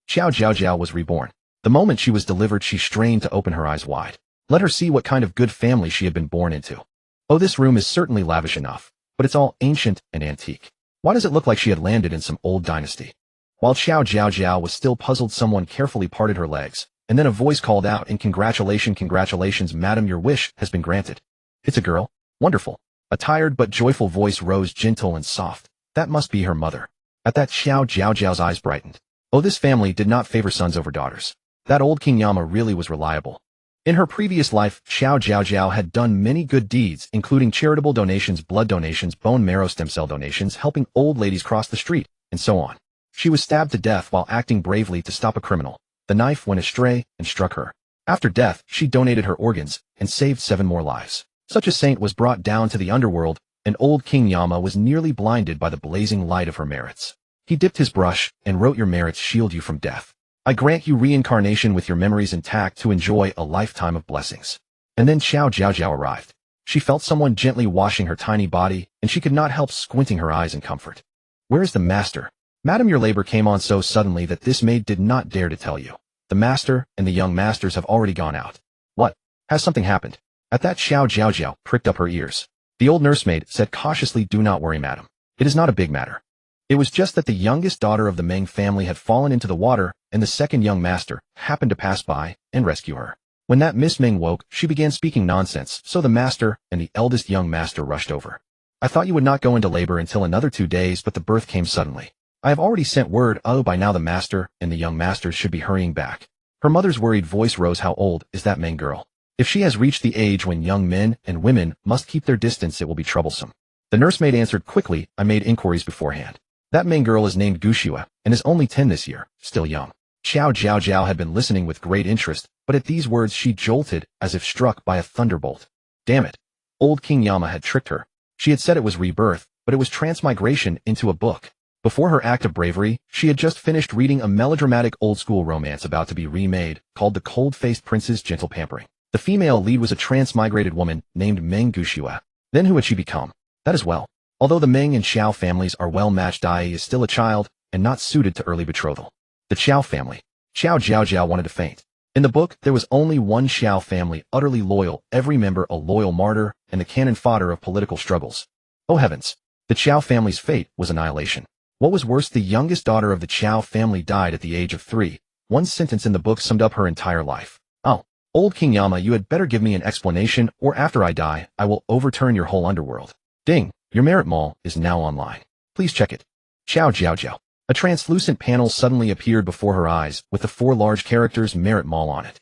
Qiao Jiaojiao was reborn. The moment she was delivered, she strained to open her eyes wide. Let her see what kind of good family she had been born into. Oh, this room is certainly lavish enough, but it's all ancient and antique. Why does it look like she had landed in some old dynasty? While Qiao Jiaojiao was still puzzled, someone carefully parted her legs, and then a voice called out, congratulations, madam, your wish has been granted. It's a girl? Wonderful. A tired but joyful voice rose, gentle and soft. That must be her mother. At that, Qiao Jiaojiao's eyes brightened. Oh, this family did not favor sons over daughters. That old King Yama really was reliable. In her previous life, Qiao Jiaojiao had done many good deeds, including charitable donations, blood donations, bone marrow stem cell donations, helping old ladies cross the street, and so on. She was stabbed to death while acting bravely to stop a criminal. The knife went astray and struck her. After death, she donated her organs and saved 7 more lives. Such a saint was brought down to the underworld, and old King Yama was nearly blinded by the blazing light of her merits. He dipped his brush and wrote, your merits shield you from death. I grant you reincarnation with your memories intact to enjoy a lifetime of blessings. And then Qiao Jiaojiao arrived. She felt someone gently washing her tiny body, and she could not help squinting her eyes in comfort. Where is the master? Madam, your labor came on so suddenly that this maid did not dare to tell you. The master and the young masters have already gone out. What? Has something happened? At that, Qiao Jiaojiao pricked up her ears. The old nursemaid said cautiously, do not worry, madam. It is not a big matter. It was just that the youngest daughter of the Meng family had fallen into the water, and the second young master happened to pass by and rescue her. When that Miss Meng woke, she began speaking nonsense, so the master and the eldest young master rushed over. I thought you would not go into labor until another 2 days, but the birth came suddenly. I have already sent word. Oh, by now the master and the young masters should be hurrying back. Her mother's worried voice rose. How old is that Meng girl? If she has reached the age when young men and women must keep their distance, it will be troublesome. The nursemaid answered quickly, I made inquiries beforehand. That Meng girl is named Gushua and is only 10 this year, still young. Qiao Jiaojiao had been listening with great interest, but at these words she jolted as if struck by a thunderbolt. Damn it. Old King Yama had tricked her. She had said it was rebirth, but it was transmigration into a book. Before her act of bravery, she had just finished reading a melodramatic old-school romance about to be remade, called The Cold-Faced Prince's Gentle Pampering. The female lead was a transmigrated woman named Meng Gushua. Then who had she become? That as well. Although the Meng and Qiao families are well-matched, Dai is still a child and not suited to early betrothal. The Qiao family. Qiao Jiaojiao wanted to faint. In the book, there was only one Qiao family, utterly loyal, every member a loyal martyr, and the cannon fodder of political struggles. Oh heavens! The Qiao family's fate was annihilation. What was worse, the youngest daughter of the Qiao family died at the age of 3. One sentence in the book summed up her entire life. Oh, old King Yama, you had better give me an explanation, or after I die, I will overturn your whole underworld. Ding! Your merit mall is now online. Please check it. Qiao Jiaojiao. A translucent panel suddenly appeared before her eyes, with the 4 large characters Merit Mall on it.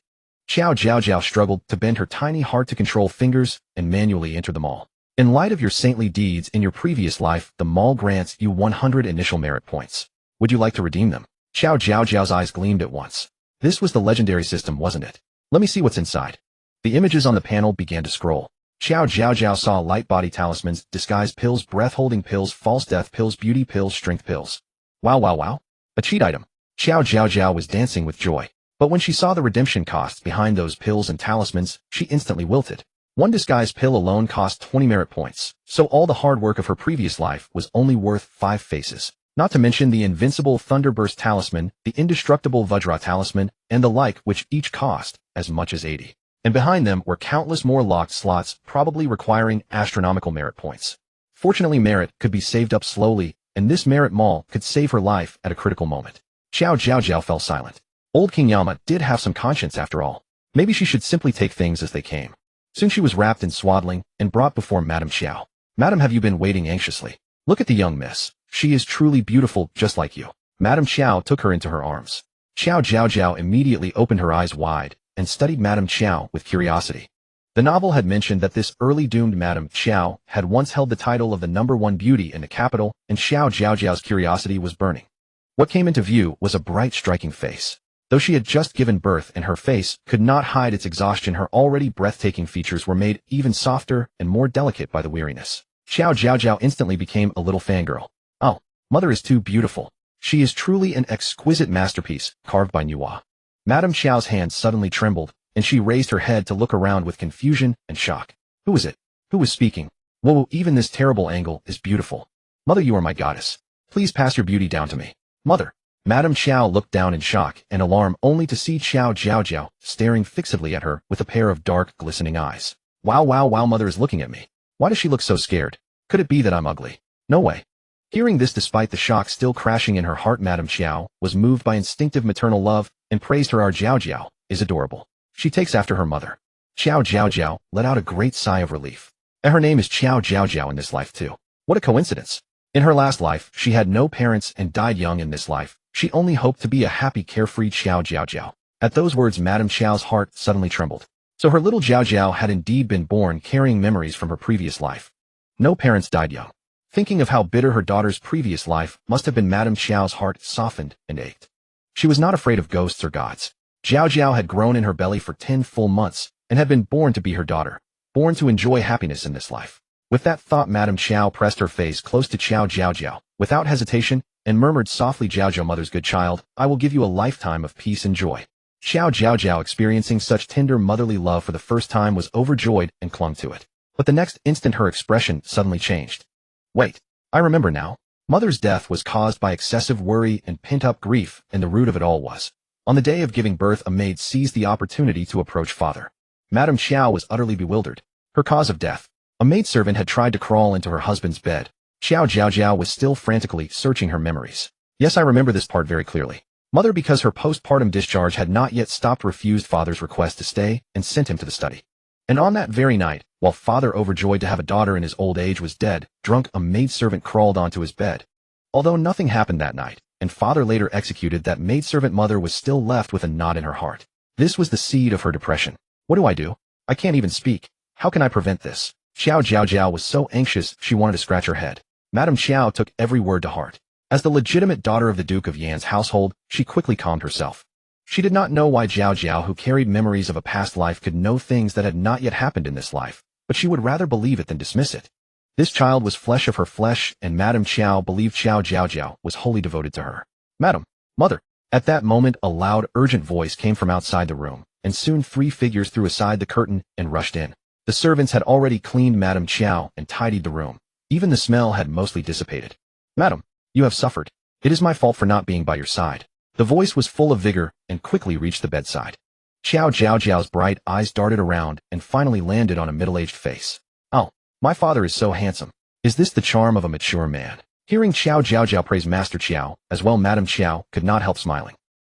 Qiao Jiaojiao struggled to bend her tiny hard-to-control fingers and manually enter the mall. In light of your saintly deeds in your previous life, the mall grants you 100 initial merit points. Would you like to redeem them? Qiao Jiaojiao's eyes gleamed at once. This was the legendary system, wasn't it? Let me see what's inside. The images on the panel began to scroll. Qiao Jiaojiao saw light body talismans, disguise pills, breath-holding pills, false death pills, beauty pills, strength pills. Wow, wow, wow. A cheat item. Qiao Jiaojiao was dancing with joy. But when she saw the redemption costs behind those pills and talismans, she instantly wilted. One disguise pill alone cost 20 merit points, so all the hard work of her previous life was only worth 5 faces. Not to mention the invincible Thunderburst talisman, the indestructible Vajra talisman, and the like, which each cost as much as 80. And behind them were countless more locked slots, probably requiring astronomical merit points. Fortunately, merit could be saved up slowly, and this merit mall could save her life at a critical moment. Qiao Jiaojiao fell silent. Old King Yama did have some conscience after all. Maybe she should simply take things as they came. Soon she was wrapped in swaddling and brought before Madame Qiao. Madam, have you been waiting anxiously? Look at the young miss. She is truly beautiful, just like you. Madame Qiao took her into her arms. Qiao Jiaojiao immediately opened her eyes wide and studied Madame Qiao with curiosity. The novel had mentioned that this early doomed Madame Qiao had once held the title of the #1 beauty in the capital, and Qiao Jiaojiao's curiosity was burning. What came into view was a bright, striking face. Though she had just given birth and her face could not hide its exhaustion, her already breathtaking features were made even softer and more delicate by the weariness. Qiao Jiaojiao instantly became a little fangirl. Oh, mother is too beautiful. She is truly an exquisite masterpiece, carved by Nuwa. Madame Qiao's hand suddenly trembled, and she raised her head to look around with confusion and shock. Who is it? Who was speaking? Whoa, even this terrible angle is beautiful. Mother, you are my goddess. Please pass your beauty down to me. Mother, Madame Qiao looked down in shock and alarm only to see Qiao Jiaojiao staring fixedly at her with a pair of dark, glistening eyes. Wow, wow, wow, mother is looking at me. Why does she look so scared? Could it be that I'm ugly? No way. Hearing this despite the shock still crashing in her heart, Madame Qiao was moved by instinctive maternal love and praised her. Our Jiaojiao is adorable. She takes after her mother. Qiao Jiaojiao let out a great sigh of relief. And her name is Qiao Jiaojiao in this life too. What a coincidence. In her last life, she had no parents and died young. In this life, she only hoped to be a happy, carefree Qiao Jiaojiao. At those words, Madame Qiao's heart suddenly trembled. So her little Jiaojiao had indeed been born carrying memories from her previous life. No parents died young. Thinking of how bitter her daughter's previous life must have been, Madame Qiao's heart softened and ached. She was not afraid of ghosts or gods. Jiaojiao had grown in her belly for 10 full months and had been born to be her daughter, born to enjoy happiness in this life. With that thought, Madame Qiao pressed her face close to Qiao Jiaojiao without hesitation and murmured softly, Jiaojiao, mother's good child, I will give you a lifetime of peace and joy. Qiao Jiaojiao, experiencing such tender motherly love for the first time, was overjoyed and clung to it. But the next instant her expression suddenly changed. Wait, I remember now. Mother's death was caused by excessive worry and pent-up grief, and the root of it all was, on the day of giving birth, a maid seized the opportunity to approach father. Madame Qiao was utterly bewildered. Her cause of death. A maidservant had tried to crawl into her husband's bed. Qiao Jiaojiao was still frantically searching her memories. Yes, I remember this part very clearly. Mother, because her postpartum discharge had not yet stopped, refused father's request to stay and sent him to the study. And on that very night, while father, overjoyed to have a daughter in his old age, was dead, drunk, a maidservant crawled onto his bed. Although nothing happened that night, and father later executed that maidservant, mother was still left with a knot in her heart. This was the seed of her depression. What do? I can't even speak. How can I prevent this? Qiao Jiaojiao was so anxious she wanted to scratch her head. Madame Qiao took every word to heart. As the legitimate daughter of the Duke of Yan's household, she quickly calmed herself. She did not know why Jiaojiao, who carried memories of a past life, could know things that had not yet happened in this life, but she would rather believe it than dismiss it. This child was flesh of her flesh, and Madame Qiao believed Qiao Jiaojiao was wholly devoted to her. Madam, mother. At that moment, a loud, urgent voice came from outside the room, and soon 3 figures threw aside the curtain and rushed in. The servants had already cleaned Madame Qiao and tidied the room. Even the smell had mostly dissipated. Madam, you have suffered. It is my fault for not being by your side. The voice was full of vigor and quickly reached the bedside. Qiao Jiaojiao's bright eyes darted around and finally landed on a middle-aged face. Oh, my father is so handsome. Is this the charm of a mature man? Hearing Qiao Jiaojiao praise Master Qiao, as well, Madame Qiao could not help smiling.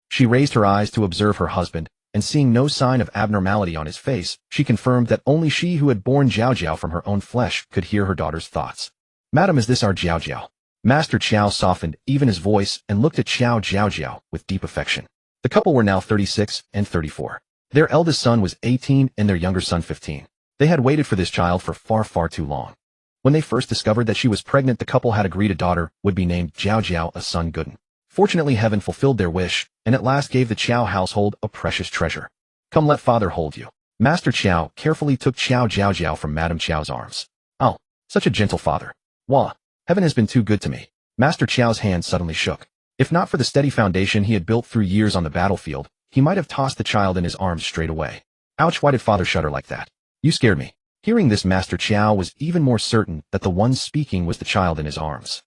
She raised her eyes to observe her husband, and seeing no sign of abnormality on his face, she confirmed that only she who had borne Jiaojiao from her own flesh could hear her daughter's thoughts. Madam, is this our Jiaojiao? Master Qiao softened even his voice and looked at Qiao Jiaojiao with deep affection. The couple were now 36 and 34. Their eldest son was 18 and their younger son 15. They had waited for this child for far too long. When they first discovered that she was pregnant, the couple had agreed a daughter would be named Jiaojiao, a son Gooden. Fortunately, heaven fulfilled their wish, and at last gave the Qiao household a precious treasure. Come, let father hold you. Master Qiao carefully took Qiao Jiaojiao from Madame Qiao's arms. Oh, such a gentle father. Wah, heaven has been too good to me. Master Qiao's hand suddenly shook. If not for the steady foundation he had built through years on the battlefield, he might have tossed the child in his arms straight away. Ouch, why did father shudder like that? You scared me. Hearing this, Master Qiao was even more certain that the one speaking was the child in his arms.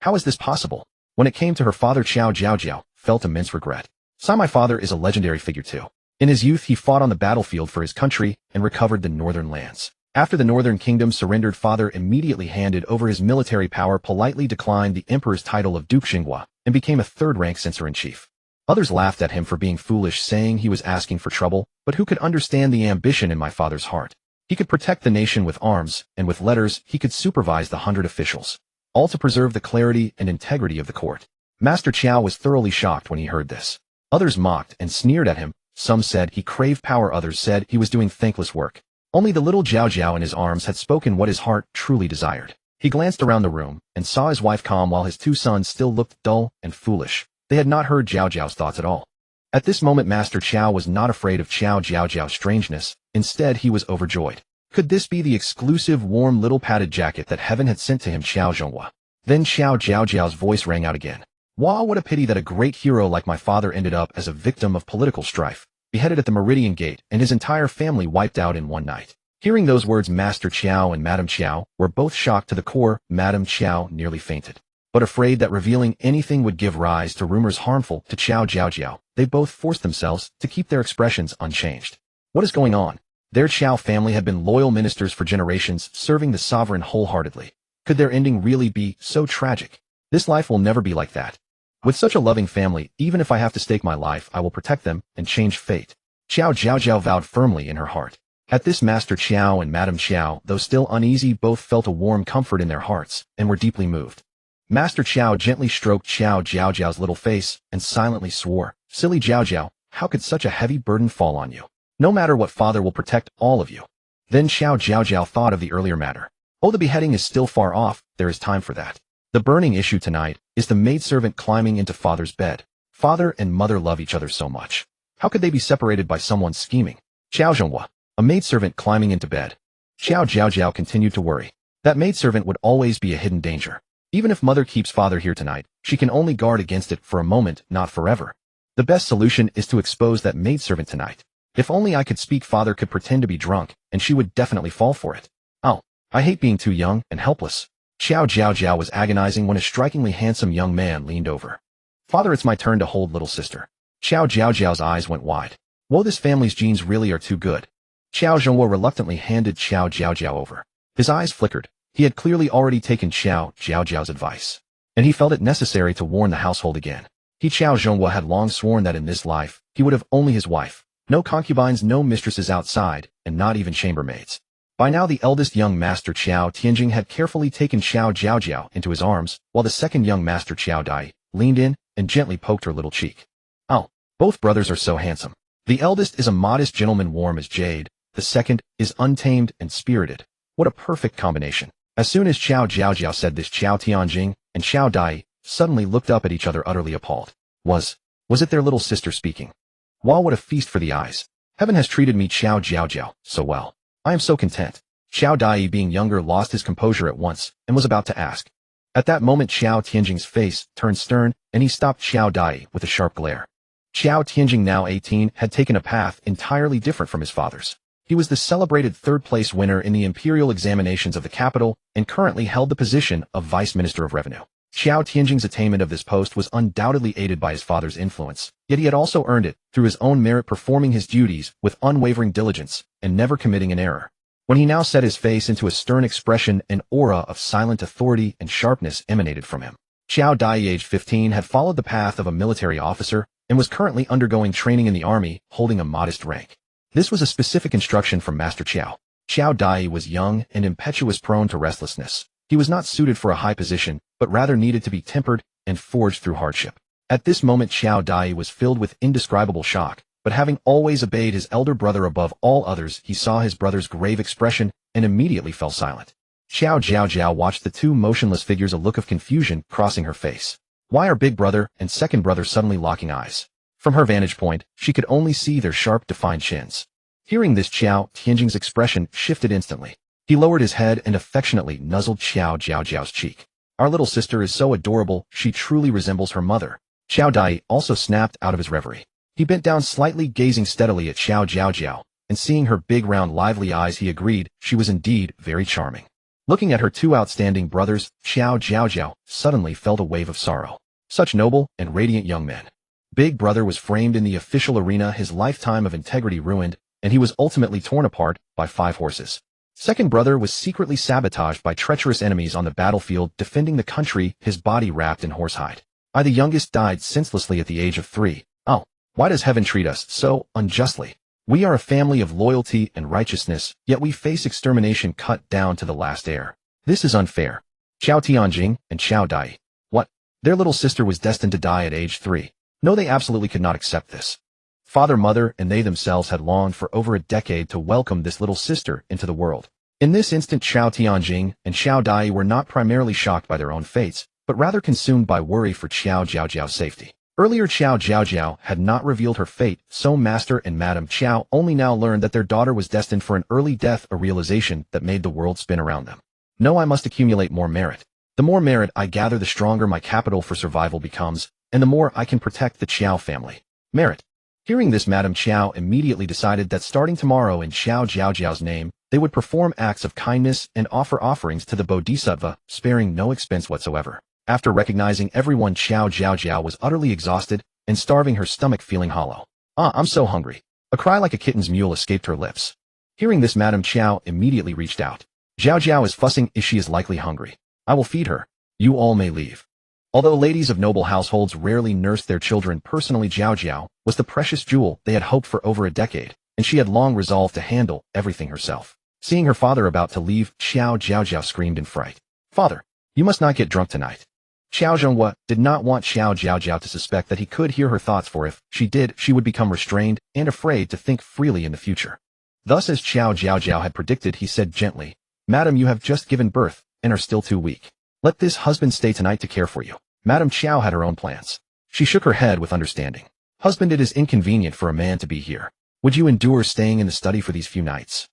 How is this possible? When it came to her father, Qiao Jiaojiao felt immense regret. My father is a legendary figure too. In his youth, he fought on the battlefield for his country and recovered the northern lands. After the northern kingdom surrendered, father immediately handed over his military power, politely declined the emperor's title of Duke Xinghua, and became a third-rank censor-in-chief. Others laughed at him for being foolish, saying he was asking for trouble, but who could understand the ambition in my father's heart? He could protect the nation with arms, and with letters he could supervise the 100 officials, all to preserve the clarity and integrity of the court. Master Qiao was thoroughly shocked when he heard this. Others mocked and sneered at him. Some said he craved power, others said he was doing thankless work. Only the little Jiaojiao in his arms had spoken what his heart truly desired. He glanced around the room and saw his wife calm while his 2 sons still looked dull and foolish. They had not heard Jiaojiao's thoughts at all. At this moment, Master Qiao was not afraid of Qiao Jiaojiao's strangeness. Instead, he was overjoyed. Could this be the exclusive, warm little padded jacket that heaven had sent to him, Qiao Zhonghua? Then Qiao Jiaojiao's voice rang out again. Wow, what a pity that a great hero like my father ended up as a victim of political strife, beheaded at the Meridian Gate, and his entire family wiped out in one night. Hearing those words, Master Qiao and Madame Qiao were both shocked to the core. Madame Qiao nearly fainted. but afraid that revealing anything would give rise to rumors harmful to Qiao Jiaojiao, they both forced themselves to keep their expressions unchanged. What is going on? Their Qiao family had been loyal ministers for generations, serving the sovereign wholeheartedly. Could their ending really be so tragic? This life will never be like that. With such a loving family, even if I have to stake my life, I will protect them and change fate. Qiao Jiaojiao vowed firmly in her heart. At this, Master Qiao and Madame Qiao, though still uneasy, both felt a warm comfort in their hearts and were deeply moved. Master Qiao gently stroked Qiao Jiaojiao's little face and silently swore, "Silly Jiaojiao, how could such a heavy burden fall on you? No matter what, Father will protect all of you." Then Qiao Jiaojiao thought of the earlier matter. "Oh, the beheading is still far off, there is time for that. The burning issue tonight is the maidservant climbing into Father's bed. Father and Mother love each other so much. How could they be separated by someone scheming? Qiao Zhenghua, a maidservant climbing into bed." Qiao Jiaojiao continued to worry. That maidservant would always be a hidden danger. Even if Mother keeps Father here tonight, she can only guard against it for a moment, not forever. The best solution is to expose that maidservant tonight. If only I could speak, Father could pretend to be drunk, and she would definitely fall for it. Oh, I hate being too young and helpless. Qiao Jiaojiao was agonizing when a strikingly handsome young man leaned over. "Father, it's my turn to hold little sister." Qiao Jiaojiao's eyes went wide. Whoa, this family's genes really are too good. Qiao Zhenghua reluctantly handed Qiao Jiaojiao over. His eyes flickered. He had clearly already taken Qiao Jiaojiao's advice, and he felt it necessary to warn the household again. Qiao Zhenghua had long sworn that in this life, he would have only his wife. No concubines, no mistresses outside, and not even chambermaids. By now the eldest young Master Qiao Tianjing had carefully taken Qiao Jiaojiao into his arms, while the second young Master Qiao Dai leaned in and gently poked her little cheek. "Oh, both brothers are so handsome. The eldest is a modest gentleman warm as jade, the second is untamed and spirited. What a perfect combination." As soon as Qiao Jiaojiao said this, Qiao Tianjing and Qiao Dai suddenly looked up at each other, utterly appalled. Was it their little sister speaking? Wow, what a feast for the eyes. Heaven has treated me, Qiao Jiaojiao, so well. I am so content. Qiao Dai, being younger, lost his composure at once and was about to ask. At that moment, Qiao Tianjing's face turned stern and he stopped Qiao Dai with a sharp glare. Qiao Tianjing, now 18, had taken a path entirely different from his father's. He was the celebrated third-place winner in the imperial examinations of the capital and currently held the position of Vice Minister of Revenue. Qiao Tianjing's attainment of this post was undoubtedly aided by his father's influence, yet he had also earned it through his own merit, performing his duties with unwavering diligence and never committing an error. When he now set his face into a stern expression, an aura of silent authority and sharpness emanated from him. Qiao Dai, aged 15, had followed the path of a military officer and was currently undergoing training in the army, holding a modest rank. This was a specific instruction from Master Qiao. Qiao Dai was young and impetuous, prone to restlessness. He was not suited for a high position, but rather needed to be tempered and forged through hardship. At this moment, Qiao Dai was filled with indescribable shock, but having always obeyed his elder brother above all others, he saw his brother's grave expression and immediately fell silent. Qiao Jiaojiao watched the two motionless figures, a look of confusion crossing her face. Why are big brother and second brother suddenly locking eyes? From her vantage point, she could only see their sharp, defined chins. Hearing this, Qiao Tianjing's expression shifted instantly. He lowered his head and affectionately nuzzled Qiao Jiaojiao's cheek. "Our little sister is so adorable, she truly resembles her mother." Qiao Dai also snapped out of his reverie. He bent down slightly, gazing steadily at Qiao Jiaojiao, and seeing her big, round, lively eyes, he agreed she was indeed very charming. Looking at her two outstanding brothers, Qiao Jiaojiao suddenly felt a wave of sorrow. Such noble and radiant young men. Big brother was framed in the official arena, his lifetime of integrity ruined, and he was ultimately torn apart by 5 horses. Second brother was secretly sabotaged by treacherous enemies on the battlefield, defending the country, his body wrapped in horsehide. I, the youngest, died senselessly at the age of 3. Oh, why does heaven treat us so unjustly? We are a family of loyalty and righteousness, yet we face extermination, cut down to the last heir. This is unfair. Qiao Tianjing and Qiao Dai. What? Their little sister was destined to die at age 3. No, they absolutely could not accept this. Father, mother, and they themselves had longed for over a decade to welcome this little sister into the world. In this instant, Qiao Tianjing and Qiao Dai were not primarily shocked by their own fates, but rather consumed by worry for Qiao Jiaojiao's safety. Earlier, Qiao Jiaojiao had not revealed her fate, so Master and Madame Qiao only now learned that their daughter was destined for an early death, a realization that made the world spin around them. No, I must accumulate more merit. The more merit I gather, the stronger my capital for survival becomes, and the more I can protect the Qiao family. Merit. Hearing this, Madame Qiao immediately decided that starting tomorrow, in Qiao Jiaojiao's name, they would perform acts of kindness and offer offerings to the Bodhisattva, sparing no expense whatsoever. After recognizing everyone, Qiao Jiaojiao was utterly exhausted and starving, her stomach feeling hollow. I'm so hungry. A cry like a kitten's mewl escaped her lips. Hearing this, Madame Qiao immediately reached out. Jiao Jiao is fussing, she is likely hungry. I will feed her. You all may leave. Although ladies of noble households rarely nursed their children personally, Jiao Jiao was the precious jewel they had hoped for over a decade, and she had long resolved to handle everything herself. Seeing her father about to leave, Qiao Jiaojiao screamed in fright. Father, you must not get drunk tonight. Qiao Zhonghua did not want Qiao Jiaojiao to suspect that he could hear her thoughts, for if she did, she would become restrained and afraid to think freely in the future. Thus, as Qiao Jiaojiao had predicted, he said gently, Madam, you have just given birth and are still too weak. Let this husband stay tonight to care for you. Madame Qiao had her own plans. She shook her head with understanding. Husband, it is inconvenient for a man to be here. Would you endure staying in the study for these few nights?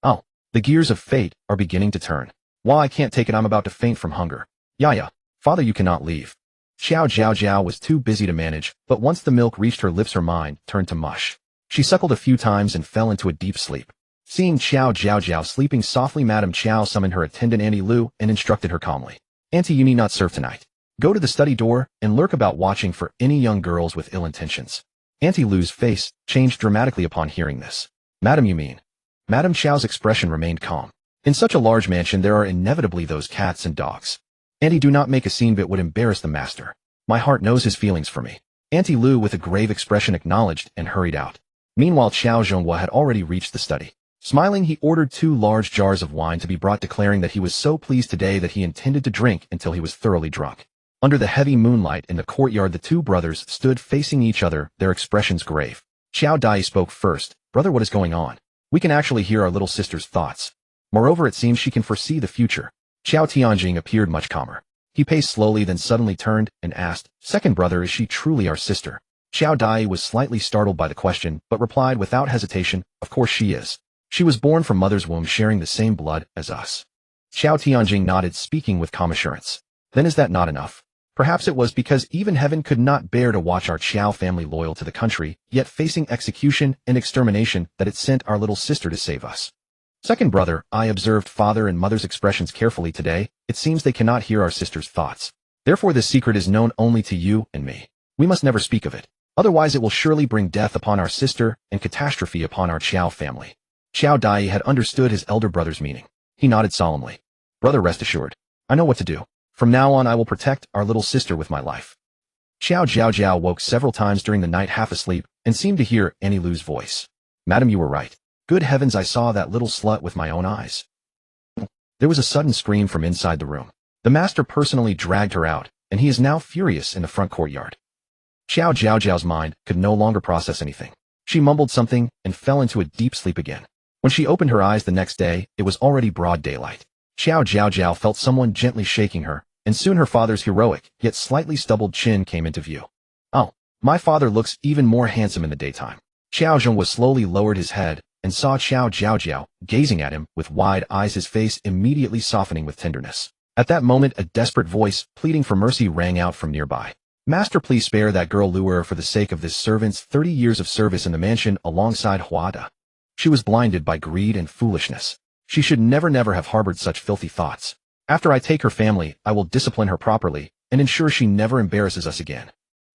Oh, the gears of fate are beginning to turn. Why, I can't take it, I'm about to faint from hunger. Yaya, father, you cannot leave. Qiao Jiaojiao was too busy to manage, but once the milk reached her lips, her mind turned to mush. She suckled a few times and fell into a deep sleep. Seeing Qiao Jiaojiao sleeping softly, Madame Qiao summoned her attendant Auntie Lu and instructed her calmly. Auntie, you need not serve tonight. Go to the study door and lurk about, watching for any young girls with ill intentions. Auntie Lu's face changed dramatically upon hearing this. Madam, you mean? Madame Qiao's expression remained calm. In such a large mansion there are inevitably those cats and dogs. Auntie, do not make a scene, but would embarrass the master. My heart knows his feelings for me. Auntie Lu with a grave expression acknowledged and hurried out. Meanwhile, Qiao Zhonghua had already reached the study. Smiling, he ordered 2 large jars of wine to be brought, declaring that he was so pleased today that he intended to drink until he was thoroughly drunk. Under the heavy moonlight in the courtyard, the 2 brothers stood facing each other, their expressions grave. Qiao Dai spoke first. Brother, what is going on? We can actually hear our little sister's thoughts. Moreover, it seems she can foresee the future. Qiao Tianjing appeared much calmer. He paced slowly, then suddenly turned and asked, Second brother, is she truly our sister? Qiao Dai was slightly startled by the question, but replied without hesitation, Of course she is. She was born from mother's womb, sharing the same blood as us. Qiao Tianjing nodded, speaking with calm assurance. Then is that not enough? Perhaps it was because even heaven could not bear to watch our Qiao family loyal to the country, yet facing execution and extermination, that it sent our little sister to save us. Second brother, I observed father and mother's expressions carefully today. It seems they cannot hear our sister's thoughts. Therefore this secret is known only to you and me. We must never speak of it. Otherwise it will surely bring death upon our sister and catastrophe upon our Qiao family. Qiao Dai had understood his elder brother's meaning. He nodded solemnly. Brother, rest assured. I know what to do. From now on I will protect our little sister with my life. Qiao Jiaojiao woke several times during the night, half asleep, and seemed to hear Auntie Lu's voice. Madam, you were right. Good heavens, I saw that little slut with my own eyes. There was a sudden scream from inside the room. The master personally dragged her out, and he is now furious in the front courtyard. Qiao Jiaojiao's mind could no longer process anything. She mumbled something and fell into a deep sleep again. When she opened her eyes the next day, it was already broad daylight. Qiao Jiaojiao felt someone gently shaking her, and soon her father's heroic, yet slightly stubbled chin came into view. Oh, my father looks even more handsome in the daytime. Qiao Zhonghua slowly lowered his head and saw Qiao Jiaojiao gazing at him with wide eyes, his face immediately softening with tenderness. At that moment, a desperate voice, pleading for mercy, rang out from nearby. Master, please spare that girl Luer for the sake of this servant's 30 years of service in the mansion alongside Huada. She was blinded by greed and foolishness. She should never have harbored such filthy thoughts. After I take her family, I will discipline her properly and ensure she never embarrasses us again.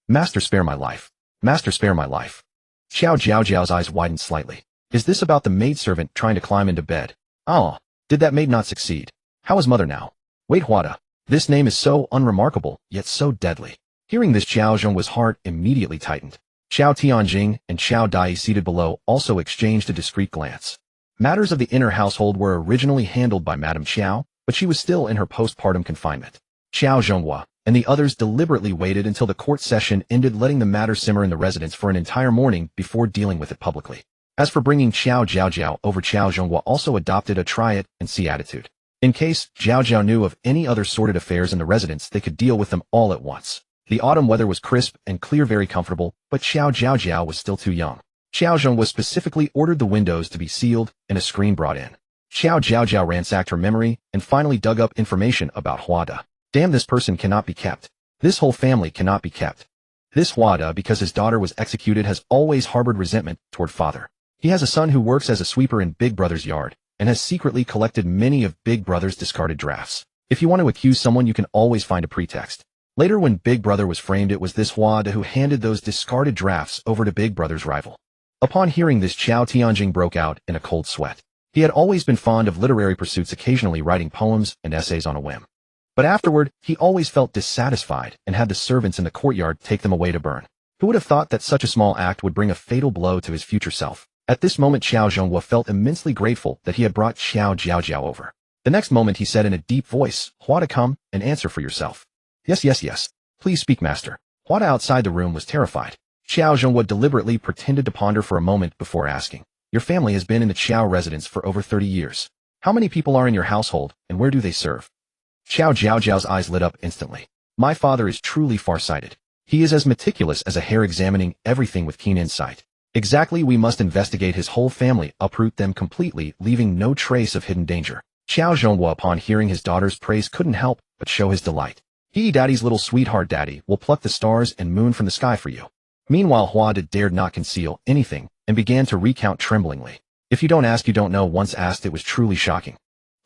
Master, spare my life. Master, spare my life. Qiao Jiaojiao's eyes widened slightly. Is this about the maidservant trying to climb into bed? Ah, did that maid not succeed? How is mother now? Wait, Huada. This name is so unremarkable, yet so deadly. Hearing this, Qiao Zhongua's heart immediately tightened. Qiao Tianjing and Qiao Dai, seated below, also exchanged a discreet glance. Matters of the inner household were originally handled by Madame Qiao, but she was still in her postpartum confinement. Qiao Zhonghua and the others deliberately waited until the court session ended, letting the matter simmer in the residence for an entire morning before dealing with it publicly. As for bringing Qiao Jiaojiao over, Qiao Zhonghua also adopted a try-it-and-see attitude. In case Jiaojiao knew of any other sordid affairs in the residence, they could deal with them all at once. The autumn weather was crisp and clear, very comfortable, but Qiao Jiaojiao was still too young. Qiao Zhonghua specifically ordered the windows to be sealed and a screen brought in. Qiao Jiaojiao ransacked her memory and finally dug up information about Huada. Damn, this person cannot be kept. This whole family cannot be kept. This Huada, because his daughter was executed, has always harbored resentment toward father. He has a son who works as a sweeper in Big Brother's yard and has secretly collected many of Big Brother's discarded drafts. If you want to accuse someone, you can always find a pretext. Later, when Big Brother was framed, it was this Fodder who handed those discarded drafts over to Big Brother's rival. Upon hearing this, Qiao Jiaojiao broke out in a cold sweat. He had always been fond of literary pursuits, occasionally writing poems and essays on a whim. But afterward, he always felt dissatisfied and had the servants in the courtyard take them away to burn. Who would have thought that such a small act would bring a fatal blow to his future self? At this moment, Qiao Jiaojiao felt immensely grateful that he had brought Qiao Jiaojiao over. The next moment, he said in a deep voice, "Fodder, come and answer for yourself." "Yes, yes, yes. Please speak, master." Fodder outside the room was terrified. Qiao Jiaojiao deliberately pretended to ponder for a moment before asking, "Your family has been in the Qiao residence for over 30 years. How many people are in your household, and where do they serve?" Qiao Jiaojiao's eyes lit up instantly. "My father is truly far-sighted. He is as meticulous as a hare, examining everything with keen insight. Exactly, we must investigate his whole family, uproot them completely, leaving no trace of hidden danger." Qiao Jiaojiao, upon hearing his daughter's praise, couldn't help but show his delight. Daddy's little sweetheart, Daddy will pluck the stars and moon from the sky for you." Meanwhile, Fodder dared not conceal anything and began to recount tremblingly. "If you don't ask, you don't know." Once asked, it was truly shocking.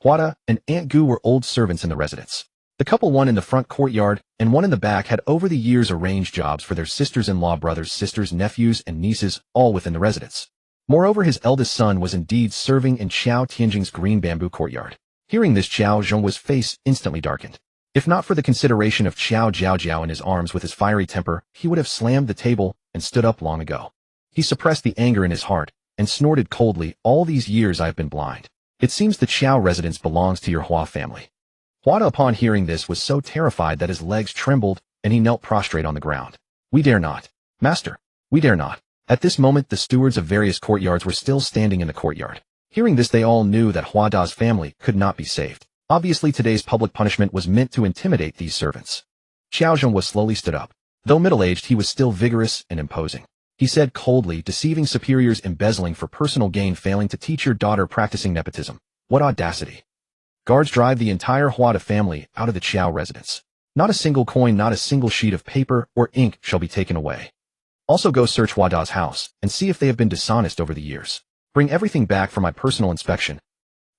Fodder and Aunt Gu were old servants in the residence. The couple, one in the front courtyard and one in the back, had over the years arranged jobs for their sisters-in-law, brothers, sisters, nephews, and nieces, all within the residence. Moreover, his eldest son was indeed serving in Qiao Tianjing's green bamboo courtyard. Hearing this, Qiao Jiaojiao's face instantly darkened. If not for the consideration of Qiao Jiaojiao in his arms, with his fiery temper, he would have slammed the table and stood up long ago. He suppressed the anger in his heart and snorted coldly, "All these years I have been blind. It seems the Qiao residence belongs to your Hua family." Fodder, upon hearing this, was so terrified that his legs trembled and he knelt prostrate on the ground. "We dare not. Master, we dare not." At this moment, the stewards of various courtyards were still standing in the courtyard. Hearing this, they all knew that Fodder's family could not be saved. Obviously, today's public punishment was meant to intimidate these servants. Qiao Jiaojiao slowly stood up. Though middle-aged, he was still vigorous and imposing. He said coldly, "Deceiving superiors, embezzling for personal gain, failing to teach your daughter, practicing nepotism. What audacity! Guards, drive the entire Fodder family out of the Qiao residence. Not a single coin, not a single sheet of paper or ink shall be taken away. Also, go search Fodder's house and see if they have been dishonest over the years. Bring everything back for my personal inspection."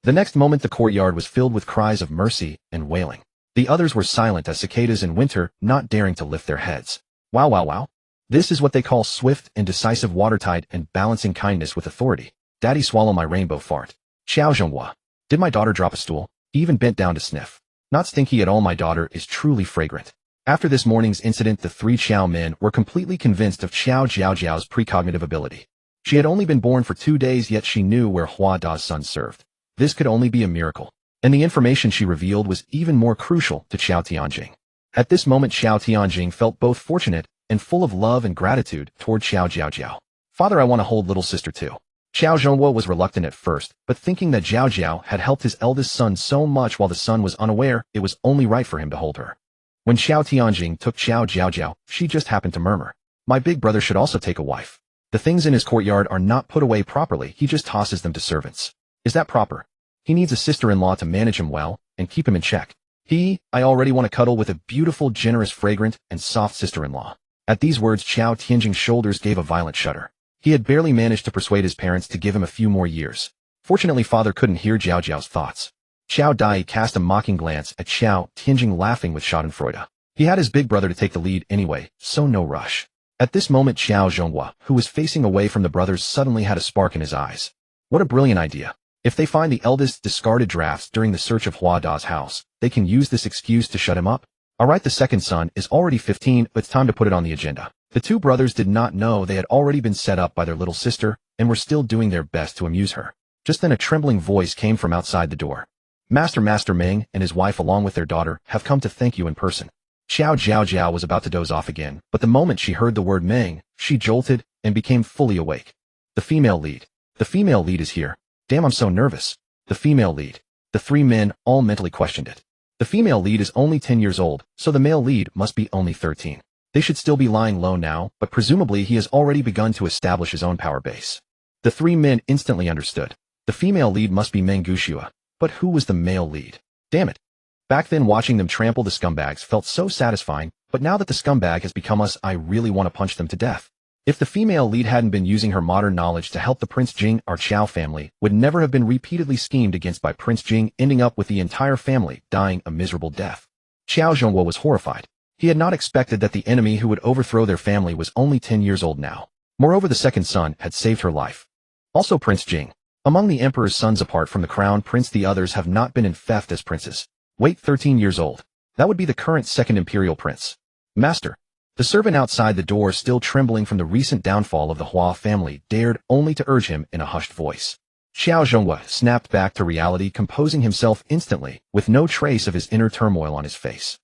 The next moment, the courtyard was filled with cries of mercy and wailing. The others were silent as cicadas in winter, not daring to lift their heads. Wow, wow, wow. This is what they call swift and decisive watertide and balancing kindness with authority. Daddy, swallow my rainbow fart. Qiao Jiaojiao. Did my daughter drop a stool? He even bent down to sniff. Not stinky at all. My daughter is truly fragrant. After this morning's incident, the three Qiao men were completely convinced of Qiao Jiaojiao's precognitive ability. She had only been born for 2 days, yet she knew where Fodder's son served. This could only be a miracle. And the information she revealed was even more crucial to Qiao Tianjing. At this moment, Qiao Tianjing felt both fortunate and full of love and gratitude toward Qiao Jiaojiao. "Father, I want to hold little sister too." Qiao Jiaojiao was reluctant at first, but thinking that Jiaojiao had helped his eldest son so much while the son was unaware, it was only right for him to hold her. When Qiao Tianjing took Qiao Jiaojiao, she just happened to murmur, "My big brother should also take a wife. The things in his courtyard are not put away properly, he just tosses them to servants. Is that proper? He needs a sister-in-law to manage him well and keep him in check. I already want to cuddle with a beautiful, generous, fragrant, and soft sister-in-law." At these words, Qiao Tianjing's shoulders gave a violent shudder. He had barely managed to persuade his parents to give him a few more years. Fortunately, Fodder couldn't hear Jiaojiao's thoughts. Qiao Dai cast a mocking glance at Qiao Tianjing, laughing with schadenfreude. He had his big brother to take the lead anyway, so no rush. At this moment, Qiao Jiaojiao, who was facing away from the brothers, suddenly had a spark in his eyes. What a brilliant idea. If they find the eldest discarded drafts during the search of Fodder's house, they can use this excuse to shut him up. Alright, the second son is already 15, but it's time to put it on the agenda. The two brothers did not know they had already been set up by their little sister and were still doing their best to amuse her. Just then, a trembling voice came from outside the door. Master Meng and his wife, along with their daughter, have come to thank you in person." Qiao Jiaojiao was about to doze off again, but the moment she heard the word Meng, she jolted and became fully awake. "The female lead. The female lead is here. Damn, I'm so nervous. The female lead." The three men all mentally questioned it. The female lead is only 10 years old, so the male lead must be only 13. They should still be lying low now, but presumably he has already begun to establish his own power base. The three men instantly understood. The female lead must be Meng Gushua, but who was the male lead? Damn it. Back then, watching them trample the scumbags felt so satisfying, but now that the scumbag has become us, I really want to punch them to death. If the female lead hadn't been using her modern knowledge to help the Prince Jing, our Qiao family would never have been repeatedly schemed against by Prince Jing, ending up with the entire family dying a miserable death. Qiao Jiaojiao was horrified. He had not expected that the enemy who would overthrow their family was only 10 years old now. Moreover, the second son had saved her life. Also Prince Jing. Among the emperor's sons apart from the crown prince, the others have not been in theft as princes. Wait, 13 years old. That would be the current second imperial prince. Master. The servant outside the door, still trembling from the recent downfall of the Hua family, dared only to urge him in a hushed voice. Qiao Jiaojiao snapped back to reality, composing himself instantly, with no trace of his inner turmoil on his face.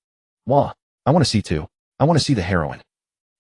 Wah, I want to see too. I want to see the heroine.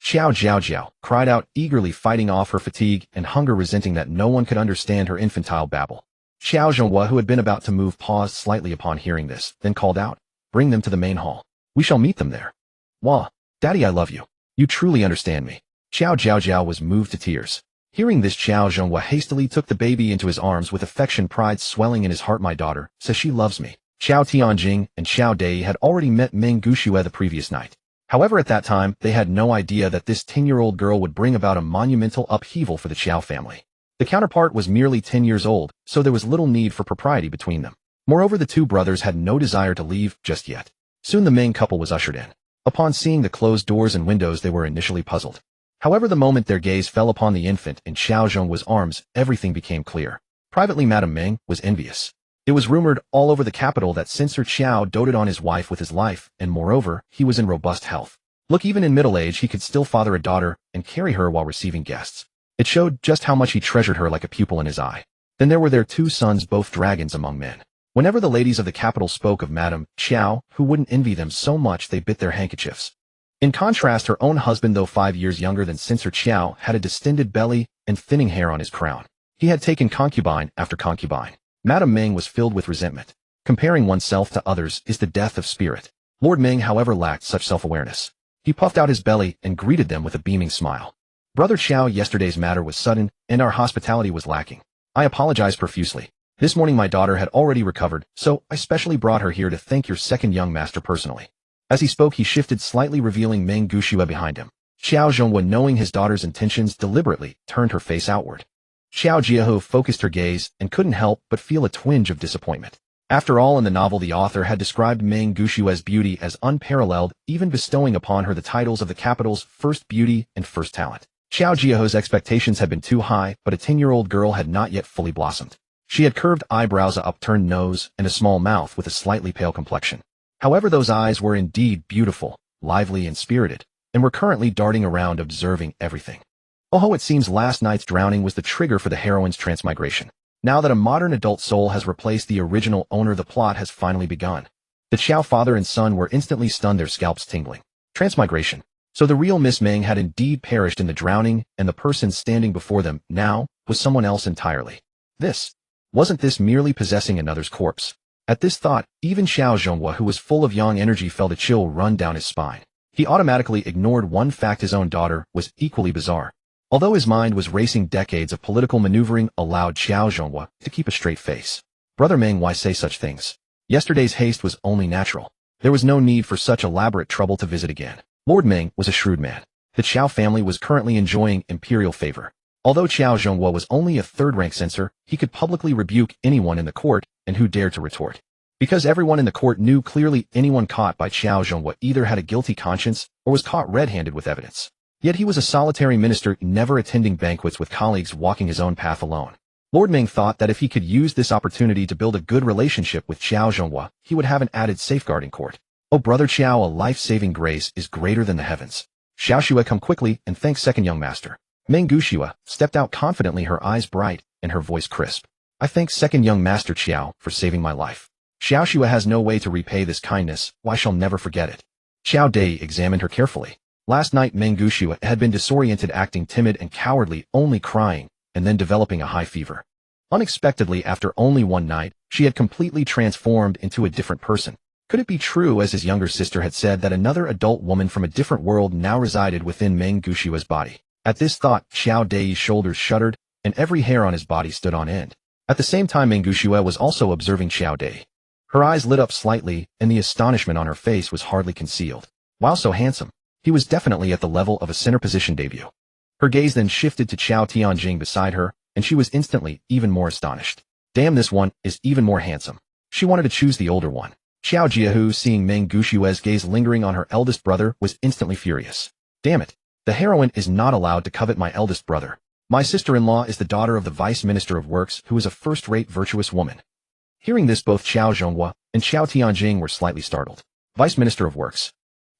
Qiao Jiaojiao cried out, eagerly fighting off her fatigue and hunger, resenting that no one could understand her infantile babble. Qiao Jiaojiao, who had been about to move, paused slightly upon hearing this, then called out, "Bring them to the main hall. We shall meet them there." Wah, Daddy, I love you. You truly understand me. Qiao Jiaojiao was moved to tears. Hearing this, Qiao Jiaojiao hastily took the baby into his arms with affection, pride swelling in his heart. My daughter says she loves me. Qiao Tianjing and Qiao Dai had already met Meng Guxue the previous night. However, at that time, they had no idea that this 10-year-old girl would bring about a monumental upheaval for the Qiao family. The counterpart was merely 10 years old, so there was little need for propriety between them. Moreover, the two brothers had no desire to leave just yet. Soon the Meng couple was ushered in. Upon seeing the closed doors and windows, they were initially puzzled. However, the moment their gaze fell upon the infant in Qiao Jiaojiao's arms, everything became clear. Privately, Madame Meng was envious. It was rumored all over the capital that Censor Qiao doted on his wife with his life, and moreover, he was in robust health. Look, even in middle age, he could still father a daughter and carry her while receiving guests. It showed just how much he treasured her, like a pupil in his eye. Then there were their two sons, both dragons among men. Whenever the ladies of the capital spoke of Madame Qiao, who wouldn't envy them so much they bit their handkerchiefs. In contrast, her own husband, though 5 years younger than Censor Qiao, had a distended belly and thinning hair on his crown. He had taken concubine after concubine. Madame Meng was filled with resentment. Comparing oneself to others is the death of spirit. Lord Meng, however, lacked such self-awareness. He puffed out his belly and greeted them with a beaming smile. Brother Qiao, yesterday's matter was sudden, and our hospitality was lacking. I apologize profusely. This morning my daughter had already recovered, so I specially brought her here to thank your second young master personally. As he spoke, he shifted slightly, revealing Meng Guxue behind him. Qiao Jiaojiao, knowing his daughter's intentions, deliberately turned her face outward. Qiao Jiaojiao focused her gaze and couldn't help but feel a twinge of disappointment. After all, in the novel, the author had described Meng Guxue's beauty as unparalleled, even bestowing upon her the titles of the capital's first beauty and first talent. Qiao Jiaojiao's expectations had been too high, but a 10-year-old girl had not yet fully blossomed. She had curved eyebrows, a upturned nose, and a small mouth with a slightly pale complexion. However, those eyes were indeed beautiful, lively, and spirited, and were currently darting around observing everything. Oh, it seems last night's drowning was the trigger for the heroine's transmigration. Now that a modern adult soul has replaced the original owner, the plot has finally begun. The Qiao father and son were instantly stunned, their scalps tingling. Transmigration. So the real Miss Meng had indeed perished in the drowning, and the person standing before them now was someone else entirely. Wasn't this merely possessing another's corpse? At this thought, even Qiao Jiaojiao, who was full of young energy, felt a chill run down his spine. He automatically ignored one fact: his own daughter was equally bizarre. Although his mind was racing, decades of political maneuvering allowed Qiao Jiaojiao to keep a straight face. Brother Meng, why say such things? Yesterday's haste was only natural. There was no need for such elaborate trouble to visit again. Lord Meng was a shrewd man. The Qiao family was currently enjoying imperial favor. Although Qiao Jiaojiao was only a third-rank censor, he could publicly rebuke anyone in the court, and who dared to retort. Because everyone in the court knew clearly anyone caught by Qiao Jiaojiao either had a guilty conscience or was caught red-handed with evidence. Yet he was a solitary minister, never attending banquets with colleagues, walking his own path alone. Lord Meng thought that if he could use this opportunity to build a good relationship with Qiao Jiaojiao, he would have an added safeguard in court. Oh, Brother Qiao, a life-saving grace is greater than the heavens. Xiao Xue, come quickly and thank second young master. Meng Guxue stepped out confidently, her eyes bright and her voice crisp. I thank second young master Qiao for saving my life. Xiao Xue has no way to repay this kindness, why shall never forget it. Qiao Dai examined her carefully. Last night Meng Guxue had been disoriented, acting timid and cowardly, only crying, and then developing a high fever. Unexpectedly, after only one night, she had completely transformed into a different person. Could it be true, as his younger sister had said, that another adult woman from a different world now resided within Meng Guxue's body? At this thought, Qiao Dai's shoulders shuddered, and every hair on his body stood on end. At the same time, Meng Guxue was also observing Qiao Dai. Her eyes lit up slightly, and the astonishment on her face was hardly concealed. While so handsome, he was definitely at the level of a center position debut. Her gaze then shifted to Qiao Jiaojiao beside her, and she was instantly even more astonished. Damn, this one is even more handsome. She wanted to choose the older one. Qiao Jiaojiao, seeing Meng Guxue's gaze lingering on her eldest brother, was instantly furious. Damn it. The heroine is not allowed to covet my eldest brother. My sister-in-law is the daughter of the Vice Minister of Works, who is a first-rate virtuous woman. Hearing this, both Qiao Zhonghua and Qiao Tianjing were slightly startled. Vice Minister of Works.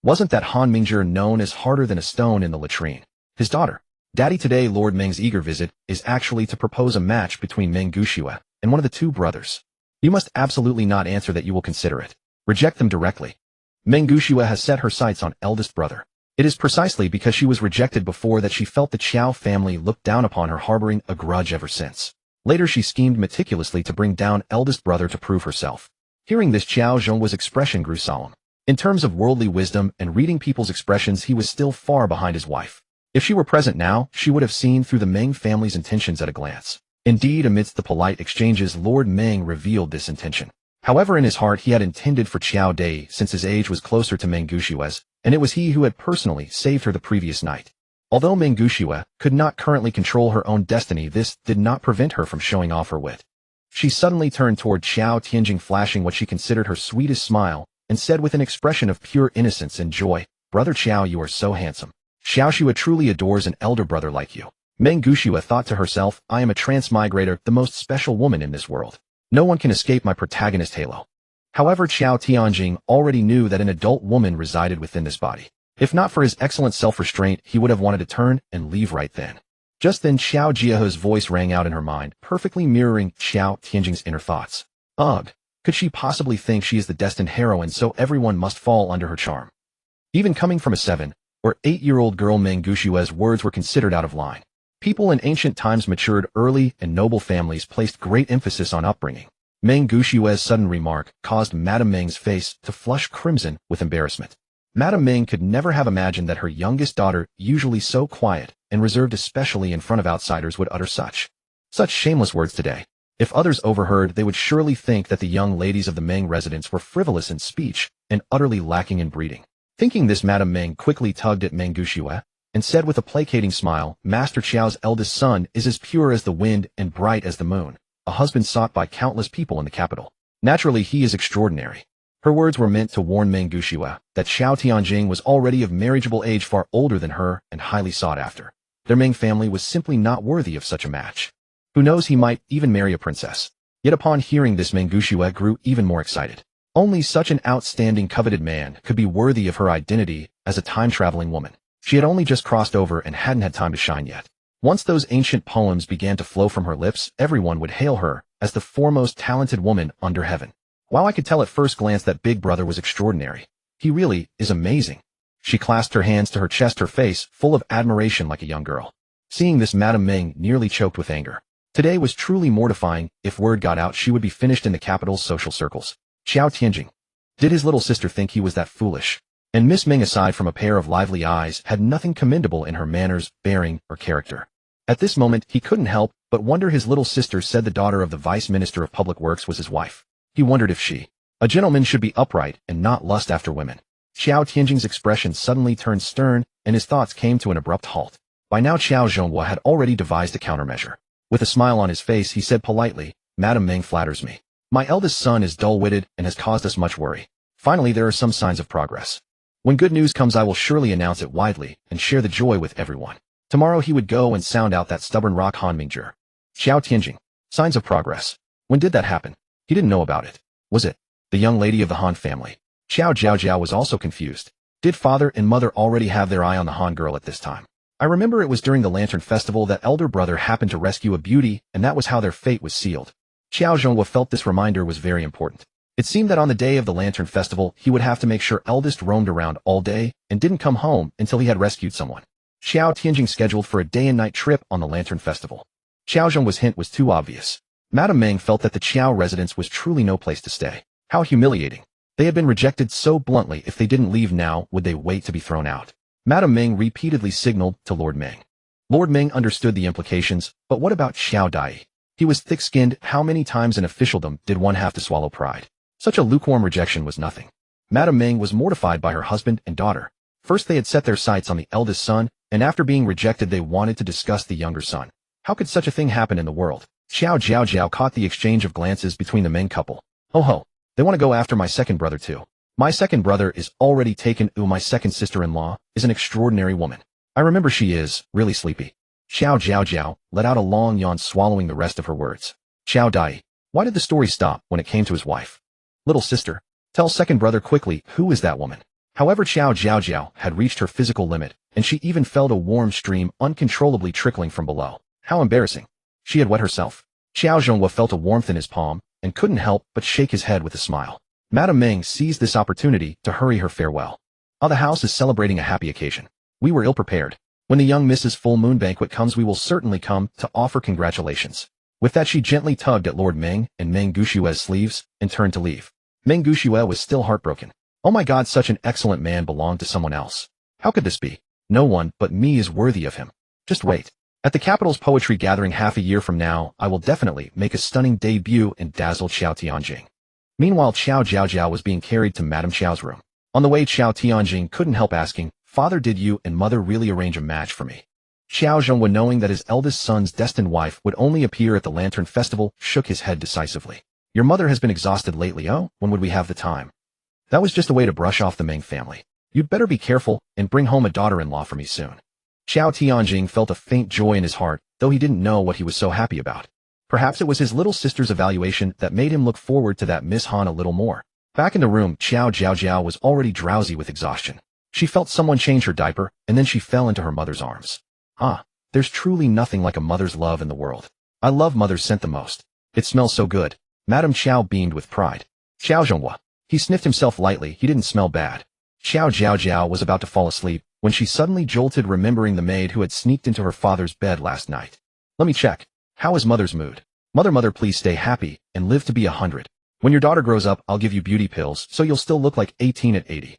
Wasn't that Han Mingzhi known as harder than a stone in the latrine? His daughter. Daddy, today Lord Meng's eager visit is actually to propose a match between Meng Guxue and one of the two brothers. You must absolutely not answer that you will consider it. Reject them directly. Meng Guxue has set her sights on eldest brother. It is precisely because she was rejected before that she felt the Qiao family looked down upon her, harboring a grudge ever since. Later she schemed meticulously to bring down eldest brother to prove herself. Hearing this, Qiao Zhonghua's expression grew solemn. In terms of worldly wisdom and reading people's expressions, he was still far behind his wife. If she were present now, she would have seen through the Meng family's intentions at a glance. Indeed, amidst the polite exchanges, Lord Meng revealed this intention. However, in his heart he had intended for Qiao Dai, since his age was closer to Meng Guxue's, and it was he who had personally saved her the previous night. Although Meng Guxue could not currently control her own destiny, this did not prevent her from showing off her wit. She suddenly turned toward Qiao Tianjing, flashing what she considered her sweetest smile, and said with an expression of pure innocence and joy, "Brother Qiao, you are so handsome. Xiaoxue truly adores an elder brother like you." Meng Guxue thought to herself, "I am a transmigrator, the most special woman in this world. No one can escape my protagonist halo." However, Qiao Tianjing already knew that an adult woman resided within this body. If not for his excellent self-restraint, he would have wanted to turn and leave right then. Just then, Qiao Jiaojiao's voice rang out in her mind, perfectly mirroring Qiao Tianjing's inner thoughts. Ugh, could she possibly think she is the destined heroine, so everyone must fall under her charm? Even coming from a 7- or 8-year-old girl, Meng Guxue's words were considered out of line. People in ancient times matured early, and noble families placed great emphasis on upbringing. Meng Guxue's sudden remark caused Madame Meng's face to flush crimson with embarrassment. Madame Meng could never have imagined that her youngest daughter, usually so quiet and reserved especially in front of outsiders, would utter such shameless words today. If others overheard, they would surely think that the young ladies of the Meng residence were frivolous in speech and utterly lacking in breeding. Thinking this, Madame Meng quickly tugged at Meng Guxue and said with a placating smile, "Master Qiao's eldest son is as pure as the wind and bright as the moon, a husband sought by countless people in the capital. Naturally, he is extraordinary." Her words were meant to warn Meng Guxue that Qiao Tianjing was already of marriageable age, far older than her, and highly sought after. Their Meng family was simply not worthy of such a match. Who knows, he might even marry a princess. Yet upon hearing this, Meng Guxue grew even more excited. Only such an outstanding, coveted man could be worthy of her identity as a time-traveling woman. She had only just crossed over and hadn't had time to shine yet. Once those ancient poems began to flow from her lips, everyone would hail her as the foremost talented woman under heaven. While I could tell at first glance that big brother was extraordinary, he really is amazing. She clasped her hands to her chest, her face full of admiration like a young girl. Seeing this, Madame Meng nearly choked with anger. Today was truly mortifying. If word got out, she would be finished in the capital's social circles. Qiao Tianjing. Did his little sister think he was that foolish? And Miss Meng, aside from a pair of lively eyes, had nothing commendable in her manners, bearing, or character. At this moment, he couldn't help but wonder. His little sister said the daughter of the Vice Minister of Public Works was his wife. He wondered if a gentleman should be upright and not lust after women. Qiao Tianjing's expression suddenly turned stern, and his thoughts came to an abrupt halt. By now, Qiao Zhonghua had already devised a countermeasure. With a smile on his face, he said politely, "Madame Meng flatters me. My eldest son is dull-witted and has caused us much worry. Finally, there are some signs of progress. When good news comes, I will surely announce it widely and share the joy with everyone." Tomorrow he would go and sound out that stubborn rock Han Mingzhi. Qiao Tianjing. Signs of progress. When did that happen? He didn't know about it. Was it the young lady of the Han family? Qiao Jiaojiao was also confused. Did father and mother already have their eye on the Han girl at this time? I remember it was during the Lantern Festival that elder brother happened to rescue a beauty, and that was how their fate was sealed. Qiao Zhonghua felt this reminder was very important. It seemed that on the day of the Lantern Festival, he would have to make sure eldest roamed around all day and didn't come home until he had rescued someone. Qiao Tianjing scheduled for a day and night trip on the Lantern Festival. Qiao Zhonghua's hint was too obvious. Madame Meng felt that the Qiao residence was truly no place to stay. How humiliating. They had been rejected so bluntly. If they didn't leave now, would they wait to be thrown out? Madame Meng repeatedly signaled to Lord Meng. Lord Meng understood the implications, but what about Xiao Dai? He was thick-skinned. How many times in officialdom did one have to swallow pride? Such a lukewarm rejection was nothing. Madame Meng was mortified by her husband and daughter. First they had set their sights on the eldest son, and after being rejected they wanted to discuss the younger son. How could such a thing happen in the world? Qiao Jiaojiao caught the exchange of glances between the Meng couple. Oh ho, they want to go after my second brother too. My second brother is already taken. My second sister-in-law is an extraordinary woman. I remember she is really sleepy. Qiao Jiaojiao let out a long yawn, swallowing the rest of her words. Qiao Dai, why did the story stop when it came to his wife? Little sister, tell second brother quickly, who is that woman? However, Qiao Jiaojiao had reached her physical limit, and she even felt a warm stream uncontrollably trickling from below. How embarrassing. She had wet herself. Qiao Zhonghua felt a warmth in his palm, and couldn't help but shake his head with a smile. Madame Meng seized this opportunity to hurry her farewell. The house is celebrating a happy occasion. We were ill-prepared. When the young Mrs. Full Moon banquet comes, we will certainly come to offer congratulations. With that, she gently tugged at Lord Meng and Meng Gushue's sleeves and turned to leave. Meng Gushue was still heartbroken. Oh my God, such an excellent man belonged to someone else. How could this be? No one but me is worthy of him. Just wait. At the capital's poetry gathering half a year from now, I will definitely make a stunning debut and dazzle Qiao Tianjing. Meanwhile, Qiao Jiaojiao was being carried to Madame Qiao's room. On the way, Qiao Tianjing couldn't help asking, Father, did you and Mother really arrange a match for me? Qiao Zhonghua, knowing that his eldest son's destined wife would only appear at the Lantern Festival, shook his head decisively. Your mother has been exhausted lately. Oh, when would we have the time? That was just a way to brush off the Meng family. You'd better be careful and bring home a daughter-in-law for me soon. Qiao Tianjing felt a faint joy in his heart, though he didn't know what he was so happy about. Perhaps it was his little sister's evaluation that made him look forward to that Miss Han a little more. Back in the room, Qiao Jiaojiao was already drowsy with exhaustion. She felt someone change her diaper, and then she fell into her mother's arms. There's truly nothing like a mother's love in the world. I love mother's scent the most. It smells so good. Madame Qiao beamed with pride. Qiao Zhonghua. He sniffed himself lightly. He didn't smell bad. Qiao Jiaojiao was about to fall asleep when she suddenly jolted, remembering the maid who had sneaked into her father's bed last night. Let me check. How is mother's mood? Mother, please stay happy and live to be 100. When your daughter grows up, I'll give you beauty pills so you'll still look like 18 at 80.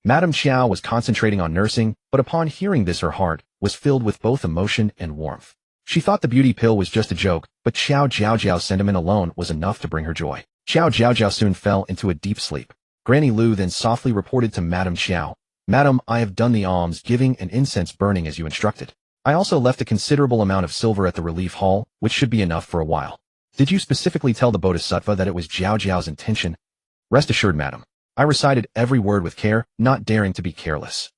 Madame Qiao was concentrating on nursing, but upon hearing this her heart was filled with both emotion and warmth. She thought the beauty pill was just a joke, but Qiao Jiaojiao's sentiment alone was enough to bring her joy. Qiao Jiaojiao soon fell into a deep sleep. Granny Lu then softly reported to Madame Qiao, Madam, I have done the alms giving and incense burning as you instructed. I also left a considerable amount of silver at the relief hall, which should be enough for a while. Did you specifically tell the Bodhisattva that it was Jiaojiao's intention? Rest assured, madam. I recited every word with care, not daring to be careless.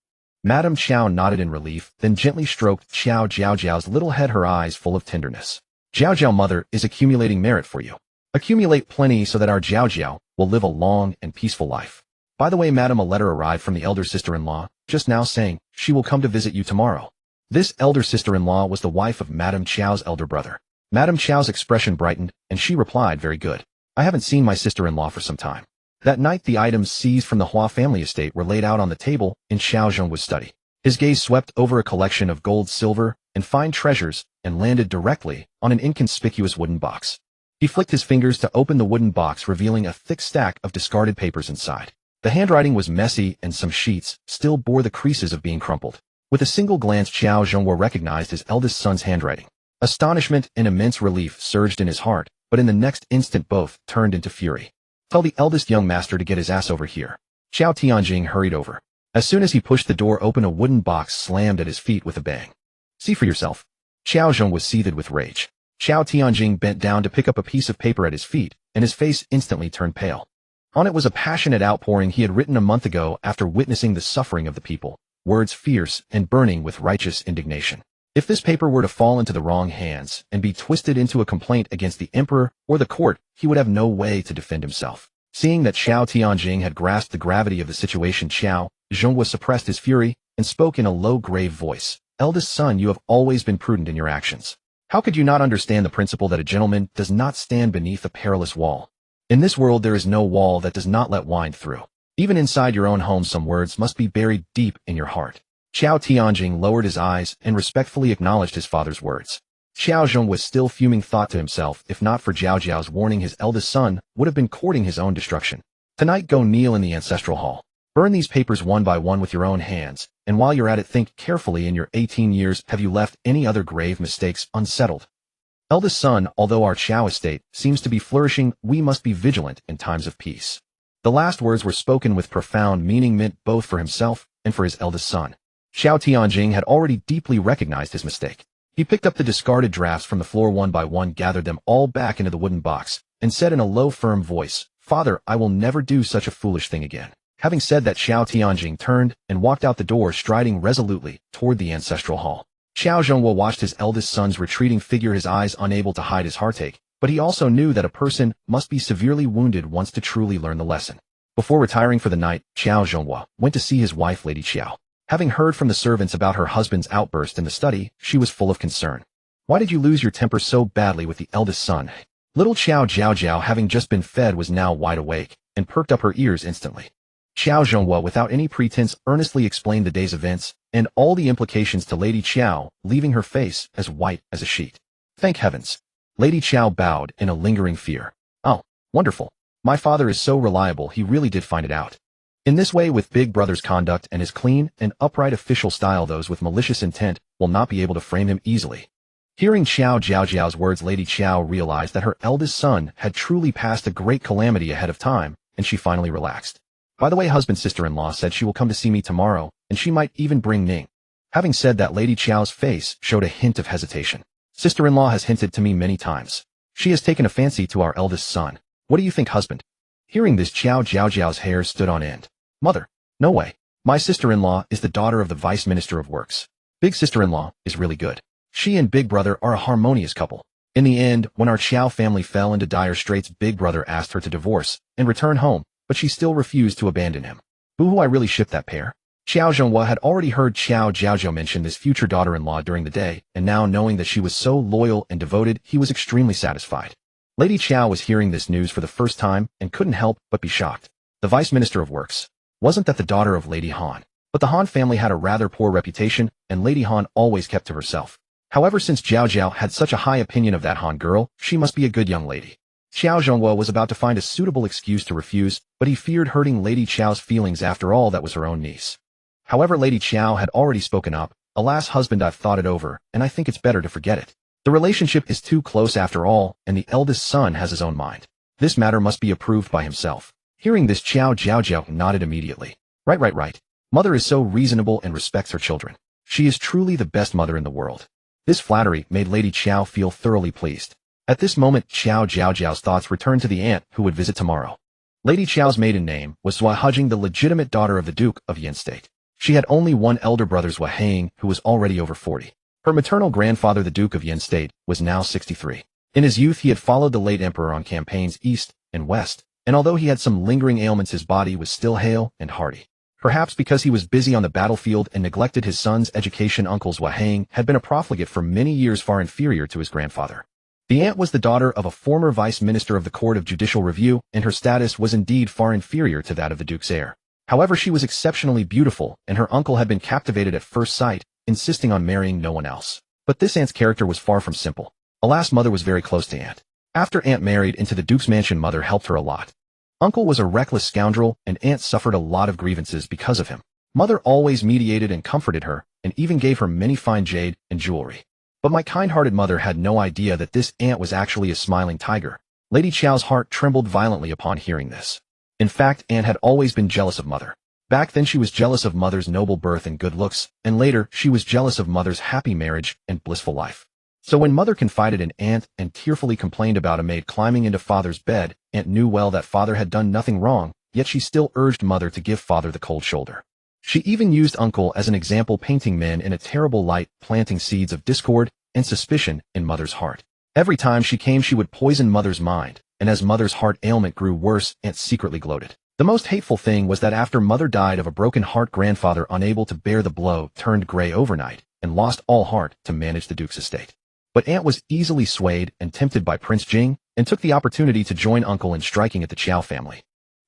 Madame Qiao nodded in relief, then gently stroked Qiao Jiaojiao's little head, her eyes full of tenderness. Jiaojiao mother is accumulating merit for you. Accumulate plenty so that our Jiaojiao will live a long and peaceful life. By the way, madam, a letter arrived from the elder sister-in-law, just now saying she will come to visit you tomorrow. This elder sister-in-law was the wife of Madame Qiao's elder brother. Madame Qiao's expression brightened, and she replied, very good. I haven't seen my sister-in-law for some time. That night, the items seized from the Hua family estate were laid out on the table in Qiao Zhongua's study. His gaze swept over a collection of gold, silver, and fine treasures and landed directly on an inconspicuous wooden box. He flicked his fingers to open the wooden box, revealing a thick stack of discarded papers inside. The handwriting was messy, and some sheets still bore the creases of being crumpled. With a single glance, Qiao Zhonghua recognized his eldest son's handwriting. Astonishment and immense relief surged in his heart, but in the next instant both turned into fury. Tell the eldest young master to get his ass over here. Qiao Tianjing hurried over. As soon as he pushed the door open, a wooden box slammed at his feet with a bang. See for yourself. Qiao Zhong was seethed with rage. Qiao Tianjing bent down to pick up a piece of paper at his feet, and his face instantly turned pale. On it was a passionate outpouring he had written a month ago after witnessing the suffering of the people, words fierce and burning with righteous indignation. If this paper were to fall into the wrong hands and be twisted into a complaint against the emperor or the court, he would have no way to defend himself. Seeing that Qiao Tianjing had grasped the gravity of the situation, Qiao Zhonghua suppressed his fury and spoke in a low, grave voice. Eldest son, you have always been prudent in your actions. How could you not understand the principle that a gentleman does not stand beneath a perilous wall? In this world there is no wall that does not let wind through. Even inside your own home, some words must be buried deep in your heart. Qiao Tianjing lowered his eyes and respectfully acknowledged his father's words. Qiao Zhong was still fuming, thought to himself, if not for Jiaojiao's warning, his eldest son would have been courting his own destruction. Tonight go kneel in the ancestral hall. Burn these papers one by one with your own hands, and while you're at it, think carefully, in your 18 years have you left any other grave mistakes unsettled? Eldest son, although our Qiao estate seems to be flourishing, we must be vigilant in times of peace. The last words were spoken with profound meaning, meant both for himself and for his eldest son. Qiao Tianjing had already deeply recognized his mistake. He picked up the discarded drafts from the floor one by one, gathered them all back into the wooden box, and said in a low, firm voice, "Father, I will never do such a foolish thing again." Having said that, Qiao Tianjing turned and walked out the door, striding resolutely toward the ancestral hall. Qiao Jiaojiao watched his eldest son's retreating figure, his eyes unable to hide his heartache, but he also knew that a person must be severely wounded once to truly learn the lesson. Before retiring for the night, Qiao Jiaojiao went to see his wife, Lady Qiao. Having heard from the servants about her husband's outburst in the study, she was full of concern. "Why did you lose your temper so badly with the eldest son?" Little Qiao Jiaojiao, having just been fed, was now wide awake and perked up her ears instantly. Qiao Jiaojiao, without any pretense, earnestly explained the day's events and all the implications to Lady Qiao, leaving her face as white as a sheet. "Thank heavens." Lady Qiao bowed in a lingering fear. "Oh, wonderful. My father is so reliable, he really did find it out." In this way, with Big Brother's conduct and his clean and upright official style, those with malicious intent will not be able to frame him easily. Hearing Qiao Jiaojiao's words, Lady Qiao realized that her eldest son had truly passed a great calamity ahead of time, and she finally relaxed. "By the way, husband's sister-in-law said she will come to see me tomorrow, and she might even bring Ning." Having said that, Lady Qiao's face showed a hint of hesitation. "Sister-in-law has hinted to me many times. She has taken a fancy to our eldest son. What do you think, husband?" Hearing this, Qiao Jiaojiao's hair stood on end. "Mother, no way. My sister-in-law is the daughter of the Vice Minister of Works. Big sister-in-law is really good. She and Big Brother are a harmonious couple." In the end, when our Qiao family fell into dire straits, Big Brother asked her to divorce and return home, but she still refused to abandon him. "Boo-hoo, I really ship that pair." Qiao Zhonghua had already heard Qiao Jiaojiao mention this future daughter-in-law during the day, and now knowing that she was so loyal and devoted, he was extremely satisfied. Lady Qiao was hearing this news for the first time and couldn't help but be shocked. The Vice Minister of Works. Wasn't that the daughter of Lady Han? But the Han family had a rather poor reputation, and Lady Han always kept to herself. However, since Jiao Jiao had such a high opinion of that Han girl, she must be a good young lady. Qiao Zhonghua was about to find a suitable excuse to refuse, but he feared hurting Lady Qiao's feelings. After all, that was her own niece. However, Lady Qiao had already spoken up. "Alas, husband, I've thought it over, and I think it's better to forget it. The relationship is too close after all, and the eldest son has his own mind. This matter must be approved by himself." Hearing this, Qiao Jiaojiao nodded immediately. Right. Mother is so reasonable and respects her children. She is truly the best mother in the world." This flattery made Lady Qiao feel thoroughly pleased. At this moment, Qiao Jiaojiao's thoughts returned to the aunt who would visit tomorrow. Lady Qiao's maiden name was Zhua Hejing, the legitimate daughter of the Duke of Yin State. She had only one elder brother, Zhua Heying, who was already over 40. Her maternal grandfather, the Duke of Yin State, was now 63. In his youth, he had followed the late emperor on campaigns east and west, and although he had some lingering ailments, his body was still hale and hearty. Perhaps because he was busy on the battlefield and neglected his son's education, Uncle Zhua Heying had been a profligate for many years, far inferior to his grandfather. The aunt was the daughter of a former vice minister of the Court of Judicial Review, and her status was indeed far inferior to that of the Duke's heir. However, she was exceptionally beautiful, and her uncle had been captivated at first sight, insisting on marrying no one else. But this aunt's character was far from simple. Alas, mother was very close to aunt. After aunt married into the Duke's mansion, mother helped her a lot. Uncle was a reckless scoundrel, and aunt suffered a lot of grievances because of him. Mother always mediated and comforted her, and even gave her many fine jade and jewelry. But my kind-hearted mother had no idea that this aunt was actually a smiling tiger. Lady Qiao's heart trembled violently upon hearing this. In fact, aunt had always been jealous of mother. Back then she was jealous of mother's noble birth and good looks, and later she was jealous of mother's happy marriage and blissful life. So when mother confided in aunt and tearfully complained about a maid climbing into father's bed, aunt knew well that father had done nothing wrong, yet she still urged mother to give father the cold shoulder. She even used uncle as an example, painting men in a terrible light, planting seeds of discord and suspicion in mother's heart. Every time she came, she would poison mother's mind, and as mother's heart ailment grew worse, aunt secretly gloated. The most hateful thing was that after mother died of a broken heart, grandfather, unable to bear the blow, turned gray overnight and lost all heart to manage the Duke's estate. But aunt was easily swayed and tempted by Prince Jing, and took the opportunity to join uncle in striking at the Qiao family.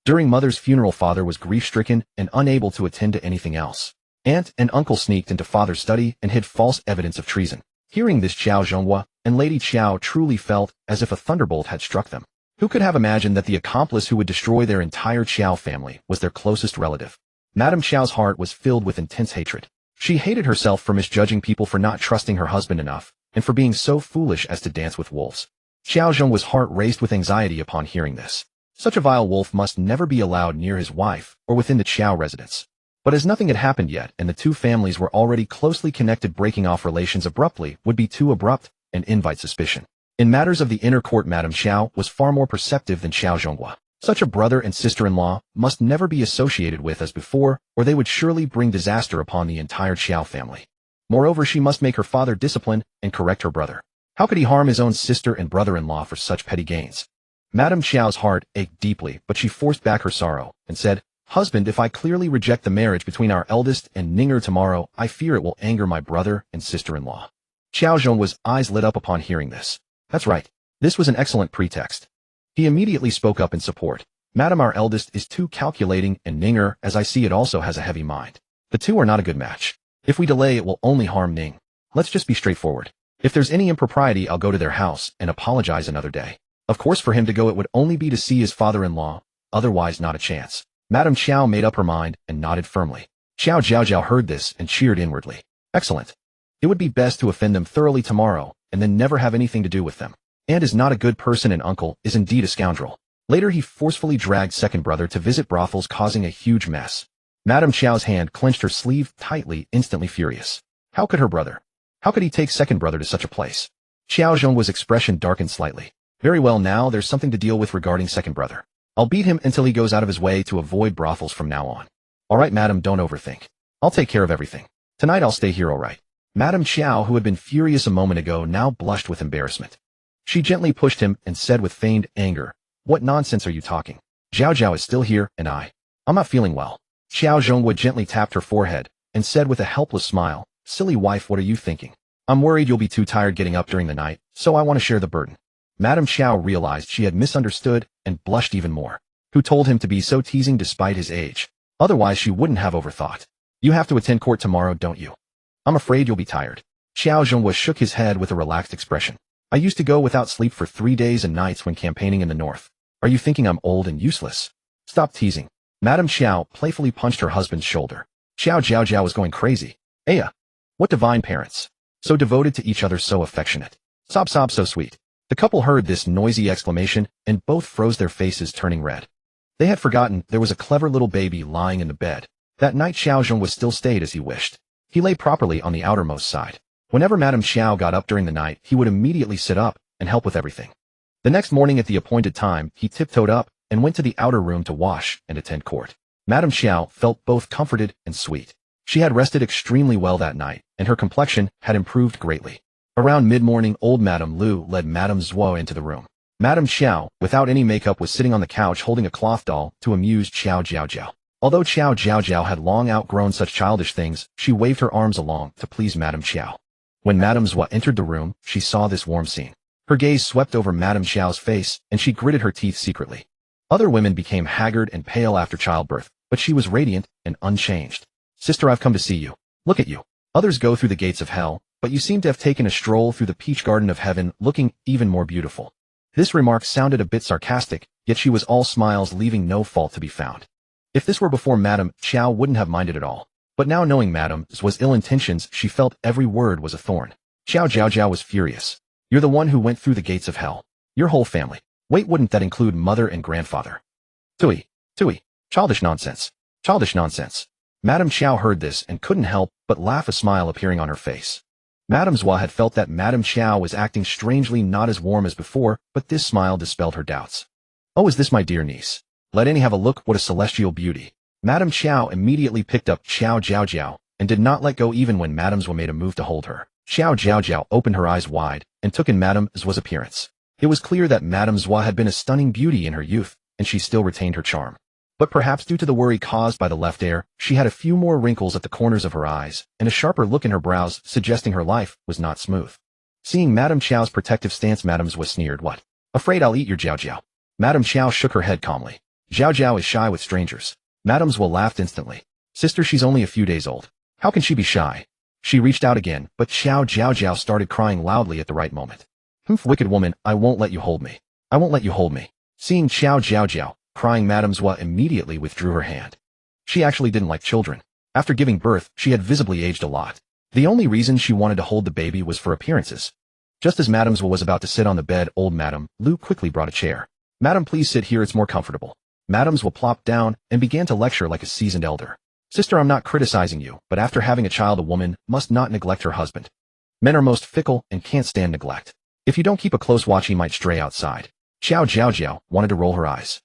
During mother's funeral, father was grief-stricken and unable to attend to anything else. Aunt and uncle sneaked into father's study and hid false evidence of treason. Hearing this, Qiao Zhonghua and Lady Qiao truly felt as if a thunderbolt had struck them. Who could have imagined that the accomplice who would destroy their entire Qiao family was their closest relative? Madame Qiao's heart was filled with intense hatred. She hated herself for misjudging people, for not trusting her husband enough, and for being so foolish as to dance with wolves. Qiao Zhonghua's heart raced with anxiety upon hearing this. Such a vile wolf must never be allowed near his wife or within the Qiao residence. But as nothing had happened yet and the two families were already closely connected, breaking off relations abruptly would be too abrupt and invite suspicion. In matters of the inner court, Madame Qiao was far more perceptive than Qiao Jiaojiao. Such a brother and sister-in-law must never be associated with as before, or they would surely bring disaster upon the entire Qiao family. Moreover, she must make her father discipline and correct her brother. How could he harm his own sister and brother-in-law for such petty gains? Madame Qiao's heart ached deeply, but she forced back her sorrow and said, "Husband, if I clearly reject the marriage between our eldest and Ninger tomorrow, I fear it will anger my brother and sister-in-law." Qiao Zhong's eyes lit up upon hearing this. That's right. This was an excellent pretext. He immediately spoke up in support. "Madam, our eldest is too calculating, and Ninger, as I see it, also has a heavy mind. The two are not a good match. If we delay, it will only harm Ning. Let's just be straightforward. If there's any impropriety, I'll go to their house and apologize another day. Of course, for him to go, it would only be to see his father-in-law, otherwise not a chance." Madame Qiao made up her mind and nodded firmly. Qiao Jiaojiao heard this and cheered inwardly. Excellent. It would be best to offend them thoroughly tomorrow and then never have anything to do with them. And is not a good person, and uncle is indeed a scoundrel. Later, he forcefully dragged second brother to visit brothels, causing a huge mess. Madame Qiao's hand clenched her sleeve tightly, instantly furious. How could her brother? How could he take second brother to such a place? Qiao Zhong's expression darkened slightly. Very well, now there's something to deal with regarding second brother. I'll beat him until he goes out of his way to avoid brothels from now on. All right, madam, don't overthink. I'll take care of everything. Tonight I'll stay here, all right. Madame Qiao, who had been furious a moment ago, now blushed with embarrassment. She gently pushed him and said with feigned anger, "What nonsense are you talking? Jiaojiao is still here, and I'm not feeling well." Qiao Zhongwu gently tapped her forehead and said with a helpless smile, "Silly wife, what are you thinking? I'm worried you'll be too tired getting up during the night, so I want to share the burden." Madame Qiao realized she had misunderstood and blushed even more. Who told him to be so teasing despite his age? Otherwise she wouldn't have overthought. "You have to attend court tomorrow, don't you? I'm afraid you'll be tired." Qiao Zhongwu shook his head with a relaxed expression. "I used to go without sleep for 3 days and nights when campaigning in the north. Are you thinking I'm old and useless?" "Stop teasing." Madame Qiao playfully punched her husband's shoulder. Qiao Jiaojiao was going crazy. Aya! What divine parents! So devoted to each other, so affectionate. Sob sob, so sweet. The couple heard this noisy exclamation and both froze their faces, turning red. They had forgotten there was a clever little baby lying in the bed. That night Qiao Zhong still stayed as he wished. He lay properly on the outermost side. Whenever Madame Qiao got up during the night, he would immediately sit up and help with everything. The next morning at the appointed time, he tiptoed up and went to the outer room to wash and attend court. Madame Qiao felt both comforted and sweet. She had rested extremely well that night, and her complexion had improved greatly. Around mid-morning, old Madame Lu led Madame Zhuo into the room. Madame Qiao, without any makeup, was sitting on the couch holding a cloth doll to amuse Qiao Jiaojiao. Although Qiao Jiaojiao had long outgrown such childish things, she waved her arms along to please Madame Qiao. When Madame Zhuo entered the room, she saw this warm scene. Her gaze swept over Madame Qiao's face, and she gritted her teeth secretly. Other women became haggard and pale after childbirth, but she was radiant and unchanged. "Sister, I've come to see you. Look at you. Others go through the gates of hell, but you seem to have taken a stroll through the peach garden of heaven, looking even more beautiful." This remark sounded a bit sarcastic, yet she was all smiles, leaving no fault to be found. If this were before, Madame Qiao wouldn't have minded at all. But now, knowing Madame Zhuo's ill intentions, she felt every word was a thorn. Qiao Jiaojiao was furious. "You're the one who went through the gates of hell. Your whole family. Wait, wouldn't that include mother and grandfather?" Tui. Childish nonsense. Childish nonsense. Madame Qiao heard this and couldn't help but laugh, a smile appearing on her face. Madame Zhuo had felt that Madame Qiao was acting strangely, not as warm as before, but this smile dispelled her doubts. "Oh, is this my dear niece? Let Annie have a look, what a celestial beauty." Madame Qiao immediately picked up Qiao Jiaojiao and did not let go even when Madame Zhuo made a move to hold her. Qiao Jiaojiao opened her eyes wide and took in Madame Zhuo's appearance. It was clear that Madame Zhuo had been a stunning beauty in her youth, and she still retained her charm. But perhaps due to the worry caused by the left ear, she had a few more wrinkles at the corners of her eyes and a sharper look in her brows, suggesting her life was not smooth. Seeing Madame Qiao's protective stance, Madame Zhuo sneered. "What? Afraid I'll eat your Jiaojiao?" Madame Qiao shook her head calmly. "Jiaojiao is shy with strangers." Madame Zhuo laughed instantly. "Sister, she's only a few days old. How can she be shy?" She reached out again, but Qiao Jiaojiao started crying loudly at the right moment. Wicked woman, I won't let you hold me. I won't let you hold me." Seeing Qiao Jiaojiao crying, Madame Zhuo immediately withdrew her hand. She actually didn't like children. After giving birth, she had visibly aged a lot. The only reason she wanted to hold the baby was for appearances. Just as Madame Zhuo was about to sit on the bed, old Madame Lu quickly brought a chair. "Madam, please sit here, it's more comfortable." Madame Zhuo plopped down and began to lecture like a seasoned elder. Sister, I'm not criticizing you, but after having a child, a woman must not neglect her husband. Men are most fickle and can't stand neglect. If you don't keep a close watch, he might stray outside. Qiao Jiaojiao wanted to roll her eyes.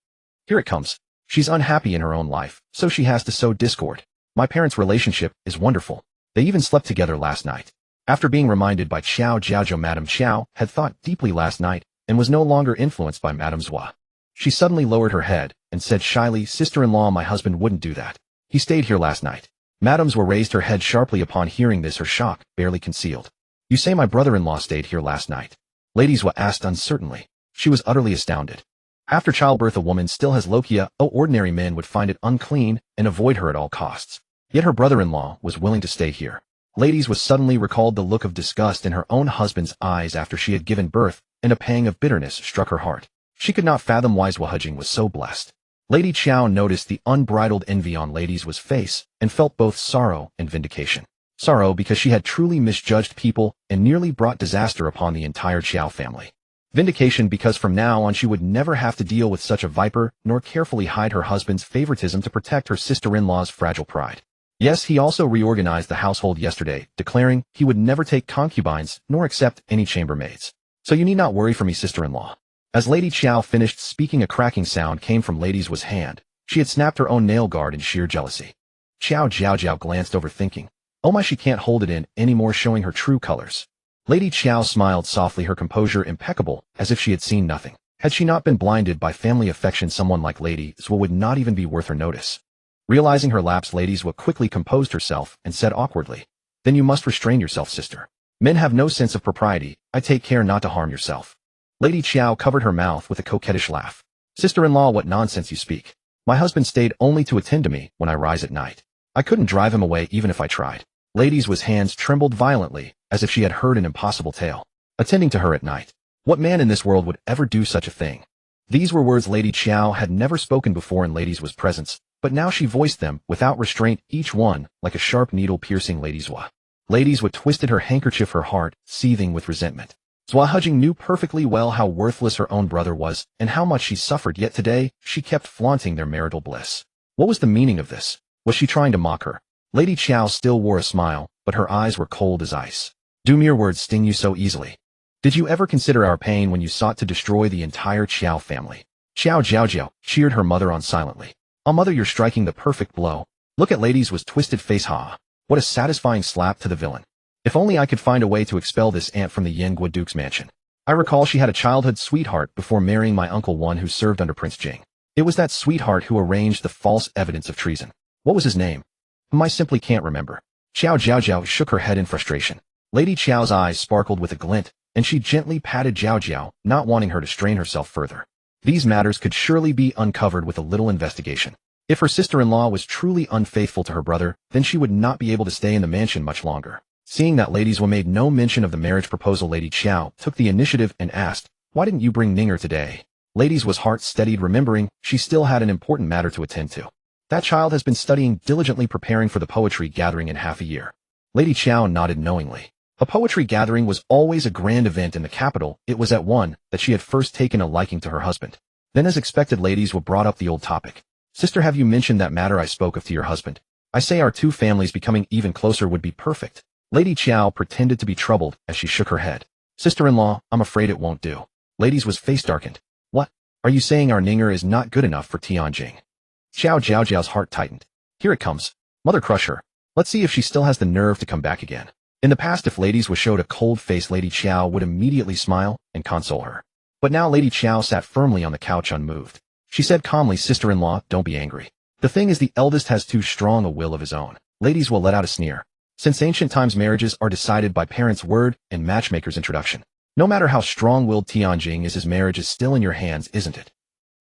Here it comes. She's unhappy in her own life, so she has to sow discord. My parents' relationship is wonderful. They even slept together last night. After being reminded by Qiao Jiaojiao, Madame Qiao had thought deeply last night and was no longer influenced by Madame Zhua. She suddenly lowered her head and said shyly, Sister-in-law, my husband wouldn't do that. He stayed here last night. Madame Zhua raised her head sharply upon hearing this, her shock barely concealed. You say my brother-in-law stayed here last night? Lady Zhua asked uncertainly. She was utterly astounded. After childbirth, a woman still has lochia. Ordinary men would find it unclean and avoid her at all costs. Yet her brother-in-law was willing to stay here. Lady Zhua suddenly recalled the look of disgust in her own husband's eyes after she had given birth, and a pang of bitterness struck her heart. She could not fathom why Zhua Hejing was so blessed. Lady Qiao noticed the unbridled envy on Lady Zhua's face and felt both sorrow and vindication. Sorrow because she had truly misjudged people and nearly brought disaster upon the entire Qiao family. Vindication because from now on she would never have to deal with such a viper nor carefully hide her husband's favoritism to protect her sister-in-law's fragile pride. Yes, he also reorganized the household yesterday, declaring he would never take concubines nor accept any chambermaids. So you need not worry for me, sister-in-law. As Lady Qiao finished speaking, a cracking sound came from Lady Zhua's hand. She had snapped her own nail guard in sheer jealousy. Qiao Jiaojiao glanced over, thinking, oh my, she can't hold it in anymore, showing her true colors. Lady Qiao smiled softly, her composure impeccable, as if she had seen nothing. Had she not been blinded by family affection, someone like Lady Zhua would not even be worth her notice. Realizing her lapse, Lady Zhua quickly composed herself and said awkwardly, then you must restrain yourself, sister. Men have no sense of propriety. I take care not to harm yourself. Lady Qiao covered her mouth with a coquettish laugh. Sister-in-law, what nonsense you speak. My husband stayed only to attend to me when I rise at night. I couldn't drive him away even if I tried. Lady Zhua's hands trembled violently, as if she had heard an impossible tale. Attending to her at night. What man in this world would ever do such a thing? These were words Lady Qiao had never spoken before in Lady Zhua's presence, but now she voiced them without restraint, each one like a sharp needle piercing Lady Zhua. Lady Zhua twisted her handkerchief, her heart seething with resentment. Zhua Hejing knew perfectly well how worthless her own brother was and how much she suffered, yet today she kept flaunting their marital bliss. What was the meaning of this? Was she trying to mock her? Lady Qiao still wore a smile, but her eyes were cold as ice. Do mere words sting you so easily? Did you ever consider our pain when you sought to destroy the entire Qiao family? Qiao Jiaojiao cheered her mother on silently. Oh mother, you're striking the perfect blow. Look at Lady Zhua's twisted face. Ha! What a satisfying slap to the villain. If only I could find a way to expel this aunt from the Yangua Duke's mansion. I recall she had a childhood sweetheart before marrying my uncle, one who served under Prince Jing. It was that sweetheart who arranged the false evidence of treason. What was his name? I simply can't remember. Qiao Jiaojiao shook her head in frustration. Lady Qiao's eyes sparkled with a glint, and she gently patted Jiaojiao, not wanting her to strain herself further. These matters could surely be uncovered with a little investigation. If her sister-in-law was truly unfaithful to her brother, then she would not be able to stay in the mansion much longer. Seeing that Lady Zhua made no mention of the marriage proposal, Lady Qiao took the initiative and asked, why didn't you bring Ninger today? Lady Zhua's heart steadied, remembering she still had an important matter to attend to. That child has been studying diligently, preparing for the poetry gathering in half a year. Lady Qiao nodded knowingly. A poetry gathering was always a grand event in the capital. It was at one that she had first taken a liking to her husband. Then, as expected, Lady Zhua brought up the old topic. Sister, have you mentioned that matter I spoke of to your husband? I say our two families becoming even closer would be perfect. Lady Qiao pretended to be troubled as she shook her head. Sister-in-law, I'm afraid it won't do. Lady Zhua's face darkened. What? Are you saying our Ninger is not good enough for Tianjing? Qiao Jiaojiao's heart tightened. Here it comes. Mother, crush her. Let's see if she still has the nerve to come back again. In the past, if Lady Zhua showed a cold face, Lady Qiao would immediately smile and console her. But now Lady Qiao sat firmly on the couch unmoved. She said calmly, Sister-in-law, don't be angry. The thing is, the eldest has too strong a will of his own. Lady Zhua let out a sneer. Since ancient times, marriages are decided by parents' word and matchmaker's introduction. No matter how strong-willed Tianjing is, his marriage is still in your hands, isn't it?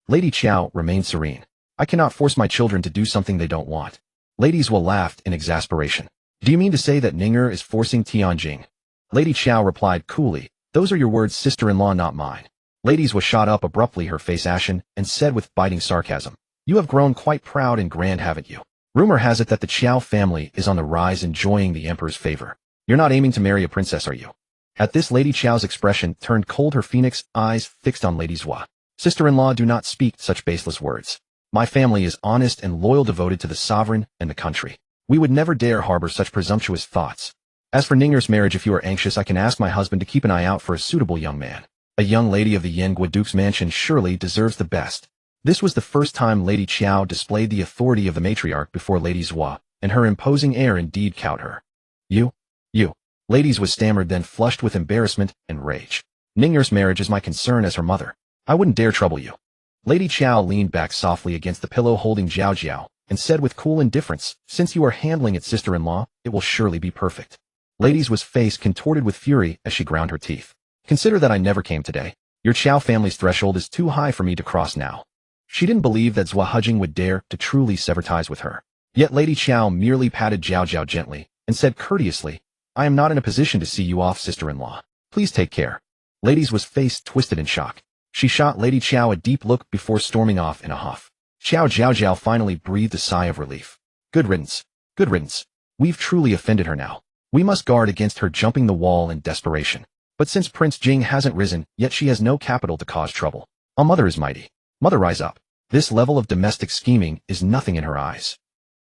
Lady Qiao remained serene. I cannot force my children to do something they don't want. Lady Zhua laughed in exasperation. Do you mean to say that Ninger is forcing Tianjing? Lady Qiao replied coolly, those are your words, sister-in-law, not mine. Lady Zhua shot up abruptly, her face ashen, and said with biting sarcasm, you have grown quite proud and grand, haven't you? Rumor has it that the Qiao family is on the rise, enjoying the emperor's favor. You're not aiming to marry a princess, are you? At this, Lady Qiao's expression turned cold, her phoenix eyes fixed on Lady Zhua. Sister-in-law, do not speak such baseless words. My family is honest and loyal, devoted to the sovereign and the country. We would never dare harbor such presumptuous thoughts. As for Ning'er's marriage, if you are anxious, I can ask my husband to keep an eye out for a suitable young man. A young lady of the Yangua Duke's mansion surely deserves the best. This was the first time Lady Qiao displayed the authority of the matriarch before Lady Zhua, and her imposing air indeed cowed her. You. Lady Zhua stammered, then flushed with embarrassment and rage. Ning'er's marriage is my concern as her mother. I wouldn't dare trouble you. Lady Qiao leaned back softly against the pillow holding Jiaojiao, and said with cool indifference, since you are handling its sister-in-law, it will surely be perfect. Lady Zhua's face contorted with fury as she ground her teeth. Consider that I never came today. Your Qiao family's threshold is too high for me to cross now. She didn't believe that Zhua Hejing would dare to truly sever ties with her. Yet Lady Qiao merely patted Jiaojiao gently, and said courteously, I am not in a position to see you off, sister-in-law. Please take care. Lady Zhua's face twisted in shock. She shot Lady Qiao a deep look before storming off in a huff. Qiao Jiaojiao finally breathed a sigh of relief. Good riddance. Good riddance. We've truly offended her now. We must guard against her jumping the wall in desperation. But since Prince Jing hasn't risen, yet she has no capital to cause trouble. Our mother is mighty. Mother, rise up. This level of domestic scheming is nothing in her eyes.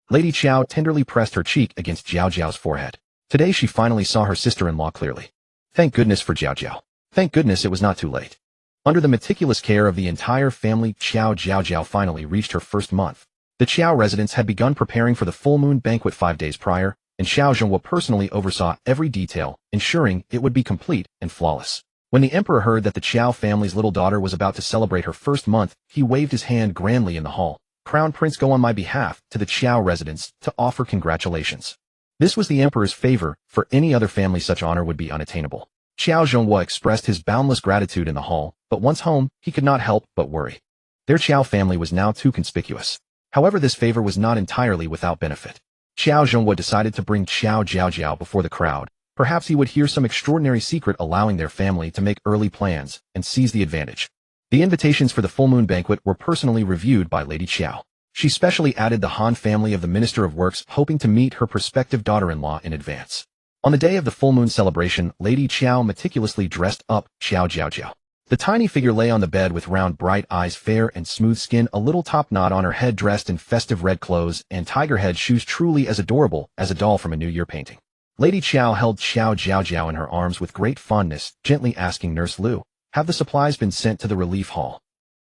Lady Qiao tenderly pressed her cheek against Jiaojiao's forehead. Today she finally saw her sister-in-law clearly. Thank goodness for Jiaojiao. Thank goodness it was not too late. Under the meticulous care of the entire family, Qiao Jiaojiao finally reached her first month. The Qiao residents had begun preparing for the full moon banquet 5 days prior, and Xiao Zhenhua personally oversaw every detail, ensuring it would be complete and flawless. When the emperor heard that the Qiao family's little daughter was about to celebrate her first month, he waved his hand grandly in the hall. Crown Prince, go on my behalf to the Qiao residents to offer congratulations. This was the emperor's favor. For any other family, such honor would be unattainable. Qiao Zhenhua expressed his boundless gratitude in the hall, but once home, he could not help but worry. Their Qiao family was now too conspicuous. However, this favor was not entirely without benefit. Qiao Zhenhua decided to bring Qiao Jiaojiao before the crowd. Perhaps he would hear some extraordinary secret allowing their family to make early plans and seize the advantage. The invitations for the full moon banquet were personally reviewed by Lady Qiao. She specially added the Han family of the Minister of Works, hoping to meet her prospective daughter-in-law in advance. On the day of the full moon celebration, Lady Qiao meticulously dressed up Qiao Jiaojiao. The tiny figure lay on the bed with round bright eyes, fair and smooth skin, a little top knot on her head, dressed in festive red clothes and tiger head shoes, truly as adorable as a doll from a New Year painting. Lady Qiao held Qiao Jiaojiao in her arms with great fondness, gently asking Nurse Lu, have the supplies been sent to the relief hall?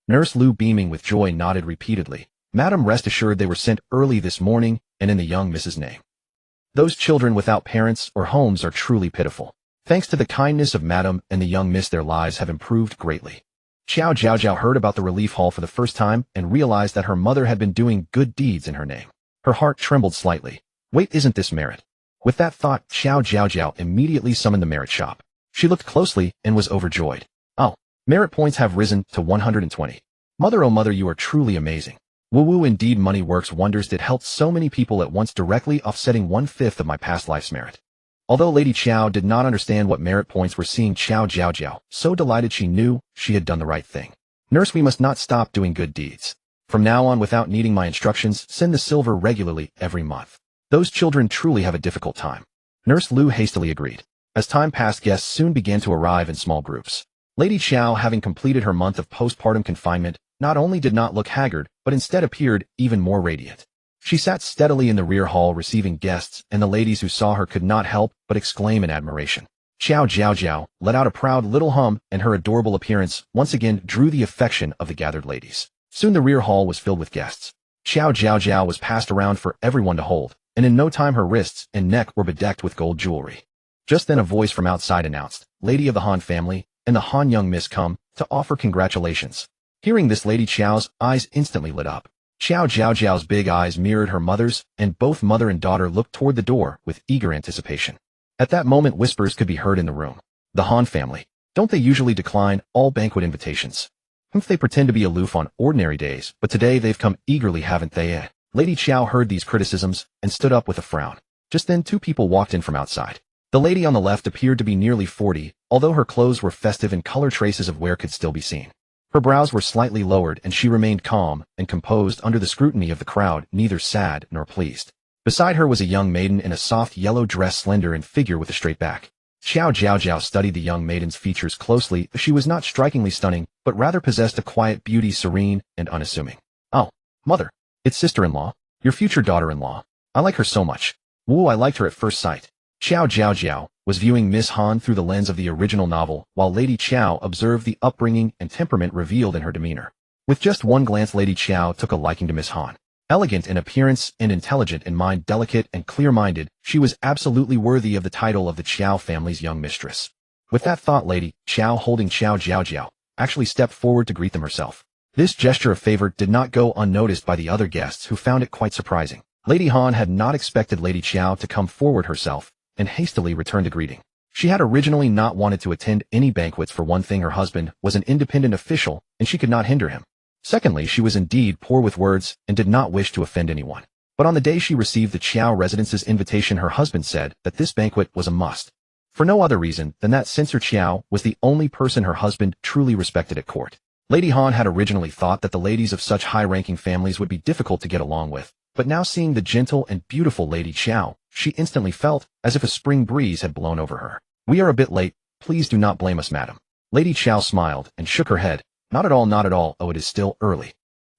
Nurse Lu, beaming with joy, nodded repeatedly. Madam, rest assured they were sent early this morning and in the young Mrs. name. Those children without parents or homes are truly pitiful. Thanks to the kindness of Madam and the young Miss, their lives have improved greatly. Qiao Jiaojiao heard about the relief hall for the first time and realized that her mother had been doing good deeds in her name. Her heart trembled slightly. Wait, isn't this merit? With that thought, Qiao Jiaojiao immediately summoned the merit shop. She looked closely and was overjoyed. Oh, merit points have risen to 120. Mother, oh mother, you are truly amazing. Woo-woo, indeed, money works wonders. It helped so many people at once, directly offsetting 1/5 of my past life's merit. Although Lady Qiao did not understand what merit points were, seeing Qiao Jiaojiao so delighted, she knew she had done the right thing. Nurse, we must not stop doing good deeds. From now on, without needing my instructions, send the silver regularly every month. Those children truly have a difficult time. Nurse Lu hastily agreed. As time passed, guests soon began to arrive in small groups. Lady Qiao, having completed her month of postpartum confinement, not only did not look haggard, but instead appeared even more radiant. She sat steadily in the rear hall receiving guests, and the ladies who saw her could not help but exclaim in admiration. Qiao Jiaojiao let out a proud little hum, and her adorable appearance once again drew the affection of the gathered ladies. Soon the rear hall was filled with guests. Qiao Jiaojiao was passed around for everyone to hold, and in no time her wrists and neck were bedecked with gold jewelry. Just then a voice from outside announced, Lady of the Han family and the Han young Miss come to offer congratulations. Hearing this, Lady Qiao's eyes instantly lit up. Qiao Jiaojiao's big eyes mirrored her mother's, and both mother and daughter looked toward the door with eager anticipation. At that moment, whispers could be heard in the room. The Han family. Don't they usually decline all banquet invitations? They pretend to be aloof on ordinary days, but today they've come eagerly, haven't they? Lady Qiao heard these criticisms and stood up with a frown. Just then 2 people walked in from outside. The lady on the left appeared to be nearly 40, although her clothes were festive and color traces of wear could still be seen. Her brows were slightly lowered and she remained calm and composed under the scrutiny of the crowd, neither sad nor pleased. Beside her was a young maiden in a soft yellow dress, slender in figure with a straight back. Qiao Jiaojiao studied the young maiden's features closely. She was not strikingly stunning, but rather possessed a quiet beauty, serene and unassuming. Oh, Mother, it's sister-in-law, your future daughter-in-law. I like her so much. Woo, I liked her at first sight. Qiao Jiaojiao was viewing Miss Han through the lens of the original novel, while Lady Qiao observed the upbringing and temperament revealed in her demeanor. With just one glance, Lady Qiao took a liking to Miss Han. Elegant in appearance and intelligent in mind, delicate and clear-minded, she was absolutely worthy of the title of the Qiao family's young mistress. With that thought, Lady Qiao, holding Qiao Jiaojiao, actually stepped forward to greet them herself. This gesture of favor did not go unnoticed by the other guests, who found it quite surprising. Lady Han had not expected Lady Qiao to come forward herself and hastily returned the greeting. She had originally not wanted to attend any banquets. For one thing, her husband was an independent official and she could not hinder him. Secondly, she was indeed poor with words and did not wish to offend anyone. But on the day she received the Qiao residence's invitation, her husband said that this banquet was a must. For no other reason than that Censor Qiao was the only person her husband truly respected at court. Lady Han had originally thought that the ladies of such high-ranking families would be difficult to get along with, but now seeing the gentle and beautiful Lady Qiao, she instantly felt as if a spring breeze had blown over her. We are a bit late, please do not blame us, madam. Lady Qiao smiled and shook her head. Not at all, not at all, oh, it is still early.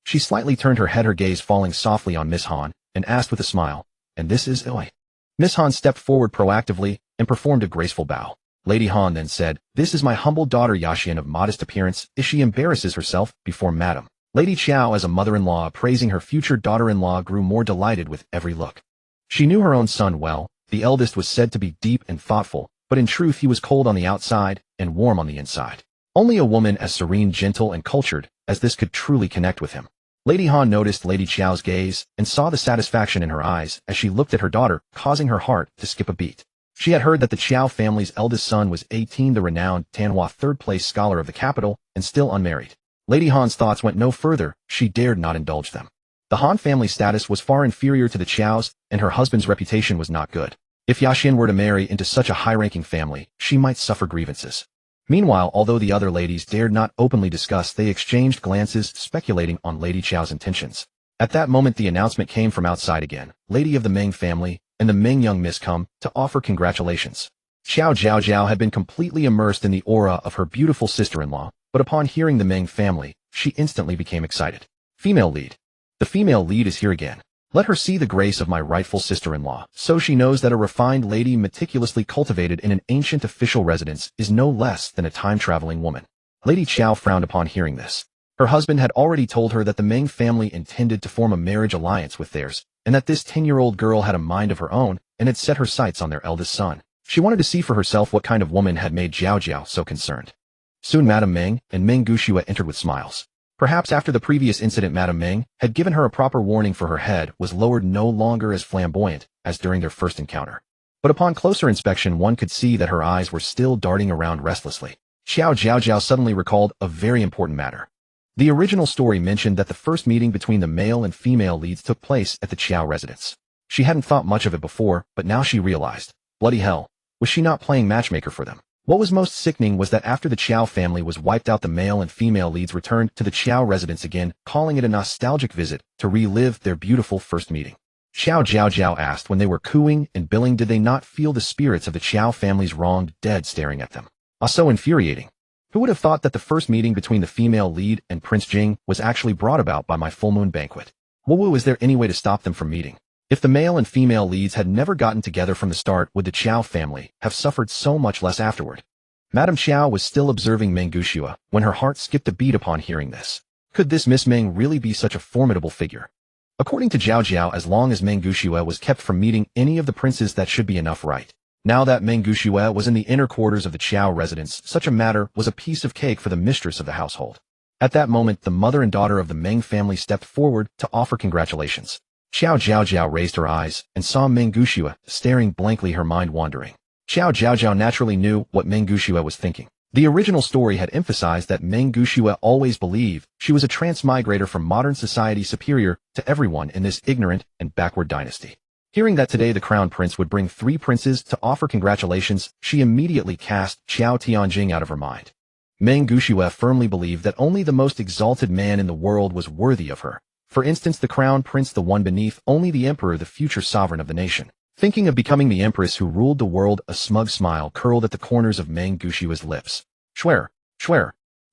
She slightly turned her head, her gaze falling softly on Miss Han, and asked with a smile, and this is Oi. Miss Han stepped forward proactively and performed a graceful bow. Lady Han then said, this is my humble daughter Yaxian, of modest appearance, as she embarrasses herself before madam. Lady Qiao, as a mother-in-law praising her future daughter-in-law, grew more delighted with every look. She knew her own son well. The eldest was said to be deep and thoughtful, but in truth he was cold on the outside and warm on the inside. Only a woman as serene, gentle, and cultured as this could truly connect with him. Lady Han noticed Lady Qiao's gaze and saw the satisfaction in her eyes as she looked at her daughter, causing her heart to skip a beat. She had heard that the Qiao family's eldest son was 18, the renowned Tanhua third-place scholar of the capital, and still unmarried. Lady Han's thoughts went no further. She dared not indulge them. The Han family status was far inferior to the Qiao's, and her husband's reputation was not good. If Yaxian were to marry into such a high-ranking family, she might suffer grievances. Meanwhile, although the other ladies dared not openly discuss, they exchanged glances, speculating on Lady Qiao's intentions. At that moment, the announcement came from outside again. Lady of the Meng family and the Meng young miss come to offer congratulations. Qiao Jiaojiao had been completely immersed in the aura of her beautiful sister-in-law, but upon hearing the Meng family, she instantly became excited. Female lead. The female lead is here again. Let her see the grace of my rightful sister-in-law, so she knows that a refined lady meticulously cultivated in an ancient official residence is no less than a time-traveling woman. Lady Qiao frowned upon hearing this. Her husband had already told her that the Meng family intended to form a marriage alliance with theirs, and that this 10-year-old girl had a mind of her own and had set her sights on their eldest son. She wanted to see for herself what kind of woman had made Jiaojiao so concerned. Soon Madame Meng and Meng Gushue entered with smiles. Perhaps after the previous incident, Madame Meng had given her a proper warning, for her head was lowered, no longer as flamboyant as during their first encounter. But upon closer inspection, one could see that her eyes were still darting around restlessly. Qiao Jiaojiao suddenly recalled a very important matter. The original story mentioned that the first meeting between the male and female leads took place at the Qiao residence. She hadn't thought much of it before, but now she realized. Bloody hell, was she not playing matchmaker for them? What was most sickening was that after the Qiao family was wiped out, the male and female leads returned to the Qiao residence again, calling it a nostalgic visit to relive their beautiful first meeting. Qiao Jiaojiao asked when they were cooing and billing, did they not feel the spirits of the Qiao family's wronged dead staring at them? Ah, so infuriating. Who would have thought that the first meeting between the female lead and Prince Jing was actually brought about by my full moon banquet? Woo, is there any way to stop them from meeting? If the male and female leads had never gotten together from the start, would the Qiao family have suffered so much less afterward? Madame Qiao was still observing Meng Gushue when her heart skipped a beat upon hearing this. Could this Miss Meng really be such a formidable figure? According to Jiaojiao, as long as Meng Gushue was kept from meeting any of the princes, that should be enough, right? Now that Meng Gushue was in the inner quarters of the Qiao residence, such a matter was a piece of cake for the mistress of the household. At that moment, the mother and daughter of the Meng family stepped forward to offer congratulations. Qiao Jiaojiao raised her eyes and saw Meng Gushue staring blankly, her mind wandering. Qiao Jiaojiao naturally knew what Meng Gushue was thinking. The original story had emphasized that Meng Gushue always believed she was a transmigrator from modern society, superior to everyone in this ignorant and backward dynasty. Hearing that today the crown prince would bring 3 princes to offer congratulations, she immediately cast Qiao Tianjing out of her mind. Meng Gushue firmly believed that only the most exalted man in the world was worthy of her. For instance, the crown prince, the one beneath only the emperor, the future sovereign of the nation. Thinking of becoming the empress who ruled the world, a smug smile curled at the corners of Meng Gushue's lips. Schwer.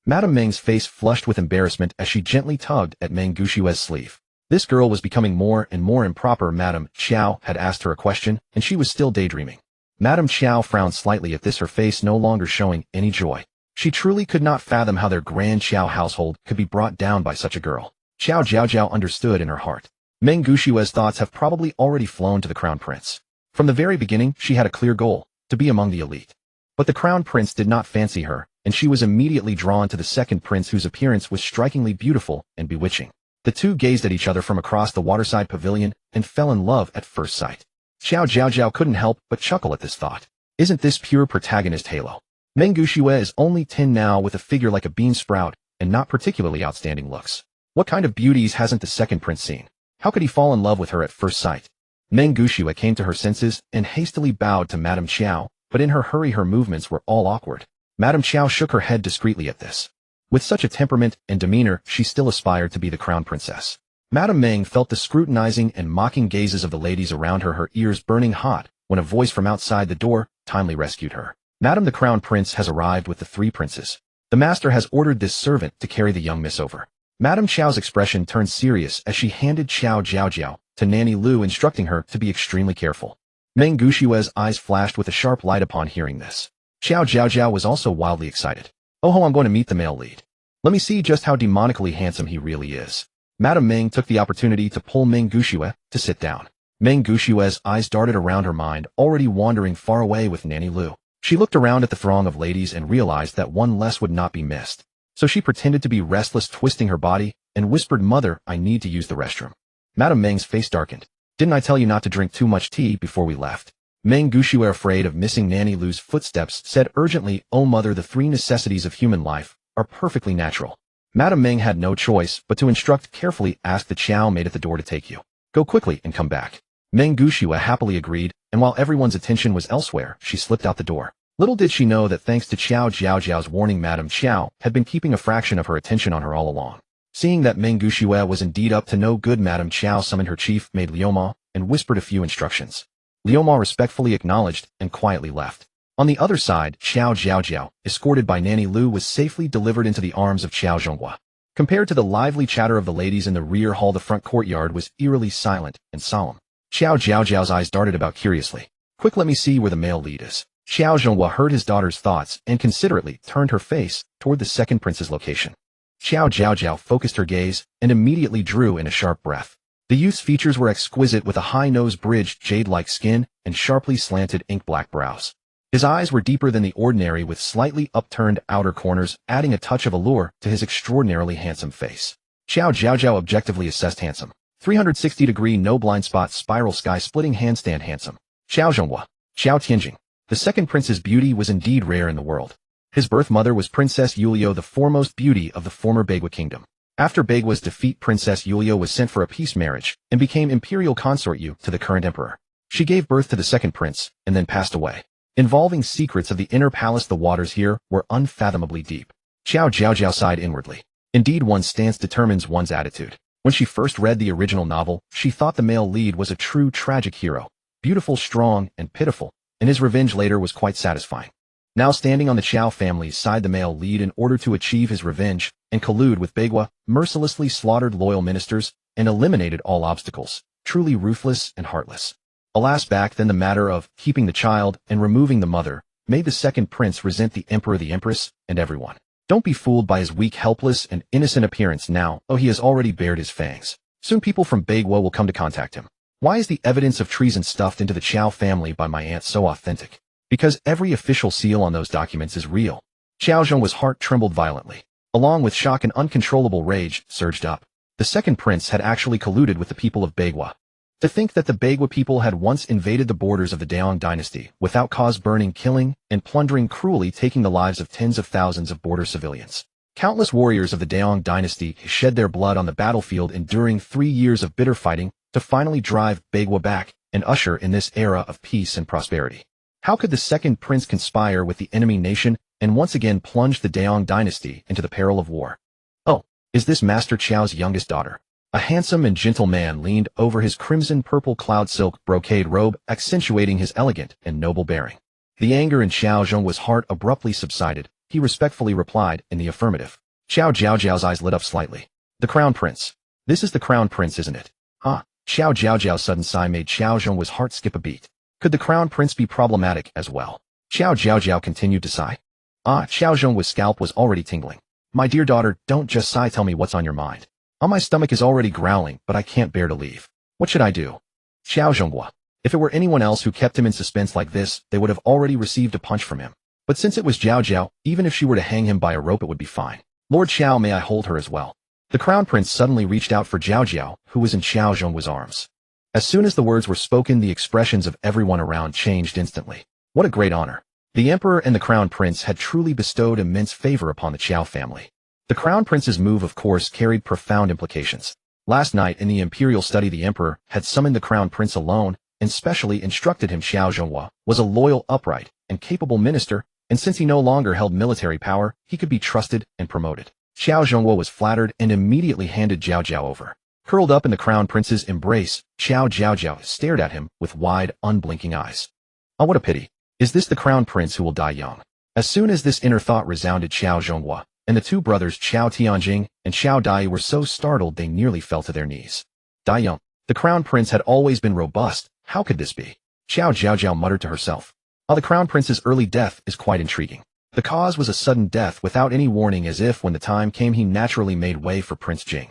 Madame Meng's face flushed with embarrassment as she gently tugged at Meng Gushue's sleeve. This girl was becoming more and more improper. Madame Qiao had asked her a question, and she was still daydreaming. Madame Qiao frowned slightly at this, her face no longer showing any joy. She truly could not fathom how their grand Qiao household could be brought down by such a girl. Qiao Jiaojiao understood in her heart. Meng Guxue's thoughts have probably already flown to the crown prince. From the very beginning, she had a clear goal, to be among the elite. But the crown prince did not fancy her, and she was immediately drawn to the second prince, whose appearance was strikingly beautiful and bewitching. The two gazed at each other from across the waterside pavilion and fell in love at first sight. Qiao Jiaojiao couldn't help but chuckle at this thought. Isn't this pure protagonist halo? Meng Guxue is only 10 now, with a figure like a bean sprout and not particularly outstanding looks. What kind of beauties hasn't the second prince seen? How could he fall in love with her at first sight? Meng Guxue came to her senses and hastily bowed to Madame Qiao, but in her hurry her movements were all awkward. Madame Qiao shook her head discreetly at this. With such a temperament and demeanor, she still aspired to be the crown princess. Madame Meng felt the scrutinizing and mocking gazes of the ladies around her, her ears burning hot, when a voice from outside the door timely rescued her. Madame, the crown prince has arrived with the 3 princes. The master has ordered this servant to carry the young miss over. Madame Qiao's expression turned serious as she handed Qiao Jiaojiao to Nanny Lu, instructing her to be extremely careful. Meng Guxue's eyes flashed with a sharp light upon hearing this. Qiao Jiaojiao was also wildly excited. Oh, I'm going to meet the male lead. Let me see just how demonically handsome he really is. Madame Meng took the opportunity to pull Meng Guxue to sit down. Meng Guxue's eyes darted around, her mind already wandering far away with Nanny Lu. She looked around at the throng of ladies and realized that one less would not be missed. So she pretended to be restless, twisting her body, and whispered, "Mother, I need to use the restroom." Madame Meng's face darkened. "Didn't I tell you not to drink too much tea before we left?" Meng Guxue, afraid of missing Nanny Lu's footsteps, said urgently, "Oh mother, the 3 necessities of human life are perfectly natural." Madame Meng had no choice but to instruct carefully. "Ask the Qiao maid at the door to take you. Go quickly and come back." Meng Guxue happily agreed, and while everyone's attention was elsewhere, she slipped out the door. Little did she know that thanks to Qiao Jiaojiao's warning, Madame Qiao had been keeping a fraction of her attention on her all along. Seeing that Meng Guxue was indeed up to no good, Madame Qiao summoned her chief maid Liuma and whispered a few instructions. Liuma respectfully acknowledged and quietly left. On the other side, Qiao Jiaojiao, escorted by Nanny Lu, was safely delivered into the arms of Qiao Zhonghua. Compared to the lively chatter of the ladies in the rear hall, the front courtyard was eerily silent and solemn. Qiao Jiaojiao's eyes darted about curiously. "Quick, let me see where the male lead is." Qiao Zhonghua heard his daughter's thoughts and considerately turned her face toward the second prince's location. Qiao Jiaojiao focused her gaze and immediately drew in a sharp breath. The youth's features were exquisite, with a high nose, bridged jade-like skin, and sharply slanted ink-black brows. His eyes were deeper than the ordinary, with slightly upturned outer corners, adding a touch of allure to his extraordinarily handsome face. Qiao Jiaojiao objectively assessed handsome. 360-degree no blind spot spiral sky-splitting handstand handsome. Qiao Zhonghua. Qiao Tianjing. The second prince's beauty was indeed rare in the world. His birth mother was Princess Yulio, the foremost beauty of the former Beigua kingdom. After Beigua's defeat, Princess Yulio was sent for a peace marriage and became imperial consort Yu to the current emperor. She gave birth to the second prince and then passed away. Involving secrets of the inner palace, the waters here were unfathomably deep. Qiao Jiaojiao sighed inwardly. Indeed, one's stance determines one's attitude. When she first read the original novel, she thought the male lead was a true tragic hero, beautiful, strong, and pitiful, and his revenge later was quite satisfying. Now, standing on the Qiao family's side, the male lead, in order to achieve his revenge and collude with Beigua, mercilessly slaughtered loyal ministers and eliminated all obstacles, truly ruthless and heartless. Alas, back then the matter of keeping the child and removing the mother made the second prince resent the emperor, the empress, and everyone. Don't be fooled by his weak, helpless, and innocent appearance now. Oh, he has already bared his fangs. Soon people from Beigua will come to contact him. Why is the evidence of treason stuffed into the Qiao family by my aunt so authentic? Because every official seal on those documents is real. Qiao Zhonghua's heart trembled violently. Along with shock, and uncontrollable rage surged up. The second prince had actually colluded with the people of Beigua. To think that the Beigua people had once invaded the borders of the Daong dynasty without cause, burning, killing, and plundering, cruelly taking the lives of tens of thousands of border civilians. Countless warriors of the Daong dynasty shed their blood on the battlefield, enduring 3 years of bitter fighting to finally drive Beigua back and usher in this era of peace and prosperity. How could the second prince conspire with the enemy nation and once again plunge the Daong dynasty into the peril of war? Oh, is this Master Qiao's youngest daughter? A handsome and gentle man leaned over his crimson-purple cloud silk brocade robe, accentuating his elegant and noble bearing. The anger in Qiao Zhonghua's heart abruptly subsided. He respectfully replied in the affirmative. Qiao Jiaojiao's eyes lit up slightly. The crown prince. This is the crown prince, isn't it? Ah, Qiao Jiaojiao's sudden sigh made Qiao Zhongwa's heart skip a beat. Could the crown prince be problematic as well? Qiao Jiaojiao continued to sigh. Ah, Qiao Zhongwa's scalp was already tingling. My dear daughter, don't just sigh, tell me what's on your mind. My stomach is already growling, but I can't bear to leave. What should I do? Qiao Zhongwa. If it were anyone else who kept him in suspense like this, they would have already received a punch from him. But since it was Jiao Jiao, even if she were to hang him by a rope it would be fine. Lord Qiao, may I hold her as well? The crown prince suddenly reached out for Jiao Jiao, who was in Qiao Zhongwa's arms. As soon as the words were spoken, the expressions of everyone around changed instantly. What a great honor. The emperor and the crown prince had truly bestowed immense favor upon the Qiao family. The crown prince's move, of course, carried profound implications. Last night in the imperial study, the emperor had summoned the crown prince alone and specially instructed him Qiao Zhongwa was a loyal, upright, and capable minister, and since he no longer held military power, he could be trusted and promoted. Qiao Zhongwa was flattered and immediately handed Jiao Jiao over. Curled up in the crown prince's embrace, Qiao Jiaojiao stared at him with wide, unblinking eyes. Oh, what a pity. Is this the crown prince who will die young? As soon as this inner thought resounded, Qiao Zhongwa and the two brothers Qiao Tianjing and Qiao Dai were so startled they nearly fell to their knees. Die young. The crown prince had always been robust. How could this be? Qiao Jiaojiao muttered to herself. Oh, the crown prince's early death is quite intriguing. The cause was a sudden death without any warning, as if when the time came he naturally made way for Prince Jing.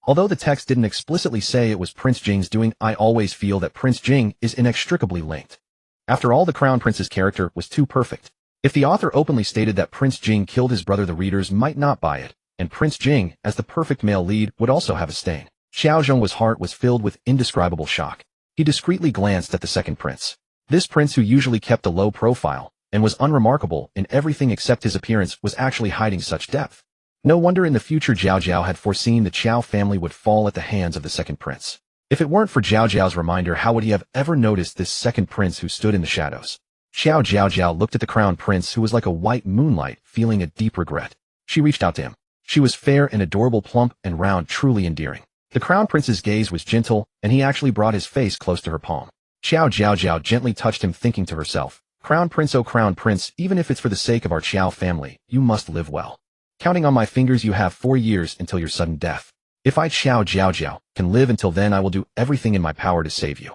Although the text didn't explicitly say it was Prince Jing's doing, I always feel that Prince Jing is inextricably linked. After all, the crown prince's character was too perfect. If the author openly stated that Prince Jing killed his brother, the readers might not buy it, and Prince Jing, as the perfect male lead, would also have a stain. Qiao Zhongwa's heart was filled with indescribable shock. He discreetly glanced at the second prince. This prince, who usually kept a low profile and was unremarkable in everything except his appearance, was actually hiding such depth. No wonder in the future Jiao Jiao had foreseen the Qiao family would fall at the hands of the second prince. If it weren't for Jiao Jiao's reminder, how would he have ever noticed this second prince who stood in the shadows? Qiao Jiaojiao looked at the crown prince, who was like a white moonlight, feeling a deep regret. She reached out to him. She was fair and adorable, plump and round, truly endearing. The crown prince's gaze was gentle, and he actually brought his face close to her palm. Qiao Jiaojiao gently touched him, thinking to herself, Crown Prince, oh Crown Prince, even if it's for the sake of our Qiao family, you must live well. Counting on my fingers, you have 4 years until your sudden death. If I, Qiao Jiaojiao, can live until then, I will do everything in my power to save you.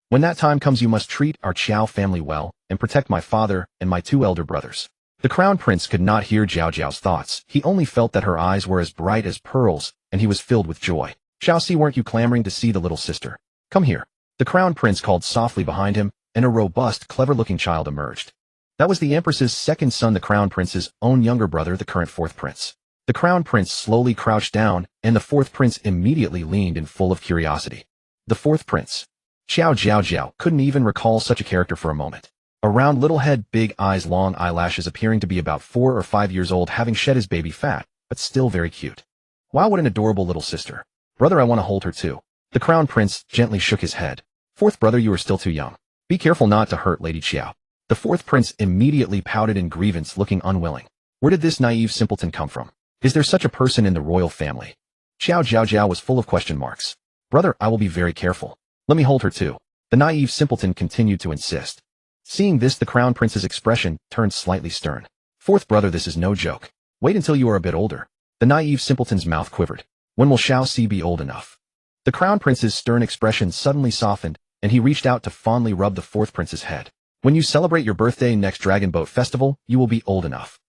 When that time comes, you must treat our Qiao family well and protect my father and my 2 elder brothers. The crown prince could not hear Jiao Jiao's thoughts. He only felt that her eyes were as bright as pearls, and he was filled with joy. Xiaoxi, weren't you clamoring to see the little sister? Come here. The crown prince called softly behind him, and a robust, clever-looking child emerged. That was the empress's second son, the crown prince's own younger brother, the current 4th prince. The crown prince slowly crouched down, and the 4th prince immediately leaned in, full of curiosity. The 4th prince. Qiao Jiaojiao couldn't even recall such a character for a moment. A round little head, big eyes, long eyelashes, appearing to be about 4 or 5 years old, having shed his baby fat, but still very cute. Wow, what an adorable little sister. Brother, I want to hold her too. The crown prince gently shook his head. 4th brother, you are still too young. Be careful not to hurt Lady Qiao. The 4th prince immediately pouted in grievance, looking unwilling. Where did this naive simpleton come from? Is there such a person in the royal family? Qiao Jiaojiao was full of question marks. Brother, I will be very careful. Let me hold her too. The naive simpleton continued to insist. Seeing this, the crown prince's expression turned slightly stern. 4th brother, this is no joke. Wait until you are a bit older. The naive simpleton's mouth quivered. When will Xiaoxi be old enough? The crown prince's stern expression suddenly softened, and he reached out to fondly rub the 4th prince's head. When you celebrate your birthday next Dragon Boat Festival, you will be old enough.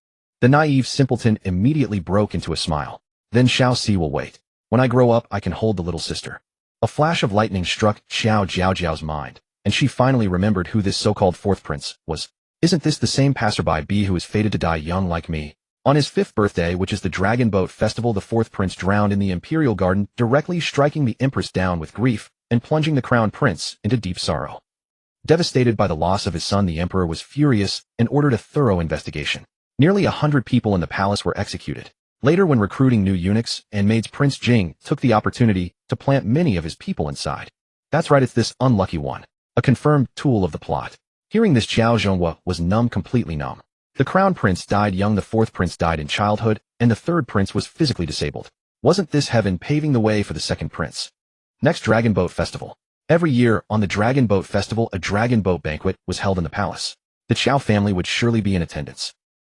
The naive simpleton immediately broke into a smile. Then Xiaoxi will wait. When I grow up, I can hold the little sister. A flash of lightning struck Qiao Jiaojiao's mind, and she finally remembered who this so-called 4th prince was. Isn't this the same passerby bee who is fated to die young like me? On his 5th birthday, which is the Dragon Boat Festival, the 4th prince drowned in the imperial garden, directly striking the empress down with grief and plunging the crown prince into deep sorrow. Devastated by the loss of his son, the emperor was furious and ordered a thorough investigation. Nearly 100 people in the palace were executed. Later, when recruiting new eunuchs and maids, Prince Jing took the opportunity to plant many of his people inside. That's right, it's this unlucky one, a confirmed tool of the plot. Hearing this, Qiao Zhongwa was numb, completely numb. The crown prince died young, the 4th prince died in childhood, and the 3rd prince was physically disabled. Wasn't this heaven paving the way for the 2nd prince? Next Dragon Boat Festival. Every year, on the Dragon Boat Festival, a dragon boat banquet was held in the palace. The Qiao family would surely be in attendance.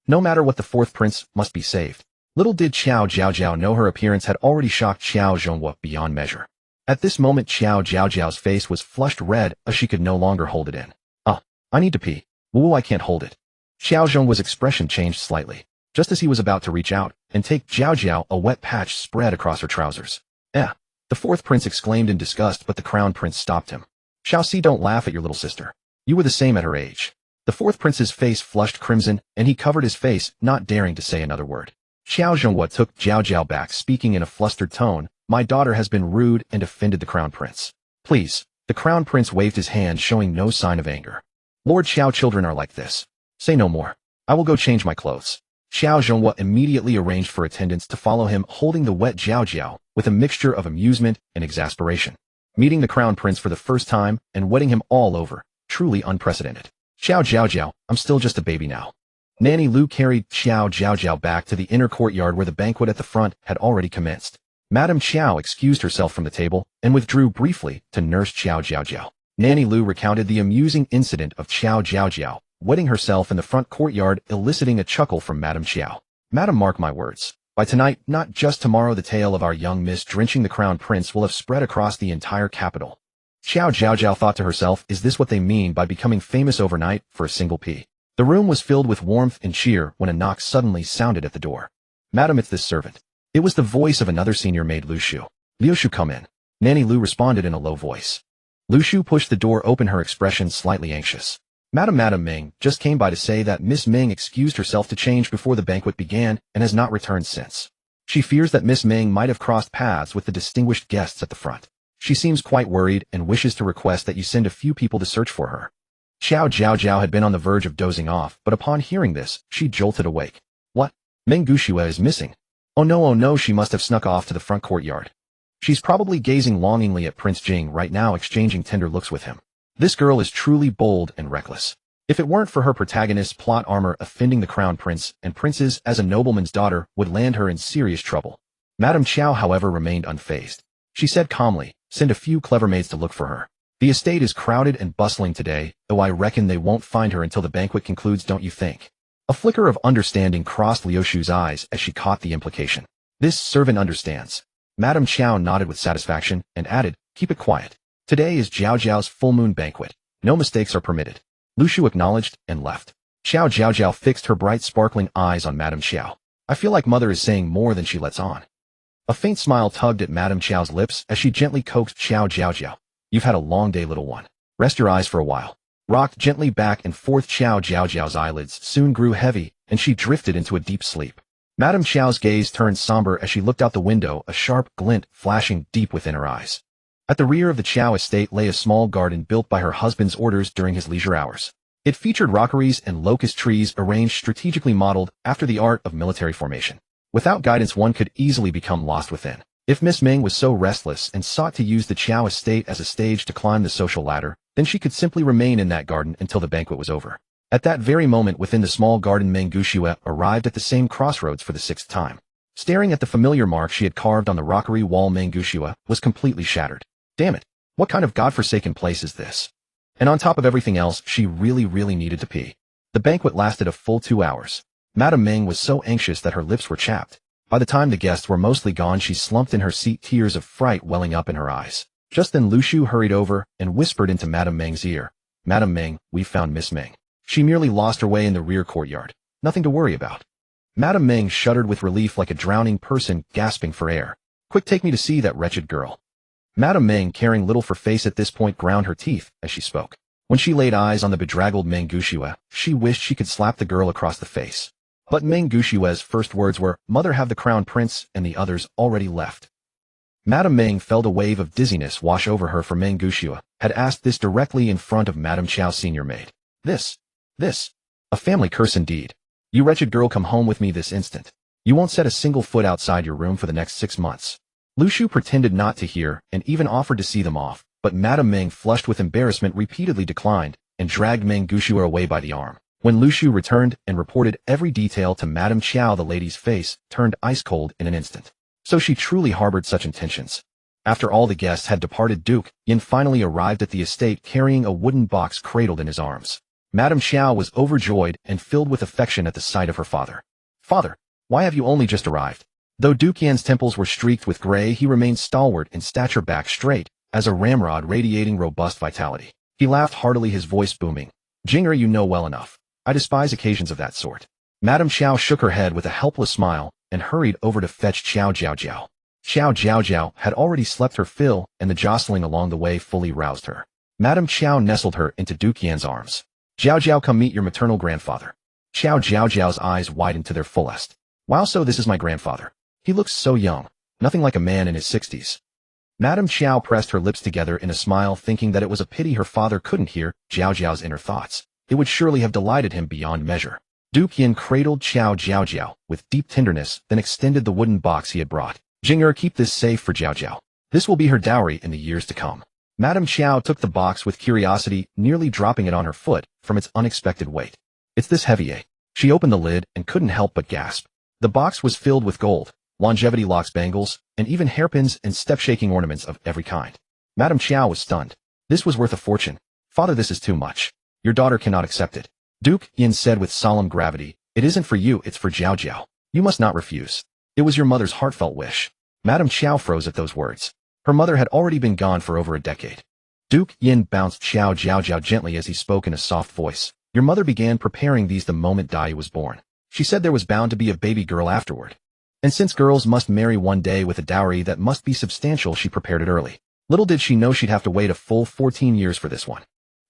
No matter what, the 4th prince must be saved. Little did Qiao Jiaojiao know her appearance had already shocked Qiao Jiaojiao beyond measure. At this moment Qiao Jiaojiao's face was flushed red as she could no longer hold it in. I need to pee. Woo, I can't hold it. Qiao Jiaojiao's expression changed slightly, just as he was about to reach out and take Jiaojiao, a wet patch spread across her trousers. The fourth prince exclaimed in disgust, but the crown prince stopped him. Xiaoxi, don't laugh at your little sister. You were the same at her age. The fourth prince's face flushed crimson, and he covered his face, not daring to say another word. Qiao Jiaojiao took Jiaojiao back, speaking in a flustered tone. My daughter has been rude and offended the crown prince. Please. The crown prince waved his hand, showing no sign of anger. Lord Qiao, children are like this. Say no more. I will go change my clothes. Qiao Jiaojiao immediately arranged for attendants to follow him, holding the wet Jiaojiao, with a mixture of amusement and exasperation. Meeting the crown prince for the first time and wetting him all over, truly unprecedented. Qiao Jiaojiao, I'm still just a baby now. Nanny Lu carried Qiao Jiaojiao back to the inner courtyard where the banquet at the front had already commenced. Madame Qiao excused herself from the table and withdrew briefly to nurse Qiao Jiaojiao. Nanny Lu recounted the amusing incident of Qiao Jiaojiao wetting herself in the front courtyard, eliciting a chuckle from Madame Qiao. Madam, mark my words. By tonight, not just tomorrow, the tale of our young miss drenching the crown prince will have spread across the entire capital. Qiao Jiaojiao thought to herself, is this what they mean by becoming famous overnight for a single pea? The room was filled with warmth and cheer when a knock suddenly sounded at the door. Madam, it's this servant. It was the voice of another senior maid, Lu Shu. Liu Shu, come in. Nanny Lu responded in a low voice. Lu Shu pushed the door open, her expression slightly anxious. Madam Ming just came by to say that Miss Ming excused herself to change before the banquet began and has not returned since. She fears that Miss Ming might have crossed paths with the distinguished guests at the front. She seems quite worried and wishes to request that you send a few people to search for her. Qiao Jiaojiao had been on the verge of dozing off, but upon hearing this, she jolted awake. What? Meng Gushue is missing. Oh no, she must have snuck off to the front courtyard. She's probably gazing longingly at Prince Jing right now, exchanging tender looks with him. This girl is truly bold and reckless. If it weren't for her protagonist's plot armor offending the crown prince and princes as a nobleman's daughter would land her in serious trouble. Madame Qiao, however, remained unfazed. She said calmly, send a few clever maids to look for her. The estate is crowded and bustling today, though I reckon they won't find her until the banquet concludes, don't you think? A flicker of understanding crossed Liu Shu's eyes as she caught the implication. This servant understands. Madame Qiao nodded with satisfaction and added, keep it quiet. Today is Jiaojiao's full moon banquet. No mistakes are permitted. Lu Shu acknowledged and left. Qiao Jiaojiao fixed her bright sparkling eyes on Madame Qiao. I feel like mother is saying more than she lets on. A faint smile tugged at Madame Qiao's lips as she gently coaxed Qiao Jiaojiao. You've had a long day, little one. Rest your eyes for a while. Rocked gently back and forth, Qiao Jiaojiao's eyelids soon grew heavy, and she drifted into a deep sleep. Madame Qiao's gaze turned somber as she looked out the window, a sharp glint flashing deep within her eyes. At the rear of the Qiao estate lay a small garden built by her husband's orders during his leisure hours. It featured rockeries and locust trees arranged strategically, modeled after the art of military formation. Without guidance, one could easily become lost within. If Miss Ming was so restless and sought to use the Qiao estate as a stage to climb the social ladder, then she could simply remain in that garden until the banquet was over. At that very moment within the small garden, Meng Gushue arrived at the same crossroads for the 6th time. Staring at the familiar mark she had carved on the rockery wall, Meng Gushue was completely shattered. Damn it, what kind of godforsaken place is this? And on top of everything else, she really needed to pee. The banquet lasted a full 2 hours. Madame Ming was so anxious that her lips were chapped. By the time the guests were mostly gone, she slumped in her seat, tears of fright welling up in her eyes. Just then Lu Shu hurried over and whispered into Madame Ming's ear. Madame Ming, we've found Miss Ming. She merely lost her way in the rear courtyard. Nothing to worry about. Madame Ming shuddered with relief like a drowning person gasping for air. Quick, take me to see that wretched girl. Madame Ming, caring little for face at this point, ground her teeth as she spoke. When she laid eyes on the bedraggled Meng Gushue, she wished she could slap the girl across the face. But Meng Gushue's first words were, Mother, have the crown prince and the others already left? Madame Ming felt a wave of dizziness wash over her, for Meng Gushue had asked this directly in front of Madame Qiao's senior maid. This. A family curse indeed. You wretched girl, come home with me this instant. You won't set a single foot outside your room for the next 6 months. Lu Shu pretended not to hear and even offered to see them off, but Madame Ming, flushed with embarrassment, repeatedly declined and dragged Meng Gushue away by the arm. When Lu Shu returned and reported every detail to Madame Qiao, the lady's face turned ice cold in an instant. So she truly harbored such intentions. After all the guests had departed, Duke Yin finally arrived at the estate carrying a wooden box cradled in his arms. Madame Qiao was overjoyed and filled with affection at the sight of her father. Father, Why have you only just arrived? Though Duke Yan's temples were streaked with gray, he remained stalwart in stature, back straight, as a ramrod radiating robust vitality. He laughed heartily, his voice booming. Jinger, you know well enough. I despise occasions of that sort. Madame Qiao shook her head with a helpless smile and hurried over to fetch Qiao Jiaojiao. Qiao Jiaojiao had already slept her fill, and the jostling along the way fully roused her. Madame Qiao nestled her into Duke Yan's arms. Jiaojiao, come meet your maternal grandfather. Qiao Jiaojiao's eyes widened to their fullest. Wow, so this is my grandfather. He looks so young, nothing like a man in his 60s. Madame Qiao pressed her lips together in a smile, thinking that it was a pity her father couldn't hear Jiaojiao's inner thoughts. It would surely have delighted him beyond measure. Duke Yan cradled Qiao Jiaojiao with deep tenderness, then extended the wooden box he had brought. Jinger, keep this safe for Jiaojiao. This will be her dowry in the years to come. Madame Qiao took the box with curiosity, nearly dropping it on her foot from its unexpected weight. It's this heavy, eh? She opened the lid and couldn't help but gasp. The box was filled with gold, longevity locks, bangles, and even hairpins and step-shaking ornaments of every kind. Madame Qiao was stunned. This was worth a fortune. Father, this is too much. Your daughter cannot accept it. Duke Yan said with solemn gravity, it isn't for you, it's for Jiaojiao. You must not refuse. It was your mother's heartfelt wish. Madame Qiao froze at those words. Her mother had already been gone for over a decade. Duke Yan bounced Qiao Jiaojiao gently as he spoke in a soft voice. Your mother began preparing these the moment Dai was born. She said there was bound to be a baby girl afterward. And since girls must marry one day with a dowry that must be substantial, she prepared it early. Little did she know she'd have to wait a full 14 years for this one.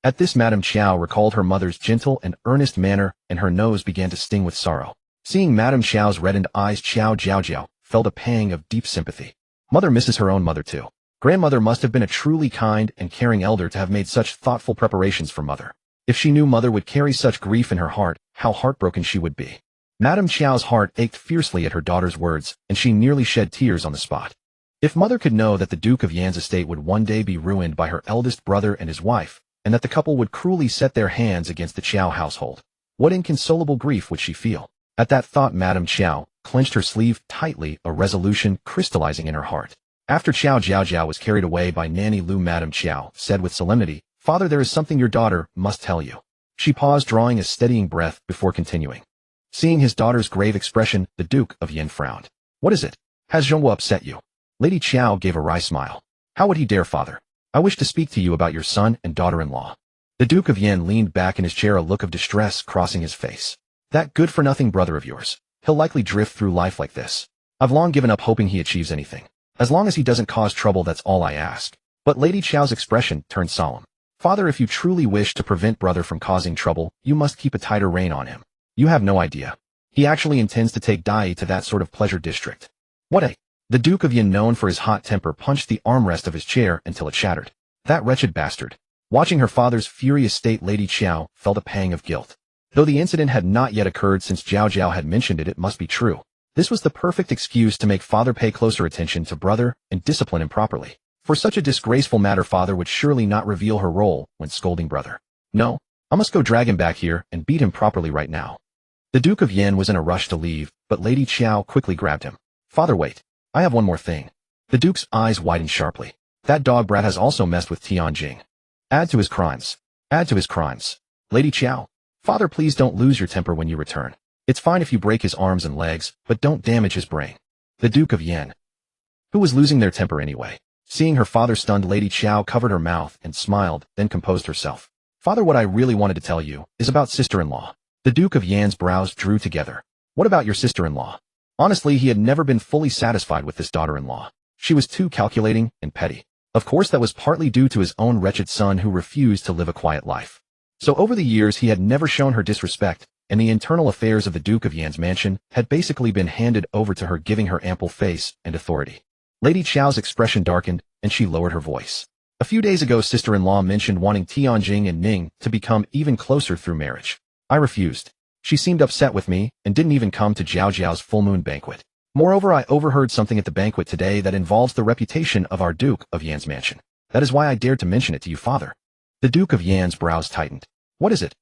At this, Madame Qiao recalled her mother's gentle and earnest manner, and her nose began to sting with sorrow. Seeing Madame Qiao's reddened eyes, Qiao Jiaojiao felt a pang of deep sympathy. Mother misses her own mother too. Grandmother must have been a truly kind and caring elder to have made such thoughtful preparations for mother. If she knew mother would carry such grief in her heart, how heartbroken she would be. Madame Qiao's heart ached fiercely at her daughter's words, and she nearly shed tears on the spot. If mother could know that the Duke of Yan's estate would one day be ruined by her eldest brother and his wife, and that the couple would cruelly set their hands against the Qiao household, what inconsolable grief would she feel? At that thought, Madame Qiao clenched her sleeve tightly, a resolution crystallizing in her heart. After Qiao Jiaojiao was carried away by Nanny Lu, Madame Qiao said with solemnity, Father, there is something your daughter must tell you. She paused, drawing a steadying breath before continuing. Seeing his daughter's grave expression, the Duke of Yan frowned. What is it? Has Zhongwu upset you? Lady Qiao gave a wry smile. How would he dare, Father? I wish to speak to you about your son and daughter-in-law. The Duke of Yan leaned back in his chair, a look of distress crossing his face. That good-for-nothing brother of yours. He'll likely drift through life like this. I've long given up hoping he achieves anything. As long as he doesn't cause trouble, that's all I ask. But Lady Qiao's expression turned solemn. Father, if you truly wish to prevent brother from causing trouble, you must keep a tighter rein on him. You have no idea. He actually intends to take Dai to that sort of pleasure district. What a... The Duke of Yan, known for his hot temper, punched the armrest of his chair until it shattered. That wretched bastard. Watching her father's furious state, Lady Qiao felt a pang of guilt. Though the incident had not yet occurred since Jiaojiao had mentioned it, it must be true. This was the perfect excuse to make father pay closer attention to brother and discipline him properly. For such a disgraceful matter, father would surely not reveal her role when scolding brother. No, I must go drag him back here and beat him properly right now. The Duke of Yan was in a rush to leave, but Lady Qiao quickly grabbed him. Father, wait. I have one more thing. The Duke's eyes widened sharply. That dog brat has also messed with Tianjing. Add to his crimes. Add to his crimes. Lady Qiao. Father, please don't lose your temper when you return. It's fine if you break his arms and legs, but don't damage his brain. The Duke of Yan. Who was losing their temper anyway? Seeing her father stunned, Lady Qiao covered her mouth and smiled, then composed herself. Father, what I really wanted to tell you is about sister-in-law. The Duke of Yan's brows drew together. What about your sister-in-law? Honestly, he had never been fully satisfied with this daughter-in-law. She was too calculating and petty. Of course, that was partly due to his own wretched son who refused to live a quiet life. So over the years, he had never shown her disrespect, and the internal affairs of the Duke of Yan's mansion had basically been handed over to her, giving her ample face and authority. Lady Qiao's expression darkened, and she lowered her voice. A few days ago, sister-in-law mentioned wanting Tianjing and Ning to become even closer through marriage. I refused. She seemed upset with me and didn't even come to Jiaojiao's full moon banquet. Moreover, I overheard something at the banquet today that involves the reputation of our Duke of Yan's mansion. That is why I dared to mention it to you, Father. The Duke of Yan's brows tightened. What is it?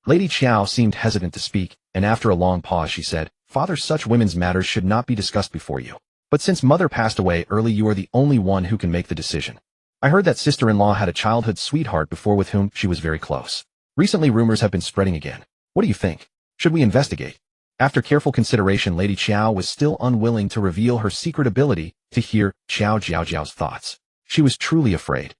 Lady Qiao seemed hesitant to speak, and after a long pause she said, Father, such women's matters should not be discussed before you. But since mother passed away early, you are the only one who can make the decision. I heard that sister-in-law had a childhood sweetheart before with whom she was very close. Recently rumors have been spreading again. What do you think? Should we investigate? After careful consideration, Lady Qiao was still unwilling to reveal her secret ability to hear Qiao Jiaojiao's thoughts. She was truly afraid.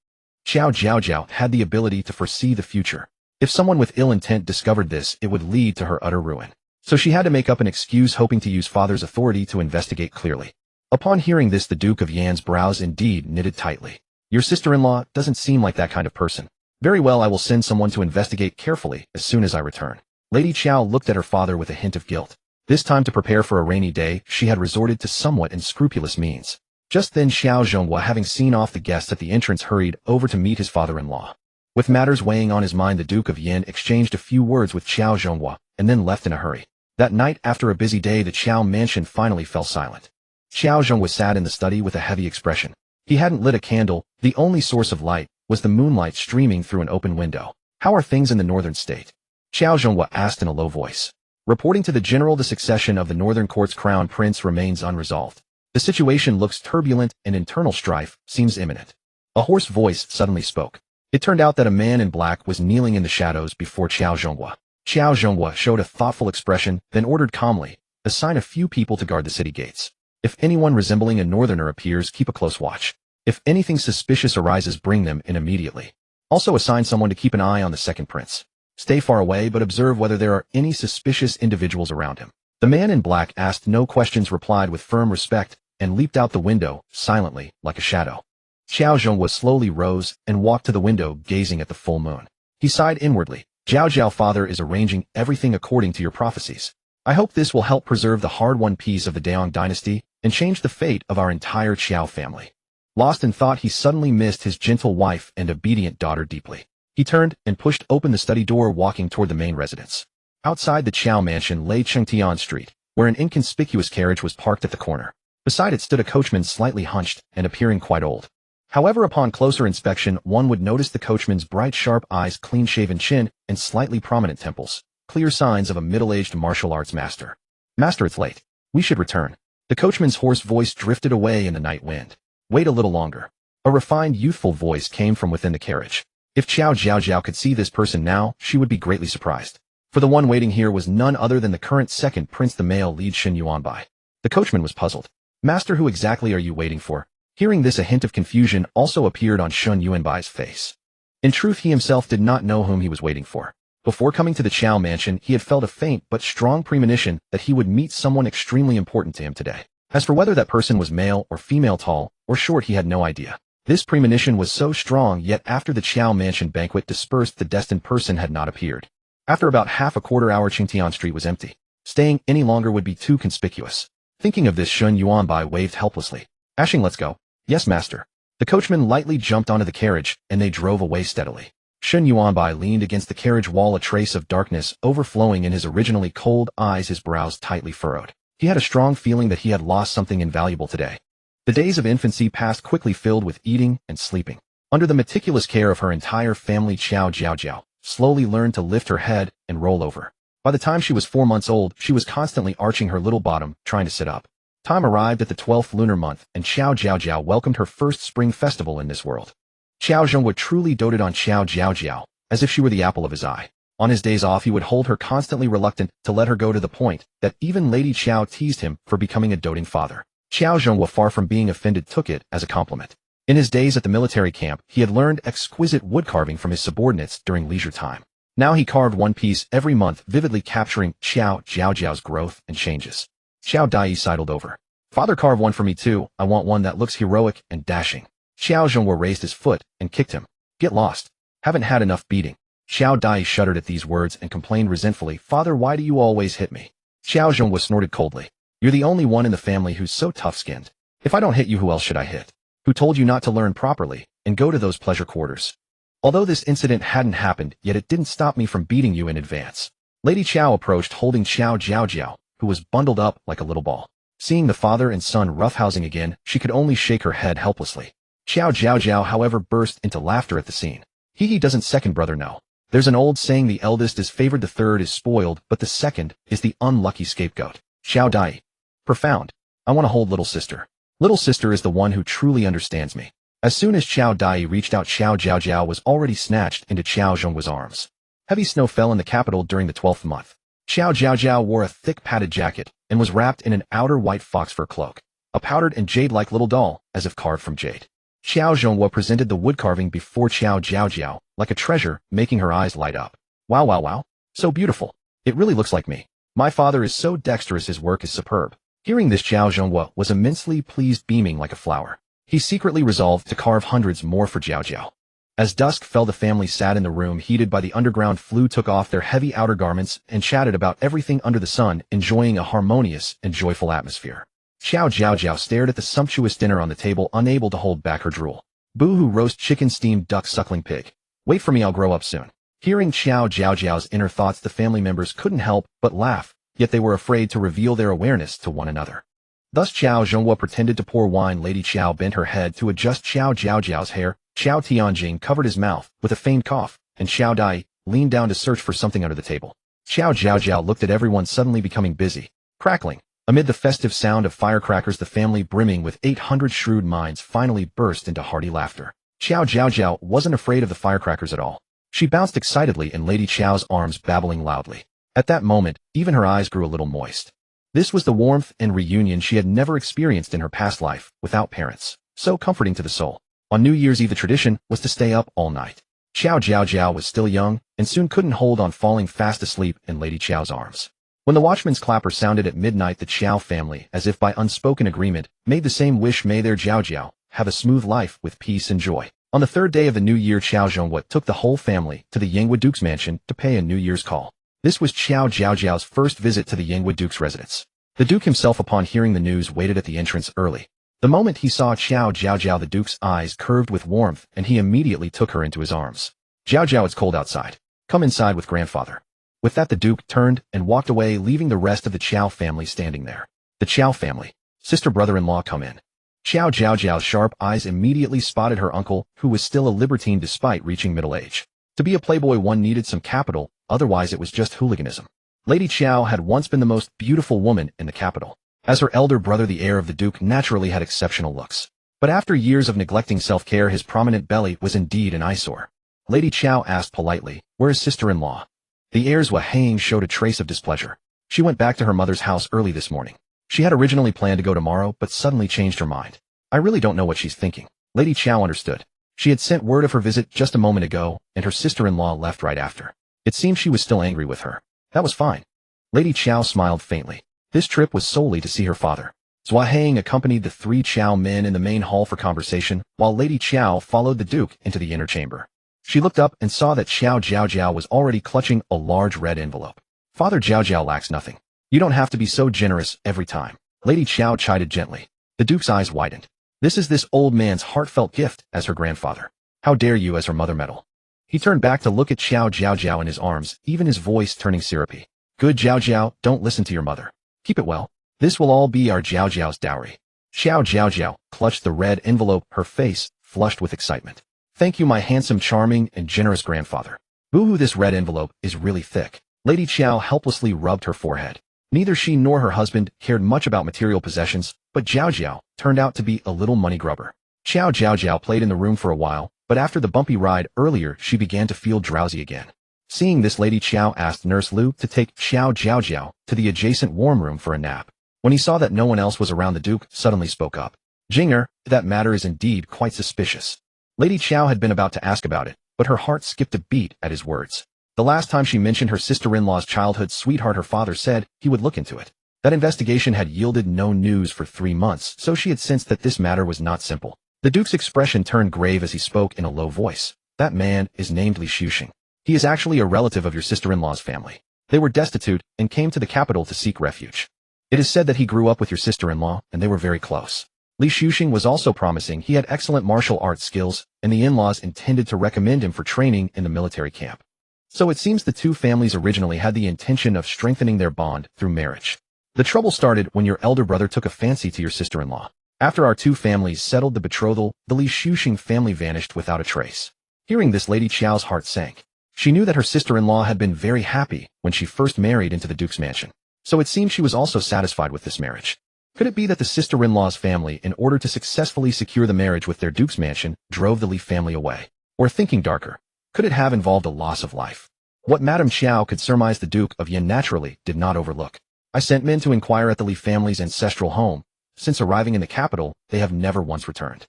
Qiao Jiaojiao had the ability to foresee the future. If someone with ill intent discovered this, it would lead to her utter ruin. So she had to make up an excuse, hoping to use father's authority to investigate clearly. Upon hearing this, the Duke of Yan's brows indeed knitted tightly. Your sister-in-law doesn't seem like that kind of person. Very well, I will send someone to investigate carefully as soon as I return. Lady Qiao looked at her father with a hint of guilt. This time, to prepare for a rainy day, she had resorted to somewhat unscrupulous means. Just then, Qiao Zhonghua, having seen off the guests at the entrance, hurried over to meet his father-in-law. With matters weighing on his mind, the Duke of Yan exchanged a few words with Qiao Zhonghua and then left in a hurry. That night, after a busy day, the Qiao mansion finally fell silent. Qiao Zhonghua sat in the study with a heavy expression. He hadn't lit a candle. The only source of light was the moonlight streaming through an open window. How are things in the northern state? Qiao Zhonghua asked in a low voice. Reporting to the general, the succession of the northern court's crown prince remains unresolved. The situation looks turbulent and internal strife seems imminent. A hoarse voice suddenly spoke. It turned out that a man in black was kneeling in the shadows before Qiao Zhonghua. Qiao Zhonghua showed a thoughtful expression, then ordered calmly, assign a few people to guard the city gates. If anyone resembling a northerner appears, keep a close watch. If anything suspicious arises, bring them in immediately. Also assign someone to keep an eye on the second prince. Stay far away, but observe whether there are any suspicious individuals around him. The man in black asked no questions, replied with firm respect, and leaped out the window, silently, like a shadow. Qiao Zhonghua slowly rose and walked to the window, gazing at the full moon. He sighed inwardly. Jiaojiao, father is arranging everything according to your prophecies. I hope this will help preserve the hard-won peace of the Daong dynasty and change the fate of our entire Qiao family. Lost in thought, he suddenly missed his gentle wife and obedient daughter deeply. He turned and pushed open the study door, walking toward the main residence. Outside the Qiao mansion lay Chengtian Street, where an inconspicuous carriage was parked at the corner. Beside it stood a coachman, slightly hunched and appearing quite old. However, upon closer inspection, one would notice the coachman's bright, sharp eyes, clean-shaven chin, and slightly prominent temples, clear signs of a middle-aged martial arts master. Master, it's late. We should return. The coachman's hoarse voice drifted away in the night wind. Wait a little longer. A refined, youthful voice came from within the carriage. If Qiao Jiaojiao could see this person now, she would be greatly surprised. For the one waiting here was none other than the current second prince, the male lead Shen Yuanbai. The coachman was puzzled. Master, who exactly are you waiting for? Hearing this, a hint of confusion also appeared on Shen Yuanbai's face. In truth, he himself did not know whom he was waiting for. Before coming to the Qiao mansion, he had felt a faint but strong premonition that he would meet someone extremely important to him today. As for whether that person was male or female, tall or short, he had no idea. This premonition was so strong, yet after the Qiao mansion banquet dispersed, the destined person had not appeared. After about half a quarter hour, Qingtian Street was empty. Staying any longer would be too conspicuous. Thinking of this, Shen Yuanbai waved helplessly. Ashing, let's go. Yes, master. The coachman lightly jumped onto the carriage, and they drove away steadily. Shen Yuanbai leaned against the carriage wall, a trace of darkness overflowing in his originally cold eyes, his brows tightly furrowed. He had a strong feeling that he had lost something invaluable today. The days of infancy passed quickly, filled with eating and sleeping. Under the meticulous care of her entire family, Qiao Jiaojiao slowly learned to lift her head and roll over. By the time she was 4 months old, she was constantly arching her little bottom, trying to sit up. Time arrived at the 12th lunar month, and Qiao Jiaojiao welcomed her first spring festival in this world. Qiao Zhonghua truly doted on Qiao Jiaojiao, as if she were the apple of his eye. On his days off, he would hold her, constantly reluctant to let her go, to the point that even Lady Qiao teased him for becoming a doting father. Qiao Zhonghua, far from being offended, took it as a compliment. In his days at the military camp, he had learned exquisite wood carving from his subordinates during leisure time. Now he carved one piece every month, vividly capturing Qiao Jiaojiao's growth and changes. Qiao Dai sidled over. Father, carve one for me too. I want one that looks heroic and dashing. Qiao Zhonghua raised his foot and kicked him. Get lost. Haven't had enough beating. Qiao Dai shuddered at these words and complained resentfully. Father, why do you always hit me? Qiao Zhonghua snorted coldly. You're the only one in the family who's so tough-skinned. If I don't hit you, who else should I hit? Who told you not to learn properly and go to those pleasure quarters? Although this incident hadn't happened, yet it didn't stop me from beating you in advance. Lady Qiao approached, holding Qiao Jiaojiao, who was bundled up like a little ball. Seeing the father and son roughhousing again, she could only shake her head helplessly. Qiao Jiaojiao, however, burst into laughter at the scene. He doesn't second brother know. There's an old saying, the eldest is favored, the third is spoiled, but the second is the unlucky scapegoat. Qiao Dai. Profound. I want to hold little sister. Little sister is the one who truly understands me. As soon as Qiao Dai reached out, Qiao Jiaojiao was already snatched into Qiao Zhonghua's arms. Heavy snow fell in the capital during the 12th month. Qiao Jiaojiao wore a thick padded jacket and was wrapped in an outer white fox fur cloak, a powdered and jade-like little doll, as if carved from jade. Qiao Zhongguo presented the wood carving before Qiao Jiaojiao, like a treasure, making her eyes light up. Wow, wow, wow. So beautiful. It really looks like me. My father is so dexterous, his work is superb. Hearing this, Qiao Zhongguo was immensely pleased, beaming like a flower. He secretly resolved to carve hundreds more for Jiaojiao. As dusk fell, the family sat in the room heated by the underground flue, took off their heavy outer garments, and chatted about everything under the sun, enjoying a harmonious and joyful atmosphere. Qiao Jiaojiao stared at the sumptuous dinner on the table, unable to hold back her drool. Boo-hoo, roast chicken, steamed duck, suckling pig. Wait for me, I'll grow up soon. Hearing Qiao Jiaojiao's inner thoughts, the family members couldn't help but laugh, yet they were afraid to reveal their awareness to one another. Thus Qiao Zhongguo pretended to pour wine. Lady Qiao bent her head to adjust Qiao Jiaojiao's hair. Qiao Tianjing covered his mouth with a feigned cough, and Qiao Dai leaned down to search for something under the table. Qiao Jiaojiao looked at everyone, suddenly becoming busy. Crackling. Amid the festive sound of firecrackers, the family, brimming with 800 shrewd minds, finally burst into hearty laughter. Qiao Jiaojiao wasn't afraid of the firecrackers at all. She bounced excitedly in Lady Qiao's arms, babbling loudly. At that moment, even her eyes grew a little moist. This was the warmth and reunion she had never experienced in her past life, without parents. So comforting to the soul. On New Year's Eve, the tradition was to stay up all night. Qiao Jiaojiao was still young, and soon couldn't hold on, falling fast asleep in Lady Qiao's arms. When the watchman's clapper sounded at midnight, the Qiao family, as if by unspoken agreement, made the same wish: may their Jiaojiao have a smooth life with peace and joy. On the third day of the new year, Qiao Zhongguo took the whole family to the Yangwu Duke's mansion to pay a New Year's call. This was Qiao Jiaojiao's first visit to the Yangwu Duke's residence. The Duke himself, upon hearing the news, waited at the entrance early. The moment he saw Qiao Jiaojiao, the Duke's eyes curved with warmth, and he immediately took her into his arms. Jiaojiao, it's cold outside. Come inside with grandfather. With that, the Duke turned and walked away, leaving the rest of the Qiao family standing there. The Qiao family. Sister, brother-in-law, come in. Qiao Jiaojiao's sharp eyes immediately spotted her uncle, who was still a libertine despite reaching middle age. To be a playboy, one needed some capital, otherwise it was just hooliganism. Lady Qiao had once been the most beautiful woman in the capital. As her elder brother, the heir of the Duke naturally had exceptional looks. But after years of neglecting self-care, his prominent belly was indeed an eyesore. Lady Qiao asked politely, "Where is sister-in-law?" The heir's Wahang showed a trace of displeasure. She went back to her mother's house early this morning. She had originally planned to go tomorrow, but suddenly changed her mind. I really don't know what she's thinking. Lady Qiao understood. She had sent word of her visit just a moment ago, and her sister-in-law left right after. It seemed she was still angry with her. That was fine. Lady Qiao smiled faintly. This trip was solely to see her father. Wahang accompanied the three Qiao men in the main hall for conversation, while Lady Qiao followed the Duke into the inner chamber. She looked up and saw that Qiao Jiaojiao was already clutching a large red envelope. Father Jiaojiao lacks nothing. You don't have to be so generous every time. Lady Qiao chided gently. The Duke's eyes widened. This is this old man's heartfelt gift as her grandfather. How dare you, as her mother, meddle? He turned back to look at Qiao Jiaojiao in his arms, even his voice turning syrupy. Good Jiaojiao, don't listen to your mother. Keep it well. This will all be our Jiaojiao's dowry. Qiao Jiaojiao clutched the red envelope, her face flushed with excitement. Thank you, my handsome, charming, and generous grandfather. Boo-hoo, this red envelope is really thick. Lady Qiao helplessly rubbed her forehead. Neither she nor her husband cared much about material possessions, but Jiaojiao turned out to be a little money grubber. Qiao Jiaojiao played in the room for a while, but after the bumpy ride earlier, she began to feel drowsy again. Seeing this, Lady Qiao asked Nurse Lu to take Qiao Jiaojiao to the adjacent warm room for a nap. When he saw that no one else was around, the Duke suddenly spoke up. Jinger, that matter is indeed quite suspicious. Lady Qiao had been about to ask about it, but her heart skipped a beat at his words. The last time she mentioned her sister-in-law's childhood sweetheart, her father said he would look into it. That investigation had yielded no news for 3 months, so she had sensed that this matter was not simple. The Duke's expression turned grave as he spoke in a low voice. That man is named Li Xuxing. He is actually a relative of your sister-in-law's family. They were destitute and came to the capital to seek refuge. It is said that he grew up with your sister-in-law, and they were very close. Li Xuxing was also promising. He had excellent martial arts skills, and the in-laws intended to recommend him for training in the military camp. So it seems the two families originally had the intention of strengthening their bond through marriage. The trouble started when your elder brother took a fancy to your sister-in-law. After our two families settled the betrothal, the Li Xuxing family vanished without a trace. Hearing this, Lady Qiao's heart sank. She knew that her sister-in-law had been very happy when she first married into the Duke's mansion. So it seemed she was also satisfied with this marriage. Could it be that the sister-in-law's family, in order to successfully secure the marriage with their Duke's mansion, drove the Li family away? Or thinking darker, could it have involved a loss of life? What Madame Qiao could surmise the Duke of Yin naturally did not overlook. I sent men to inquire at the Li family's ancestral home. Since arriving in the capital, they have never once returned.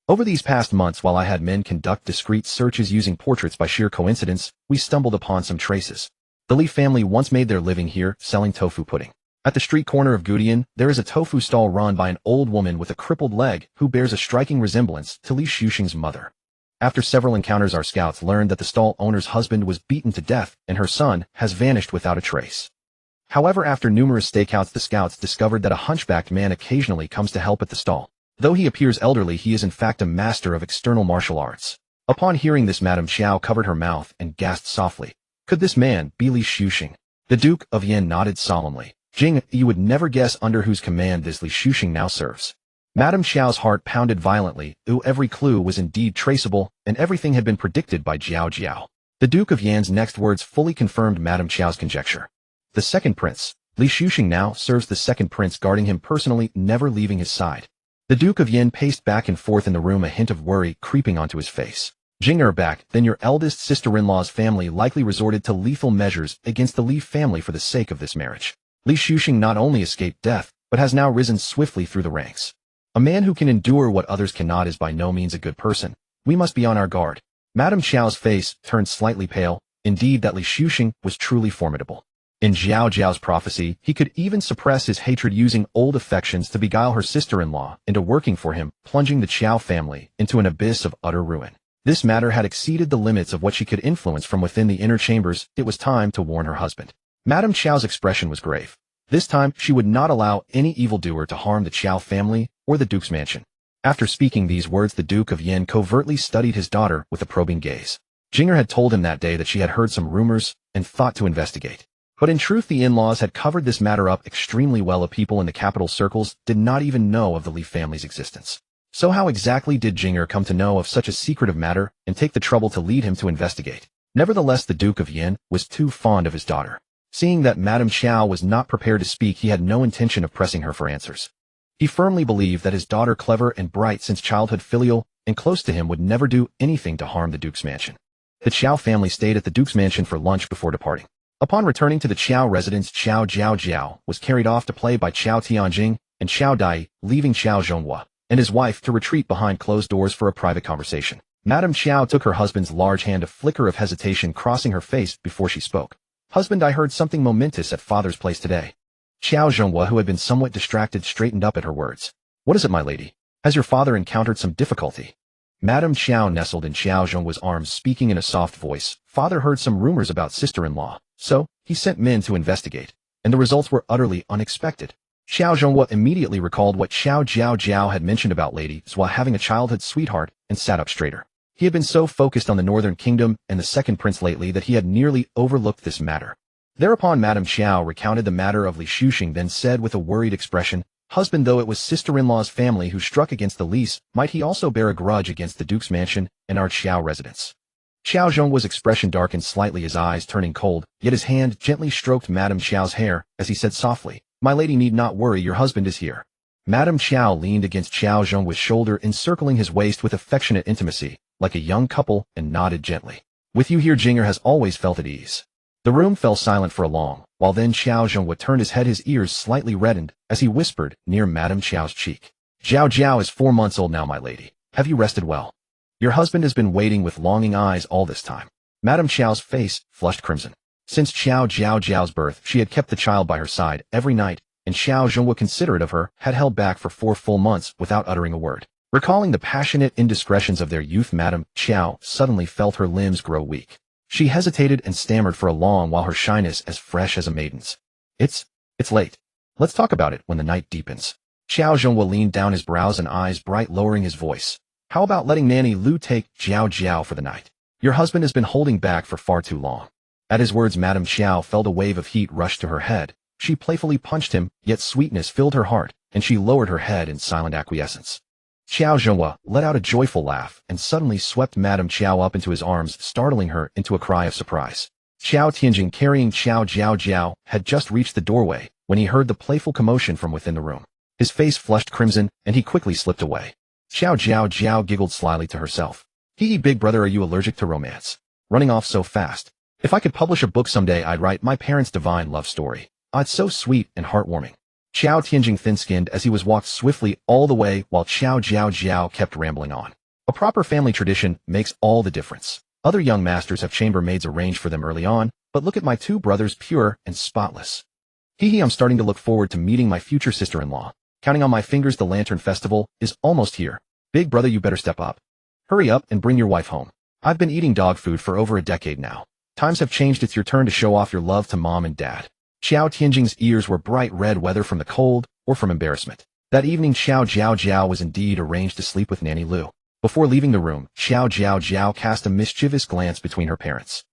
Over these past months, while I had men conduct discreet searches using portraits by sheer coincidence, we stumbled upon some traces. The Li family once made their living here, selling tofu pudding. At the street corner of Gudian, there is a tofu stall run by an old woman with a crippled leg who bears a striking resemblance to Li Shuxing's mother. After several encounters, our scouts learned that the stall owner's husband was beaten to death and her son has vanished without a trace. However, after numerous stakeouts, the scouts discovered that a hunchbacked man occasionally comes to help at the stall. Though he appears elderly, he is in fact a master of external martial arts. Upon hearing this, Madame Qiao covered her mouth and gasped softly. Could this man be Li Shuxing? The Duke of Yin nodded solemnly. Jing, you would never guess under whose command this Li Shuxing now serves. Madame Qiao's heart pounded violently. Every clue was indeed traceable, and everything had been predicted by Qiao Jiaojiao. The Duke of Yan's next words fully confirmed Madame Qiao's conjecture. The second prince. Li Shuxing now serves the second prince, guarding him personally, never leaving his side. The Duke of Yin paced back and forth in the room, a hint of worry creeping onto his face. Jing are back, then your eldest sister-in-law's family likely resorted to lethal measures against the Li family for the sake of this marriage. Li Shuxing not only escaped death, but has now risen swiftly through the ranks. A man who can endure what others cannot is by no means a good person. We must be on our guard. Madame Qiao's face turned slightly pale. Indeed, that Li Shuxing was truly formidable. In Qiao Jiao's prophecy, he could even suppress his hatred using old affections to beguile her sister-in-law into working for him, plunging the Qiao family into an abyss of utter ruin. This matter had exceeded the limits of what she could influence from within the inner chambers. It was time to warn her husband. Madame Qiao's expression was grave. This time, she would not allow any evildoer to harm the Qiao family or the Duke's mansion. After speaking these words, the Duke of Yin covertly studied his daughter with a probing gaze. Jinger had told him that day that she had heard some rumors and thought to investigate. But in truth, the in-laws had covered this matter up extremely well. People in the capital circles did not even know of the Li family's existence. So how exactly did Jinger come to know of such a secretive matter and take the trouble to lead him to investigate? Nevertheless, the Duke of Yin was too fond of his daughter. Seeing that Madame Qiao was not prepared to speak, he had no intention of pressing her for answers. He firmly believed that his daughter, clever and bright since childhood, filial and close to him, would never do anything to harm the Duke's mansion. The Qiao family stayed at the Duke's mansion for lunch before departing. Upon returning to the Qiao residence, Qiao Jiaojiao was carried off to play by Qiao Tianjing and Qiao Dai, leaving Qiao Zhonghua and his wife to retreat behind closed doors for a private conversation. Madame Qiao took her husband's large hand, a flicker of hesitation crossing her face before she spoke. Husband, I heard something momentous at father's place today. Qiao Zhonghua, who had been somewhat distracted, straightened up at her words. What is it, my lady? Has your father encountered some difficulty? Madame Qiao nestled in Qiao Zhonghua's arms, speaking in a soft voice. Father heard some rumors about sister-in-law, so he sent men to investigate, and the results were utterly unexpected. Qiao Zhonghua immediately recalled what Qiao Jiaojiao had mentioned about Lady Zhua having a childhood sweetheart and sat up straighter. He had been so focused on the Northern Kingdom and the second prince lately that he had nearly overlooked this matter. Thereupon Madame Qiao recounted the matter of Li Shuxing, then said with a worried expression, Husband, though it was sister-in-law's family who struck against the lease, might he also bear a grudge against the Duke's mansion and our Qiao residence? Qiao Zhonghua's expression darkened slightly, his eyes turning cold, yet his hand gently stroked Madame Qiao's hair as he said softly, My lady need not worry, your husband is here. Madame Qiao leaned against Qiao Zhonghua's shoulder, encircling his waist with affectionate intimacy, like a young couple, and nodded gently. With you here, Jinger has always felt at ease. The room fell silent for a long while, then Qiao Zhonghua turned his head, his ears slightly reddened, as he whispered near Madame Qiao's cheek. Qiao Jiao is 4 months old now, my lady. Have you rested well? Your husband has been waiting with longing eyes all this time. Madame Qiao's face flushed crimson. Since Qiao Jiaojiao's birth, she had kept the child by her side every night, and Qiao Zhonghua, considerate of her, had held back for 4 full months without uttering a word. Recalling the passionate indiscretions of their youth, Madame Qiao suddenly felt her limbs grow weak. She hesitated and stammered for a long while, her shyness as fresh as a maiden's. It's late. Let's talk about it when the night deepens. Qiao Zhonghua leaned down, his brows and eyes bright, lowering his voice. How about letting Nanny Lu take Qiao Jiao for the night? Your husband has been holding back for far too long. At his words, Madame Qiao felt a wave of heat rush to her head. She playfully punched him, yet sweetness filled her heart, and she lowered her head in silent acquiescence. Qiao Zhonghua let out a joyful laugh and suddenly swept Madame Qiao up into his arms, startling her into a cry of surprise. Qiao Tianjing, carrying Qiao Jiaojiao, had just reached the doorway when he heard the playful commotion from within the room. His face flushed crimson, and he quickly slipped away. Qiao Jiaojiao giggled slyly to herself. Hee, big brother, are you allergic to romance? Running off so fast. If I could publish a book someday, I'd write my parents' divine love story. Ah, it's so sweet and heartwarming. Qiao Tianjing thin-skinned as he was walked swiftly all the way while Qiao Jiaojiao kept rambling on. A proper family tradition makes all the difference. Other young masters have chambermaids arranged for them early on, but look at my two brothers, pure and spotless. I'm starting to look forward to meeting my future sister-in-law. Counting on my fingers, the Lantern Festival is almost here. Big brother, you better step up. Hurry up and bring your wife home. I've been eating dog food for over a decade now. Times have changed. It's your turn to show off your love to mom and dad. Qiao Tianjing's ears were bright red, whether from the cold or from embarrassment. That evening, Qiao Jiaojiao was indeed arranged to sleep with Nanny Lu. Before leaving the room, Qiao Jiaojiao cast a mischievous glance between her parents.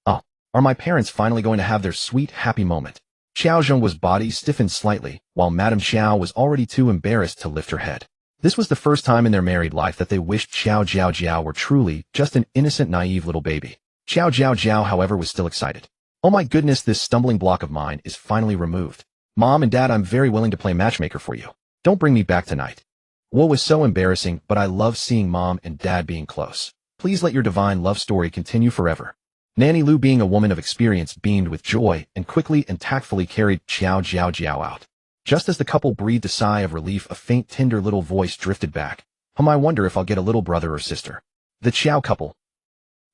Oh, are my parents finally going to have their sweet, happy moment? Qiao Zhong's body stiffened slightly, while Madame Qiao was already too embarrassed to lift her head. This was the first time in their married life that they wished Qiao Jiaojiao were truly just an innocent, naive little baby. Qiao Jiaojiao, however, was still excited. Oh my goodness, this stumbling block of mine is finally removed. Mom and Dad, I'm very willing to play matchmaker for you. Don't bring me back tonight. Woe was so embarrassing, but I love seeing Mom and Dad being close. Please let your divine love story continue forever. Nanny Lu, being a woman of experience, beamed with joy and quickly and tactfully carried Qiao Jiaojiao out. Just as the couple breathed a sigh of relief, a faint, tender little voice drifted back. I wonder if I'll get a little brother or sister. The Qiao couple.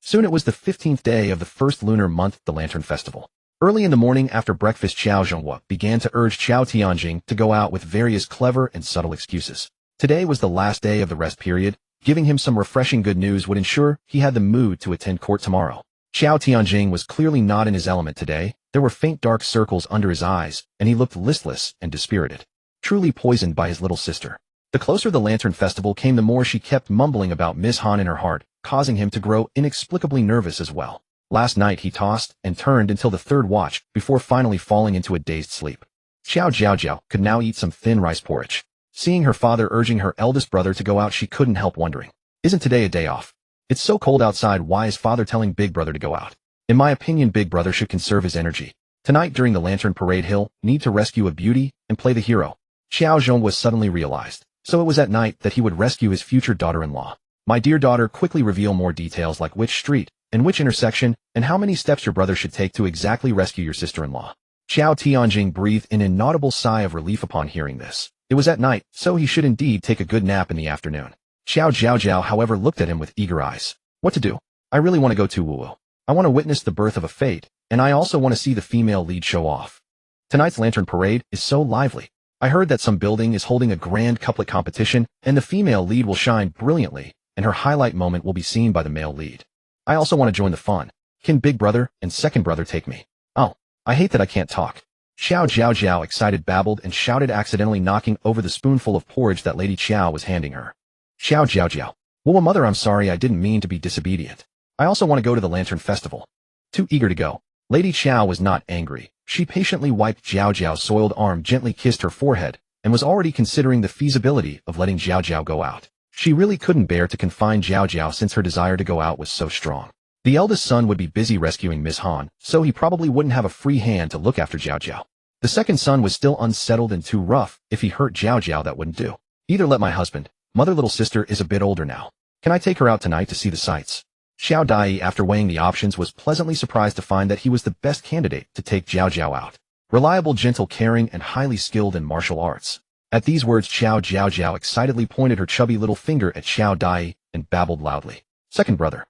Soon it was the 15th day of the first lunar month, the Lantern Festival. Early in the morning after breakfast, Qiao Zhonghua began to urge Qiao Tianjing to go out with various clever and subtle excuses. Today was the last day of the rest period. Giving him some refreshing good news would ensure he had the mood to attend court tomorrow. Qiao Tianjing was clearly not in his element today. There were faint dark circles under his eyes, and he looked listless and dispirited. Truly poisoned by his little sister. The closer the Lantern Festival came, the more she kept mumbling about Miss Han in her heart, causing him to grow inexplicably nervous as well. Last night he tossed and turned until the third watch, before finally falling into a dazed sleep. Qiao Jiaojiao could now eat some thin rice porridge. Seeing her father urging her eldest brother to go out, she couldn't help wondering, isn't today a day off? It's so cold outside, why is father telling big brother to go out? In my opinion, big brother should conserve his energy. Tonight during the Lantern Parade, he'll need to rescue a beauty and play the hero. Qiao Zhong was suddenly realized. So it was at night that he would rescue his future daughter-in-law. My dear daughter, quickly reveal more details, like which street and which intersection and how many steps your brother should take to exactly rescue your sister-in-law. Qiao Tianjing breathed an inaudible sigh of relief upon hearing this. It was at night, so he should indeed take a good nap in the afternoon. Qiao Jiaojiao, however, looked at him with eager eyes. What to do? I really want to go to Wu. I want to witness the birth of a fate, and I also want to see the female lead show off. Tonight's Lantern Parade is so lively. I heard that some building is holding a grand couplet competition, and the female lead will shine brilliantly, and her highlight moment will be seen by the male lead. I also want to join the fun. Can big brother and second brother take me? Oh, I hate that I can't talk. Qiao Jiaojiao excited babbled and shouted, accidentally knocking over the spoonful of porridge that Lady Qiao was handing her. Qiao Jiaojiao. Well, mother, I'm sorry, I didn't mean to be disobedient. I also want to go to the Lantern Festival. Too eager to go. Lady Qiao was not angry. She patiently wiped Jiaojiao's soiled arm, gently kissed her forehead, and was already considering the feasibility of letting Jiaojiao go out. She really couldn't bear to confine Jiaojiao since her desire to go out was so strong. The eldest son would be busy rescuing Miss Han, so he probably wouldn't have a free hand to look after Jiaojiao. The second son was still unsettled and too rough. If he hurt Jiaojiao, that wouldn't do. Either let my husband. Mother, little sister is a bit older now. Can I take her out tonight to see the sights? Xiao Dai, after weighing the options, was pleasantly surprised to find that he was the best candidate to take Jiaojiao out. Reliable, gentle, caring, and highly skilled in martial arts. At these words, Qiao Jiaojiao excitedly pointed her chubby little finger at Xiao Dai and babbled loudly. Second brother.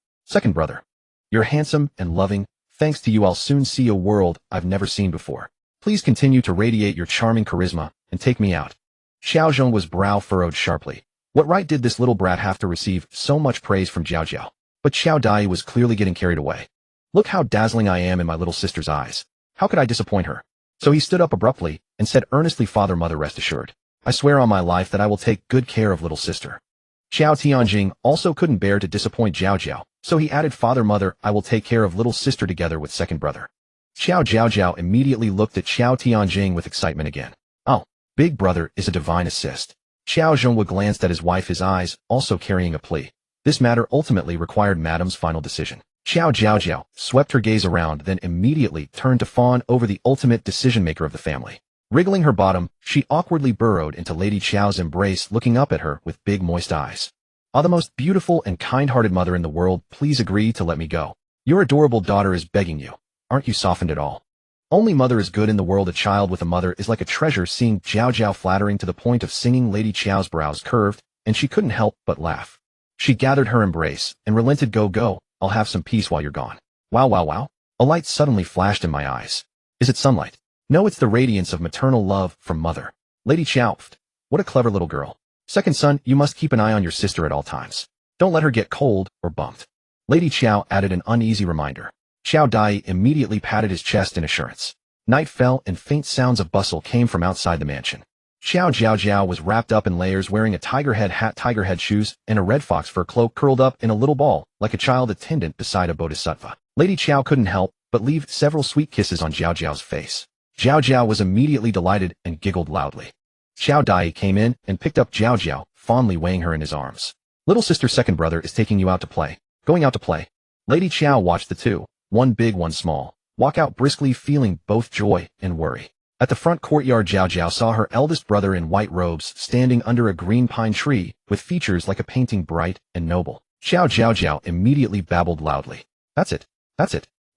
You're handsome and loving. Thanks to you, I'll soon see a world I've never seen before. Please continue to radiate your charming charisma and take me out. Xiao Zhong's brow furrowed sharply. What right did this little brat have to receive so much praise from Jiaojiao? But Xiao Dai was clearly getting carried away. Look how dazzling I am in my little sister's eyes. How could I disappoint her? So he stood up abruptly and said earnestly, Father, mother, rest assured. I swear on my life that I will take good care of little sister. Qiao Tianjing also couldn't bear to disappoint Jiaojiao, so he added, Father, mother, I will take care of little sister together with second brother. Qiao Jiaojiao immediately looked at Qiao Tianjing with excitement again. Oh, big brother is a divine assist. Qiao Zhonghua glanced at his wife, his eyes also carrying a plea. This matter ultimately required Madame's final decision. Qiao Jiaojiao swept her gaze around, then immediately turned to fawn over the ultimate decision-maker of the family. Wriggling her bottom, she awkwardly burrowed into Lady Qiao's embrace, looking up at her with big moist eyes. Ah, the most beautiful and kind-hearted mother in the world, please agree to let me go. Your adorable daughter is begging you. Aren't you softened at all? Only mother is good in the world. A child with a mother is like a treasure. Seeing Jiao Jiao flattering to the point of singing, Lady Qiao's brows curved, and she couldn't help but laugh. She gathered her embrace and relented. Go, I'll have some peace while you're gone. Wow. A light suddenly flashed in my eyes. Is it sunlight? No, it's the radiance of maternal love from mother. Lady Qiao, what a clever little girl. Second son, you must keep an eye on your sister at all times. Don't let her get cold or bumped. Lady Qiao added an uneasy reminder. Qiao Dai immediately patted his chest in assurance. Night fell and faint sounds of bustle came from outside the mansion. Qiao Jiaojiao was wrapped up in layers, wearing a tiger head hat, tiger head shoes, and a red fox fur cloak, curled up in a little ball, like a child attendant beside a bodhisattva. Lady Qiao couldn't help but leave several sweet kisses on Jiaojiao's face. Jiaojiao was immediately delighted and giggled loudly. Qiao Dai came in and picked up Jiaojiao, fondly weighing her in his arms. Little sister, second brother is taking you out to play. Going out to play. Lady Qiao watched the two, one big, one small, walk out briskly, feeling both joy and worry. At the front courtyard, Jiaojiao saw her eldest brother in white robes standing under a green pine tree with features like a painting, bright and noble. Qiao Jiaojiao immediately babbled loudly. That's it.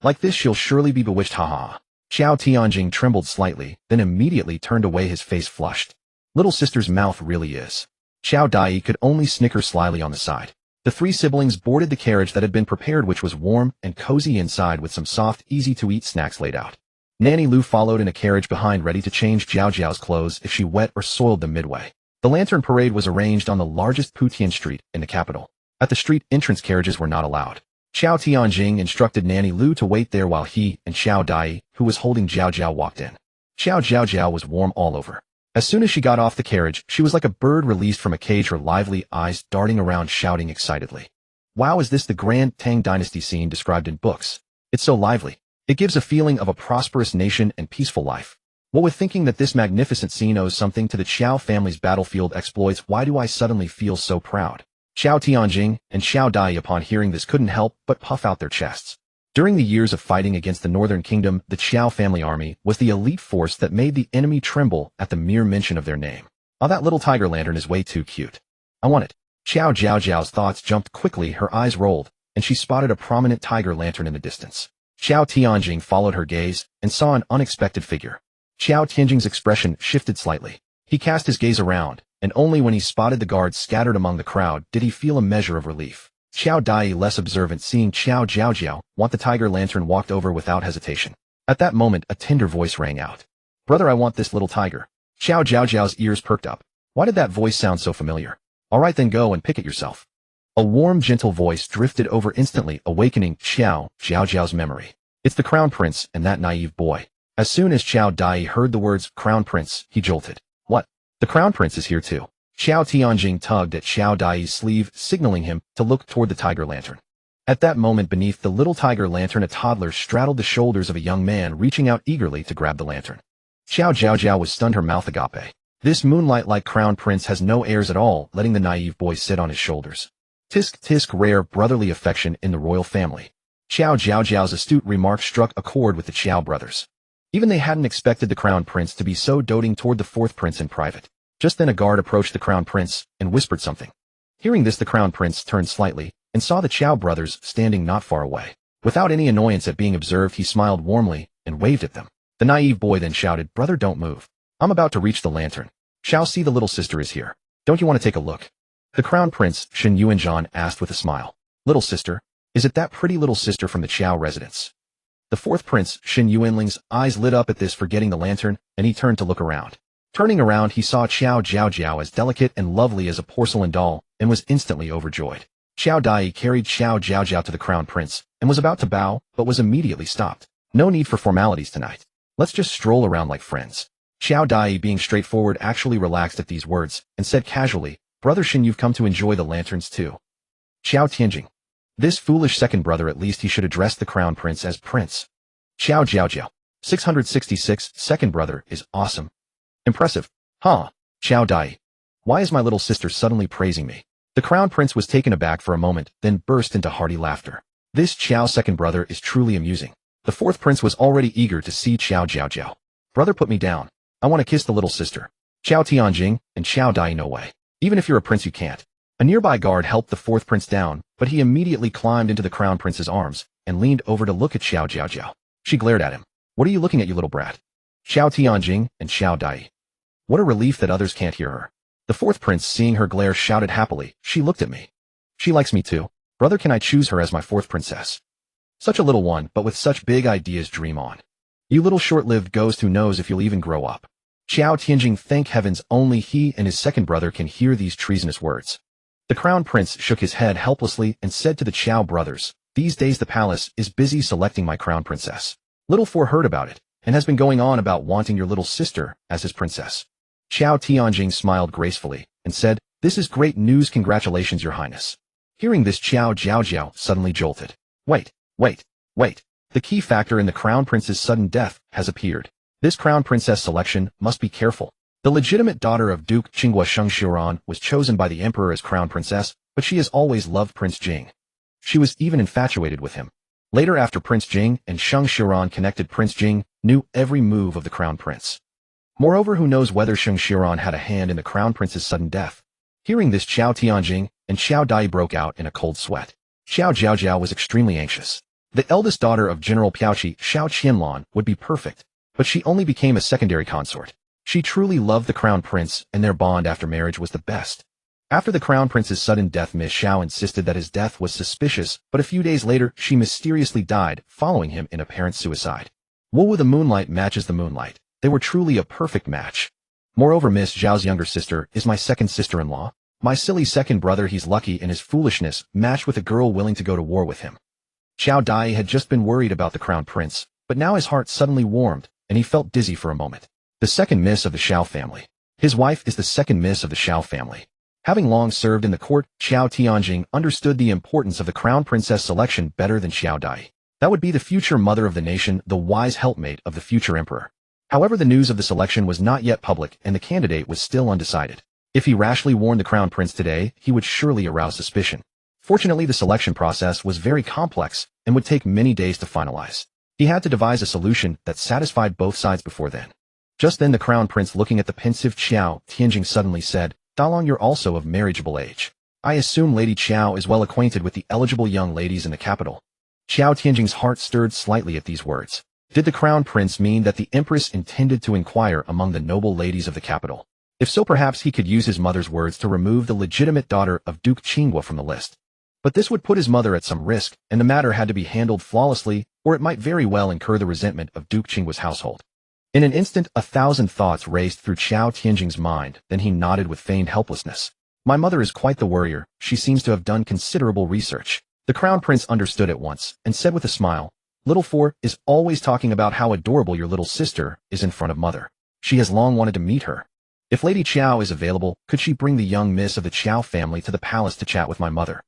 Like this she'll surely be bewitched, haha. Qiao Tianjing trembled slightly, then immediately turned away, his face flushed. Little sister's mouth really is. Qiao Dai could only snicker slyly on the side. The three siblings boarded the carriage that had been prepared, which was warm and cozy inside with some soft, easy-to-eat snacks laid out. Nanny Lu followed in a carriage behind, ready to change Jiaojiao's clothes if she wet or soiled them midway. The lantern parade was arranged on the largest Putian street in the capital. At the street entrance, carriages were not allowed. Qiao Tianjing instructed Nanny Lu to wait there while he and Qiao Dai, who was holding Jiaojiao, walked in. Qiao Jiaojiao was warm all over. As soon as she got off the carriage, she was like a bird released from a cage, her lively eyes darting around, shouting excitedly. Wow, is this the grand Tang Dynasty scene described in books? It's so lively. It gives a feeling of a prosperous nation and peaceful life. What with thinking that this magnificent scene owes something to the Qiao family's battlefield exploits, why do I suddenly feel so proud? Qiao Tianjing and Qiao Dai, upon hearing this, couldn't help but puff out their chests. During the years of fighting against the Northern Kingdom, the Qiao family army was the elite force that made the enemy tremble at the mere mention of their name. Oh, that little tiger lantern is way too cute. I want it. Qiao Jiaojiao's thoughts jumped quickly, her eyes rolled, and she spotted a prominent tiger lantern in the distance. Qiao Tianjing followed her gaze and saw an unexpected figure. Qiao Tianjing's expression shifted slightly. He cast his gaze around, and only when he spotted the guards scattered among the crowd did he feel a measure of relief. Qiao Dai, less observant, seeing Qiao Jiaojiao want the tiger lantern, walked over without hesitation. At that moment, a tender voice rang out. Brother, I want this little tiger. Qiao Jiaojiao's ears perked up. Why did that voice sound so familiar? All right, then go and pick it yourself. A warm, gentle voice drifted over instantly, awakening Qiao Jiaojiao's memory. It's the Crown Prince and that naive boy. As soon as Qiao Dai heard the words Crown Prince, he jolted. What? The Crown Prince is here too. Qiao Tianjing tugged at Qiao Dai's sleeve, signaling him to look toward the tiger lantern. At that moment, beneath the little tiger lantern, a toddler straddled the shoulders of a young man, reaching out eagerly to grab the lantern. Qiao Jiaojiao was stunned, her mouth agape. This moonlight-like Crown Prince has no airs at all, letting the naive boy sit on his shoulders. Tisk, rare brotherly affection in the royal family. Qiao Jiaojiao's astute remark struck a chord with the Qiao brothers. Even they hadn't expected the Crown Prince to be so doting toward the fourth prince in private. Just then a guard approached the Crown Prince and whispered something. Hearing this, the Crown Prince turned slightly and saw the Qiao brothers standing not far away. Without any annoyance at being observed, he smiled warmly and waved at them. The naive boy then shouted, Brother, don't move. I'm about to reach the lantern. Shall see, the little sister is here. Don't you want to take a look? The Crown Prince, Shen Yuanzhan, asked with a smile. Little sister? Is it that pretty little sister from the Qiao residence? The fourth prince, Shen Yuanling's eyes lit up at this, forgetting the lantern, and he turned to look around. Turning around, he saw Qiao Jiaojiao, as delicate and lovely as a porcelain doll, and was instantly overjoyed. Qiao Dai carried Qiao Jiaojiao to the Crown Prince, and was about to bow, but was immediately stopped. No need for formalities tonight. Let's just stroll around like friends. Qiao Dai, being straightforward, actually relaxed at these words, and said casually, Brother Shen, you've come to enjoy the lanterns too. Qiao Tianjing. This foolish second brother, at least he should address the Crown Prince as Prince. Qiao Jiaojiao. 666, second brother is awesome. Impressive. Huh? Qiao Dai. Why is my little sister suddenly praising me? The Crown Prince was taken aback for a moment, then burst into hearty laughter. This Qiao second brother is truly amusing. The fourth prince was already eager to see Qiao Jiaojiao. Brother, put me down. I want to kiss the little sister. Qiao Tianjing and Qiao Dai, no way. Even if you're a prince, you can't. A nearby guard helped the fourth prince down, but he immediately climbed into the Crown Prince's arms, and leaned over to look at Qiao Jiaojiao. She glared at him. What are you looking at, you little brat? Qiao Tianjing and Qiao Dai. What a relief that others can't hear her. The fourth prince, seeing her glare, shouted happily. She looked at me. She likes me too. Brother, can I choose her as my fourth princess? Such a little one, but with such big ideas, dream on. You little short-lived ghost who knows if you'll even grow up. Qiao Tianjing, thank heavens only he and his second brother can hear these treasonous words. The crown prince shook his head helplessly and said to the Qiao brothers, these days the palace is busy selecting my crown princess. Little Four heard about it, and has been going on about wanting your little sister as his princess. Qiao Tianjing smiled gracefully and said, this is great news, congratulations, your highness. Hearing this, Qiao Jiaojiao suddenly jolted. Wait. The key factor in the crown prince's sudden death has appeared. This crown princess selection must be careful. The legitimate daughter of Duke Qinghua Sheng Xiuran was chosen by the emperor as crown princess, but she has always loved Prince Jing. She was even infatuated with him. Later, after Prince Jing and Sheng Xiuran connected, Prince Jing knew every move of the crown prince. Moreover, who knows whether Sheng Xiuran had a hand in the crown prince's sudden death? Hearing this, Qiao Tianjing and Qiao Dai broke out in a cold sweat. Qiao Jiaojiao was extremely anxious. The eldest daughter of General Piaoqi, Xiao Qianlan, would be perfect, but she only became a secondary consort. She truly loved the crown prince, and their bond after marriage was the best. After the crown prince's sudden death, Miss Xiao insisted that his death was suspicious, but a few days later she mysteriously died, following him in apparent suicide. Woe, the moonlight matches the moonlight. They were truly a perfect match. Moreover, Miss Zhao's younger sister is my second sister-in-law. My silly second brother, he's lucky in his foolishness, matched with a girl willing to go to war with him. Qiao Dai had just been worried about the crown prince, but now his heart suddenly warmed, and he felt dizzy for a moment. The second miss of the Xiao family. His wife is the second miss of the Xiao family. Having long served in the court, Qiao Tianjing understood the importance of the crown princess selection better than Qiao Dai. That would be the future mother of the nation, the wise helpmate of the future emperor. However, the news of the selection was not yet public, and the candidate was still undecided. If he rashly warned the crown prince today, he would surely arouse suspicion. Fortunately, the selection process was very complex and would take many days to finalize. He had to devise a solution that satisfied both sides before then. Just then, the crown prince, looking at the pensive Qiao Tianjing, suddenly said, Dalong, you're also of marriageable age. I assume Lady Qiao is well acquainted with the eligible young ladies in the capital. Qiao Tianjing's heart stirred slightly at these words. Did the crown prince mean that the empress intended to inquire among the noble ladies of the capital? If so, perhaps he could use his mother's words to remove the legitimate daughter of Duke Qinghua from the list. But this would put his mother at some risk, and the matter had to be handled flawlessly, or it might very well incur the resentment of Duke Qinghua's household. In an instant, 1,000 thoughts raced through Qiao Tianjing's mind, then he nodded with feigned helplessness. My mother is quite the worrier, she seems to have done considerable research. The crown prince understood at once, and said with a smile, Little Four is always talking about how adorable your little sister is in front of mother. She has long wanted to meet her. If Lady Qiao is available, could she bring the young miss of the Qiao family to the palace to chat with my mother?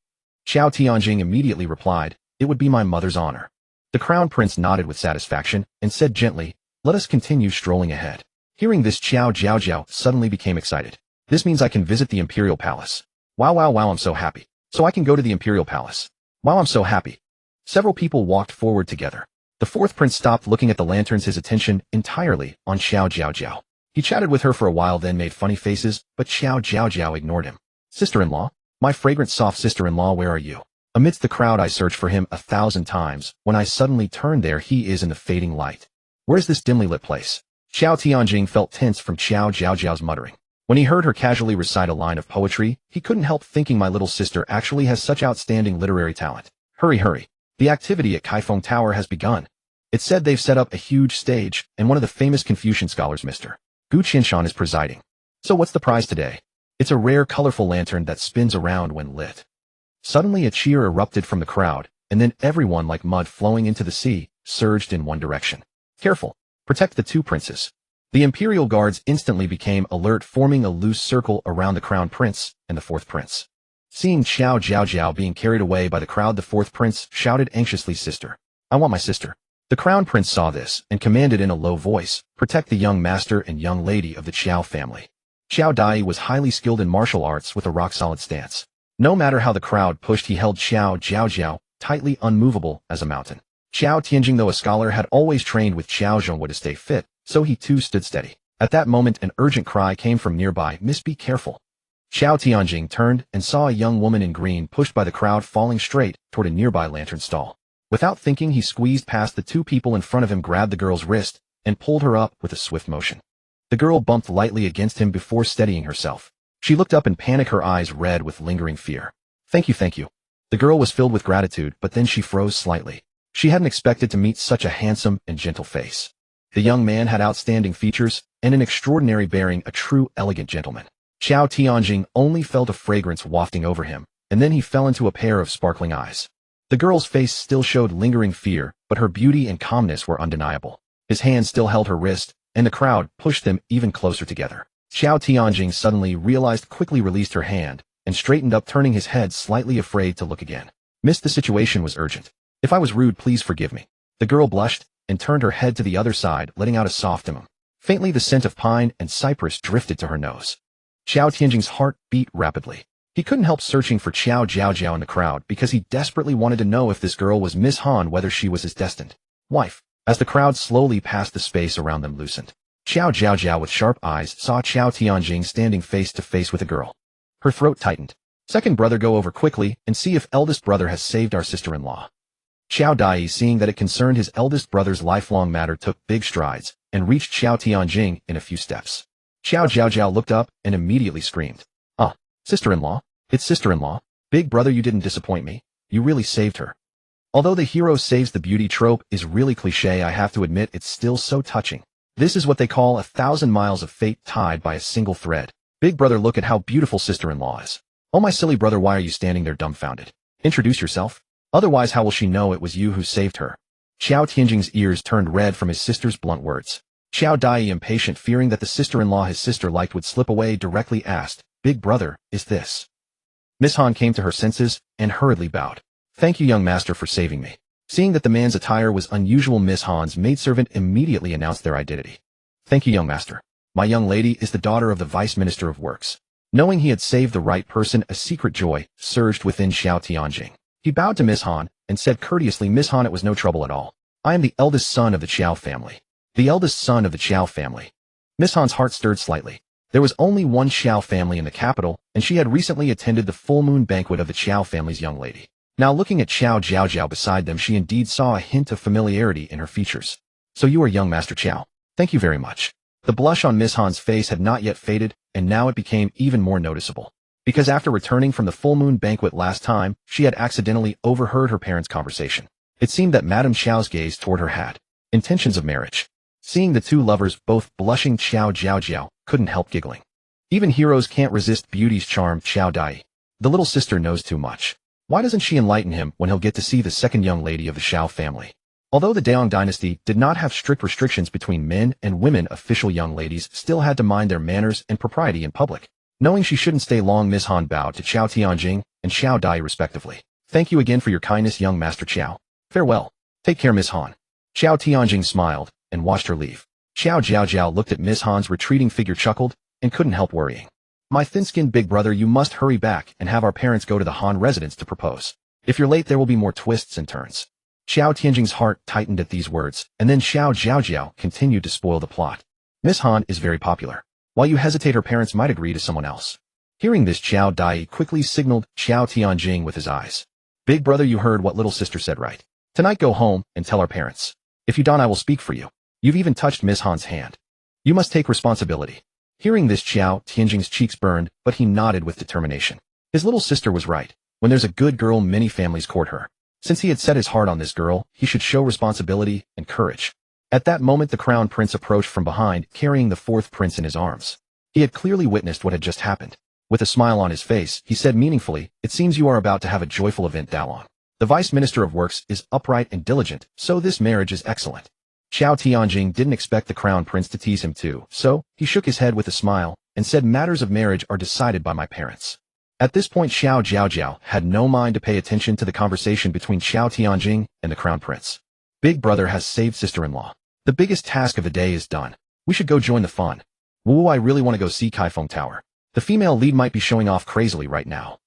Qiao Tianjing immediately replied, It would be my mother's honor. The crown prince nodded with satisfaction, and said gently, Let us continue strolling ahead. Hearing this, Qiao Jiaojiao suddenly became excited. This means I can visit the imperial palace. Wow, I'm so happy. So I can go to the imperial palace. Wow, I'm so happy. Several people walked forward together. The fourth prince stopped looking at the lanterns, his attention entirely on Qiao Jiaojiao. He chatted with her for a while, then made funny faces, but Qiao Jiaojiao ignored him. Sister-in-law? My fragrant soft sister-in-law, where are you? Amidst the crowd I searched for him 1,000 times. When I suddenly turned, there he is in the fading light. Where's this dimly lit place? Qiao Tianjing felt tense from Qiao Jiaojiao's muttering. When he heard her casually recite a line of poetry, he couldn't help thinking my little sister actually has such outstanding literary talent. Hurry. The activity at Kaifeng Tower has begun. It's said they've set up a huge stage, and one of the famous Confucian scholars, Mr. Gu Qinshan, is presiding. So what's the prize today? It's a rare, colorful lantern that spins around when lit. Suddenly a cheer erupted from the crowd, and then everyone, like mud flowing into the sea, surged in one direction. Careful! Protect the two princes. The imperial guards instantly became alert, forming a loose circle around the crown prince and the fourth prince. Seeing Qiao Jiaojiao being carried away by the crowd, the fourth prince shouted anxiously, Sister, I want my sister. The crown prince saw this and commanded in a low voice, Protect the young master and young lady of the Qiao family. Qiao Dai was highly skilled in martial arts with a rock-solid stance. No matter how the crowd pushed, he held Qiao Jiaojiao tightly, unmovable as a mountain. Qiao Tianjing, though a scholar, had always trained with Qiao Zhongwu to stay fit, so he too stood steady. At that moment, an urgent cry came from nearby, Miss, be careful. Qiao Tianjing turned and saw a young woman in green pushed by the crowd falling straight toward a nearby lantern stall. Without thinking, he squeezed past the two people in front of him, grabbed the girl's wrist, and pulled her up with a swift motion. The girl bumped lightly against him before steadying herself. She looked up in panic, her eyes red with lingering fear. Thank you, thank you. The girl was filled with gratitude, but then she froze slightly. She hadn't expected to meet such a handsome and gentle face. The young man had outstanding features and an extraordinary bearing, a true elegant gentleman. Qiao Jiaojiao only felt a fragrance wafting over him, and then he fell into a pair of sparkling eyes. The girl's face still showed lingering fear, but her beauty and calmness were undeniable. His hand still held her wrist, and the crowd pushed them even closer together. Qiao Jiaojiao suddenly realized, quickly released her hand, and straightened up, turning his head, slightly afraid to look again. Miss, the situation was urgent. If I was rude, please forgive me. The girl blushed and turned her head to the other side, letting out a soft Faintly, the scent of pine and cypress drifted to her nose. Qiao Jiaojiao's heart beat rapidly. He couldn't help searching for Qiao Jiaojiao in the crowd because he desperately wanted to know if this girl was Miss Han, whether she was his destined wife. As the crowd slowly passed, the space around them loosened. Qiao Jiaojiao, with sharp eyes, saw Qiao Jiaojiao standing face to face with a girl. Her throat tightened. Second brother, go over quickly and see if eldest brother has saved our sister-in-law. Qiao Dai, seeing that it concerned his eldest brother's lifelong matter, took big strides and reached Qiao Jiaojiao in a few steps. Qiao Jiaojiao looked up and immediately screamed, "Ah, sister-in-law, it's sister-in-law. Big brother, you didn't disappoint me. You really saved her." Although the hero saves the beauty trope is really cliché, I have to admit it's still so touching. This is what they call 1,000 miles of fate tied by a single thread. Big brother, look at how beautiful sister-in-law is. Oh, my silly brother, why are you standing there dumbfounded? Introduce yourself. Otherwise, how will she know it was you who saved her? Qiao Tianjing's ears turned red from his sister's blunt words. Qiao Dai, impatient, fearing that the sister-in-law his sister liked would slip away, directly asked, "Big brother, is this?" Miss Han came to her senses and hurriedly bowed. "Thank you, young master, for saving me." Seeing that the man's attire was unusual, Miss Han's maidservant immediately announced their identity. "Thank you, young master. My young lady is the daughter of the Vice Minister of Works." Knowing he had saved the right person, a secret joy surged within Qiao Tianjing. He bowed to Miss Han and said courteously, "Miss Han, it was no trouble at all. I am the eldest son of the Qiao family." The eldest son of the Qiao family. Miss Han's heart stirred slightly. There was only one Qiao family in the capital, and she had recently attended the full moon banquet of the Qiao family's young lady. Now, looking at Qiao Jiaojiao beside them, she indeed saw a hint of familiarity in her features. "So you are young Master Qiao. Thank you very much." The blush on Miss Han's face had not yet faded, and now it became even more noticeable. Because after returning from the full moon banquet last time, she had accidentally overheard her parents' conversation. It seemed that Madame Qiao's gaze toward her had intentions of marriage. Seeing the two lovers both blushing, Qiao Jiaojiao couldn't help giggling. Even heroes can't resist beauty's charm, Qiao Dai. The little sister knows too much. Why doesn't she enlighten him when he'll get to see the second young lady of the Qiao family? Although the Daong dynasty did not have strict restrictions between men and women, official young ladies still had to mind their manners and propriety in public. Knowing she shouldn't stay long, Miss Han bowed to Qiao Tianjing and Qiao Dai respectively. "Thank you again for your kindness, young Master Qiao. Farewell. Take care, Miss Han." Qiao Tianjing smiled and watched her leave. Qiao Jiaojiao looked at Miss Han's retreating figure, chuckled, and couldn't help worrying. "My thin-skinned big brother, you must hurry back and have our parents go to the Han residence to propose. If you're late, there will be more twists and turns." Qiao Tianjing's heart tightened at these words, and then Qiao Jiaojiao continued to spoil the plot. "Miss Han is very popular. While you hesitate, her parents might agree to someone else." Hearing this, Qiao Dai quickly signaled Qiao Tianjing with his eyes. "Big brother, you heard what little sister said, right? Tonight go home and tell our parents. If you don't, I will speak for you. You've even touched Miss Han's hand. You must take responsibility." Hearing this, Qiao Tianjing's cheeks burned, but he nodded with determination. His little sister was right. When there's a good girl, many families court her. Since he had set his heart on this girl, he should show responsibility and courage. At that moment, the crown prince approached from behind, carrying the fourth prince in his arms. He had clearly witnessed what had just happened. With a smile on his face, he said meaningfully, "It seems you are about to have a joyful event, Dalong. The Vice Minister of Works is upright and diligent, so this marriage is excellent." Qiao Tianjing didn't expect the crown prince to tease him too, so he shook his head with a smile and said, "Matters of marriage are decided by my parents." At this point, Qiao Jiaojiao had no mind to pay attention to the conversation between Qiao Tianjing and the crown prince. "Big brother has saved sister-in-law. The biggest task of the day is done. We should go join the fun. Woo, I really want to go see Kaifeng Tower. The female lead might be showing off crazily right now."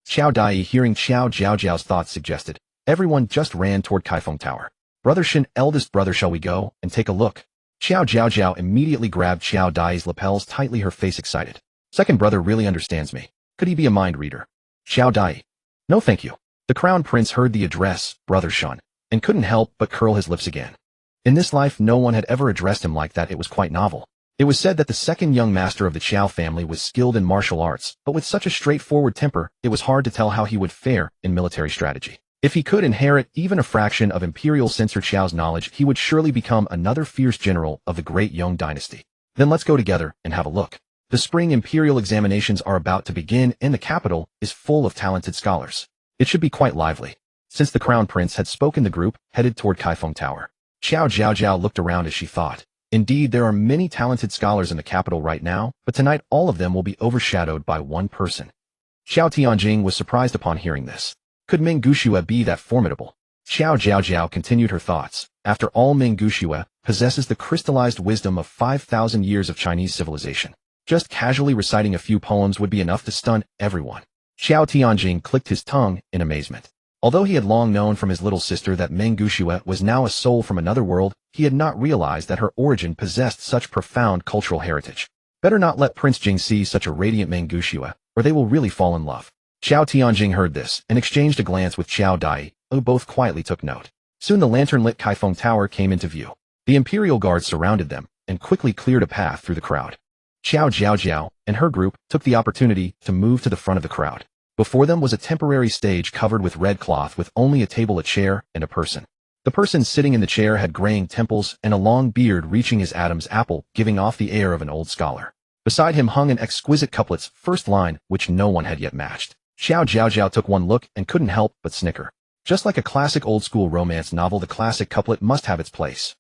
Qiao Dai, hearing Qiao Jiaojiao's thoughts, suggested. Everyone just ran toward Kaifeng Tower. "Brother Shin, eldest brother, shall we go and take a look?" Qiao Jiaojiao immediately grabbed Qiao Dai's lapels tightly, her face excited. "Second brother really understands me. Could he be a mind reader?" Qiao Dai. "No thank you." The crown prince heard the address, Brother Shun, and couldn't help but curl his lips again. In this life no one had ever addressed him like that. It was quite novel. It was said that the second young master of the Qiao family was skilled in martial arts, but with such a straightforward temper, it was hard to tell how he would fare in military strategy. If he could inherit even a fraction of Imperial Censor Qiao's knowledge, he would surely become another fierce general of the great Yong dynasty. Then let's go together and have a look. The spring Imperial examinations are about to begin, and the capital is full of talented scholars. It should be quite lively. Since the Crown Prince had spoken, the group headed toward Kaifeng Tower. Qiao Jiaojiao looked around as she thought. Indeed, there are many talented scholars in the capital right now, but tonight all of them will be overshadowed by one person. Qiao Tianjing was surprised upon hearing this. Could Meng Gushue be that formidable? Qiao Jiaojiao continued her thoughts. After all, Meng Gushue possesses the crystallized wisdom of 5,000 years of Chinese civilization. Just casually reciting a few poems would be enough to stun everyone. Qiao Tianjing clicked his tongue in amazement. Although he had long known from his little sister that Meng Gushue was now a soul from another world, he had not realized that her origin possessed such profound cultural heritage. Better not let Prince Jing see such a radiant Meng Gushue, or they will really fall in love. Qiao Tianjing heard this and exchanged a glance with Qiao Dai, who both quietly took note. Soon the lantern-lit Kaifeng Tower came into view. The Imperial Guards surrounded them and quickly cleared a path through the crowd. Qiao Jiaojiao and her group took the opportunity to move to the front of the crowd. Before them was a temporary stage covered with red cloth with only a table, a chair, and a person. The person sitting in the chair had graying temples and a long beard reaching his Adam's apple, giving off the air of an old scholar. Beside him hung an exquisite couplet's first line, which no one had yet matched. Qiao Jiaojiao took one look and couldn't help but snicker. Just like a classic old-school romance novel, the classic couplet must have its place.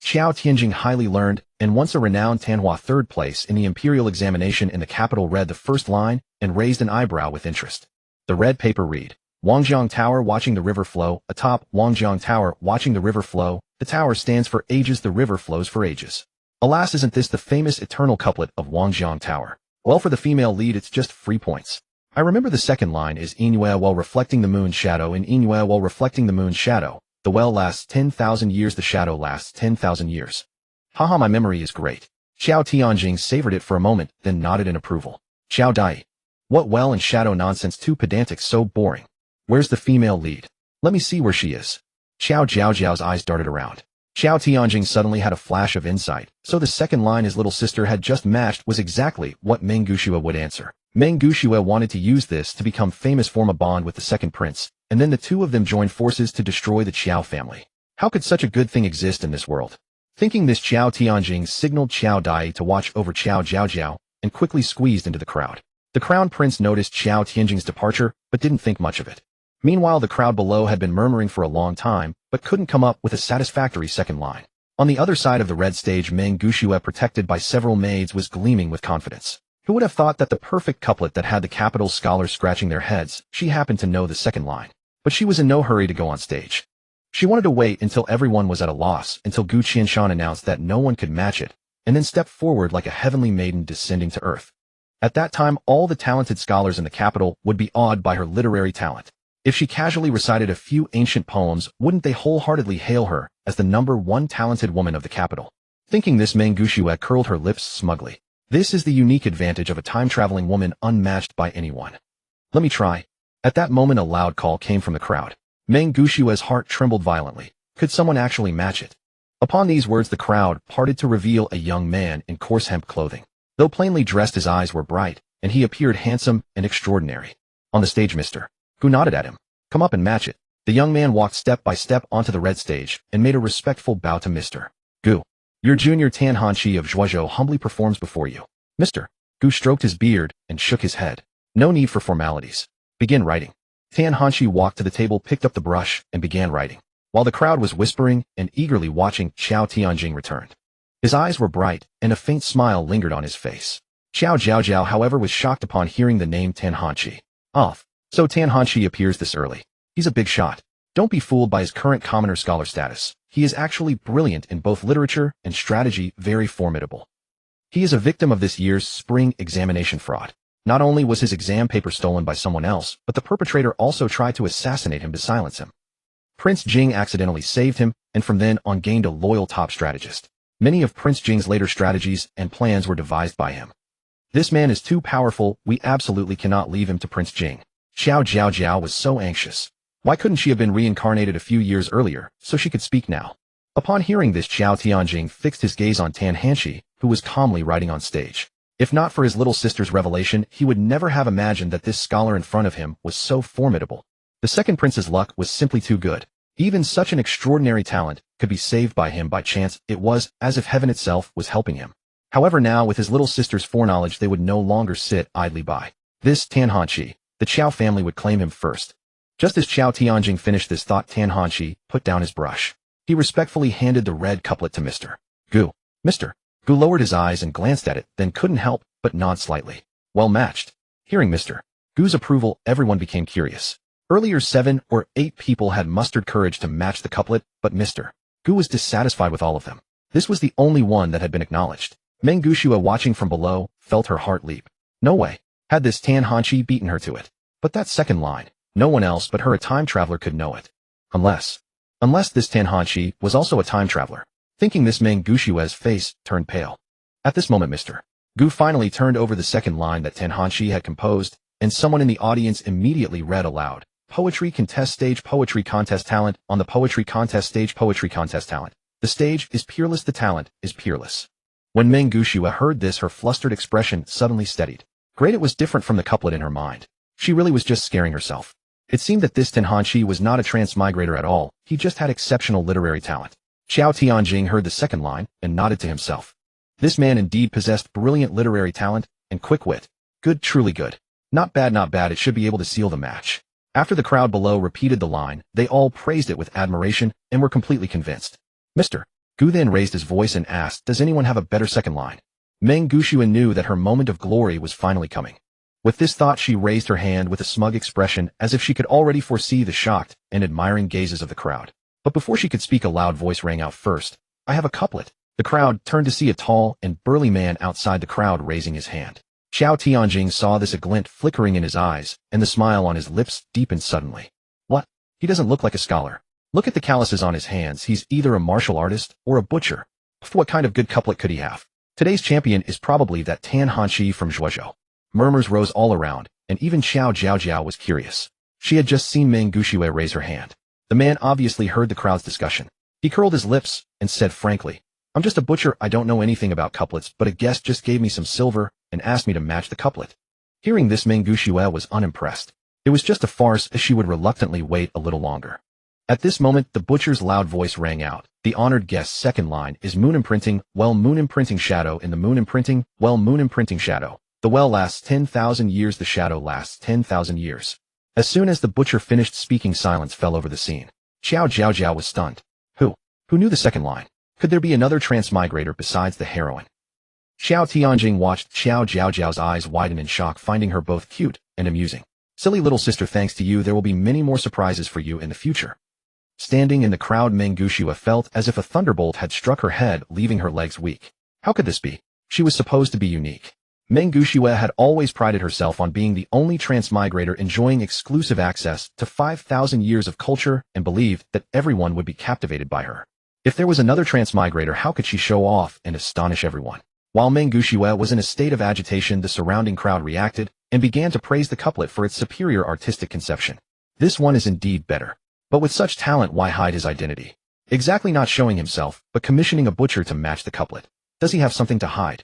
Qiao Tianjing, highly learned, and once a renowned Tanhua, third place in the imperial examination in the capital, read the first line and raised an eyebrow with interest. The red paper read, Wangjiang Tower watching the river flow, atop Wangjiang Tower watching the river flow, the tower stands for ages, the river flows for ages. Alas, isn't this the famous eternal couplet of Wangjiang Tower? Well, for the female lead it's just 3 points. I remember the second line is Inyue while reflecting the moon's shadow, in Inyue while reflecting the moon's shadow. The well lasts 10,000 years, the shadow lasts 10,000 years. Haha, my memory is great. Qiao Tianjing savored it for a moment, then nodded in approval. Qiao Dai. What well and shadow nonsense, too pedantic, so boring. Where's the female lead? Let me see where she is. Qiao Jiaojiao's eyes darted around. Qiao Tianjing suddenly had a flash of insight. So the second line his little sister had just matched was exactly what Meng Gushue would answer. Meng Gushue wanted to use this to become famous, form a bond with the second prince, and then the two of them joined forces to destroy the Qiao family. How could such a good thing exist in this world? Thinking this, Qiao Tianjing signaled Qiao Dai to watch over Qiao Jiaojiao and quickly squeezed into the crowd. The crown prince noticed Qiao Tianjing's departure, but didn't think much of it. Meanwhile, the crowd below had been murmuring for a long time, but couldn't come up with a satisfactory second line. On the other side of the red stage, Meng Gushue, protected by several maids, was gleaming with confidence. Who would have thought that the perfect couplet that had the capital scholars scratching their heads? She happened to know the second line. But she was in no hurry to go on stage. She wanted to wait until everyone was at a loss, until Gu Qianshan announced that no one could match it, and then step forward like a heavenly maiden descending to earth. At that time, all the talented scholars in the capital would be awed by her literary talent. If she casually recited a few ancient poems, wouldn't they wholeheartedly hail her as the #1 talented woman of the capital? Thinking this, Meng Gushue curled her lips smugly. This is the unique advantage of a time-traveling woman unmatched by anyone. Let me try. At that moment, a loud call came from the crowd. Meng Gushue's heart trembled violently. Could someone actually match it? Upon these words, the crowd parted to reveal a young man in coarse hemp clothing. Though plainly dressed, his eyes were bright, and he appeared handsome and extraordinary. On the stage, Mr. Gu nodded at him. Come up and match it. The young man walked step by step onto the red stage and made a respectful bow to Mr. Gu. Your junior Tan Hanqi of Zhuozhou humbly performs before you. Mr. Gu stroked his beard and shook his head. No need for formalities. Begin writing. Tan Hanqi walked to the table, picked up the brush, and began writing. While the crowd was whispering and eagerly watching, Qiao Tianjing returned. His eyes were bright, and a faint smile lingered on his face. Qiao Jiaojiao, however, was shocked upon hearing the name Tan Hanqi. Off. So Tan Hanqi appears this early. He's a big shot. Don't be fooled by his current commoner scholar status. He is actually brilliant in both literature and strategy, very formidable. He is a victim of this year's spring examination fraud. Not only was his exam paper stolen by someone else, but the perpetrator also tried to assassinate him to silence him. Prince Jing accidentally saved him, and from then on gained a loyal top strategist. Many of Prince Jing's later strategies and plans were devised by him. This man is too powerful, we absolutely cannot leave him to Prince Jing. Qiao Jiaojiao was so anxious. Why couldn't she have been reincarnated a few years earlier, so she could speak now? Upon hearing this, Qiao Jiaojiao fixed his gaze on Tan Hanshi, who was calmly writing on stage. If not for his little sister's revelation, he would never have imagined that this scholar in front of him was so formidable. The second prince's luck was simply too good. Even such an extraordinary talent could be saved by him by chance. It was as if heaven itself was helping him. However, now with his little sister's foreknowledge, they would no longer sit idly by. This Tan Hanshi, the Qiao family would claim him first. Just as Qiao Jiaojiao finished this thought, Tan Hanshi put down his brush. He respectfully handed the red couplet to Mr. Gu. Mr. Gu lowered his eyes and glanced at it, then couldn't help but nod slightly. Well matched. Hearing Mr. Gu's approval, everyone became curious. Earlier 7 or 8 people had mustered courage to match the couplet, but Mr. Gu was dissatisfied with all of them. This was the only one that had been acknowledged. Meng Gushua, watching from below, felt her heart leap. No way had this Tan Hanshi beaten her to it. But that second line, no one else but her, a time traveler, could know it. Unless this Tan Hanshi was also a time traveler. Thinking this, Meng Gushua's face turned pale. At this moment, Mr. Gu finally turned over the second line that Tan Hanshi had composed, and someone in the audience immediately read aloud. Poetry contest stage, poetry contest talent, on the poetry contest stage, poetry contest talent. The stage is peerless, the talent is peerless. When Meng Gushua heard this, her flustered expression suddenly steadied. Great, it was different from the couplet in her mind. She really was just scaring herself. It seemed that this Tan Hanshi was not a transmigrator at all, he just had exceptional literary talent. Qiao Jiaojiao heard the second line and nodded to himself. This man indeed possessed brilliant literary talent and quick wit. Good, truly good. Not bad, not bad, it should be able to seal the match. After the crowd below repeated the line, they all praised it with admiration and were completely convinced. Mr. Gu then raised his voice and asked, does anyone have a better second line? Meng Gushua knew that her moment of glory was finally coming. With this thought, she raised her hand with a smug expression as if she could already foresee the shocked and admiring gazes of the crowd. But before she could speak, a loud voice rang out first. I have a couplet. The crowd turned to see a tall and burly man outside the crowd raising his hand. Qiao Jiaojiao saw this, a glint flickering in his eyes, and the smile on his lips deepened suddenly. What? He doesn't look like a scholar. Look at the calluses on his hands. He's either a martial artist or a butcher. What kind of good couplet could he have? Today's champion is probably that Tan Hanshi from Zhuozhou. Murmurs rose all around, and even Qiao Jiaojiao was curious. She had just seen Meng Gushua raise her hand. The man obviously heard the crowd's discussion. He curled his lips and said frankly, I'm just a butcher, I don't know anything about couplets, but a guest just gave me some silver and asked me to match the couplet. Hearing this, Meng Gushua was unimpressed. It was just a farce, as she would reluctantly wait a little longer. At this moment, the butcher's loud voice rang out. The honored guest's second line is moon imprinting, well moon imprinting shadow in the moon imprinting, well moon imprinting shadow. The well lasts 10,000 years, the shadow lasts 10,000 years. As soon as the butcher finished speaking, silence fell over the scene. Qiao Jiaojiao was stunned. Who knew the second line? Could there be another transmigrator besides the heroine? Qiao Jiaojiao watched Qiao Jiaojiao's eyes widen in shock, finding her both cute and amusing. Silly little sister, thanks to you there will be many more surprises for you in the future. Standing in the crowd, Meng Gushua felt as if a thunderbolt had struck her head, leaving her legs weak. How could this be? She was supposed to be unique. Meng Gushua had always prided herself on being the only transmigrator enjoying exclusive access to 5,000 years of culture and believed that everyone would be captivated by her. If there was another transmigrator, how could she show off and astonish everyone? While Meng Gushua was in a state of agitation, the surrounding crowd reacted and began to praise the couplet for its superior artistic conception. This one is indeed better. But with such talent, why hide his identity? Exactly, not showing himself, but commissioning a butcher to match the couplet. Does he have something to hide?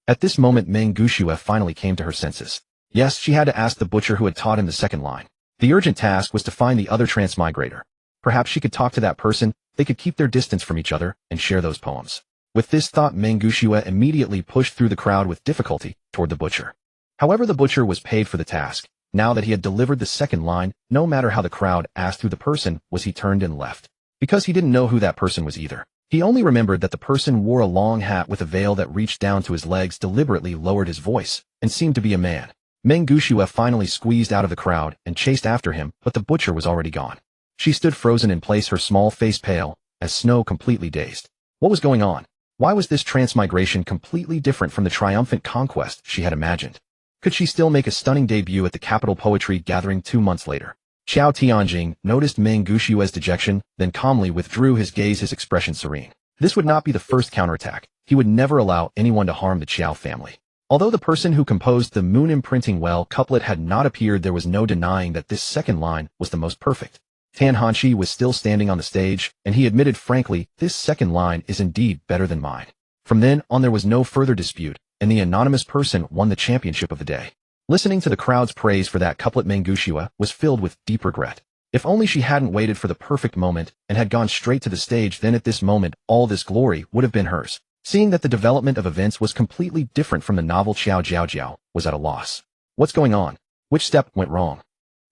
At this moment, Meng Gushua finally came to her senses. Yes, she had to ask the butcher who had taught him the second line. The urgent task was to find the other transmigrator. Perhaps she could talk to that person, they could keep their distance from each other and share those poems. With this thought, Meng Gushua immediately pushed through the crowd with difficulty toward the butcher. However, the butcher was paid for the task. Now that he had delivered the second line, no matter how the crowd asked who the person was, he turned and left. Because he didn't know who that person was either. He only remembered that the person wore a long hat with a veil that reached down to his legs, deliberately lowered his voice, and seemed to be a man. Meng Gushua finally squeezed out of the crowd and chased after him, but the butcher was already gone. She stood frozen in place, her small face pale as snow, completely dazed. What was going on? Why was this transmigration completely different from the triumphant conquest she had imagined? Could she still make a stunning debut at the Capital Poetry Gathering 2 months later? Qiao Jiaojiao noticed Meng Gushua's dejection, then calmly withdrew his gaze, his expression serene. This would not be the first counterattack. He would never allow anyone to harm the Qiao family. Although the person who composed the moon imprinting well couplet had not appeared, there was no denying that this second line was the most perfect. Tan Hanshi was still standing on the stage, and he admitted frankly, this second line is indeed better than mine. From then on there was no further dispute, and the anonymous person won the championship of the day. Listening to the crowd's praise for that couplet, Mangushua was filled with deep regret. If only she hadn't waited for the perfect moment and had gone straight to the stage, then at this moment all this glory would have been hers. Seeing that the development of events was completely different from the novel, Qiao Jiaojiao was at a loss. What's going on? Which step went wrong?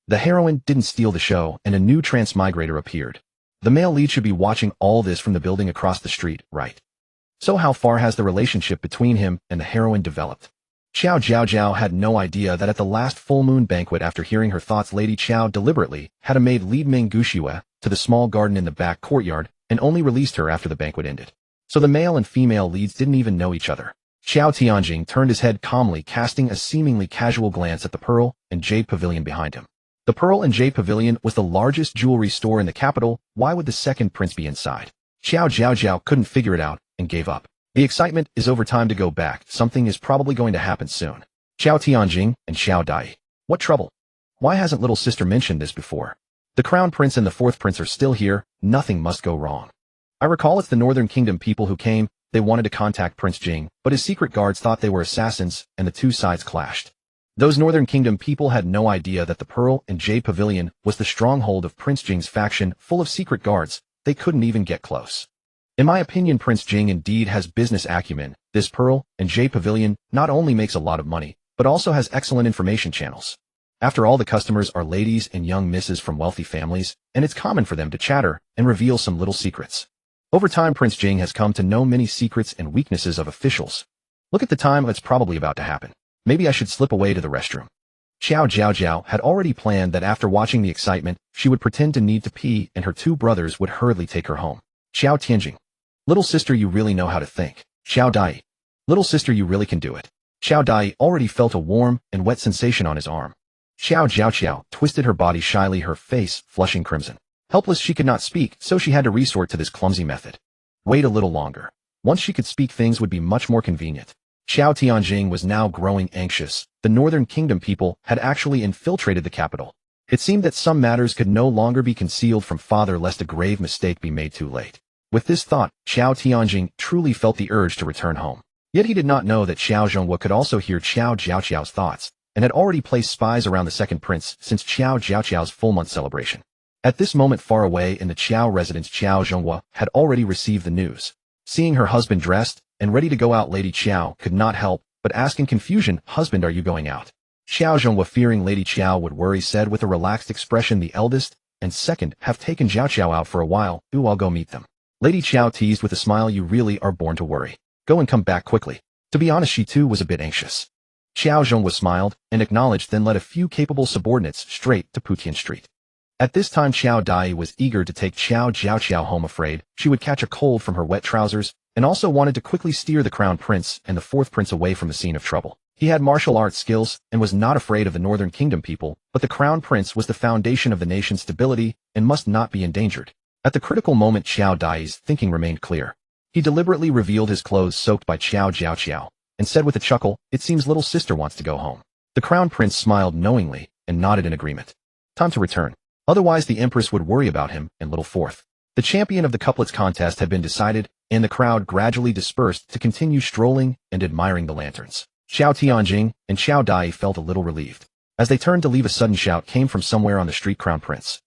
The heroine didn't steal the show, and a new transmigrator appeared. The male lead should be watching all this from the building across the street, right? So how far has the relationship between him and the heroine developed? Qiao Jiaojiao had no idea that at the last full moon banquet, after hearing her thoughts, Lady Qiao deliberately had a maid lead Mangushua to the small garden in the back courtyard and only released her after the banquet ended. So the male and female leads didn't even know each other. Qiao Tianjing turned his head calmly, casting a seemingly casual glance at the Pearl and Jade Pavilion behind him. The Pearl and Jade Pavilion was the largest jewelry store in the capital. Why would the second prince be inside? Qiao Jiaojiao couldn't figure it out and gave up. The excitement is over, time to go back. Something is probably going to happen soon. Qiao Tianjing and Xiao Dai. What trouble? Why hasn't little sister mentioned this before? The crown prince and the fourth prince are still here. Nothing must go wrong. I recall it's the Northern Kingdom people who came. They wanted to contact Prince Jing, but his secret guards thought they were assassins, and the two sides clashed. Those Northern Kingdom people had no idea that the Pearl and Jade Pavilion was the stronghold of Prince Jing's faction, full of secret guards. They couldn't even get close. In my opinion, Prince Jing indeed has business acumen. This Pearl and Jade Pavilion not only makes a lot of money, but also has excellent information channels. After all, the customers are ladies and young misses from wealthy families, and it's common for them to chatter and reveal some little secrets. Over time, Prince Jing has come to know many secrets and weaknesses of officials. Look at the time, it's probably about to happen. Maybe I should slip away to the restroom. Qiao Jiaojiao had already planned that after watching the excitement, she would pretend to need to pee and her two brothers would hurriedly take her home. Qiao Tianjing. Little sister, you really know how to think. Xiao Dai. Little sister, you really can do it. Xiao Dai already felt a warm and wet sensation on his arm. Qiao Jiaojiao twisted her body shyly, her face flushing crimson. Helpless, she could not speak, so she had to resort to this clumsy method. Wait a little longer. Once she could speak, things would be much more convenient. Qiao Tianjing was now growing anxious. The Northern Kingdom people had actually infiltrated the capital. It seemed that some matters could no longer be concealed from father, lest a grave mistake be made too late. With this thought, Qiao Tianjing truly felt the urge to return home. Yet he did not know that Xiao Zhonghua could also hear Qiao Jiaojiao's thoughts, and had already placed spies around the second prince since Qiao Jiaojiao's full-month celebration. At this moment, far away in the Qiao residence, Qiao Zhonghua had already received the news. Seeing her husband dressed and ready to go out, Lady Qiao could not help but ask in confusion, "Husband, are you going out?" Qiao Zhonghua, fearing Lady Qiao would worry, said with a relaxed expression, "The eldest and second have taken Jiaojiao out for a while. I'll go meet them." Lady Qiao teased with a smile, "You really are born to worry. Go and come back quickly." To be honest, she too was a bit anxious. Qiao Zhonghua smiled and acknowledged, then led a few capable subordinates straight to Putian Street. At this time, Xiao Dai was eager to take Qiao Jiaojiao home, afraid she would catch a cold from her wet trousers, and also wanted to quickly steer the crown prince and the fourth prince away from the scene of trouble. He had martial arts skills and was not afraid of the Northern Kingdom people, but the crown prince was the foundation of the nation's stability and must not be endangered. At the critical moment, Xiao Dai's thinking remained clear. He deliberately revealed his clothes soaked by Qiao Jiaojiao, and said with a chuckle, "It seems little sister wants to go home." The crown prince smiled knowingly and nodded in agreement. Time to return. Otherwise the empress would worry about him and little fourth. The champion of the couplets contest had been decided, and the crowd gradually dispersed to continue strolling and admiring the lanterns. Qiao Tianjing and Xiao Dai felt a little relieved. As they turned to leave, a sudden shout came from somewhere on the street, "Crown Prince."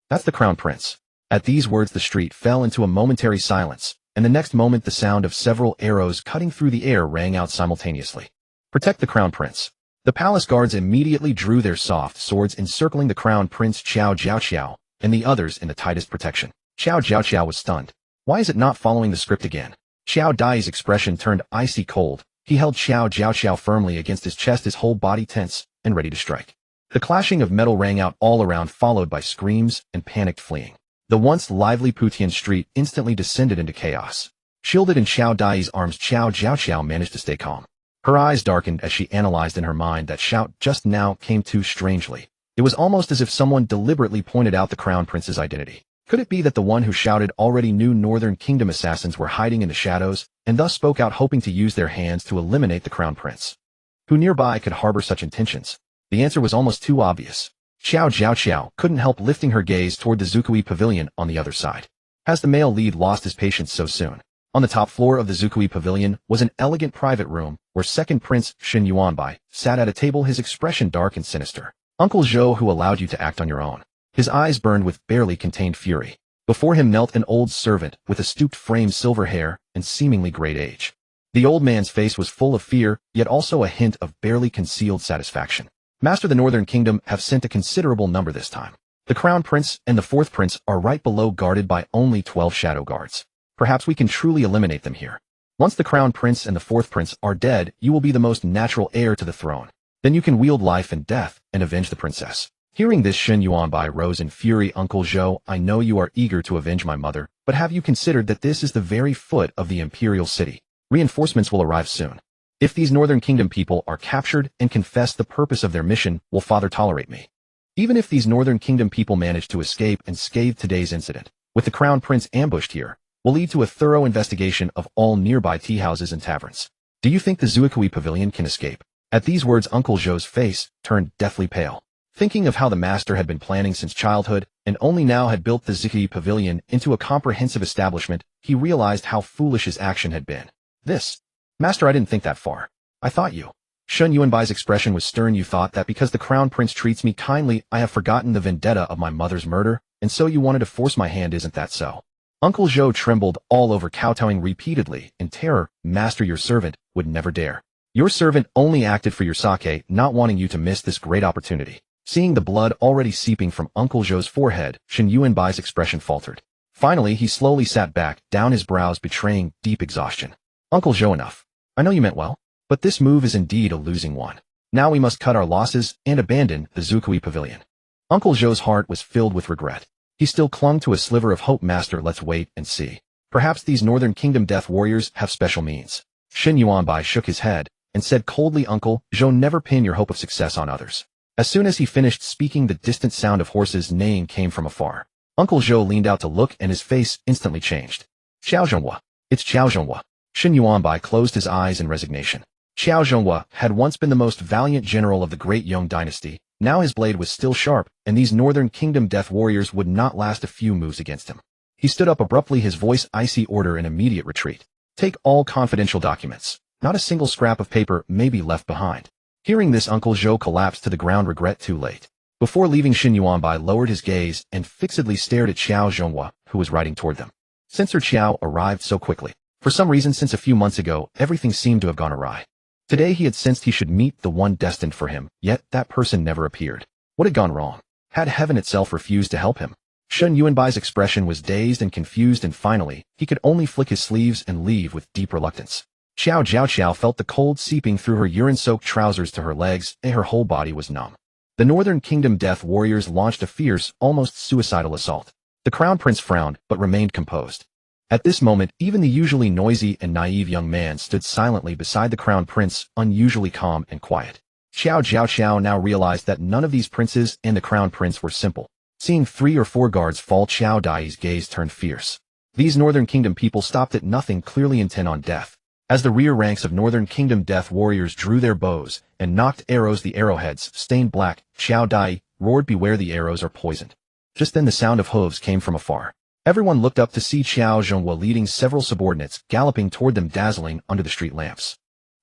"That's the Crown Prince." At these words the street fell into a momentary silence, and the next moment the sound of several arrows cutting through the air rang out simultaneously. "Protect the Crown Prince." The palace guards immediately drew their soft swords, encircling the Crown Prince Qiao Jiaojiao and the others in the tightest protection. Qiao Jiaojiao was stunned. Why is it not following the script again? Xiao Dai's expression turned icy cold. He held Qiao Jiaojiao firmly against his chest, his whole body tense and ready to strike. The clashing of metal rang out all around, followed by screams and panicked fleeing. The once lively Putian Street instantly descended into chaos. Shielded in Xiao Dai's arms, Qiao Jiaojiao managed to stay calm. Her eyes darkened as she analyzed in her mind that shout just now came too strangely. It was almost as if someone deliberately pointed out the Crown Prince's identity. Could it be that the one who shouted already knew Northern Kingdom assassins were hiding in the shadows, and thus spoke out hoping to use their hands to eliminate the Crown Prince? Who nearby could harbor such intentions? The answer was almost too obvious. Qiao Jiaojiao couldn't help lifting her gaze toward the Zukui pavilion on the other side. Has the male lead lost his patience so soon? On the top floor of the Zukui pavilion was an elegant private room where second prince Shen Yuanbai sat at a table, his expression dark and sinister. Uncle Zhou, who allowed you to act on your own. His eyes burned with barely contained fury. Before him knelt an old servant with a stooped frame, silver hair, and seemingly great age. The old man's face was full of fear, yet also a hint of barely concealed satisfaction. Master, the Northern Kingdom have sent a considerable number this time. The Crown Prince and the Fourth Prince are right below, guarded by only 12 shadow guards. Perhaps we can truly eliminate them here. Once the Crown Prince and the Fourth Prince are dead, you will be the most natural heir to the throne. Then you can wield life and death and avenge the princess. Hearing this, Shen Yuanbai rose in fury. Uncle Zhou, I know you are eager to avenge my mother, but have you considered that this is the very foot of the imperial city? Reinforcements will arrive soon. If these Northern Kingdom people are captured and confess the purpose of their mission, will Father tolerate me? Even if these Northern Kingdom people manage to escape and scathe, today's incident, with the Crown Prince ambushed here, will lead to a thorough investigation of all nearby tea houses and taverns. Do you think the Zukui pavilion can escape? At these words, Uncle Zhou's face turned deathly pale. Thinking of how the master had been planning since childhood, and only now had built the Zukui pavilion into a comprehensive establishment, he realized how foolish his action had been. Master, I didn't think that far. I thought you. Shen Yuanbai's expression was stern. You thought that because the Crown Prince treats me kindly, I have forgotten the vendetta of my mother's murder, and so you wanted to force my hand, isn't that so? Uncle Zhou trembled all over, kowtowing repeatedly in terror. Master, your servant would never dare. Your servant only acted for your sake, not wanting you to miss this great opportunity. Seeing the blood already seeping from Uncle Zhou's forehead, Shen Yuanbai's expression faltered. Finally, he slowly sat back, down his brows betraying deep exhaustion. Uncle Zhou, enough. I know you meant well, but this move is indeed a losing one. Now we must cut our losses and abandon the Zukui pavilion. Uncle Zhou's heart was filled with regret. He still clung to a sliver of hope. Master, let's wait and see. Perhaps these Northern Kingdom death warriors have special means. Shen Yuanbai shook his head and said coldly, Uncle Zhou, never pin your hope of success on others. As soon as he finished speaking, the distant sound of horses neighing came from afar. Uncle Zhou leaned out to look, and his face instantly changed. Qiao Jiaojiao. It's Qiao Jiaojiao. Shen Yuanbai closed his eyes in resignation. Qiao Jiaojiao had once been the most valiant general of the great Yong dynasty. Now his blade was still sharp, and these Northern Kingdom death warriors would not last a few moves against him. He stood up abruptly, his voice icy. Order an immediate retreat. Take all confidential documents. Not a single scrap of paper may be left behind. Hearing this, Uncle Zhou collapsed to the ground. Regret too late. Before leaving, Shen Yuanbai lowered his gaze and fixedly stared at Qiao Jiaojiao, who was riding toward them. Censor Qiao arrived so quickly. For some reason, since a few months ago, everything seemed to have gone awry. Today he had sensed he should meet the one destined for him, yet that person never appeared. What had gone wrong? Had heaven itself refused to help him? Shen Yuanbai's expression was dazed and confused, and finally, he could only flick his sleeves and leave with deep reluctance. Qiao Jiaojiao felt the cold seeping through her urine-soaked trousers to her legs, and her whole body was numb. The Northern Kingdom death warriors launched a fierce, almost suicidal assault. The Crown Prince frowned, but remained composed. At this moment, even the usually noisy and naive young man stood silently beside the Crown Prince, unusually calm and quiet. Qiao Jiaojiao now realized that none of these princes and the Crown Prince were simple. Seeing 3 or 4 guards fall, Qiao Dai's gaze turned fierce. These Northern Kingdom people stopped at nothing, clearly intent on death. As the rear ranks of Northern Kingdom death warriors drew their bows and nocked arrows, the arrowheads stained black, Qiao Dai roared, beware, the arrows are poisoned. Just then the sound of hooves came from afar. Everyone looked up to see Qiao Jiaojiao leading several subordinates galloping toward them, dazzling under the street lamps.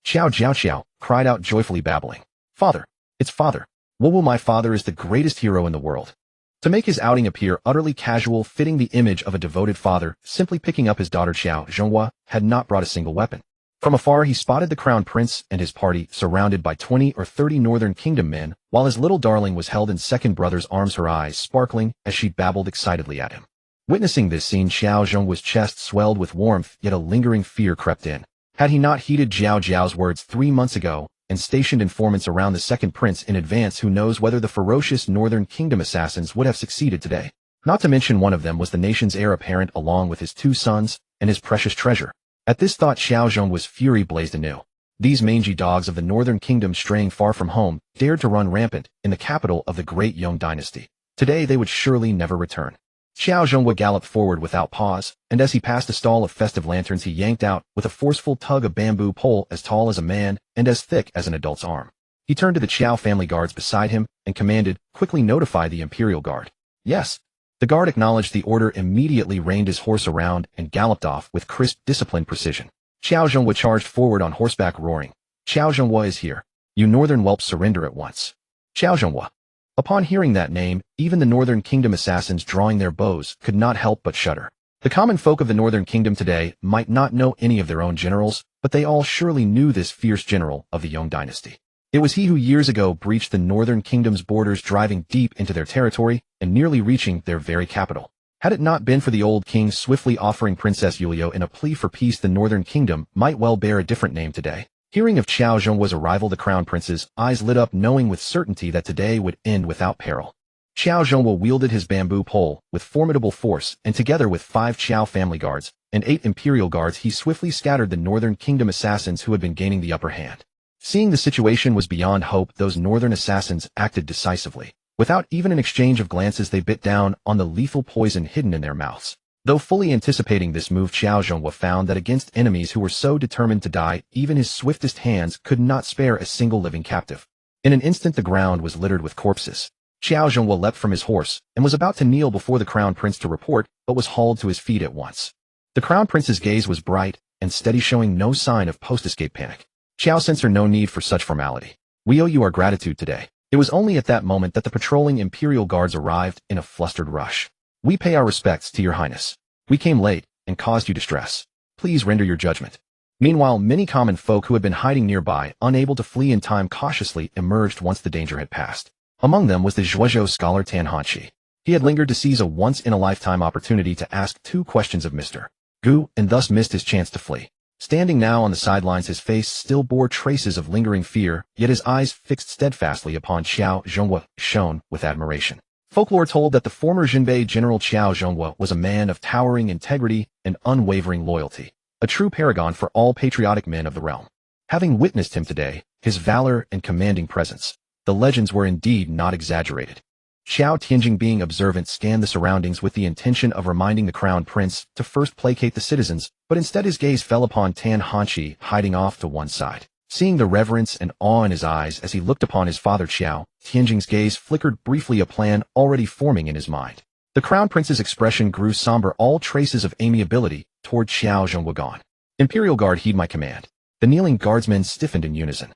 Qiao Jiaojiao cried out joyfully, babbling. Father! It's Father! Wu, my father is the greatest hero in the world. To make his outing appear utterly casual, fitting the image of a devoted father, simply picking up his daughter Qiao Jiaojiao had not brought a single weapon. From afar he spotted the Crown Prince and his party surrounded by 20 or 30 Northern Kingdom men, while his little darling was held in second brother's arms, her eyes sparkling as she babbled excitedly at him. Witnessing this scene, Qiao Jiaojiao's chest swelled with warmth, yet a lingering fear crept in. Had he not heeded Jiaojiao's words 3 months ago, and stationed informants around the second prince in advance, who knows whether the ferocious Northern Kingdom assassins would have succeeded today. Not to mention one of them was the nation's heir apparent, along with his 2 sons and his precious treasure. At this thought, Qiao Jiaojiao's fury blazed anew. These mangy dogs of the Northern Kingdom, straying far from home, dared to run rampant in the capital of the great Yong dynasty. Today they would surely never return. Qiao Jiaojiao galloped forward without pause, and as he passed a stall of festive lanterns, he yanked out, with a forceful tug, a bamboo pole as tall as a man and as thick as an adult's arm. He turned to the Qiao family guards beside him and commanded, "Quickly notify the Imperial Guard." "Yes." The guard acknowledged the order, immediately reined his horse around and galloped off with crisp, disciplined precision. Qiao Jiaojiao charged forward on horseback, roaring, "Qiao Jiaojiao is here. You northern whelps, surrender at once." Qiao Jiaojiao. Upon hearing that name, even the Northern Kingdom assassins drawing their bows could not help but shudder. The common folk of the Northern Kingdom today might not know any of their own generals, but they all surely knew this fierce general of the Yong dynasty. It was he who years ago breached the Northern Kingdom's borders, driving deep into their territory and nearly reaching their very capital. Had it not been for the old king swiftly offering Princess Yuliu in a plea for peace, the Northern Kingdom might well bear a different name today. Hearing of Qiao Jiaojiao's arrival, the crown prince's eyes lit up, knowing with certainty that today would end without peril. Qiao Jiaojiao wielded his bamboo pole with formidable force, and together with 5 Qiao family guards and 8 imperial guards, he swiftly scattered the Northern Kingdom assassins who had been gaining the upper hand. Seeing the situation was beyond hope, those northern assassins acted decisively. Without even an exchange of glances, they bit down on the lethal poison hidden in their mouths. Though fully anticipating this move, Qiao Jiaojiao found that against enemies who were so determined to die, even his swiftest hands could not spare a single living captive. In an instant, the ground was littered with corpses. Qiao Jiaojiao leapt from his horse and was about to kneel before the crown prince to report, but was hauled to his feet at once. The crown prince's gaze was bright and steady, showing no sign of post-escape panic. Qiao sensed no need for such formality. "We owe you our gratitude today." It was only at that moment that the patrolling imperial guards arrived in a flustered rush. "We pay our respects to your highness. We came late and caused you distress. Please render your judgment." Meanwhile, many common folk who had been hiding nearby, unable to flee in time, cautiously emerged once the danger had passed. Among them was the Zhuozhou scholar Tan Hanqi. He had lingered to seize a once-in-a-lifetime opportunity to ask 2 questions of Mr. Gu, and thus missed his chance to flee. Standing now on the sidelines, his face still bore traces of lingering fear, yet his eyes, fixed steadfastly upon Qiao Jiaojiao, shone with admiration. Folklore told that the former Jinbei general Qiao Jiaojiao was a man of towering integrity and unwavering loyalty, a true paragon for all patriotic men of the realm. Having witnessed him today, his valor and commanding presence, the legends were indeed not exaggerated. Qiao Tianjing, being observant, scanned the surroundings with the intention of reminding the crown prince to first placate the citizens, but instead his gaze fell upon Tan Hanqi hiding off to one side. Seeing the reverence and awe in his eyes as he looked upon his father, Qiao Tianjing's gaze flickered briefly, a plan already forming in his mind. The crown prince's expression grew somber, all traces of amiability toward Qiao Jiaojiao were gone. "Imperial Guard, heed my command." The kneeling guardsmen stiffened in unison.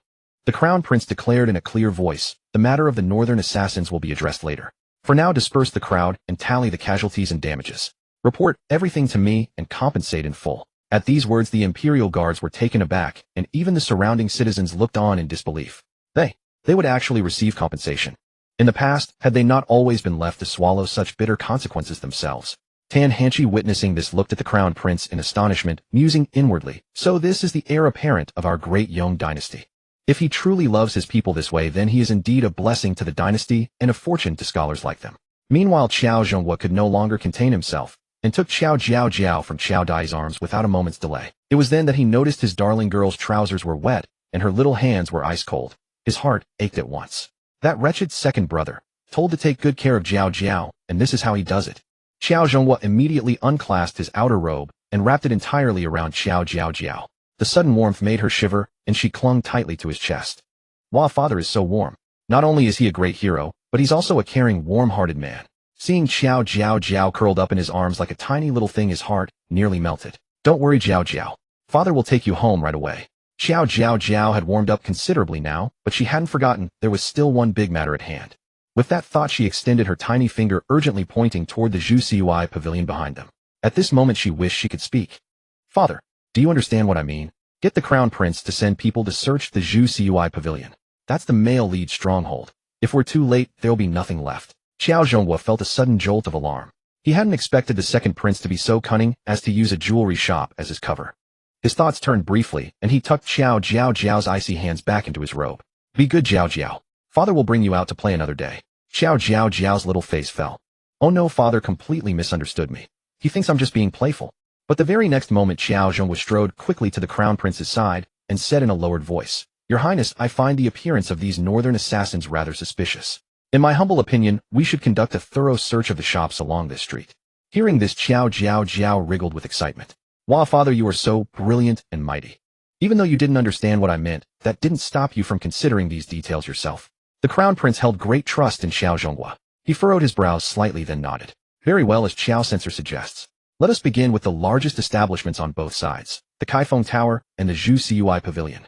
The crown prince declared in a clear voice, "The matter of the northern assassins will be addressed later. For now, disperse the crowd and tally the casualties and damages. Report everything to me and compensate in full." At these words, the imperial guards were taken aback, and even the surrounding citizens looked on in disbelief. They would actually receive compensation. In the past, had they not always been left to swallow such bitter consequences themselves? Tan Hanqi, witnessing this, looked at the crown prince in astonishment, musing inwardly, "So this is the heir apparent of our great Yong dynasty. If he truly loves his people this way, then he is indeed a blessing to the dynasty and a fortune to scholars like them." Meanwhile, Qiao Jiaojiao could no longer contain himself, and took Qiao Jiaojiao from Qiao Dai's arms without a moment's delay. It was then that he noticed his darling girl's trousers were wet, and her little hands were ice cold. His heart ached at once. That wretched second brother, told to take good care of Jiaojiao, and this is how he does it. Qiao Jiaojiao immediately unclasped his outer robe and wrapped it entirely around Qiao Jiaojiao. The sudden warmth made her shiver, and she clung tightly to his chest. "Wow, father is so warm. Not only is he a great hero, but he's also a caring, warm-hearted man." Seeing Qiao Jiaojiao curled up in his arms like a tiny little thing, his heart nearly melted. "Don't worry, Jiaojiao. Father will take you home right away." Qiao Jiaojiao had warmed up considerably now, but she hadn't forgotten there was still one big matter at hand. With that thought, she extended her tiny finger, urgently pointing toward the Zhu Cui pavilion behind them. At this moment she wished she could speak. "Father, do you understand what I mean? Get the crown prince to send people to search the Zhu Cui pavilion. That's the male lead stronghold. If we're too late, there'll be nothing left." Qiao Jiaojiao felt a sudden jolt of alarm. He hadn't expected the second prince to be so cunning as to use a jewelry shop as his cover. His thoughts turned briefly, and he tucked Qiao Jiaojiao's icy hands back into his robe. "Be good, Jiaojiao. Father will bring you out to play another day." Qiao Jiaojiao's little face fell. "Oh no, father completely misunderstood me. He thinks I'm just being playful." But the very next moment, Qiao Jiaojiao strode quickly to the crown prince's side and said in a lowered voice, "Your Highness, I find the appearance of these northern assassins rather suspicious. In my humble opinion, we should conduct a thorough search of the shops along this street." Hearing this, Qiao Jiaojiao wriggled with excitement. "Wow, father, you are so brilliant and mighty. Even though you didn't understand what I meant, that didn't stop you from considering these details yourself. The crown prince held great trust in Qiao Jiaojiao. He furrowed his brows slightly, then nodded. Very well, as Qiao Censor suggests. Let us begin with the largest establishments on both sides, the Kaifeng Tower and the Zhu Cui Pavilion.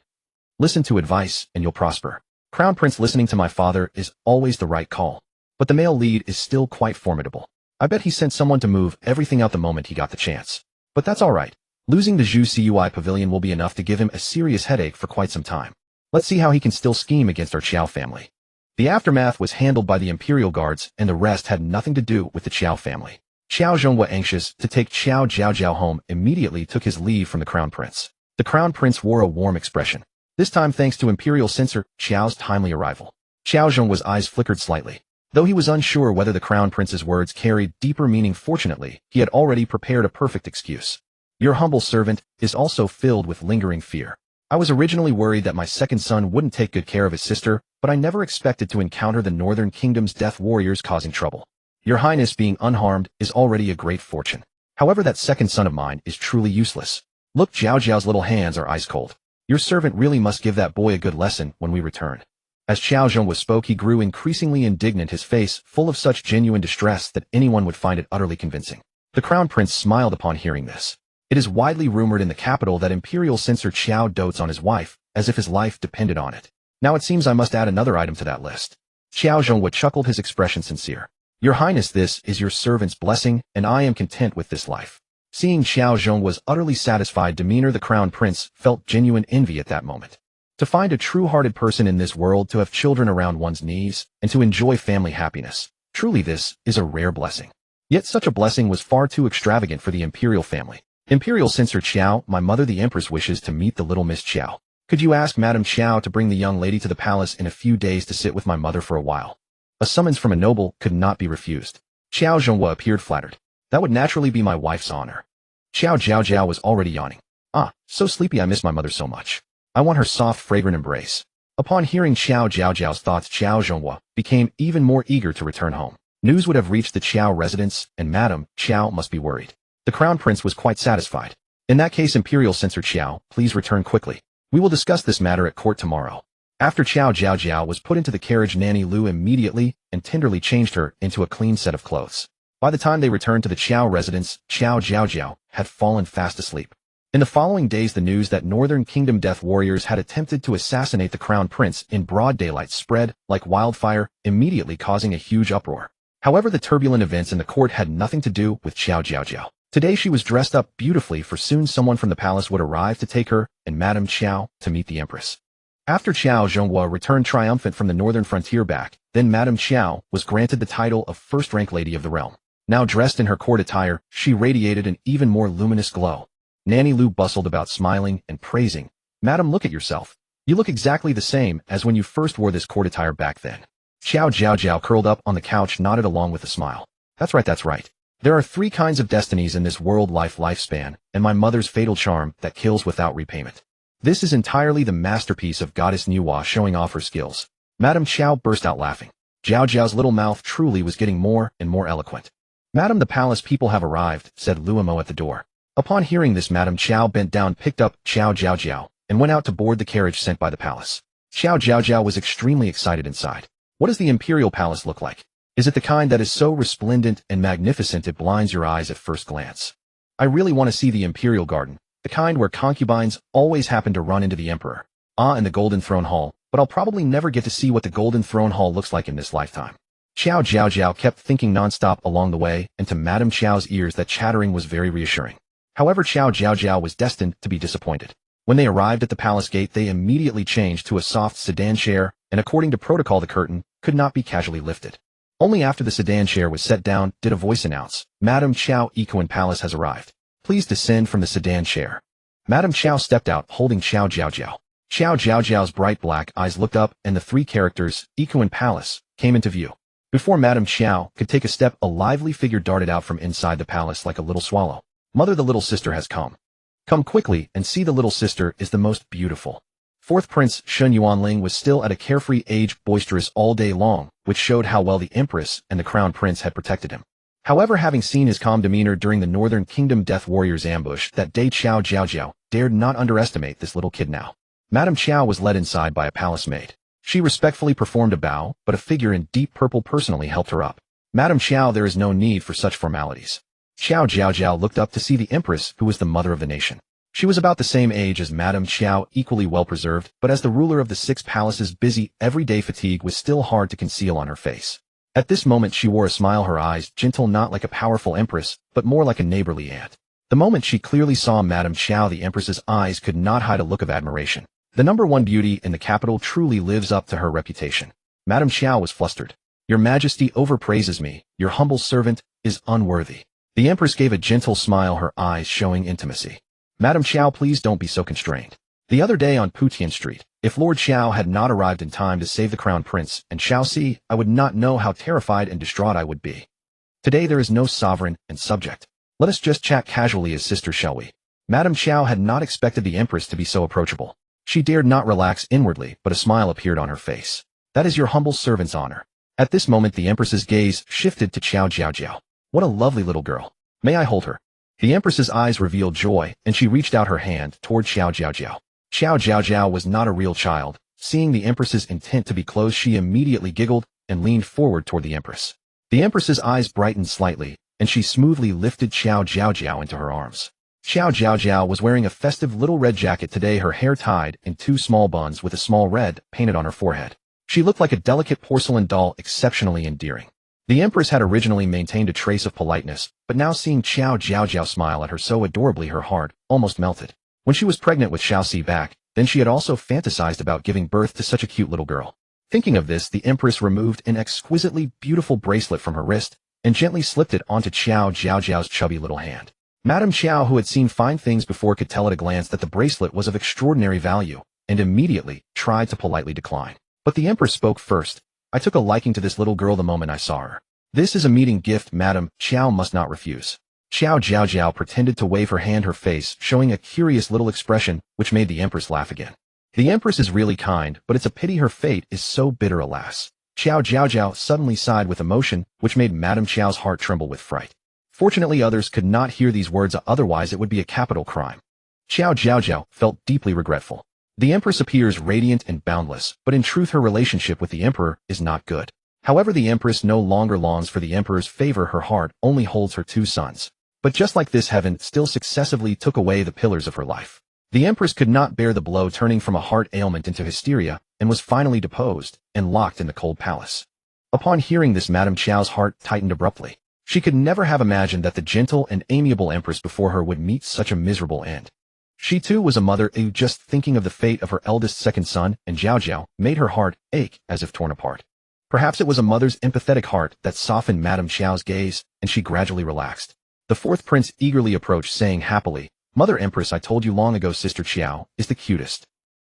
Listen to advice, and you'll prosper. Crown Prince, listening to my father is always the right call. But the male lead is still quite formidable. I bet he sent someone to move everything out the moment he got the chance. But that's all right. Losing the Zhu Cui Pavilion will be enough to give him a serious headache for quite some time. Let's see how he can still scheme against our Qiao family. The aftermath was handled by the Imperial Guards, and the rest had nothing to do with the Qiao family. Qiao Jiaojiao, anxious to take Qiao Jiaojiao home, immediately took his leave from the Crown Prince. The Crown Prince wore a warm expression. This time thanks to Imperial Censor Qiao's timely arrival. Qiao Jiaojiao's eyes flickered slightly. Though he was unsure whether the Crown Prince's words carried deeper meaning, fortunately, he had already prepared a perfect excuse. Your humble servant is also filled with lingering fear. I was originally worried that my second son wouldn't take good care of his sister, but I never expected to encounter the Northern Kingdom's death warriors causing trouble. Your Highness being unharmed is already a great fortune. However, that second son of mine is truly useless. Look, Jiaojiao's little hands are ice cold. Your servant really must give that boy a good lesson when we return. As Qiao Jiaojiao spoke, he grew increasingly indignant, his face full of such genuine distress that anyone would find it utterly convincing. The Crown Prince smiled upon hearing this. It is widely rumored in the capital that Imperial Censor Qiao dotes on his wife, as if his life depended on it. Now it seems I must add another item to that list. Qiao Jiaojiao chuckled, his expression sincere. Your Highness, this is your servant's blessing, and I am content with this life. Seeing Qiao Jiaojiao's utterly satisfied demeanor, the Crown Prince felt genuine envy at that moment. To find a true-hearted person in this world, to have children around one's knees, and to enjoy family happiness, truly this is a rare blessing. Yet such a blessing was far too extravagant for the imperial family. Imperial Censor Qiao, my mother the Empress wishes to meet the little Miss Qiao. Could you ask Madame Qiao to bring the young lady to the palace in a few days to sit with my mother for a while? A summons from a noble could not be refused. Qiao Jiaojiao appeared flattered. That would naturally be my wife's honor. Qiao Jiaojiao was already yawning. Ah, so sleepy, I miss my mother so much. I want her soft, fragrant embrace. Upon hearing Qiao Jiaojiao's thoughts, Qiao Jiaojiao became even more eager to return home. News would have reached the Qiao residence, and Madame Qiao must be worried. The Crown Prince was quite satisfied. In that case, Imperial Censor Qiao, please return quickly. We will discuss this matter at court tomorrow. After Qiao Jiaojiao was put into the carriage, Nanny Lu immediately and tenderly changed her into a clean set of clothes. By the time they returned to the Qiao residence, Qiao Jiaojiao had fallen fast asleep. In the following days, the news that Northern Kingdom death warriors had attempted to assassinate the Crown Prince in broad daylight spread like wildfire, immediately causing a huge uproar. However, the turbulent events in the court had nothing to do with Qiao Jiaojiao. Today she was dressed up beautifully, for soon someone from the palace would arrive to take her and Madame Qiao to meet the Empress. After Qiao Jiaojiao returned triumphant from the northern frontier back, then Madame Qiao was granted the title of first-rank lady of the realm. Now dressed in her court attire, she radiated an even more luminous glow. Nanny Lu bustled about, smiling and praising. Madam, look at yourself. You look exactly the same as when you first wore this court attire back then. Qiao Jiaojiao, curled up on the couch, nodded along with a smile. That's right, that's right. There are 3 kinds of destinies in this world: life, lifespan, and my mother's fatal charm that kills without repayment. This is entirely the masterpiece of Goddess Nuwa showing off her skills. Madame Qiao burst out laughing. Jiaojiao's little mouth truly was getting more and more eloquent. Madam, the palace people have arrived, said Luomo at the door. Upon hearing this, Madame Qiao bent down, picked up Qiao Jiaojiao, and went out to board the carriage sent by the palace. Qiao Jiaojiao was extremely excited inside. What does the imperial palace look like? Is it the kind that is so resplendent and magnificent it blinds your eyes at first glance? I really want to see the imperial garden, the kind where concubines always happen to run into the emperor. And the Golden Throne Hall, but I'll probably never get to see what the Golden Throne Hall looks like in this lifetime. Qiao Jiaojiao kept thinking nonstop along the way, and to Madame Qiao's ears that chattering was very reassuring. However, Qiao Jiaojiao was destined to be disappointed. When they arrived at the palace gate, they immediately changed to a soft sedan chair, and according to protocol, the curtain could not be casually lifted. Only after the sedan chair was set down did a voice announce, Madame Qiao Equine Palace has arrived. Please descend from the sedan chair. Madame Qiao stepped out, holding Qiao Jiaojiao. Qiao Jiaojiao's bright black eyes looked up, and the 3 characters, Equine Palace, came into view. Before Madame Qiao could take a step, a lively figure darted out from inside the palace like a little swallow. Mother, the little sister has come. Come quickly and see, the little sister is the most beautiful. 4th Prince Shun Yuanling was still at a carefree age, boisterous all day long, which showed how well the Empress and the Crown Prince had protected him. However, having seen his calm demeanor during the Northern Kingdom death warriors' ambush that day, Qiao Jiaojiao dared not underestimate this little kid now. Madame Qiao was led inside by a palace maid. She respectfully performed a bow, but a figure in deep purple personally helped her up. Madame Qiao, there is no need for such formalities. Qiao Jiaojiao looked up to see the empress who was the mother of the nation. She was about the same age as Madame Qiao, equally well-preserved, but as the ruler of the 6 palaces, busy, everyday fatigue was still hard to conceal on her face. At this moment she wore a smile, her eyes gentle, not like a powerful empress, but more like a neighborly aunt. The moment she clearly saw Madame Qiao, the empress's eyes could not hide a look of admiration. The #1 beauty in the capital truly lives up to her reputation. Madame Qiao was flustered. Your Majesty overpraises me. Your humble servant is unworthy. The empress gave a gentle smile, her eyes showing intimacy. Madame Qiao, please don't be so constrained. The other day on Putian Street, if Lord Qiao had not arrived in time to save the crown prince and Xiaoxi, I would not know how terrified and distraught I would be. Today there is no sovereign and subject. Let us just chat casually as sisters, shall we? Madame Qiao had not expected the empress to be so approachable. She dared not relax inwardly, but a smile appeared on her face. That is your humble servant's honor. At this moment the empress's gaze shifted to Qiao Jiaojiao. What a lovely little girl. May I hold her? The empress's eyes revealed joy, and she reached out her hand toward Qiao Jiaojiao. Qiao Jiaojiao was not a real child. Seeing the empress's intent to be close, she immediately giggled and leaned forward toward the empress. The empress's eyes brightened slightly, and she smoothly lifted Qiao Jiaojiao into her arms. Qiao Jiaojiao was wearing a festive little red jacket today, her hair tied in 2 small buns with a small red painted on her forehead. She looked like a delicate porcelain doll, exceptionally endearing. The empress had originally maintained a trace of politeness, but now seeing Qiao Jiaojiao smile at her so adorably, her heart almost melted. When she was pregnant with Xiaoxi back, then she had also fantasized about giving birth to such a cute little girl. Thinking of this, the empress removed an exquisitely beautiful bracelet from her wrist and gently slipped it onto Qiao Jiaojiao's chubby little hand. Madame Qiao, who had seen fine things before, could tell at a glance that the bracelet was of extraordinary value, and immediately tried to politely decline. But the empress spoke first. I took a liking to this little girl the moment I saw her. This is a meeting gift, Madame Qiao must not refuse. Qiao Jiaojiao pretended to wave her hand, her face showing a curious little expression, which made the empress laugh again. The empress is really kind, but it's a pity her fate is so bitter, alas. Qiao Jiaojiao suddenly sighed with emotion, which made Madame Qiao's heart tremble with fright. Fortunately, others could not hear these words, otherwise it would be a capital crime. Qiao Jiaojiao felt deeply regretful. The empress appears radiant and boundless, but in truth her relationship with the emperor is not good. However, the empress no longer longs for the emperor's favor, her heart only holds her 2 sons. But just like this, heaven still successively took away the pillars of her life. The empress could not bear the blow, turning from a heart ailment into hysteria, and was finally deposed and locked in the cold palace. Upon hearing this, Madame Qiao's heart tightened abruptly. She could never have imagined that the gentle and amiable empress before her would meet such a miserable end. She too was a mother, who just thinking of the fate of her eldest second son and Jiaojiao made her heart ache as if torn apart. Perhaps it was a mother's empathetic heart that softened Madame Qiao's gaze, and she gradually relaxed. The 4th prince eagerly approached, saying happily, Mother Empress, I told you long ago Sister Qiao is the cutest.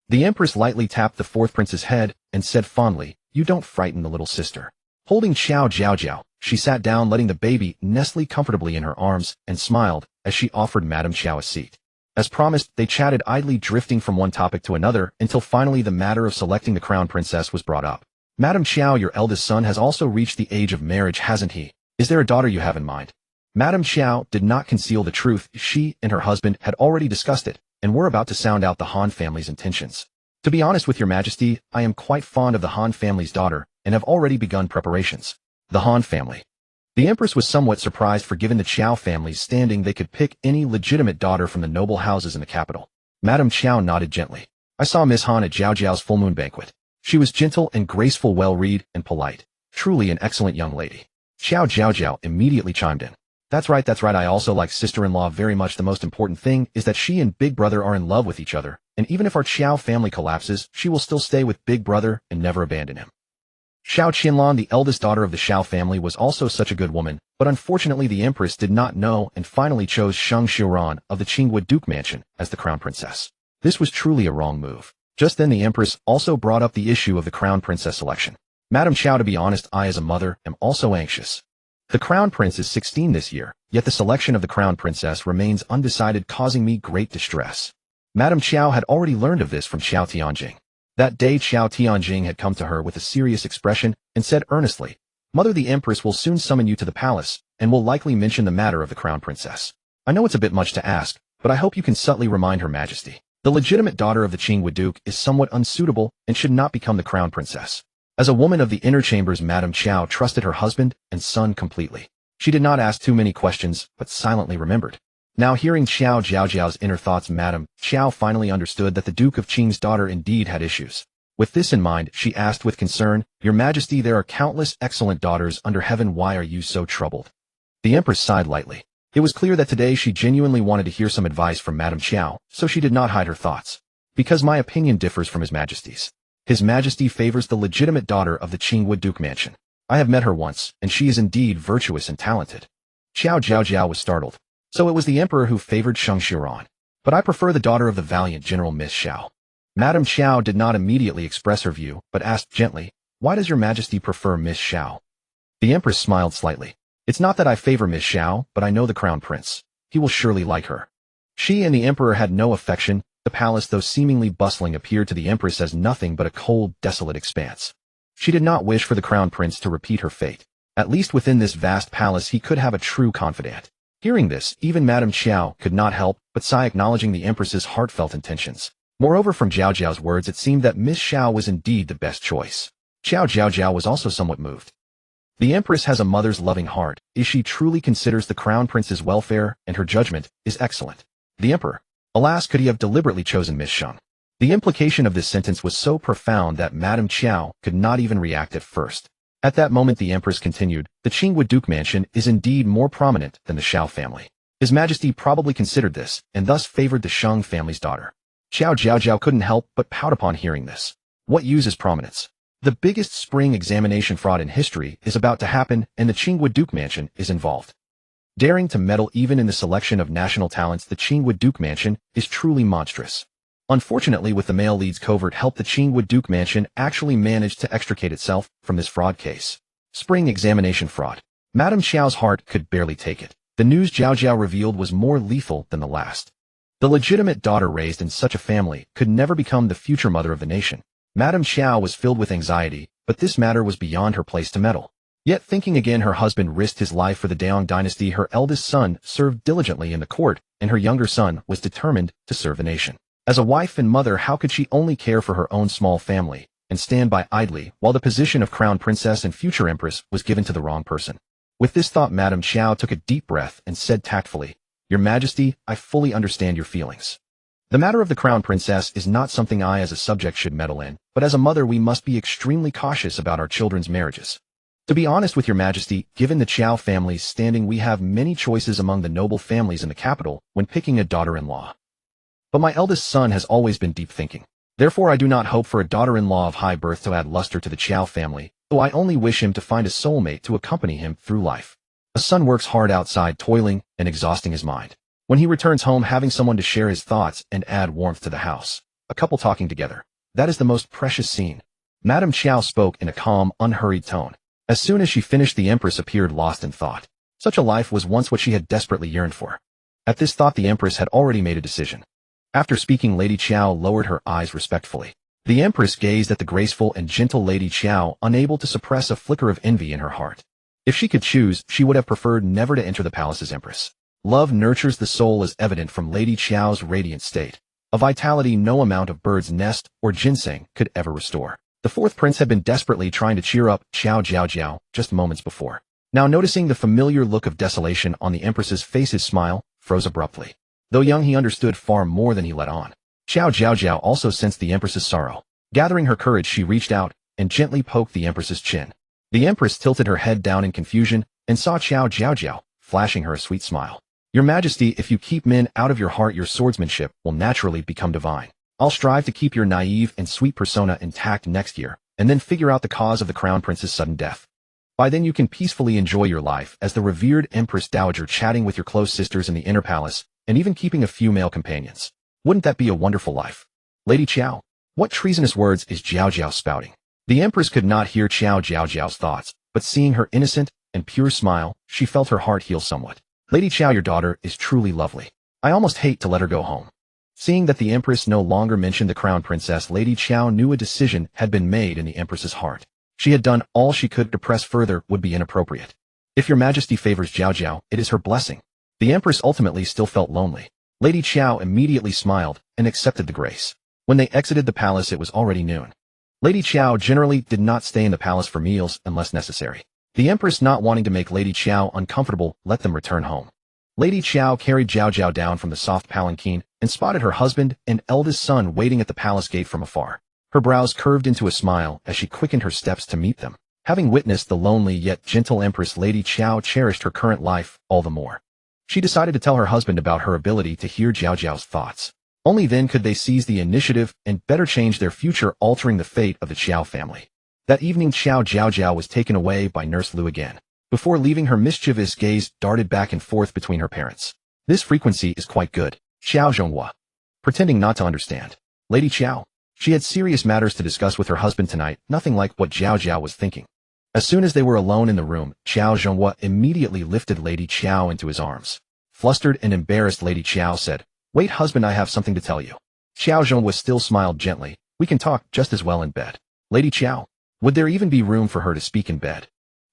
The empress lightly tapped the 4th prince's head and said fondly, you don't frighten the little sister. Holding Qiao Jiaojiao, she sat down, letting the baby nestle comfortably in her arms, and smiled as she offered Madame Qiao a seat. As promised, they chatted idly, drifting from one topic to another, until finally the matter of selecting the crown princess was brought up. Madame Qiao, your eldest son has also reached the age of marriage, hasn't he? Is there a daughter you have in mind? Madame Qiao did not conceal the truth. She and her husband had already discussed it, and were about to sound out the Han family's intentions. To be honest with your Majesty, I am quite fond of the Han family's daughter, and have already begun preparations. The Han family. The empress was somewhat surprised, for given the Qiao family's standing, they could pick any legitimate daughter from the noble houses in the capital. Madame Qiao nodded gently. I saw Miss Han at Jiaojiao's full moon banquet. She was gentle and graceful, well-read and polite. Truly an excellent young lady. Qiao Jiaojiao immediately chimed in. That's right, I also like sister-in-law very much. The most important thing is that she and Big Brother are in love with each other, and even if our Qiao family collapses, she will still stay with Big Brother and never abandon him. Xiao Qianlan, the eldest daughter of the Xiao family, was also such a good woman, but unfortunately the empress did not know and finally chose Sheng Xiuran of the Qingwu Duke Mansion as the crown princess. This was truly a wrong move. Just then the empress also brought up the issue of the crown princess selection. Madame Qiao, to be honest, I as a mother am also anxious. The crown prince is 16 this year, yet the selection of the crown princess remains undecided, causing me great distress. Madame Qiao had already learned of this from Qiao Tianjing. That day Qiao Tianjing had come to her with a serious expression and said earnestly, Mother, the empress will soon summon you to the palace, and will likely mention the matter of the crown princess. I know it's a bit much to ask, but I hope you can subtly remind Her Majesty. The legitimate daughter of the Qingwu Duke is somewhat unsuitable and should not become the crown princess. As a woman of the inner chambers, Madame Qiao trusted her husband and son completely. She did not ask too many questions, but silently remembered. Now hearing Qiao Jiaojiao's inner thoughts, Madame Qiao finally understood that the Duke of Qing's daughter indeed had issues. With this in mind, she asked with concern, "Your Majesty, there are countless excellent daughters under heaven. Why are you so troubled?" The Empress sighed lightly. It was clear that today she genuinely wanted to hear some advice from Madame Qiao, so she did not hide her thoughts. "Because my opinion differs from His Majesty's. His Majesty favors the legitimate daughter of the Qingwu Duke mansion. I have met her once, and she is indeed virtuous and talented." Qiao Jiaojiao was startled. So it was the Emperor who favored Sheng Xiran. "But I prefer the daughter of the valiant General Miss Xiao." Madame Qiao did not immediately express her view, but asked gently, "Why does Your Majesty prefer Miss Xiao?" The Empress smiled slightly. "It's not that I favor Miss Xiao, but I know the Crown Prince. He will surely like her." She and the Emperor had no affection. The palace, though seemingly bustling, appeared to the Empress as nothing but a cold, desolate expanse. She did not wish for the Crown Prince to repeat her fate. At least within this vast palace he could have a true confidant. Hearing this, even Madame Qiao could not help but sigh, acknowledging the Empress's heartfelt intentions. Moreover, from Jiaojiao's words, it seemed that Miss Xiao was indeed the best choice. Qiao Jiaojiao was also somewhat moved. The Empress has a mother's loving heart. She truly considers the Crown Prince's welfare, and her judgment is excellent. The Emperor. Alas, could he have deliberately chosen Miss Sheng? The implication of this sentence was so profound that Madame Qiao could not even react at first. At that moment the Empress continued, "The Qingwu Duke mansion is indeed more prominent than the Xiao family. His Majesty probably considered this, and thus favored the Sheng family's daughter." Qiao Jiaojiao couldn't help but pout upon hearing this. What use is prominence? The biggest spring examination fraud in history is about to happen, and the Qingwu Duke mansion is involved. Daring to meddle even in the selection of national talents, the Qingwu Duke mansion is truly monstrous. Unfortunately, with the male lead's covert help, the Qingwu Duke mansion actually managed to extricate itself from this fraud case. Spring examination fraud. Madame Qiao's heart could barely take it. The news Jiaojiao revealed was more lethal than the last. The legitimate daughter raised in such a family could never become the future mother of the nation. Madame Qiao was filled with anxiety, but this matter was beyond her place to meddle. Yet thinking again, her husband risked his life for the Daong dynasty, her eldest son served diligently in the court, and her younger son was determined to serve the nation. As a wife and mother, how could she only care for her own small family and stand by idly while the position of crown princess and future empress was given to the wrong person? With this thought, Madame Qiao took a deep breath and said tactfully, "Your Majesty, I fully understand your feelings. The matter of the crown princess is not something I as a subject should meddle in, but as a mother we must be extremely cautious about our children's marriages. To be honest with Your Majesty, given the Qiao family's standing, we have many choices among the noble families in the capital when picking a daughter-in-law. But my eldest son has always been deep thinking. Therefore I do not hope for a daughter-in-law of high birth to add luster to the Qiao family, though I only wish him to find a soulmate to accompany him through life. A son works hard outside, toiling and exhausting his mind. When he returns home, having someone to share his thoughts and add warmth to the house. A couple talking together. That is the most precious scene." Madame Qiao spoke in a calm, unhurried tone. As soon as she finished, the Empress appeared lost in thought. Such a life was once what she had desperately yearned for. At this thought, the Empress had already made a decision. After speaking, Lady Qiao lowered her eyes respectfully. The Empress gazed at the graceful and gentle Lady Qiao, unable to suppress a flicker of envy in her heart. If she could choose, she would have preferred never to enter the palace as Empress. Love nurtures the soul, as evident from Lady Qiao's radiant state. A vitality no amount of bird's nest or ginseng could ever restore. The fourth prince had been desperately trying to cheer up Qiao Jiaojiao just moments before. Now noticing the familiar look of desolation on the Empress's face, his smile froze abruptly. Though young, he understood far more than he let on. Qiao Jiaojiao also sensed the Empress's sorrow. Gathering her courage, she reached out and gently poked the Empress's chin. The Empress tilted her head down in confusion and saw Qiao Jiaojiao, flashing her a sweet smile. "Your Majesty, if you keep men out of your heart, your swordsmanship will naturally become divine. I'll strive to keep your naive and sweet persona intact next year, and then figure out the cause of the Crown Prince's sudden death. By then you can peacefully enjoy your life as the revered Empress Dowager, chatting with your close sisters in the inner palace, and even keeping a few male companions. Wouldn't that be a wonderful life?" "Lady Qiao, what treasonous words is Jiaojiao spouting?" The Empress could not hear Qiao Jiaojiao's thoughts, but seeing her innocent and pure smile, she felt her heart heal somewhat. "Lady Qiao, your daughter is truly lovely. I almost hate to let her go home." Seeing that the Empress no longer mentioned the Crown Princess, Lady Qiao knew a decision had been made in the Empress's heart. She had done all she could. To press further would be inappropriate. If Your Majesty favors Jiaojiao, it is her blessing. The Empress ultimately still felt lonely. Lady Qiao immediately smiled and accepted the grace. When they exited the palace, it was already noon. Lady Qiao generally did not stay in the palace for meals unless necessary. The Empress, not wanting to make Lady Qiao uncomfortable, let them return home. Lady Qiao carried Jiaojiao down from the soft palanquin and spotted her husband and eldest son waiting at the palace gate from afar. Her brows curved into a smile as she quickened her steps to meet them. Having witnessed the lonely yet gentle Empress, Lady Qiao cherished her current life all the more. She decided to tell her husband about her ability to hear Jiaojiao's thoughts. Only then could they seize the initiative and better change their future, altering the fate of the Qiao family. That evening, Qiao Jiaojiao was taken away by Nurse Lu again. Before leaving, her mischievous gaze darted back and forth between her parents. This frequency is quite good, Qiao Zhonghua. Pretending not to understand. Lady Qiao. She had serious matters to discuss with her husband tonight, nothing like what Jiaojiao was thinking. As soon as they were alone in the room, Qiao Zhonghua immediately lifted Lady Qiao into his arms. Flustered and embarrassed, Lady Qiao said, "Wait, husband, I have something to tell you." Qiao Zhonghua still smiled gently. "We can talk just as well in bed." Lady Qiao. Would there even be room for her to speak in bed?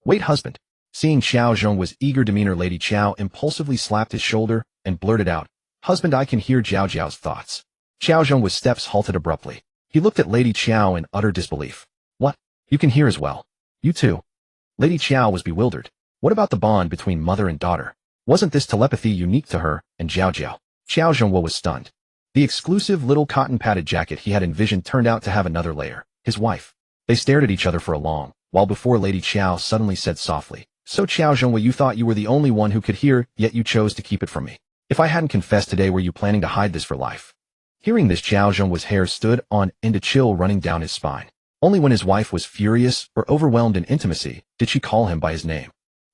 "Wait, husband." Seeing Qiao Zhonghua's eager demeanor, Lady Qiao impulsively slapped his shoulder and blurted out, "Husband, I can hear Jiaojiao's thoughts." Qiao Zhonghua's steps halted abruptly. He looked at Lady Qiao in utter disbelief. "What? You can hear as well? You too?" Lady Qiao was bewildered. What about the bond between mother and daughter? Wasn't this telepathy unique to her and Jiaojiao? Qiao Zhonghua was stunned. The exclusive little cotton-padded jacket he had envisioned turned out to have another layer, his wife. They stared at each other for a long while before Lady Qiao suddenly said softly, "So Qiao Zhonghua, you thought you were the only one who could hear, yet you chose to keep it from me. If I hadn't confessed today, were you planning to hide this for life?" Hearing this, Qiao Zhonghua's hair stood on end, a chill running down his spine. Only when his wife was furious or overwhelmed in intimacy did she call him by his name.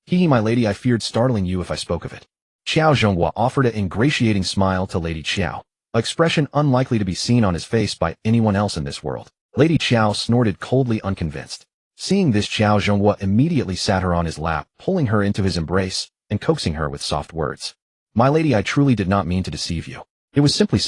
"Hee, my lady, I feared startling you if I spoke of it." Qiao Zhonghua offered an ingratiating smile to Lady Qiao, an expression unlikely to be seen on his face by anyone else in this world. Lady Qiao snorted coldly, unconvinced. Seeing this, Qiao Zhonghua immediately sat her on his lap, pulling her into his embrace and coaxing her with soft words. "My lady, I truly did not mean to deceive you. It was simply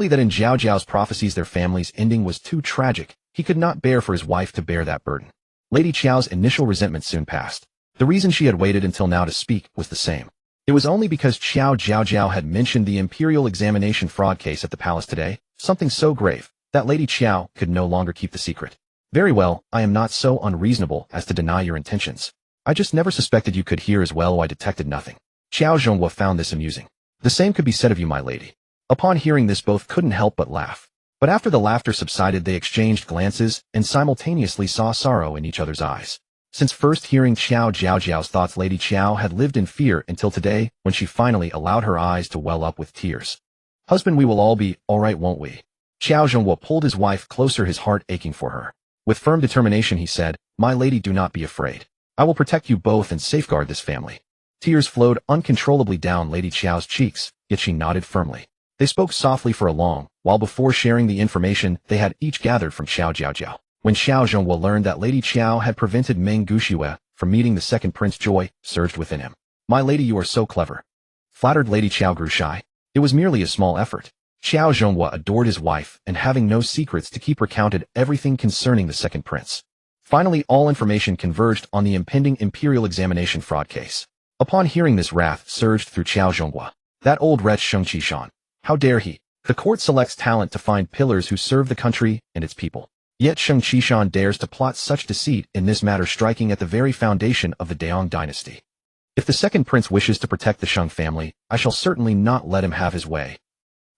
that in Jiaojiao's prophecies their family's ending was too tragic. He could not bear for his wife to bear that burden." Lady Qiao's initial resentment soon passed. The reason she had waited until now to speak was the same. It was only because Qiao Jiaojiao had mentioned the imperial examination fraud case at the palace today, something so grave that Lady Qiao could no longer keep the secret. "Very well, I am not so unreasonable as to deny your intentions. I just never suspected you could hear as well. I detected nothing." Qiao Zhonghua found this amusing. "The same could be said of you, my lady." Upon hearing this, both couldn't help but laugh. But after the laughter subsided, they exchanged glances and simultaneously saw sorrow in each other's eyes. Since first hearing Qiao Jiaojiao's thoughts, Lady Qiao had lived in fear until today, when she finally allowed her eyes to well up with tears. "Husband, we will all be all right, won't we?" Qiao Zhonghua pulled his wife closer, his heart aching for her. With firm determination he said, "My lady, do not be afraid. I will protect you both and safeguard this family." Tears flowed uncontrollably down Lady Qiao's cheeks, yet she nodded firmly. They spoke softly for a long while before sharing the information they had each gathered from Qiao Jiaojiao. When Qiao Zhonghua learned that Lady Qiao had prevented Meng Guxue from meeting the second prince, joy surged within him. "My lady, you are so clever." Flattered, Lady Qiao grew shy. It was merely a small effort. Qiao Zhonghua adored his wife, and having no secrets to keep, recounted everything concerning the second prince. Finally, all information converged on the impending imperial examination fraud case. Upon hearing this, wrath surged through Qiao Zhonghua. That old wretch Sheng Qishan. How dare he? The court selects talent to find pillars who serve the country and its people. Yet Sheng Qishan dares to plot such deceit in this matter, striking at the very foundation of the Daong dynasty. If the second prince wishes to protect the Sheng family, I shall certainly not let him have his way.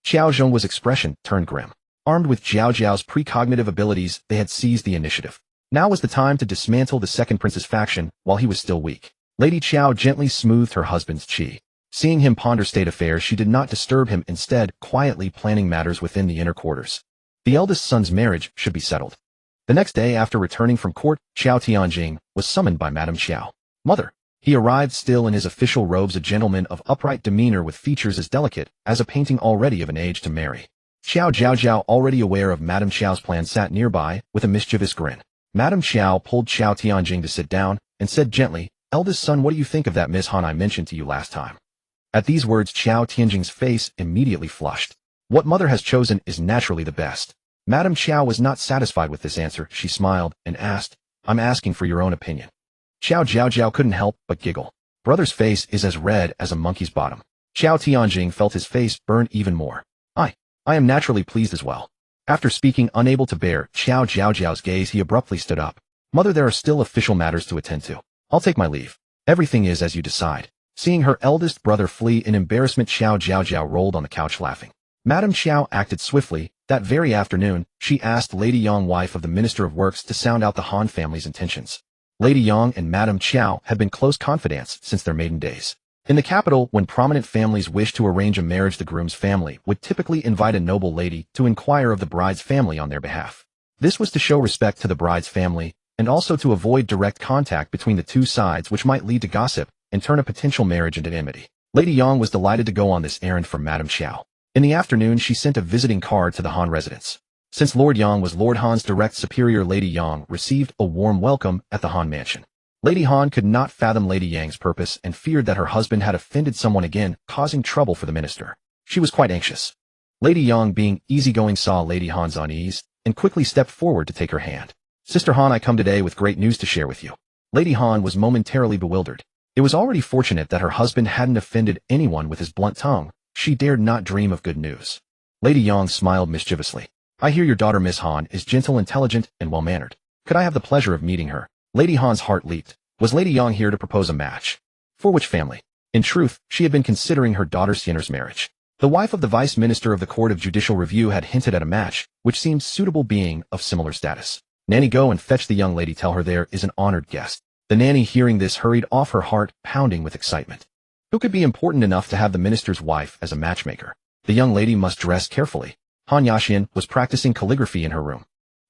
Qiao Zhonghua's expression turned grim. Armed with Jiaojiao's precognitive abilities, they had seized the initiative. Now was the time to dismantle the second prince's faction while he was still weak. Lady Qiao gently smoothed her husband's qi. Seeing him ponder state affairs, she did not disturb him, instead quietly planning matters within the inner quarters. The eldest son's marriage should be settled. The next day, after returning from court, Qiao Tianjing was summoned by Madame Qiao. "Mother." He arrived still in his official robes, a gentleman of upright demeanor with features as delicate as a painting, already of an age to marry. Qiao Jiaojiao, already aware of Madame Qiao's plan, sat nearby with a mischievous grin. Madame Qiao pulled Qiao Tianjing to sit down and said gently, "Eldest son, what do you think of that Miss Han I mentioned to you last time?" At these words, Qiao Tianjing's face immediately flushed. What mother has chosen is naturally the best. Madame Qiao was not satisfied with this answer. She smiled and asked, "I'm asking for your own opinion." Qiao Jiaojiao couldn't help but giggle. Brother's face is as red as a monkey's bottom. Qiao Tianjing felt his face burn even more. I am naturally pleased as well. After speaking, unable to bear Qiao Jiaojiao's gaze, he abruptly stood up. Mother, there are still official matters to attend to. I'll take my leave. Everything is as you decide. Seeing her eldest brother flee in embarrassment, Qiao Jiaojiao rolled on the couch laughing. Madame Qiao acted swiftly. That very afternoon, she asked Lady Yang, wife of the Minister of Works, to sound out the Han family's intentions. Lady Yang and Madame Qiao had been close confidants since their maiden days. In the capital, when prominent families wished to arrange a marriage, the groom's family would typically invite a noble lady to inquire of the bride's family on their behalf. This was to show respect to the bride's family, and also to avoid direct contact between the two sides, which might lead to gossip and turn a potential marriage into enmity. Lady Yang was delighted to go on this errand for Madame Qiao. In the afternoon, she sent a visiting card to the Han residence. Since Lord Yang was Lord Han's direct superior, Lady Yang received a warm welcome at the Han mansion. Lady Han could not fathom Lady Yang's purpose and feared that her husband had offended someone again, causing trouble for the minister. She was quite anxious. Lady Yang, being easygoing, saw Lady Han's unease and quickly stepped forward to take her hand. Sister Han, I come today with great news to share with you. Lady Han was momentarily bewildered. It was already fortunate that her husband hadn't offended anyone with his blunt tongue. She dared not dream of good news. Lady Yang smiled mischievously. I hear your daughter Miss Han is gentle, intelligent, and well-mannered. Could I have the pleasure of meeting her? Lady Han's heart leaped. Was Lady Yang here to propose a match? For which family? In truth, she had been considering her daughter Xin'er's marriage. The wife of the Vice Minister of the Court of Judicial Review had hinted at a match, which seemed suitable, being of similar status. Nanny, go and fetch the young lady. Tell her there is an honored guest. The nanny, hearing this, hurried off, her heart pounding with excitement. Who could be important enough to have the minister's wife as a matchmaker? The young lady must dress carefully. Han Yaxian was practicing calligraphy in her room.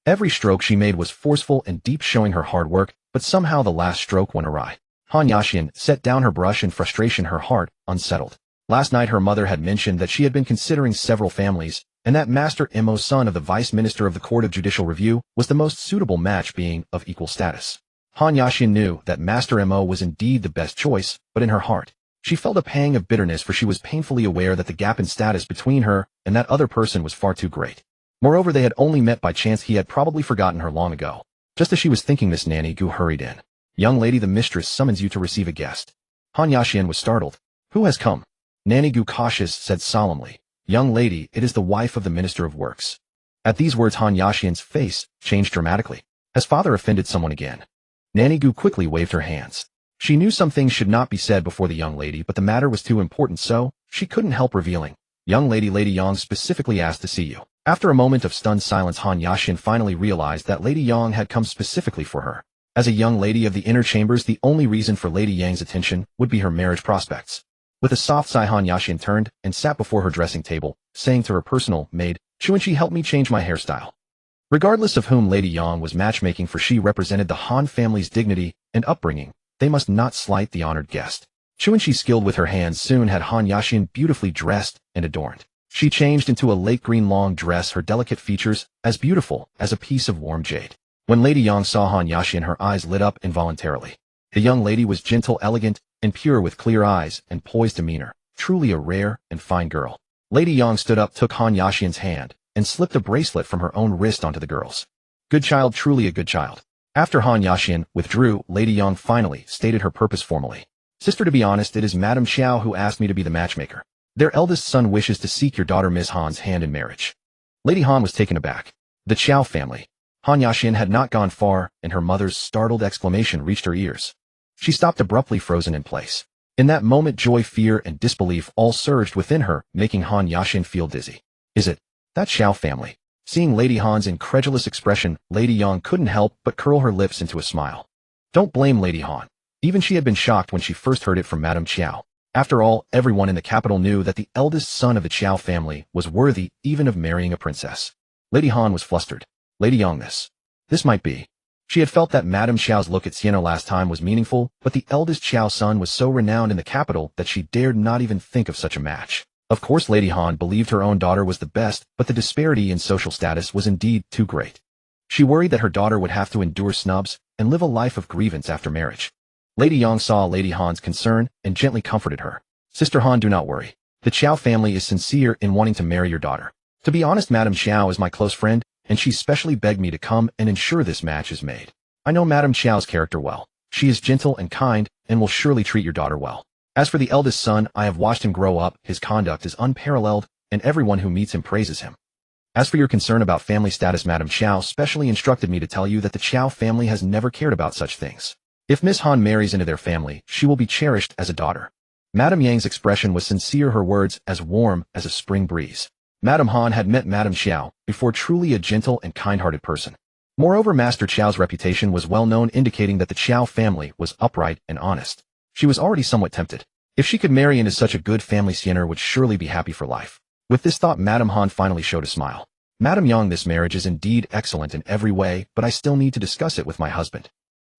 Every stroke she made was forceful and deep, showing her hard work, but somehow the last stroke went awry. Han Yaxian set down her brush in frustration, her heart unsettled. Last night her mother had mentioned that she had been considering several families, and that Master Mo, son of the Vice Minister of the Court of Judicial Review, was the most suitable match, being of equal status. Han Yaxian knew that Master Mo was indeed the best choice, but in her heart, she felt a pang of bitterness, for she was painfully aware that the gap in status between her and that other person was far too great. Moreover, they had only met by chance. He had probably forgotten her long ago. Just as she was thinking this, Nanny Gu hurried in. Young lady, the mistress summons you to receive a guest. Han Yaxian was startled. Who has come? Nanny Gu, cautious, said solemnly. Young lady, it is the wife of the Minister of Works. At these words, Han Yaxian's face changed dramatically. Has father offended someone again? Nanny Gu quickly waved her hands. She knew some things should not be said before the young lady, but the matter was too important, so she couldn't help revealing. Young lady, Lady Yang specifically asked to see you. After a moment of stunned silence, Han Yaxian finally realized that Lady Yang had come specifically for her. As a young lady of the inner chambers, the only reason for Lady Yang's attention would be her marriage prospects. With a soft sigh, Han Yaxian turned and sat before her dressing table, saying to her personal maid, Chuanqi, help me change my hairstyle. Regardless of whom Lady Yang was matchmaking for, she represented the Han family's dignity and upbringing. They must not slight the honored guest. Chuanqi, skilled with her hands, soon had Han Yaxian beautifully dressed and adorned. She changed into a lake green long dress, her delicate features as beautiful as a piece of warm jade. When Lady Yang saw Han Yaxian, her eyes lit up involuntarily. The young lady was gentle, elegant, and pure, with clear eyes and poised demeanor, truly a rare and fine girl. Lady Yang stood up, took Han Yaxian's hand, and slipped a bracelet from her own wrist onto the girl's. Good child, truly a good child. After Han Yaxian withdrew, Lady Yang finally stated her purpose formally. Sister, to be honest, it is Madame Qiao who asked me to be the matchmaker. Their eldest son wishes to seek your daughter Miss Han's hand in marriage. Lady Han was taken aback. The Qiao family. Han Yaxian had not gone far, and her mother's startled exclamation reached her ears. She stopped abruptly, frozen in place. In that moment, joy, fear, and disbelief all surged within her, making Han Yaxian feel dizzy. Is it that Qiao family? Seeing Lady Han's incredulous expression, Lady Yang couldn't help but curl her lips into a smile. Don't blame Lady Han. Even she had been shocked when she first heard it from Madame Qiao. After all, everyone in the capital knew that the eldest son of the Qiao family was worthy even of marrying a princess. Lady Han was flustered. Lady Yang, this might be. She had felt that Madame Qiao's look at Sienna last time was meaningful, but the eldest Qiao son was so renowned in the capital that she dared not even think of such a match. Of course, Lady Han believed her own daughter was the best, but the disparity in social status was indeed too great. She worried that her daughter would have to endure snubs and live a life of grievance after marriage. Lady Yang saw Lady Han's concern and gently comforted her. Sister Han, do not worry. The Qiao family is sincere in wanting to marry your daughter. To be honest, Madame Qiao is my close friend, and she specially begged me to come and ensure this match is made. I know Madame Qiao's character well. She is gentle and kind, and will surely treat your daughter well. As for the eldest son, I have watched him grow up, his conduct is unparalleled, and everyone who meets him praises him. As for your concern about family status, Madame Qiao specially instructed me to tell you that the Qiao family has never cared about such things. If Miss Han marries into their family, she will be cherished as a daughter. Madame Yang's expression was sincere, her words as warm as a spring breeze. Madame Han had met Madame Qiao before, truly a gentle and kind-hearted person. Moreover, Master Qiao's reputation was well known, indicating that the Qiao family was upright and honest. She was already somewhat tempted. If she could marry into such a good family, Xian'er would surely be happy for life. With this thought, Madame Han finally showed a smile. Madame Yang, this marriage is indeed excellent in every way, but I still need to discuss it with my husband.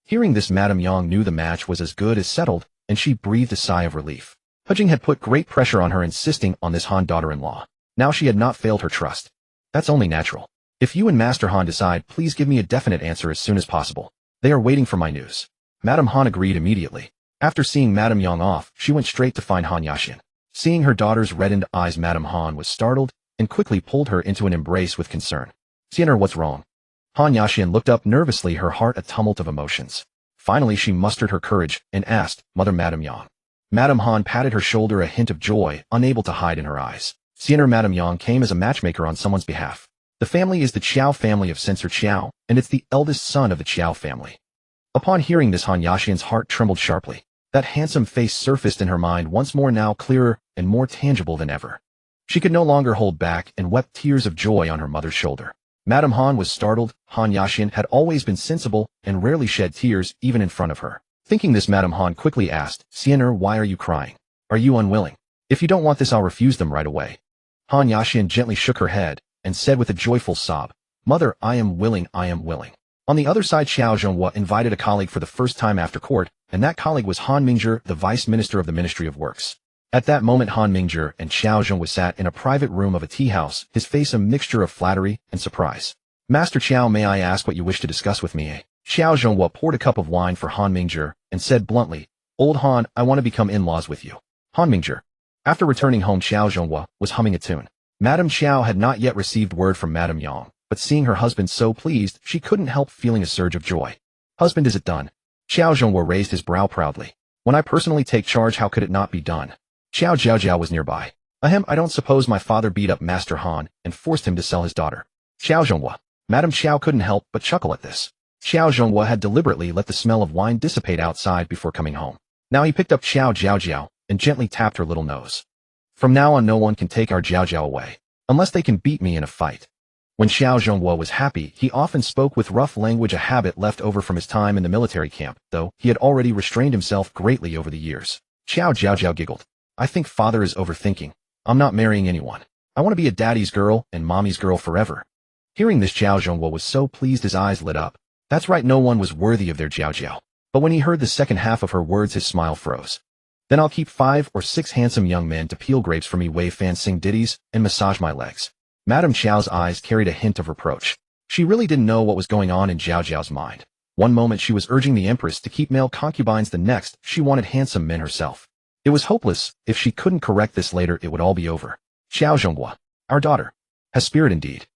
Hearing this, Madame Yang knew the match was as good as settled, and she breathed a sigh of relief. Hejing had put great pressure on her, insisting on this Han daughter-in-law. Now she had not failed her trust. That's only natural. If you and Master Han decide, please give me a definite answer as soon as possible. They are waiting for my news. Madame Han agreed immediately. After seeing Madame Yang off, she went straight to find Han Yaxian. Seeing her daughter's reddened eyes, Madame Han was startled and quickly pulled her into an embrace with concern. Xian'er, what's wrong? Han Yaxian looked up nervously, her heart a tumult of emotions. Finally, she mustered her courage and asked, Mother, Madame Yang. Madame Han patted her shoulder, a hint of joy unable to hide in her eyes. Xian'er, Madame Yang came as a matchmaker on someone's behalf. The family is the Qiao family of Censor Qiao, and it's the eldest son of the Qiao family. Upon hearing this, Han Yaxian's heart trembled sharply. That handsome face surfaced in her mind once more, now clearer and more tangible than ever. She could no longer hold back and wept tears of joy on her mother's shoulder. Madame Han was startled. Han Yaxian had always been sensible and rarely shed tears even in front of her. Thinking this, Madame Han quickly asked, Xian'er, why are you crying? Are you unwilling? If you don't want this, I'll refuse them right away. Han Yaxian gently shook her head and said with a joyful sob, Mother, I am willing, I am willing. On the other side, Qiao Jiaojiao invited a colleague for the first time after court, and that colleague was Han Mingzhi, the Vice Minister of the Ministry of Works. At that moment, Han Mingzhi and Qiao Jiaojiao sat in a private room of a tea house, his face a mixture of flattery and surprise. Master Qiao, may I ask what you wish to discuss with me? Qiao Jiaojiao poured a cup of wine for Han Mingzhi and said bluntly, Old Han, I want to become in-laws with you. Han Mingzhi. After returning home, Qiao Jiaojiao was humming a tune. Madame Qiao had not yet received word from Madame Yang, but seeing her husband so pleased, she couldn't help feeling a surge of joy. Husband, is it done? Qiao Jiaojiao raised his brow proudly. When I personally take charge, how could it not be done? Qiao Jiaojiao was nearby. Ahem, I don't suppose my father beat up Master Han and forced him to sell his daughter. Qiao Jiaojiao. Madame Qiao couldn't help but chuckle at this. Qiao Jiaojiao had deliberately let the smell of wine dissipate outside before coming home. Now he picked up Qiao Jiaojiao and gently tapped her little nose. From now on, no one can take our Jiaojiao away, unless they can beat me in a fight. When Qiao Jiaojiao was happy, he often spoke with rough language, a habit left over from his time in the military camp, though he had already restrained himself greatly over the years. Qiao Jiaojiao giggled. I think father is overthinking. I'm not marrying anyone. I want to be a daddy's girl and mommy's girl forever. Hearing this, Qiao Jiaojiao was so pleased his eyes lit up. That's right, no one was worthy of their Jiaojiao. But when he heard the second half of her words, his smile froze. Then I'll keep 5 or 6 handsome young men to peel grapes for me, wave fans, sing ditties, and massage my legs. Madame Qiao's eyes carried a hint of reproach. She really didn't know what was going on in Jiaojiao's mind. One moment she was urging the empress to keep male concubines, the next she wanted handsome men herself. It was hopeless. If she couldn't correct this later, it would all be over. Qiao Jiaojiao, our daughter, has spirit indeed.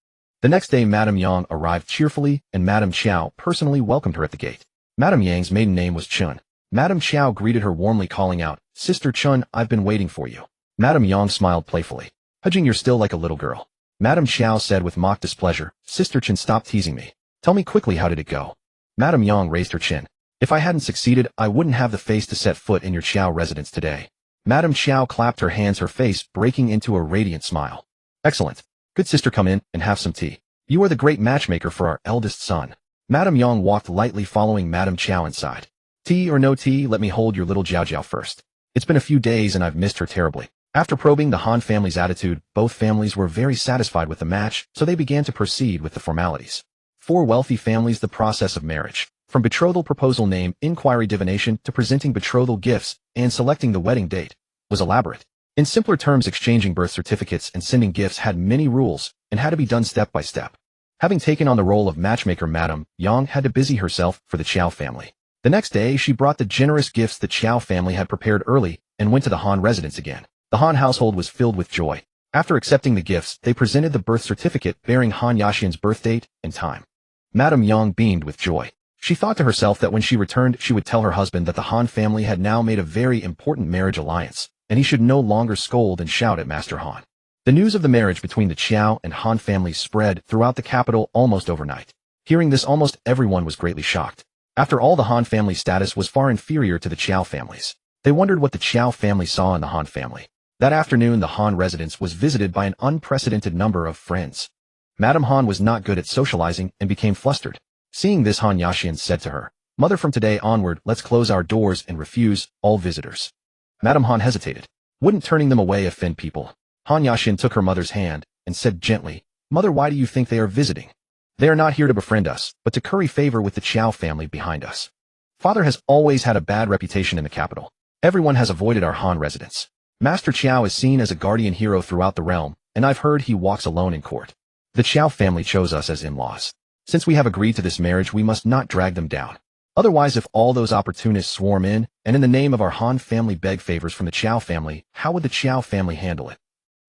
The next day, Madame Yang arrived cheerfully, and Madame Qiao personally welcomed her at the gate. Madame Yang's maiden name was Chun. Madame Qiao greeted her warmly, calling out, Sister Chun, I've been waiting for you. Madame Yang smiled playfully. Hejing, you're still like a little girl. Madame Qiao said with mock displeasure, Sister Chun, stop teasing me. Tell me quickly, how did it go? Madame Yang raised her chin. If I hadn't succeeded, I wouldn't have the face to set foot in your Qiao residence today. Madame Qiao clapped her hands, her face breaking into a radiant smile. Excellent. Good sister, come in and have some tea. You are the great matchmaker for our eldest son. Madame Yang walked lightly, following Madame Qiao inside. Tea or no tea, let me hold your little Jiaojiao first. It's been a few days and I've missed her terribly. After probing the Han family's attitude, both families were very satisfied with the match, so they began to proceed with the formalities. For wealthy families, the process of marriage, from betrothal, proposal, name, inquiry, divination, to presenting betrothal gifts and selecting the wedding date, was elaborate. In simpler terms, exchanging birth certificates and sending gifts had many rules and had to be done step by step. Having taken on the role of matchmaker, Madame Yang had to busy herself for the Qiao family. The next day, she brought the generous gifts the Qiao family had prepared early and went to the Han residence again. The Han household was filled with joy. After accepting the gifts, they presented the birth certificate bearing Han Yaxian's birth date and time. Madame Yang beamed with joy. She thought to herself that when she returned she would tell her husband that the Han family had now made a very important marriage alliance, and he should no longer scold and shout at Master Han. The news of the marriage between the Qiao and Han families spread throughout the capital almost overnight. Hearing this, almost everyone was greatly shocked. After all, the Han family's status was far inferior to the Qiao family's. They wondered what the Qiao family saw in the Han family. That afternoon, the Han residence was visited by an unprecedented number of friends. Madame Han was not good at socializing and became flustered. Seeing this, Han Yaxian said to her, "Mother, from today onward, let's close our doors and refuse all visitors." Madame Han hesitated. Wouldn't turning them away offend people? Han Yaxian took her mother's hand and said gently, "Mother, why do you think they are visiting? They are not here to befriend us, but to curry favor with the Qiao family behind us. Father has always had a bad reputation in the capital. Everyone has avoided our Han residence. Master Qiao is seen as a guardian hero throughout the realm, and I've heard he walks alone in court. The Qiao family chose us as in-laws. Since we have agreed to this marriage, we must not drag them down. Otherwise, if all those opportunists swarm in, and in the name of our Han family beg favors from the Qiao family, how would the Qiao family handle it?"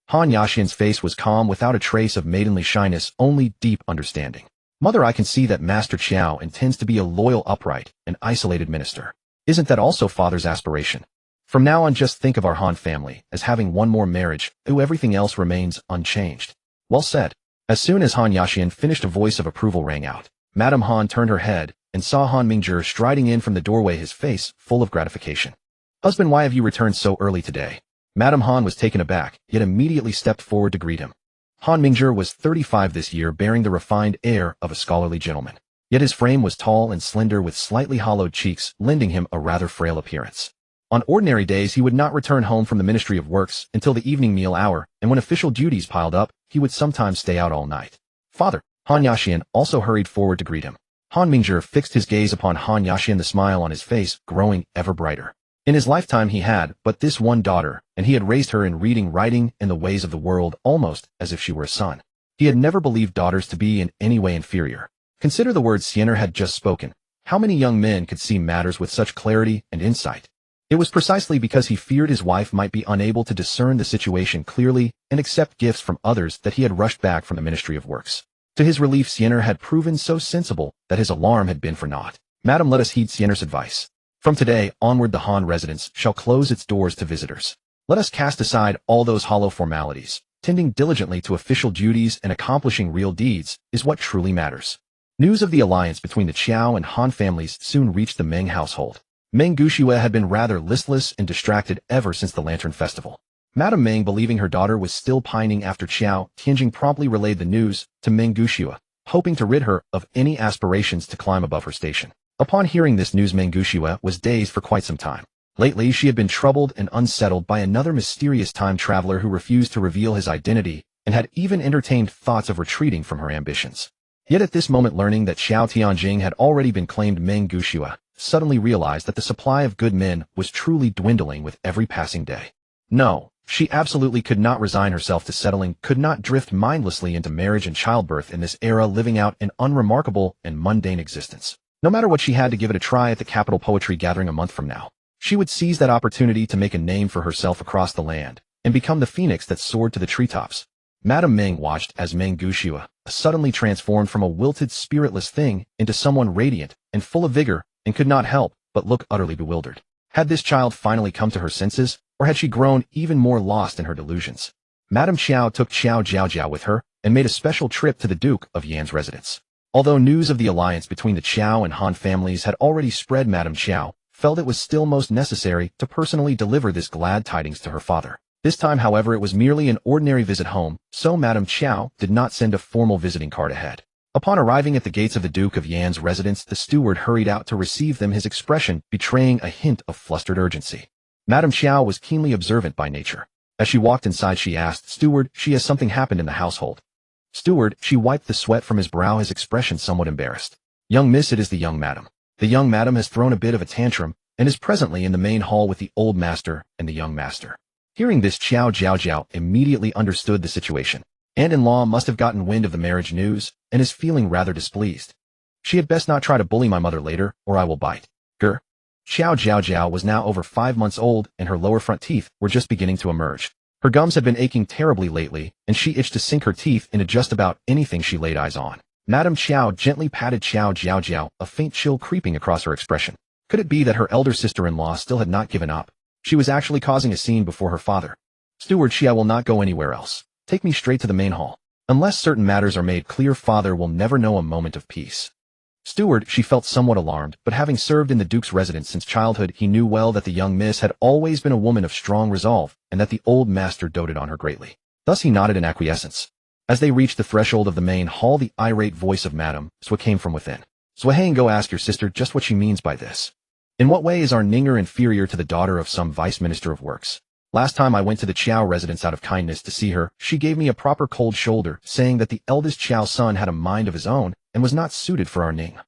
Han Yaxian's face was calm, without a trace of maidenly shyness, only deep understanding. "Mother, I can see that Master Qiao intends to be a loyal, upright, and isolated minister. Isn't that also Father's aspiration? From now on, just think of our Han family as having one more marriage, though everything else remains unchanged." "Well said." As soon as Han Yaxian finished, a voice of approval rang out. Madame Han turned her head and saw Han Mingzhi striding in from the doorway, his face full of gratification. "Husband, why have you returned so early today?" Madame Han was taken aback, yet immediately stepped forward to greet him. Han Mingzhi was 35 this year, bearing the refined air of a scholarly gentleman. Yet his frame was tall and slender, with slightly hollowed cheeks, lending him a rather frail appearance. On ordinary days, he would not return home from the Ministry of Works until the evening meal hour, and when official duties piled up, he would sometimes stay out all night. "Father!" Han Yaxian also hurried forward to greet him. Han Mingzhi fixed his gaze upon Han Yaxian, the smile on his face growing ever brighter. In his lifetime he had but this one daughter, and he had raised her in reading, writing, and the ways of the world, almost as if she were a son. He had never believed daughters to be in any way inferior. Consider the words Siener had just spoken. How many young men could see matters with such clarity and insight? It was precisely because he feared his wife might be unable to discern the situation clearly and accept gifts from others that he had rushed back from the Ministry of Works. To his relief, Siener had proven so sensible that his alarm had been for naught. "Madam, let us heed Siener's advice. From today onward, the Han residence shall close its doors to visitors. Let us cast aside all those hollow formalities. Tending diligently to official duties and accomplishing real deeds is what truly matters." News of the alliance between the Qiao and Han families soon reached the Meng household. Meng Guxue had been rather listless and distracted ever since the Lantern Festival. Madame Meng, believing her daughter was still pining after Qiao, Tianjing promptly relayed the news to Meng Guxue, hoping to rid her of any aspirations to climb above her station. Upon hearing this news, Meng Guxue was dazed for quite some time. Lately, she had been troubled and unsettled by another mysterious time traveler who refused to reveal his identity and had even entertained thoughts of retreating from her ambitions. Yet at this moment, learning that Xiao Tianjing had already been claimed, Meng Guxue suddenly realized that the supply of good men was truly dwindling with every passing day. No, she absolutely could not resign herself to settling, could not drift mindlessly into marriage and childbirth in this era, living out an unremarkable and mundane existence. No matter what, she had to give it a try at the capital poetry gathering a month from now. She would seize that opportunity to make a name for herself across the land and become the phoenix that soared to the treetops. Madame Meng watched as Meng Guxue suddenly transformed from a wilted, spiritless thing into someone radiant and full of vigor, and could not help but look utterly bewildered. Had this child finally come to her senses, or had she grown even more lost in her delusions? Madame Qiao took Qiao Jiaojiao with her and made a special trip to the Duke of Yan's residence. Although news of the alliance between the Qiao and Han families had already spread, Madame Qiao felt it was still most necessary to personally deliver this glad tidings to her father. This time, however, it was merely an ordinary visit home, so Madame Qiao did not send a formal visiting card ahead. Upon arriving at the gates of the Duke of Yan's residence, the steward hurried out to receive them, his expression betraying a hint of flustered urgency. Madame Qiao was keenly observant by nature. As she walked inside, she asked, "Steward, has something happened in the household?" Steward, she wiped the sweat from his brow, his expression somewhat embarrassed. "Young miss, it is the young madam. The young madam has thrown a bit of a tantrum, and is presently in the main hall with the old master and the young master." Hearing this, Qiao Jiaojiao immediately understood the situation. Aunt-in-law must have gotten wind of the marriage news, and is feeling rather displeased. "She had best not try to bully my mother later, or I will bite." Grr. Qiao Jiaojiao was now over 5 months old, and her lower front teeth were just beginning to emerge. Her gums had been aching terribly lately, and she itched to sink her teeth into just about anything she laid eyes on. Madame Qiao gently patted Qiao Jiaojiao, a faint chill creeping across her expression. Could it be that her elder sister-in-law still had not given up? She was actually causing a scene before her father. Steward Qiao will not go anywhere else. Take me straight to the main hall. Unless certain matters are made clear, father will never know a moment of peace. Steward, she felt somewhat alarmed, but having served in the Duke's residence since childhood, he knew well that the young miss had always been a woman of strong resolve, and that the old master doted on her greatly. Thus he nodded in acquiescence. As they reached the threshold of the main hall, the irate voice of Madame Zwa came from within. Zwahang, go ask your sister just what she means by this. In what way is our Ninger inferior to the daughter of some vice minister of works? Last time I went to the Qiao residence out of kindness to see her, she gave me a proper cold shoulder, saying that the eldest Qiao son had a mind of his own and was not suited for our Ning.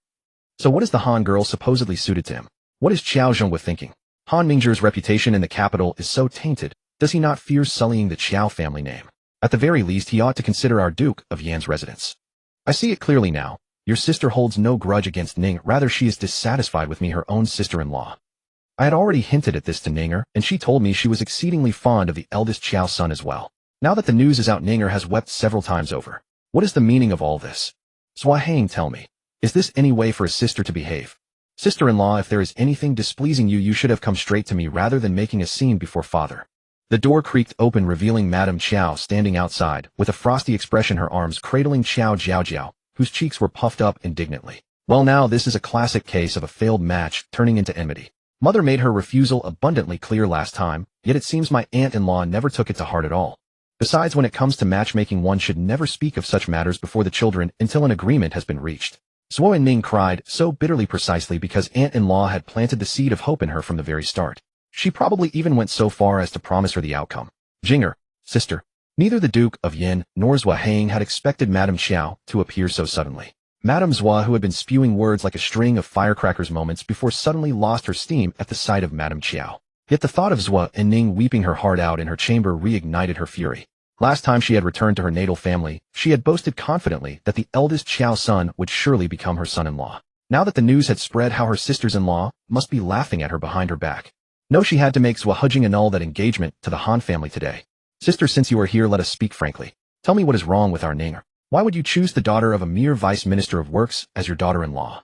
So what is the Han girl supposedly suited to him? What is Qiao Zhongwa thinking? Han Mingzhi's reputation in the capital is so tainted. Does he not fear sullying the Qiao family name? At the very least, he ought to consider our Duke of Yan's residence. I see it clearly now. Your sister holds no grudge against Ning, rather she is dissatisfied with me, her own sister-in-law. I had already hinted at this to Ninger, and she told me she was exceedingly fond of the eldest Qiao son as well. Now that the news is out, Ninger has wept several times over. What is the meaning of all this? Zwahang, tell me. Is this any way for a sister to behave? Sister-in-law, if there is anything displeasing you, you should have come straight to me rather than making a scene before father. The door creaked open, revealing Madame Qiao standing outside, with a frosty expression, her arms cradling Qiao Jiaojiao, whose cheeks were puffed up indignantly. Well, now this is a classic case of a failed match turning into enmity. Mother made her refusal abundantly clear last time, yet it seems my aunt-in-law never took it to heart at all. Besides, when it comes to matchmaking, one should never speak of such matters before the children until an agreement has been reached. Zhuo and Ning cried so bitterly, precisely because aunt-in-law had planted the seed of hope in her from the very start. She probably even went so far as to promise her the outcome. Jinger, sister. Neither the Duke of Yin nor Zwahang had expected Madame Qiao to appear so suddenly. Madame Zwa, who had been spewing words like a string of firecrackers moments before, suddenly lost her steam at the sight of Madame Qiao. Yet the thought of Zwa and Ning weeping her heart out in her chamber reignited her fury. Last time she had returned to her natal family, she had boasted confidently that the eldest Qiao son would surely become her son-in-law. Now that the news had spread, how her sisters-in-law must be laughing at her behind her back. No, she had to make Zwahujing annul that engagement to the Han family today. Sister, since you are here, let us speak frankly. Tell me what is wrong with our Ninger. Why would you choose the daughter of a mere vice minister of works as your daughter-in-law?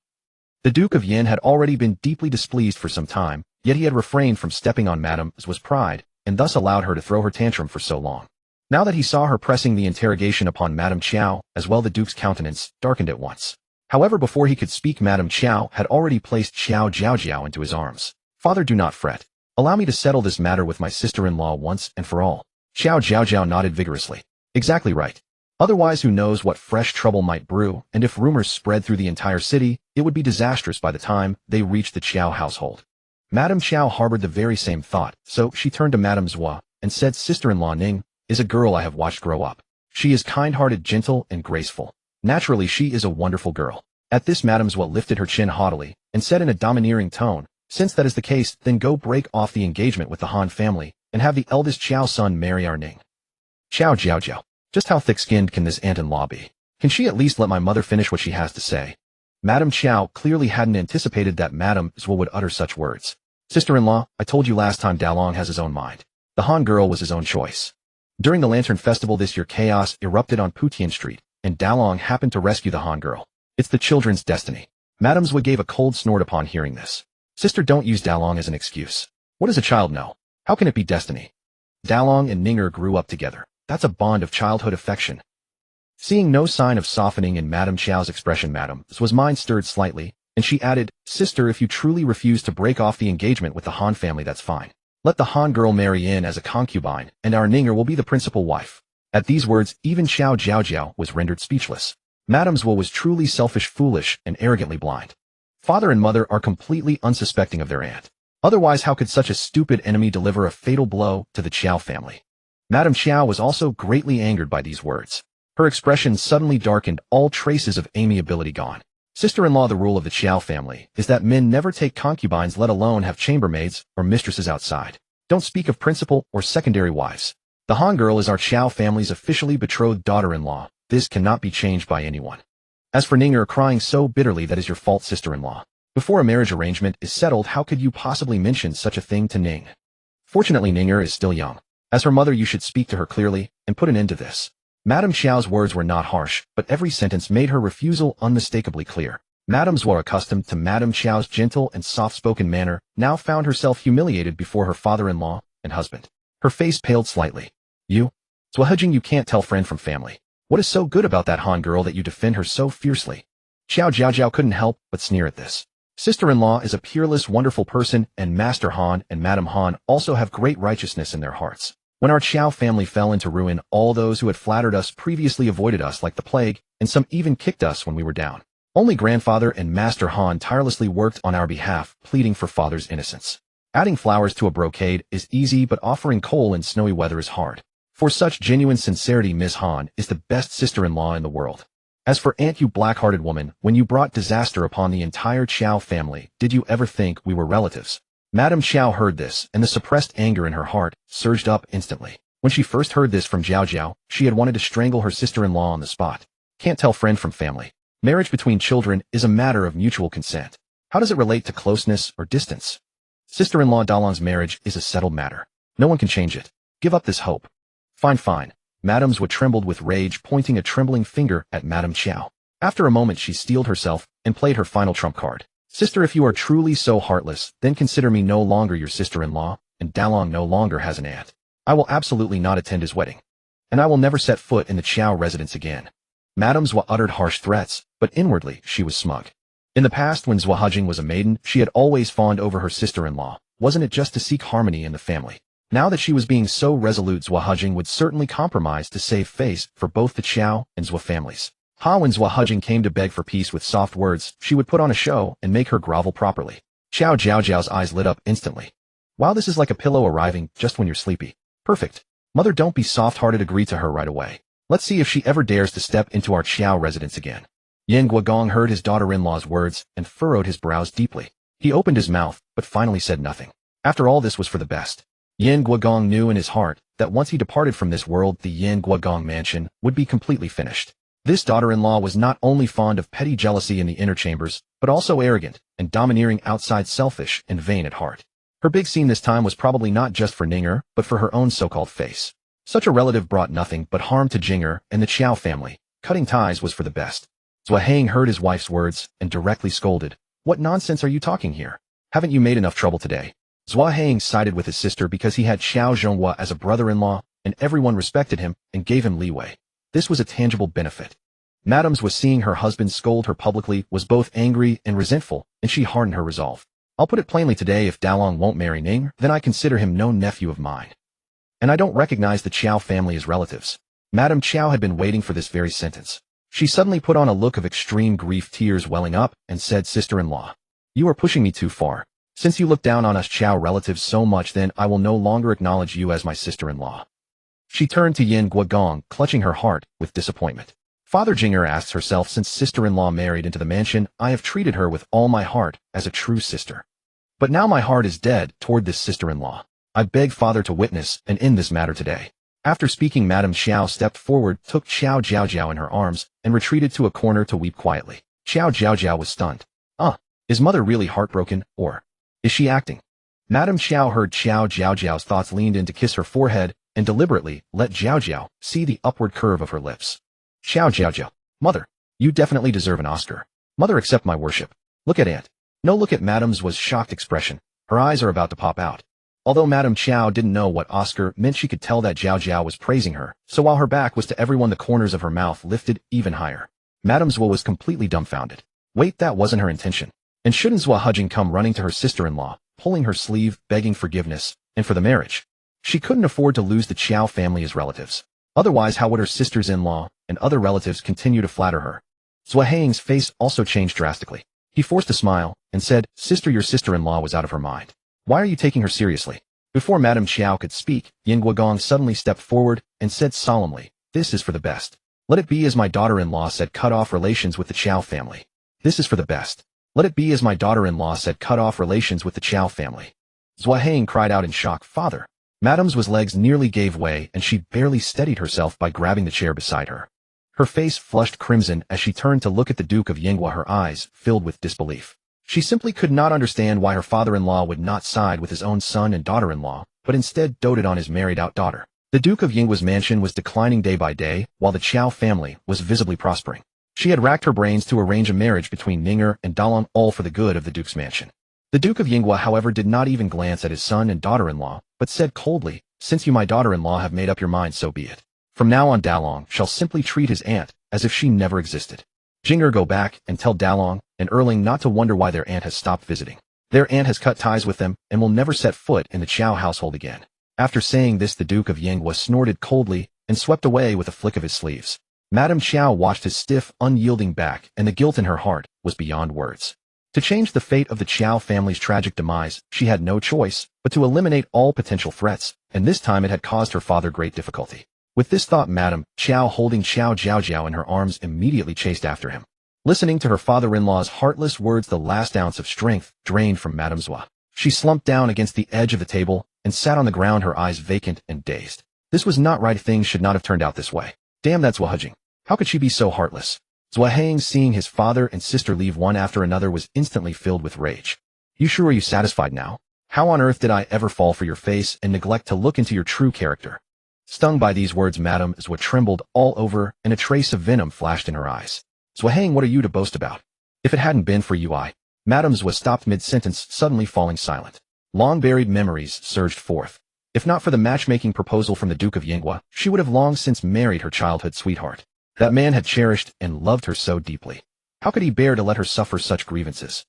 The Duke of Yin had already been deeply displeased for some time, yet he had refrained from stepping on Madame Zwa's pride, and thus allowed her to throw her tantrum for so long. Now that he saw her pressing the interrogation upon Madame Qiao, as well, the Duke's countenance darkened at once. However, before he could speak, Madame Qiao had already placed Qiao Jiaojiao into his arms. Father, do not fret. Allow me to settle this matter with my sister-in-law once and for all. Qiao Jiaojiao nodded vigorously. Exactly right. Otherwise, who knows what fresh trouble might brew, and if rumors spread through the entire city, it would be disastrous by the time they reached the Qiao household. Madame Qiao harbored the very same thought, so she turned to Madame Zwa and said, Sister-in-law Ning is a girl I have watched grow up. She is kind-hearted, gentle, and graceful. Naturally, she is a wonderful girl. At this, Madame Zwa lifted her chin haughtily and said in a domineering tone, since that is the case, then go break off the engagement with the Han family and have the eldest Qiao son marry our Ning. Qiao Jiaojiao. Just how thick-skinned can this aunt-in-law be? Can she at least let my mother finish what she has to say? Madame Qiao clearly hadn't anticipated that Madame Zwa would utter such words. Sister-in-law, I told you last time Dalong has his own mind. The Han girl was his own choice. During the Lantern Festival this year, chaos erupted on Putian Street, and Dalong happened to rescue the Han girl. It's the children's destiny. Madame Zwa gave a cold snort upon hearing this. Sister, don't use Dalong as an excuse. What does a child know? How can it be destiny? Dalong and Ninger grew up together. That's a bond of childhood affection. Seeing no sign of softening in Madame Qiao's expression, Madame Zwa's mind stirred slightly, and she added, Sister, if you truly refuse to break off the engagement with the Han family, that's fine. Let the Han girl marry in as a concubine, and our Ninger will be the principal wife. At these words, even Qiao Jiaojiao was rendered speechless. Madame Zwa was truly selfish, foolish, and arrogantly blind. Father and mother are completely unsuspecting of their aunt. Otherwise, how could such a stupid enemy deliver a fatal blow to the Qiao family? Madame Qiao was also greatly angered by these words. Her expression suddenly darkened, all traces of amiability gone. Sister-in-law, the rule of the Qiao family is that men never take concubines, let alone have chambermaids or mistresses outside. Don't speak of principal or secondary wives. The Han girl is our Qiao family's officially betrothed daughter-in-law. This cannot be changed by anyone. As for Ninger crying so bitterly, that is your fault, sister-in-law. Before a marriage arrangement is settled, how could you possibly mention such a thing to Ning? Fortunately, Ninger is still young. As her mother, you should speak to her clearly and put an end to this. Madame Qiao's words were not harsh, but every sentence made her refusal unmistakably clear. Madame Zhuo, accustomed to Madame Qiao's gentle and soft-spoken manner, now found herself humiliated before her father-in-law and husband. Her face paled slightly. You? Zhuo, you can't tell friend from family. What is so good about that Han girl that you defend her so fiercely? Qiao Jiaojiao couldn't help but sneer at this. Sister-in-law is a peerless, wonderful person, and Master Han and Madame Han also have great righteousness in their hearts. When our Qiao family fell into ruin, all those who had flattered us previously avoided us like the plague, and some even kicked us when we were down. Only grandfather and Master Han tirelessly worked on our behalf, pleading for father's innocence. Adding flowers to a brocade is easy, but offering coal in snowy weather is hard. For such genuine sincerity, Miss Han is the best sister-in-law in the world. As for Aunt, you black-hearted woman, when you brought disaster upon the entire Qiao family, did you ever think we were relatives? Madame Qiao heard this, and the suppressed anger in her heart surged up instantly. When she first heard this from Jiaojiao, she had wanted to strangle her sister-in-law on the spot. Can't tell friend from family. Marriage between children is a matter of mutual consent. How does it relate to closeness or distance? Sister-in-law Dalong's marriage is a settled matter. No one can change it. Give up this hope. Fine. Madame Zhuo trembled with rage, pointing a trembling finger at Madame Qiao. After a moment she steeled herself and played her final trump card. Sister, if you are truly so heartless, then consider me no longer your sister-in-law, and Dalong no longer has an aunt. I will absolutely not attend his wedding. And I will never set foot in the Qiao residence again. Madame Zhuo uttered harsh threats, but inwardly she was smug. In the past, when Zhuo was a maiden, she had always fawned over her sister-in-law. Wasn't it just to seek harmony in the family? Now that she was being so resolute, Zhuo would certainly compromise to save face for both the Qiao and Zhuo families. When Zhuo came to beg for peace with soft words, she would put on a show and make her grovel properly. Qiao Jiaojiao's eyes lit up instantly. Wow, this is like a pillow arriving just when you're sleepy. Perfect. Mother, don't be soft-hearted, agree to her right away. Let's see if she ever dares to step into our Qiao residence again. Yan Guogong heard his daughter-in-law's words and furrowed his brows deeply. He opened his mouth, but finally said nothing. After all, this was for the best. Yan Guogong knew in his heart that once he departed from this world, the Yan Guogong mansion would be completely finished. This daughter-in-law was not only fond of petty jealousy in the inner chambers, but also arrogant and domineering outside, selfish and vain at heart. Her big scene this time was probably not just for Ninger, but for her own so-called face. Such a relative brought nothing but harm to Jinger and the Qiao family. Cutting ties was for the best. Zhuo heard his wife's words and directly scolded. What nonsense are you talking here? Haven't you made enough trouble today? Zhuo sided with his sister because he had Qiao Zhonghua as a brother-in-law, and everyone respected him and gave him leeway. This was a tangible benefit. Madame was seeing her husband scold her publicly was both angry and resentful, and she hardened her resolve. I'll put it plainly today, if Dalong won't marry Ning, then I consider him no nephew of mine. And I don't recognize the Qiao family as relatives. Madame Qiao had been waiting for this very sentence. She suddenly put on a look of extreme grief, tears welling up, and said, Sister-in-law, you are pushing me too far. Since you look down on us Qiao relatives so much, then I will no longer acknowledge you as my sister-in-law. She turned to Yan Guogong, clutching her heart with disappointment. Father Jinger asks herself, since sister-in-law married into the mansion, I have treated her with all my heart as a true sister. But now my heart is dead toward this sister-in-law. I beg Father to witness and end this matter today. After speaking, Madame Qiao stepped forward, took Qiao Jiaojiao in her arms, and retreated to a corner to weep quietly. Qiao Jiaojiao was stunned. Is mother really heartbroken, or is she acting? Madame Qiao heard Qiao Jiaojiao's thoughts, leaned in to kiss her forehead, and deliberately let Jiaojiao see the upward curve of her lips. Qiao Jiaojiao, mother, you definitely deserve an Oscar. Mother, accept my worship. Look at Aunt. No, look at Madame's was shocked expression. Her eyes are about to pop out. Although Madame Qiao didn't know what Oscar meant, she could tell that Jiaojiao was praising her, so while her back was to everyone, the corners of her mouth lifted even higher. Madame Zhuo was completely dumbfounded. Wait, that wasn't her intention. And shouldn't Zhuo come running to her sister-in-law, pulling her sleeve, begging forgiveness, and for the marriage? She couldn't afford to lose the Qiao family as relatives. Otherwise, how would her sisters-in-law and other relatives continue to flatter her? Zhuo face also changed drastically. He forced a smile and said, Sister, your sister-in-law was out of her mind. Why are you taking her seriously? Before Madame Qiao could speak, Yan Guogong suddenly stepped forward and said solemnly, This is for the best. Let it be as my daughter-in-law said, cut off relations with the Qiao family. This is for the best. Let it be as my daughter-in-law said, cut off relations with the Qiao family. Zhuo cried out in shock, Father. Madame's legs nearly gave way, and she barely steadied herself by grabbing the chair beside her. Her face flushed crimson as she turned to look at the Duke of Yanghua, her eyes filled with disbelief. She simply could not understand why her father-in-law would not side with his own son and daughter-in-law, but instead doted on his married-out daughter. The Duke of Yinghua's mansion was declining day by day, while the Qiao family was visibly prospering. She had racked her brains to arrange a marriage between Ning'er and Dalong, all for the good of the Duke's mansion. The Duke of Yinghua, however, did not even glance at his son and daughter-in-law, but said coldly, "Since you, my daughter-in-law, have made up your mind, so be it. From now on, Dalong shall simply treat his aunt as if she never existed. Jing'er, go back and tell Dalong and Erling not to wonder why their aunt has stopped visiting. Their aunt has cut ties with them and will never set foot in the Qiao household again." After saying this, the Duke of Yinghua snorted coldly and swept away with a flick of his sleeves. Madame Qiao watched his stiff, unyielding back, and the guilt in her heart was beyond words. To change the fate of the Qiao family's tragic demise, she had no choice but to eliminate all potential threats, and this time it had caused her father great difficulty. With this thought, Madame Qiao, holding Qiao Jiaojiao in her arms, immediately chased after him. Listening to her father-in-law's heartless words, the last ounce of strength drained from Madame Zhua. She slumped down against the edge of the table and sat on the ground, her eyes vacant and dazed. This was not right. Things should not have turned out this way. Damn that Zhuaheng. How could she be so heartless? Zhuaheng, seeing his father and sister leave one after another, was instantly filled with rage. "You sure? Are you satisfied now? How on earth did I ever fall for your face and neglect to look into your true character?" Stung by these words, Madame Zhua trembled all over and a trace of venom flashed in her eyes. "Zhuaheng, what are you to boast about? If it hadn't been for you, Madame Zhua stopped mid-sentence, suddenly falling silent. Long-buried memories surged forth. If not for the matchmaking proposal from the Duke of Yinghua, she would have long since married her childhood sweetheart. That man had cherished and loved her so deeply. How could he bear to let her suffer such grievances?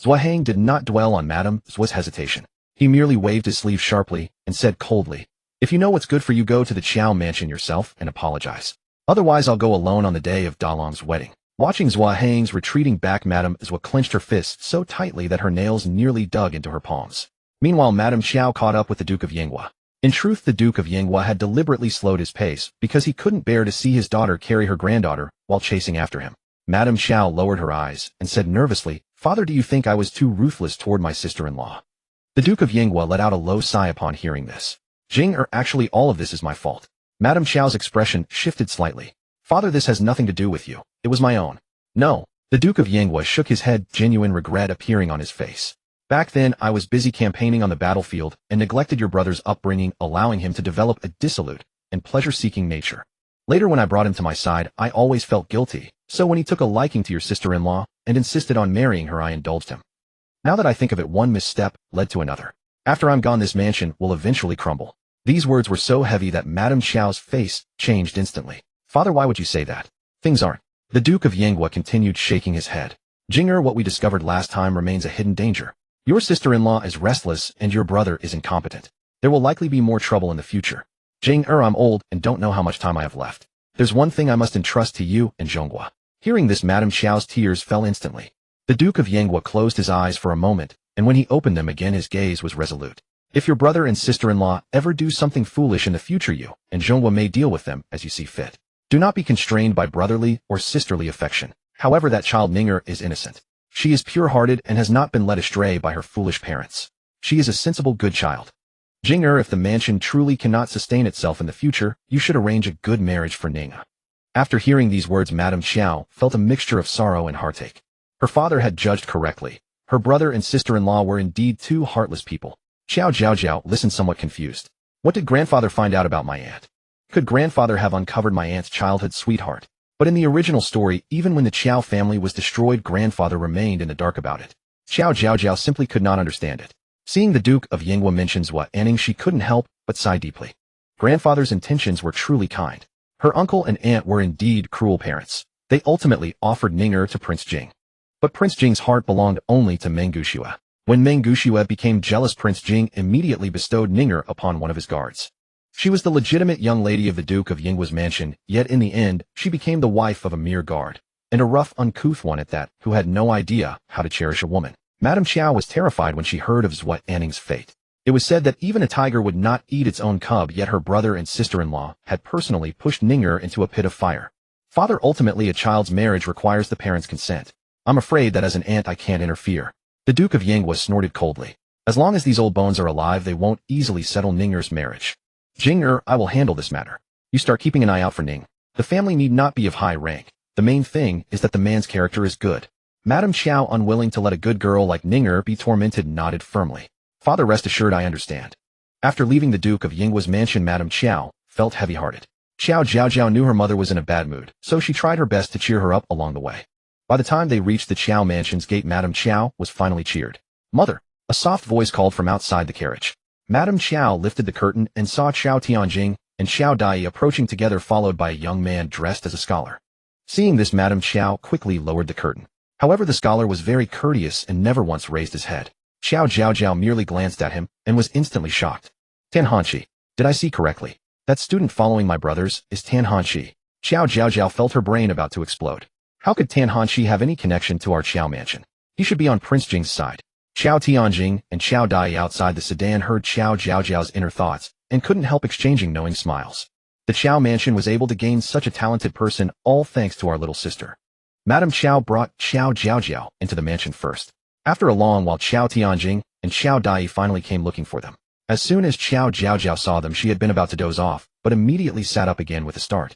Zhuaheng did not dwell on Madame Zhua's hesitation. He merely waved his sleeve sharply and said coldly, "If you know what's good for you, go to the Qiao mansion yourself and apologize. Otherwise, I'll go alone on the day of Dalong's wedding." Watching Zhuaheng's retreating back, Madame Zhua clenched her fists so tightly that her nails nearly dug into her palms. Meanwhile, Madame Qiao caught up with the Duke of Yinghua. In truth, the Duke of Yinghua had deliberately slowed his pace because he couldn't bear to see his daughter carry her granddaughter while chasing after him. Madame Qiao lowered her eyes and said nervously, "Father, do you think I was too ruthless toward my sister-in-law?" The Duke of Yinghua let out a low sigh upon hearing this. "Jing'er, actually all of this is my fault." Madame Qiao's expression shifted slightly. "Father, this has nothing to do with you. It was my own." "No." The Duke of Yinghua shook his head, genuine regret appearing on his face. "Back then, I was busy campaigning on the battlefield and neglected your brother's upbringing, allowing him to develop a dissolute and pleasure-seeking nature. Later, when I brought him to my side, I always felt guilty, so when he took a liking to your sister-in-law and insisted on marrying her, I indulged him. Now that I think of it, one misstep led to another. After I'm gone, this mansion will eventually crumble." These words were so heavy that Madame Qiao's face changed instantly. "Father, why would you say that? Things aren't." The Duke of Yinghua continued, shaking his head. "Jing'er, what we discovered last time remains a hidden danger. Your sister-in-law is restless and your brother is incompetent. There will likely be more trouble in the future. Jing'er, I'm old and don't know how much time I have left. There's one thing I must entrust to you and Zhonghua." Hearing this, Madame Qiao's tears fell instantly. The Duke of Yinghua closed his eyes for a moment, and when he opened them again, his gaze was resolute. "If your brother and sister-in-law ever do something foolish in the future, you and Zhonghua may deal with them as you see fit. Do not be constrained by brotherly or sisterly affection. However, that child Ning'er is innocent. She is pure-hearted and has not been led astray by her foolish parents. She is a sensible, good child. Jing'er, if the mansion truly cannot sustain itself in the future, you should arrange a good marriage for Ning'er." After hearing these words, Madame Qiao felt a mixture of sorrow and heartache. Her father had judged correctly. Her brother and sister-in-law were indeed two heartless people. Qiao Jiaojiao listened somewhat confused. What did grandfather find out about my aunt? Could grandfather have uncovered my aunt's childhood sweetheart? But in the original story, even when the Qiao family was destroyed, grandfather remained in the dark about it. Qiao Jiaojiao simply could not understand it. Seeing the Duke of Yinghua mention Zhuaheng, she couldn't help but sigh deeply. Grandfather's intentions were truly kind. Her uncle and aunt were indeed cruel parents. They ultimately offered Ning'er to Prince Jing. But Prince Jing's heart belonged only to Meng Gushue. When Meng Gushue became jealous, Prince Jing immediately bestowed Ning'er upon one of his guards. She was the legitimate young lady of the Duke of Yinghua's mansion, yet in the end, she became the wife of a mere guard, and a rough, uncouth one at that, who had no idea how to cherish a woman. Madame Qiao was terrified when she heard of Zhuaheng's fate. It was said that even a tiger would not eat its own cub, yet her brother and sister-in-law had personally pushed Ning'er into a pit of fire. Father, ultimately a child's marriage requires the parents' consent. I'm afraid that as an aunt I can't interfere. The Duke of Yinghua snorted coldly. As long as these old bones are alive, they won't easily settle Ning'er's marriage. Jing'er, I will handle this matter. You start keeping an eye out for Ning. The family need not be of high rank. The main thing is that the man's character is good. Madame Qiao, unwilling to let a good girl like Ning'er be tormented, nodded firmly. Father, rest assured I understand. After leaving the Duke of Yinghua's mansion, Madame Qiao felt heavy-hearted. Qiao Jiaojiao knew her mother was in a bad mood, so she tried her best to cheer her up along the way. By the time they reached the Qiao mansion's gate, Madame Qiao was finally cheered. "Mother!" A soft voice called from outside the carriage. Madame Qiao lifted the curtain and saw Qiao Tianjing and Qiao Dai approaching together, followed by a young man dressed as a scholar. Seeing this, Madame Qiao quickly lowered the curtain. However, the scholar was very courteous and never once raised his head. Qiao Jiaojiao merely glanced at him and was instantly shocked. "Tan Hanqi, did I see correctly? That student following my brothers is Tan Hanqi." Qiao Jiaojiao felt her brain about to explode. How could Tan Hanqi have any connection to our Qiao mansion? He should be on Prince Jing's side. Qiao Tianjing and Qiao Dai outside the sedan heard Qiao Jiaojiao's inner thoughts and couldn't help exchanging knowing smiles. The Qiao mansion was able to gain such a talented person, all thanks to our little sister. Madame Qiao brought Qiao Jiaojiao into the mansion first. After a long while, Qiao Tianjing and Qiao Dai finally came looking for them. As soon as Qiao Jiaojiao saw them, she had been about to doze off, but immediately sat up again with a start.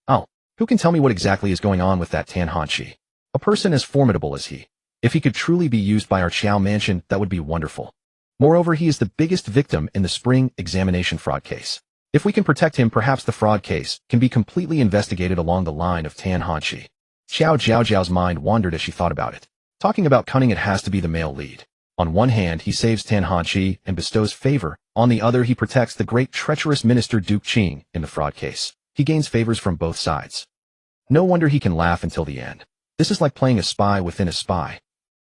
"Oh, who can tell me what exactly is going on with that Tan Hanqi? A person as formidable as he. If he could truly be used by our Qiao mansion, that would be wonderful. Moreover, he is the biggest victim in the spring examination fraud case. If we can protect him, perhaps the fraud case can be completely investigated along the line of Tan Hanqi." Qiao Jiaojiao's mind wandered as she thought about it. Talking about cunning, it has to be the male lead. On one hand, he saves Tan Hanqi and bestows favor. On the other, he protects the great treacherous minister Duke Qing in the fraud case. He gains favors from both sides. No wonder he can laugh until the end. This is like playing a spy within a spy.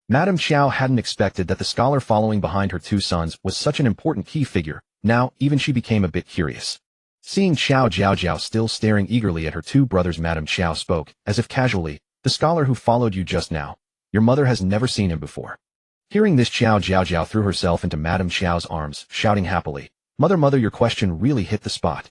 Madame Qiao hadn't expected that the scholar following behind her two sons was such an important key figure. Now, even she became a bit curious. Seeing Qiao Jiaojiao still staring eagerly at her two brothers, Madame Qiao spoke, as if casually, "The scholar who followed you just now. Your mother has never seen him before." Hearing this, Qiao Jiaojiao threw herself into Madame Qiao's arms, shouting happily, Mother, your question really hit the spot.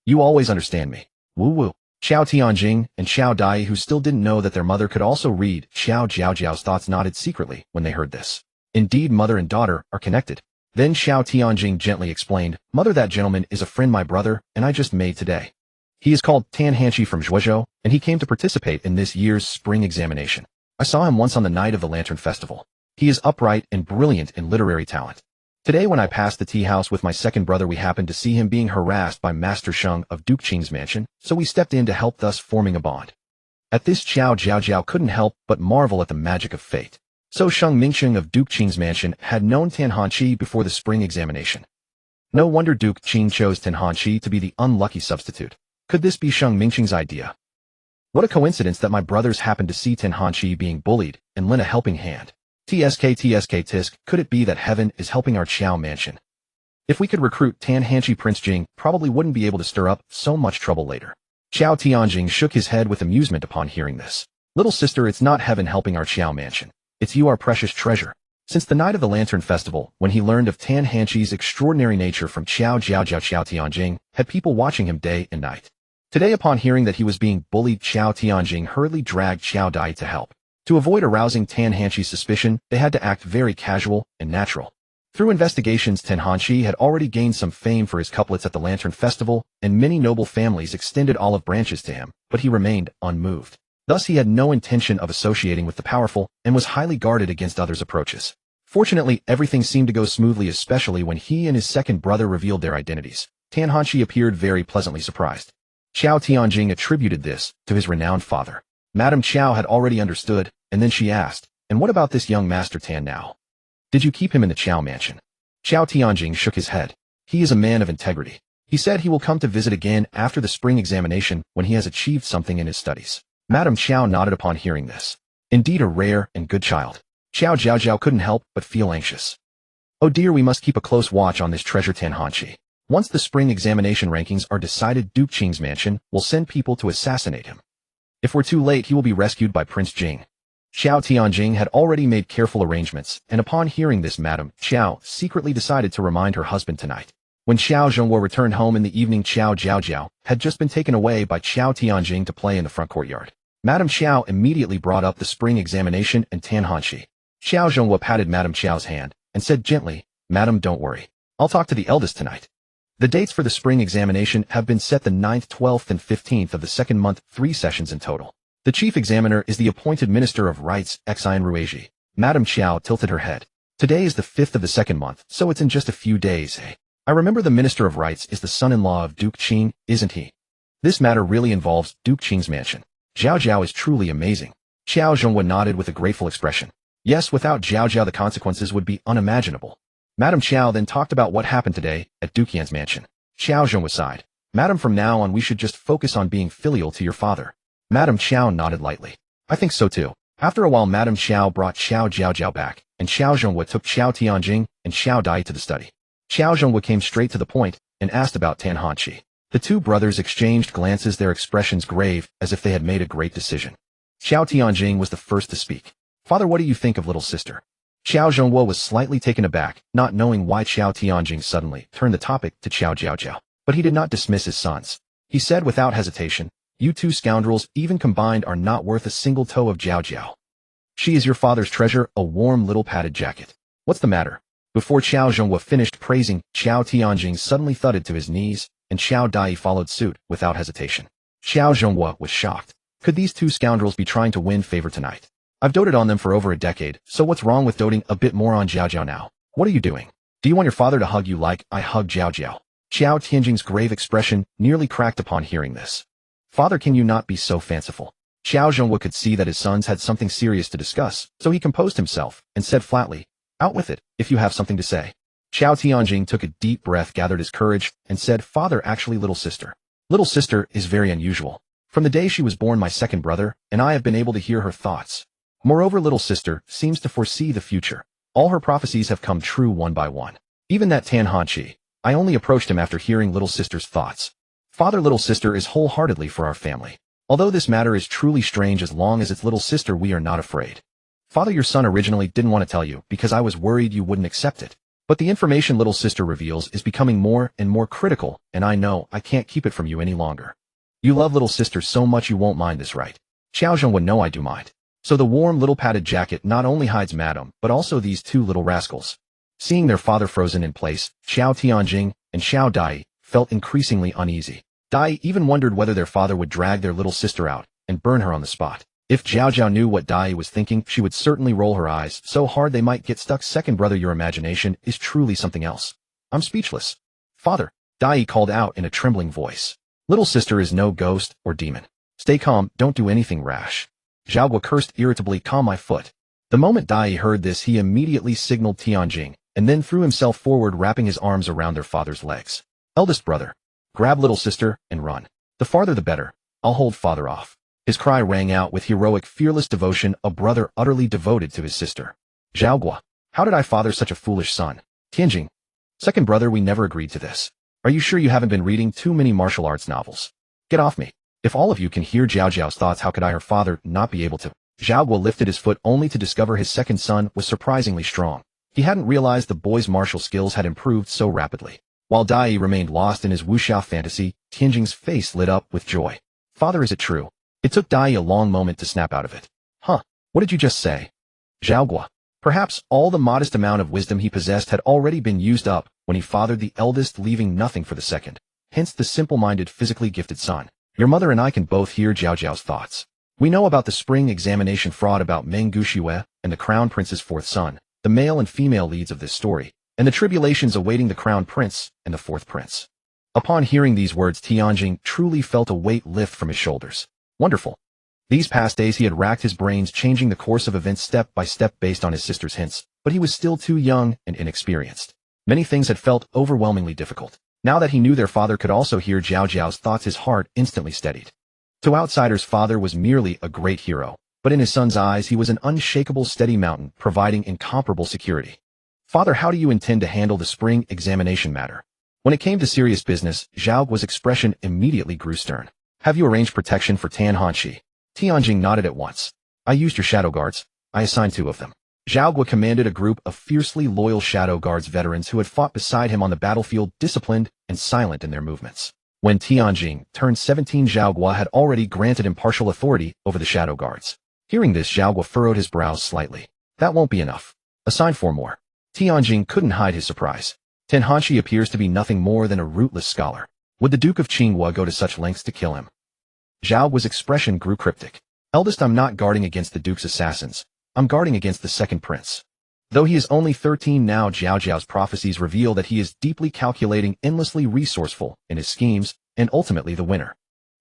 You always understand me. Woo-woo." Qiao Tianjing and Qiao Dai, who still didn't know that their mother could also read Qiao Jiaojiao's thoughts, nodded secretly when they heard this. Indeed, mother and daughter are connected. Then Qiao Tianjing gently explained, "Mother, that gentleman is a friend my brother and I just made today. He is called Tan Hanqi from Zhuozhou, and he came to participate in this year's spring examination. I saw him once on the night of the Lantern Festival. He is upright and brilliant in literary talent. Today when I passed the tea house with my second brother, we happened to see him being harassed by Master Sheng of Duke Qing's mansion, so we stepped in to help, thus forming a bond." At this, Qiao Jiaojiao couldn't help but marvel at the magic of fate. So Sheng Mingsheng of Duke Qing's mansion had known Tan Hanqi before the spring examination. No wonder Duke Qing chose Tan Hanqi to be the unlucky substitute. Could this be Sheng Mingsheng's idea? What a coincidence that my brothers happened to see Tan Hanqi being bullied and lend a helping hand. Tisk, could it be that heaven is helping our Qiao mansion? If we could recruit Tan Hanqi, Prince Jing probably wouldn't be able to stir up so much trouble later. Qiao Tianjing shook his head with amusement upon hearing this. "Little sister, it's not heaven helping our Qiao mansion. It's you, our precious treasure." Since the night of the Lantern Festival, when he learned of Tan Hanqi's extraordinary nature from Qiao Jiaojiao, Qiao Tianjing had people watching him day and night. Today, upon hearing that he was being bullied, Qiao Tianjing hurriedly dragged Qiao Dai to help. To avoid arousing Tan Hanqi's suspicion, they had to act very casual and natural. Through investigations, Tan Hanqi had already gained some fame for his couplets at the Lantern Festival, and many noble families extended olive branches to him, but he remained unmoved. Thus he had no intention of associating with the powerful, and was highly guarded against others' approaches. Fortunately, everything seemed to go smoothly, especially when he and his second brother revealed their identities. Tan Hanqi appeared very pleasantly surprised. Qiao Tianjing attributed this to his renowned father. Madame Qiao had already understood, and then she asked, "And what about this young Master Tan now? Did you keep him in the Qiao mansion?" Qiao Tianjing shook his head. "He is a man of integrity. He said he will come to visit again after the spring examination when he has achieved something in his studies." Madame Qiao nodded upon hearing this. Indeed, a rare and good child. Qiao Jiaojiao couldn't help but feel anxious. "Oh dear, we must keep a close watch on this treasure Tan Hanqi. Once the spring examination rankings are decided, Duke Qing's mansion will send people to assassinate him. If we're too late, he will be rescued by Prince Jing." Qiao Tianjing had already made careful arrangements, and upon hearing this, Madame Qiao secretly decided to remind her husband tonight. When Qiao Zhongguo returned home in the evening, Qiao Jiaojiao had just been taken away by Qiao Tianjing to play in the front courtyard. Madame Qiao immediately brought up the spring examination and Tan Hanqi. Qiao Zhongguo patted Madame Qiao's hand and said gently, "Madam, don't worry. I'll talk to the eldest tonight." The dates for the spring examination have been set the 9th, 12th, and 15th of the second month, 3 sessions in total. The chief examiner is the appointed Minister of Rights, Xian Ruiji. Madame Qiao tilted her head. "Today is the 5th of the second month, so it's in just a few days, eh? I remember the Minister of Rights is the son-in-law of Duke Qing, isn't he? This matter really involves Duke Qing's mansion. Jiaojiao is truly amazing. Qiao Jiaojiao nodded with a grateful expression. Yes, without Jiaojiao the consequences would be unimaginable. Madame Qiao then talked about what happened today at Duke Yan's mansion. Qiao Jiaojiao sighed. Madam, from now on we should just focus on being filial to your father. Madame Qiao nodded lightly. I think so too. After a while Madame Qiao brought Qiao Jiaojiao back, and Qiao Jiaojiao took Qiao Tianjing and Qiao Dai to the study. Qiao Jiaojiao came straight to the point and asked about Tan Hanqi. The two brothers exchanged glances, their expressions grave, as if they had made a great decision. Qiao Tianjing was the first to speak. Father, what do you think of little sister? Qiao Jiaojiao was slightly taken aback, not knowing why Qiao Tianjing suddenly turned the topic to Qiao Jiaojiao. But he did not dismiss his sons. He said without hesitation, you two scoundrels, even combined, are not worth a single toe of Jiaojiao. She is your father's treasure, a warm little padded jacket. What's the matter? Before Qiao Jiaojiao finished praising, Qiao Tianjing suddenly thudded to his knees, and Qiao Dai followed suit without hesitation. Qiao Jiaojiao was shocked. Could these two scoundrels be trying to win favor tonight? I've doted on them for over a decade, so what's wrong with doting a bit more on Jiaojiao now? What are you doing? Do you want your father to hug you like I hugged Jiaojiao? Qiao Tianjing's grave expression nearly cracked upon hearing this. Father, can you not be so fanciful? Qiao Jiaojiao could see that his sons had something serious to discuss, so he composed himself and said flatly, out with it, if you have something to say. Qiao Tianjing took a deep breath, gathered his courage, and said, Father, actually little sister. Little sister is very unusual. From the day she was born, my second brother and I have been able to hear her thoughts. Moreover, little sister seems to foresee the future. All her prophecies have come true one by one. Even that Tan Hanqi, I only approached him after hearing little sister's thoughts. Father, little sister is wholeheartedly for our family. Although this matter is truly strange, as long as it's little sister we are not afraid. Father, your son originally didn't want to tell you because I was worried you wouldn't accept it. But the information little sister reveals is becoming more and more critical, and I know I can't keep it from you any longer. You love little sister so much you won't mind this, right? Qiao Jiaojiao would know I do mind. So the warm little padded jacket not only hides Madame, but also these two little rascals. Seeing their father frozen in place, Qiao Tianjing and Qiao Dai felt increasingly uneasy. Dai even wondered whether their father would drag their little sister out and burn her on the spot. If Jiaojiao knew what Dai was thinking, she would certainly roll her eyes so hard they might get stuck. Second brother, your imagination is truly something else. I'm speechless. Father, Dai called out in a trembling voice. Little sister is no ghost or demon. Stay calm, don't do anything rash. Jiaojiao cursed irritably, calm my foot. The moment Dai heard this, he immediately signaled Tianjing, and then threw himself forward, wrapping his arms around their father's legs. Eldest brother, grab little sister and run. The farther the better. I'll hold father off. His cry rang out with heroic, fearless devotion, a brother utterly devoted to his sister. Jiaojiao, how did I father such a foolish son? Tianjing, second brother, we never agreed to this. Are you sure you haven't been reading too many martial arts novels? Get off me. If all of you can hear Jiaojiao's thoughts, how could I, her father, not be able to? Jiaojiao lifted his foot only to discover his second son was surprisingly strong. He hadn't realized the boy's martial skills had improved so rapidly. While Dai remained lost in his wuxia fantasy, Tianjing's face lit up with joy. Father, is it true? It took Dai a long moment to snap out of it. Huh, what did you just say? Jiaojiao. Perhaps all the modest amount of wisdom he possessed had already been used up when he fathered the eldest, leaving nothing for the second. Hence the simple-minded, physically gifted son. Your mother and I can both hear Jiaojiao's thoughts. We know about the spring examination fraud, about Meng Guxiue and the crown prince's fourth son, the male and female leads of this story, and the tribulations awaiting the crown prince and the fourth prince. Upon hearing these words, Tianjing truly felt a weight lift from his shoulders. Wonderful. These past days he had racked his brains, changing the course of events step by step based on his sister's hints, but he was still too young and inexperienced. Many things had felt overwhelmingly difficult. Now that he knew their father could also hear Jiaojiao's thoughts, his heart instantly steadied. To outsiders, father was merely a great hero, but in his son's eyes he was an unshakable, steady mountain, providing incomparable security. Father, how do you intend to handle the spring examination matter? When it came to serious business, Jiaojiao's expression immediately grew stern. Have you arranged protection for Tan Hanqi? Tianjing nodded at once. I used your shadow guards. I assigned 2 of them. Jiaojiao commanded a group of fiercely loyal shadow guards veterans who had fought beside him on the battlefield, disciplined and silent in their movements. When Tianjing turned 17, Jiaojiao had already granted him partial authority over the shadow guards. Hearing this, Jiaojiao furrowed his brows slightly. That won't be enough. Assign 4 more. Tianjing couldn't hide his surprise. Tan Hanqi appears to be nothing more than a rootless scholar. Would the Duke of Qinghua go to such lengths to kill him? Jiaojiao's expression grew cryptic. Eldest, I'm not guarding against the Duke's assassins. I'm guarding against the second prince. Though he is only 13 now, Jiaojiao's prophecies reveal that he is deeply calculating, endlessly resourceful in his schemes, and ultimately the winner.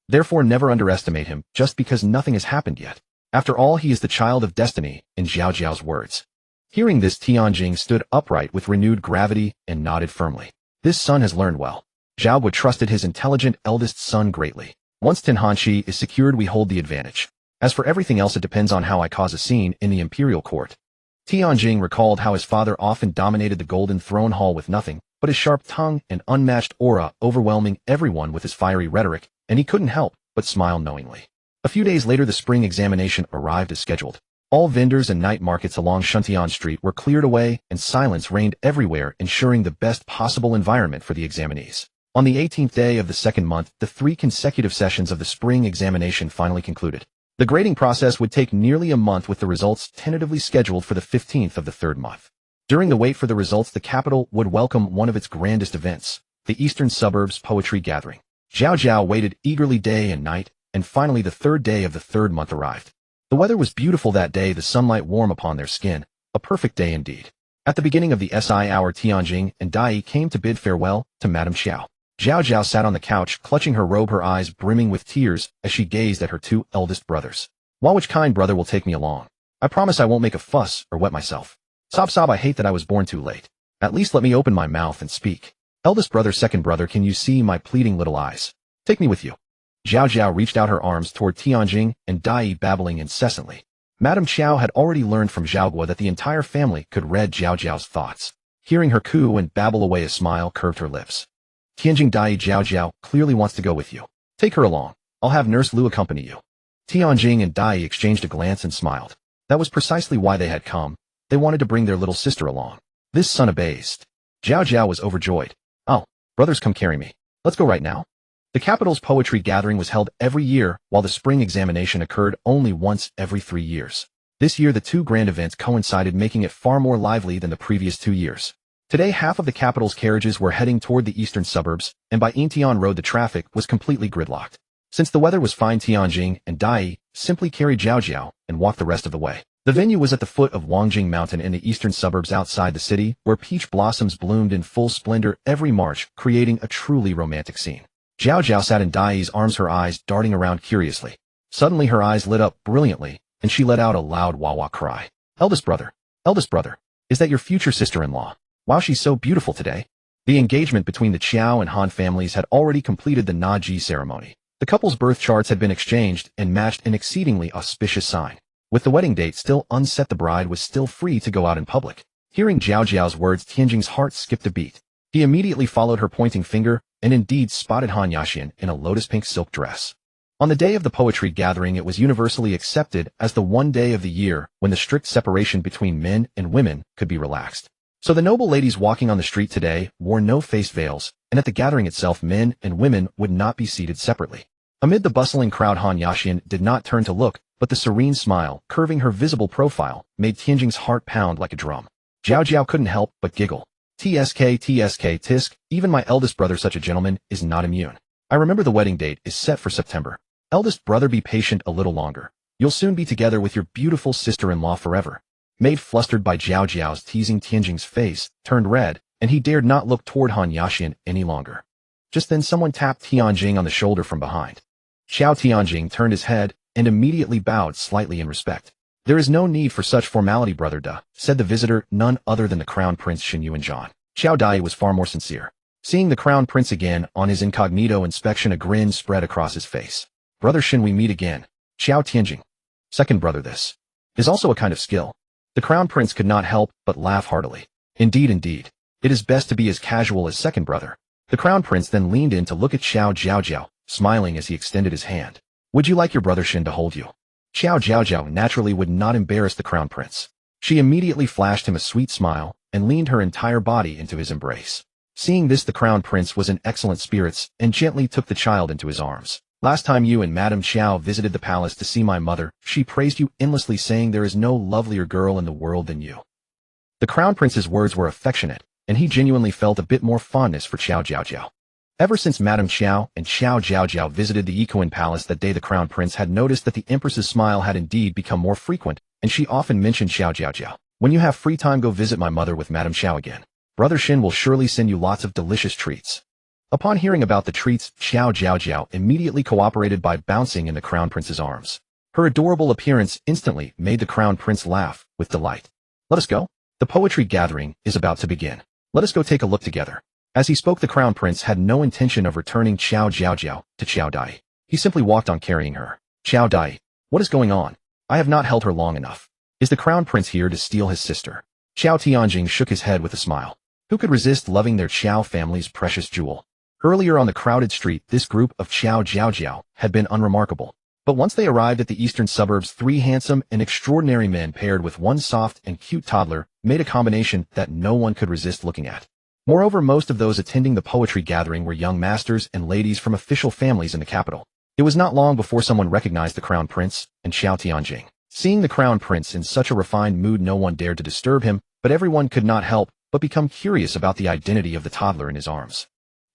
Therefore, never underestimate him just because nothing has happened yet. After all, he is the child of destiny, in Jiaojiao's words. Hearing this, Tianjing stood upright with renewed gravity and nodded firmly. This son has learned well. Zhao trusted his intelligent eldest son greatly. Once Tenhanqi is secured, we hold the advantage. As for everything else, it depends on how I cause a scene in the imperial court. Tianjing recalled how his father often dominated the Golden Throne Hall with nothing but his sharp tongue and unmatched aura, overwhelming everyone with his fiery rhetoric, and he couldn't help but smile knowingly. A few days later, the spring examination arrived as scheduled. All vendors and night markets along Shuntian Street were cleared away, and silence reigned everywhere, ensuring the best possible environment for the examinees. On the 18th day of the second month, the 3 consecutive sessions of the spring examination finally concluded. The grading process would take nearly a month, with the results tentatively scheduled for the 15th of the third month. During the wait for the results, the capital would welcome one of its grandest events, the Eastern Suburbs Poetry Gathering. Jiaojiao waited eagerly day and night, and finally the third day of the third month arrived. The weather was beautiful that day, the sunlight warm upon their skin, a perfect day indeed. At the beginning of the SI hour, Tianjing and Dai came to bid farewell to Madame Qiao. Jiaojiao sat on the couch, clutching her robe, her eyes brimming with tears as she gazed at her 2 eldest brothers. Which kind brother will take me along? I promise I won't make a fuss or wet myself. Sob, I hate that I was born too late. At least let me open my mouth and speak. Eldest brother, second brother, can you see my pleading little eyes? Take me with you. Jiaojiao reached out her arms toward Tianjing and Dai, babbling incessantly. Madame Qiao had already learned from Zhaogua that the entire family could read Jiaojiao's thoughts. Hearing her coo and babble away, a smile curved her lips. Tianjing, Dai, Jiaojiao clearly wants to go with you. Take her along. I'll have Nurse Lu accompany you. Tianjing and Dai exchanged a glance and smiled. That was precisely why they had come. They wanted to bring their little sister along. This son abased. Jiaojiao was overjoyed. Oh, brothers, come carry me. Let's go right now. The capital's poetry gathering was held every year, while the spring examination occurred only once every 3 years. This year, the 2 grand events coincided, making it far more lively than the previous 2 years. Today, half of the capital's carriages were heading toward the eastern suburbs, and by Yintian Road the traffic was completely gridlocked. Since the weather was fine, Tianjing and Dai simply carried Jiaojiao and walked the rest of the way. The venue was at the foot of Wangjing Mountain in the eastern suburbs outside the city, where peach blossoms bloomed in full splendor every March, creating a truly romantic scene. Jiaojiao sat in Dai's arms, her eyes darting around curiously. Suddenly her eyes lit up brilliantly, and she let out a loud wah-wah cry. Eldest brother, is that your future sister-in-law? Wow, she's so beautiful today. The engagement between the Qiao and Han families had already completed the Naji ceremony. The couple's birth charts had been exchanged and matched, an exceedingly auspicious sign. With the wedding date still unset, the bride was still free to go out in public. Hearing Jiaojiao's words, Tianjing's heart skipped a beat. He immediately followed her pointing finger and indeed spotted Han Yaxian in a lotus-pink silk dress. On the day of the poetry gathering, it was universally accepted as the one day of the year when the strict separation between men and women could be relaxed. So the noble ladies walking on the street today wore no face veils, and at the gathering itself, men and women would not be seated separately. Amid the bustling crowd, Han Yaxian did not turn to look, but the serene smile, curving her visible profile, made Tianjing's heart pound like a drum. Jiaojiao couldn't help but giggle. Tisk, even my eldest brother, such a gentleman, is not immune. I remember the wedding date is set for September. Eldest brother, be patient a little longer. You'll soon be together with your beautiful sister-in-law forever. Made flustered by Jiaojiao's teasing, Tianjing's face turned red, and he dared not look toward Han Yaxian any longer. Just then someone tapped Tianjing on the shoulder from behind. Tianjing turned his head and immediately bowed slightly in respect. There is no need for such formality, brother Da, said the visitor, none other than the Crown Prince Shen Yuanzhan. Qiao Dai was far more sincere. Seeing the Crown Prince again on his incognito inspection, a grin spread across his face. Brother Shen, we meet again. Tianjing. Second brother, this is also a kind of skill. The Crown Prince could not help but laugh heartily. Indeed. It is best to be as casual as second brother. The Crown Prince then leaned in to look at Qiao Jiaojiao, smiling as he extended his hand. Would you like your brother Shen to hold you? Qiao Jiaojiao naturally would not embarrass the Crown Prince. She immediately flashed him a sweet smile and leaned her entire body into his embrace. Seeing this, the Crown Prince was in excellent spirits and gently took the child into his arms. Last time you and Madame Qiao visited the palace to see my mother, she praised you endlessly, saying there is no lovelier girl in the world than you. The Crown Prince's words were affectionate, and he genuinely felt a bit more fondness for Qiao Jiaojiao. Ever since Madame Qiao and Qiao Jiaojiao visited the Yiquan Palace that day, the Crown Prince had noticed that the Empress's smile had indeed become more frequent, and she often mentioned Qiao Jiaojiao. When you have free time, go visit my mother with Madame Qiao again. Brother Xin will surely send you lots of delicious treats. Upon hearing about the treats, Qiao Jiaojiao immediately cooperated by bouncing in the Crown Prince's arms. Her adorable appearance instantly made the Crown Prince laugh with delight. Let us go. The poetry gathering is about to begin. Let us go take a look together. As he spoke, the Crown Prince had no intention of returning Qiao Jiaojiao to Qiao Dai. He simply walked on carrying her. Qiao Dai, what is going on? I have not held her long enough. Is the Crown Prince here to steal his sister? Qiao Tianjing shook his head with a smile. Who could resist loving their Qiao family's precious jewel? Earlier on the crowded street, this group of Qiao Jiaojiao had been unremarkable. But once they arrived at the eastern suburbs, three handsome and extraordinary men paired with one soft and cute toddler made a combination that no one could resist looking at. Moreover, most of those attending the poetry gathering were young masters and ladies from official families in the capital. It was not long before someone recognized the Crown Prince and Qiao Tianjing. Seeing the Crown Prince in such a refined mood, no one dared to disturb him, but everyone could not help but become curious about the identity of the toddler in his arms.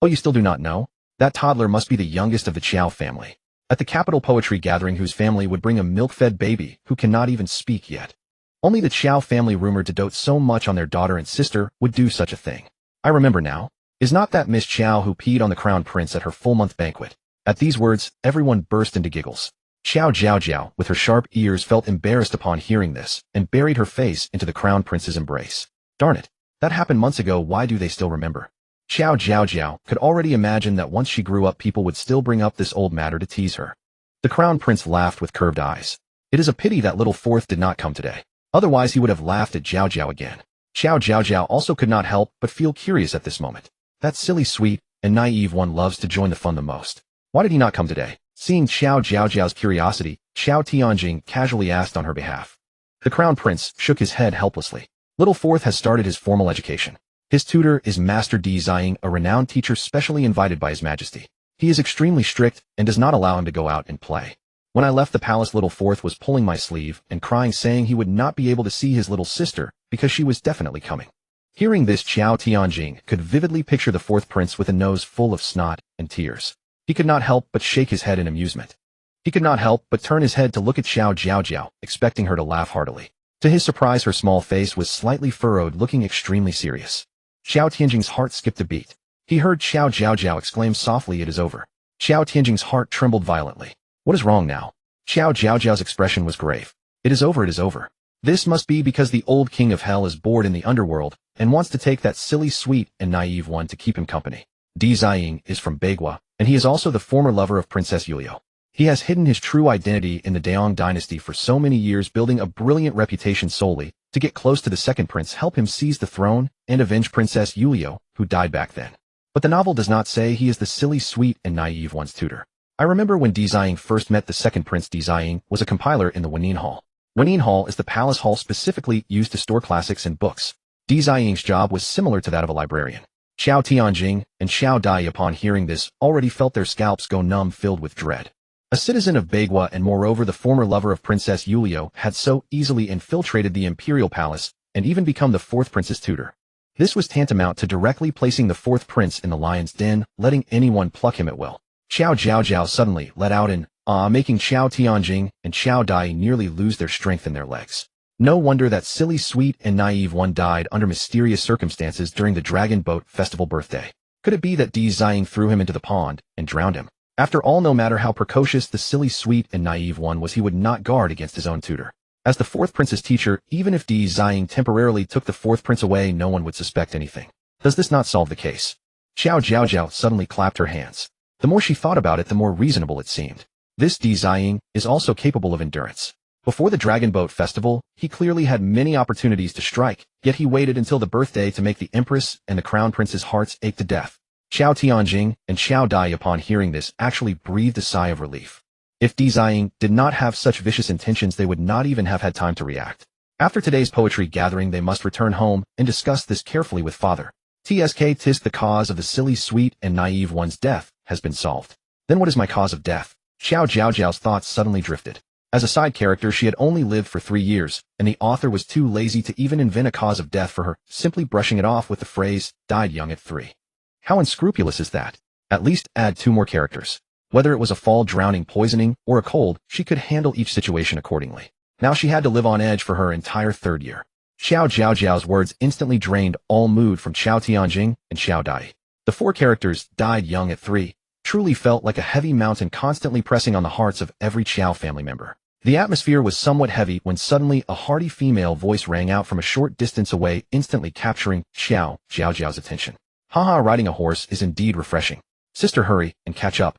Oh, you still do not know? That toddler must be the youngest of the Qiao family. At the capital poetry gathering, whose family would bring a milk-fed baby who cannot even speak yet. Only the Qiao family, rumored to dote so much on their daughter and sister, would do such a thing. I remember now. Is not that Miss Qiao who peed on the Crown Prince at her full-month banquet? At these words, everyone burst into giggles. Qiao Jiaojiao, with her sharp ears, felt embarrassed upon hearing this, and buried her face into the Crown Prince's embrace. Darn it. That happened months ago. Why do they still remember? Qiao Jiaojiao could already imagine that once she grew up, people would still bring up this old matter to tease her. The Crown Prince laughed with curved eyes. It is a pity that little fourth did not come today. Otherwise he would have laughed at Jiaojiao again. Qiao Jiaojiao also could not help but feel curious at this moment. That silly, sweet, and naive one loves to join the fun the most. Why did he not come today? Seeing Qiao Jiaojiao's curiosity, Qiao Tianjing casually asked on her behalf. The Crown Prince shook his head helplessly. Little fourth has started his formal education. His tutor is Master Di Ziying, a renowned teacher specially invited by His Majesty. He is extremely strict and does not allow him to go out and play. When I left the palace, little fourth was pulling my sleeve and crying, saying he would not be able to see his little sister because she was definitely coming. Hearing this, Qiao Tianjing could vividly picture the fourth prince with a nose full of snot and tears. He could not help but shake his head in amusement. He could not help but turn his head to look at Qiao Jiaojiao, expecting her to laugh heartily. To his surprise, her small face was slightly furrowed, looking extremely serious. Qiao Tianjing's heart skipped a beat. He heard Qiao Jiaojiao exclaim softly, "It is over." Qiao Tianjing's heart trembled violently. What is wrong now? Qiao Jiaojiao's expression was grave. It is over, it is over. This must be because the old king of hell is bored in the underworld and wants to take that silly, sweet, and naive one to keep him company. Di Ziying is from Beigua, and he is also the former lover of Princess Yulio. He has hidden his true identity in the Daong dynasty for so many years, building a brilliant reputation solely to get close to the second prince, help him seize the throne, and avenge Princess Yulio, who died back then. But the novel does not say he is the silly, sweet, and naive one's tutor. I remember when Di Ziying first met the second prince. Di Ziying was a compiler in the Wenin Hall. Wenin Hall is the palace hall specifically used to store classics and books. Di Ziying's job was similar to that of a librarian. Qiao Tianjing and Qiao Dai, upon hearing this, already felt their scalps go numb, filled with dread. A citizen of Beigua and moreover the former lover of Princess Yulio had so easily infiltrated the imperial palace and even become the fourth prince's tutor. This was tantamount to directly placing the fourth prince in the lion's den, letting anyone pluck him at will. Qiao Jiaojiao suddenly let out an "ah," making Qiao Tianjing and Qiao Dai nearly lose their strength in their legs. No wonder that silly, sweet, and naive one died under mysterious circumstances during the Dragon Boat Festival birthday. Could it be that Di Ziying threw him into the pond and drowned him? After all, no matter how precocious the silly, sweet, and naive one was, he would not guard against his own tutor. As the fourth prince's teacher, even if Di Ziying temporarily took the fourth prince away, no one would suspect anything. Does this not solve the case? Qiao Jiaojiao suddenly clapped her hands. The more she thought about it, the more reasonable it seemed. This Di Ziying is also capable of endurance. Before the Dragon Boat Festival, he clearly had many opportunities to strike, yet he waited until the birthday to make the Empress and the Crown Prince's hearts ache to death. Qiao Tianjing and Qiao Dai, upon hearing this, actually breathed a sigh of relief. If Di Ziying did not have such vicious intentions, they would not even have had time to react. After today's poetry gathering, they must return home and discuss this carefully with father. Tisk, the cause of the silly, sweet, and naive one's death has been solved. Then what is my cause of death? Qiao Jiaojiao's thoughts suddenly drifted. As a side character, she had only lived for 3 years, and the author was too lazy to even invent a cause of death for her, simply brushing it off with the phrase, "died young at 3." How unscrupulous is that? At least add 2 more characters. Whether it was a fall, drowning, poisoning, or a cold, she could handle each situation accordingly. Now she had to live on edge for her entire 3rd year. Qiao Jiaojiao's words instantly drained all mood from Qiao Tianjing and Qiao Dai. The four characters died young at 3, truly felt like a heavy mountain constantly pressing on the hearts of every Qiao family member. The atmosphere was somewhat heavy when suddenly a hearty female voice rang out from a short distance away, instantly capturing Qiao Jiaojiao's attention. Haha, riding a horse is indeed refreshing. Sister, hurry and catch up.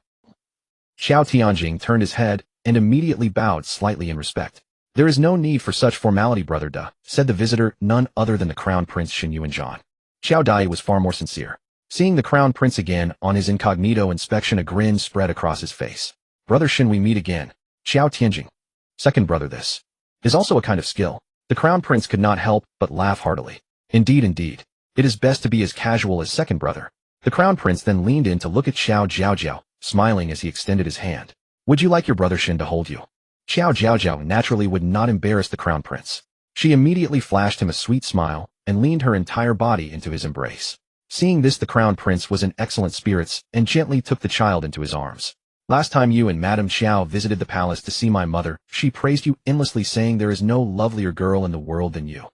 Qiao Tianjing turned his head and immediately bowed slightly in respect. There is no need for such formality, brother Da, said the visitor, none other than the Crown Prince Xin Yuanzhan. Qiao Dai was far more sincere. Seeing the Crown Prince again on his incognito inspection, a grin spread across his face. Brother Xin, we meet again. Qiao Tianjing. Second brother, this is also a kind of skill. The Crown Prince could not help but laugh heartily. Indeed, indeed. It is best to be as casual as second brother. The Crown Prince then leaned in to look at Qiao Jiaojiao, smiling as he extended his hand. Would you like your brother Xin to hold you? Qiao Jiaojiao naturally would not embarrass the Crown Prince. She immediately flashed him a sweet smile and leaned her entire body into his embrace. Seeing this, the Crown Prince was in excellent spirits and gently took the child into his arms. Last time you and Madame Qiao visited the palace to see my mother, she praised you endlessly, saying there is no lovelier girl in the world than you.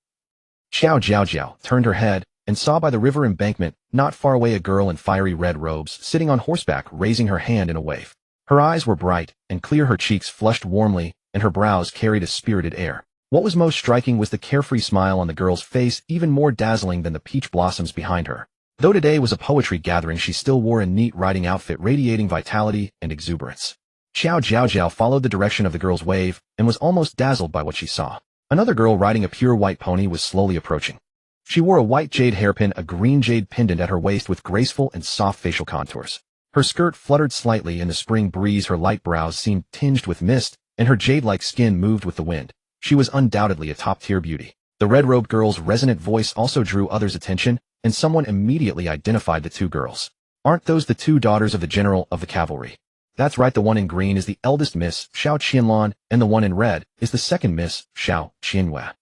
Qiao Jiaojiao turned her head and saw by the river embankment not far away a girl in fiery red robes sitting on horseback, raising her hand in a wave. Her eyes were bright and clear, her cheeks flushed warmly, and her brows carried a spirited air. What was most striking was the carefree smile on the girl's face, even more dazzling than the peach blossoms behind her. Though today was a poetry gathering, she still wore a neat riding outfit radiating vitality and exuberance. Qiao Jiaojiao followed the direction of the girl's wave and was almost dazzled by what she saw. Another girl riding a pure white pony was slowly approaching. She wore a white jade hairpin, a green jade pendant at her waist with graceful and soft facial contours. Her skirt fluttered slightly in the spring breeze, her light brows seemed tinged with mist, and her jade-like skin moved with the wind. She was undoubtedly a top-tier beauty. The red-robed girl's resonant voice also drew others' attention, and someone immediately identified the two girls. Aren't those the two daughters of the general of the cavalry? That's right, the one in green is the eldest Miss Xiao Qianlan, and the one in red is the second Miss Xiao Qianhua.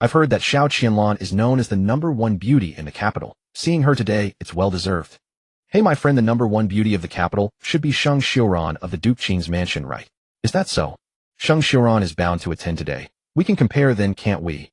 I've heard that Xiao Qianlan is known as the #1 beauty in the capital. Seeing her today, it's well-deserved. Hey, my friend, the #1 beauty of the capital should be Sheng Xiuran of the Duke Qing's mansion, right? Is that so? Sheng Xiuran is bound to attend today. We can compare then, can't we?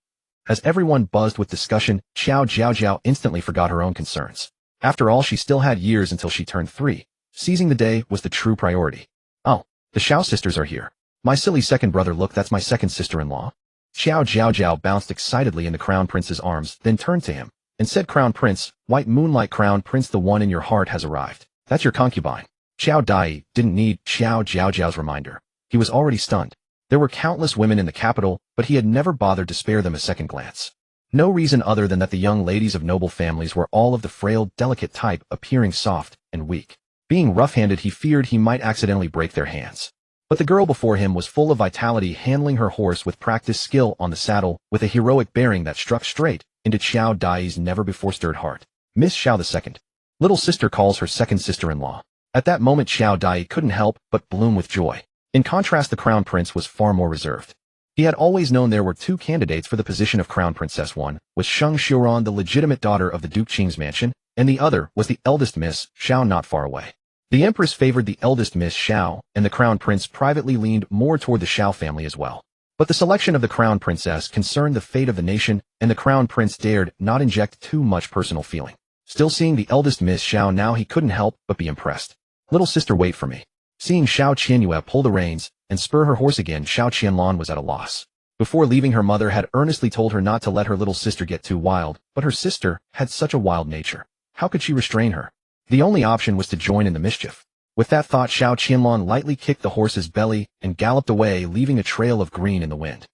As everyone buzzed with discussion, Qiao Jiaojiao instantly forgot her own concerns. After all, she still had years until she turned 3. Seizing the day was the true priority. Oh, the Xiao sisters are here. My silly second brother, look, that's my second sister-in-law. Qiao Jiaojiao bounced excitedly in the Crown Prince's arms, then turned to him and said, Crown Prince, White Moonlight Crown Prince, the one in your heart has arrived. That's your concubine. Qiao Dai didn't need Qiao Jiaojiao's reminder. He was already stunned. There were countless women in the capital, but he had never bothered to spare them a second glance. No reason other than that the young ladies of noble families were all of the frail, delicate type, appearing soft and weak. Being rough-handed, he feared he might accidentally break their hands. But the girl before him was full of vitality, handling her horse with practiced skill on the saddle, with a heroic bearing that struck straight into Qiao Dai's never-before-stirred heart. Miss Xiao II. Little sister calls her second sister-in-law. At that moment, Qiao Dai couldn't help but bloom with joy. In contrast, the Crown Prince was far more reserved. He had always known there were two candidates for the position of Crown Princess. One was Sheng Xiuran, the legitimate daughter of the Duke Qing's mansion, and the other was the eldest Miss Xiao, not far away. The Empress favored the eldest Miss Xiao, and the Crown Prince privately leaned more toward the Xiao family as well. But the selection of the Crown Princess concerned the fate of the nation, and the Crown Prince dared not inject too much personal feeling. Still, seeing the eldest Miss Xiao now, he couldn't help but be impressed. Little sister, wait for me. Seeing Xiao Qianhua pull the reins and spur her horse again, Xiao Qianlan was at a loss. Before leaving, her mother had earnestly told her not to let her little sister get too wild, but her sister had such a wild nature. How could she restrain her? The only option was to join in the mischief. With that thought, Xiao Qianlan lightly kicked the horse's belly and galloped away, leaving a trail of green in the wind.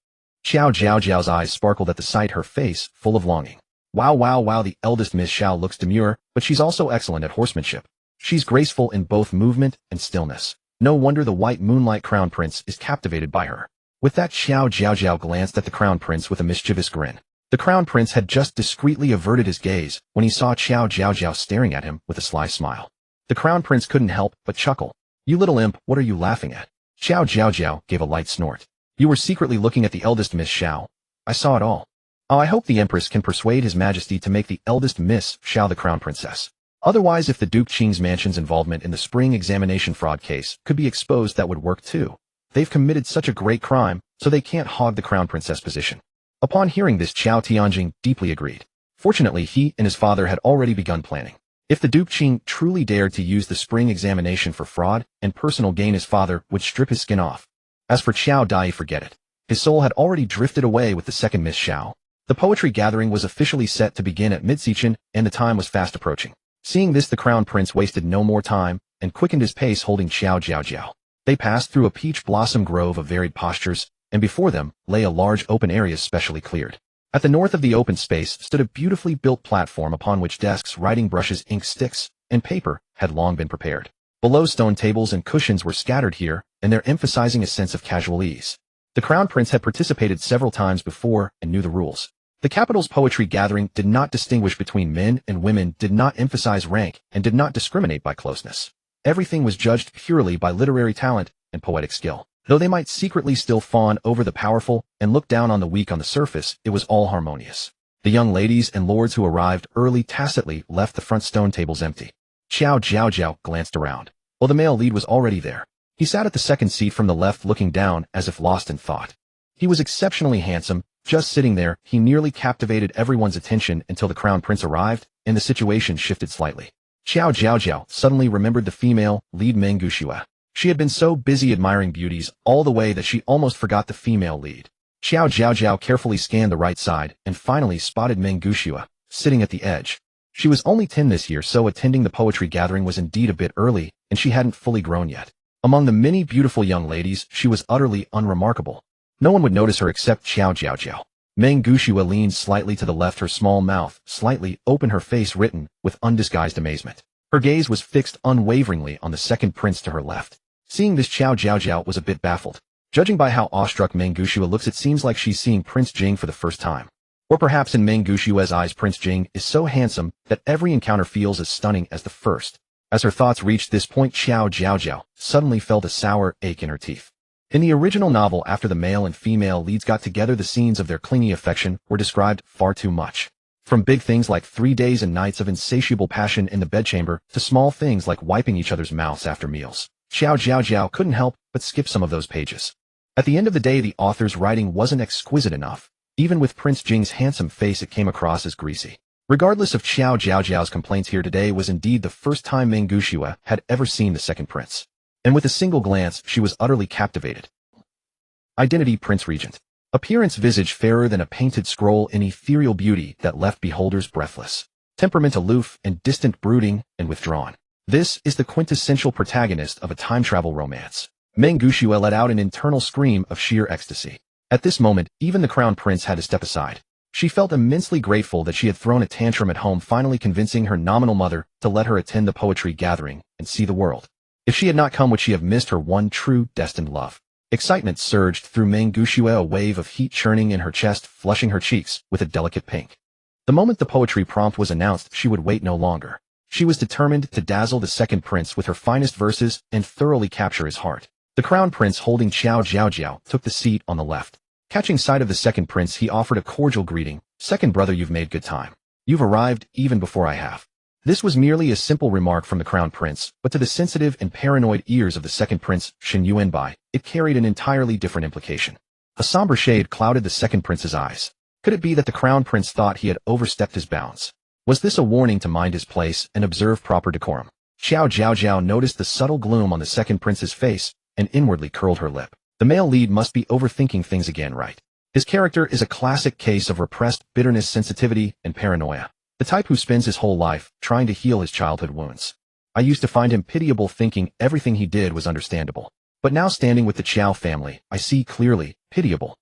Qiao Jiaojiao's eyes sparkled at the sight, her face full of longing. Wow, wow, wow, the eldest Miss Xiao looks demure, but she's also excellent at horsemanship. She's graceful in both movement and stillness. No wonder the White Moonlight Crown Prince is captivated by her. With that, Qiao Jiaojiao glanced at the Crown Prince with a mischievous grin. The Crown Prince had just discreetly averted his gaze when he saw Qiao Jiaojiao staring at him with a sly smile. The Crown Prince couldn't help but chuckle. You little imp, what are you laughing at? Qiao Jiaojiao gave a light snort. You were secretly looking at the eldest Miss Xiao. I saw it all. Oh, I hope the Empress can persuade His Majesty to make the eldest Miss Xiao the Crown Princess. Otherwise, if the Duke Qing's mansion's involvement in the spring examination fraud case could be exposed, that would work too. They've committed such a great crime, so they can't hog the Crown Princess position. Upon hearing this, Qiao Tianjing deeply agreed. Fortunately, he and his father had already begun planning. If the Duke Qing truly dared to use the spring examination for fraud and personal gain, his father would strip his skin off. As for Qiao Dai, forget it. His soul had already drifted away with the second Miss Xiao. The poetry gathering was officially set to begin at Midsechen, and the time was fast approaching. Seeing this, the crown prince wasted no more time and quickened his pace, holding Qiao Jiaojiao. They passed through a peach blossom grove of varied postures, and before them lay a large open area specially cleared. At the north of the open space stood a beautifully built platform upon which desks, writing brushes, ink sticks, and paper had long been prepared. Below, stone tables and cushions were scattered here, and there emphasizing a sense of casual ease. The crown prince had participated several times before and knew the rules. The capital's poetry gathering did not distinguish between men and women, did not emphasize rank, and did not discriminate by closeness. Everything was judged purely by literary talent and poetic skill. Though they might secretly still fawn over the powerful and look down on the weak on the surface, it was all harmonious. The young ladies and lords who arrived early tacitly left the front stone tables empty. Qiao Jiaojiao glanced around. Well, the male lead was already there. He sat at the second seat from the left, looking down as if lost in thought. He was exceptionally handsome. Just sitting there, he nearly captivated everyone's attention until the crown prince arrived, and the situation shifted slightly. Qiao Jiaojiao suddenly remembered the female lead, Meng Gushue. She had been so busy admiring beauties all the way that she almost forgot the female lead. Qiao Jiaojiao carefully scanned the right side and finally spotted Meng Gushue, sitting at the edge. She was only 10 this year, so attending the poetry gathering was indeed a bit early, and she hadn't fully grown yet. Among the many beautiful young ladies, she was utterly unremarkable. No one would notice her except Qiao Jiaojiao. Meng Gushue leaned slightly to the left, her small mouth slightly open, her face written with undisguised amazement. Her gaze was fixed unwaveringly on the second prince to her left. Seeing this, Qiao Jiaojiao was a bit baffled. Judging by how awestruck Meng Gushue looks, it seems like she's seeing Prince Jing for the first time. Or perhaps in Meng Gushue's eyes, Prince Jing is so handsome that every encounter feels as stunning as the first. As her thoughts reached this point, Qiao Jiaojiao suddenly felt a sour ache in her teeth. In the original novel, after the male and female leads got together, the scenes of their clingy affection were described far too much. From big things like 3 days and nights of insatiable passion in the bedchamber to small things like wiping each other's mouths after meals. Qiao Jiaojiao couldn't help but skip some of those pages. At the end of the day, the author's writing wasn't exquisite enough. Even with Prince Jing's handsome face, it came across as greasy. Regardless of Qiao Jiaojiao's complaints, here today was indeed the first time Meng Gushue had ever seen the second prince. And with a single glance, she was utterly captivated. Identity: Prince Regent. Appearance: visage fairer than a painted scroll in ethereal beauty that left beholders breathless. Temperament: aloof and distant, brooding and withdrawn. This is the quintessential protagonist of a time travel romance. Meng Gushue let out an internal scream of sheer ecstasy. At this moment, even the crown prince had to step aside. She felt immensely grateful that she had thrown a tantrum at home, finally convincing her nominal mother to let her attend the poetry gathering and see the world. If she had not come, would she have missed her one true, destined love? Excitement surged through Meng Gushue, a wave of heat churning in her chest, flushing her cheeks with a delicate pink. The moment the poetry prompt was announced, she would wait no longer. She was determined to dazzle the second prince with her finest verses and thoroughly capture his heart. The crown prince, holding Qiao Jiaojiao, took the seat on the left. Catching sight of the second prince, he offered a cordial greeting. "Second brother, you've made good time. You've arrived even before I have." This was merely a simple remark from the crown prince, but to the sensitive and paranoid ears of the second prince, Shen Yuanbai, it carried an entirely different implication. A somber shade clouded the second prince's eyes. Could it be that the crown prince thought he had overstepped his bounds? Was this a warning to mind his place and observe proper decorum? Qiao Jiaojiao noticed the subtle gloom on the second prince's face and inwardly curled her lip. The male lead must be overthinking things again, right? His character is a classic case of repressed bitterness, sensitivity, and paranoia. The type who spends his whole life trying to heal his childhood wounds. I used to find him pitiable, thinking everything he did was understandable. But now, standing with the Qiao family, I see clearly, pitiable.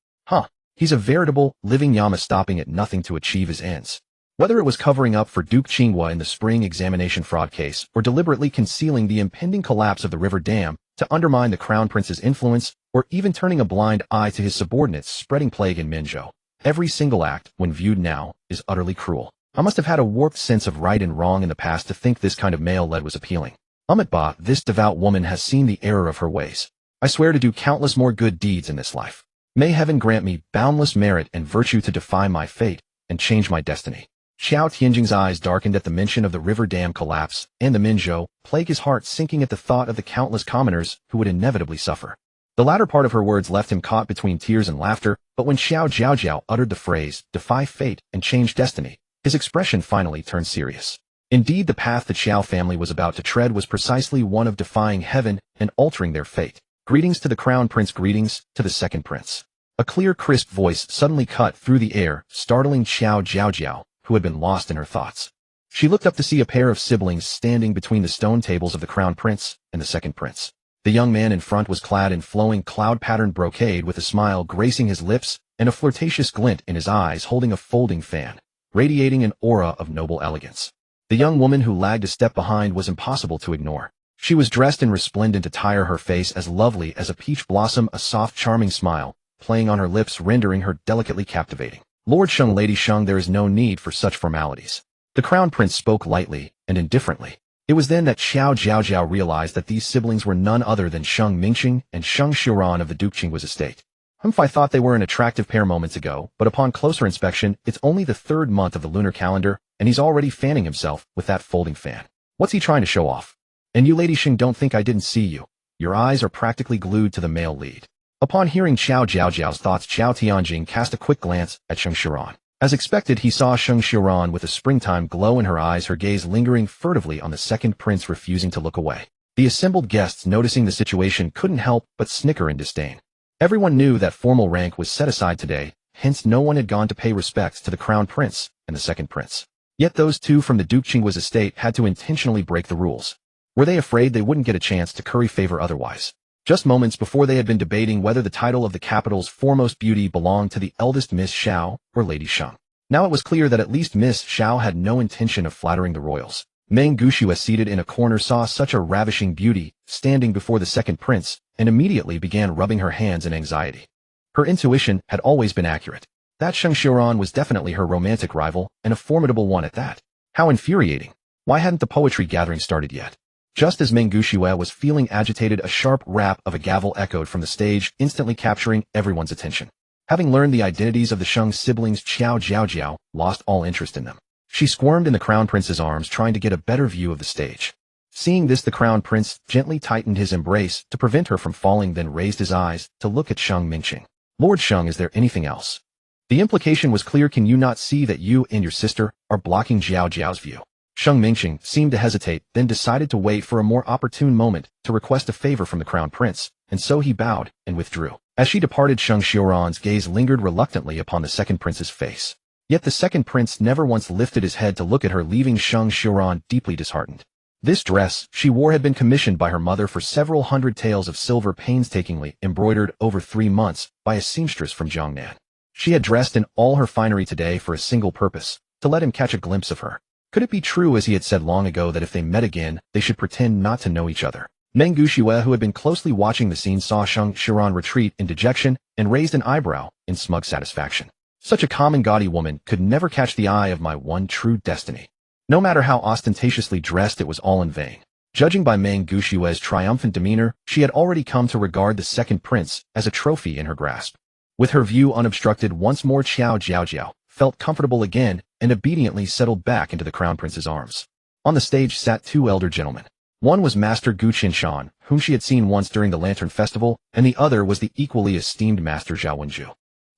He's a veritable, living llama, stopping at nothing to achieve his ends. Whether it was covering up for Duke Qinghua in the spring examination fraud case, or deliberately concealing the impending collapse of the river dam to undermine the crown prince's influence, or even turning a blind eye to his subordinates spreading plague in Minzhou, every single act, when viewed now, is utterly cruel. I must have had a warped sense of right and wrong in the past to think this kind of male lead was appealing. Ba, this devout woman has seen the error of her ways. I swear to do countless more good deeds in this life. May heaven grant me boundless merit and virtue to defy my fate and change my destiny. Qiao Tianjing's eyes darkened at the mention of the river dam collapse and the Minzhou plague, his heart sinking at the thought of the countless commoners who would inevitably suffer. The latter part of her words left him caught between tears and laughter, but when Qiao Jiaojiao uttered the phrase, defy fate and change destiny, his expression finally turned serious. Indeed, the path the Qiao family was about to tread was precisely one of defying heaven and altering their fate. Greetings to the Crown Prince, greetings to the second prince. A clear, crisp voice suddenly cut through the air, startling Qiao Jiaojiao, who had been lost in her thoughts. She looked up to see a pair of siblings standing between the stone tables of the Crown Prince and the second prince. The young man in front was clad in flowing cloud-patterned brocade with a smile gracing his lips and a flirtatious glint in his eyes, holding a folding fan, radiating an aura of noble elegance. The young woman who lagged a step behind was impossible to ignore. She was dressed in resplendent attire, her face as lovely as a peach blossom, a soft, charming smile playing on her lips, rendering her delicately captivating. Lord Sheng, Lady Sheng, there is no need for such formalities. The Crown Prince spoke lightly and indifferently. It was then that Qiao Jiaojiao realized that these siblings were none other than Sheng Mingqing and Sheng Xiuran of the Duke Qinggua's estate. I thought they were an attractive pair moments ago, but upon closer inspection, it's only the 3rd month of the lunar calendar, and he's already fanning himself with that folding fan. What's he trying to show off? And you, Lady Sheng, don't think I didn't see you. Your eyes are practically glued to the male lead. Upon hearing Qiao Jiaojiao's thoughts, Qiao Tianjing cast a quick glance at Sheng Xiuran. As expected, he saw Sheng Xiuran with a springtime glow in her eyes, her gaze lingering furtively on the second prince, refusing to look away. The assembled guests, noticing the situation, couldn't help but snicker in disdain. Everyone knew that formal rank was set aside today, hence no one had gone to pay respects to the Crown Prince and the second prince. Yet those two from the Duke Qinggua's estate had to intentionally break the rules. Were they afraid they wouldn't get a chance to curry favor otherwise? Just moments before, they had been debating whether the title of the capital's foremost beauty belonged to the eldest Miss Xiao or Lady Sheng. Now it was clear that at least Miss Xiao had no intention of flattering the royals. Meng Gushue, seated in a corner, saw such a ravishing beauty standing before the second prince and immediately began rubbing her hands in anxiety. Her intuition had always been accurate. That Sheng Xiuran was definitely her romantic rival, and a formidable one at that. How infuriating. Why hadn't the poetry gathering started yet? Just as Meng Gushue was feeling agitated, a sharp rap of a gavel echoed from the stage, instantly capturing everyone's attention. Having learned the identities of the Sheng siblings, Qiao Jiaojiao lost all interest in them. She squirmed in the Crown Prince's arms, trying to get a better view of the stage. Seeing this, the Crown Prince gently tightened his embrace to prevent her from falling, then raised his eyes to look at Sheng Mingqing. Lord Sheng, is there anything else? The implication was clear. Can you not see that you and your sister are blocking Jiaojiao's view? Sheng Mingqing seemed to hesitate, then decided to wait for a more opportune moment to request a favor from the Crown Prince, and so he bowed and withdrew. As she departed, Sheng Xiuran's gaze lingered reluctantly upon the second prince's face. Yet the second prince never once lifted his head to look at her, leaving Sheng Xiuran deeply disheartened. This dress she wore had been commissioned by her mother for several hundred taels of silver, painstakingly embroidered over 3 months by a seamstress from Jiangnan. She had dressed in all her finery today for a single purpose, to let him catch a glimpse of her. Could it be true, as he had said long ago, that if they met again, they should pretend not to know each other? Meng Gushue, who had been closely watching the scene, saw Sheng Xiuran retreat in dejection and raised an eyebrow in smug satisfaction. Such a common, gaudy woman could never catch the eye of my one true destiny. No matter how ostentatiously dressed, it was all in vain. Judging by Meng Gushue's triumphant demeanor, she had already come to regard the second prince as a trophy in her grasp. With her view unobstructed once more, Qiao Jiaojiao felt comfortable again and obediently settled back into the Crown Prince's arms. On the stage sat 2 elder gentlemen. One was Master Gu Qinshan, whom she had seen once during the Lantern Festival, and the other was the equally esteemed Master Zhao Wenju.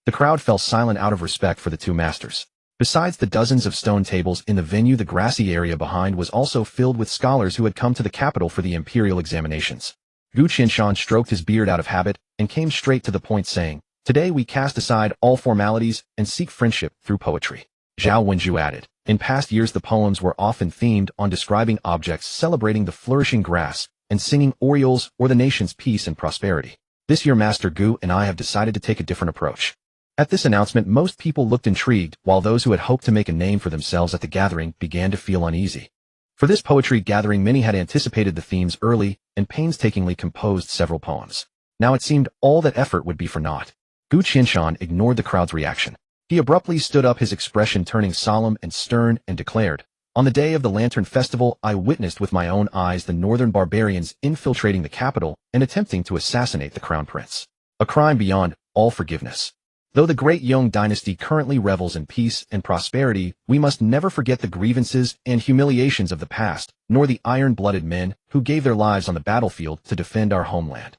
The crowd fell silent out of respect for the 2 masters. Besides the dozens of stone tables in the venue, the grassy area behind was also filled with scholars who had come to the capital for the imperial examinations. Gu Qinshan stroked his beard out of habit and came straight to the point, saying, "Today we cast aside all formalities and seek friendship through poetry." Zhao Wenju added, "In past years the poems were often themed on describing objects, celebrating the flourishing grass, and singing orioles or the nation's peace and prosperity. This year Master Gu and I have decided to take a different approach." At this announcement, most people looked intrigued, while those who had hoped to make a name for themselves at the gathering began to feel uneasy. For this poetry gathering, many had anticipated the themes early and painstakingly composed several poems. Now it seemed all that effort would be for naught. Gu Qinshan ignored the crowd's reaction. He abruptly stood up, his expression turning solemn and stern, and declared, "On the day of the Lantern Festival, I witnessed with my own eyes the northern barbarians infiltrating the capital and attempting to assassinate the Crown Prince. A crime beyond all forgiveness. Though the great Yong dynasty currently revels in peace and prosperity, we must never forget the grievances and humiliations of the past, nor the iron-blooded men who gave their lives on the battlefield to defend our homeland."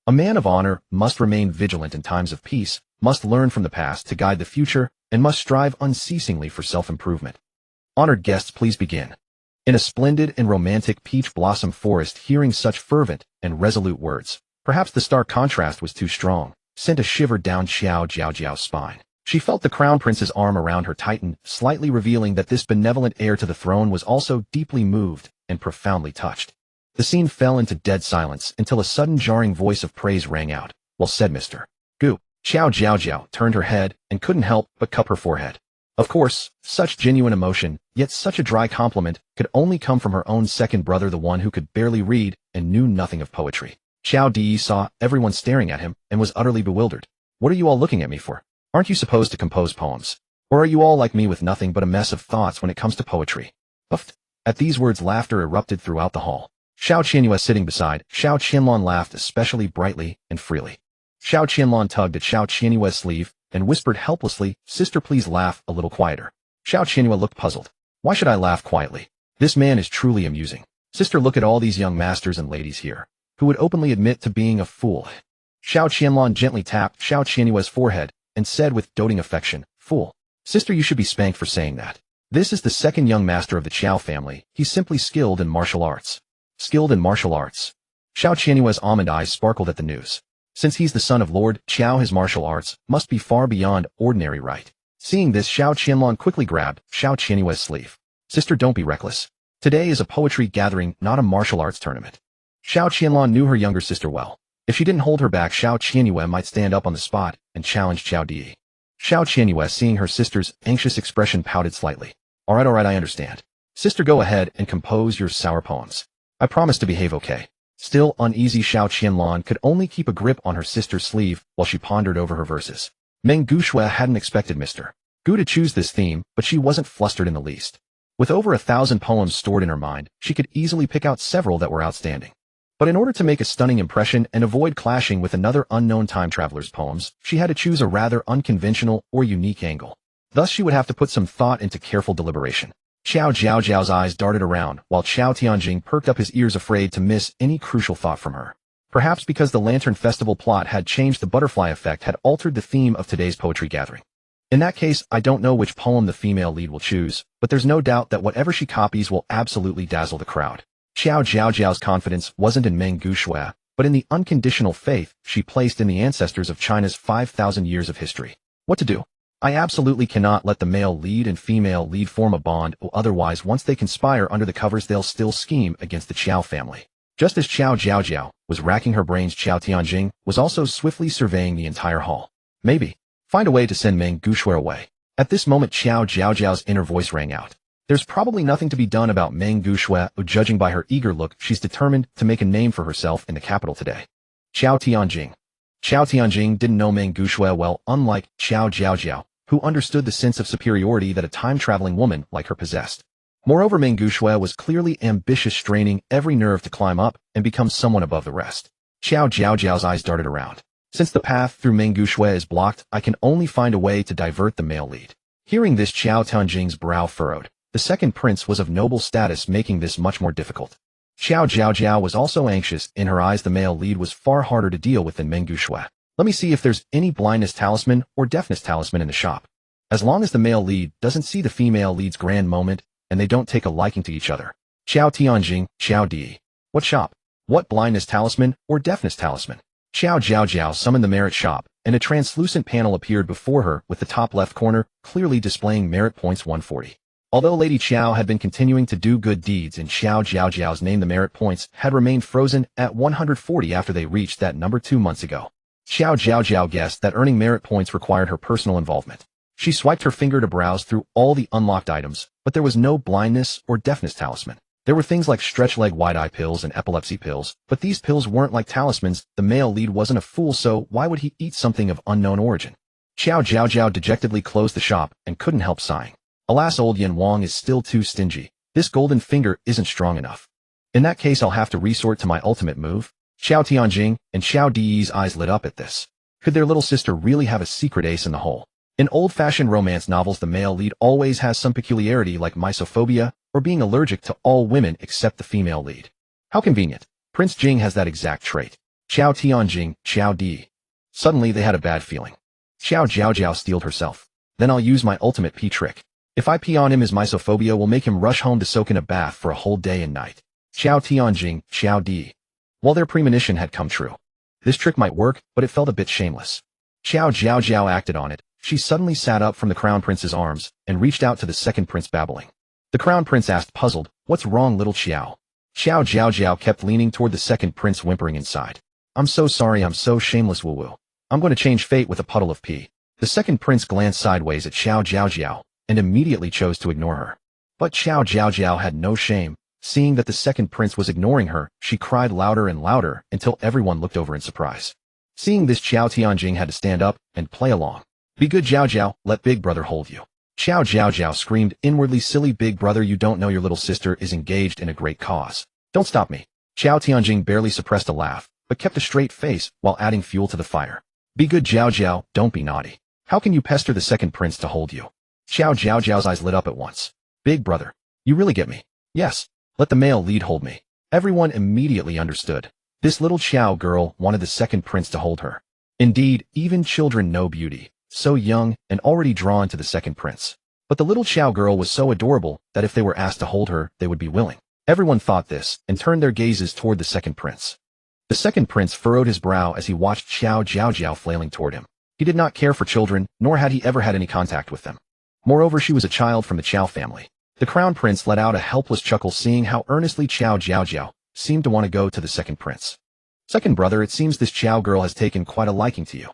A man of honor must remain vigilant in times of peace, must learn from the past to guide the future, and must strive unceasingly for self-improvement. Honored guests, please begin. In a splendid and romantic peach blossom forest, hearing such fervent and resolute words, perhaps the stark contrast was too strong, sent a shiver down Qiao Jiaojiao's spine. She felt the crown prince's arm around her tighten, slightly revealing that this benevolent heir to the throne was also deeply moved and profoundly touched. The scene fell into dead silence until a sudden jarring voice of praise rang out. Well said, Mr. Gu. Qiao Jiaojiao turned her head and couldn't help but cup her forehead. Of course, such genuine emotion, yet such a dry compliment, could only come from her own second brother, the one who could barely read and knew nothing of poetry. Qiao Di saw everyone staring at him and was utterly bewildered. What are you all looking at me for? Aren't you supposed to compose poems? Or are you all like me with nothing but a mess of thoughts when it comes to poetry? Puffed. At these words, laughter erupted throughout the hall. Xiao Qianyue, sitting beside Xiao Qianlong, laughed especially brightly and freely. Xiao Qianlong tugged at Xiao Qianyue's sleeve and whispered helplessly, "Sister, please laugh a little quieter." Xiao Qianyue looked puzzled. Why should I laugh quietly? This man is truly amusing. Sister, look at all these young masters and ladies here, who would openly admit to being a fool. Xiao Qianlong gently tapped Xiao Qianyue's forehead and said with doting affection, "Fool. Sister, you should be spanked for saying that. This is the second young master of the Qiao family. He's simply skilled in martial arts." Skilled in martial arts. Xiao Qianyue's almond eyes sparkled at the news. Since he's the son of Lord Qiao, his martial arts must be far beyond ordinary, right? Seeing this, Xiao Qianlong quickly grabbed Xiao Qianyue's sleeve. Sister, don't be reckless. Today is a poetry gathering, not a martial arts tournament. Xiao Qianlong knew her younger sister well. If she didn't hold her back, Xiao Qianyue might stand up on the spot and challenge Qiao Di. Xiao Qianyue, seeing her sister's anxious expression, pouted slightly. All right, I understand. Sister, go ahead and compose your sour poems. I promise to behave, okay? Still uneasy, Xiao Qianlong could only keep a grip on her sister's sleeve while she pondered over her verses. Meng Gushue hadn't expected Mr. Gu to choose this theme, but she wasn't flustered in the least. With over 1,000 poems stored in her mind, she could easily pick out several that were outstanding. But in order to make a stunning impression and avoid clashing with another unknown time traveler's poems, she had to choose a rather unconventional or unique angle. Thus, she would have to put some thought into careful deliberation. Qiao Jiaojiao's eyes darted around, while Qiao Tianjing perked up his ears, afraid to miss any crucial thought from her. Perhaps because the Lantern Festival plot had changed, the butterfly effect had altered the theme of today's poetry gathering. In that case, I don't know which poem the female lead will choose, but there's no doubt that whatever she copies will absolutely dazzle the crowd. Qiao Jiaojiao's confidence wasn't in Meng Gushue, but in the unconditional faith she placed in the ancestors of China's 5,000 years of history. What to do? I absolutely cannot let the male lead and female lead form a bond, or otherwise once they conspire under the covers they'll still scheme against the Qiao family. Just as Qiao Jiaojiao was racking her brains, Qiao Tianjing was also swiftly surveying the entire hall. Maybe find a way to send Meng Gushue away. At this moment, Qiao Jiaojiao's inner voice rang out. There's probably nothing to be done about Meng Gushue, judging by her eager look. She's determined to make a name for herself in the capital today. Qiao Tianjing. Qiao Tianjing didn't know Meng Gushue well, unlike Qiao Jiaojiao, who understood the sense of superiority that a time-traveling woman like her possessed. Moreover, Meng Gushue was clearly ambitious, straining every nerve to climb up and become someone above the rest. Qiao Jiaojiao's eyes darted around. Since the path through Meng Gushue is blocked, I can only find a way to divert the male lead. Hearing this, Qiao Tianjing's brow furrowed. The second prince was of noble status, making this much more difficult. Qiao Jiaojiao was also anxious. In her eyes, the male lead was far harder to deal with than Meng Gushue. Let me see if there's any blindness talisman or deafness talisman in the shop. As long as the male lead doesn't see the female lead's grand moment and they don't take a liking to each other. Qiao Tianjing, Qiao Di. What shop? What blindness talisman or deafness talisman? Qiao Jiaojiao summoned the merit shop, and a translucent panel appeared before her with the top left corner clearly displaying merit points 140. Although Lady Qiao had been continuing to do good deeds in Qiao Jiaojiao's name, the merit points had remained frozen at 140 after they reached that number 2 months ago. Qiao Jiaojiao guessed that earning merit points required her personal involvement. She swiped her finger to browse through all the unlocked items, but there was no blindness or deafness talisman. There were things like stretch leg wide-eye pills and epilepsy pills, but these pills weren't like talismans. The male lead wasn't a fool, so why would he eat something of unknown origin? Qiao Jiaojiao dejectedly closed the shop and couldn't help sighing. Alas, old Yan Wang is still too stingy. This golden finger isn't strong enough. In that case, I'll have to resort to my ultimate move. Qiao Tianjing and Qiao Di's eyes lit up at this. Could their little sister really have a secret ace in the hole? In old-fashioned romance novels, the male lead always has some peculiarity like misophobia or being allergic to all women except the female lead. How convenient. Prince Jing has that exact trait. Qiao Tianjing, Qiao Di. Suddenly they had a bad feeling. Qiao Jiaojiao steeled herself. Then I'll use my ultimate pee trick. If I pee on him, his misophobia will make him rush home to soak in a bath for a whole day and night. Qiao Tianjing, Qiao Di. Well, their premonition had come true. This trick might work, but it felt a bit shameless. Qiao Jiaojiao acted on it. She suddenly sat up from the crown prince's arms and reached out to the second prince, babbling. The crown prince asked, puzzled, "What's wrong, little Qiao?" Qiao Jiaojiao kept leaning toward the second prince, whimpering inside. "I'm so sorry, I'm so shameless, woo-woo. I'm going to change fate with a puddle of pee." The second prince glanced sideways at Qiao Jiaojiao and immediately chose to ignore her. But Qiao Jiaojiao had no shame. Seeing that the second prince was ignoring her, she cried louder and louder until everyone looked over in surprise. Seeing this, Qiao Tianjing had to stand up and play along. "Be good, Jiaojiao, let big brother hold you." Qiao Jiaojiao screamed inwardly, "Silly big brother, you don't know your little sister is engaged in a great cause. Don't stop me." Qiao Tianjing barely suppressed a laugh, but kept a straight face while adding fuel to the fire. "Be good, Jiaojiao, don't be naughty. How can you pester the second prince to hold you?" Qiao Jiaojiao's eyes lit up at once. "Big brother, you really get me. Yes, let the male lead hold me." Everyone immediately understood. This little Qiao girl wanted the second prince to hold her. Indeed, even children know beauty, so young and already drawn to the second prince. But the little Qiao girl was so adorable that if they were asked to hold her, they would be willing. Everyone thought this and turned their gazes toward the second prince. The second prince furrowed his brow as he watched Qiao Jiaojiao flailing toward him. He did not care for children, nor had he ever had any contact with them. Moreover, she was a child from the Qiao family. The crown prince let out a helpless chuckle, seeing how earnestly Qiao Jiaojiao seemed to want to go to the second prince. "Second brother, it seems this Qiao girl has taken quite a liking to you."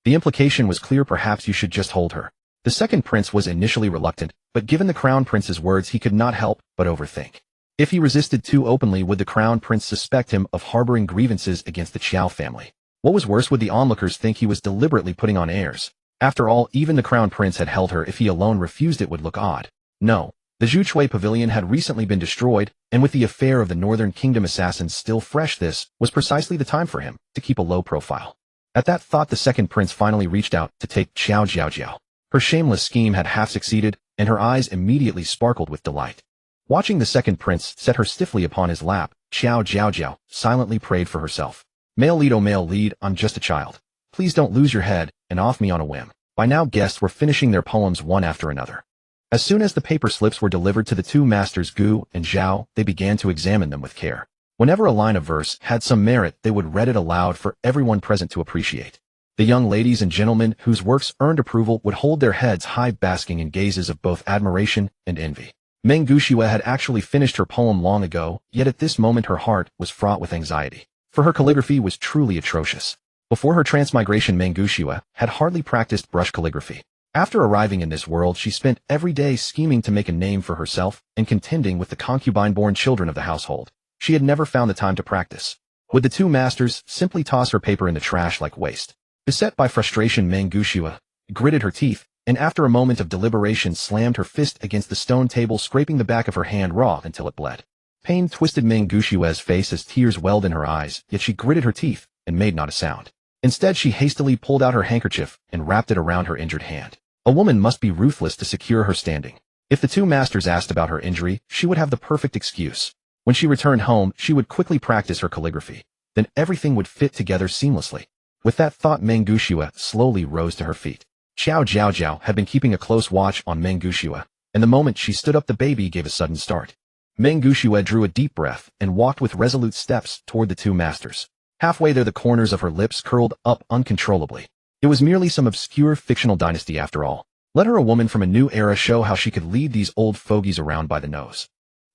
The implication was clear. Perhaps you should just hold her. The second prince was initially reluctant, but given the crown prince's words, he could not help but overthink. If he resisted too openly, would the crown prince suspect him of harboring grievances against the Qiao family? What was worse, would the onlookers think he was deliberately putting on airs? After all, even the crown prince had held her. If he alone refused, it would look odd. No. The Zhuchui pavilion had recently been destroyed, and with the affair of the Northern Kingdom assassins still fresh, this was precisely the time for him to keep a low profile. At that thought, the second prince finally reached out to take Qiao Jiaojiao. Her shameless scheme had half succeeded, and her eyes immediately sparkled with delight. Watching the second prince set her stiffly upon his lap, Qiao Jiaojiao silently prayed for herself. "Male lead, oh male lead, I'm just a child. Please don't lose your head and off me on a whim." By now, guests were finishing their poems one after another. As soon as the paper slips were delivered to the two masters Gu and Zhao, they began to examine them with care. Whenever a line of verse had some merit, they would read it aloud for everyone present to appreciate. The young ladies and gentlemen whose works earned approval would hold their heads high, basking in gazes of both admiration and envy. Meng Gushue had actually finished her poem long ago, yet at this moment her heart was fraught with anxiety, for her calligraphy was truly atrocious. Before her transmigration, Meng Gushue had hardly practiced brush calligraphy. After arriving in this world, she spent every day scheming to make a name for herself and contending with the concubine-born children of the household. She had never found the time to practice. Would the two masters simply toss her paper in the trash like waste? Beset by frustration, Meng Gushue gritted her teeth, and after a moment of deliberation slammed her fist against the stone table, scraping the back of her hand raw until it bled. Pain twisted Meng Gushue's face as tears welled in her eyes, yet she gritted her teeth and made not a sound. Instead, she hastily pulled out her handkerchief and wrapped it around her injured hand. A woman must be ruthless to secure her standing. If the two masters asked about her injury, she would have the perfect excuse. When she returned home, she would quickly practice her calligraphy. Then everything would fit together seamlessly. With that thought, Meng Gushue slowly rose to her feet. Qiao Jiaojiao had been keeping a close watch on Meng Gushue, and the moment she stood up, the baby gave a sudden start. Meng Gushue drew a deep breath and walked with resolute steps toward the two masters. Halfway there, the corners of her lips curled up uncontrollably. It was merely some obscure fictional dynasty after all. Let her, a woman from a new era, show how she could lead these old fogies around by the nose.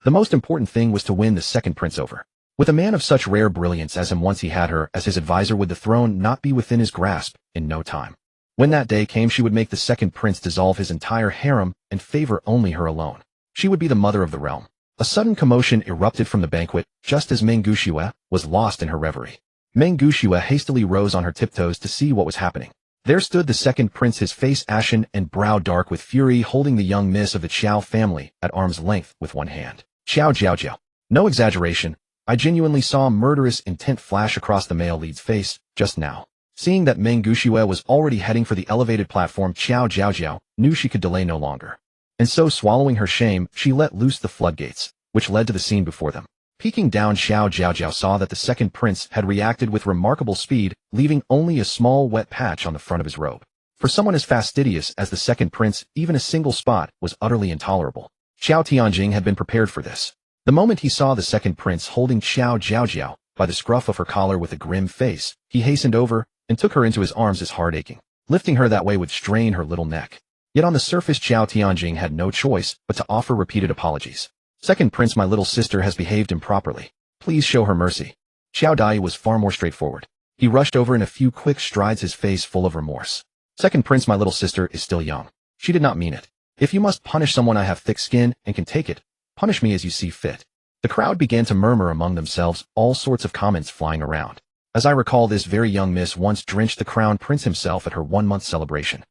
The most important thing was to win the second prince over. With a man of such rare brilliance as him, once he had her as his advisor, would the throne not be within his grasp in no time? When that day came, she would make the second prince dissolve his entire harem and favor only her alone. She would be the mother of the realm. A sudden commotion erupted from the banquet, just as Meng Gushue was lost in her reverie. Meng Gushue hastily rose on her tiptoes to see what was happening. There stood the second prince, his face ashen and brow dark with fury, holding the young miss of the Qiao family at arm's length with one hand. Qiao Jiaojiao. No exaggeration. I genuinely saw murderous intent flash across the male lead's face just now. Seeing that Meng Gushue was already heading for the elevated platform, Qiao Jiaojiao knew she could delay no longer. And so, swallowing her shame, she let loose the floodgates, which led to the scene before them. Peeking down, Qiao Jiaojiao saw that the second prince had reacted with remarkable speed, leaving only a small wet patch on the front of his robe. For someone as fastidious as the second prince, even a single spot was utterly intolerable. Qiao Tianjing had been prepared for this. The moment he saw the second prince holding Qiao Jiaojiao by the scruff of her collar with a grim face, he hastened over and took her into his arms, his heart aching. Lifting her that way would strain her little neck. Yet on the surface, Qiao Tianjing had no choice but to offer repeated apologies. "Second prince, my little sister has behaved improperly. Please show her mercy." Qiao Dai was far more straightforward. He rushed over in a few quick strides, his face full of remorse. "Second prince, my little sister is still young. She did not mean it. If you must punish someone, I have thick skin and can take it. Punish me as you see fit." The crowd began to murmur among themselves, all sorts of comments flying around. "As I recall, this very young miss once drenched the crown prince himself at her 1-month celebration."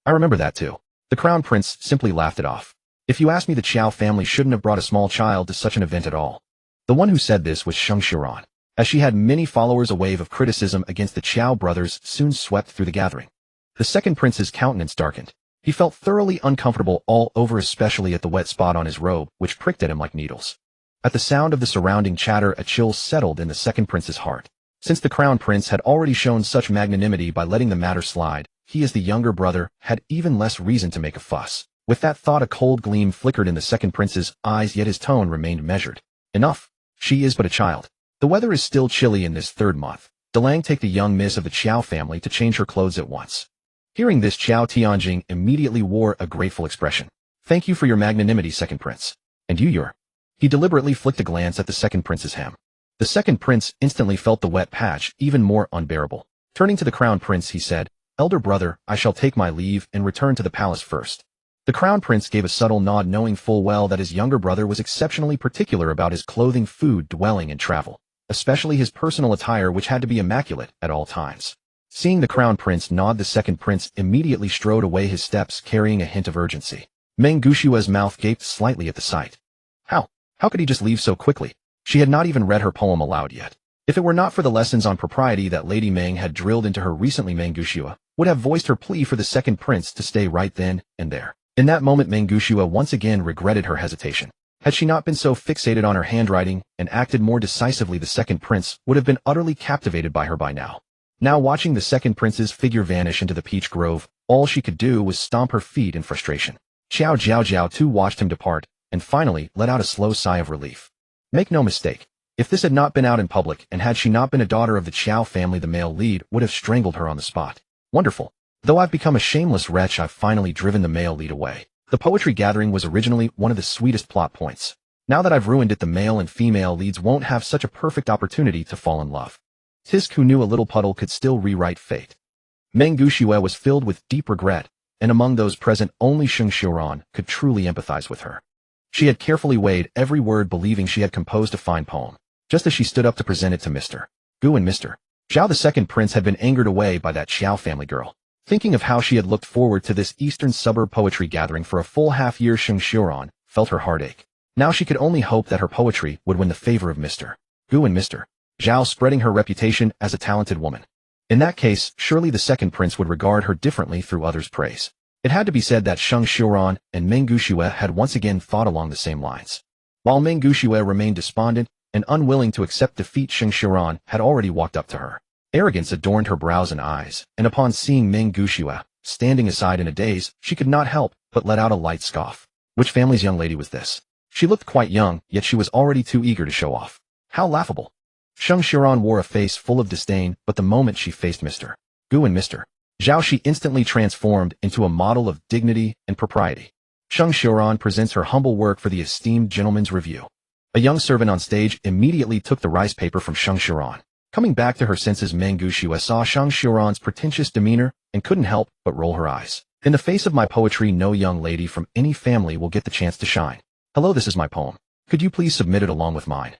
"I remember that too." The crown prince simply laughed it off. "If you ask me, the Qiao family shouldn't have brought a small child to such an event at all." The one who said this was Sheng Xiran. As she had many followers, a wave of criticism against the Qiao brothers soon swept through the gathering. The second prince's countenance darkened. He felt thoroughly uncomfortable all over, especially at the wet spot on his robe, which pricked at him like needles. At the sound of the surrounding chatter, a chill settled in the second prince's heart. Since the crown prince had already shown such magnanimity by letting the matter slide, he, as the younger brother, had even less reason to make a fuss. With that thought, a cold gleam flickered in the second prince's eyes, yet his tone remained measured. "Enough. She is but a child. The weather is still chilly in this 3rd month. Delang, take the young miss of the Qiao family to change her clothes at once." Hearing this, Qiao Tianjing immediately wore a grateful expression. "Thank you for your magnanimity, second prince. And you, your..." He deliberately flicked a glance at the second prince's hem. The second prince instantly felt the wet patch even more unbearable. Turning to the crown prince, he said, "Elder brother, I shall take my leave and return to the palace first." The crown prince gave a subtle nod, knowing full well that his younger brother was exceptionally particular about his clothing, food, dwelling, and travel, especially his personal attire, which had to be immaculate at all times. Seeing the crown prince nod, the second prince immediately strode away, his steps carrying a hint of urgency. Meng Gushua's mouth gaped slightly at the sight. How could he just leave so quickly? She had not even read her poem aloud yet. If it were not for the lessons on propriety that Lady Meng had drilled into her recently, Meng Gushua would have voiced her plea for the second prince to stay right then and there. In that moment, Meng Gushua once again regretted her hesitation. Had she not been so fixated on her handwriting and acted more decisively, the second prince would have been utterly captivated by her by now. Now, watching the second prince's figure vanish into the peach grove, all she could do was stomp her feet in frustration. Qiao Jiaojiao too watched him depart, and finally let out a slow sigh of relief. Make no mistake, if this had not been out in public, and had she not been a daughter of the Qiao family, the male lead would have strangled her on the spot. Wonderful. Though I've become a shameless wretch, I've finally driven the male lead away. The poetry gathering was originally one of the sweetest plot points. Now that I've ruined it, the male and female leads won't have such a perfect opportunity to fall in love. Tisk, who knew a little puddle could still rewrite fate. Meng Gushue was filled with deep regret, and among those present only Sheng Xiran could truly empathize with her. She had carefully weighed every word, believing she had composed a fine poem. Just as she stood up to present it to Mr. Gu and Mr. Zhao, the second prince had been angered away by that Qiao family girl. Thinking of how she had looked forward to this eastern suburb poetry gathering for a full half year, Sheng Xiran felt her heart ache. Now she could only hope that her poetry would win the favor of Mr. Gu and Mr. Zhao, spreading her reputation as a talented woman. In that case, surely the second prince would regard her differently through others' praise. It had to be said that Sheng Xiran and Meng Gushue had once again thought along the same lines. While Meng Gushue remained despondent and unwilling to accept defeat, Sheng Xiran had already walked up to her. Arrogance adorned her brows and eyes, and upon seeing Meng Gushue standing aside in a daze, she could not help but let out a light scoff. Which family's young lady was this? She looked quite young, yet she was already too eager to show off. How laughable. Sheng Xiran wore a face full of disdain, but the moment she faced Mr. Gu and Mr. Zhao, she instantly transformed into a model of dignity and propriety. Sheng Xiran presents her humble work for the esteemed gentleman's review. A young servant on stage immediately took the rice paper from Sheng Xiran. Coming back to her senses, Meng Gushue saw Sheng Xiran's pretentious demeanor and couldn't help but roll her eyes. In the face of my poetry, no young lady from any family will get the chance to shine. Hello, this is my poem. Could you please submit it along with mine?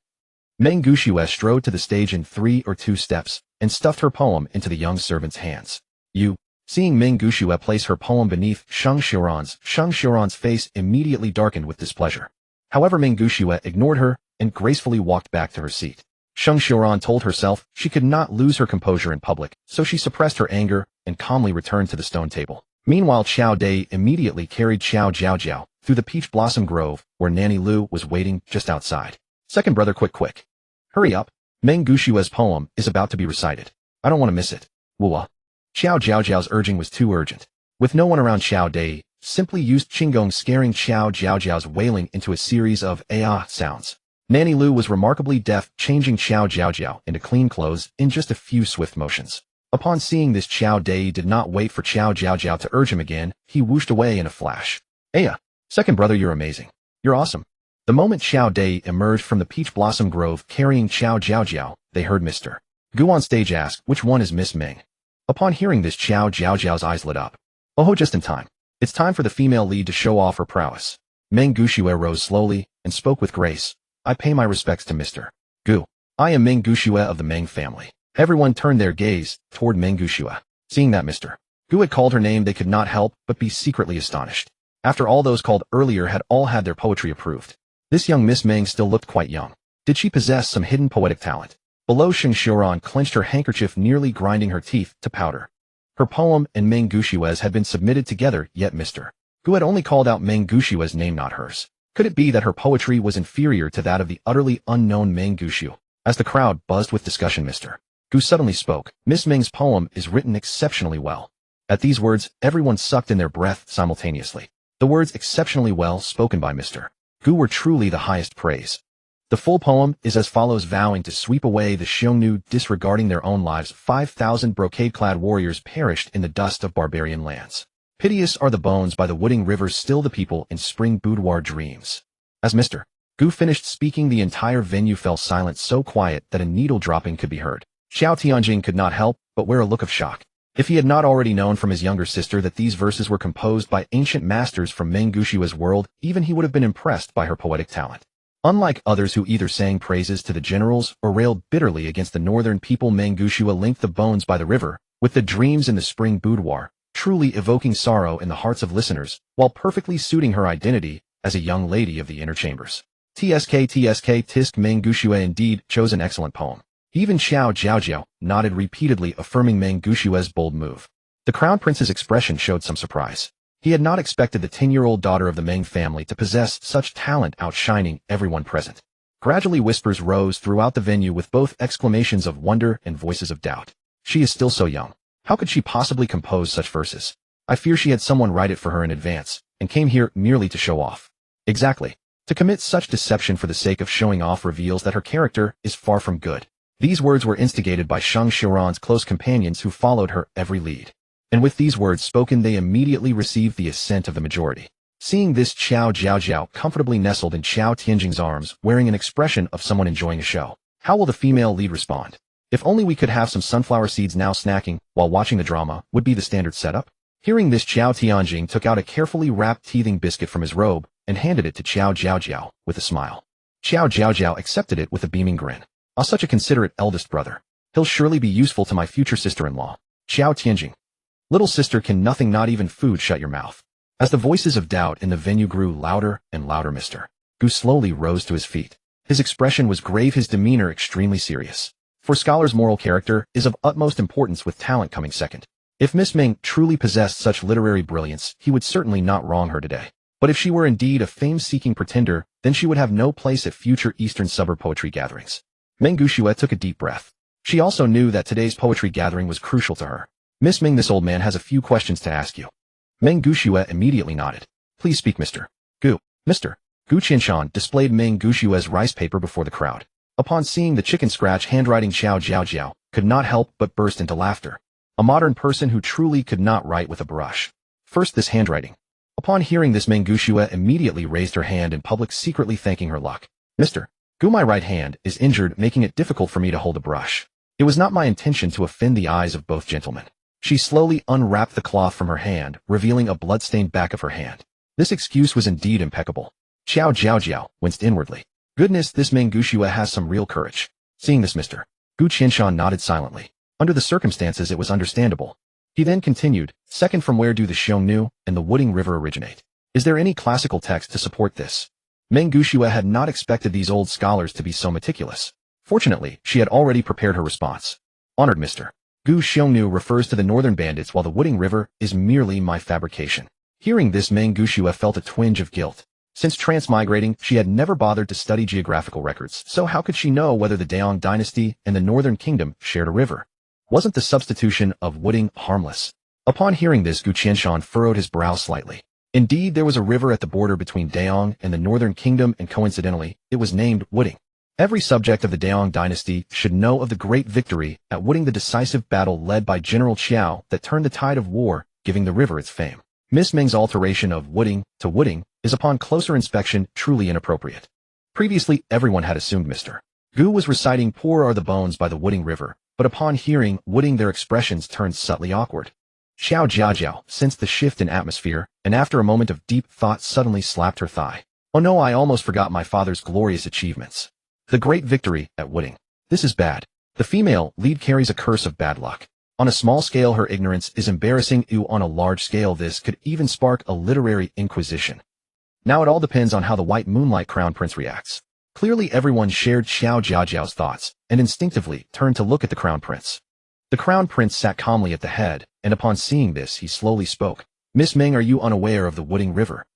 Meng Gushue strode to the stage in 3 or 2 steps and stuffed her poem into the young servant's hands. Seeing Meng Gushue place her poem beneath Sheng Xiran's face immediately darkened with displeasure. However, Meng Gushue ignored her and gracefully walked back to her seat. Sheng Xiran told herself she could not lose her composure in public, so she suppressed her anger and calmly returned to the stone table. Meanwhile, Qiao Dai immediately carried Qiao Jiaojiao through the peach blossom grove, where Nanny Lu was waiting just outside. Second brother, quick. Hurry up. Meng Gushue's poem is about to be recited. I don't want to miss it. Wua. Qiao Jiaojiao's urging was too urgent. With no one around, Qiao Dai simply used Qinggong, scaring Qiao Jiaojiao's wailing into a series of sounds. Nanny Lu was remarkably deft, changing Qiao Jiaojiao into clean clothes in just a few swift motions. Upon seeing this, Qiao Dai did not wait for Qiao Jiaojiao to urge him again. He whooshed away in a flash. Second brother, you're amazing. You're awesome. The moment Qiao Dai emerged from the peach blossom grove carrying Qiao Jiaojiao, they heard Mr. Gu on stage ask, which one is Miss Ming? Upon hearing this, Qiao Jiaojiao's eyes lit up. Oh, just in time. It's time for the female lead to show off her prowess. Meng Gushue rose slowly and spoke with grace. I pay my respects to Mr. Gu. I am Meng Gushue of the Meng family. Everyone turned their gaze toward Meng Gushue. Seeing that Mr. Gu had called her name, they could not help but be secretly astonished. After all those called earlier had all had their poetry approved, this young Miss Meng still looked quite young. Did she possess some hidden poetic talent? Below, Sheng Xiuran clenched her handkerchief, nearly grinding her teeth to powder. Her poem and Meng Gushue's had been submitted together, yet Mr. Gu had only called out Meng Gushue's name, not hers. Could it be that her poetry was inferior to that of the utterly unknown Meng Gushu? As the crowd buzzed with discussion, Mr. Gu suddenly spoke. Miss Meng's poem is written exceptionally well. At these words, everyone sucked in their breath simultaneously. The words exceptionally well spoken by Mr. Gu were truly the highest praise. The full poem is as follows: vowing to sweep away the Xiongnu, disregarding their own lives, 5,000 brocade-clad warriors perished in the dust of barbarian lands. Piteous are the bones by the wooding rivers, still the people in spring boudoir dreams. As Mr. Gu finished speaking, the entire venue fell silent, so quiet that a needle dropping could be heard. Xiao Tianjing could not help but wear a look of shock. If he had not already known from his younger sister that these verses were composed by ancient masters from Meng Gushue's world, even he would have been impressed by her poetic talent. Unlike others who either sang praises to the generals or railed bitterly against the northern people, Meng Gushue linked the bones by the river with the dreams in the spring boudoir, truly evoking sorrow in the hearts of listeners, while perfectly suiting her identity as a young lady of the inner chambers. Tisk Meng Gushue indeed chose an excellent poem. Even Qiao Jiaojiao nodded repeatedly, affirming Meng Gushue's bold move. The crown prince's expression showed some surprise. He had not expected the 10-year-old daughter of the Meng family to possess such talent, outshining everyone present. Gradually, whispers rose throughout the venue with both exclamations of wonder and voices of doubt. She is still so young. How could she possibly compose such verses? I fear she had someone write it for her in advance, and came here merely to show off. Exactly. To commit such deception for the sake of showing off reveals that her character is far from good. These words were instigated by Sheng Xiuran's close companions, who followed her every lead. And with these words spoken, they immediately received the assent of the majority. Seeing this, Qiao Jiaojiao comfortably nestled in Qiao Tianjing's arms, wearing an expression of someone enjoying a show. How will the female lead respond? If only we could have some sunflower seeds now. Snacking while watching the drama would be the standard setup. Hearing this, Qiao Tianjing took out a carefully wrapped teething biscuit from his robe and handed it to Qiao Jiaojiao with a smile. Qiao Jiaojiao accepted it with a beaming grin. Ah, such a considerate eldest brother. He'll surely be useful to my future sister-in-law. Qiao Tianjing. Little sister, can nothing, not even food, shut your mouth? As the voices of doubt in the venue grew louder and louder, Mr. Gu slowly rose to his feet. His expression was grave, his demeanor extremely serious. For scholars, moral character is of utmost importance, with talent coming second. If Miss Ming truly possessed such literary brilliance, he would certainly not wrong her today. But if she were indeed a fame-seeking pretender, then she would have no place at future eastern suburb poetry gatherings. Meng Gushue took a deep breath. She also knew that today's poetry gathering was crucial to her. Miss Ming, this old man has a few questions to ask you. Meng Gushue immediately nodded. Please speak, Mr. Gu. Mr. Gu Qinshan displayed Meng Gushue's rice paper before the crowd. Upon seeing the chicken scratch handwriting, Qiao Jiaojiao could not help but burst into laughter. A modern person who truly could not write with a brush. First, this handwriting. Upon hearing this, Meng Gushue immediately raised her hand in public, secretly thanking her luck. Mr. Gu, my right hand is injured, making it difficult for me to hold a brush. It was not my intention to offend the eyes of both gentlemen. She slowly unwrapped the cloth from her hand, revealing a blood-stained back of her hand. This excuse was indeed impeccable. Qiao Jiaojiao winced inwardly. Goodness, this Meng Gushue has some real courage. Seeing this, Mr. Gu Qinshan nodded silently. Under the circumstances, it was understandable. He then continued, second, from where do the Xiongnu and the Wooding River originate? Is there any classical text to support this? Meng Gushue had not expected these old scholars to be so meticulous. Fortunately, she had already prepared her response. Honored Mr. Gu, Xiongnu refers to the northern bandits, while the Wooding River is merely my fabrication. Hearing this, Meng Gushue felt a twinge of guilt. Since transmigrating, she had never bothered to study geographical records, so how could she know whether the Daong dynasty and the Northern Kingdom shared a river? Wasn't the substitution of wooding harmless? Upon hearing this, Gu Qianshan furrowed his brow slightly. Indeed, there was a river at the border between Daong and the Northern Kingdom, and coincidentally, it was named Wooding. Every subject of the Daong dynasty should know of the great victory at Wooding, the decisive battle led by General Qiao that turned the tide of war, giving the river its fame. Miss Ming's alteration of Wooding to Wooding is upon closer inspection truly inappropriate. Previously, everyone had assumed Mr. Gu was reciting "Poor are the bones" by the Wooding River, but upon hearing Wooding their expressions turned subtly awkward. Qiao Jiaojiao sensed the shift in atmosphere, and after a moment of deep thought suddenly slapped her thigh. Oh no, I almost forgot my father's glorious achievements. The great victory at Wooding. This is bad. The female lead carries a curse of bad luck. On a small scale, her ignorance is embarrassing. On a large scale, this could even spark a literary inquisition. Now it all depends on how the white moonlight crown prince reacts. Clearly everyone shared Qiao Jiaojiao's thoughts, and instinctively turned to look at the crown prince. The crown prince sat calmly at the head, and upon seeing this he slowly spoke. Miss Ming, are you unaware of the Wooding River?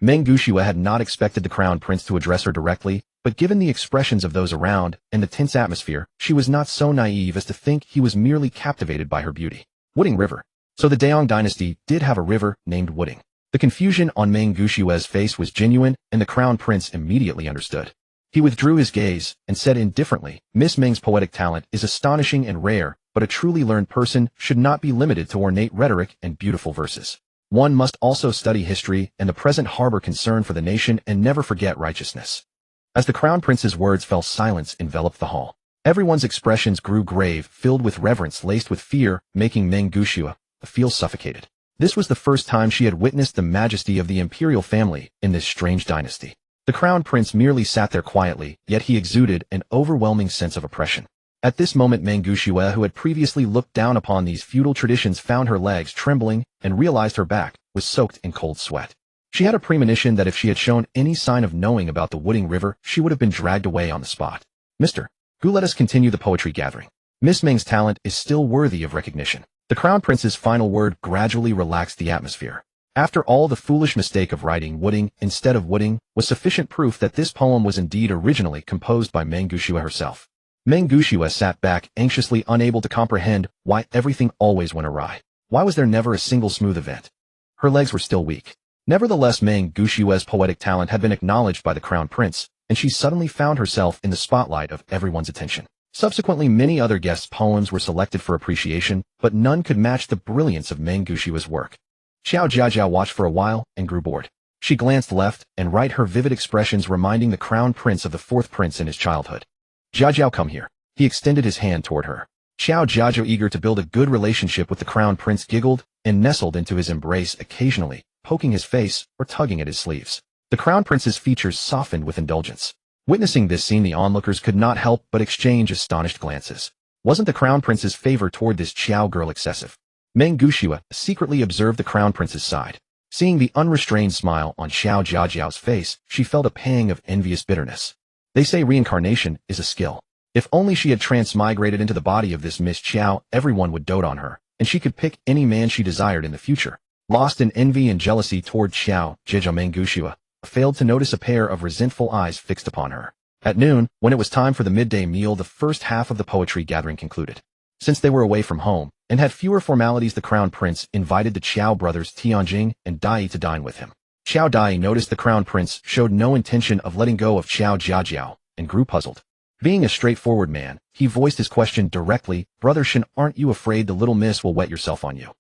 Meng Gushue had not expected the crown prince to address her directly, but given the expressions of those around and the tense atmosphere, she was not so naive as to think he was merely captivated by her beauty. Wooding River. So the Daong dynasty did have a river named Wooding. The confusion on Meng Gushue's face was genuine, and the crown prince immediately understood. He withdrew his gaze and said indifferently, Miss Ming's poetic talent is astonishing and rare, but a truly learned person should not be limited to ornate rhetoric and beautiful verses. One must also study history and the present harbor concern for the nation and never forget righteousness. As the crown prince's words fell, silence enveloped the hall. Everyone's expressions grew grave, filled with reverence laced with fear, making Meng Gushue feel suffocated. This was the first time she had witnessed the majesty of the imperial family in this strange dynasty. The crown prince merely sat there quietly, yet he exuded an overwhelming sense of oppression. At this moment, Meng Gushue, who had previously looked down upon these feudal traditions, found her legs trembling and realized her back was soaked in cold sweat. She had a premonition that if she had shown any sign of knowing about the Wooding River, she would have been dragged away on the spot. Mr. Gu, let us continue the poetry gathering. Miss Ming's talent is still worthy of recognition. The crown prince's final word gradually relaxed the atmosphere. After all, the foolish mistake of writing Wooding instead of Wooding was sufficient proof that this poem was indeed originally composed by Meng Gushue herself. Meng Gushue sat back, anxiously unable to comprehend why everything always went awry. Why was there never a single smooth event? Her legs were still weak. Nevertheless, Meng Gushue's poetic talent had been acknowledged by the crown prince, and she suddenly found herself in the spotlight of everyone's attention. Subsequently, many other guests' poems were selected for appreciation, but none could match the brilliance of Meng Gushue's work. Qiao Jiaojiao watched for a while and grew bored. She glanced left and right, her vivid expressions reminding the crown prince of the fourth prince in his childhood. Jiaojiao, come here. He extended his hand toward her. Qiao Jiaojiao, eager to build a good relationship with the crown prince, giggled and nestled into his embrace, occasionally poking his face or tugging at his sleeves. The crown prince's features softened with indulgence. Witnessing this scene, the onlookers could not help but exchange astonished glances. Wasn't the crown prince's favor toward this Qiao girl excessive? Meng Gushue secretly observed the crown prince's side. Seeing the unrestrained smile on Qiao Jiaojiao's face, she felt a pang of envious bitterness. They say reincarnation is a skill. If only she had transmigrated into the body of this Miss Qiao, everyone would dote on her, and she could pick any man she desired in the future. Lost in envy and jealousy toward Qiao Jiaojiao, Meng Gushue failed to notice a pair of resentful eyes fixed upon her. At noon, when it was time for the midday meal, the first half of the poetry gathering concluded. Since they were away from home and had fewer formalities, the crown prince invited the Qiao brothers Tianjing and Dai to dine with him. Qiao Dai noticed the crown prince showed no intention of letting go of Qiao Jiaojiao and grew puzzled. Being a straightforward man, he voiced his question directly. Brother Shen, aren't you afraid the little miss will wet yourself on you?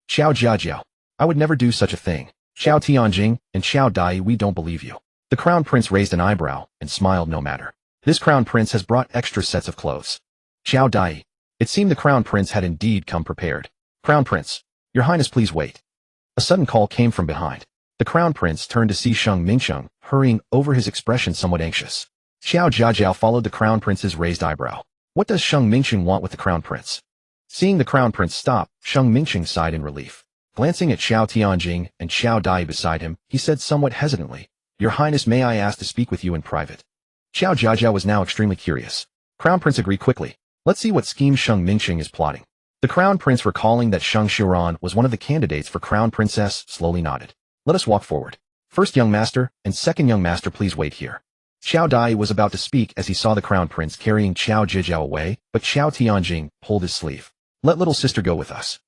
Qiao Jiaojiao, I would never do such a thing. Qiao Tianjing and Qiao Dai, we don't believe you. The crown prince raised an eyebrow and smiled. No matter. This crown prince has brought extra sets of clothes. Qiao Dai. It seemed the crown prince had indeed come prepared. Crown prince, your highness, please wait. A sudden call came from behind. The crown prince turned to see Sheng Mingsheng, hurrying over, his expression somewhat anxious. Qiao Jiaojiao followed the crown prince's raised eyebrow. What does Sheng Mingsheng want with the crown prince? Seeing the crown prince stop, Sheng Mingsheng sighed in relief. Glancing at Qiao Tianjing and Qiao Dai beside him, he said somewhat hesitantly, Your Highness, may I ask to speak with you in private? Qiao Jiaojiao was now extremely curious. Crown prince agreed quickly. Let's see what scheme Sheng Mingsheng is plotting. The crown prince, recalling that Sheng Xiuran was one of the candidates for crown princess, slowly nodded. Let us walk forward. First young master and second young master, please wait here. Qiao Dai was about to speak as he saw the crown prince carrying Qiao Jiaojiao away, but Qiao Tianjing pulled his sleeve. Let little sister go with us.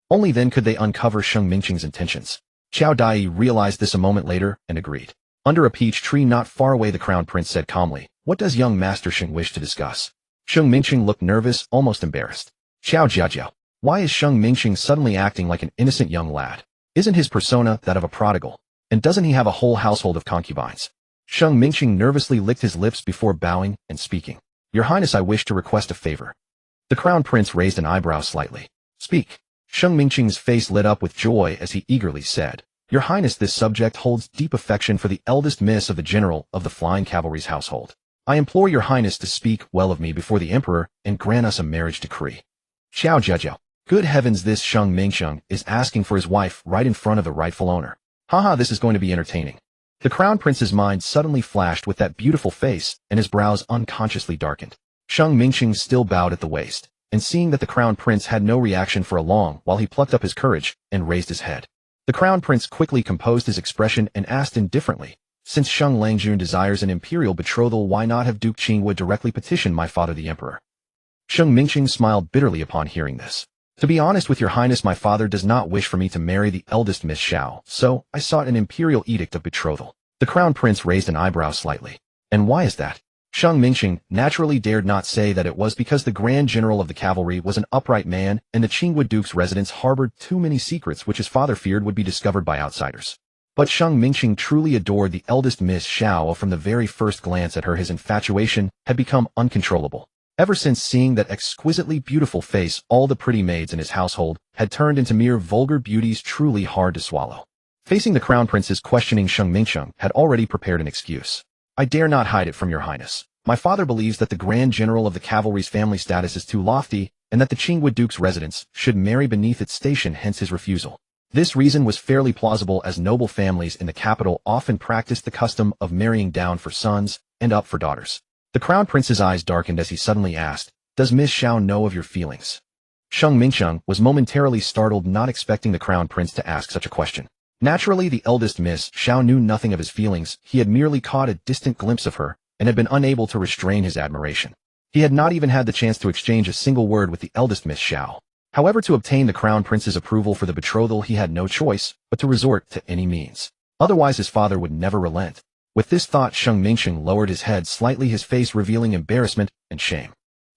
Only then could they uncover Sheng Mingqing's intentions. Qiao Dai realized this a moment later and agreed. Under a peach tree not far away, the crown prince said calmly, "What does young master Sheng wish to discuss?" Sheng Mingqing looked nervous, almost embarrassed. Qiao Jiaojiao, why is Sheng Mingqing suddenly acting like an innocent young lad? Isn't his persona that of a prodigal? And doesn't he have a whole household of concubines? Sheng Mingqing nervously licked his lips before bowing and speaking. Your Highness, I wish to request a favor. The crown prince raised an eyebrow slightly. Speak. Sheng Mingqing's face lit up with joy as he eagerly said, Your Highness, this subject holds deep affection for the eldest miss of the general of the flying cavalry's household. I implore your Highness to speak well of me before the emperor and grant us a marriage decree. Qiao Jiaojiao. Good heavens, this Sheng Mingqing is asking for his wife right in front of the rightful owner. Haha, this is going to be entertaining. The crown prince's mind suddenly flashed with that beautiful face, and his brows unconsciously darkened. Sheng Mingqing still bowed at the waist, and seeing that the crown prince had no reaction for a long while, he plucked up his courage and raised his head. The crown prince quickly composed his expression and asked indifferently, Since Sheng Langjun desires an imperial betrothal, why not have Duke Qingwu directly petition my father the emperor? Sheng Mingqing smiled bitterly upon hearing this. To be honest with your Highness, my father does not wish for me to marry the eldest Miss Xiao, so I sought an imperial edict of betrothal. The crown prince raised an eyebrow slightly. And why is that? Sheng Mingqing naturally dared not say that it was because the Grand General of the cavalry was an upright man and the Qingwu Duke's residence harbored too many secrets which his father feared would be discovered by outsiders. But Sheng Mingqing truly adored the eldest Miss Xiao. From the very first glance at her, his infatuation had become uncontrollable. Ever since seeing that exquisitely beautiful face, all the pretty maids in his household had turned into mere vulgar beauties, truly hard to swallow. Facing the crown prince's questioning, Sheng Mingqing had already prepared an excuse. I dare not hide it from your Highness. My father believes that the Grand General of the cavalry's family status is too lofty, and that the Qingwu Duke's residence should marry beneath its station, hence his refusal. This reason was fairly plausible, as noble families in the capital often practiced the custom of marrying down for sons and up for daughters. The crown prince's eyes darkened as he suddenly asked, Does Miss Xiao know of your feelings? Sheng Mingqing was momentarily startled, not expecting the crown prince to ask such a question. Naturally, the eldest Miss Xiao knew nothing of his feelings. He had merely caught a distant glimpse of her and had been unable to restrain his admiration. He had not even had the chance to exchange a single word with the eldest Miss Xiao. However, to obtain the crown prince's approval for the betrothal, he had no choice but to resort to any means. Otherwise, his father would never relent. With this thought, Sheng Mingqing lowered his head slightly, his face revealing embarrassment and shame.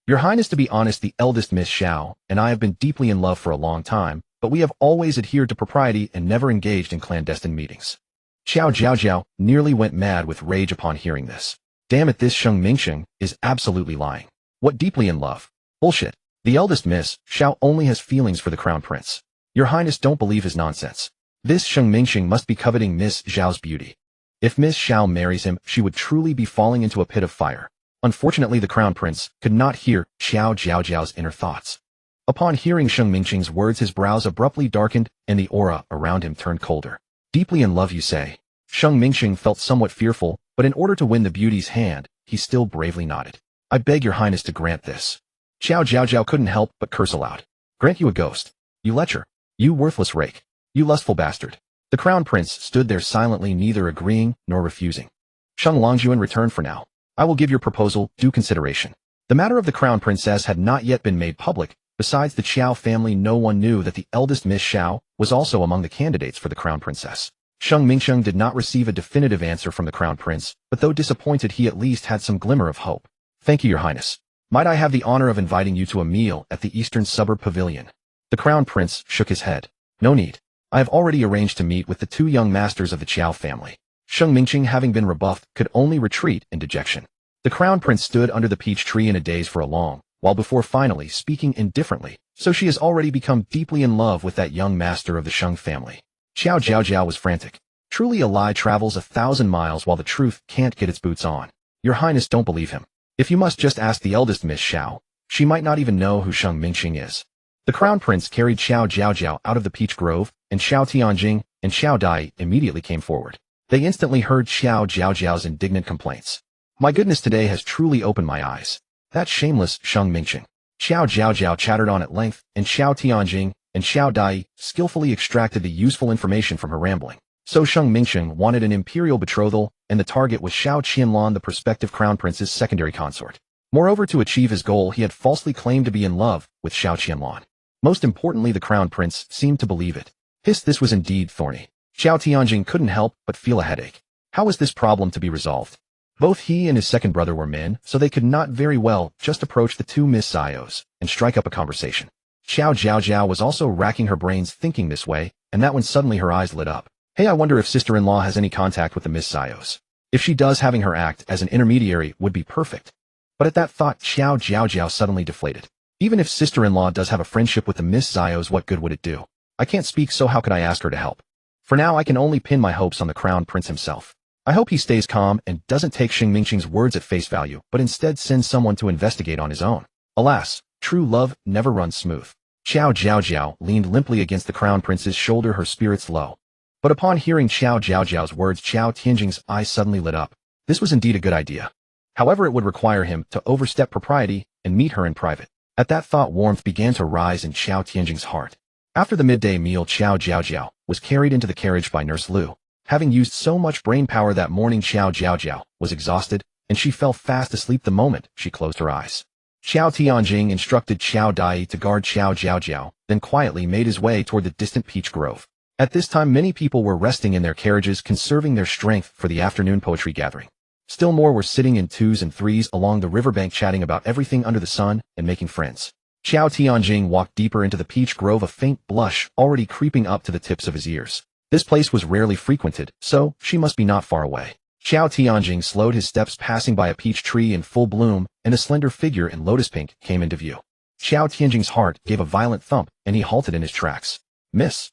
Your Highness, to be honest, the eldest Miss Xiao and I have been deeply in love for a long time, but we have always adhered to propriety and never engaged in clandestine meetings. Qiao Jiaojiao nearly went mad with rage upon hearing this. Damn it, this Sheng Mingqing is absolutely lying. What deeply in love? Bullshit. The eldest Miss Xiao only has feelings for the crown prince. Your Highness, don't believe his nonsense. This Sheng Mingqing must be coveting Miss Xiao's beauty. If Miss Xiao marries him, she would truly be falling into a pit of fire. Unfortunately, the crown prince could not hear Qiao Jiaojiao's inner thoughts. Upon hearing Sheng Mingqing's words, his brows abruptly darkened and the aura around him turned colder. Deeply in love, you say? Sheng Mingqing felt somewhat fearful, but in order to win the beauty's hand, he still bravely nodded. I beg your Highness to grant this. Qiao Jiaojiao couldn't help but curse aloud. Grant you a ghost. You lecher. You worthless rake. You lustful bastard. The crown prince stood there silently, neither agreeing nor refusing. Sheng Langjun, in return for now, I will give your proposal due consideration. The matter of the crown princess had not yet been made public. Besides the Qiao family, no one knew that the eldest Miss Xiao was also among the candidates for the crown princess. Sheng Mingqing did not receive a definitive answer from the crown prince, but though disappointed, he at least had some glimmer of hope. Thank you, your Highness. Might I have the honor of inviting you to a meal at the eastern suburb pavilion? The crown prince shook his head. No need. I have already arranged to meet with the two young masters of the Qiao family. Sheng Mingqing, having been rebuffed, could only retreat in dejection. The crown prince stood under the peach tree in a daze for a long while before finally speaking indifferently. So she has already become deeply in love with that young master of the Sheng family. Qiao Jiaojiao was frantic. Truly, a lie travels 1,000 miles while the truth can't get its boots on. Your Highness, don't believe him. If you must just ask the eldest Miss Xiao, she might not even know who Sheng Mingqing is. The crown prince carried Qiao Jiaojiao out of the peach grove, and Xiao Tianjing and Xiao Dai immediately came forward. They instantly heard Qiao Jiaojiao's indignant complaints. My goodness, today has truly opened my eyes. That shameless Sheng Mingqing. Qiao Jiaojiao chattered on at length, and Xiao Tianjing and Xiao Dai skillfully extracted the useful information from her rambling. So Sheng Mingsheng wanted an imperial betrothal, and the target was Xiao Qianlan, the prospective crown prince's secondary consort. Moreover, to achieve his goal, he had falsely claimed to be in love with Xiao Qianlan. Most importantly, the crown prince seemed to believe it. This was indeed thorny. Xiao Tianjing couldn't help but feel a headache. How was this problem to be resolved? Both he and his second brother were men, so they could not very well just approach the two Miss Xiaos and strike up a conversation. Qiao Jiaojiao was also racking her brains thinking this way, and that when suddenly her eyes lit up. Hey, I wonder if sister-in-law has any contact with the Miss Xiaos. If she does, having her act as an intermediary would be perfect. But at that thought, Qiao Jiaojiao suddenly deflated. Even if sister-in-law does have a friendship with the Miss Xiaos, what good would it do? I can't speak, so how could I ask her to help? For now, I can only pin my hopes on the crown prince himself. I hope he stays calm and doesn't take Sheng Mingsheng's words at face value, but instead sends someone to investigate on his own. Alas, true love never runs smooth. Qiao Jiaojiao leaned limply against the crown prince's shoulder, her spirits low. But upon hearing Qiao Jiaojiao's words, Qiao Tianjing's eyes suddenly lit up. This was indeed a good idea. However, it would require him to overstep propriety and meet her in private. At that thought, warmth began to rise in Qiao Tianjing's heart. After the midday meal, Qiao Jiaojiao was carried into the carriage by Nurse Lu. Having used so much brain power that morning, Qiao Jiaojiao was exhausted, and she fell fast asleep the moment she closed her eyes. Xiao Tianjing instructed Qiao Dai to guard Qiao Jiaojiao, then quietly made his way toward the distant peach grove. At this time, many people were resting in their carriages, conserving their strength for the afternoon poetry gathering. Still more were sitting in twos and threes along the riverbank, chatting about everything under the sun and making friends. Xiao Tianjing walked deeper into the peach grove, a faint blush already creeping up to the tips of his ears. This place was rarely frequented, so she must be not far away. Xiao Tianjing slowed his steps, passing by a peach tree in full bloom, and a slender figure in lotus pink came into view. Xiao Tianjing's heart gave a violent thump, and he halted in his tracks. Miss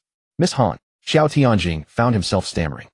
Han. Xiao Tianjing found himself stammering.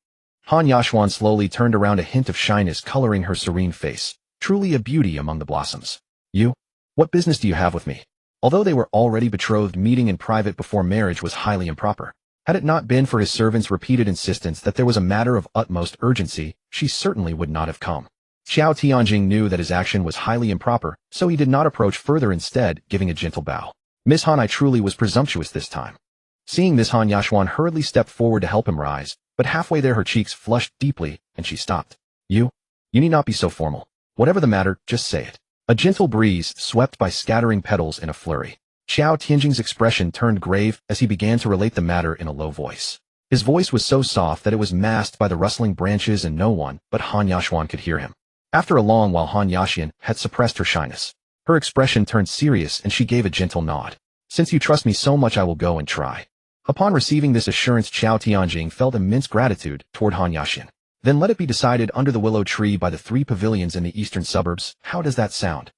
Han Yashuan slowly turned around, a hint of shyness coloring her serene face. Truly a beauty among the blossoms. You? What business do you have with me? Although they were already betrothed, meeting in private before marriage was highly improper. Had it not been for his servant's repeated insistence that there was a matter of utmost urgency, she certainly would not have come. Xiao Tianjing knew that his action was highly improper, so he did not approach further, instead giving a gentle bow. Miss Han, I truly was presumptuous this time. Seeing this, Han Yashuan hurriedly stepped forward to help him rise, but halfway there her cheeks flushed deeply, and she stopped. You need not be so formal. Whatever the matter, just say it. A gentle breeze swept by, scattering petals in a flurry. Xiao Tianjing's expression turned grave as he began to relate the matter in a low voice. His voice was so soft that it was masked by the rustling branches, and no one but Han Yashuan could hear him. After a long while, Han Yashuan had suppressed her shyness. Her expression turned serious, and she gave a gentle nod. Since you trust me so much, I will go and try. Upon receiving this assurance, Xiao Tianjing felt immense gratitude toward Han Yashuan. Then let it be decided under the willow tree by the 3 pavilions in the eastern suburbs. How does that sound?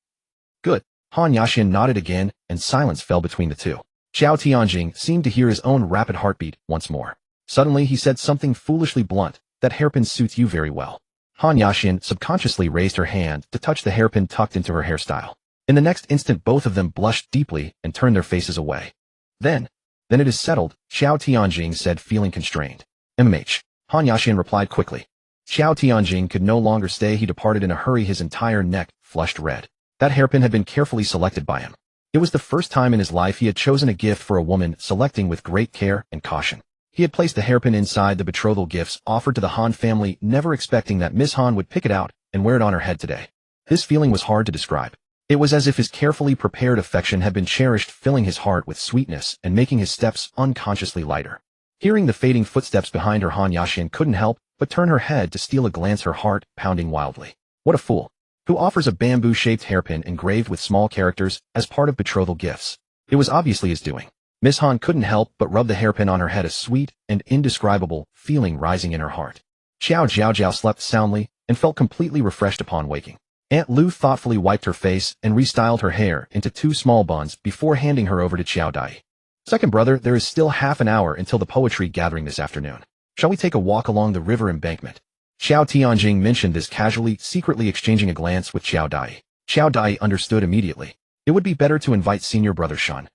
Good. Han Yashuan nodded again, and silence fell between the two. Xiao Tianjing seemed to hear his own rapid heartbeat once more. Suddenly he said something foolishly blunt. That hairpin suits you very well. Han Yashuan subconsciously raised her hand to touch the hairpin tucked into her hairstyle. In the next instant, both of them blushed deeply and turned their faces away. Then it is settled, Xiao Tianjing said, feeling constrained. Han Yashuan replied quickly. Xiao Tianjing could no longer stay. He departed in a hurry, his entire neck flushed red. That hairpin had been carefully selected by him. It was the first time in his life he had chosen a gift for a woman, selecting with great care and caution. He had placed the hairpin inside the betrothal gifts offered to the Han family, never expecting that Miss Han would pick it out and wear it on her head today. This feeling was hard to describe. It was as if his carefully prepared affection had been cherished, filling his heart with sweetness and making his steps unconsciously lighter. Hearing the fading footsteps behind her, Han Yashuan couldn't help but turn her head to steal a glance, her heart pounding wildly. What a fool! Who offers a bamboo-shaped hairpin engraved with small characters as part of betrothal gifts? It was obviously his doing. Miss Han couldn't help but rub the hairpin on her head, a sweet and indescribable feeling rising in her heart. Qiao Jiaojiao slept soundly and felt completely refreshed upon waking. Aunt Lu thoughtfully wiped her face and restyled her hair into 2 small buns before handing her over to Qiao Dai. Second brother, there is still half an hour until the poetry gathering this afternoon. Shall we take a walk along the river embankment? Xiao Tianjing mentioned this casually, secretly exchanging a glance with Qiao Dai. Qiao Dai understood immediately. It would be better to invite senior brother Shan.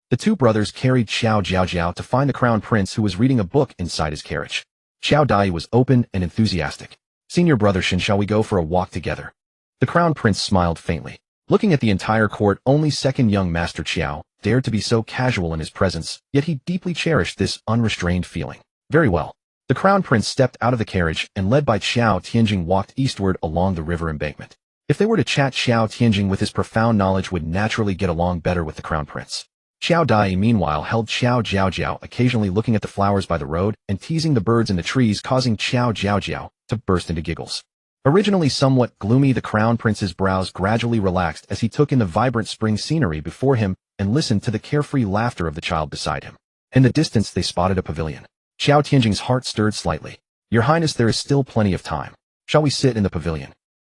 The 2 brothers carried Qiao Jiaojiao to find the crown prince, who was reading a book inside his carriage. Qiao Dai was open and enthusiastic. Senior brother Shan, shall we go for a walk together? The crown prince smiled faintly. Looking at the entire court, only second young master Qiao dared to be so casual in his presence, yet he deeply cherished this unrestrained feeling. Very well. The crown prince stepped out of the carriage and, led by Qiao Tianjing, walked eastward along the river embankment. If they were to chat, Qiao Tianjing with his profound knowledge would naturally get along better with the crown prince. Qiao Dai meanwhile held Qiao Jiaojiao, occasionally looking at the flowers by the road and teasing the birds in the trees, causing Qiao Jiaojiao to burst into giggles. Originally somewhat gloomy, the crown prince's brows gradually relaxed as he took in the vibrant spring scenery before him and listened to the carefree laughter of the child beside him. In the distance they spotted a pavilion. Qiao Tianjing's heart stirred slightly. "Your Highness, there is still plenty of time. Shall we sit in the pavilion?"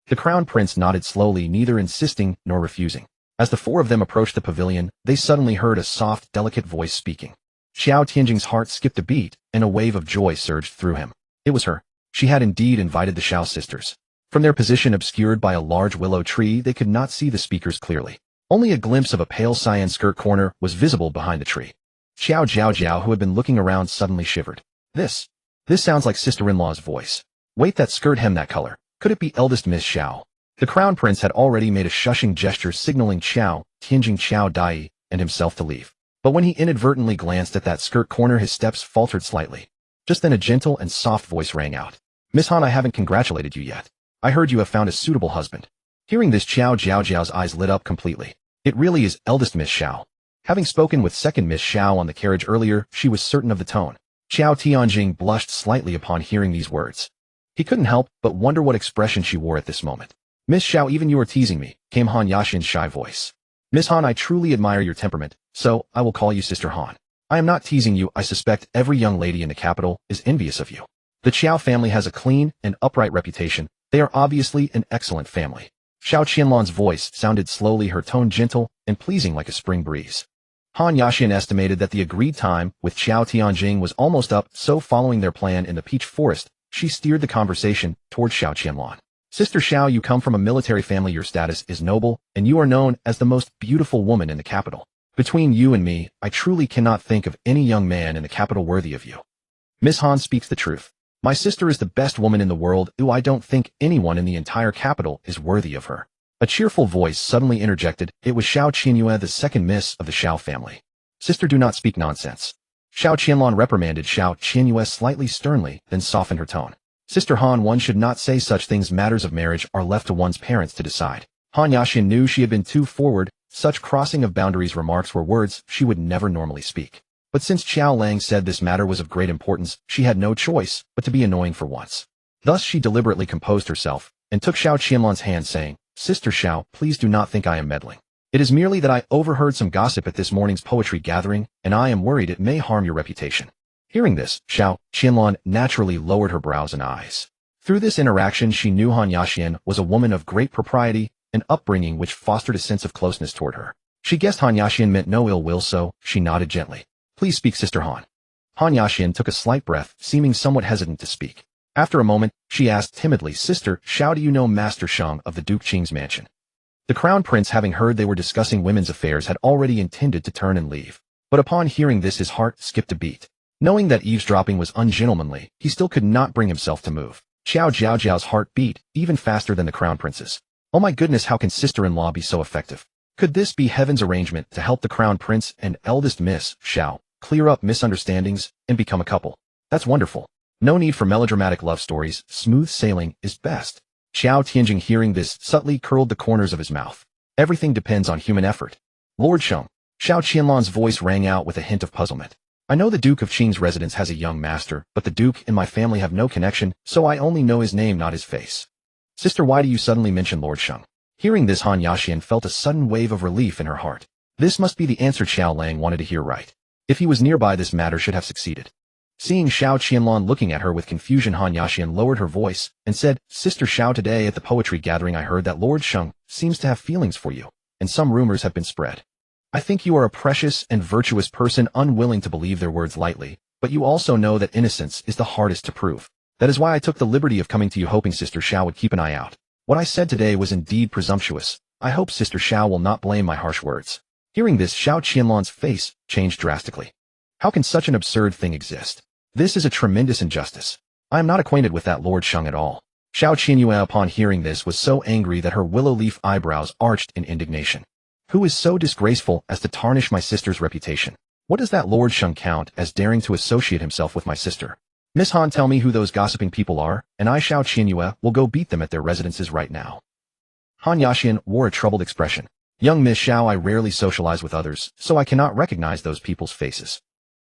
The crown prince nodded slowly, neither insisting nor refusing. As the four of them approached the pavilion, they suddenly heard a soft, delicate voice speaking. Qiao Tianjing's heart skipped a beat, and a wave of joy surged through him. It was her. She had indeed invited the Qiao sisters. From their position obscured by a large willow tree, they could not see the speakers clearly. Only a glimpse of a pale cyan skirt corner was visible behind the tree. Qiao Jiaojiao, who had been looking around, suddenly shivered. This sounds like sister-in-law's voice. Wait, that skirt hem, that color. Could it be eldest Miss Qiao? The crown prince had already made a shushing gesture signaling Qiao Tianjing, Qiao Dai, and himself to leave. But when he inadvertently glanced at that skirt corner, his steps faltered slightly. Just then a gentle and soft voice rang out. "Miss Han, I haven't congratulated you yet. I heard you have found a suitable husband." Hearing this, Qiao Jiaojiao's eyes lit up completely. It really is eldest Miss Qiao. Having spoken with second Miss Qiao on the carriage earlier, she was certain of the tone. Qiao Tianjing blushed slightly upon hearing these words. He couldn't help but wonder what expression she wore at this moment. "Miss Qiao, even you are teasing me," came Han Yaxian's shy voice. "Miss Han, I truly admire your temperament, so I will call you Sister Han. I am not teasing you. I suspect every young lady in the capital is envious of you. The Qiao family has a clean and upright reputation. They are obviously an excellent family." Xiao Qianlan's voice sounded slowly, her tone gentle and pleasing like a spring breeze. Han Yaxian estimated that the agreed time with Qiao Tianjing was almost up, so following their plan in the peach forest, she steered the conversation toward Xiao Qianlan. "Sister Xiao, you come from a military family, your status is noble, and you are known as the most beautiful woman in the capital. Between you and me, I truly cannot think of any young man in the capital worthy of you." Miss Han speaks the truth. My sister is the best woman in the world. I don't think anyone in the entire capital is worthy of her. A cheerful voice suddenly interjected. It was Xiao Qianyue, the second miss of the Xiao family. "Sister, do not speak nonsense." Xiao Qianlan reprimanded Xiao Qianyue slightly sternly, then softened her tone. "Sister Han, one should not say such things. Matters of marriage are left to one's parents to decide." Han Yaxian knew she had been too forward. Such crossing of boundaries remarks were words she would never normally speak. But since Qiao Lang said this matter was of great importance, she had no choice but to be annoying for once. Thus she deliberately composed herself, and took Xiao Qianlan's hand, saying, "Sister Xiao, please do not think I am meddling. It is merely that I overheard some gossip at this morning's poetry gathering, and I am worried it may harm your reputation." Hearing this, Xiao Qianlan naturally lowered her brows and eyes. Through this interaction she knew Han Yaxian was a woman of great propriety and upbringing which fostered a sense of closeness toward her. She guessed Han Yaxian meant no ill will, so she nodded gently. "Please speak, Sister Han." Han Yaxian took a slight breath, seeming somewhat hesitant to speak. After a moment, she asked timidly, "Sister Xiao, do you know Master Sheng of the Duke Qing's mansion?" The crown prince, having heard they were discussing women's affairs, had already intended to turn and leave. But upon hearing this, his heart skipped a beat. Knowing that eavesdropping was ungentlemanly, he still could not bring himself to move. Qiao Jiaojiao's heart beat even faster than the crown prince's. Oh my goodness, how can sister-in-law be so effective? Could this be heaven's arrangement to help the crown prince and eldest Miss Xiao clear up misunderstandings and become a couple? That's wonderful. No need for melodramatic love stories. Smooth sailing is best. Qiao Tianjing, hearing this, subtly curled the corners of his mouth. Everything depends on human effort. Lord Sheng. Xiao Qianlan's voice rang out with a hint of puzzlement. "I know the Duke of Qing's residence has a young master, but the Duke and my family have no connection, so I only know his name, not his face." "Sister, why do you suddenly mention Lord Sheng?" Hearing this, Han Yaxian felt a sudden wave of relief in her heart. This must be the answer Qiao Lang wanted to hear, right? If he was nearby, this matter should have succeeded. Seeing Xiao Qianlan looking at her with confusion, Han Yaxian lowered her voice and said, "Sister Xiao, today at the poetry gathering I heard that Lord Sheng seems to have feelings for you, and some rumors have been spread. I think you are a precious and virtuous person, unwilling to believe their words lightly, but you also know that innocence is the hardest to prove. That is why I took the liberty of coming to you, hoping Sister Xiao would keep an eye out. What I said today was indeed presumptuous. I hope Sister Xiao will not blame my harsh words." Hearing this, Xiao Qianlan's face changed drastically. How can such an absurd thing exist? This is a tremendous injustice. I am not acquainted with that Lord Sheng at all. Xiao Qianyue, upon hearing this, was so angry that her willow leaf eyebrows arched in indignation. Who is so disgraceful as to tarnish my sister's reputation? What does that Lord Sheng count as daring to associate himself with my sister? Miss Han, tell me who those gossiping people are, and I, Xiao Qianyue, will go beat them at their residences right now. Han Yaxian wore a troubled expression. Young Miss Xiao, I rarely socialize with others, so I cannot recognize those people's faces.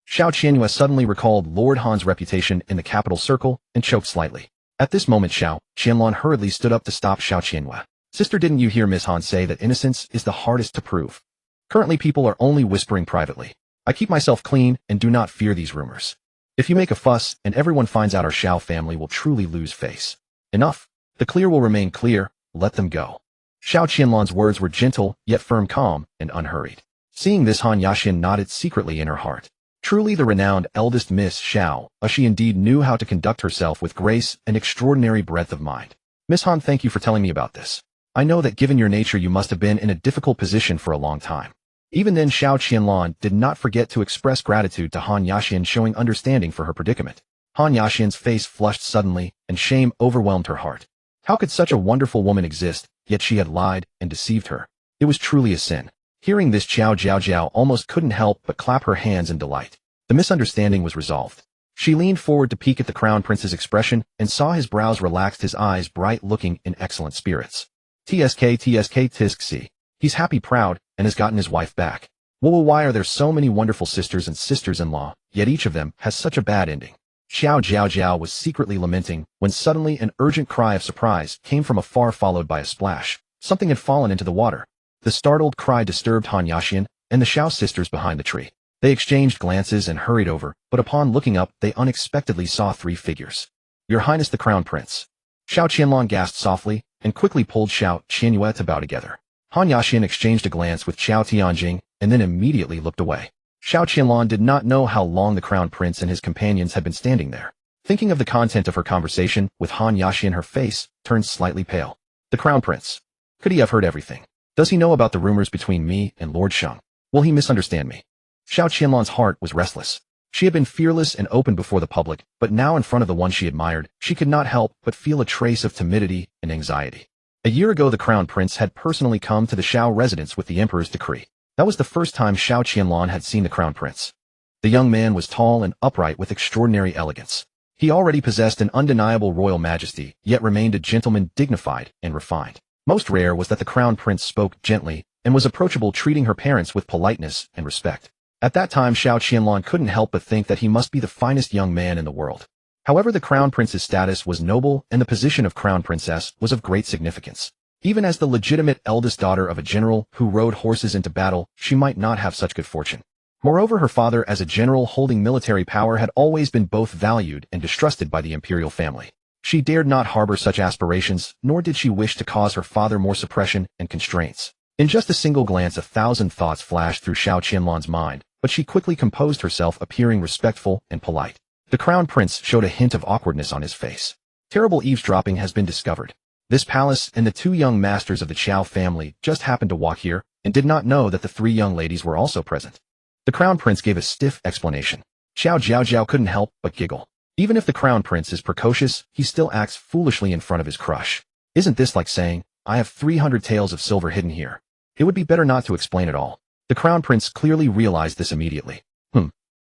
Xiao Qianyue suddenly recalled Lord Han's reputation in the capital circle and choked slightly. At this moment Xiao Qianlong hurriedly stood up to stop Xiao Qianyue. Sister, didn't you hear Miss Han say that innocence is the hardest to prove? Currently people are only whispering privately. I keep myself clean and do not fear these rumors. If you make a fuss and everyone finds out, our Xiao family will truly lose face. Enough. The clear will remain clear. Let them go. Xiao Qianlong's words were gentle, yet firm, calm, and unhurried. Seeing this, Han Yaxian nodded secretly in her heart. Truly the renowned eldest Miss Xiao, she indeed knew how to conduct herself with grace and extraordinary breadth of mind. Miss Han, thank you for telling me about this. I know that given your nature you must have been in a difficult position for a long time. Even then Xiao Qianlong did not forget to express gratitude to Han Yaxian, showing understanding for her predicament. Han Yaxian's face flushed suddenly, and shame overwhelmed her heart. How could such a wonderful woman exist, yet she had lied and deceived her? It was truly a sin. Hearing this, Qiao Jiaojiao almost couldn't help but clap her hands in delight. The misunderstanding was resolved. She leaned forward to peek at the crown prince's expression and saw his brows relaxed, his eyes bright, looking in excellent spirits. TSK tisk. He's happy, proud, and has gotten his wife back. Whoa, why are there so many wonderful sisters and sisters-in-law, yet each of them has such a bad ending? Qiao Jiaojiao was secretly lamenting when suddenly an urgent cry of surprise came from afar, followed by a splash. Something had fallen into the water. The startled cry disturbed Han Yaxian and the Xiao sisters behind the tree. They exchanged glances and hurried over, but upon looking up, they unexpectedly saw three figures. Your Highness the Crown Prince. Xiao Qianlong gasped softly and quickly pulled Xiao Qianyue to bow together. Han Yaxian exchanged a glance with Qiao Tianjing and then immediately looked away. Xiao Qianlong did not know how long the Crown Prince and his companions had been standing there. Thinking of the content of her conversation with Han Yaxian, her face turned slightly pale. The Crown Prince. Could he have heard everything? Does he know about the rumors between me and Lord Sheng? Will he misunderstand me? Xiao Qianlong's heart was restless. She had been fearless and open before the public, but now in front of the one she admired, she could not help but feel a trace of timidity and anxiety. A year ago the Crown Prince had personally come to the Xiao residence with the Emperor's decree. That was the first time Xiao Qianlong had seen the Crown Prince. The young man was tall and upright with extraordinary elegance. He already possessed an undeniable royal majesty, yet remained a gentleman, dignified and refined. Most rare was that the Crown Prince spoke gently and was approachable, treating her parents with politeness and respect. At that time Xiao Qianlong couldn't help but think that he must be the finest young man in the world. However, the Crown Prince's status was noble and the position of Crown Princess was of great significance. Even as the legitimate eldest daughter of a general who rode horses into battle, she might not have such good fortune. Moreover, her father, as a general holding military power, had always been both valued and distrusted by the imperial family. She dared not harbor such aspirations, nor did she wish to cause her father more suppression and constraints. In just a single glance, 1,000 thoughts flashed through Xiao Qianlong's mind, but she quickly composed herself, appearing respectful and polite. The Crown Prince showed a hint of awkwardness on his face. Terrible eavesdropping has been discovered. This palace and the two young masters of the Qiao family just happened to walk here and did not know that the three young ladies were also present. The Crown Prince gave a stiff explanation. Qiao Jiaojiao couldn't help but giggle. Even if the Crown Prince is precocious, he still acts foolishly in front of his crush. Isn't this like saying, I have 300 taels of silver hidden here? It would be better not to explain at all. The Crown Prince clearly realized this immediately.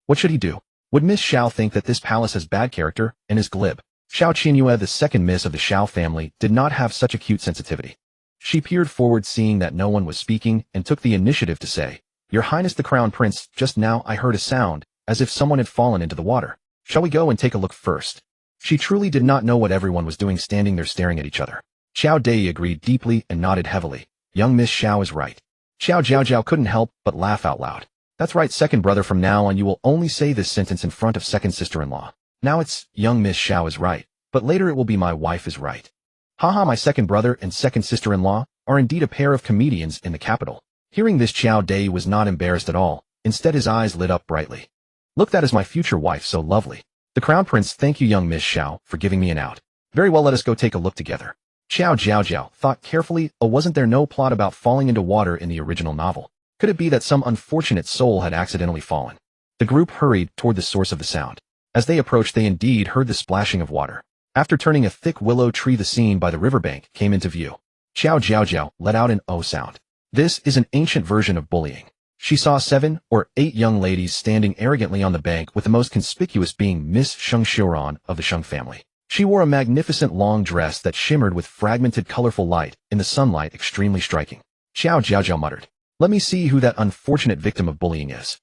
What should he do? Would Miss Xiao think that this palace has bad character and is glib? Xiao Qianyue, the second miss of the Xiao family, did not have such acute sensitivity. She peered forward, seeing that no one was speaking, and took the initiative to say, Your Highness the Crown Prince, just now I heard a sound, as if someone had fallen into the water. Shall we go and take a look first? She truly did not know what everyone was doing standing there staring at each other. Qiao Dai agreed deeply and nodded heavily. Young Miss Xiao is right. Qiao Jiaojiao couldn't help but laugh out loud. That's right, second brother, from now on you will only say this sentence in front of second sister-in-law. Now it's, young Miss Xiao is right, but later it will be my wife is right. Haha, my second brother and second sister-in-law are indeed a pair of comedians in the capital. Hearing this, Qiao Dai was not embarrassed at all. Instead, his eyes lit up brightly. Look, that is my future wife, so lovely. The Crown Prince, thank you, young Miss Xiao, for giving me an out. Very well, let us go take a look together. Qiao Jiaojiao thought carefully, wasn't there no plot about falling into water in the original novel? Could it be that some unfortunate soul had accidentally fallen? The group hurried toward the source of the sound. As they approached, they indeed heard the splashing of water. After turning a thick willow tree, the scene by the riverbank came into view. Qiao Jiaojiao let out an "oh" sound. This is an ancient version of bullying. She saw 7 or 8 young ladies standing arrogantly on the bank, with the most conspicuous being Miss Sheng Xiuran of the Sheng family. She wore a magnificent long dress that shimmered with fragmented colorful light in the sunlight, extremely striking. Qiao Jiaojiao muttered, "Let me see who that unfortunate victim of bullying is."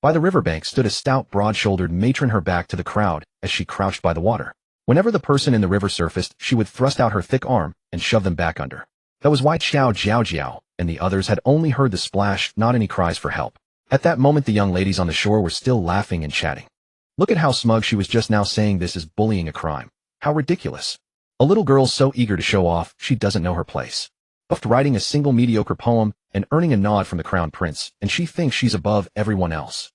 By the riverbank stood a stout, broad-shouldered matron, her back to the crowd, as she crouched by the water. Whenever the person in the river surfaced, she would thrust out her thick arm and shove them back under. That was why Qiao Jiaojiao and the others had only heard the splash, not any cries for help. At that moment the young ladies on the shore were still laughing and chatting. Look at how smug she was just now, saying this is bullying a crime. How ridiculous. A little girl so eager to show off she doesn't know her place. Buffed writing a single mediocre poem and earning a nod from the crown prince, and she thinks she's above everyone else.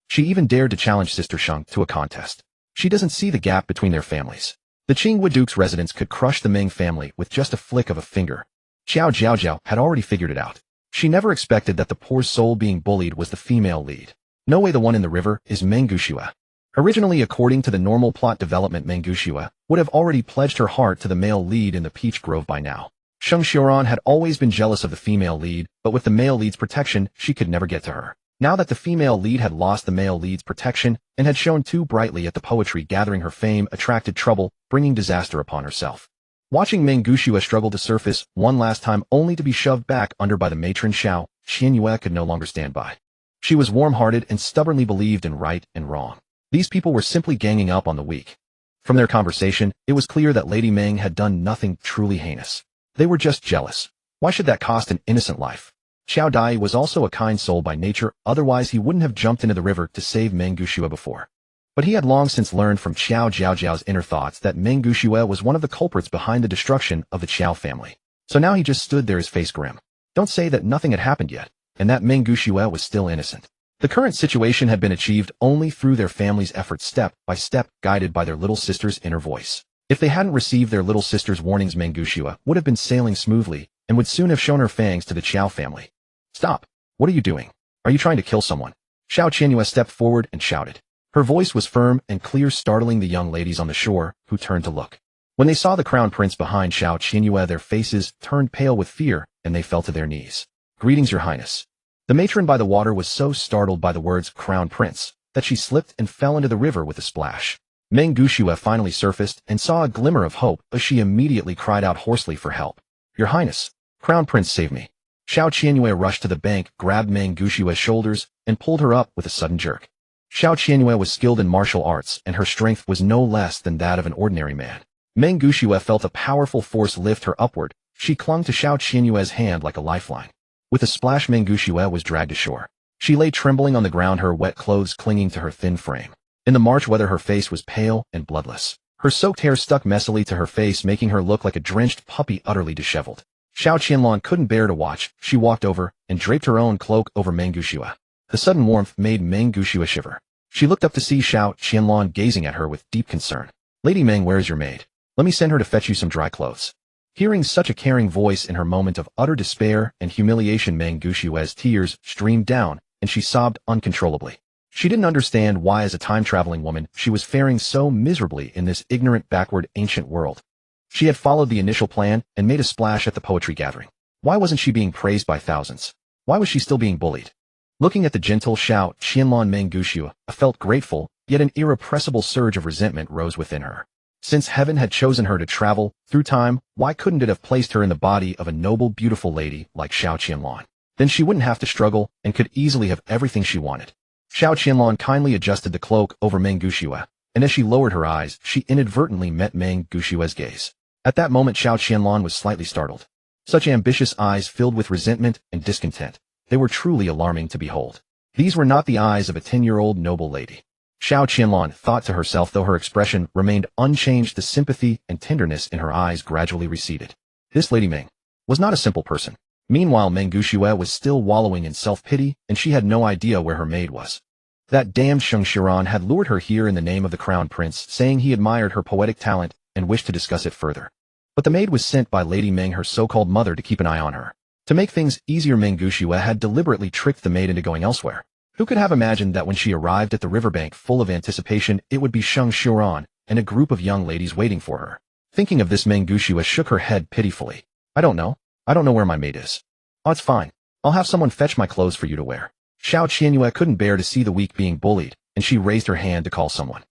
She even dared to challenge Sister Sheng to a contest. She doesn't see the gap between their families. The Qinghua Duke's residence could crush the Ming family with just a flick of a finger. Qiao Jiaojiao had already figured it out. She never expected that the poor soul being bullied was the female lead. No way, the one in the river is Mengushua. Originally, according to the normal plot development, Mengushua would have already pledged her heart to the male lead in the peach grove by now. Sheng Xiuran had always been jealous of the female lead, but with the male lead's protection, she could never get to her. Now that the female lead had lost the male lead's protection and had shone too brightly at the poetry gathering, her fame attracted trouble, bringing disaster upon herself. Watching Mengushua struggle to surface one last time only to be shoved back under by the matron Xiao, Qianyue could no longer stand by. She was warm-hearted and stubbornly believed in right and wrong. These people were simply ganging up on the weak. From their conversation, it was clear that Lady Meng had done nothing truly heinous. They were just jealous. Why should that cost an innocent life? Xiao Dai was also a kind soul by nature, otherwise he wouldn't have jumped into the river to save Mengushua before. But he had long since learned from Qiao Jiaojiao's inner thoughts that Mengushua was one of the culprits behind the destruction of the Qiao family. So now he just stood there, his face grim. Don't say that nothing had happened yet, and that Mengushua was still innocent. The current situation had been achieved only through their family's efforts, step by step, guided by their little sister's inner voice. If they hadn't received their little sister's warnings, Mengushua would have been sailing smoothly and would soon have shown her fangs to the Qiao family. Stop! What are you doing? Are you trying to kill someone? Xiao Qianyue stepped forward and shouted. Her voice was firm and clear, startling the young ladies on the shore, who turned to look. When they saw the crown prince behind Xiao Qianyue, their faces turned pale with fear, and they fell to their knees. Greetings, your highness. The matron by the water was so startled by the words crown prince that she slipped and fell into the river with a splash. Mengushua finally surfaced and saw a glimmer of hope, as she immediately cried out hoarsely for help. Your highness, crown prince, save me. Xiao Qianyue rushed to the bank, grabbed Mengushua's shoulders, and pulled her up with a sudden jerk. Xiao Qianyue was skilled in martial arts, and her strength was no less than that of an ordinary man. Mengushua felt a powerful force lift her upward. She clung to Xiao Qianyue's hand like a lifeline. With a splash, Mengushua was dragged ashore. She lay trembling on the ground, her wet clothes clinging to her thin frame. In the March weather, her face was pale and bloodless. Her soaked hair stuck messily to her face, making her look like a drenched puppy, utterly disheveled. Xiao Qianlong couldn't bear to watch. She walked over and draped her own cloak over Mengushua. The sudden warmth made Mengushua shiver. She looked up to see Xiao Qianlong gazing at her with deep concern. Lady Meng, where is your maid? Let me send her to fetch you some dry clothes. Hearing such a caring voice in her moment of utter despair and humiliation, Mengushua's tears streamed down, and she sobbed uncontrollably. She didn't understand why, as a time-traveling woman, she was faring so miserably in this ignorant, backward, ancient world. She had followed the initial plan and made a splash at the poetry gathering. Why wasn't she being praised by thousands? Why was she still being bullied? Looking at the gentle Xiao Qianlong, Mengushua felt grateful, yet an irrepressible surge of resentment rose within her. Since heaven had chosen her to travel through time, why couldn't it have placed her in the body of a noble, beautiful lady like Xiao Qianlong? Then she wouldn't have to struggle and could easily have everything she wanted. Xiao Qianlong kindly adjusted the cloak over Mengushua, and as she lowered her eyes, she inadvertently met Mengushua's gaze. At that moment, Xiao Qianlong was slightly startled. Such ambitious eyes filled with resentment and discontent. They were truly alarming to behold. These were not the eyes of a 10-year-old noble lady. Xiao Qianlong thought to herself. Though her expression remained unchanged, the sympathy and tenderness in her eyes gradually receded. This Lady Meng was not a simple person. Meanwhile, Mengushua was still wallowing in self-pity, and she had no idea where her maid was. That damned Sheng Xiuran had lured her here in the name of the crown prince, saying he admired her poetic talent and wished to discuss it further. But the maid was sent by Lady Meng, her so-called mother, to keep an eye on her. To make things easier, Mengushua had deliberately tricked the maid into going elsewhere. Who could have imagined that when she arrived at the riverbank full of anticipation, it would be Sheng Xiuran and a group of young ladies waiting for her? Thinking of this, Mengushua shook her head pitifully. I don't know where my maid is. Oh, it's fine. I'll have someone fetch my clothes for you to wear. Xiao Qianyue couldn't bear to see the weak being bullied, and she raised her hand to call someone.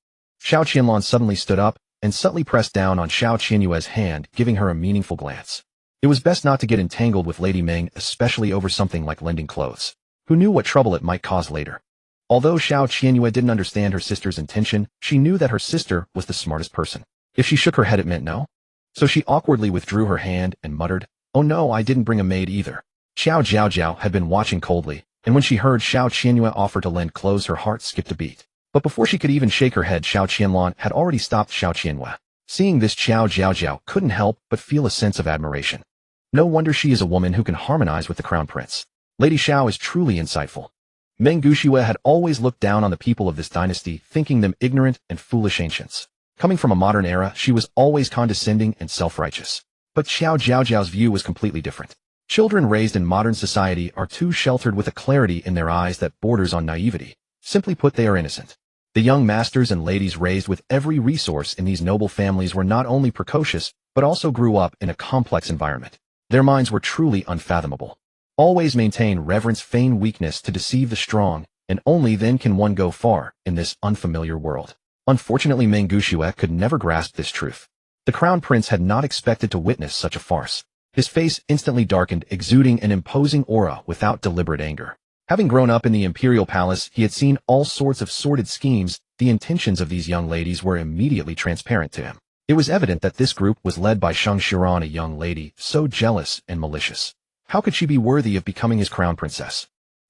Xiao Qianlong suddenly stood up and subtly pressed down on Xiao Qianyue's hand, giving her a meaningful glance. It was best not to get entangled with Lady Meng, especially over something like lending clothes. Who knew what trouble it might cause later? Although Xiao Qianyue didn't understand her sister's intention, she knew that her sister was the smartest person. If she shook her head, it meant no. So she awkwardly withdrew her hand and muttered, "Oh no, I didn't bring a maid either." Qiao Jiaojiao had been watching coldly, and when she heard Xiao Qianyue offer to lend clothes, her heart skipped a beat. But before she could even shake her head, Xiao Qianlong had already stopped Xiao Qianyue. Seeing this, Qiao Jiaojiao couldn't help but feel a sense of admiration. No wonder she is a woman who can harmonize with the crown prince. Lady Xiao is truly insightful. Meng Gushue had always looked down on the people of this dynasty, thinking them ignorant and foolish ancients. Coming from a modern era, she was always condescending and self-righteous. But Qiao Jiaojiao's view was completely different. Children raised in modern society are too sheltered, with a clarity in their eyes that borders on naivety. Simply put, they are innocent. The young masters and ladies raised with every resource in these noble families were not only precocious, but also grew up in a complex environment. Their minds were truly unfathomable. Always maintain reverence, feign weakness to deceive the strong, and only then can one go far in this unfamiliar world. Unfortunately, Meng Gushue could never grasp this truth. The crown prince had not expected to witness such a farce. His face instantly darkened, exuding an imposing aura without deliberate anger. Having grown up in the imperial palace, he had seen all sorts of sordid schemes. The intentions of these young ladies were immediately transparent to him. It was evident that this group was led by Sheng Xiran, a young lady so jealous and malicious. How could she be worthy of becoming his crown princess?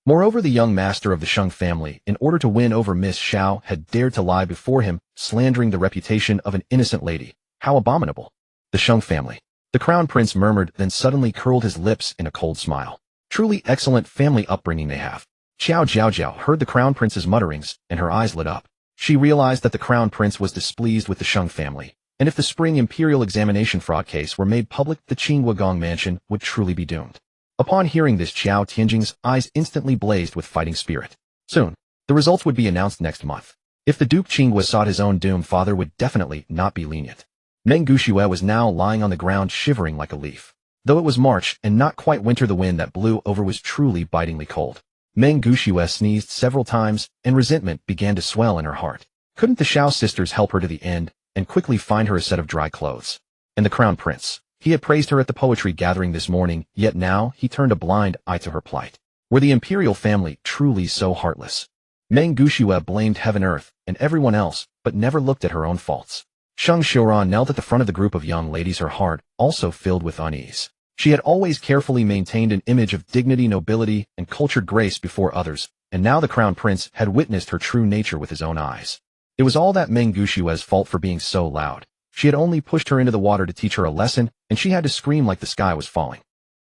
Moreover, the young master of the Sheng family, in order to win over Miss Xiao, had dared to lie before him, slandering the reputation of an innocent lady. How abominable! The Sheng family. The crown prince murmured, then suddenly curled his lips in a cold smile. Truly excellent family upbringing they have. Qiao Jiaojiao heard the crown prince's mutterings, and her eyes lit up. She realized that the crown prince was displeased with the Sheng family, and if the spring imperial examination fraud case were made public, the Qinghua mansion would truly be doomed. Upon hearing this, Qiao Tianjing's eyes instantly blazed with fighting spirit. Soon, the results would be announced next month. If the Duke Qinghua sought his own doom, father would definitely not be lenient. Meng Gushue was now lying on the ground, shivering like a leaf. Though it was March and not quite winter, the wind that blew over was truly bitingly cold. Meng Gushue sneezed several times, and resentment began to swell in her heart. Couldn't the Xiao sisters help her to the end, and quickly find her a set of dry clothes? And the crown prince. He had praised her at the poetry gathering this morning, yet now he turned a blind eye to her plight. Were the imperial family truly so heartless? Meng Gushue blamed heaven, earth, and everyone else, but never looked at her own faults. Sheng Xiran knelt at the front of the group of young ladies, her heart also filled with unease. She had always carefully maintained an image of dignity, nobility, and cultured grace before others, and now the crown prince had witnessed her true nature with his own eyes. It was all that Meng Gushue's fault for being so loud. She had only pushed her into the water to teach her a lesson, and she had to scream like the sky was falling.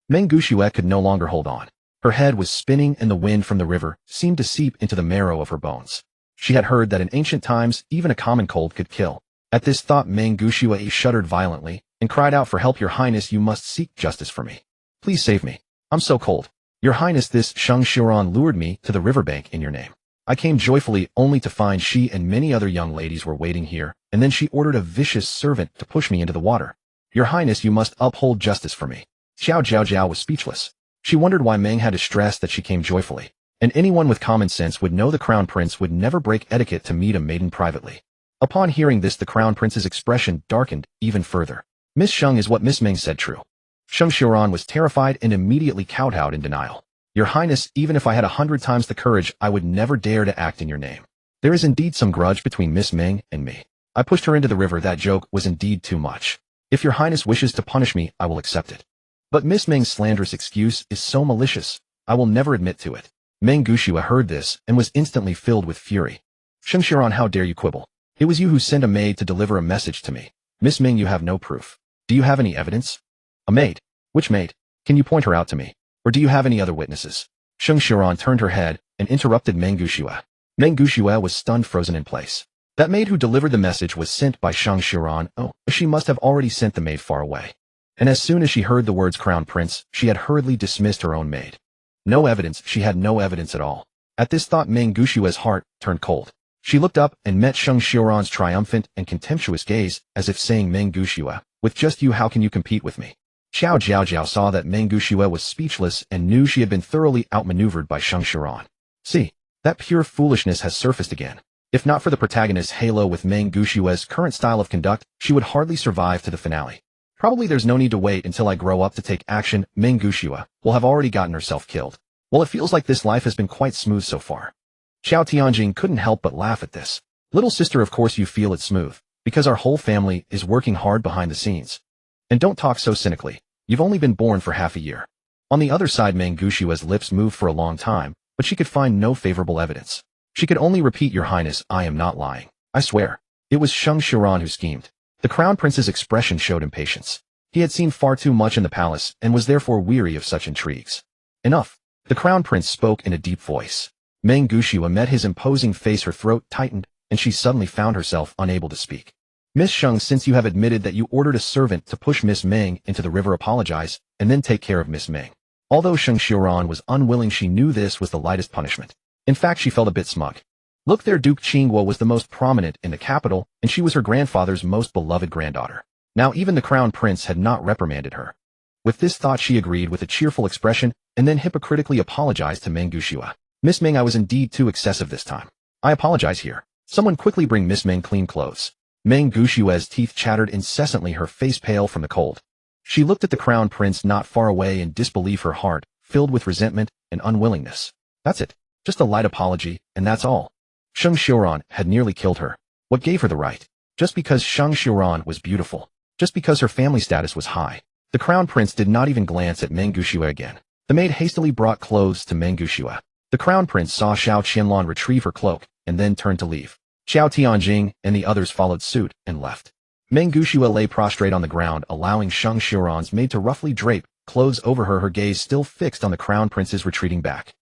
Meng Gushue could no longer hold on. Her head was spinning, and the wind from the river seemed to seep into the marrow of her bones. She had heard that in ancient times, even a common cold could kill. At this thought, Meng Gushue shuddered violently and cried out for help. "Your Highness, you must seek justice for me. Please save me. I'm so cold. Your Highness, this Sheng Xiran lured me to the riverbank in your name. I came joyfully, only to find she and many other young ladies were waiting here, and then she ordered a vicious servant to push me into the water. Your Highness, you must uphold justice for me." Qiao Jiaojiao was speechless. She wondered why Meng had to stress that she came joyfully, and anyone with common sense would know the crown prince would never break etiquette to meet a maiden privately. Upon hearing this, the crown prince's expression darkened even further. Miss Sheng, is what Miss Meng said true? Sheng Xiran was terrified and immediately kowtowed in denial. "Your Highness, even if I had 100 times the courage, I would never dare to act in your name. There is indeed some grudge between Miss Meng and me. I pushed her into the river. That joke was indeed too much. If your Highness wishes to punish me, I will accept it. But Miss Meng's slanderous excuse is so malicious, I will never admit to it." Meng Gushue heard this and was instantly filled with fury. "Sheng Xiran, how dare you quibble? It was you who sent a maid to deliver a message to me. Miss Meng, you have no proof. Do you have any evidence?" "A maid? Which maid? Can you point her out to me? Or do you have any other witnesses?" Sheng Xiran turned her head and interrupted Meng Gushue. Meng Gushue was stunned, frozen in place. That maid who delivered the message was sent by Sheng Xiran. Oh, she must have already sent the maid far away. And as soon as she heard the words crown prince, she had hurriedly dismissed her own maid. No evidence, she had no evidence at all. At this thought, Meng Gushue's heart turned cold. She looked up and met Sheng Xiran's triumphant and contemptuous gaze, as if saying, "Meng Gushue, with just you, how can you compete with me?" Qiao Jiaojiao saw that Meng Gushue was speechless and knew she had been thoroughly outmaneuvered by Sheng Xiran. See, that pure foolishness has surfaced again. If not for the protagonist's halo with Meng Gushue's current style of conduct, she would hardly survive to the finale. Probably there's no need to wait until I grow up to take action. Meng Gushue will have already gotten herself killed. Well, it feels like this life has been quite smooth so far. Xiao Tianjing couldn't help but laugh at this. Little sister, of course you feel it's smooth, because our whole family is working hard behind the scenes. And don't talk so cynically. You've only been born for half a year. On the other side, Meng Gushue's lips moved for a long time, but she could find no favorable evidence. She could only repeat, Your Highness, I am not lying. I swear. It was Sheng Xiran who schemed. The Crown Prince's expression showed impatience. He had seen far too much in the palace and was therefore weary of such intrigues. Enough. The Crown Prince spoke in a deep voice. Meng Gushue met his imposing face, her throat tightened, and she suddenly found herself unable to speak. Miss Sheng, since you have admitted that you ordered a servant to push Miss Meng into the river, apologize, and then take care of Miss Meng. Although Sheng Xiran was unwilling, she knew this was the lightest punishment. In fact, she felt a bit smug. Look there, Duke Qingguo was the most prominent in the capital, and she was her grandfather's most beloved granddaughter. Now even the Crown Prince had not reprimanded her. With this thought, she agreed with a cheerful expression, and then hypocritically apologized to Meng Gushue. Miss Meng, I was indeed too excessive this time. I apologize here. Someone quickly bring Miss Meng clean clothes. Meng Gushue's teeth chattered incessantly, her face pale from the cold. She looked at the Crown Prince not far away in disbelief, her heart filled with resentment and unwillingness. That's it. Just a light apology, and that's all. Sheng Xiran had nearly killed her. What gave her the right? Just because Sheng Xiran was beautiful. Just because her family status was high. The Crown Prince did not even glance at Meng Gushue again. The maid hastily brought clothes to Meng Gushue. The Crown Prince saw Xiao Qianlan retrieve her cloak, and then turned to leave. Xiao Tianjing and the others followed suit and left. Meng Gushue lay prostrate on the ground, allowing Sheng Xiran's maid to roughly drape clothes over her, her gaze still fixed on the Crown Prince's retreating back.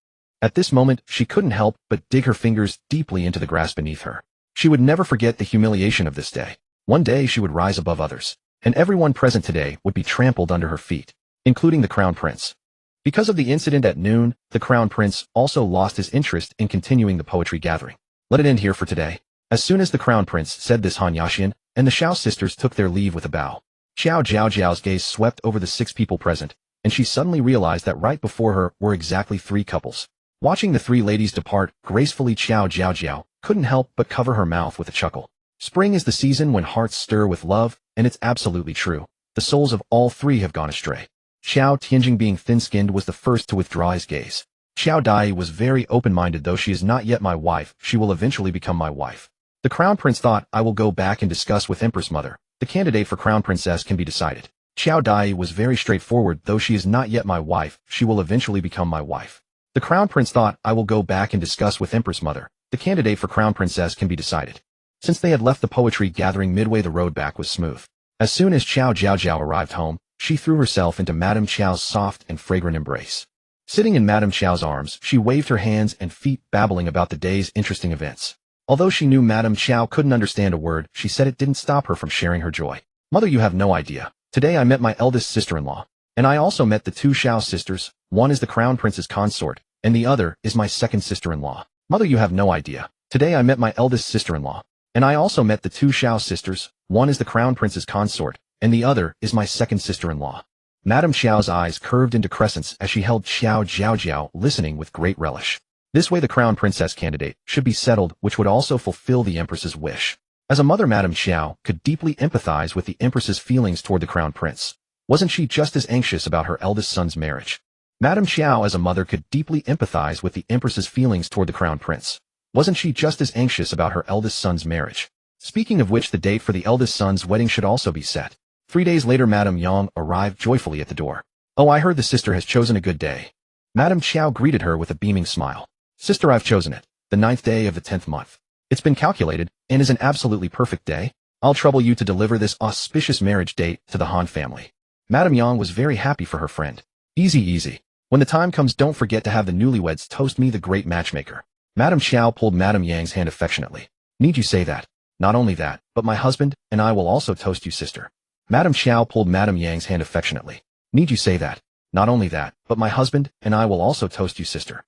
At this moment, she couldn't help but dig her fingers deeply into the grass beneath her. She would never forget the humiliation of this day. One day she would rise above others, and everyone present today would be trampled under her feet, including the Crown Prince. Because of the incident at noon, the Crown Prince also lost his interest in continuing the poetry gathering. Let it end here for today. As soon as the Crown Prince said this, Han Yaxian and the Xiao sisters took their leave with a bow. Qiao Jiaojiao's gaze swept over the 6 people present, and she suddenly realized that right before her were exactly 3 couples. Watching the 3 ladies depart gracefully, Qiao Jiaojiao couldn't help but cover her mouth with a chuckle. Spring is the season when hearts stir with love, and it's absolutely true. The souls of all 3 have gone astray. Xiao Tianjing, being thin-skinned, was the first to withdraw his gaze. Xiao Dai was very open-minded. Though she is not yet my wife, she will eventually become my wife. The Crown Prince thought, I will go back and discuss with Empress Mother. The candidate for Crown Princess can be decided. Xiao Dai was very straightforward. Though she is not yet my wife, she will eventually become my wife. The Crown Prince thought, I will go back and discuss with Empress Mother. The candidate for Crown Princess can be decided. Since they had left the poetry gathering midway, the road back was smooth. As soon as Qiao Jiaojiao arrived home, she threw herself into Madame Qiao's soft and fragrant embrace. Sitting in Madame Qiao's arms, she waved her hands and feet, babbling about the day's interesting events. Although she knew Madame Qiao couldn't understand a word she said, it didn't stop her from sharing her joy. Mother, you have no idea. Today I met my eldest sister-in-law. And I also met the 2 Xiao sisters. One is the Crown Prince's consort, and the other is my second sister-in-law. Mother, you have no idea. Today I met my eldest sister-in-law. And I also met the 2 Xiao sisters. One is the Crown Prince's consort, and the other is my second sister-in-law. Madame Qiao's eyes curved into crescents as she held Qiao Jiaojiao, listening with great relish. This way the Crown Princess candidate should be settled, which would also fulfill the Empress's wish. As a mother, Madame Qiao could deeply empathize with the Empress's feelings toward the Crown Prince. Wasn't she just as anxious about her eldest son's marriage? Madame Qiao, as a mother, could deeply empathize with the Empress's feelings toward the Crown Prince. Wasn't she just as anxious about her eldest son's marriage? Speaking of which, the date for the eldest son's wedding should also be set. 3 days later, Madame Yang arrived joyfully at the door. Oh, I heard the sister has chosen a good day. Madame Qiao greeted her with a beaming smile. Sister, I've chosen it. The 9th day of the 10th month. It's been calculated, and is an absolutely perfect day. I'll trouble you to deliver this auspicious marriage date to the Han family. Madame Yang was very happy for her friend. Easy, easy. When the time comes, don't forget to have the newlyweds toast me, the great matchmaker. Madame Qiao pulled Madame Yang's hand affectionately. Need you say that? Not only that, but my husband and I will also toast you, sister. Madame Qiao pulled Madame Yang's hand affectionately. Need you say that? Not only that, but my husband and I will also toast you, sister.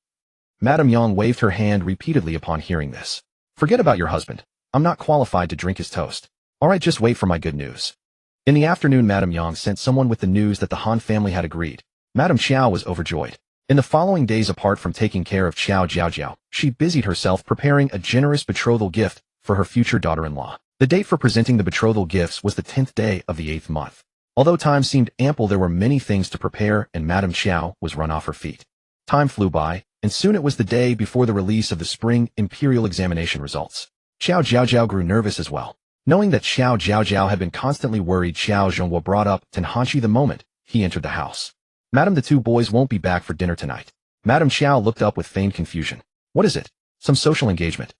Madame Yang waved her hand repeatedly upon hearing this. Forget about your husband. I'm not qualified to drink his toast. All right, just wait for my good news. In the afternoon, Madame Yang sent someone with the news that the Han family had agreed. Madame Qiao was overjoyed. In the following days, apart from taking care of Qiao Jiaojiao, she busied herself preparing a generous betrothal gift for her future daughter-in-law. The date for presenting the betrothal gifts was the 10th day of the 8th month. Although time seemed ample, there were many things to prepare, and Madame Qiao was run off her feet. Time flew by, and soon it was the day before the release of the spring imperial examination results. Qiao Jiaojiao grew nervous as well. Knowing that Qiao Jiaojiao had been constantly worried, Qiao Zhongguo brought up Tenhanchi the moment he entered the house. Madam, the two boys won't be back for dinner tonight. Madame Qiao looked up with feigned confusion. What is it? Some social engagement?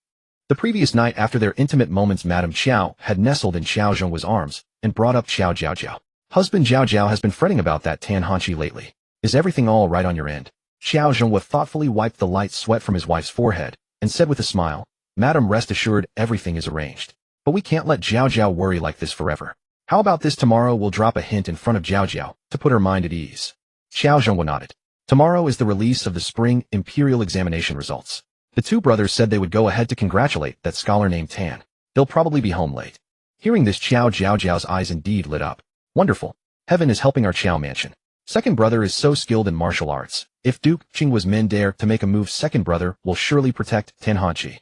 The previous night, after their intimate moments, Madame Qiao had nestled in Qiao Zhongguo's arms and brought up Qiao Jiaojiao. Husband Jiaojiao has been fretting about that Tanhanchi lately. Is everything all right on your end? Qiao Zhongguo thoughtfully wiped the light sweat from his wife's forehead and said with a smile, Madam, rest assured, everything is arranged. But we can't let Jiaojiao worry like this forever. How about this? Tomorrow we'll drop a hint in front of Jiaojiao to put her mind at ease. Qiao Zhongguo nodded. Tomorrow is the release of the spring imperial examination results. The two brothers said they would go ahead to congratulate that scholar named Tan. They'll probably be home late. Hearing this, Qiao Jiaojiao's eyes indeed lit up. Wonderful. Heaven is helping our Qiao mansion. Second brother is so skilled in martial arts. If Duke Qing was men dare to make a move, second brother will surely protect Tanhanchi.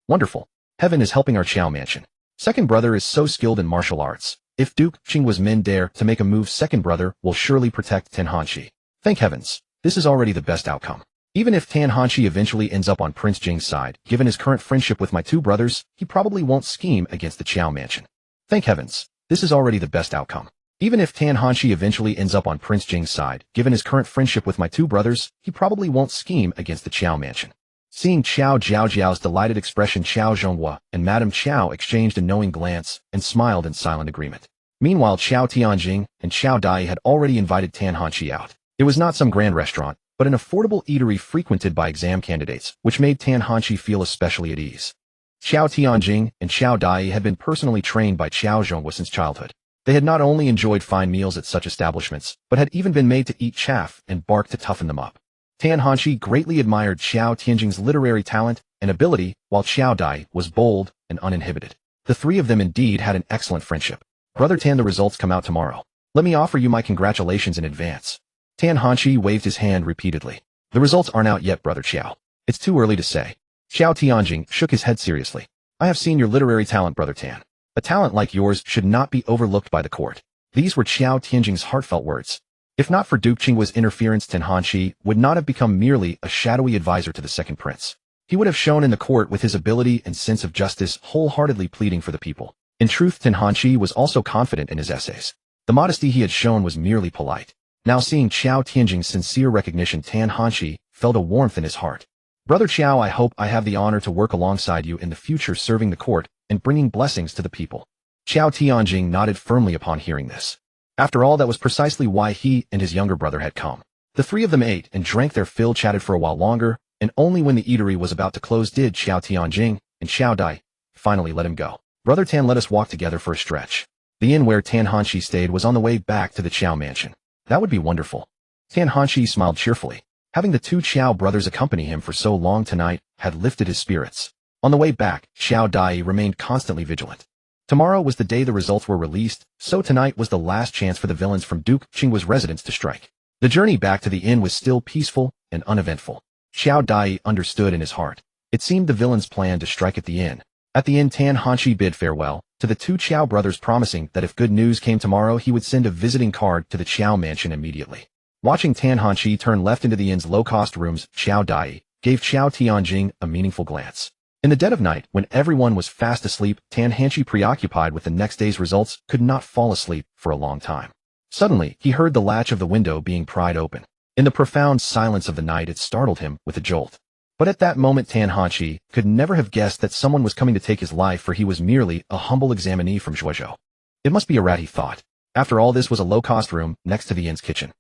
Wonderful. Heaven is helping our Qiao mansion. Second brother is so skilled in martial arts. If Duke Qing was men dare to make a move, second brother will surely protect Tanhanchi. Thank heavens. This is already the best outcome. Even if Tanhanchi eventually ends up on Prince Jing's side, given his current friendship with my two brothers, he probably won't scheme against the Qiao mansion. Thank heavens. This is already the best outcome. Even if Tanhanchi eventually ends up on Prince Jing's side, given his current friendship with my two brothers, he probably won't scheme against the Qiao mansion. Seeing Qiao Jiaojiao's delighted expression, Qiao Zhongguo and Madame Qiao exchanged a knowing glance and smiled in silent agreement. Meanwhile, Qiao Tianjing and Qiao Dai had already invited Tanhanchi out. It was not some grand restaurant, but an affordable eatery frequented by exam candidates, which made Tanhanchi feel especially at ease. Qiao Tianjing and Qiao Dai had been personally trained by Qiao Zhongguo since childhood. They had not only enjoyed fine meals at such establishments, but had even been made to eat chaff and bark to toughen them up. Tanhanchi greatly admired Qiao Tianjing's literary talent and ability, while Qiao Dai was bold and uninhibited. The three of them indeed had an excellent friendship. Brother Tan, the results come out tomorrow. Let me offer you my congratulations in advance. Tanhanchi waved his hand repeatedly. The results aren't out yet, Brother Qiao. It's too early to say. Qiao Tianjing shook his head seriously. I have seen your literary talent, Brother Tan. A talent like yours should not be overlooked by the court. These were Qiao Tianjing's heartfelt words. If not for Duke Qing's interference, Tanhanchi would not have become merely a shadowy advisor to the second prince. He would have shown in the court with his ability and sense of justice, wholeheartedly pleading for the people. In truth, Tanhanchi was also confident in his essays. The modesty he had shown was merely polite. Now seeing Qiao Tianjing's sincere recognition, Tanhanchi felt a warmth in his heart. Brother Qiao, I hope I have the honor to work alongside you in the future, serving the court and bringing blessings to the people. Qiao Tianjing nodded firmly upon hearing this. After all, that was precisely why he and his younger brother had come. The three of them ate and drank their fill, chatted for a while longer, and only when the eatery was about to close did Qiao Tianjing and Qiao Dai finally let him go. Brother Tan, let us walk together for a stretch. The inn where Tanhanchi stayed was on the way back to the Qiao mansion. That would be wonderful. Tanhanchi smiled cheerfully. Having the two Qiao brothers accompany him for so long tonight had lifted his spirits. On the way back, Qiao Dai remained constantly vigilant. Tomorrow was the day the results were released, so tonight was the last chance for the villains from Duke Qing's residence to strike. The journey back to the inn was still peaceful and uneventful. Qiao Dai understood in his heart. It seemed the villains planned to strike at the inn. At the inn, Tanhanchi bid farewell to the two Qiao brothers, promising that if good news came tomorrow, he would send a visiting card to the Qiao mansion immediately. Watching Tanhanchi turn left into the inn's low-cost rooms, Qiao Dai gave Qiao Tianjing a meaningful glance. In the dead of night, when everyone was fast asleep, Tanhanchi, preoccupied with the next day's results, could not fall asleep for a long time. Suddenly, he heard the latch of the window being pried open. In the profound silence of the night, it startled him with a jolt. But at that moment, Tanhanchi could never have guessed that someone was coming to take his life, for he was merely a humble examinee from Zhuozhou. It must be a rat, he thought. After all, this was a low-cost room next to the inn's kitchen.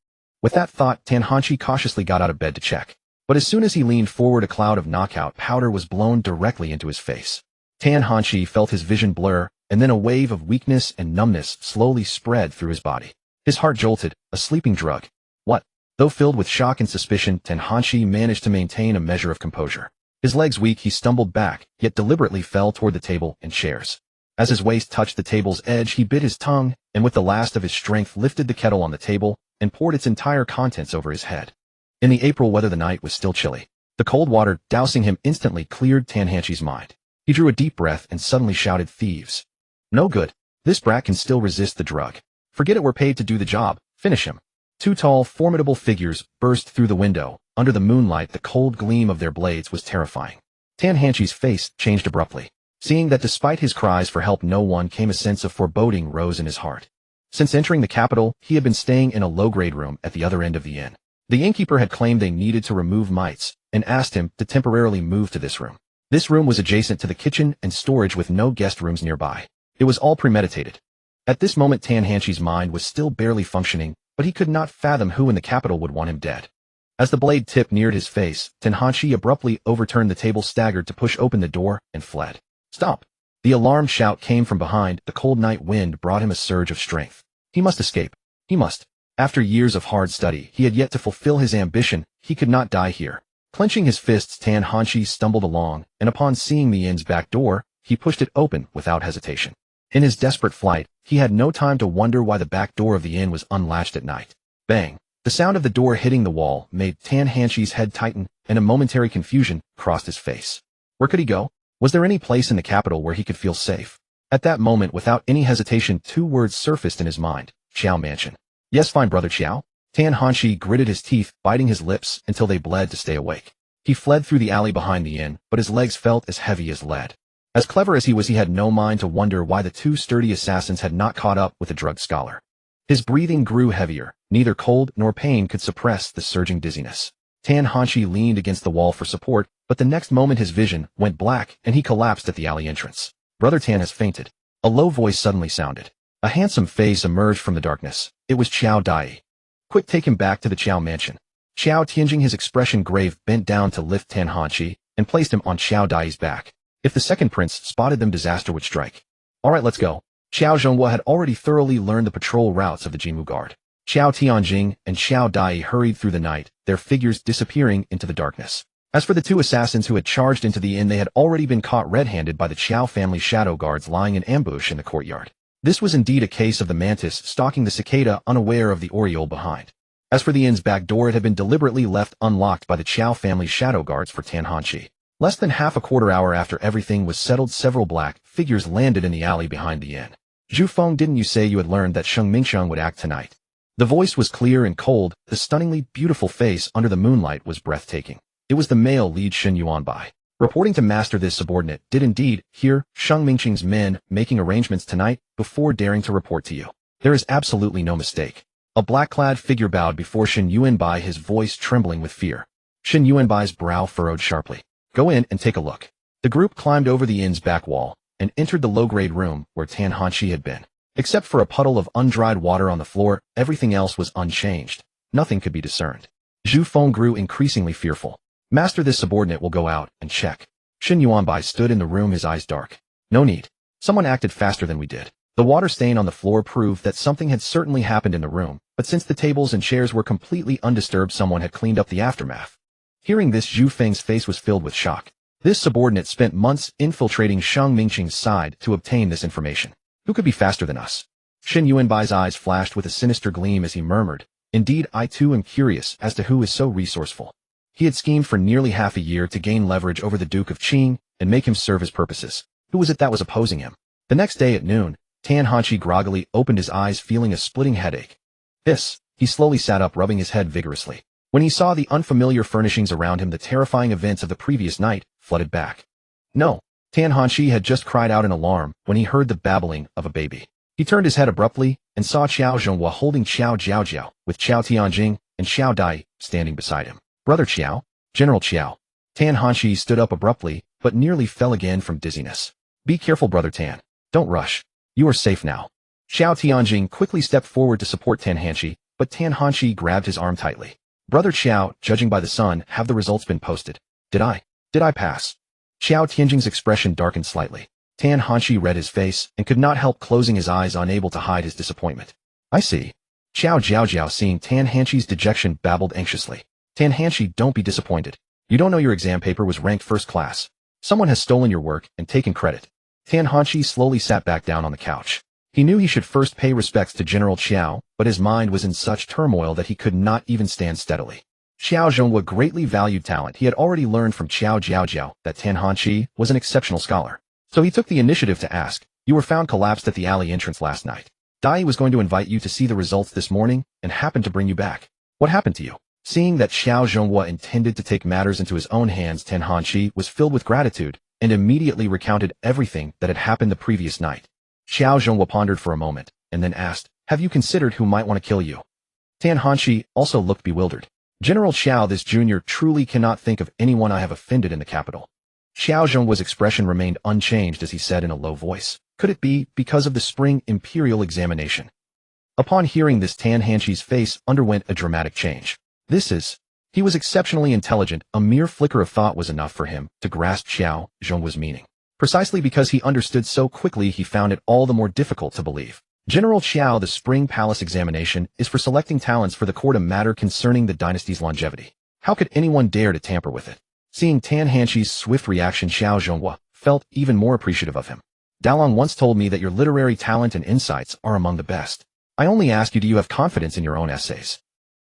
With that thought, Tanhanchi cautiously got out of bed to check. But as soon as he leaned forward, a cloud of knockout powder was blown directly into his face. Tanhanchi felt his vision blur, and then a wave of weakness and numbness slowly spread through his body. His heart jolted, a sleeping drug. What? Though filled with shock and suspicion, Tanhanchi managed to maintain a measure of composure. His legs weak, he stumbled back, yet deliberately fell toward the table and chairs. As his waist touched the table's edge, he bit his tongue, and with the last of his strength lifted the kettle on the table and poured its entire contents over his head. In the April weather, the night was still chilly. The cold water dousing him instantly cleared Tanhanshi's mind. He drew a deep breath and suddenly shouted, "Thieves. No good. This brat can still resist the drug. Forget it, we're paid to do the job. Finish him." Two tall, formidable figures burst through the window. Under the moonlight, the cold gleam of their blades was terrifying. Tanhanshi's face changed abruptly. Seeing that despite his cries for help no one came, a sense of foreboding rose in his heart. Since entering the capital, he had been staying in a low-grade room at the other end of the inn. The innkeeper had claimed they needed to remove mites, and asked him to temporarily move to this room. This room was adjacent to the kitchen and storage with no guest rooms nearby. It was all premeditated. At this moment, Tanhanshi's mind was still barely functioning, but he could not fathom who in the capital would want him dead. As the blade tip neared his face, Tanhanshi abruptly overturned the table, staggered to push open the door, and fled. "Stop!" The alarmed shout came from behind. The cold night wind brought him a surge of strength. He must escape. He must. After years of hard study, he had yet to fulfill his ambition. He could not die here. Clenching his fists, Tanhanshi stumbled along, and upon seeing the inn's back door, he pushed it open without hesitation. In his desperate flight, he had no time to wonder why the back door of the inn was unlatched at night. Bang! The sound of the door hitting the wall made Tanhanshi's head tighten, and a momentary confusion crossed his face. Where could he go? Was there any place in the capital where he could feel safe? At that moment, without any hesitation, two words surfaced in his mind: Qiao Mansion. "Yes, fine, brother Qiao." Tanhanshi gritted his teeth, biting his lips until they bled to stay awake. He fled through the alley behind the inn, but his legs felt as heavy as lead. As clever as he was, he had no mind to wonder why the two sturdy assassins had not caught up with the drug scholar. His breathing grew heavier. Neither cold nor pain could suppress the surging dizziness. Tanhanshi leaned against the wall for support, but the next moment his vision went black and he collapsed at the alley entrance. "Brother Tan has fainted." A low voice suddenly sounded. A handsome face emerged from the darkness. It was Qiao Dai. "Quick, take him back to the Qiao mansion." Qiao, changing his expression grave, bent down to lift Tanhanshi and placed him on Qiao Dai's back. If the second prince spotted them, disaster would strike. "All right, let's go." Qiao Zhonghua had already thoroughly learned the patrol routes of the Jinwu Guard. Qiao Tianjing and Qiao Dai hurried through the night, their figures disappearing into the darkness. As for the two assassins who had charged into the inn, they had already been caught red-handed by the Qiao family shadow guards lying in ambush in the courtyard. This was indeed a case of the mantis stalking the cicada, unaware of the oriole behind. As for the inn's back door, it had been deliberately left unlocked by the Qiao family shadow guards for Tanhanshi. Less than half a quarter hour after everything was settled, several black figures landed in the alley behind the inn. "Zhu Feng, didn't you say you had learned that Sheng Mingsheng would act tonight?" The voice was clear and cold. The stunningly beautiful face under the moonlight was breathtaking. It was the male lead Shen Yuanbai. Reporting to master, this subordinate did indeed hear Sheng Mingsheng's men making arrangements tonight before daring to report to you. There is absolutely no mistake. A black-clad figure bowed before Shen Yuanbai, his voice trembling with fear. Shen Yuanbai's brow furrowed sharply. "Go in and take a look." The group climbed over the inn's back wall and entered the low-grade room where Tanhanshi had been. Except for a puddle of undried water on the floor, everything else was unchanged. Nothing could be discerned. Zhu Feng grew increasingly fearful. "Master, this subordinate will go out and check." Shen Yuanbai stood in the room, his eyes dark. "No need. Someone acted faster than we did." The water stain on the floor proved that something had certainly happened in the room, but since the tables and chairs were completely undisturbed, someone had cleaned up the aftermath. Hearing this, Zhu Feng's face was filled with shock. This subordinate spent months infiltrating Sheng Mingsheng's side to obtain this information. Who could be faster than us? Shen Yuanbai's eyes flashed with a sinister gleam as he murmured, "Indeed, I too am curious as to who is so resourceful." He had schemed for nearly half a year to gain leverage over the Duke of Qing and make him serve his purposes. Who was it that was opposing him? The next day at noon, Tanhanshi groggily opened his eyes, feeling a splitting headache. He slowly sat up, rubbing his head vigorously. When he saw the unfamiliar furnishings around him, the terrifying events of the previous night flooded back. No, Tanhanshi had just cried out in alarm when he heard the babbling of a baby. He turned his head abruptly and saw Qiao Zhonghua holding Qiao Jiaojiao, with Qiao Tianjing and Qiao Dai standing beside him. "Brother Qiao, General Qiao." Tanhanshi stood up abruptly, but nearly fell again from dizziness. "Be careful, Brother Tan. Don't rush. You are safe now." Qiao Tianjing quickly stepped forward to support Tanhanshi, but Tanhanshi grabbed his arm tightly. "Brother Qiao, judging by the sun, have the results been posted? Did I pass?" Qiao Tianjing's expression darkened slightly. Tanhanshi read his face and could not help closing his eyes, unable to hide his disappointment. "I see." Qiao Jiaojiao, seeing Tanhanshi's dejection, babbled anxiously. "Tanhanshi, don't be disappointed. You don't know your exam paper was ranked first class. Someone has stolen your work and taken credit." Tan Hanqi slowly sat back down on the couch. He knew he should first pay respects to General Qiao, but his mind was in such turmoil that he could not even stand steadily. Qiao Jiaojiao greatly valued talent. He had already learned from Qiao Jiaojiao that Tan Hanqi was an exceptional scholar. So he took the initiative to ask, "You were found collapsed at the alley entrance last night. Dai was going to invite you to see the results this morning and happened to bring you back. What happened to you?" Seeing that Qiao Jiaojiao intended to take matters into his own hands, Tan Hanqi was filled with gratitude and immediately recounted everything that had happened the previous night. Qiao Jiaojiao pondered for a moment and then asked, "Have you considered who might want to kill you?" Tan Hanqi also looked bewildered. "General Qiao, this junior truly cannot think of anyone I have offended in the capital." Qiao Jiaojiao's expression remained unchanged as he said in a low voice, "Could it be because of the spring imperial examination?" Upon hearing this, Tan Hanqi's face underwent a dramatic change. He was exceptionally intelligent. A mere flicker of thought was enough for him to grasp Qiao Jiaojiao's meaning. Precisely because he understood so quickly, he found it all the more difficult to believe. General Qiao, the Spring Palace examination is for selecting talents for the court, a matter concerning the dynasty's longevity. How could anyone dare to tamper with it? Seeing Tan Hanqi's swift reaction, Qiao Jiaojiao felt even more appreciative of him. "Dalong once told me that your literary talent and insights are among the best. I only ask you, do you have confidence in your own essays?"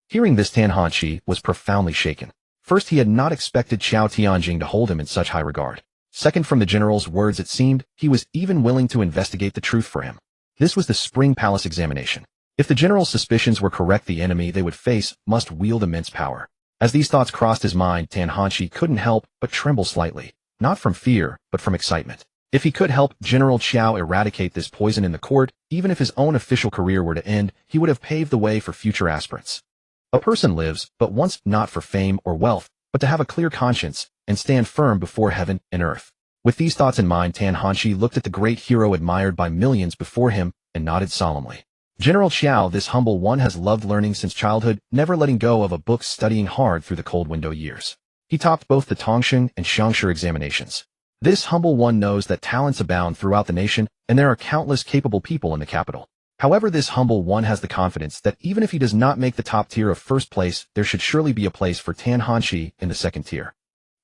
Hearing this, Tan Hanqi was profoundly shaken. First, he had not expected Qiao Tianjing to hold him in such high regard. Second, from the general's words it seemed he was even willing to investigate the truth for him. This was the Spring Palace examination. If the general's suspicions were correct, the enemy they would face must wield immense power. As these thoughts crossed his mind, Tan Hanqi couldn't help but tremble slightly, not from fear, but from excitement. If he could help General Qiao eradicate this poison in the court, even if his own official career were to end, he would have paved the way for future aspirants. A person lives, but once not for fame or wealth, but to have a clear conscience and stand firm before heaven and earth. With these thoughts in mind, Tan Hanqi looked at the great hero admired by millions before him and nodded solemnly. General Qiao, this humble one has loved learning since childhood, never letting go of a book, studying hard through the cold window years. He topped both the Tongsheng and Xiangshi examinations. This humble one knows that talents abound throughout the nation, and there are countless capable people in the capital. However, this humble one has the confidence that even if he does not make the top tier of first place, there should surely be a place for Tan Hanqi in the second tier.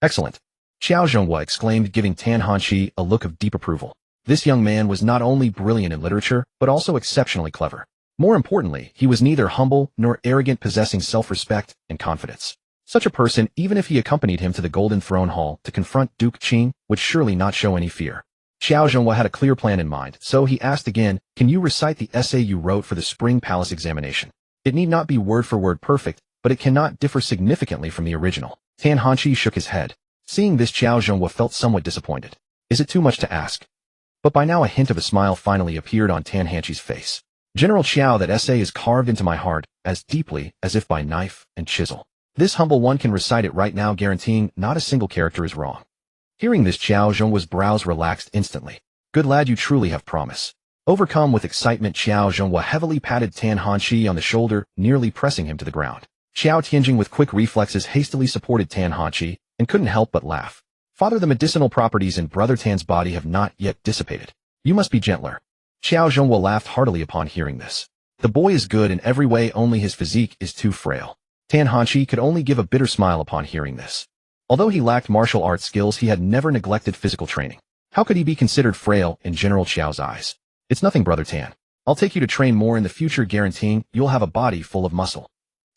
"Excellent!" Qiao Jiaojiao exclaimed, giving Tan Hanqi a look of deep approval. This young man was not only brilliant in literature, but also exceptionally clever. More importantly, he was neither humble nor arrogant, possessing self-respect and confidence. Such a person, even if he accompanied him to the Golden Throne Hall to confront Duke Qing, would surely not show any fear. Qiao Jiaojiao had a clear plan in mind, so he asked again, "Can you recite the essay you wrote for the Spring Palace examination? It need not be word for word perfect, but it cannot differ significantly from the original." Tan Hanqi shook his head. Seeing this, Qiao Jiaojiao felt somewhat disappointed. Is it too much to ask? But by now a hint of a smile finally appeared on Tan Hanqi's face. "General Qiao, that essay is carved into my heart, as deeply as if by knife and chisel. This humble one can recite it right now, guaranteeing not a single character is wrong." Hearing this, Qiao Jiaojiao's brows relaxed instantly. "Good lad, you truly have promise." Overcome with excitement, Qiao Jiaojiao heavily patted Tan Hanqi on the shoulder, nearly pressing him to the ground. Qiao Tianjing, with quick reflexes, hastily supported Tan Hanqi and couldn't help but laugh. "Father, the medicinal properties in Brother Tan's body have not yet dissipated. You must be gentler." Qiao Jiaojiao laughed heartily upon hearing this. The boy is good in every way, only his physique is too frail. Tan Hanqi could only give a bitter smile upon hearing this. Although he lacked martial arts skills, he had never neglected physical training. How could he be considered frail in General Qiao's eyes? "It's nothing, Brother Tan. I'll take you to train more in the future, guaranteeing you'll have a body full of muscle."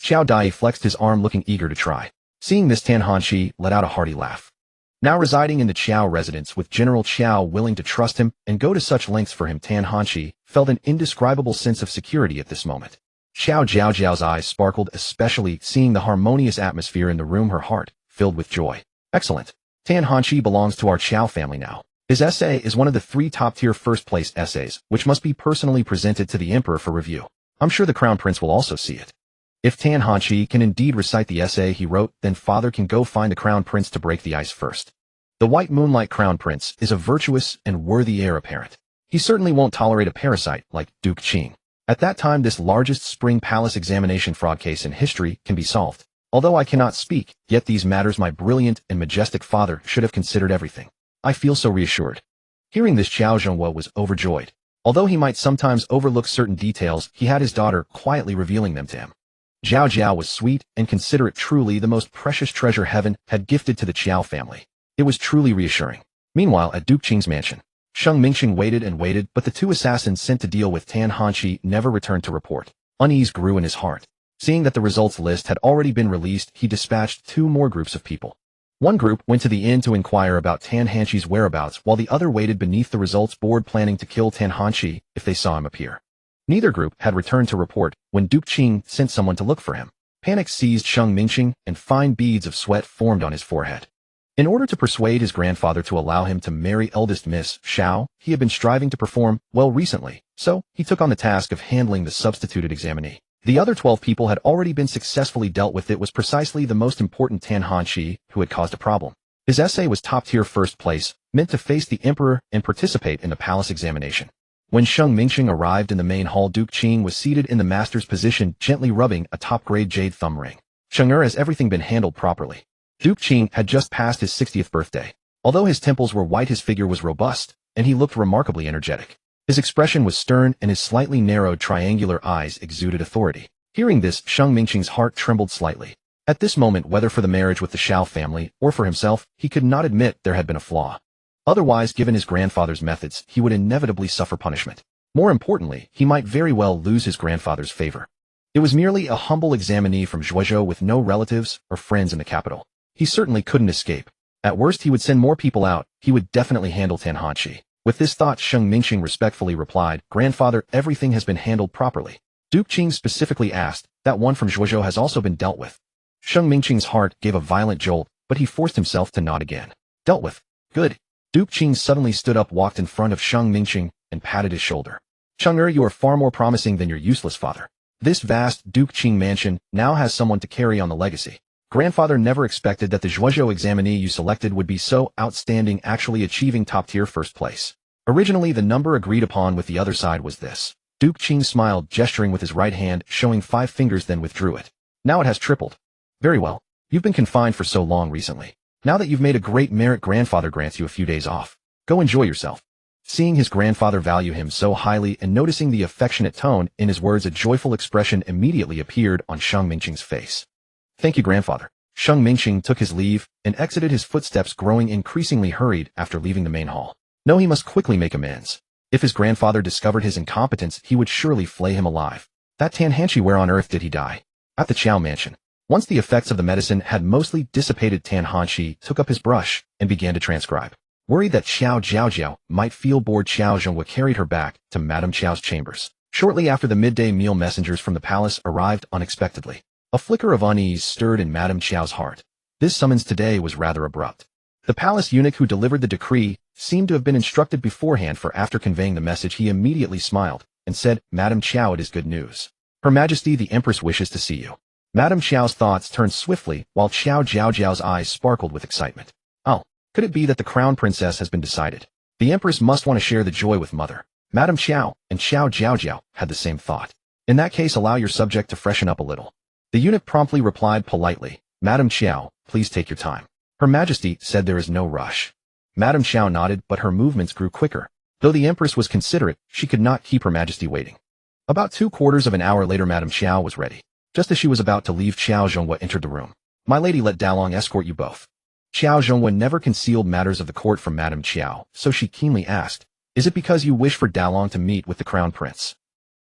Qiao Dai flexed his arm, looking eager to try. Seeing this, Tan Hanqi let out a hearty laugh. Now residing in the Qiao residence with General Qiao willing to trust him and go to such lengths for him, Tan Hanqi felt an indescribable sense of security at this moment. Qiao Jiaojiao's eyes sparkled, especially seeing the harmonious atmosphere in the room, her heart filled with joy. "Excellent. Tan Hanqi belongs to our Qiao family now. His essay is one of the 3 top-tier first-place essays, which must be personally presented to the emperor for review. I'm sure the crown prince will also see it. If Tan Hanqi can indeed recite the essay he wrote, then father can go find the crown prince to break the ice first. The White Moonlight crown prince is a virtuous and worthy heir apparent. He certainly won't tolerate a parasite like Duke Qing. At that time, this largest Spring Palace examination fraud case in history can be solved. Although I cannot speak, yet these matters my brilliant and majestic father should have considered everything. I feel so reassured." Hearing this, Qiao Jiaojiao was overjoyed. Although he might sometimes overlook certain details, he had his daughter quietly revealing them to him. Jiao was sweet and considerate, truly the most precious treasure heaven had gifted to the Qiao family. It was truly reassuring. Meanwhile, at Duke Qing's mansion, Sheng Mingxing waited and waited, but the two assassins sent to deal with Tan Hanqi never returned to report. Unease grew in his heart. Seeing that the results list had already been released, he dispatched two more groups of people. One group went to the inn to inquire about Tan Hanqi's whereabouts, while the other waited beneath the results board planning to kill Tan Hanqi if they saw him appear. Neither group had returned to report when Duke Qing sent someone to look for him. Panic seized Sheng Mingxing, and fine beads of sweat formed on his forehead. In order to persuade his grandfather to allow him to marry eldest Miss Xiao, he had been striving to perform well recently, so he took on the task of handling the substituted examinee. The other 12 people had already been successfully dealt with. It was precisely the most important Tan Hanqi who had caused a problem. His essay was top-tier first place, meant to face the emperor and participate in the palace examination. When Sheng Mingxing arrived in the main hall, Duke Qing was seated in the master's position, gently rubbing a top-grade jade thumb ring. Sheng'er, has everything been handled properly? Duke Qing had just passed his 60th birthday. Although his temples were white, his figure was robust, and he looked remarkably energetic. His expression was stern, and his slightly narrowed triangular eyes exuded authority. Hearing this, Sheng Mingxing's heart trembled slightly. At this moment, whether for the marriage with the Xiao family or for himself, he could not admit there had been a flaw. Otherwise, given his grandfather's methods, he would inevitably suffer punishment. More importantly, he might very well lose his grandfather's favor. It was merely a humble examinee from Zhuozhou with no relatives or friends in the capital. He certainly couldn't escape. At worst, he would send more people out. He would definitely handle Tan Hanqi. With this thought, Sheng Mingxing respectfully replied, "Grandfather, everything has been handled properly." Duke Qing specifically asked, "That one from Zhuozhou has also been dealt with?" Sheng Mingxing's heart gave a violent jolt, but he forced himself to nod again. "Dealt with? Good." Duke Qing suddenly stood up, walked in front of Sheng Mingxing, and patted his shoulder. "Cheng'er, you are far more promising than your useless father. This vast Duke Qing mansion now has someone to carry on the legacy. Grandfather never expected that the Zhuozhou examinee you selected would be so outstanding, actually achieving top-tier first place. Originally, the number agreed upon with the other side was this." Duke Qing smiled, gesturing with his right hand, showing 5 fingers, then withdrew it. "Now it has tripled." "Very well. You've been confined for so long recently. Now that you've made a great merit, grandfather grants you a few days off. Go enjoy yourself." Seeing his grandfather value him so highly and noticing the affectionate tone in his words, a joyful expression immediately appeared on Sheng Mingxing's face. "Thank you, grandfather." Sheng Mingxing took his leave and exited, his footsteps growing increasingly hurried after leaving the main hall. No, he must quickly make amends. If his grandfather discovered his incompetence, he would surely flay him alive. That Tan Hanqi, where on earth did he die? At the Qiao mansion. Once the effects of the medicine had mostly dissipated, Tan Hanqi took up his brush and began to transcribe. Worried that Qiao Jiaojiao might feel bored, Qiao Zhongwa carried her back to Madame Qiao's chambers. Shortly after, the midday meal messengers from the palace arrived unexpectedly. A flicker of unease stirred in Madame Qiao's heart. This summons today was rather abrupt. The palace eunuch who delivered the decree seemed to have been instructed beforehand, for after conveying the message, he immediately smiled and said, "Madame Qiao, it is good news. Her Majesty the Empress wishes to see you." Madame Qiao's thoughts turned swiftly, while Qiao Jiaojiao's eyes sparkled with excitement. Oh, could it be that the crown princess has been decided? The Empress must want to share the joy with Mother. Madame Qiao and Qiao Jiaojiao had the same thought. In that case, allow your subject to freshen up a little. The eunuch promptly replied politely, "Madame Qiao, please take your time. Her Majesty said there is no rush." Madame Qiao nodded, but her movements grew quicker. Though the Empress was considerate, she could not keep Her Majesty waiting. About 3/4 of an hour later, Madame Qiao was ready. Just as she was about to leave, Qiao Zhongwa entered the room. "My lady, let Dalong escort you both." Qiao Zhongwa never concealed matters of the court from Madame Qiao, so she keenly asked, "Is it because you wish for Dalong to meet with the crown prince?"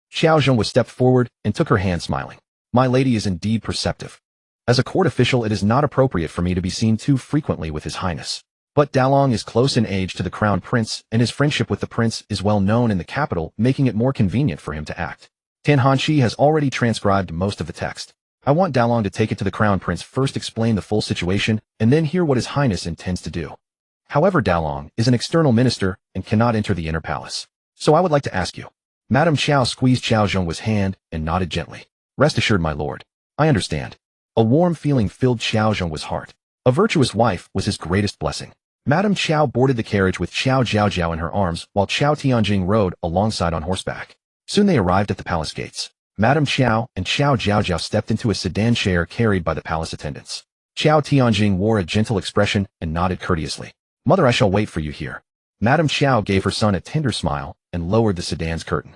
Qiao Zhongwa stepped forward and took her hand, smiling. "My lady is indeed perceptive. As a court official, it is not appropriate for me to be seen too frequently with His Highness. But Dalong is close in age to the crown prince, and his friendship with the prince is well known in the capital, making it more convenient for him to act. Tan Hanqi has already transcribed most of the text. I want Dalong to take it to the crown prince, first explain the full situation, and then hear what His Highness intends to do. However, Dalong is an external minister and cannot enter the inner palace. So I would like to ask you." Madame Qiao squeezed Qiao Zhongwa's hand and nodded gently. "Rest assured, my lord. I understand." A warm feeling filled Qiao Zhongwa's heart. A virtuous wife was his greatest blessing. Madame Qiao boarded the carriage with Qiao Jiaojiao in her arms, while Qiao Tianjing rode alongside on horseback. Soon they arrived at the palace gates. Madame Qiao and Qiao Jiaojiao stepped into a sedan chair carried by the palace attendants. Qiao Tianjing wore a gentle expression and nodded courteously. "Mother, I shall wait for you here." Madame Qiao gave her son a tender smile and lowered the sedan's curtain.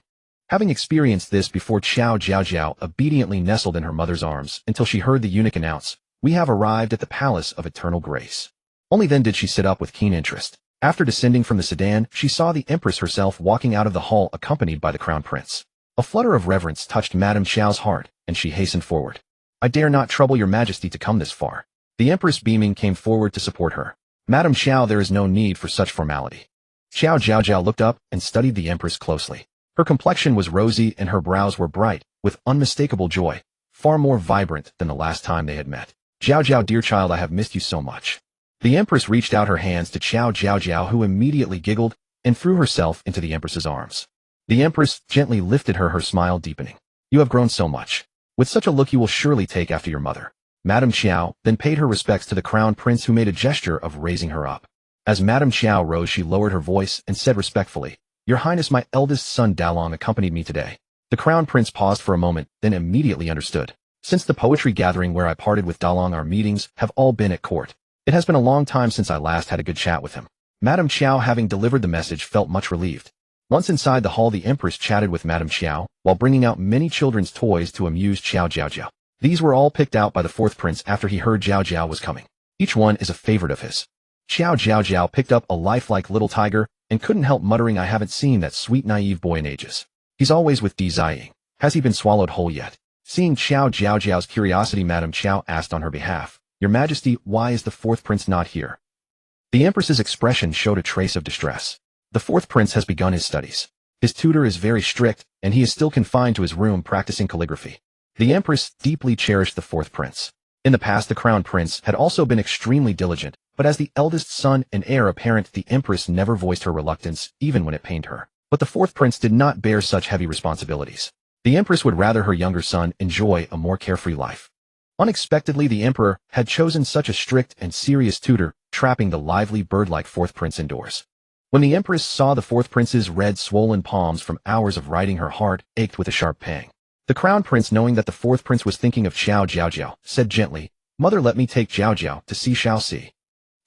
Having experienced this before, Qiao Jiaojiao obediently nestled in her mother's arms until she heard the eunuch announce, "We have arrived at the Palace of Eternal Grace." Only then did she sit up with keen interest. After descending from the sedan, she saw the Empress herself walking out of the hall accompanied by the Crown Prince. A flutter of reverence touched Madame Qiao's heart, and she hastened forward. I dare not trouble your majesty to come this far. The Empress beaming came forward to support her. Madame Qiao, there is no need for such formality. Qiao Jiaojiao looked up and studied the Empress closely. Her complexion was rosy and her brows were bright, with unmistakable joy, far more vibrant than the last time they had met. Jiaojiao, dear child, I have missed you so much. The Empress reached out her hands to Qiao Jiaojiao, who immediately giggled and threw herself into the Empress's arms. The Empress gently lifted her smile deepening. You have grown so much. With such a look you will surely take after your mother. Madame Qiao then paid her respects to the Crown Prince, who made a gesture of raising her up. As Madame Qiao rose, she lowered her voice and said respectfully, Your Highness, my eldest son Dalong accompanied me today. The Crown Prince paused for a moment, then immediately understood. Since the poetry gathering where I parted with Dalong, our meetings have all been at court. It has been a long time since I last had a good chat with him. Madame Qiao, having delivered the message, felt much relieved. Once inside the hall, the Empress chatted with Madame Qiao, while bringing out many children's toys to amuse Qiao Jiaojiao. These were all picked out by the fourth prince after he heard Jiao Jiao was coming. Each one is a favorite of his. Qiao Jiaojiao picked up a lifelike little tiger, and couldn't help muttering, I haven't seen that sweet naive boy in ages. He's always with Di Ziying. Has he been swallowed whole yet? Seeing Qiao Jiaojiao's curiosity, Madame Qiao asked on her behalf, Your Majesty, why is the fourth prince not here? The Empress's expression showed a trace of distress. The fourth prince has begun his studies. His tutor is very strict, and he is still confined to his room practicing calligraphy. The Empress deeply cherished the fourth prince. In the past, the Crown Prince had also been extremely diligent, but as the eldest son and heir apparent, the Empress never voiced her reluctance, even when it pained her. But the fourth prince did not bear such heavy responsibilities. The Empress would rather her younger son enjoy a more carefree life. Unexpectedly, the Emperor had chosen such a strict and serious tutor, trapping the lively bird-like fourth prince indoors. When the Empress saw the fourth prince's red, swollen palms from hours of writing, her heart ached with a sharp pang. The Crown Prince, knowing that the fourth prince was thinking of Qiao Jiaojiao, said gently, Mother, let me take Jiao Jiao to see Xiao Si.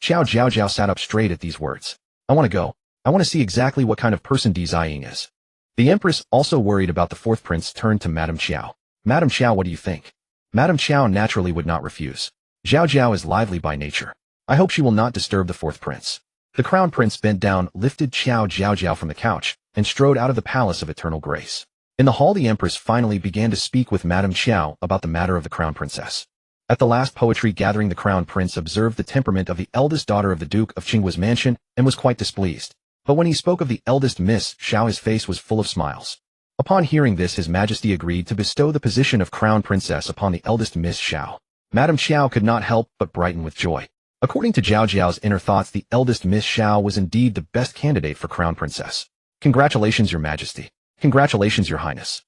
Qiao Jiaojiao sat up straight at these words. I want to go. I want to see exactly what kind of person Di Ziying is. The Empress, also worried about the fourth prince, turned to Madame Qiao. Madame Qiao, what do you think? Madame Qiao naturally would not refuse. Jiao Jiao is lively by nature. I hope she will not disturb the fourth prince. The Crown Prince bent down, lifted Qiao Jiaojiao from the couch, and strode out of the palace of eternal grace. In the hall, the Empress finally began to speak with Madame Qiao about the matter of the Crown Princess. At the last poetry gathering, the Crown Prince observed the temperament of the eldest daughter of the Duke of Qinggua's mansion and was quite displeased. But when he spoke of the eldest Miss Xiao, his face was full of smiles. Upon hearing this, His Majesty agreed to bestow the position of Crown Princess upon the eldest Miss Xiao. Madame Qiao could not help but brighten with joy. According to Jiao Jiao's inner thoughts, the eldest Miss Xiao was indeed the best candidate for Crown Princess. Congratulations, Your Majesty. Congratulations, Your Highness.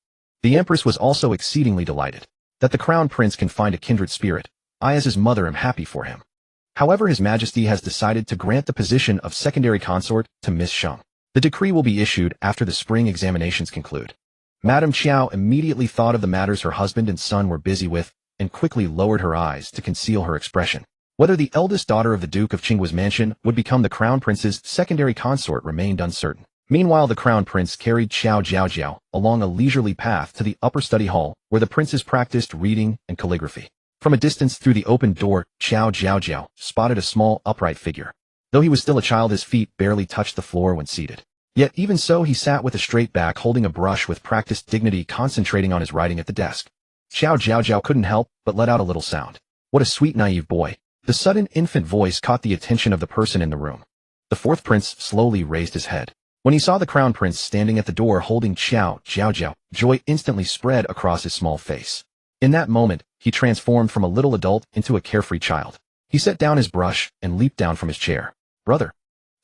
The Empress was also exceedingly delighted. That the Crown Prince can find a kindred spirit, I as his mother am happy for him. However, His Majesty has decided to grant the position of secondary consort to Miss Sheng. The decree will be issued after the spring examinations conclude. Madame Qiao immediately thought of the matters her husband and son were busy with, and quickly lowered her eyes to conceal her expression. Whether the eldest daughter of the Duke of Qinggua's mansion would become the Crown Prince's secondary consort remained uncertain. Meanwhile, the Crown Prince carried Qiao Jiaojiao along a leisurely path to the upper study hall, where the princes practiced reading and calligraphy. From a distance through the open door, Qiao Jiaojiao spotted a small, upright figure. Though he was still a child, his feet barely touched the floor when seated. Yet even so, he sat with a straight back, holding a brush with practiced dignity, concentrating on his writing at the desk. Qiao Jiaojiao couldn't help but let out a little sound. What a sweet, naive boy. The sudden infant voice caught the attention of the person in the room. The fourth prince slowly raised his head. When he saw the Crown Prince standing at the door holding Qiao Jiaojiao, joy instantly spread across his small face. In that moment, he transformed from a little adult into a carefree child. He set down his brush and leaped down from his chair. Brother.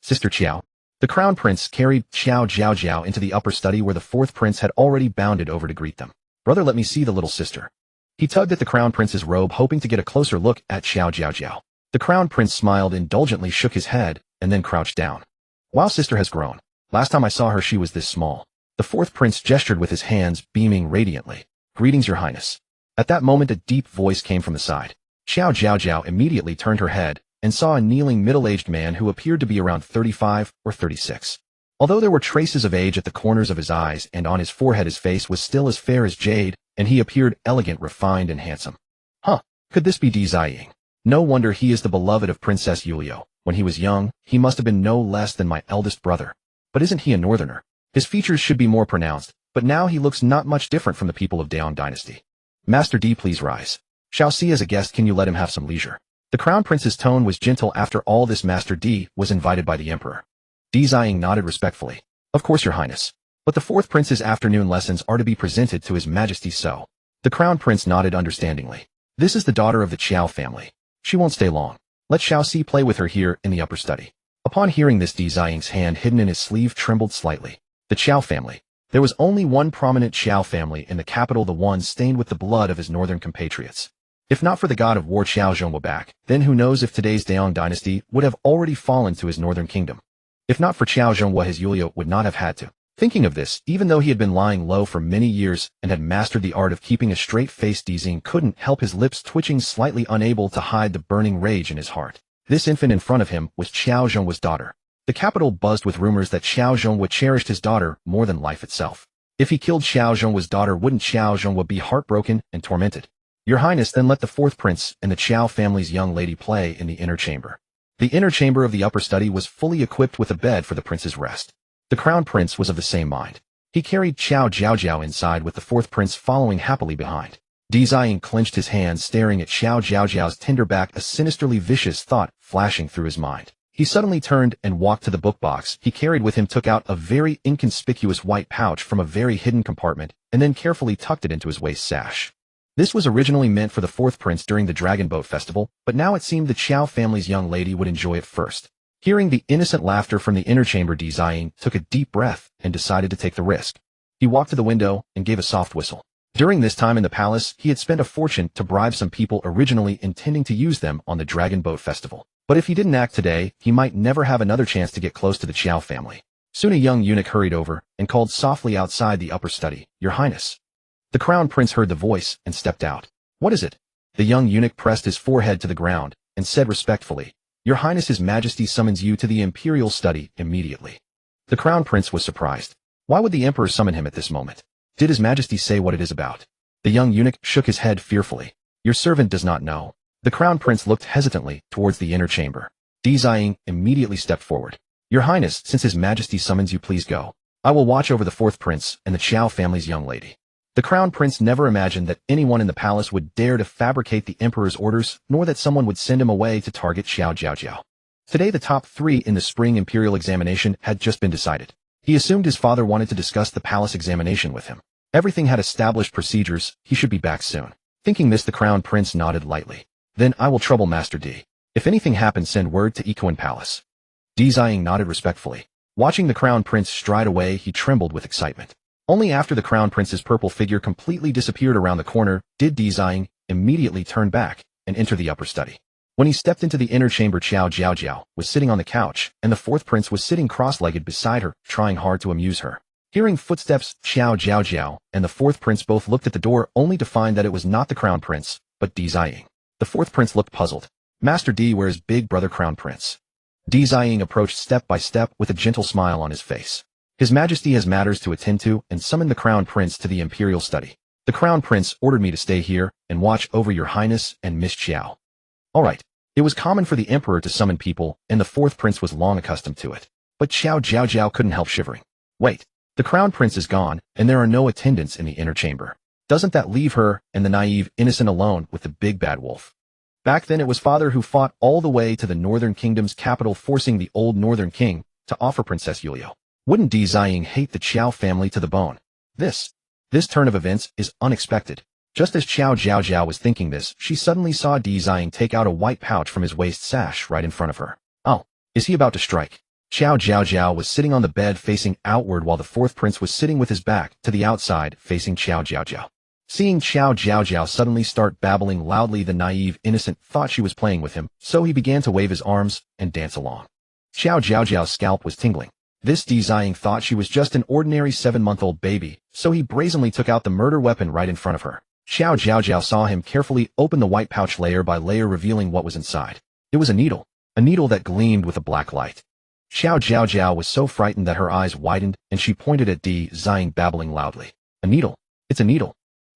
Sister Qiao. The Crown Prince carried Qiao Jiaojiao into the upper study, where the fourth prince had already bounded over to greet them. Brother, let me see the little sister. He tugged at the Crown Prince's robe, hoping to get a closer look at Qiao Jiaojiao. The Crown Prince smiled indulgently, shook his head, and then crouched down. Wow, sister has grown. Last time I saw her, she was this small. The fourth prince gestured with his hands, beaming radiantly. Greetings, Your Highness. At that moment, a deep voice came from the side. Qiao Jiaojiao immediately turned her head and saw a kneeling middle-aged man who appeared to be around 35 or 36. Although there were traces of age at the corners of his eyes and on his forehead, his face was still as fair as jade, and he appeared elegant, refined, and handsome. Huh, could this be Di Ziying? No wonder he is the beloved of Princess Yulio. When he was young, he must have been no less than my eldest brother. But isn't he a northerner? His features should be more pronounced, but now he looks not much different from the people of Daong Dynasty. Master D, please rise. Xiaoxi, as a guest, can you let him have some leisure? The crown prince's tone was gentle. After all this, Master D was invited by the emperor. Di Ziying nodded respectfully. Of course, your highness. But the fourth prince's afternoon lessons are to be presented to his majesty, so. The crown prince nodded understandingly. This is the daughter of the Qiao family. She won't stay long. Let Xiaoxi play with her here in the upper study. Upon hearing this, Di Ziying's hand hidden in his sleeve trembled slightly. The Qiao family. There was only one prominent Qiao family in the capital, the one stained with the blood of his northern compatriots. If not for the god of war Qiao Jiaojiao back, then who knows if today's Daong dynasty would have already fallen to his northern kingdom. If not for Qiao Jiaojiao, his Yulia would not have had to. Thinking of this, even though he had been lying low for many years and had mastered the art of keeping a straight face, Di Ziying couldn't help his lips twitching slightly, unable to hide the burning rage in his heart. This infant in front of him was Qiao Jiaojiao's daughter. The capital buzzed with rumors that Qiao Jiaojiao cherished his daughter more than life itself. If he killed Qiao Jiaojiao's daughter, wouldn't Qiao Jiaojiao be heartbroken and tormented? Your highness, then let the fourth prince and the Qiao family's young lady play in the inner chamber. The inner chamber of the upper study was fully equipped with a bed for the prince's rest. The crown prince was of the same mind. He carried Qiao Jiaojiao inside, with the fourth prince following happily behind. Di Ziying clenched his hands, staring at Qiao Jiaojiao's tender back, a sinisterly vicious thought flashing through his mind. He suddenly turned and walked to the book box he carried with him, took out a very inconspicuous white pouch from a very hidden compartment, and then carefully tucked it into his waist sash. This was originally meant for the fourth prince during the Dragon Boat Festival, but now it seemed the Qiao family's young lady would enjoy it first. Hearing the innocent laughter from the inner chamber, Di Ziying took a deep breath and decided to take the risk. He walked to the window and gave a soft whistle. During this time in the palace, he had spent a fortune to bribe some people, originally intending to use them on the Dragon Boat Festival. But if he didn't act today, he might never have another chance to get close to the Qiao family. Soon a young eunuch hurried over and called softly outside the upper study, "Your Highness." The crown prince heard the voice and stepped out. "What is it?" The young eunuch pressed his forehead to the ground and said respectfully, "Your Highness, His Majesty summons you to the imperial study immediately." The crown prince was surprised. Why would the emperor summon him at this moment? Did His Majesty say what it is about? The young eunuch shook his head fearfully. "Your servant does not know." The crown prince looked hesitantly towards the inner chamber. Di Ziying immediately stepped forward. "Your Highness, since His Majesty summons you, please go. I will watch over the fourth prince and the Qiao family's young lady." The crown prince never imagined that anyone in the palace would dare to fabricate the emperor's orders, nor that someone would send him away to target Qiao Jiaojiao. Today the top 3 in the spring imperial examination had just been decided. He assumed his father wanted to discuss the palace examination with him. Everything had established procedures, he should be back soon. Thinking this, the crown prince nodded lightly. "Then I will trouble Master D. If anything happens, send word to Ikoan Palace." Di Ziying nodded respectfully. Watching the crown prince stride away, he trembled with excitement. Only after the crown prince's purple figure completely disappeared around the corner did Di Ziying immediately turn back and enter the upper study. When he stepped into the inner chamber, Qiao Jiaojiao was sitting on the couch, and the fourth prince was sitting cross-legged beside her, trying hard to amuse her. Hearing footsteps, Qiao Jiaojiao and the fourth prince both looked at the door, only to find that it was not the crown prince, but Di Ziying. The fourth prince looked puzzled. "Master D, where is big brother crown prince?" Di Ziying approached step by step with a gentle smile on his face. "His Majesty has matters to attend to and summoned the crown prince to the imperial study. The crown prince ordered me to stay here and watch over your highness and Miss Qiao." All right. It was common for the emperor to summon people, and the fourth prince was long accustomed to it. But Qiao Jiaojiao couldn't help shivering. Wait, the crown prince is gone, and there are no attendants in the inner chamber. Doesn't that leave her and the naive innocent alone with the big bad wolf? Back then it was father who fought all the way to the northern kingdom's capital, forcing the old northern king to offer Princess Yulia. Wouldn't Di Ziying hate the Qiao family to the bone? This turn of events is unexpected. Just as Qiao Jiaojiao was thinking this, she suddenly saw Di Ziying take out a white pouch from his waist sash right in front of her. Oh, is he about to strike? Qiao Jiaojiao was sitting on the bed facing outward, while the fourth prince was sitting with his back to the outside facing Qiao Jiaojiao. Seeing Qiao Jiaojiao suddenly start babbling loudly, the naive innocent thought she was playing with him, so he began to wave his arms and dance along. Qiao Jiaojiao's scalp was tingling. This Di Ziying thought she was just an ordinary 7-month-old baby, so he brazenly took out the murder weapon right in front of her. Qiao Jiaojiao saw him carefully open the white pouch layer by layer, revealing what was inside. It was a needle that gleamed with a black light. Qiao Jiaojiao was so frightened that her eyes widened, and she pointed at Di Ziying, babbling loudly. "A needle. It's a needle.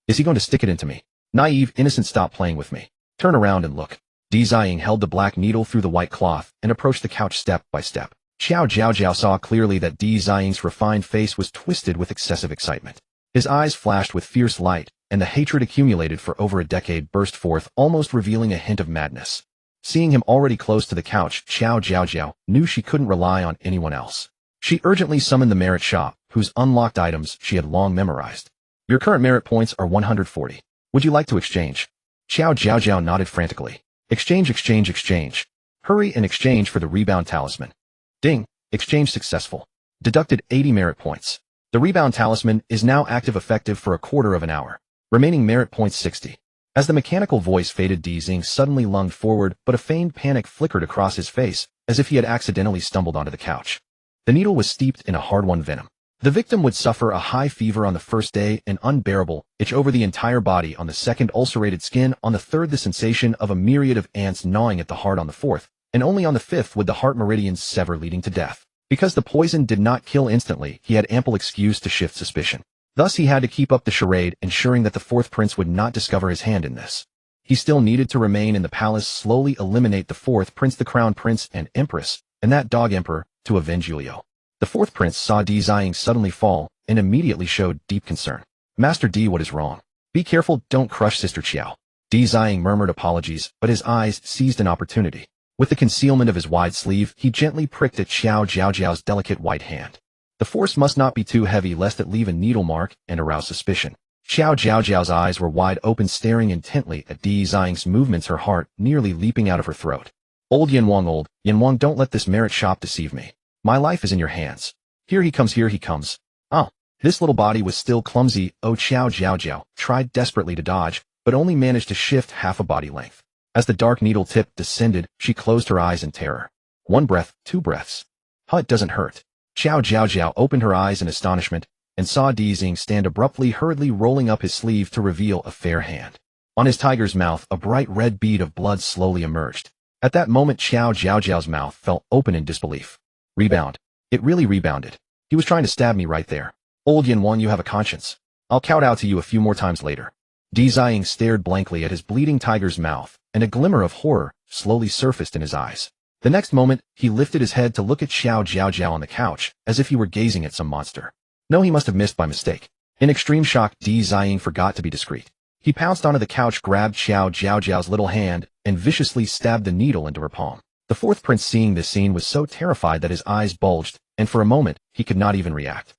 Is he going to stick it into me? Naive innocent, stop playing with me. Turn around and look." Di Ziying held the black needle through the white cloth and approached the couch step by step. Qiao Jiaojiao saw clearly that Di Ziying's refined face was twisted with excessive excitement. His eyes flashed with fierce light, and the hatred accumulated for over a decade burst forth, almost revealing a hint of madness. Seeing him already close to the couch, Qiao Jiaojiao knew she couldn't rely on anyone else. She urgently summoned the merit shop, whose unlocked items she had long memorized. Your current merit points are 140. Would you like to exchange? Qiao Jiaojiao nodded frantically. Exchange, exchange, exchange. Hurry and exchange for the rebound talisman. Ding, exchange successful. Deducted 80 merit points. The rebound talisman is now active effective for a quarter of an hour. Remaining merit points 60. As the mechanical voice faded, Di Ziying suddenly lunged forward, but a feigned panic flickered across his face, as if he had accidentally stumbled onto the couch. The needle was steeped in a hard-won venom. The victim would suffer a high fever on the first day, an unbearable itch over the entire body on the second, ulcerated skin on the third, the sensation of a myriad of ants gnawing at the heart on the fourth, and only on the fifth would the heart meridians sever, leading to death. Because the poison did not kill instantly, he had ample excuse to shift suspicion. Thus he had to keep up the charade, ensuring that the fourth prince would not discover his hand in this. He still needed to remain in the palace, slowly eliminate the fourth prince, the crown prince and empress, and that dog emperor, to avenge Yuliu. The fourth prince saw Di Ziying suddenly fall, and immediately showed deep concern. Master Di, what is wrong? Be careful, don't crush Sister Qiao. Di Ziying murmured apologies, but his eyes seized an opportunity. With the concealment of his wide sleeve, he gently pricked at Qiao Jiaojiao's delicate white hand. The force must not be too heavy lest it leave a needle mark and arouse suspicion. Qiao Jiaojiao's eyes were wide open, staring intently at Di Ziying's movements, her heart nearly leaping out of her throat. Old Yanwang, don't let this merit shop deceive me. My life is in your hands. Here he comes, here he comes. Oh, this little body was still clumsy. Oh, Qiao Jiaojiao tried desperately to dodge, but only managed to shift half a body length. As the dark needle tip descended, she closed her eyes in terror. One breath, two breaths. It doesn't hurt. Qiao Jiaojiao opened her eyes in astonishment, and saw Di Ziying stand abruptly, hurriedly rolling up his sleeve to reveal a fair hand. On his tiger's mouth, a bright red bead of blood slowly emerged. At that moment, Qiao Jiaojiao's mouth fell open in disbelief. Rebound. It really rebounded. He was trying to stab me right there. Old Yanwang, you have a conscience. I'll kowtow to you a few more times later. Di Ziying stared blankly at his bleeding tiger's mouth, and a glimmer of horror slowly surfaced in his eyes. The next moment, he lifted his head to look at Qiao Jiaojiao on the couch, as if he were gazing at some monster. No, he must have missed by mistake. In extreme shock, Di Ziying forgot to be discreet. He pounced onto the couch, grabbed Qiao Jiaojiao's little hand, and viciously stabbed the needle into her palm. The fourth prince, seeing this scene, was so terrified that his eyes bulged, and for a moment, he could not even react.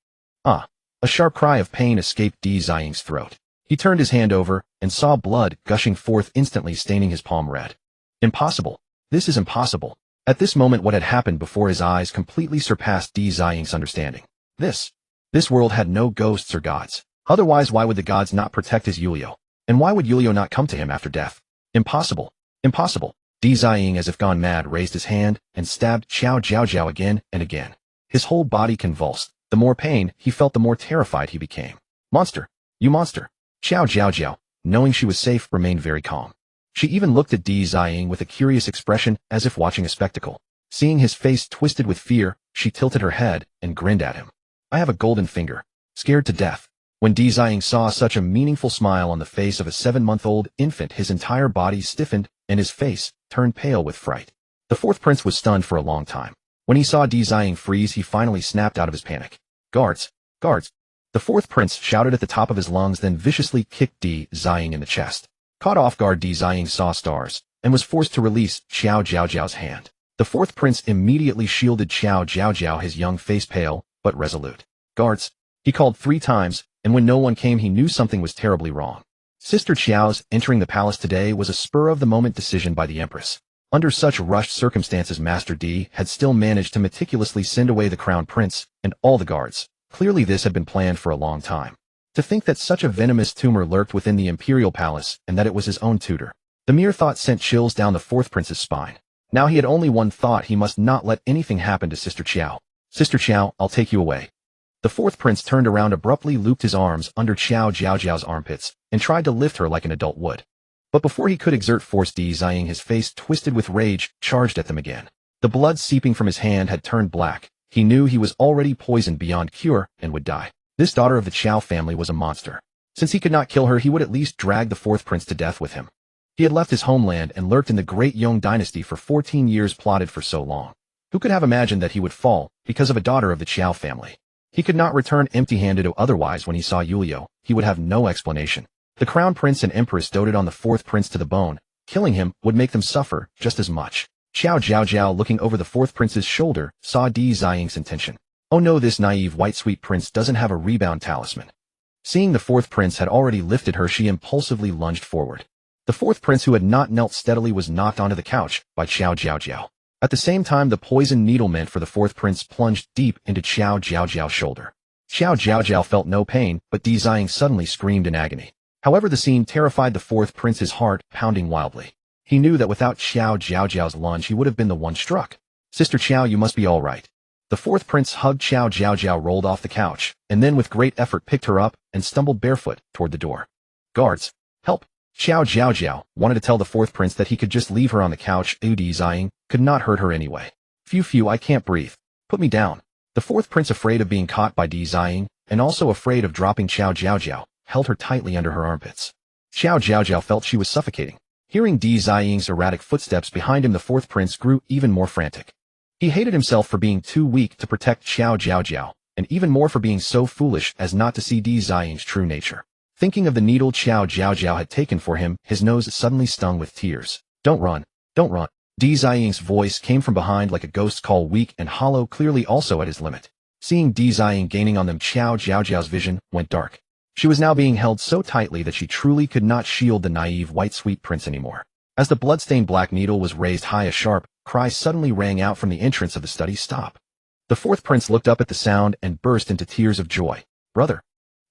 Ah! A sharp cry of pain escaped Di Ziying's throat. He turned his hand over, and saw blood gushing forth, instantly staining his palm red. Impossible. This is impossible. At this moment, what had happened before his eyes completely surpassed Di Ziying's understanding. This world had no ghosts or gods. Otherwise, why would the gods not protect his Yuliu? And why would Yuliu not come to him after death? Impossible. Impossible. Di Ziying, as if gone mad, raised his hand and stabbed Qiao Jiaojiao again and again. His whole body convulsed. The more pain he felt, the more terrified he became. Monster! You monster! Qiao Jiaojiao, knowing she was safe, remained very calm. She even looked at Di Ziying with a curious expression, as if watching a spectacle. Seeing his face twisted with fear, she tilted her head and grinned at him. I have a golden finger. Scared to death. When Di Ziying saw such a meaningful smile on the face of a 7-month-old infant, his entire body stiffened, and his face turned pale with fright. The fourth prince was stunned for a long time. When he saw Di Ziying freeze, he finally snapped out of his panic. Guards! Guards! The fourth prince shouted at the top of his lungs, then viciously kicked Di Ziying in the chest. Caught off guard, Di Ziying saw stars, and was forced to release Qiao Jiaojiao's hand. The fourth prince immediately shielded Qiao Jiaojiao, his young face pale, but resolute. Guards! He called 3 times, and when no one came, he knew something was terribly wrong. Sister Qiao's entering the palace today was a spur-of-the-moment decision by the empress. Under such rushed circumstances, Master Di had still managed to meticulously send away the crown prince and all the guards. Clearly this had been planned for a long time. To think that such a venomous tumor lurked within the imperial palace and that it was his own tutor. The mere thought sent chills down the fourth prince's spine. Now he had only one thought: he must not let anything happen to Sister Qiao. Sister Qiao, I'll take you away. The fourth prince turned around abruptly, looped his arms under Qiao Jiaojiao's armpits, and tried to lift her like an adult would. But before he could exert force, Di Ziying, his face twisted with rage, charged at them again. The blood seeping from his hand had turned black. He knew he was already poisoned beyond cure and would die. This daughter of the Qiao family was a monster. Since he could not kill her, he would at least drag the fourth prince to death with him. He had left his homeland and lurked in the great Yong dynasty for 14 years, plotted for so long. Who could have imagined that he would fall because of a daughter of the Qiao family? He could not return empty-handed, or otherwise when he saw Yuliu, he would have no explanation. The crown prince and empress doted on the fourth prince to the bone. Killing him would make them suffer just as much. Qiao Jiaojiao, looking over the fourth prince's shoulder, saw Di Ziying's intention. Oh no, this naive white sweet prince doesn't have a rebound talisman. Seeing the fourth prince had already lifted her, she impulsively lunged forward. The fourth prince, who had not knelt steadily, was knocked onto the couch by Qiao Jiaojiao. At the same time, the poison needle meant for the fourth prince plunged deep into Qiao Jiaojiao's shoulder. Qiao Jiaojiao felt no pain, but Di Ziying suddenly screamed in agony. However, the scene terrified the fourth prince's heart, pounding wildly. He knew that without Qiao Jiaojiao's lunge, he would have been the one struck. Sister Qiao, you must be all right. The fourth prince hugged Qiao Jiaojiao, rolled off the couch, and then with great effort picked her up and stumbled barefoot toward the door. Guards! Help! Qiao Jiaojiao wanted to tell the fourth prince that he could just leave her on the couch. Di Ziying could not hurt her anyway. Phew, I can't breathe. Put me down. The fourth prince, afraid of being caught by Di Ziying, and also afraid of dropping Qiao Jiaojiao, held her tightly under her armpits. Qiao Jiaojiao felt she was suffocating. Hearing Di Ziying's erratic footsteps behind him, the fourth prince grew even more frantic. He hated himself for being too weak to protect Qiao Jiaojiao, and even more for being so foolish as not to see Di Ziying's true nature. Thinking of the needle Qiao Jiaojiao had taken for him, his nose suddenly stung with tears. Don't run. Don't run. Di Ziying's voice came from behind like a ghost's call, weak and hollow, clearly also at his limit. Seeing Di Ziying gaining on them, Qiao Jiaojiao's vision went dark. She was now being held so tightly that she truly could not shield the naive white sweet prince anymore. As the bloodstained black needle was raised high, a sharp cry suddenly rang out from the entrance of the study. Stop! The fourth prince looked up at the sound and burst into tears of joy. Brother!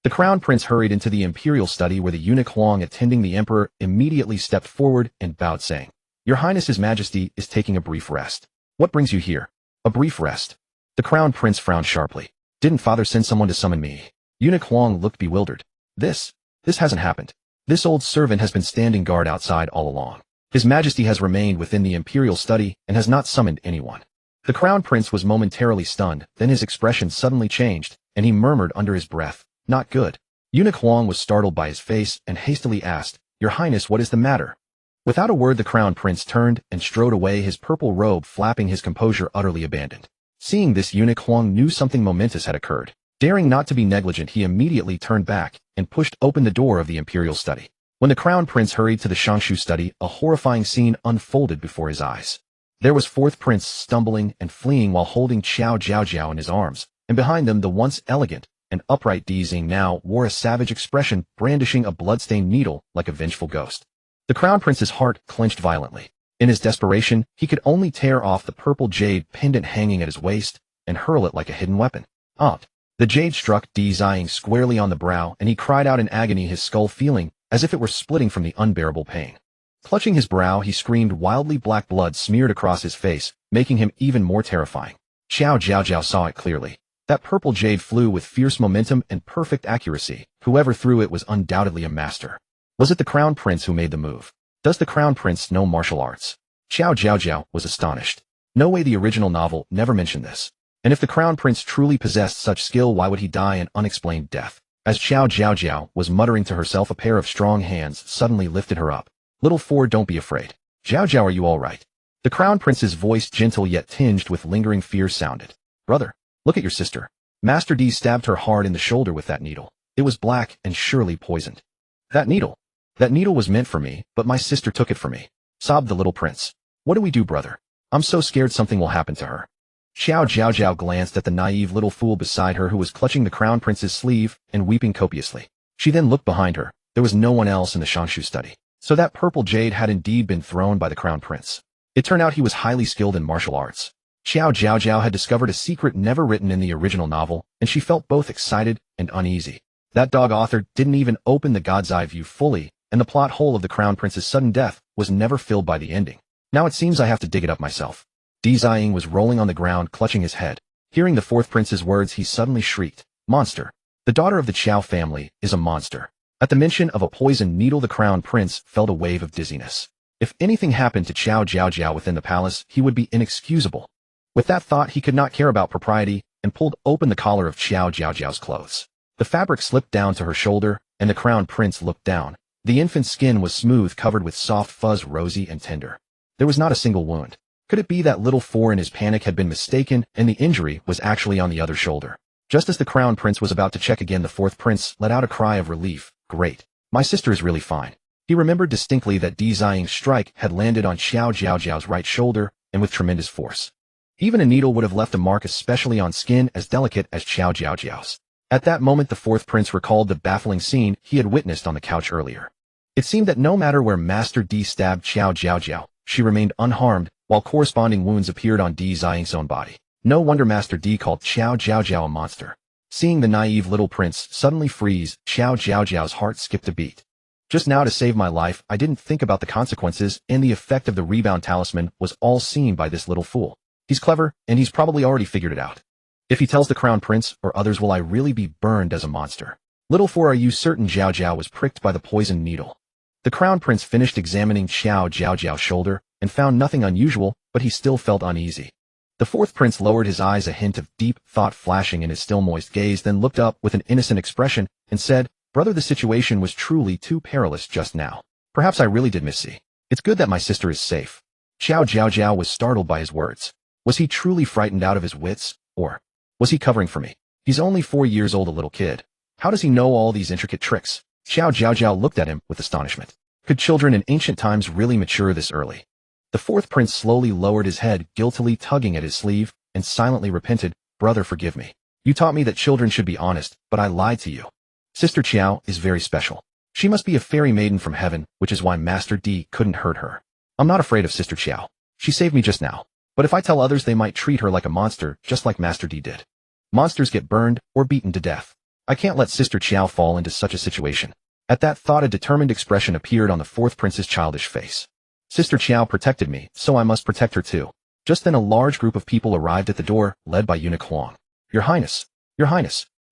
The crown prince hurried into the imperial study, where the eunuch Huang, attending the emperor, immediately stepped forward and bowed, saying, Your Highness, His Majesty is taking a brief rest. What brings you here? A brief rest? The crown prince frowned sharply. Didn't father send someone to summon me? Eunuch Huang looked bewildered. This hasn't happened. This old servant has been standing guard outside all along. His Majesty has remained within the imperial study and has not summoned anyone. The crown prince was momentarily stunned, then his expression suddenly changed, and he murmured under his breath, Not good. Eunuch Huang was startled by his face and hastily asked, Your Highness, what is the matter? Without a word, the crown prince turned and strode away, his purple robe flapping, his composure utterly abandoned. Seeing this, Eunuch Huang knew something momentous had occurred. Daring not to be negligent, he immediately turned back and pushed open the door of the imperial study. When the crown prince hurried to the Shangshu study, a horrifying scene unfolded before his eyes. There was fourth prince stumbling and fleeing while holding Qiao Jiaojiao in his arms, and behind them the once elegant and upright Di Ziying now wore a savage expression, brandishing a bloodstained needle like a vengeful ghost. The crown prince's heart clenched violently. In his desperation, he could only tear off the purple jade pendant hanging at his waist and hurl it like a hidden weapon. The jade struck Di Ziying squarely on the brow, and he cried out in agony, his skull feeling as if it were splitting from the unbearable pain. Clutching his brow, he screamed wildly. Black blood smeared across his face, making him even more terrifying. Qiao Jiaojiao saw it clearly. That purple jade flew with fierce momentum and perfect accuracy. Whoever threw it was undoubtedly a master. Was it the crown prince who made the move? Does the crown prince know martial arts? Qiao Jiaojiao was astonished. No way, the original novel never mentioned this. And if the crown prince truly possessed such skill, why would he die an unexplained death? As Qiao Jiaojiao was muttering to herself, a pair of strong hands suddenly lifted her up. Little Ford, don't be afraid. Jiaojiao, are you all right? The crown prince's voice, gentle yet tinged with lingering fear, sounded. Brother, look at your sister. Master Di stabbed her hard in the shoulder with that needle. It was black and surely poisoned. That needle was meant for me, but my sister took it from me, sobbed the little prince. What do we do, brother? I'm so scared something will happen to her. Qiao Jiaojiao glanced at the naive little fool beside her, who was clutching the crown prince's sleeve and weeping copiously. She then looked behind her. There was no one else in the Shangshu study. So that purple jade had indeed been thrown by the crown prince. It turned out he was highly skilled in martial arts. Qiao Jiaojiao had discovered a secret never written in the original novel, and she felt both excited and uneasy. That dog author didn't even open the God's eye view fully, and the plot hole of the crown prince's sudden death was never filled by the ending. Now it seems I have to dig it up myself. Di Ziying was rolling on the ground, clutching his head. Hearing the fourth prince's words, he suddenly shrieked, Monster! The daughter of the Qiao family is a monster. At the mention of a poisoned needle, the crown prince felt a wave of dizziness. If anything happened to Qiao Jiaojiao within the palace, he would be inexcusable. With that thought, he could not care about propriety and pulled open the collar of Qiao Jiaojiao's clothes. The fabric slipped down to her shoulder, and the crown prince looked down, The infant's skin was smooth, covered with soft fuzz, rosy and tender. There was not a single wound. Could it be that little Four in his panic had been mistaken and the injury was actually on the other shoulder? Just as the crown prince was about to check again, the fourth prince let out a cry of relief. Great. My sister is really fine. He remembered distinctly that Di Ziying's strike had landed on Qiao Jiaojiao's right shoulder and with tremendous force. Even a needle would have left a mark, especially on skin as delicate as Qiao Jiaojiao's. At that moment, the fourth prince recalled the baffling scene he had witnessed on the couch earlier. It seemed that no matter where Master Di stabbed Qiao Jiaojiao, she remained unharmed, while corresponding wounds appeared on Di Ziying's own body. No wonder Master Di called Qiao Jiaojiao a monster. Seeing the naive little prince suddenly freeze, Qiao Jiaojiao's heart skipped a beat. Just now, to save my life, I didn't think about the consequences, and the effect of the rebound talisman was all seen by this little fool. He's clever, and he's probably already figured it out. If he tells the crown prince or others, will I really be burned as a monster? Little Four, are you certain Jiaojiao was pricked by the poisoned needle? The crown prince finished examining Qiao Jiaojiao's shoulder and found nothing unusual, but he still felt uneasy. The fourth prince lowered his eyes, a hint of deep thought flashing in his still moist gaze, then looked up with an innocent expression and said, "Brother, the situation was truly too perilous just now. Perhaps I really did missee. It's good that my sister is safe." Qiao Jiaojiao was startled by his words. Was he truly frightened out of his wits, or was he covering for me? He's only 4 years old, a little kid. How does he know all these intricate tricks? Qiao Jiaojiao looked at him with astonishment. Could children in ancient times really mature this early? The fourth prince slowly lowered his head, guiltily tugging at his sleeve, and silently repented, "Brother, forgive me. You taught me that children should be honest, but I lied to you. Sister Qiao is very special. She must be a fairy maiden from heaven, which is why Master Di couldn't hurt her. I'm not afraid of Sister Qiao. She saved me just now. But if I tell others, they might treat her like a monster, just like Master Di did. Monsters get burned or beaten to death. I can't let Sister Qiao fall into such a situation." At that thought, a determined expression appeared on the fourth prince's childish face. Sister Qiao protected me, so I must protect her too. Just then a large group of people arrived at the door, led by eunuch Huang. Your Highness,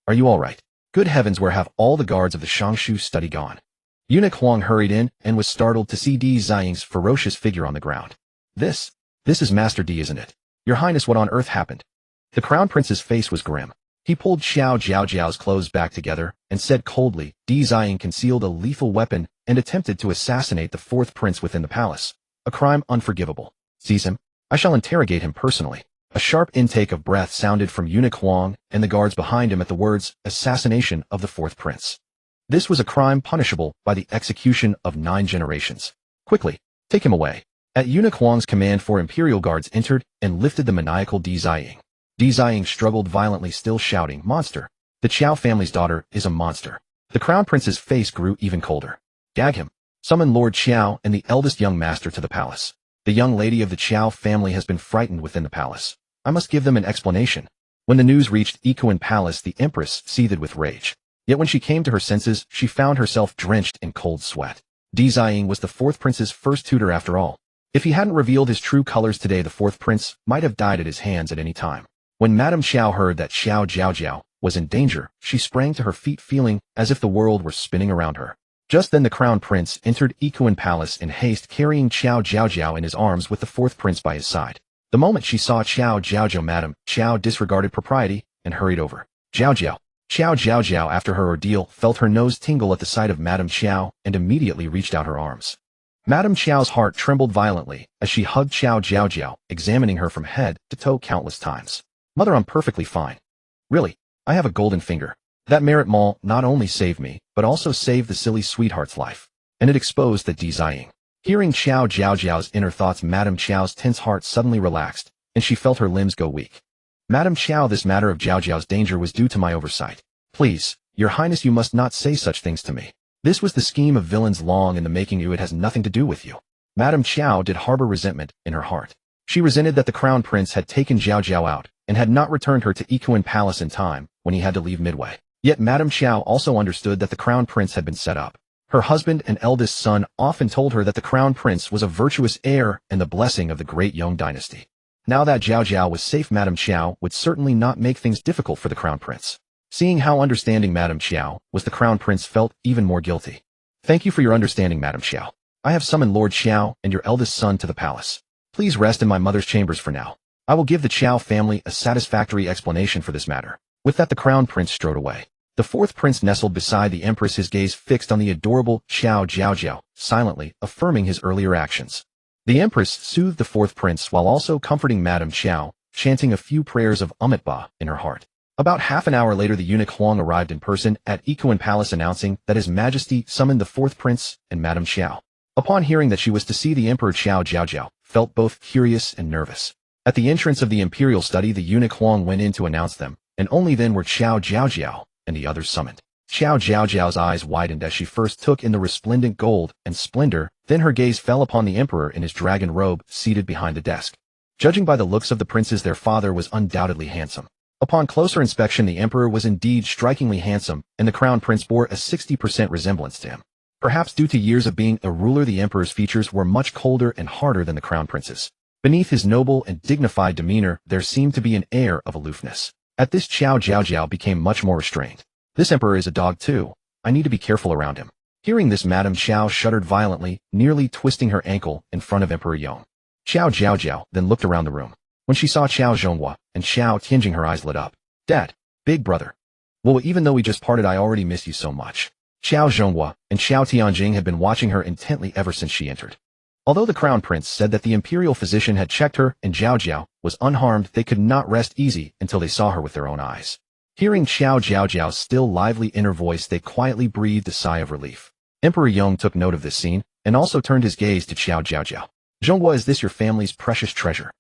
are you all right? Good heavens, where have all the guards of the Shangshu study gone? Eunuch Huang hurried in and was startled to see Di Ziying's ferocious figure on the ground. This is Master Di, isn't it? Your Highness, what on earth happened? The crown prince's face was grim. He pulled Qiao Jiaojiao's clothes back together and said coldly, Di Ziying concealed a lethal weapon and attempted to assassinate the fourth prince within the palace. A crime unforgivable. Seize him. I shall interrogate him personally. A sharp intake of breath sounded from eunuch Huang and the guards behind him at the words, assassination of the fourth prince. This was a crime punishable by the execution of 9 generations. Quickly, take him away. At eunuch Huang's command, 4 imperial guards entered and lifted the maniacal Di Ziying. Di Ziying struggled violently, still shouting, monster. The Qiao family's daughter is a monster. The crown prince's face grew even colder. Gag him. Summon Lord Qiao and the eldest young master to the palace. The young lady of the Qiao family has been frightened within the palace. I must give them an explanation. When the news reached Ikuan Palace, the empress seethed with rage. Yet when she came to her senses, she found herself drenched in cold sweat. Di Ziying was the fourth prince's first tutor after all. If he hadn't revealed his true colors today, the fourth prince might have died at his hands at any time. When Madame Qiao heard that Qiao Jiaojiao was in danger, she sprang to her feet, feeling as if the world were spinning around her. Just then the crown prince entered Ikuan Palace in haste, carrying Qiao Jiaojiao in his arms with the fourth prince by his side. The moment she saw Qiao Jiaojiao, Madame Qiao disregarded propriety and hurried over. Jiaojiao. Qiao Jiaojiao, after her ordeal, felt her nose tingle at the sight of Madame Qiao and immediately reached out her arms. Madame Qiao's heart trembled violently as she hugged Qiao Jiaojiao, examining her from head to toe countless times. Mother, I'm perfectly fine. Really, I have a golden finger. That merit mall not only saved me, but also saved the silly sweetheart's life. And it exposed the Di Ziying. Hearing Qiao Jiaojiao's inner thoughts, Madame Qiao's tense heart suddenly relaxed, and she felt her limbs go weak. Madame Qiao, this matter of Jiaojiao's danger was due to my oversight. Please, Your Highness, you must not say such things to me. This was the scheme of villains long in the making. It has nothing to do with you. Madame Qiao did harbor resentment in her heart. She resented that the crown prince had taken Jiaojiao out and had not returned her to Ikuan Palace in time when he had to leave midway. Yet Madame Qiao also understood that the crown prince had been set up. Her husband and eldest son often told her that the crown prince was a virtuous heir and the blessing of the great Yong dynasty. Now that Jiaojiao was safe, Madame Qiao would certainly not make things difficult for the crown prince. Seeing how understanding Madame Qiao was, the crown prince felt even more guilty. Thank you for your understanding, Madame Qiao. I have summoned Lord Qiao and your eldest son to the palace. Please rest in my mother's chambers for now. I will give the Qiao family a satisfactory explanation for this matter. With that, the crown prince strode away. The fourth prince nestled beside the empress, his gaze fixed on the adorable Qiao Jiaojiao, silently affirming his earlier actions. The empress soothed the fourth prince while also comforting Madame Qiao, chanting a few prayers of Amitabha in her heart. About half an hour later, the eunuch Huang arrived in person at Ikuan Palace, announcing that His Majesty summoned the fourth prince and Madame Qiao. Upon hearing that she was to see the Emperor, Qiao Jiaojiao felt both curious and nervous. At the entrance of the imperial study, the eunuch Huang went in to announce them, and only then were Qiao Jiaojiao and the others summoned. Qiao Jiaojiao's eyes widened as she first took in the resplendent gold and splendor, then her gaze fell upon the emperor in his dragon robe, seated behind the desk. Judging by the looks of the princes, their father was undoubtedly handsome. Upon closer inspection, the emperor was indeed strikingly handsome, and the crown prince bore a 60% resemblance to him. Perhaps due to years of being a ruler, the emperor's features were much colder and harder than the crown prince's. Beneath his noble and dignified demeanor, there seemed to be an air of aloofness. At this, Qiao Jiaojiao became much more restrained. This emperor is a dog too. I need to be careful around him. Hearing this, Madame Qiao shuddered violently, nearly twisting her ankle in front of Emperor Yong. Qiao Jiaojiao then looked around the room. When she saw Qiao Zhonghua and Qiao Tianjing, her eyes lit up. Dad, big brother. Well, even though we just parted, I already miss you so much. Qiao Zhonghua and Qiao Tianjing had been watching her intently ever since she entered. Although the crown prince said that the imperial physician had checked her and Jiaojiao was unharmed, they could not rest easy until they saw her with their own eyes. Hearing Qiao Jiaojiao's still lively inner voice, they quietly breathed a sigh of relief. Emperor Yong took note of this scene and also turned his gaze to Qiao Jiaojiao. Zhonghua, is this your family's precious treasure?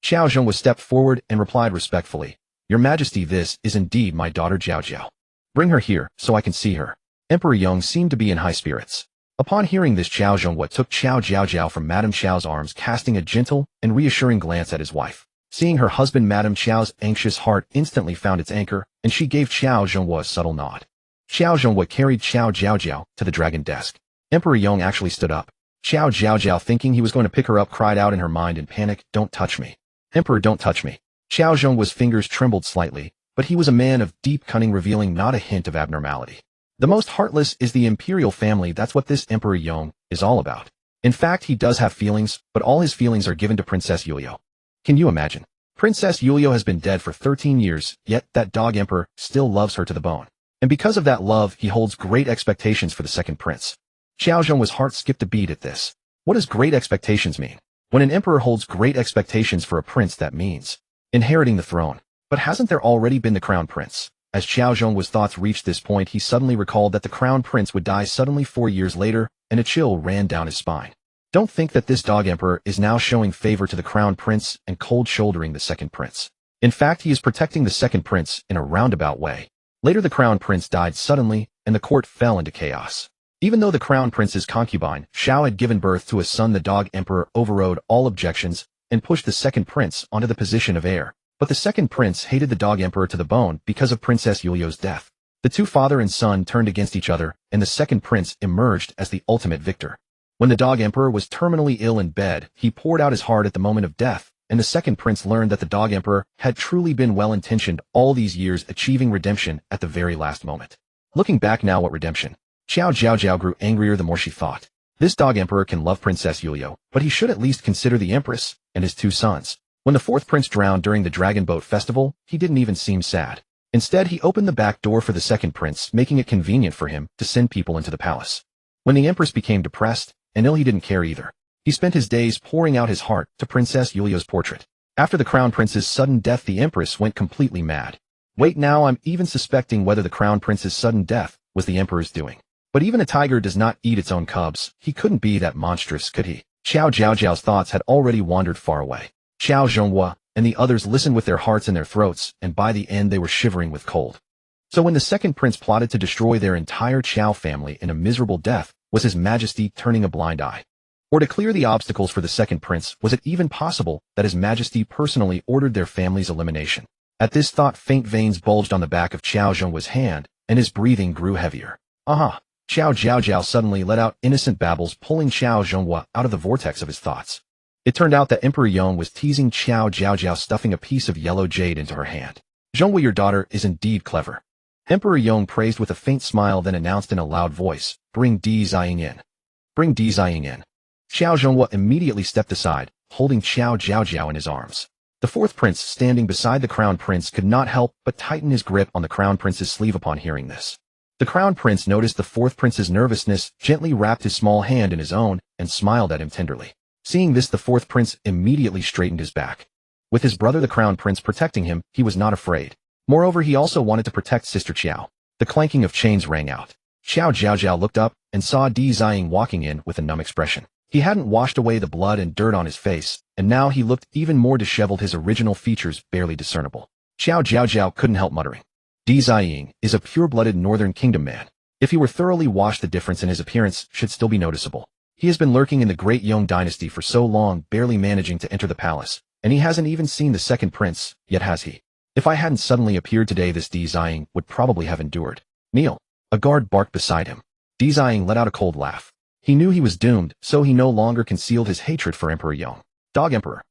Qiao Zhonghua stepped forward and replied respectfully, Your Majesty, this is indeed my daughter Jiaojiao. Bring her here so I can see her. Emperor Yong seemed to be in high spirits. Upon hearing this, Qiao Zhonghua took Qiao Jiaojiao from Madame Qiao's arms, casting a gentle and reassuring glance at his wife. Seeing her husband, Madame Qiao's anxious heart instantly found its anchor, and she gave Qiao Zhonghua a subtle nod. Qiao Zhonghua carried Qiao Jiaojiao to the dragon desk. Emperor Yong actually stood up. Qiao Jiaojiao, thinking he was going to pick her up, cried out in her mind in panic, Don't touch me. Emperor, don't touch me. Qiao Zhonghua's fingers trembled slightly, but he was a man of deep cunning, revealing not a hint of abnormality. The most heartless is the imperial family. That's what this Emperor Yong is all about. In fact, he does have feelings, but all his feelings are given to Princess Yulio. Can you imagine? Princess Yulio has been dead for 13 years, yet that dog emperor still loves her to the bone. And because of that love, he holds great expectations for the second prince. Qiao Zhonghua's heart skipped a beat at this. What does great expectations mean? When an emperor holds great expectations for a prince, that means inheriting the throne. But hasn't there already been the crown prince? As Qiao Zhonghua's thoughts reached this point, he suddenly recalled that the crown prince would die suddenly 4 years later, and a chill ran down his spine. Don't think that this dog emperor is now showing favor to the crown prince and cold-shouldering the second prince. In fact, he is protecting the second prince in a roundabout way. Later, the crown prince died suddenly, and the court fell into chaos. Even though the crown prince's concubine, Xiao, had given birth to a son, the dog emperor overrode all objections and pushed the second prince onto the position of heir. But the second prince hated the dog emperor to the bone because of Princess Yulio's death. The two father and son turned against each other, and the second prince emerged as the ultimate victor. When the dog emperor was terminally ill in bed, he poured out his heart at the moment of death, and the second prince learned that the dog emperor had truly been well-intentioned all these years, achieving redemption at the very last moment. Looking back now, what redemption? Qiao Jiaojiao grew angrier the more she thought. This dog emperor can love Princess Yulio, but he should at least consider the empress and his two sons. When the fourth prince drowned during the Dragon Boat Festival, he didn't even seem sad. Instead, he opened the back door for the second prince, making it convenient for him to send people into the palace. When the empress became depressed and ill, he didn't care either. He spent his days pouring out his heart to Princess Yulio's portrait. After the crown prince's sudden death, the empress went completely mad. Wait, now I'm even suspecting whether the crown prince's sudden death was the emperor's doing. But even a tiger does not eat its own cubs. He couldn't be that monstrous, could he? Qiao Jiaojiao's thoughts had already wandered far away. Qiao Zhonghua and the others listened with their hearts in their throats, and by the end they were shivering with cold. So when the second prince plotted to destroy their entire Qiao family in a miserable death, was His Majesty turning a blind eye? Or to clear the obstacles for the second prince, was it even possible that His Majesty personally ordered their family's elimination? At this thought, faint veins bulged on the back of Qiao Zhonghua's hand, and his breathing grew heavier. Aha! Qiao Jiaojiao suddenly let out innocent babbles, pulling Qiao Zhonghua out of the vortex of his thoughts. It turned out that Emperor Yong was teasing Qiao Jiaojiao, stuffing a piece of yellow jade into her hand. Zhonghua, your daughter is indeed clever. Emperor Yong praised with a faint smile, then announced in a loud voice, Bring Di Ziying in. Bring Di Ziying in. Qiao Zhonghua immediately stepped aside, holding Qiao Jiaojiao in his arms. The fourth prince, standing beside the crown prince, could not help but tighten his grip on the crown prince's sleeve upon hearing this. The crown prince noticed the fourth prince's nervousness, gently wrapped his small hand in his own, and smiled at him tenderly. Seeing this, the fourth prince immediately straightened his back. With his brother the crown prince protecting him, he was not afraid. Moreover, he also wanted to protect Sister Qiao. The clanking of chains rang out. Qiao Jiaojiao looked up and saw Di Ziying walking in with a numb expression. He hadn't washed away the blood and dirt on his face, and now he looked even more disheveled, his original features barely discernible. Qiao Jiaojiao couldn't help muttering. Di Ziying is a pure-blooded Northern Kingdom man. If he were thoroughly washed, the difference in his appearance should still be noticeable. He has been lurking in the Great Yong dynasty for so long, barely managing to enter the palace, and he hasn't even seen the second prince, yet has he? If I hadn't suddenly appeared today, this Di Ziying would probably have endured. Kneel. A guard barked beside him. Di Ziying let out a cold laugh. He knew he was doomed, so he no longer concealed his hatred for Emperor Yong. Dog Emperor.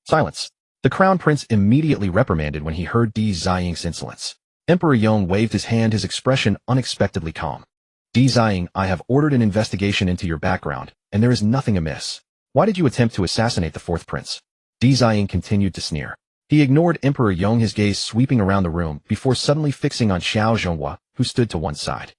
Silence. The crown prince immediately reprimanded when he heard Di Ziying's insolence. Emperor Yong waved his hand, his expression unexpectedly calm. Di Ziying, I have ordered an investigation into your background, and there is nothing amiss. Why did you attempt to assassinate the fourth prince? Di Ziying continued to sneer. He ignored Emperor Yong, his gaze sweeping around the room before suddenly fixing on Qiao Jiaojiao, who stood to one side.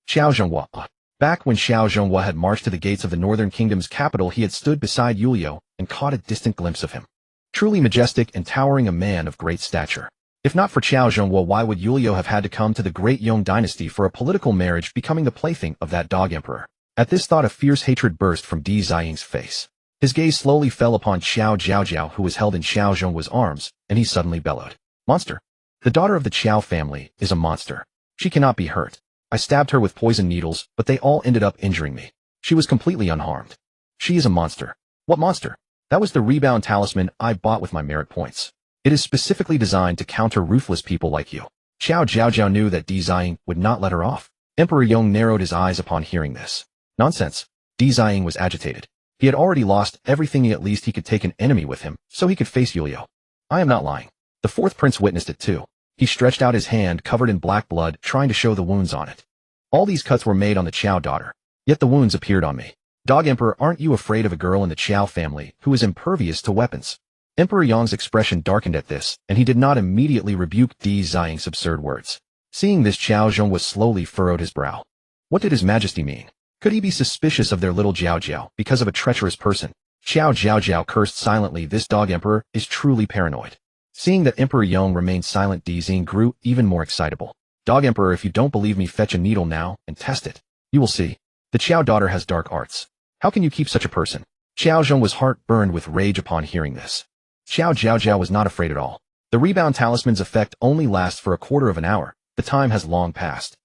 Qiao Jiaojiao. Back when Qiao Jiaojiao had marched to the gates of the Northern Kingdom's capital, he had stood beside Yulio and caught a distant glimpse of him. Truly majestic and towering, a man of great stature. If not for Qiao Jiaojiao, why would Yulio have had to come to the Great Yong dynasty for a political marriage, becoming the plaything of that dog emperor? At this thought, a fierce hatred burst from Di Ziying's face. His gaze slowly fell upon Qiao Jiaojiao, who was held in Qiao Jiaojiao's arms, and he suddenly bellowed. Monster! The daughter of the Qiao family is a monster. She cannot be hurt. I stabbed her with poison needles, but they all ended up injuring me. She was completely unharmed. She is a monster. What monster? That was the rebound talisman I bought with my merit points. It is specifically designed to counter ruthless people like you. Qiao Jiaojiao knew that Di Ziying would not let her off. Emperor Yong narrowed his eyes upon hearing this. Nonsense. Di Ziying was agitated. He had already lost everything. At least he could take an enemy with him, so he could face Yulio. I am not lying. The fourth prince witnessed it too. He stretched out his hand covered in black blood, trying to show the wounds on it. All these cuts were made on the Qiao daughter, yet the wounds appeared on me. Dog Emperor, aren't you afraid of a girl in the Qiao family who is impervious to weapons? Emperor Yong's expression darkened at this, and he did not immediately rebuke Di Ziying's absurd words. Seeing this, Qiao Jiaojiao slowly furrowed his brow. What did His Majesty mean? Could he be suspicious of their little Jiaojiao because of a treacherous person? Qiao Jiaojiao cursed silently. This dog emperor is truly paranoid. Seeing that Emperor Yong remained silent, Di Ziying grew even more excitable. Dog Emperor, if you don't believe me, fetch a needle now and test it. You will see. The Qiao daughter has dark arts. How can you keep such a person? Qiao Jiaojiao was heart-burned with rage upon hearing this. Qiao Jiaojiao was not afraid at all. The rebound talisman's effect only lasts for a quarter of an hour. The time has long passed.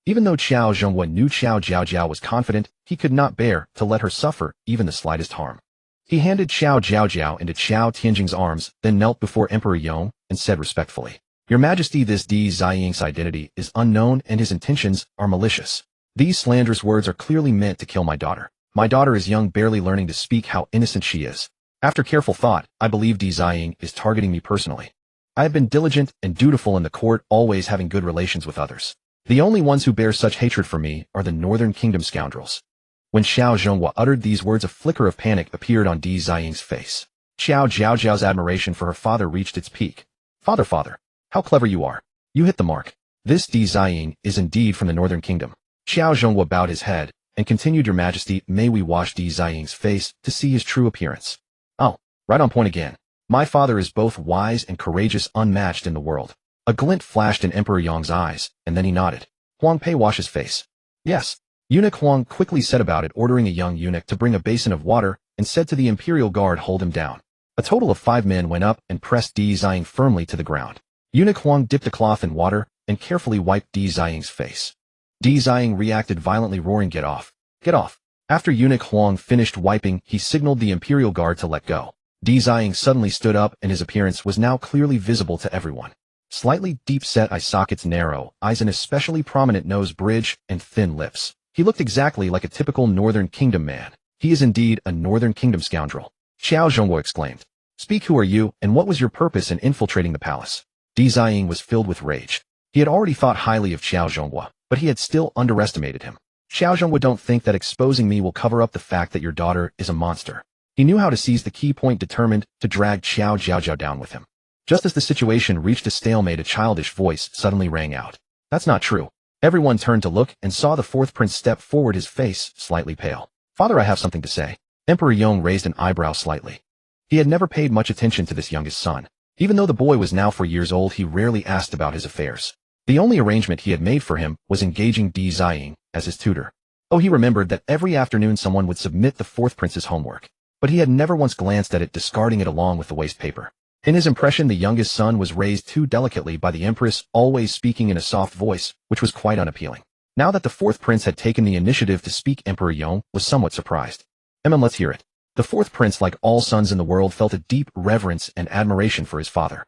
Even though Qiao Jiaojiao knew Qiao Jiaojiao was confident, he could not bear to let her suffer even the slightest harm. He handed Qiao Jiaojiao into Qiao Tianjing's arms, then knelt before Emperor Yong and said respectfully, Your Majesty, this Di Ziying's identity is unknown and his intentions are malicious. These slanderous words are clearly meant to kill my daughter. My daughter is young, barely learning to speak. How innocent she is. After careful thought, I believe Di Ziying is targeting me personally. I have been diligent and dutiful in the court, always having good relations with others. The only ones who bear such hatred for me are the Northern Kingdom scoundrels. When Qiao Jiaojiao uttered these words, a flicker of panic appeared on Di Ziying's face. Qiao Jiaojiao's admiration for her father reached its peak. Father, how clever you are. You hit the mark. This Di Ziying is indeed from the Northern Kingdom. Qiao Jiaojiao bowed his head and continued, Your Majesty, may we wash Di Ziying's face to see his true appearance? Oh, right on point again. My father is both wise and courageous, unmatched in the world. A glint flashed in Emperor Yong's eyes, and then he nodded. Huang Pei, wash his face. Yes. Eunuch Huang quickly set about it, ordering a young eunuch to bring a basin of water, and said to the imperial guard, hold him down. A total of 5 men went up and pressed Di Ziying firmly to the ground. Eunuch Huang dipped a cloth in water and carefully wiped Di Ziying's face. Di Ziying reacted violently, roaring, Get off! Get off! After Eunuch Huang finished wiping, he signaled the imperial guard to let go. Di Ziying suddenly stood up, and his appearance was now clearly visible to everyone. Slightly deep-set eye sockets, narrow eyes, an especially prominent nose bridge, and thin lips. He looked exactly like a typical Northern Kingdom man. He is indeed a Northern Kingdom scoundrel. Qiao Jiaojiao exclaimed. Speak, who are you, and what was your purpose in infiltrating the palace? Di Ziying was filled with rage. He had already thought highly of Qiao Jiaojiao, but he had still underestimated him. Qiao Jiaojiao, don't think that exposing me will cover up the fact that your daughter is a monster. He knew how to seize the key point, determined to drag Qiao Jiaojiao down with him. Just as the situation reached a stalemate, a childish voice suddenly rang out. That's not true. Everyone turned to look and saw the fourth prince step forward, his face slightly pale. Father, I have something to say. Emperor Yong raised an eyebrow slightly. He had never paid much attention to this youngest son. Even though the boy was now 4 years old, he rarely asked about his affairs. The only arrangement he had made for him was engaging Di Ziying as his tutor. Oh, he remembered that every afternoon someone would submit the fourth prince's homework, but he had never once glanced at it, discarding it along with the waste paper. In his impression, the youngest son was raised too delicately by the empress, always speaking in a soft voice, which was quite unappealing. Now that the fourth prince had taken the initiative to speak, Emperor Yong was somewhat surprised. Let's hear it. The fourth prince, like all sons in the world, felt a deep reverence and admiration for his father.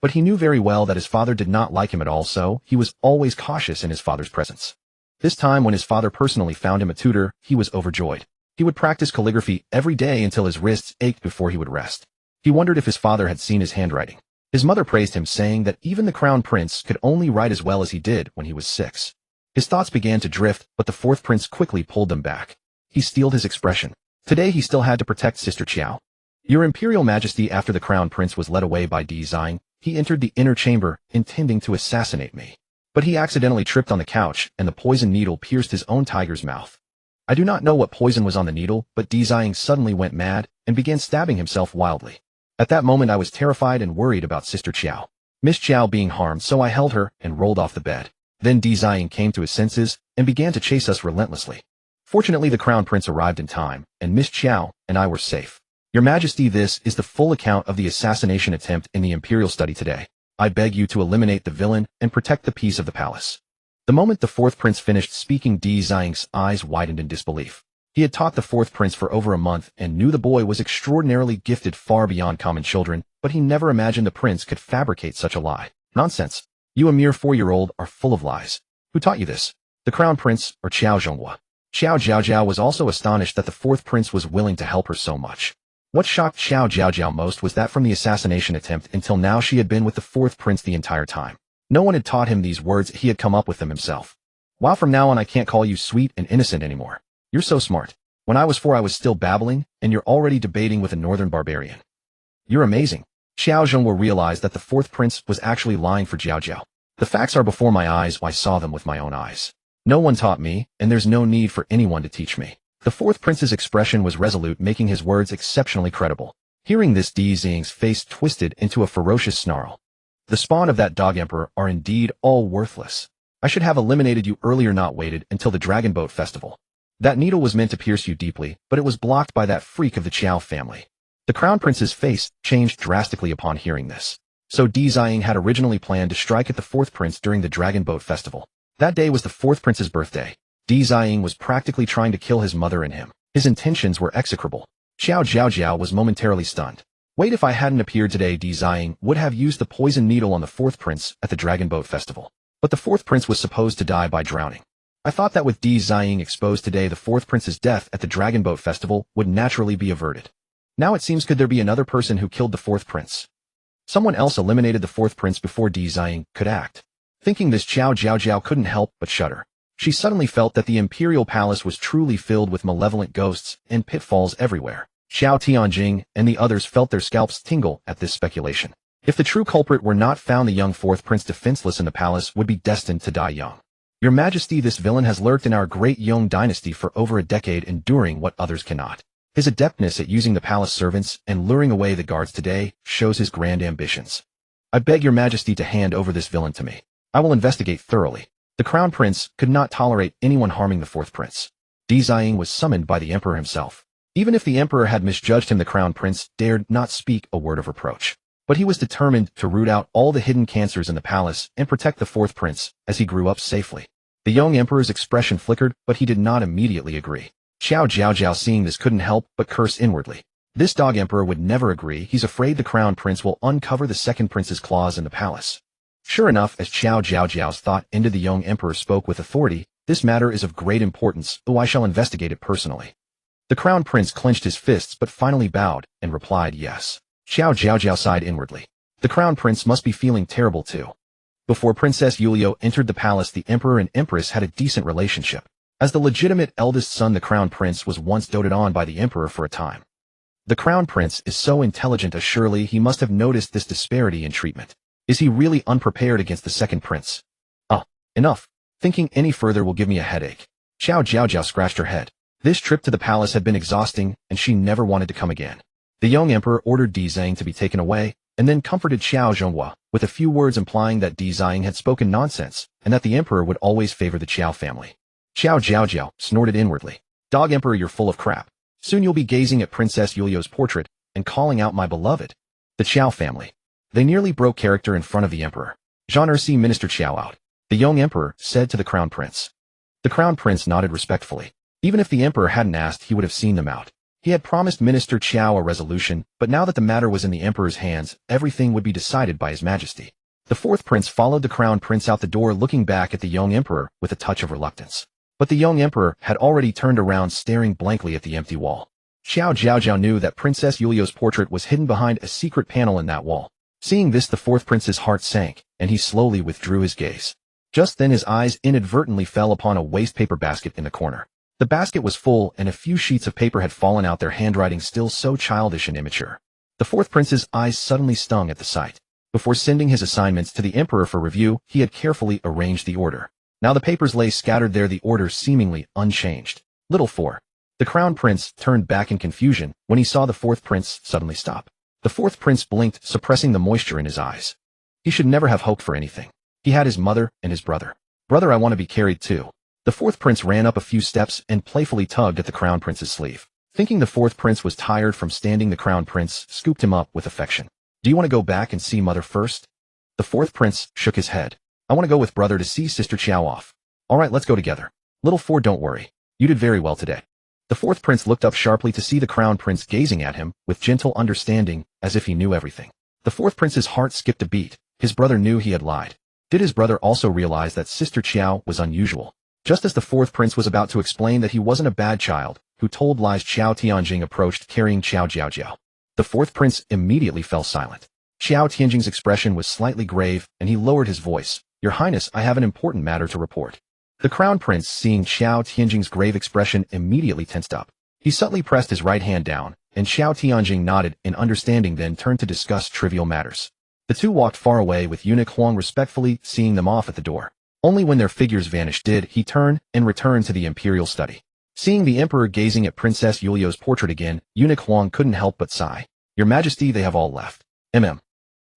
But he knew very well that his father did not like him at all, so he was always cautious in his father's presence. This time, when his father personally found him a tutor, he was overjoyed. He would practice calligraphy every day until his wrists ached before he would rest. He wondered if his father had seen his handwriting. His mother praised him, saying that even the crown prince could only write as well as he did when he was 6. His thoughts began to drift, but the fourth prince quickly pulled them back. He steeled his expression. Today he still had to protect Sister Qiao. Your Imperial Majesty, after the crown prince was led away by Di Ziying, he entered the inner chamber, intending to assassinate me. But he accidentally tripped on the couch, and the poison needle pierced his own tiger's mouth. I do not know what poison was on the needle, but Di Ziying suddenly went mad and began stabbing himself wildly. At that moment I was terrified and worried about Sister Qiao. Miss Qiao being harmed, so I held her and rolled off the bed. Then Di Ziying came to his senses and began to chase us relentlessly. Fortunately, the crown prince arrived in time, and Miss Qiao and I were safe. Your Majesty, this is the full account of the assassination attempt in the imperial study today. I beg you to eliminate the villain and protect the peace of the palace. The moment the fourth prince finished speaking, Di Ziying's eyes widened in disbelief. He had taught the fourth prince for over a month and knew the boy was extraordinarily gifted, far beyond common children, but he never imagined the prince could fabricate such a lie. Nonsense. You, a mere 4-year-old, are full of lies. Who taught you this? The crown prince or Qiao Zhonghua? Qiao Jiaojiao was also astonished that the fourth prince was willing to help her so much. What shocked Qiao Jiaojiao most was that from the assassination attempt until now she had been with the fourth prince the entire time. No one had taught him these words, he had come up with them himself. While from now on I can't call you sweet and innocent anymore. You're so smart. When I was 4 I was still babbling, and you're already debating with a northern barbarian. You're amazing. Qiao Zhonghua realized that the fourth prince was actually lying for Jiaojiao. The facts are before my eyes, I saw them with my own eyes. No one taught me, and there's no need for anyone to teach me. The fourth prince's expression was resolute, making his words exceptionally credible. Hearing this, Di Ziying's face twisted into a ferocious snarl. The spawn of that dog emperor are indeed all worthless. I should have eliminated you earlier, not waited until the Dragon Boat Festival. That needle was meant to pierce you deeply, but it was blocked by that freak of the Qiao family. The crown prince's face changed drastically upon hearing this. So Di Ziying had originally planned to strike at the fourth prince during the Dragon Boat Festival. That day was the fourth prince's birthday. Di Ziying was practically trying to kill his mother and him. His intentions were execrable. Qiao Jiaojiao was momentarily stunned. Wait, if I hadn't appeared today, Di Ziying would have used the poison needle on the fourth prince at the Dragon Boat Festival. But the fourth prince was supposed to die by drowning. I thought that with Di Ziying exposed today, the fourth prince's death at the Dragon Boat Festival would naturally be averted. Now it seems, could there be another person who killed the fourth prince? Someone else eliminated the fourth prince before Di Ziying could act. Thinking this, Qiao Jiaojiao couldn't help but shudder. She suddenly felt that the imperial palace was truly filled with malevolent ghosts and pitfalls everywhere. Xiao Tianjing and the others felt their scalps tingle at this speculation. If the true culprit were not found, the young fourth prince, defenseless in the palace, would be destined to die young. Your Majesty, this villain has lurked in our great Yong dynasty for over a decade, enduring what others cannot. His adeptness at using the palace servants and luring away the guards today shows his grand ambitions. I beg your Majesty to hand over this villain to me. I will investigate thoroughly. The crown prince could not tolerate anyone harming the fourth prince. Di Ziying was summoned by the emperor himself. Even if the emperor had misjudged him, the crown prince dared not speak a word of reproach. But he was determined to root out all the hidden cancers in the palace and protect the fourth prince as he grew up safely. The young emperor's expression flickered, but he did not immediately agree. Qiao Jiaojiao, seeing this, couldn't help but curse inwardly. This dog emperor would never agree. He's afraid the crown prince will uncover the second prince's claws in the palace. Sure enough, as Qiao Jiaojiao's thought ended, the young emperor spoke with authority. This matter is of great importance, though I shall investigate it personally. The crown prince clenched his fists but finally bowed and replied yes. Qiao Jiaojiao sighed inwardly. The crown prince must be feeling terrible too. Before Princess Yulio entered the palace, the emperor and empress had a decent relationship. As the legitimate eldest son, the crown prince was once doted on by the emperor for a time. The crown prince is so intelligent, surely he must have noticed this disparity in treatment. Is he really unprepared against the second prince? Enough. Thinking any further will give me a headache. Qiao Jiaojiao scratched her head. This trip to the palace had been exhausting, and she never wanted to come again. The young emperor ordered Di Zhang to be taken away, and then comforted Qiao Zhenghua with a few words implying that Di Zhang had spoken nonsense, and that the emperor would always favor the Qiao family. Qiao Jiaojiao snorted inwardly. Dog emperor, you're full of crap. Soon you'll be gazing at Princess Yuliu's portrait and calling out my beloved. The Qiao family. They nearly broke character in front of the emperor. Genre see Minister Qiao out. The young emperor said to the crown prince. The crown prince nodded respectfully. Even if the emperor hadn't asked, he would have seen them out. He had promised Minister Qiao a resolution, but now that the matter was in the emperor's hands, everything would be decided by his majesty. The fourth prince followed the crown prince out the door, looking back at the young emperor with a touch of reluctance. But the young emperor had already turned around, staring blankly at the empty wall. Qiao Jiaojiao knew that Princess Yuliu's portrait was hidden behind a secret panel in that wall. Seeing this, the fourth prince's heart sank, and he slowly withdrew his gaze. Just then his eyes inadvertently fell upon a wastepaper basket in the corner. The basket was full, and a few sheets of paper had fallen out, their handwriting still so childish and immature. The fourth prince's eyes suddenly stung at the sight. Before sending his assignments to the emperor for review, he had carefully arranged the order. Now the papers lay scattered there, the order seemingly unchanged. Little 4. The crown prince turned back in confusion when he saw the fourth prince suddenly stop. The fourth prince blinked, suppressing the moisture in his eyes. He should never have hoped for anything. He had his mother and his brother. Brother, I want to be carried too. The fourth prince ran up a few steps and playfully tugged at the crown prince's sleeve. Thinking the fourth prince was tired from standing, the crown prince scooped him up with affection. Do you want to go back and see mother first? The fourth prince shook his head. I want to go with brother to see Sister Qiao off. All right, let's go together. Little 4, don't worry. You did very well today. The fourth prince looked up sharply to see the crown prince gazing at him with gentle understanding, as if he knew everything. The fourth prince's heart skipped a beat. His brother knew he had lied. Did his brother also realize that Sister Qiao was unusual? Just as the fourth prince was about to explain that he wasn't a bad child who told lies, Qiao Tianjing approached carrying Qiao Jiaojiao. The fourth prince immediately fell silent. Qiao Tianjing's expression was slightly grave, and he lowered his voice. Your Highness, I have an important matter to report. The crown prince, seeing Qiao Tianjing's grave expression, immediately tensed up. He subtly pressed his right hand down, and Qiao Tianjing nodded in understanding, then turned to discuss trivial matters. The two walked far away, with eunuch Huang respectfully seeing them off at the door. Only when their figures vanished did he turn and return to the imperial study. Seeing the emperor gazing at Princess Yuliu's portrait again, eunuch Huang couldn't help but sigh. Your Majesty, they have all left.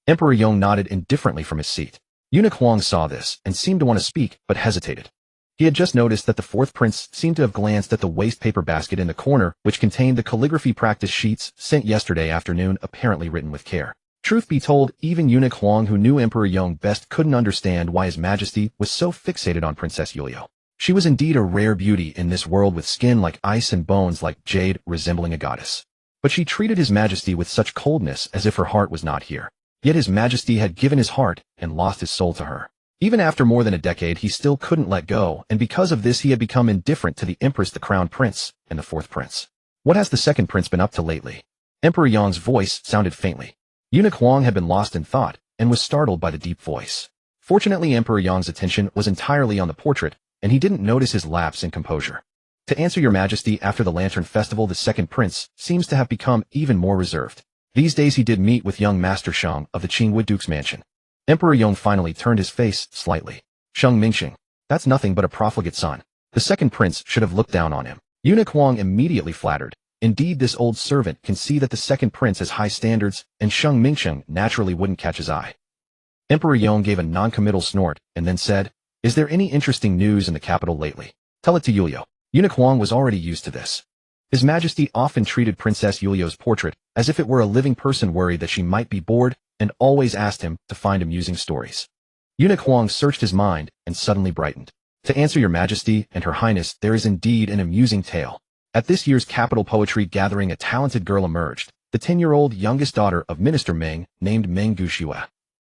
Emperor Yong nodded indifferently from his seat. Eunuch Huang saw this and seemed to want to speak, but hesitated. He had just noticed that the fourth prince seemed to have glanced at the wastepaper basket in the corner, which contained the calligraphy practice sheets sent yesterday afternoon, apparently written with care. Truth be told, even eunuch Huang, who knew Emperor Yong best, couldn't understand why His Majesty was so fixated on Princess Yuliu. She was indeed a rare beauty in this world, with skin like ice and bones like jade, resembling a goddess. But she treated His Majesty with such coldness, as if her heart was not here. Yet His Majesty had given his heart and lost his soul to her. Even after more than a decade, he still couldn't let go, and because of this he had become indifferent to the Empress, the Crown Prince, and the fourth prince. What has the second prince been up to lately? Emperor Yong's voice sounded faintly. Eunuch Huang had been lost in thought, and was startled by the deep voice. Fortunately, Emperor Yong's attention was entirely on the portrait, and he didn't notice his lapse in composure. To answer, Your Majesty, after the Lantern Festival, the second prince seems to have become even more reserved. These days he did meet with young Master Sheng of the Qingwu Duke's mansion. Emperor Yong finally turned his face slightly. Sheng Mingxing. That's nothing but a profligate son. The second prince should have looked down on him. Eunuch Huang immediately flattered. Indeed, this old servant can see that the second prince has high standards, and Sheng Mingxing naturally wouldn't catch his eye. Emperor Yong gave a non-committal snort, and then said, Is there any interesting news in the capital lately? Tell it to Yuliu. Eunuch Huang was already used to this. His Majesty often treated Princess Yuliu's portrait as if it were a living person, worried that she might be bored, and always asked him to find amusing stories. Eunuch Huang searched his mind and suddenly brightened. To answer, Your Majesty and Her Highness, there is indeed an amusing tale. At this year's capital poetry gathering, a talented girl emerged, the 10-year-old youngest daughter of Minister Meng, named Meng Guxue.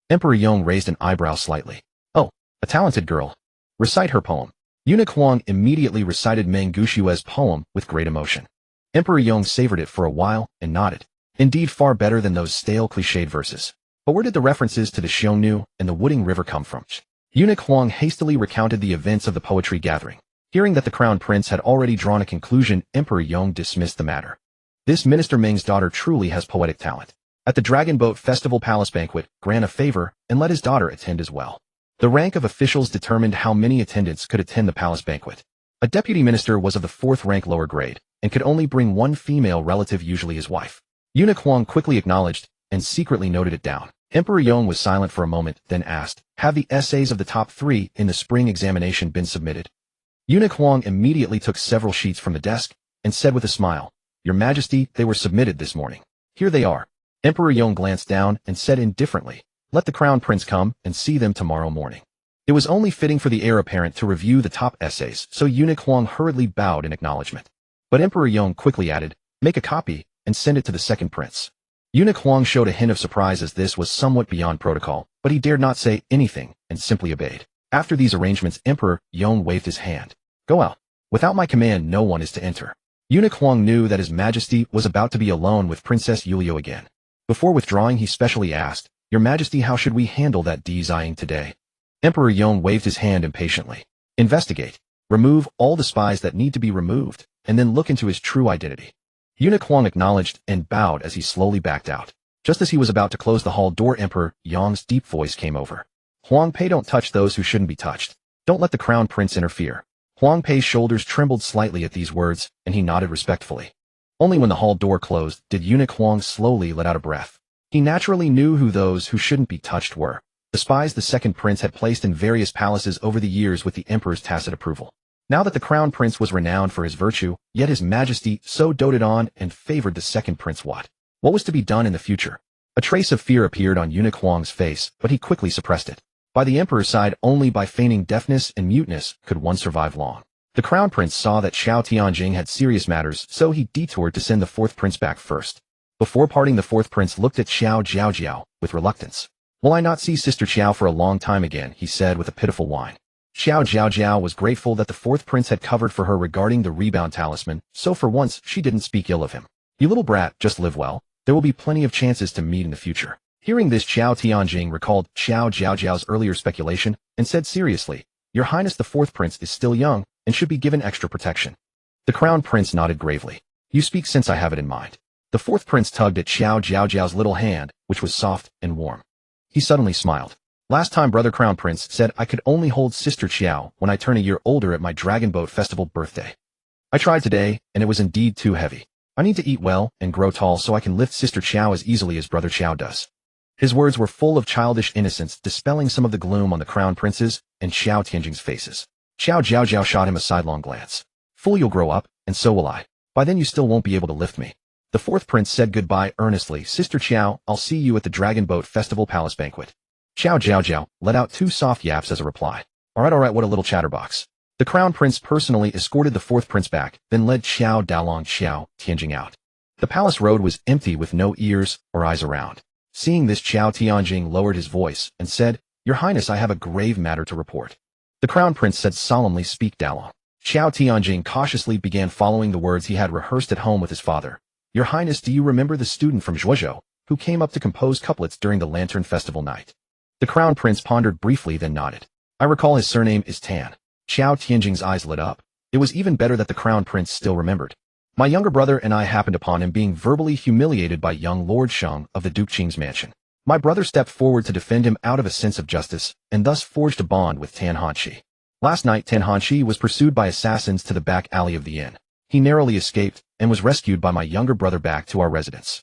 Emperor Yong raised an eyebrow slightly. Oh, a talented girl. Recite her poem. Eunuch Huang immediately recited Meng Guxue's poem with great emotion. Emperor Yong savored it for a while and nodded. Indeed, far better than those stale, cliched verses. But where did the references to the Xiongnu and the Wooding River come from? Eunuch Huang hastily recounted the events of the poetry gathering. Hearing that the Crown Prince had already drawn a conclusion, Emperor Yong dismissed the matter. This Minister Ming's daughter truly has poetic talent. At the Dragon Boat Festival Palace Banquet, grant a favor and let his daughter attend as well. The rank of officials determined how many attendants could attend the palace banquet. A deputy minister was of the 4th rank lower grade, and could only bring one female relative, usually his wife. Eunuch Huang quickly acknowledged, and secretly noted it down. Emperor Yong was silent for a moment, then asked, "Have the essays of the top 3 in the spring examination been submitted?" Eunuch Huang immediately took several sheets from the desk, and said with a smile, "Your Majesty, they were submitted this morning. Here they are." Emperor Yong glanced down and said indifferently, "Let the Crown Prince come and see them tomorrow morning." It was only fitting for the heir apparent to review the top essays, so Eunuch Huang hurriedly bowed in acknowledgement. But Emperor Yong quickly added, "Make a copy and send it to the second prince." Eunuch Huang showed a hint of surprise as this was somewhat beyond protocol, but he dared not say anything and simply obeyed. After these arrangements, Emperor Yong waved his hand. "Go out. Without my command, no one is to enter." Eunuch Huang knew that His Majesty was about to be alone with Princess Yuliu again. Before withdrawing, he specially asked, "Your Majesty, how should we handle that Dzying today?" Emperor Yong waved his hand impatiently. "Investigate. Remove all the spies that need to be removed, and then look into his true identity." Eunuch Huang acknowledged and bowed as he slowly backed out. Just as he was about to close the hall door, Emperor Yong's deep voice came over. "Huang Pei, don't touch those who shouldn't be touched. Don't let the Crown Prince interfere." Huang Pei's shoulders trembled slightly at these words, and he nodded respectfully. Only when the hall door closed did Eunuch Huang slowly let out a breath. He naturally knew who those who shouldn't be touched were. The spies the second prince had placed in various palaces over the years with the emperor's tacit approval. Now that the Crown Prince was renowned for his virtue, yet His Majesty so doted on and favored the second prince, what was to be done in the future? A trace of fear appeared on Eunuch Huang's face, but he quickly suppressed it. By the emperor's side, only by feigning deafness and muteness could one survive long. The Crown Prince saw that Qiao Jiaojiao had serious matters, so he detoured to send the 4th prince back first. Before parting, the 4th prince looked at Qiao Jiaojiao with reluctance. "Will I not see Sister Qiao for a long time again?" he said with a pitiful whine. Qiao Jiaojiao was grateful that the 4th prince had covered for her regarding the rebound talisman, so for once she didn't speak ill of him. "You little brat, just live well. There will be plenty of chances to meet in the future." Hearing this, Qiao Tianjing recalled Qiao Jiaojiao's earlier speculation and said seriously, "Your Highness, the 4th prince is still young and should be given extra protection." The Crown Prince nodded gravely. "You speak since I have it in mind." The 4th prince tugged at Qiao Jiaojiao's little hand, which was soft and warm. He suddenly smiled. "Last time Brother Crown Prince said I could only hold Sister Qiao when I turn a year older at my Dragon Boat Festival birthday. I tried today, and it was indeed too heavy. I need to eat well and grow tall so I can lift Sister Qiao as easily as Brother Qiao does." His words were full of childish innocence, dispelling some of the gloom on the Crown Prince's and Qiao Tianjing's faces. Qiao Jiaojiao shot him a sidelong glance. "Fool, you'll grow up, and so will I. By then you still won't be able to lift me." The 4th prince said goodbye earnestly. "Sister Qiao, I'll see you at the Dragon Boat Festival Palace Banquet." Qiao Jiaojiao let out 2 soft yaps as a reply. All right, what a little chatterbox." The Crown Prince personally escorted the 4th prince back, then led Qiao Dalong Qiao Tianjing out. The palace road was empty with no ears or eyes around. Seeing this, Qiao Tianjing lowered his voice and said, "Your Highness, I have a grave matter to report." The Crown Prince said solemnly, "Speak, Dalong." Qiao Tianjing cautiously began following the words he had rehearsed at home with his father. "Your Highness, do you remember the student from Zhuozhou who came up to compose couplets during the Lantern Festival night?" The Crown Prince pondered briefly, then nodded. "I recall his surname is Tan." Qiao Tianjing's eyes lit up. It was even better that the Crown Prince still remembered. "My younger brother and I happened upon him being verbally humiliated by young Lord Sheng of the Duke Qing's mansion. My brother stepped forward to defend him out of a sense of justice, and thus forged a bond with Tan Hanshi. Last night, Tan Hanshi was pursued by assassins to the back alley of the inn. He narrowly escaped, and was rescued by my younger brother back to our residence.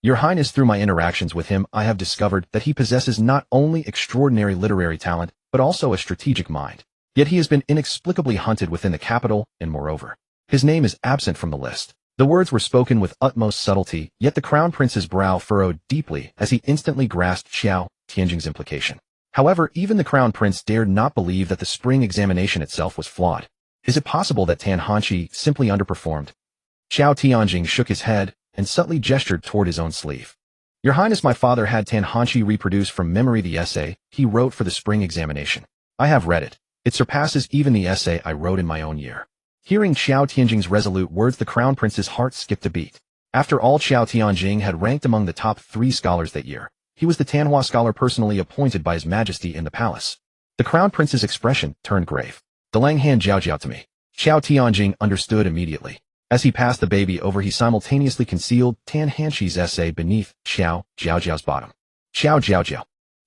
Your Highness, through my interactions with him, I have discovered that he possesses not only extraordinary literary talent, but also a strategic mind. Yet he has been inexplicably hunted within the capital, and moreover, his name is absent from the list." The words were spoken with utmost subtlety, yet the Crown Prince's brow furrowed deeply as he instantly grasped Qiao Tianjing's implication. However, even the Crown Prince dared not believe that the spring examination itself was flawed. Is it possible that Tan Hanshi simply underperformed? Qiao Tianjing shook his head and subtly gestured toward his own sleeve. "Your Highness, my father had Tan Hanshi reproduce from memory the essay he wrote for the spring examination. I have read it. It surpasses even the essay I wrote in my own year." Hearing Qiao Tianjing's resolute words, the Crown Prince's heart skipped a beat. After all, Qiao Tianjing had ranked among the top 3 scholars that year. He was the Tanhua scholar personally appointed by His Majesty in the palace. The Crown Prince's expression turned grave. "The Lang hand Jiaojiao to me." Qiao Tianjing understood immediately. As he passed the baby over, he simultaneously concealed Tan Hanshi's essay beneath Qiao Jiaojiao's bottom. Qiao Jiaojiao.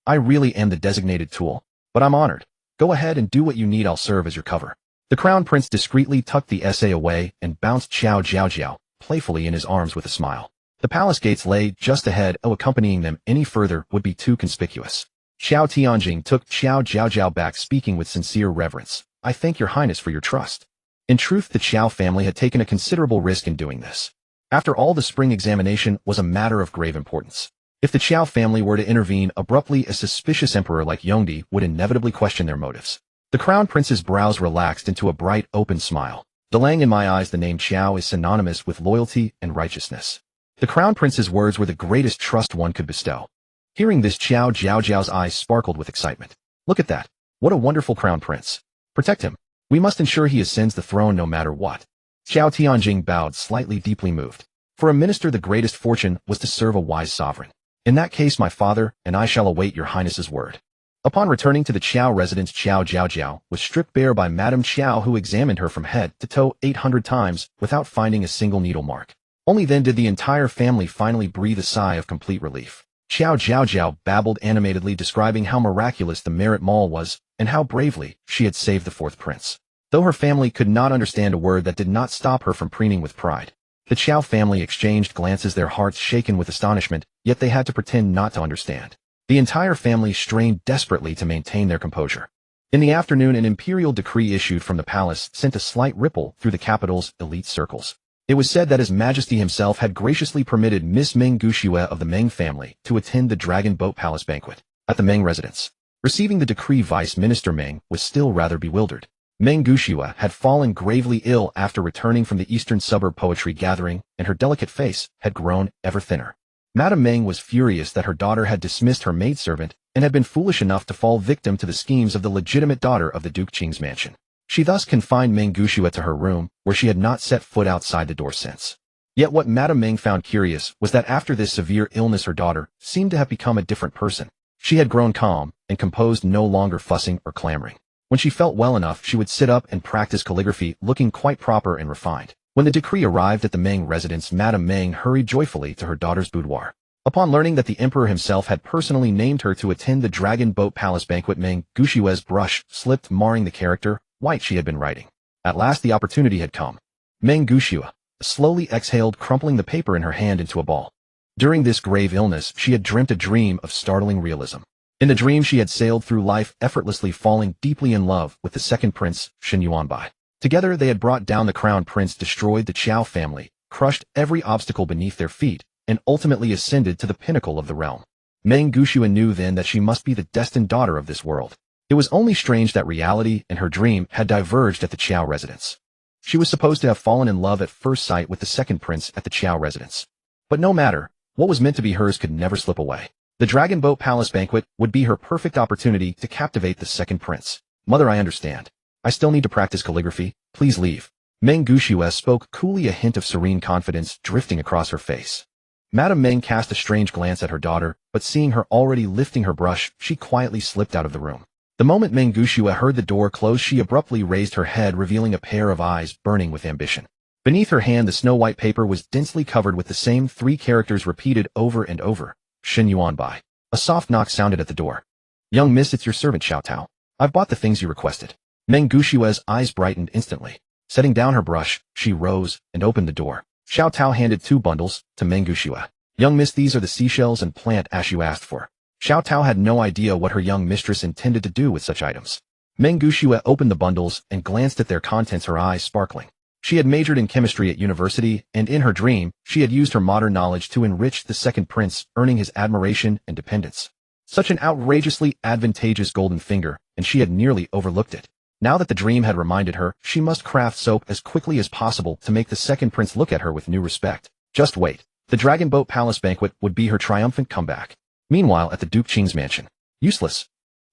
I really am the designated tool, but I'm honored. Go ahead and do what you need, I'll serve as your cover. The crown prince discreetly tucked the essay away and bounced Qiao Jiaojiao playfully in his arms with a smile. The palace gates lay just ahead, accompanying them any further would be too conspicuous. Qiao Tianjing took Qiao Jiaojiao back, speaking with sincere reverence. I thank your highness for your trust. In truth, the Qiao family had taken a considerable risk in doing this. After all, the spring examination was a matter of grave importance. If the Qiao family were to intervene abruptly, a suspicious emperor like Yongdi would inevitably question their motives. The crown prince's brows relaxed into a bright, open smile. Delang, in my eyes, the name Qiao is synonymous with loyalty and righteousness. The crown prince's words were the greatest trust one could bestow. Hearing this, Qiao Jiaojiao's eyes sparkled with excitement. Look at that. What a wonderful crown prince. Protect him. We must ensure he ascends the throne no matter what. Qiao Tianjing bowed, slightly deeply moved. For a minister, the greatest fortune was to serve a wise sovereign. In that case, my father and I shall await your highness's word. Upon returning to the Qiao residence, Qiao Jiaojiao was stripped bare by Madame Qiao, who examined her from head to toe 800 times without finding a single needle mark. Only then did the entire family finally breathe a sigh of complete relief. Qiao Jiaojiao babbled animatedly, describing how miraculous the Merit Mall was and how bravely she had saved the fourth prince. Though her family could not understand a word, that did not stop her from preening with pride. The Qiao family exchanged glances, their hearts shaken with astonishment, yet they had to pretend not to understand. The entire family strained desperately to maintain their composure. In the afternoon, an imperial decree issued from the palace sent a slight ripple through the capital's elite circles. It was said that His Majesty himself had graciously permitted Miss Meng Guxue of the Meng family to attend the Dragon Boat Palace banquet at the Meng residence. Receiving the decree, Vice Minister Meng was still rather bewildered. Meng Guxue had fallen gravely ill after returning from the eastern suburb poetry gathering, and her delicate face had grown ever thinner. Madame Meng was furious that her daughter had dismissed her maidservant and had been foolish enough to fall victim to the schemes of the legitimate daughter of the Duke Qing's mansion. She thus confined Meng Guxue to her room, where she had not set foot outside the door since. Yet what Madame Meng found curious was that after this severe illness, her daughter seemed to have become a different person. She had grown calm and composed, no longer fussing or clamoring. When she felt well enough, she would sit up and practice calligraphy, looking quite proper and refined. When the decree arrived at the Meng residence, Madame Meng hurried joyfully to her daughter's boudoir. Upon learning that the emperor himself had personally named her to attend the Dragon Boat Palace banquet, Meng Guxue's brush slipped, marring the character white she had been writing. At last the opportunity had come. Meng Guxue slowly exhaled, crumpling the paper in her hand into a ball. During this grave illness, she had dreamt a dream of startling realism. In the dream, she had sailed through life effortlessly, falling deeply in love with the second prince, Shen Yuanbai. Together they had brought down the crown prince, destroyed the Qiao family, crushed every obstacle beneath their feet, and ultimately ascended to the pinnacle of the realm. Meng Guxue knew then that she must be the destined daughter of this world. It was only strange that reality and her dream had diverged at the Qiao residence. She was supposed to have fallen in love at first sight with the second prince at the Qiao residence. But no matter, what was meant to be hers could never slip away. The Dragon Boat Palace banquet would be her perfect opportunity to captivate the second prince. Mother, I understand. I still need to practice calligraphy. Please leave. Meng Guxue spoke coolly, a hint of serene confidence drifting across her face. Madame Meng cast a strange glance at her daughter, but seeing her already lifting her brush, she quietly slipped out of the room. The moment Meng Guxue heard the door close, she abruptly raised her head, revealing a pair of eyes burning with ambition. Beneath her hand, the snow-white paper was densely covered with the same 3 characters repeated over and over. Shen Yuanbai. A soft knock sounded at the door. Young miss, it's your servant Xiao Tao. I've bought the things you requested. Meng Guxue's eyes brightened instantly. Setting down her brush, she rose and opened the door. Xiao Tao handed 2 bundles to Meng Guxue. Young miss, these are the seashells and plant ash you asked for. Xiao Tao had no idea what her young mistress intended to do with such items. Meng Guxue opened the bundles and glanced at their contents, her eyes sparkling. She had majored in chemistry at university, and in her dream, she had used her modern knowledge to enrich the second prince, earning his admiration and dependence. Such an outrageously advantageous golden finger, and she had nearly overlooked it. Now that the dream had reminded her, she must craft soap as quickly as possible to make the second prince look at her with new respect. Just wait. The Dragon Boat Palace banquet would be her triumphant comeback. Meanwhile, at the Duke Qing's mansion. Useless.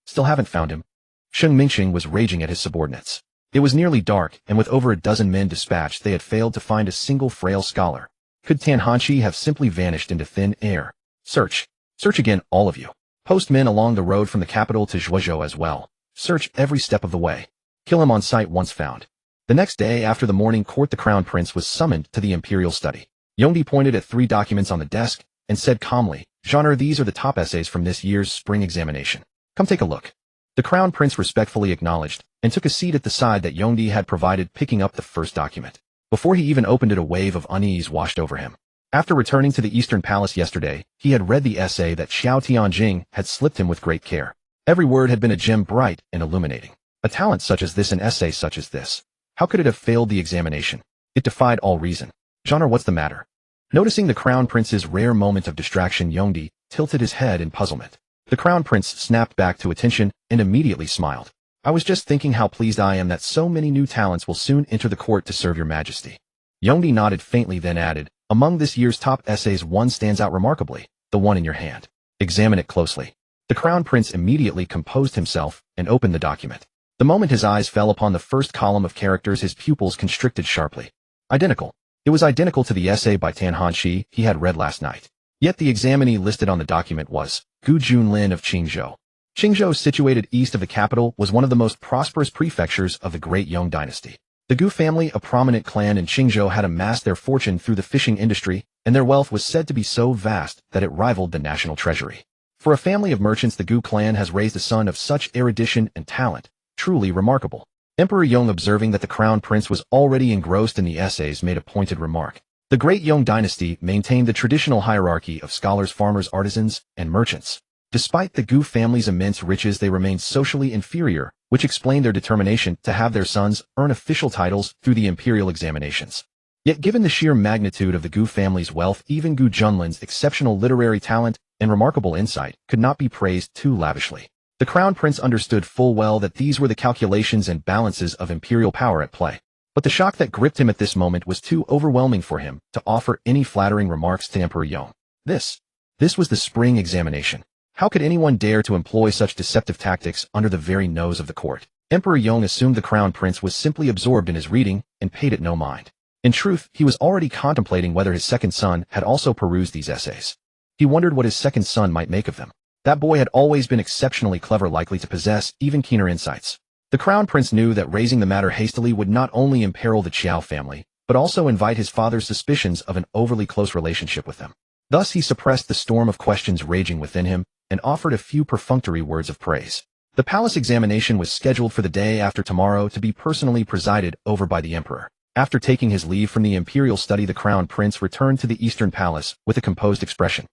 Still haven't found him. Sheng Mingxing was raging at his subordinates. It was nearly dark, and with over a dozen men dispatched, they had failed to find a single frail scholar. Could Tan Hanqi have simply vanished into thin air? Search. Search again, all of you. Post men along the road from the capital to Zhuozhou as well. Search every step of the way. Kill him on sight once found. The next day after the morning court, the crown prince was summoned to the imperial study. Yongdi pointed at 3 documents on the desk and said calmly, "Genre, these are the top essays from this year's spring examination. Come take a look." The crown prince respectfully acknowledged and took a seat at the side that Yongdi had provided, picking up the first document. Before he even opened it, a wave of unease washed over him. After returning to the Eastern Palace yesterday, he had read the essay that Qiao Jiaojiao had slipped him with great care. Every word had been a gem, bright and illuminating. A talent such as this, an essay such as this. How could it have failed the examination? It defied all reason. "Genre, what's the matter?" Noticing the crown prince's rare moment of distraction, Yongdi tilted his head in puzzlement. The crown prince snapped back to attention and immediately smiled. "I was just thinking how pleased I am that so many new talents will soon enter the court to serve your majesty." Yongdi nodded faintly, then added, "Among this year's top essays, one stands out remarkably, the one in your hand. Examine it closely." The crown prince immediately composed himself and opened the document. The moment his eyes fell upon the first column of characters, his pupils constricted sharply. Identical. It was identical to the essay by Tan Hanxi he had read last night. Yet the examinee listed on the document was Gu Junlin of Qingzhou. Qingzhou, situated east of the capital, was one of the most prosperous prefectures of the Great Yong dynasty. The Gu family, a prominent clan in Qingzhou, had amassed their fortune through the fishing industry, and their wealth was said to be so vast that it rivaled the national treasury. For a family of merchants, the Gu clan has raised a son of such erudition and talent. Truly remarkable. Emperor Yong, observing that the crown prince was already engrossed in the essays, made a pointed remark. The Great Yong dynasty maintained the traditional hierarchy of scholars, farmers, artisans, and merchants. Despite the Gu family's immense riches, they remained socially inferior, which explained their determination to have their sons earn official titles through the imperial examinations. Yet given the sheer magnitude of the Gu family's wealth, even Gu Junlin's exceptional literary talent and remarkable insight could not be praised too lavishly. The crown prince understood full well that these were the calculations and balances of imperial power at play. But the shock that gripped him at this moment was too overwhelming for him to offer any flattering remarks to Emperor Yong. This was the spring examination. How could anyone dare to employ such deceptive tactics under the very nose of the court? Emperor Yong assumed the crown prince was simply absorbed in his reading and paid it no mind. In truth, he was already contemplating whether his second son had also perused these essays. He wondered what his second son might make of them. That boy had always been exceptionally clever, likely to possess even keener insights. The crown prince knew that raising the matter hastily would not only imperil the Qiao family, but also invite his father's suspicions of an overly close relationship with them. Thus he suppressed the storm of questions raging within him and offered a few perfunctory words of praise. The palace examination was scheduled for the day after tomorrow to be personally presided over by the emperor. After taking his leave from the imperial study, the crown prince returned to the eastern palace with a composed expression.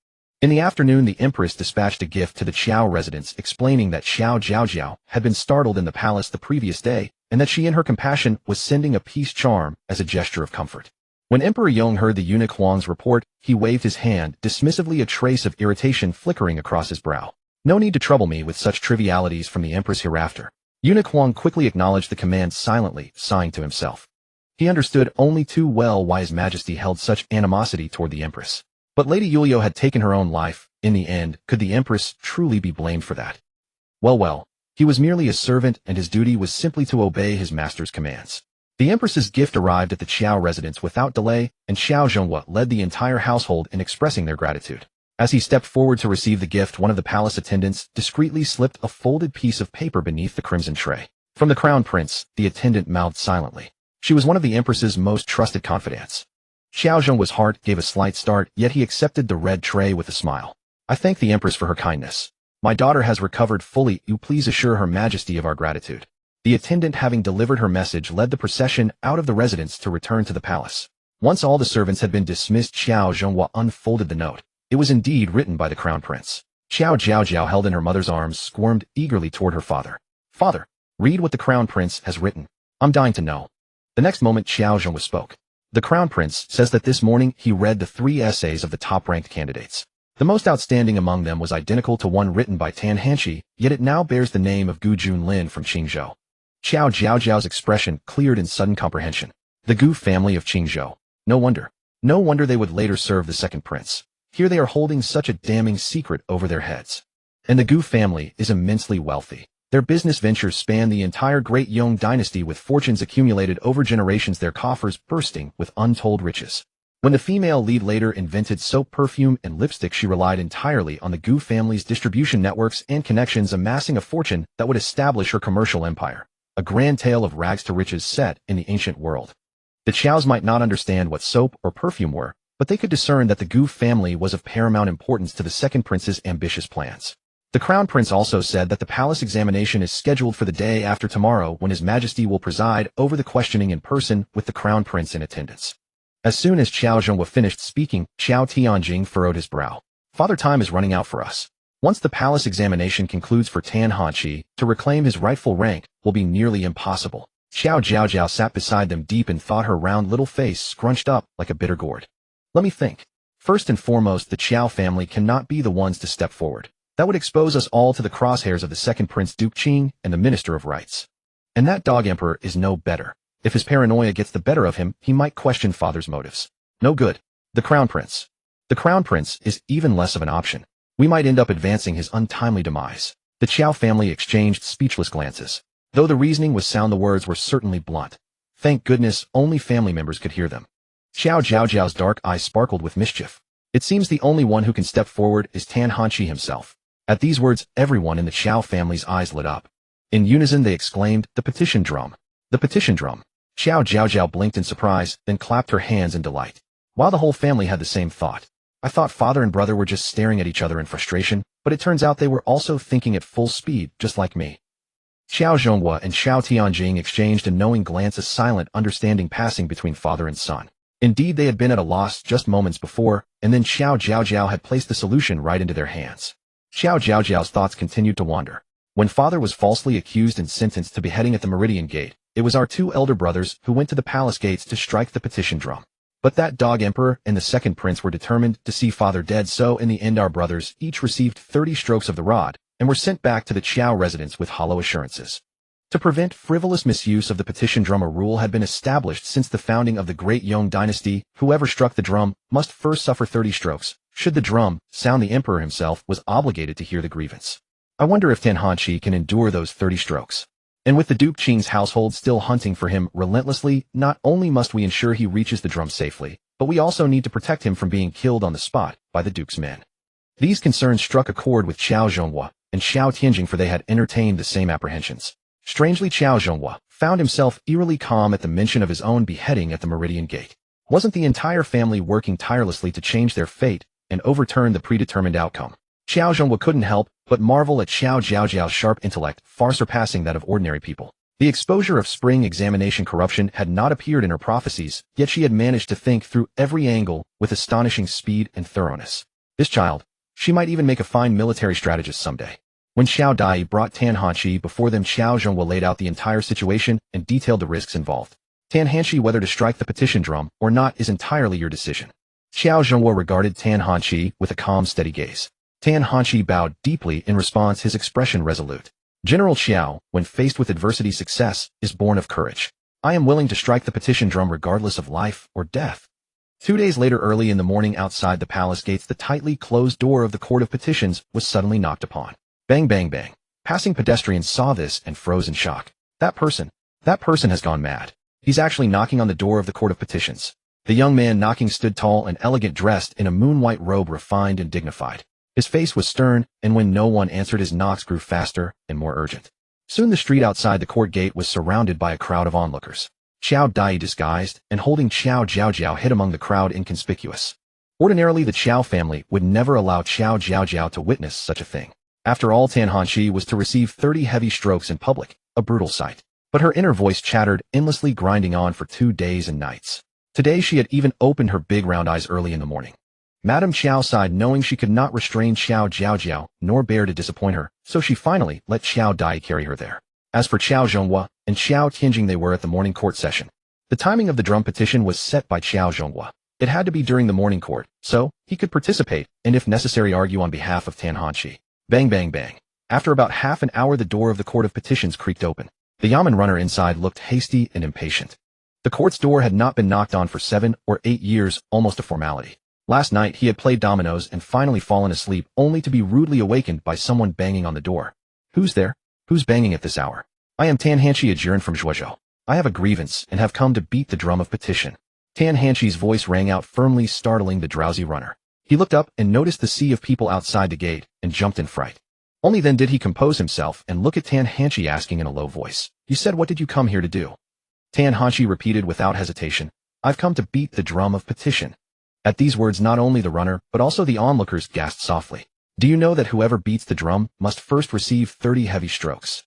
In the afternoon, the empress dispatched a gift to the Qiao residents, explaining that Qiao Jiaojiao had been startled in the palace the previous day, and that she in her compassion was sending a peace charm as a gesture of comfort. When Emperor Yong heard the eunuch Huang's report, he waved his hand dismissively, a trace of irritation flickering across his brow. "No need to trouble me with such trivialities from the empress hereafter." Eunuch Huang quickly acknowledged the command, silently sighing to himself. He understood only too well why His Majesty held such animosity toward the empress. But Lady Yulio had taken her own life. In the end, could the empress truly be blamed for that? Well, he was merely a servant, and his duty was simply to obey his master's commands. The empress's gift arrived at the Qiao residence without delay, and Xiao Zhonghua led the entire household in expressing their gratitude. As he stepped forward to receive the gift, one of the palace attendants discreetly slipped a folded piece of paper beneath the crimson tray. From the crown prince, the attendant mouthed silently. She was one of the empress's most trusted confidants. Xiao Zhonghua's heart gave a slight start, yet he accepted the red tray with a smile. "I thank the empress for her kindness. My daughter has recovered fully. You please assure her majesty of our gratitude." The attendant, having delivered her message, led the procession out of the residence to return to the palace. Once all the servants had been dismissed, Xiao Zhonghua unfolded the note. It was indeed written by the crown prince. Qiao Jiaojiao, held in her mother's arms, squirmed eagerly toward her father. "Father, read what the crown prince has written. I'm dying to know." The next moment, Xiao Zhonghua spoke. "The crown prince says that this morning he read the 3 essays of the top-ranked candidates. The most outstanding among them was identical to one written by Tan Hanxi, yet it now bears the name of Gu Junlin from Qingzhou." Qiao Jiaojiao's expression cleared in sudden comprehension. The Gu family of Qingzhou. No wonder they would later serve the second prince. Here they are holding such a damning secret over their heads. And the Gu family is immensely wealthy. Their business ventures span the entire Great Yong dynasty, with fortunes accumulated over generations, their coffers bursting with untold riches. When the female lead later invented soap, perfume, and lipstick, she relied entirely on the Gu family's distribution networks and connections, amassing a fortune that would establish her commercial empire. a grand tale of rags to riches set in the ancient world. The Qiaos might not understand what soap or perfume were, but they could discern that the Gu family was of paramount importance to the second prince's ambitious plans. The crown prince also said that the palace examination is scheduled for the day after tomorrow, when His Majesty will preside over the questioning in person with the crown prince in attendance. As soon as Qiao Jiaojiao finished speaking, Qiao Tianjing furrowed his brow. Father, time is running out for us. Once the palace examination concludes for Tan Hanqi, to reclaim his rightful rank will be nearly impossible. Qiao Jiaojiao sat beside them deep in thought, her round little face scrunched up like a bitter gourd. Let me think. First and foremost, the Qiao family cannot be the ones to step forward. That would expose us all to the crosshairs of the second Prince Duke Qing and the Minister of Rights. And that dog emperor is no better. If his paranoia gets the better of him, he might question father's motives. No good. The crown prince. The crown prince is even less of an option. We might end up advancing his untimely demise. The Qiao family exchanged speechless glances. Though the reasoning was sound, the words were certainly blunt. Thank goodness only family members could hear them. Qiao Jiaojiao's dark eyes sparkled with mischief. It seems the only one who can step forward is Tan Hanqi himself. At these words, everyone in the Qiao family's eyes lit up. In unison they exclaimed, "The petition drum! The petition drum!" Qiao Jiaojiao blinked in surprise, then clapped her hands in delight. While the whole family had the same thought. I thought father and brother were just staring at each other in frustration, but it turns out they were also thinking at full speed, just like me. Qiao Zhonghua and Qiao Tianjing exchanged a knowing glance, a silent understanding passing between father and son. Indeed, they had been at a loss just moments before, and then Qiao Jiaojiao had placed the solution right into their hands. Qiao Jiaojiao's thoughts continued to wander. When father was falsely accused and sentenced to beheading at the Meridian Gate, it was our two elder brothers who went to the palace gates to strike the petition drum. But that dog emperor and the second prince were determined to see father dead, so in the end our brothers each received 30 strokes of the rod and were sent back to the Qiao residence with hollow assurances. To prevent frivolous misuse of the petition drum, a rule had been established since the founding of the Great Yong dynasty: whoever struck the drum must first suffer 30 strokes. Should the drum sound, the emperor himself was obligated to hear the grievance. I wonder if Tan Hanqi can endure those 30 strokes. And with the Duke Qing's household still hunting for him relentlessly, not only must we ensure he reaches the drum safely, but we also need to protect him from being killed on the spot by the Duke's men. These concerns struck a chord with Qiao Zhonghua and Qiao Tianjing, for they had entertained the same apprehensions. Strangely, Qiao Zhonghua found himself eerily calm at the mention of his own beheading at the Meridian Gate. Wasn't the entire family working tirelessly to change their fate and overturn the predetermined outcome? Qiao Zhonghua couldn't help but marvel at Qiao Jiaojiao's sharp intellect, far surpassing that of ordinary people. The exposure of spring examination corruption had not appeared in her prophecies, yet she had managed to think through every angle with astonishing speed and thoroughness. This child, she might even make a fine military strategist someday. When Xiao Dai brought Tan Hanqi before them, Qiao Zhonghua laid out the entire situation and detailed the risks involved. Tan Hanqi, whether to strike the petition drum or not is entirely your decision. Qiao Zhonghua regarded Tan Hanqi with a calm, steady gaze. Tan Hanqi bowed deeply in response, his expression resolute. General Qiao, when faced with adversity, success is born of courage. I am willing to strike the petition drum regardless of life or death. 2 days later, early in the morning, outside the palace gates, the tightly closed door of the Court of Petitions was suddenly knocked upon. Bang, bang, bang. Passing pedestrians saw this and froze in shock. That person has gone mad. He's actually knocking on the door of the Court of Petitions. The young man knocking stood tall and elegant, dressed in a moon-white robe, refined and dignified. His face was stern, and when no one answered, his knocks grew faster and more urgent. Soon the street outside the court gate was surrounded by a crowd of onlookers. Qiao Dai, disguised and holding Qiao Jiaojiao, hid among the crowd, inconspicuous. Ordinarily, the Qiao family would never allow Qiao Jiaojiao to witness such a thing. After all, Tan Hanqi was to receive 30 heavy strokes in public, a brutal sight. But her inner voice chattered, endlessly grinding on for 2 days and nights. Today she had even opened her big round eyes early in the morning. Madame Qiao sighed, knowing she could not restrain Qiao Jiaojiao, nor bear to disappoint her, so she finally let Qiao Dai carry her there. As for Qiao Zhonghua and Qiao Tianjing, they were at the morning court session. The timing of the drum petition was set by Qiao Zhonghua. It had to be during the morning court, so he could participate and, if necessary, argue on behalf of Tan Hanqi. Bang, bang, bang. After about half an hour, the door of the Court of Petitions creaked open. The yamen runner inside looked hasty and impatient. The court's door had not been knocked on for 7 or 8 years, almost a formality. Last night he had played dominoes and finally fallen asleep, only to be rudely awakened by someone banging on the door. Who's there? Who's banging at this hour? I am Tan Hanqi, adjourned from Zhuozhou. I have a grievance and have come to beat the drum of petition. Tan Hanqi's voice rang out firmly, startling the drowsy runner. He looked up and noticed the sea of people outside the gate and jumped in fright. Only then did he compose himself and look at Tan Hanchi, asking in a low voice, "You said, what did you come here to do?" Tan Hanchi repeated without hesitation, "I've come to beat the drum of petition." At these words, not only the runner, but also the onlookers gasped softly. "Do you know that whoever beats the drum must first receive 30 heavy strokes?"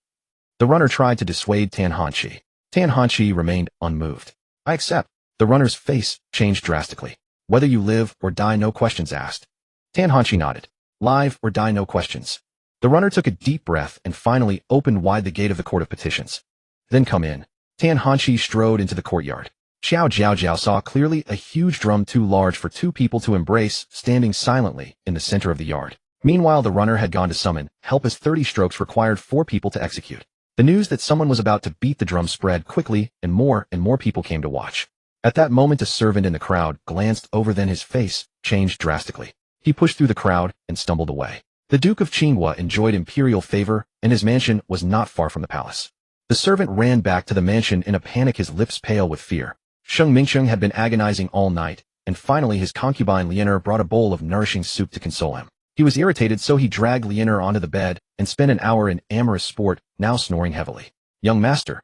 The runner tried to dissuade Tan Hanchi. Tan Hanchi remained unmoved. "I accept." The runner's face changed drastically. "Whether you live or die, no questions asked." Tan Hanchi nodded. "Live or die, no questions." The runner took a deep breath and finally opened wide the gate of the Court of Petitions. "Then come in." Tan Hanchi strode into the courtyard. Qiao Jiaojiao saw clearly a huge drum too large for two people to embrace, standing silently in the center of the yard. Meanwhile, the runner had gone to summon help, as 30 strokes required 4 people to execute. The news that someone was about to beat the drum spread quickly, and more people came to watch. At that moment, a servant in the crowd glanced over, then his face changed drastically. He pushed through the crowd and stumbled away. The Duke of Qinghua enjoyed imperial favor, and his mansion was not far from the palace. The servant ran back to the mansion in a panic, his lips pale with fear. Sheng Mingsheng had been agonizing all night, and finally his concubine Lianer brought a bowl of nourishing soup to console him. He was irritated, so he dragged Lianer onto the bed and spent an hour in amorous sport, now snoring heavily. Young master,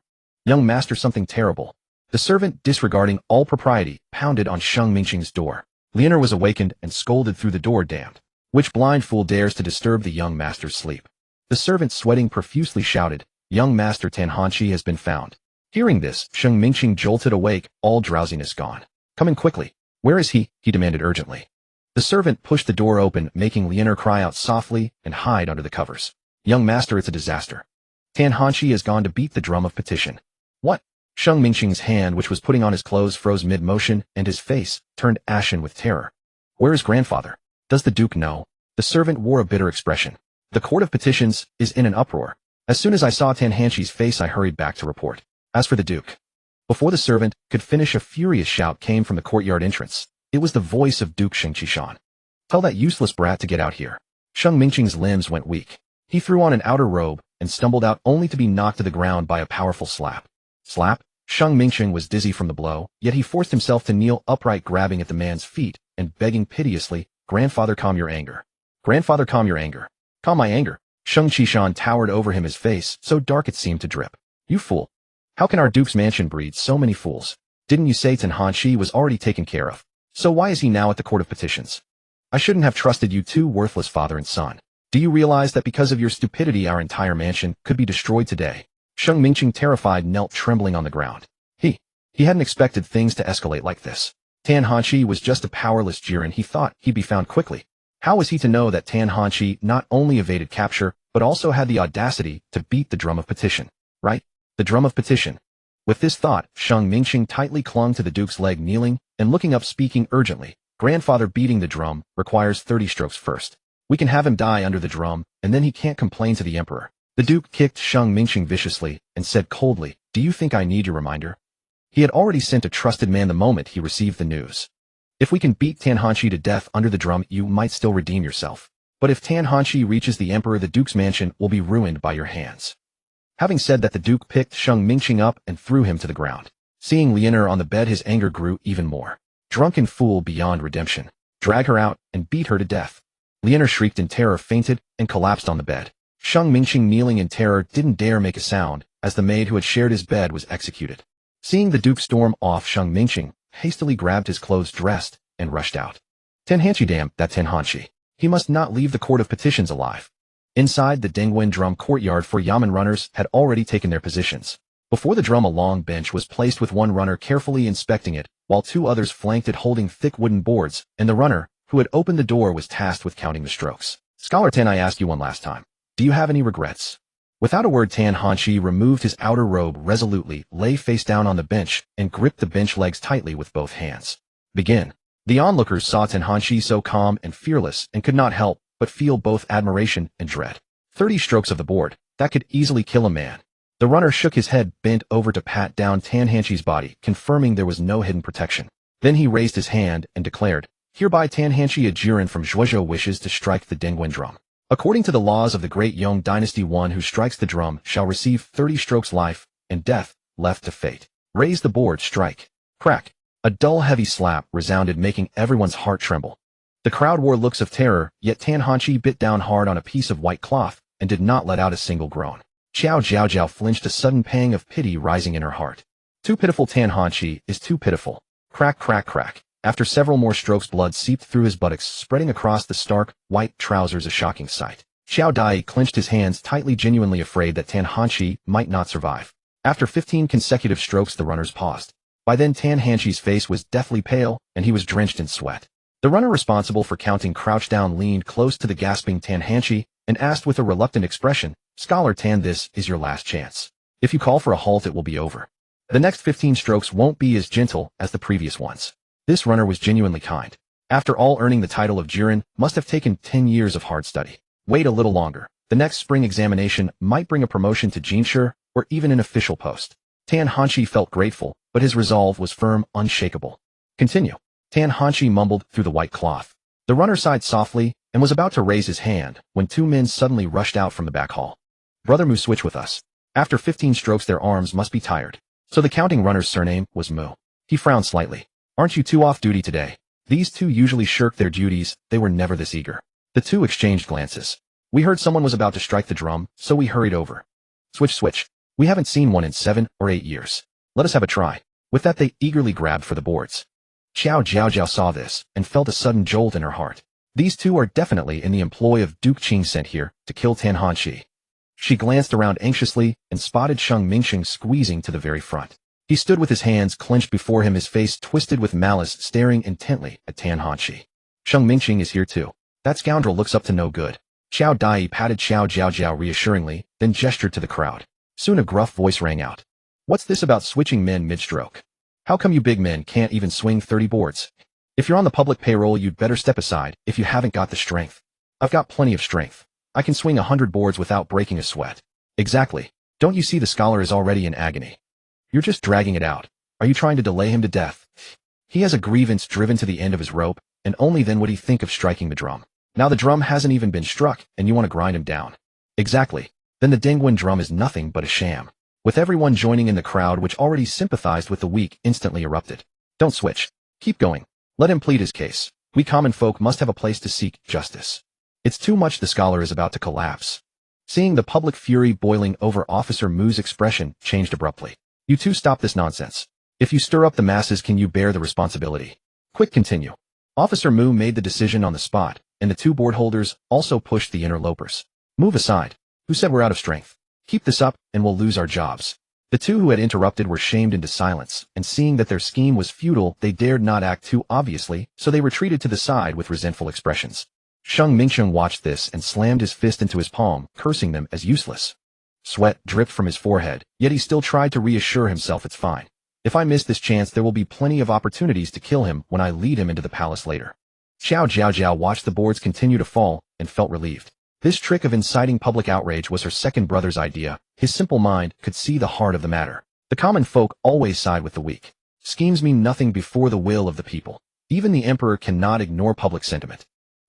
something terrible." The servant, disregarding all propriety, pounded on Sheng Mingsheng's door. Lianer was awakened and scolded through the door. "Damned! Which blind fool dares to disturb the young master's sleep?" The servant, sweating profusely, shouted, "Young master Tan Hanchi has been found." Hearing this, Sheng Mingsheng jolted awake, all drowsiness gone. "Come in quickly." "Where is he?" he demanded urgently. The servant pushed the door open, making Lianer cry out softly and hide under the covers. "Young master, it's a disaster. Tan Hanchi has gone to beat the drum of petition." "What?" Sheng Mingsheng's hand, which was putting on his clothes, froze mid-motion, and his face turned ashen with terror. "Where is grandfather? Does the Duke know?" The servant wore a bitter expression. "The Court of Petitions is in an uproar. As soon as I saw Tan Hanchi's face, I hurried back to report. As for the Duke..." Before the servant could finish, a furious shout came from the courtyard entrance. It was the voice of Duke Sheng Qishan. "Tell that useless brat to get out here." Sheng Mingsheng's limbs went weak. He threw on an outer robe and stumbled out, only to be knocked to the ground by a powerful slap. Slap? Sheng Mingsheng was dizzy from the blow, yet he forced himself to kneel upright, grabbing at the man's feet and begging piteously, "Grandfather, calm your anger. Grandfather, calm your anger. Calm my anger." Sheng Qishan towered over him, his face so dark it seemed to drip. "You fool. How can our Duke's mansion breed so many fools? Didn't you say Tan Hanchi was already taken care of? So why is he now at the Court of Petitions? I shouldn't have trusted you two, worthless father and son. Do you realize that because of your stupidity our entire mansion could be destroyed today?" Sheng Mingsheng, terrified, knelt trembling on the ground. He hadn't expected things to escalate like this. Tan Hanchi was just a powerless jiren. He thought he'd be found quickly. How was he to know that Tan Hanchi not only evaded capture, but also had the audacity to beat the drum of petition? Right? The drum of petition. With this thought, Sheng Mingsheng tightly clung to the Duke's leg, kneeling and looking up, speaking urgently. "Grandfather, beating the drum requires 30 strokes first. We can have him die under the drum, and then he can't complain to the emperor." The Duke kicked Sheng Mingsheng viciously and said coldly, "Do you think I need your reminder?" He had already sent a trusted man the moment he received the news. "If we can beat Tan Hanchi to death under the drum, you might still redeem yourself. But if Tan Hanchi reaches the emperor, the Duke's mansion will be ruined by your hands." Having said that, the Duke picked Sheng Mingsheng up and threw him to the ground. Seeing Lianer on the bed, his anger grew even more. "Drunken fool beyond redemption. Drag her out and beat her to death." Lianer shrieked in terror, fainted, and collapsed on the bed. Sheng Mingsheng, kneeling in terror, didn't dare make a sound as the maid who had shared his bed was executed. Seeing the Duke storm off, Sheng Mingsheng hastily grabbed his clothes, dressed, and rushed out. Tan Hanchi, damn that Tan Hanchi. He must not leave the Court of Petitions alive. Inside the Dengwen drum courtyard, 4 yamen runners had already taken their positions. Before the drum, a long bench was placed with one runner carefully inspecting it, while 2 others flanked it holding thick wooden boards, and the runner, who had opened the door, was tasked with counting the strokes. "Scholar Tan, I asked you one last time. Do you have any regrets?" Without a word, Tan Hanchi removed his outer robe resolutely, lay face down on the bench, and gripped the bench legs tightly with both hands. "Begin." The onlookers saw Tan Hanchi so calm and fearless and could not help but feel both admiration and dread. 30 strokes of the board, that could easily kill a man. The runner shook his head, bent over to pat down Tan Hanchi's body, confirming there was no hidden protection. Then he raised his hand and declared, "Hereby Tan Hanchi, a jiren from Zhuozhou, wishes to strike the Dengwen drum. According to the laws of the Great Yong Dynasty, one who strikes the drum shall receive 30 strokes, life and death left to fate. Raise the board, strike." Crack. A dull, heavy slap resounded, making everyone's heart tremble. The crowd wore looks of terror, yet Tan Hanchi bit down hard on a piece of white cloth and did not let out a single groan. Qiao Jiaojiao flinched, a sudden pang of pity rising in her heart. Too pitiful. Tan Hanqi is too pitiful. Crack, crack, crack. After several more strokes, blood seeped through his buttocks, spreading across the stark, white trousers, a shocking sight. Xiao Dai clenched his hands tightly, genuinely afraid that Tan Hanqi might not survive. After 15 consecutive strokes, the runners paused. By then, Tan Hanqi's face was deathly pale, and he was drenched in sweat. The runner responsible for counting crouched down, leaned close to the gasping Tan Hanqi, and asked with a reluctant expression, "Scholar Tan, this is your last chance. If you call for a halt, it will be over. The next 15 strokes won't be as gentle as the previous ones." This runner was genuinely kind. After all, earning the title of Jiren must have taken 10 years of hard study. Wait a little longer. The next spring examination might bring a promotion to Jinshi, or even an official post. Tan Hanqi felt grateful, but his resolve was firm, unshakable. "Continue." Tan Hanqi mumbled through the white cloth. The runner sighed softly and was about to raise his hand when two men suddenly rushed out from the back hall. "Brother Mu, switch with us." After 15 strokes, their arms must be tired. So the counting runner's surname was Mu. He frowned slightly. "Aren't you two off duty today?" These two usually shirked their duties, they were never this eager. The two exchanged glances. "We heard someone was about to strike the drum, so we hurried over." "Switch, switch. We haven't seen one in 7 or 8 years. Let us have a try." With that, they eagerly grabbed for the boards. Qiao Jiaojiao saw this and felt a sudden jolt in her heart. These two are definitely in the employ of Duke Qing, sent here to kill Tan Hanqi. She glanced around anxiously and spotted Sheng Mingsheng squeezing to the very front. He stood with his hands clenched before him, his face twisted with malice, staring intently at Tan Hanqi. "Sheng Mingsheng is here too. That scoundrel looks up to no good." Qiao Dai patted Qiao Jiaojiao reassuringly, then gestured to the crowd. Soon a gruff voice rang out. "What's this about switching men mid-stroke? How come you big men can't even swing 30 boards? If you're on the public payroll, you'd better step aside if you haven't got the strength." "I've got plenty of strength. I can swing 100 boards without breaking a sweat." "Exactly. Don't you see the scholar is already in agony? You're just dragging it out. Are you trying to delay him to death? He has a grievance driven to the end of his rope, and only then would he think of striking the drum. Now the drum hasn't even been struck, and you want to grind him down." "Exactly. Then the Dengguan drum is nothing but a sham." With everyone joining in, the crowd, which already sympathized with the weak, instantly erupted. "Don't switch. Keep going. Let him plead his case. We common folk must have a place to seek justice. It's too much. The scholar is about to collapse." Seeing the public fury boiling over, Officer Mu's expression changed abruptly. "You two stop this nonsense. If you stir up the masses, can you bear the responsibility? Quick, continue." Officer Mu made the decision on the spot, and the two board holders also pushed the interlopers. "Move aside. Who said we're out of strength? Keep this up, and we'll lose our jobs." The two who had interrupted were shamed into silence, and seeing that their scheme was futile, they dared not act too obviously, so they retreated to the side with resentful expressions. Sheng Mingsheng watched this and slammed his fist into his palm, cursing them as useless. Sweat dripped from his forehead, yet he still tried to reassure himself, "It's fine. If I miss this chance, there will be plenty of opportunities to kill him when I lead him into the palace later." Qiao Jiaojiao watched the boards continue to fall and felt relieved. This trick of inciting public outrage was her second brother's idea. His simple mind could see the heart of the matter. The common folk always side with the weak. Schemes mean nothing before the will of the people. Even the emperor cannot ignore public sentiment.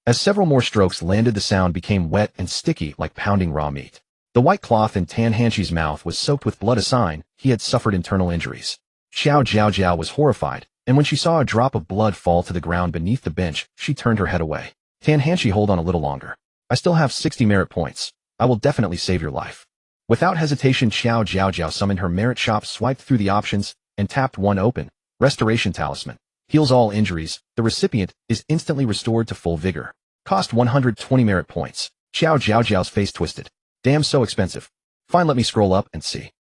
As several more strokes landed, the sound became wet and sticky like pounding raw meat. The white cloth in Tan Hanqi's mouth was soaked with blood, a sign he had suffered internal injuries. Qiao Jiaojiao was horrified, and when she saw a drop of blood fall to the ground beneath the bench, she turned her head away. "Tan Hanqi, hold on a little longer. I still have 60 merit points. I will definitely save your life." Without hesitation, Qiao Jiaojiao summoned her merit shop, swiped through the options, and tapped one open. Restoration talisman. Heals all injuries. The recipient is instantly restored to full vigor. Cost 120 merit points. Qiao Jiaojiao's face twisted. "Damn, so expensive. Fine, let me scroll up and see.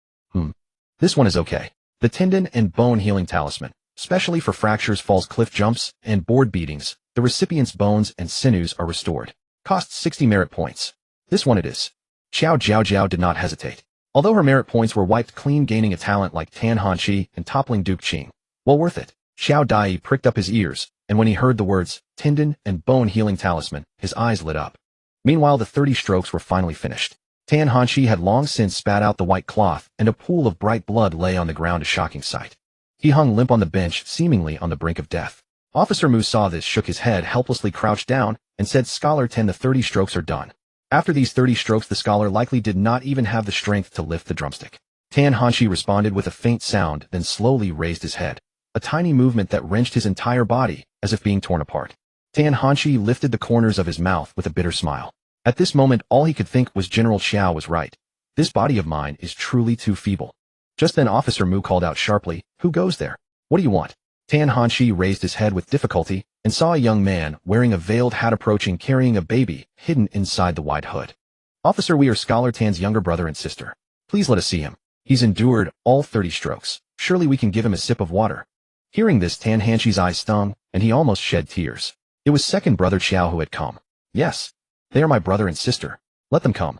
This one is okay. The tendon and bone healing talisman. Specially for fractures, falls, cliff jumps, and board beatings. The recipient's bones and sinews are restored. Costs 60 merit points. This one it is." Qiao Jiaojiao did not hesitate. Although her merit points were wiped clean, gaining a talent like Tan Hanqi and toppling Duke Qing. Well worth it. Xiao Dai pricked up his ears, and when he heard the words, tendon and bone healing talisman, his eyes lit up. Meanwhile, the 30 strokes were finally finished. Tan Hanqi had long since spat out the white cloth, and a pool of bright blood lay on the ground, a shocking sight. He hung limp on the bench, seemingly on the brink of death. Officer Mu saw this, shook his head, helplessly crouched down, and said, "Scholar Tan, the 30 strokes are done." After these 30 strokes, the scholar likely did not even have the strength to lift the drumstick. Tan Hanqi responded with a faint sound, then slowly raised his head. A tiny movement that wrenched his entire body, as if being torn apart. Tan Hanqi lifted the corners of his mouth with a bitter smile. At this moment all he could think was General Qiao was right. This body of mine is truly too feeble. Just then Officer Mu called out sharply, "Who goes there? What do you want?" Tan Hanshi raised his head with difficulty and saw a young man wearing a veiled hat approaching carrying a baby hidden inside the wide hood. "Officer, we are Scholar Tan's younger brother and sister. Please let us see him. He's endured all 30 strokes. Surely we can give him a sip of water." Hearing this, Tan Hanshi's eyes stung, and he almost shed tears. It was second brother Qiao who had come. "Yes, they are my brother and sister. Let them come."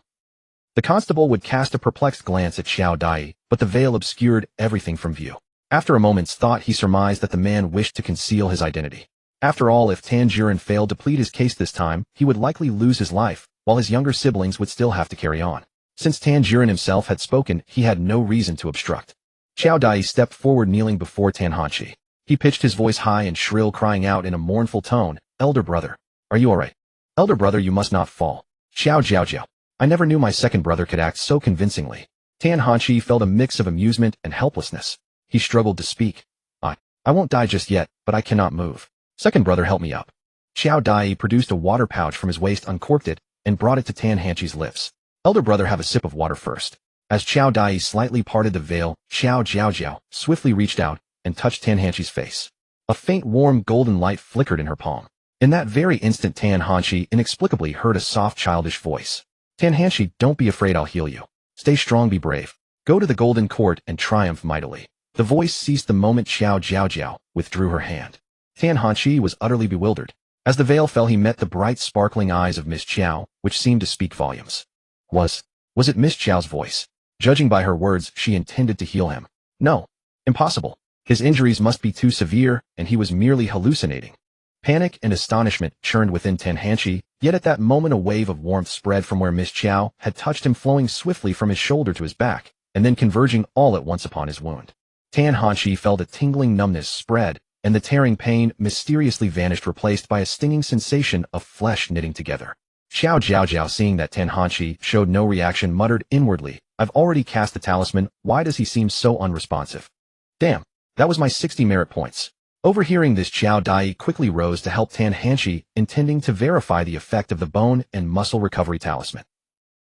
The constable would cast a perplexed glance at Qiao Dai, but the veil obscured everything from view. After a moment's thought, he surmised that the man wished to conceal his identity. After all, if Tan Jiren failed to plead his case this time, he would likely lose his life, while his younger siblings would still have to carry on. Since Tan Jiren himself had spoken, he had no reason to obstruct. Qiao Dai stepped forward, kneeling before Tan Hanshi. He pitched his voice high and shrill, crying out in a mournful tone, "Elder brother, are you all right? Elder brother, you must not fall." Qiao Jiaojiao. I never knew my second brother could act so convincingly. Tan Hanshi felt a mix of amusement and helplessness. He struggled to speak. I won't die just yet, but I cannot move. Second brother, help me up." Qiao Dai produced a water pouch from his waist, uncorked it, and brought it to Tan Hanshi's lips. "Elder brother, have a sip of water first." As Qiao Dai slightly parted the veil, Qiao Jiaojiao swiftly reached out and touched Tan Hanshi's face. A faint warm golden light flickered in her palm. In that very instant, Tan Hanshi inexplicably heard a soft childish voice. "Tan Hanshi, don't be afraid, I'll heal you. Stay strong, be brave. Go to the golden court and triumph mightily." The voice ceased the moment Qiao Jiaojiao withdrew her hand. Tan Hanshi was utterly bewildered. As the veil fell, he met the bright sparkling eyes of Miss Qiao, which seemed to speak volumes. Was it Miss Qiao's voice? Judging by her words, she intended to heal him. No. Impossible. His injuries must be too severe, and he was merely hallucinating. Panic and astonishment churned within Tan Hanshi, yet at that moment a wave of warmth spread from where Miss Qiao had touched him, flowing swiftly from his shoulder to his back, and then converging all at once upon his wound. Tan Hanshi felt a tingling numbness spread, and the tearing pain mysteriously vanished, replaced by a stinging sensation of flesh knitting together. Qiao Jiaojiao, seeing that Tan Hanshi showed no reaction, muttered inwardly, "I've already cast the talisman, why does he seem so unresponsive? Damn, that was my 60 merit points." Overhearing this, Qiao Dai quickly rose to help Tan Hanshi, intending to verify the effect of the bone and muscle recovery talisman.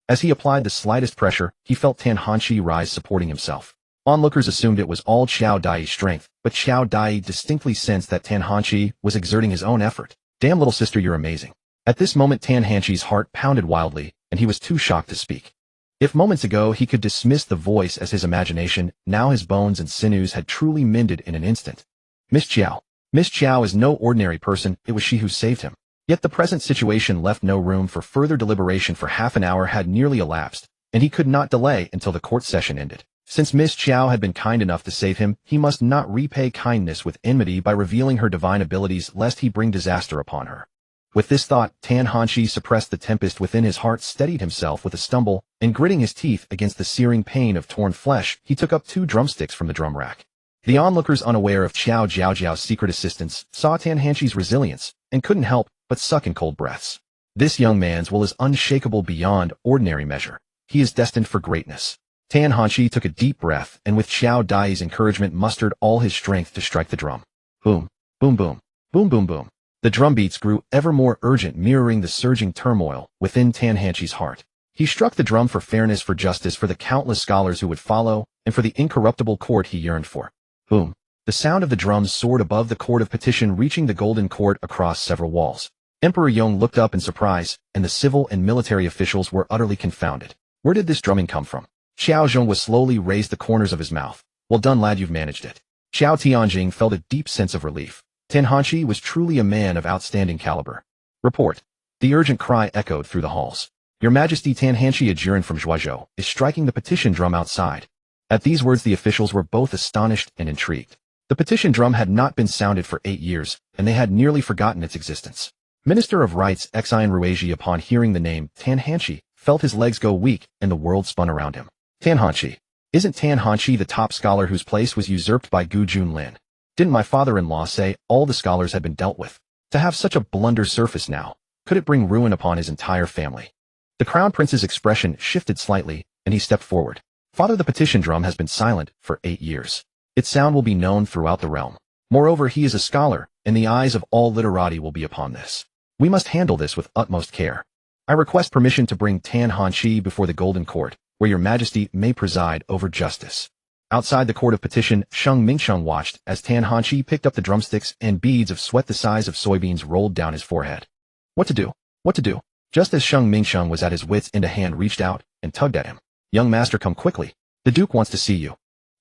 As he applied the slightest pressure, he felt Tan Hanshi rise, supporting himself. Onlookers assumed it was all Qiao Dai's strength, but Qiao Dai distinctly sensed that Tan Hanshi was exerting his own effort. "Damn, little sister, you're amazing." At this moment Tan Hanshi's heart pounded wildly, and he was too shocked to speak. If moments ago he could dismiss the voice as his imagination, now his bones and sinews had truly mended in an instant. Miss Qiao. Miss Qiao is no ordinary person, it was she who saved him. Yet the present situation left no room for further deliberation, for half an hour had nearly elapsed, and he could not delay until the court session ended. Since Miss Qiao had been kind enough to save him, he must not repay kindness with enmity by revealing her divine abilities, lest he bring disaster upon her. With this thought, Tan Hanshi suppressed the tempest within his heart, steadied himself with a stumble, and gritting his teeth against the searing pain of torn flesh, he took up 2 drumsticks from the drum rack. The onlookers, unaware of Qiao Jiaojiao's secret assistance, saw Tan Hanshi's resilience, and couldn't help but suck in cold breaths. This young man's will is unshakable beyond ordinary measure. He is destined for greatness. Tan Hanshi took a deep breath, and with Qiao Dai's encouragement mustered all his strength to strike the drum. Boom, boom, boom, boom, boom, boom. The drum beats grew ever more urgent, mirroring the surging turmoil within Tan Hanshi's heart. He struck the drum for fairness, for justice, for the countless scholars who would follow, and for the incorruptible court he yearned for. Boom. The sound of the drums soared above the court of petition, reaching the golden court across several walls. Emperor Yong looked up in surprise, and the civil and military officials were utterly confounded. Where did this drumming come from? Xiao Zhong was slowly raised the corners of his mouth. "Well done, lad, you've managed it." Xiao Tianjing felt a deep sense of relief. Tan Hanshi was truly a man of outstanding caliber. "Report." The urgent cry echoed through the halls. "Your Majesty, Tan Hanshi Adjuran from Zhuazhou is striking the petition drum outside." At these words the officials were both astonished and intrigued. The petition drum had not been sounded for 8 years, and they had nearly forgotten its existence. Minister of Rights Xian Ruiji, upon hearing the name Tan Hanshi, felt his legs go weak and the world spun around him. Tan Hanshi. Isn't Tan Hanshi the top scholar whose place was usurped by Gu Junlin? Didn't my father-in-law say all the scholars had been dealt with? To have such a blunder surface now, could it bring ruin upon his entire family? The crown prince's expression shifted slightly, and he stepped forward. "Father, the petition drum has been silent for 8 years. Its sound will be known throughout the realm. Moreover, he is a scholar, and the eyes of all literati will be upon this. We must handle this with utmost care." I request permission to bring Tan Hanqi before the Golden Court, where your majesty may preside over justice. Outside the court of petition, Sheng Mingsheng watched as Tan Hanqi picked up the drumsticks and beads of sweat the size of soybeans rolled down his forehead. What to do? What to do? Just as Sheng Mingsheng was at his wits' end, a hand reached out and tugged at him. Young master, come quickly. The Duke wants to see you.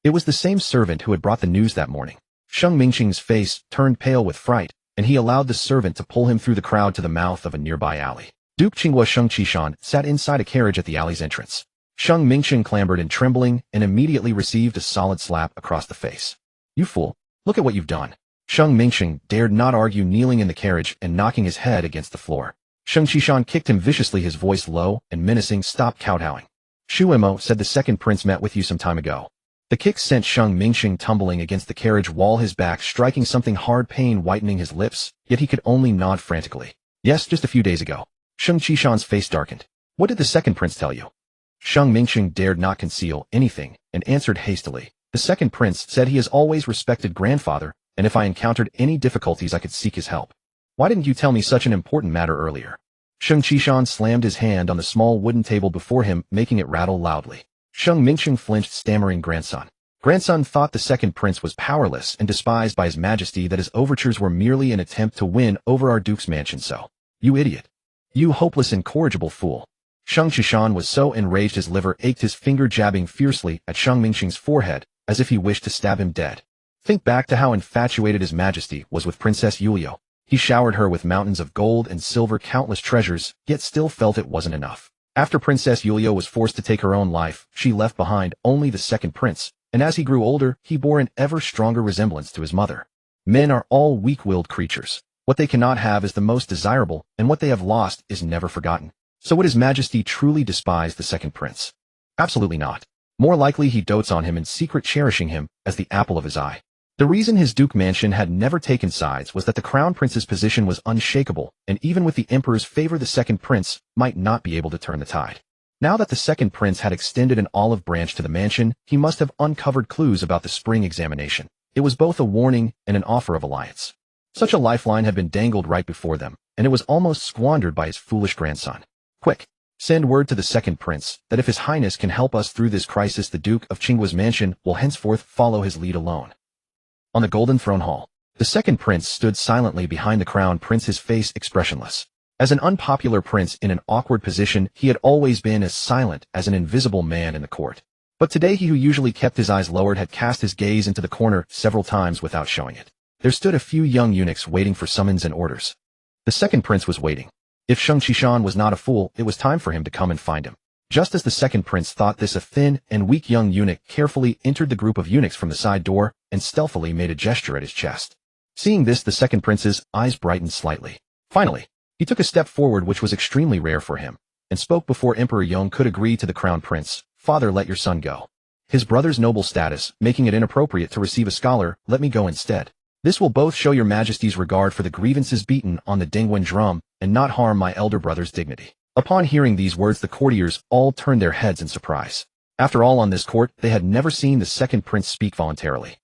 It was the same servant who had brought the news that morning. Sheng Mingsheng's face turned pale with fright, and he allowed the servant to pull him through the crowd to the mouth of a nearby alley. Duke Qinghua Sheng Qishan sat inside a carriage at the alley's entrance. Sheng Mingsheng clambered in trembling and immediately received a solid slap across the face. You fool, look at what you've done. Sheng Mingsheng dared not argue, kneeling in the carriage and knocking his head against the floor. Sheng Qishan kicked him viciously, his voice low and menacing. Stop kowtowing. Shu Imo said the second prince met with you some time ago. The kick sent Sheng Mingsheng tumbling against the carriage wall, his back striking something hard, pain whitening his lips, yet he could only nod frantically. Yes, just a few days ago. Sheng Qishan's face darkened. What did the second prince tell you? Sheng Mingsheng dared not conceal anything and answered hastily. The second prince said he has always respected grandfather, and if I encountered any difficulties I could seek his help. Why didn't you tell me such an important matter earlier? Sheng Qishan slammed his hand on the small wooden table before him, making it rattle loudly. Sheng Mingsheng flinched, stammering, Grandson. Grandson thought the second prince was powerless and despised by his majesty, that his overtures were merely an attempt to win over our duke's mansion. So, you idiot. You hopeless, incorrigible fool. Sheng Qishan was so enraged his liver ached, his finger jabbing fiercely at Sheng Mingsheng's forehead, as if he wished to stab him dead. Think back to how infatuated his majesty was with Princess Yuliu. He showered her with mountains of gold and silver, countless treasures, yet still felt it wasn't enough. After Princess Yuliu was forced to take her own life, she left behind only the second prince, and as he grew older, he bore an ever stronger resemblance to his mother. Men are all weak-willed creatures. What they cannot have is the most desirable, and what they have lost is never forgotten. So would his majesty truly despise the second prince? Absolutely not. More likely he dotes on him in secret, cherishing him as the apple of his eye. The reason his duke mansion had never taken sides was that the crown prince's position was unshakable, and even with the emperor's favor, the second prince might not be able to turn the tide. Now that the second prince had extended an olive branch to the mansion, he must have uncovered clues about the spring examination. It was both a warning and an offer of alliance. Such a lifeline had been dangled right before them, and it was almost squandered by his foolish grandson. Quick, send word to the second prince that if his highness can help us through this crisis, the Duke of Qinghua's mansion will henceforth follow his lead alone. On the golden throne hall, the second prince stood silently behind the crown prince, his face expressionless. As an unpopular prince in an awkward position, he had always been as silent as an invisible man in the court. But today he who usually kept his eyes lowered had cast his gaze into the corner several times without showing it. There stood a few young eunuchs waiting for summons and orders. The second prince was waiting. If Sheng Qishan was not a fool, it was time for him to come and find him. Just as the second prince thought this, a thin and weak young eunuch carefully entered the group of eunuchs from the side door and stealthily made a gesture at his chest. Seeing this, the second prince's eyes brightened slightly. Finally, he took a step forward, which was extremely rare for him, and spoke before Emperor Yong could agree to the crown prince. Father, let your son go. His brother's noble status, making it inappropriate to receive a scholar, let me go instead. This will both show your majesty's regard for the grievances beaten on the Dingwen drum and not harm my elder brother's dignity. Upon hearing these words, the courtiers all turned their heads in surprise. After all, on this court, they had never seen the second prince speak voluntarily.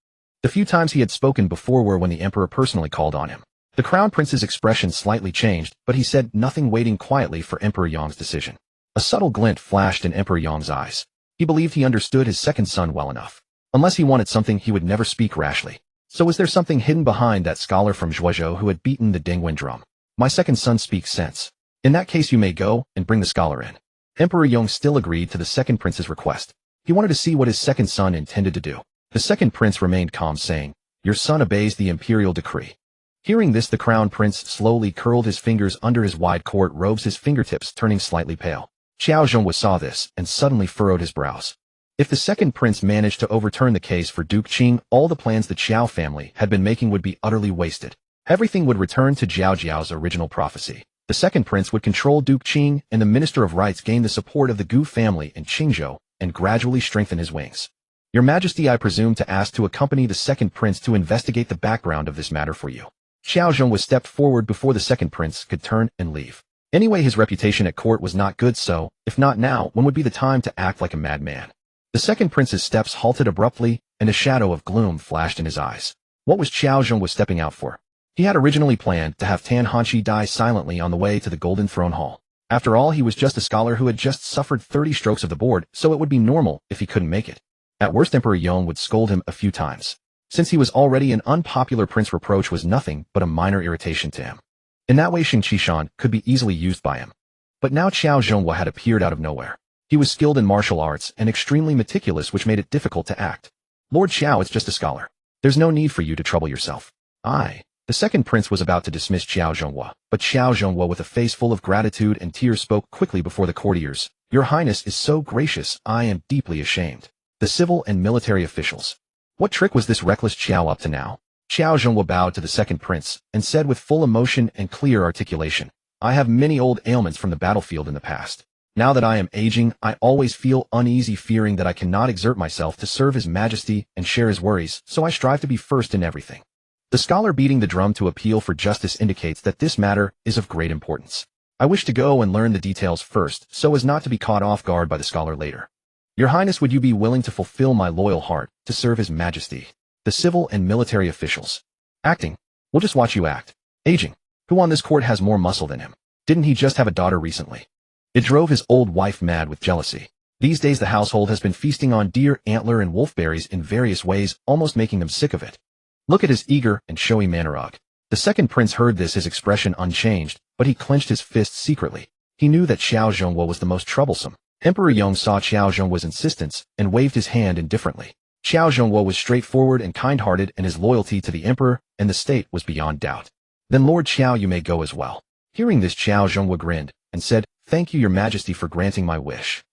The few times he had spoken before were when the emperor personally called on him. The crown prince's expression slightly changed, but he said nothing, waiting quietly for Emperor Yong's decision. A subtle glint flashed in Emperor Yong's eyes. He believed he understood his second son well enough. Unless he wanted something, he would never speak rashly. So was there something hidden behind that scholar from Zhuozhou who had beaten the Dingwen drum? My second son speaks sense. In that case, you may go and bring the scholar in. Emperor Yong still agreed to the second prince's request. He wanted to see what his second son intended to do. The second prince remained calm, saying, Your son obeys the imperial decree. Hearing this, the crown prince slowly curled his fingers under his wide court robes, his fingertips turning slightly pale. Qiao Jiaojiao saw this and suddenly furrowed his brows. If the second prince managed to overturn the case for Duke Qing, all the plans the Qiao family had been making would be utterly wasted. Everything would return to Jiaojiao's original prophecy. The second prince would control Duke Qing, and the Minister of Rights gain the support of the Gu family in Qingzhou and gradually strengthen his wings. Your Majesty, I presume to ask to accompany the second prince to investigate the background of this matter for you. Qiao Jiaojiao was stepped forward before the second prince could turn and leave. Anyway, his reputation at court was not good, so, if not now, when would be the time to act like a madman? The second prince's steps halted abruptly, and a shadow of gloom flashed in his eyes. What was Qiao Jiaojiao stepping out for? He had originally planned to have Tan Hanqi die silently on the way to the Golden Throne Hall. After all, he was just a scholar who had just suffered 30 strokes of the board, so it would be normal if he couldn't make it. At worst, Emperor Yong would scold him a few times. Since he was already an unpopular prince, reproach was nothing but a minor irritation to him. In that way, Xing Qishan could be easily used by him. But now Qiao Jiaojiao had appeared out of nowhere. He was skilled in martial arts and extremely meticulous, which made it difficult to act. Lord Qiao, it's just a scholar. There's no need for you to trouble yourself. The second prince was about to dismiss Qiao Jiaojiao, but Qiao Jiaojiao, with a face full of gratitude and tears, spoke quickly before the courtiers. Your Highness is so gracious, I am deeply ashamed. The civil and military officials. What trick was this reckless Qiao up to now? Qiao Jiaojiao bowed to the second prince and said with full emotion and clear articulation, I have many old ailments from the battlefield in the past. Now that I am aging, I always feel uneasy, fearing that I cannot exert myself to serve His Majesty and share his worries, so I strive to be first in everything. The scholar beating the drum to appeal for justice indicates that this matter is of great importance. I wish to go and learn the details first, so as not to be caught off guard by the scholar later. Your Highness, would you be willing to fulfill my loyal heart to serve His Majesty? The civil and military officials. Acting. We'll just watch you act. Aging. Who on this court has more muscle than him? Didn't he just have a daughter recently? It drove his old wife mad with jealousy. These days the household has been feasting on deer, antler, and wolfberries in various ways, almost making them sick of it. Look at his eager and showy manner. The second prince heard this, his expression unchanged, but he clenched his fists secretly. He knew that Qiao Jiaojiao was the most troublesome. Emperor Yong saw Qiao Jiaojiao's insistence and waved his hand indifferently. Qiao Jiaojiao was straightforward and kind-hearted, and his loyalty to the emperor and the state was beyond doubt. Then Lord Qiao, you may go as well. Hearing this, Qiao Jiaojiao grinned and said, Thank you, Your Majesty, for granting my wish.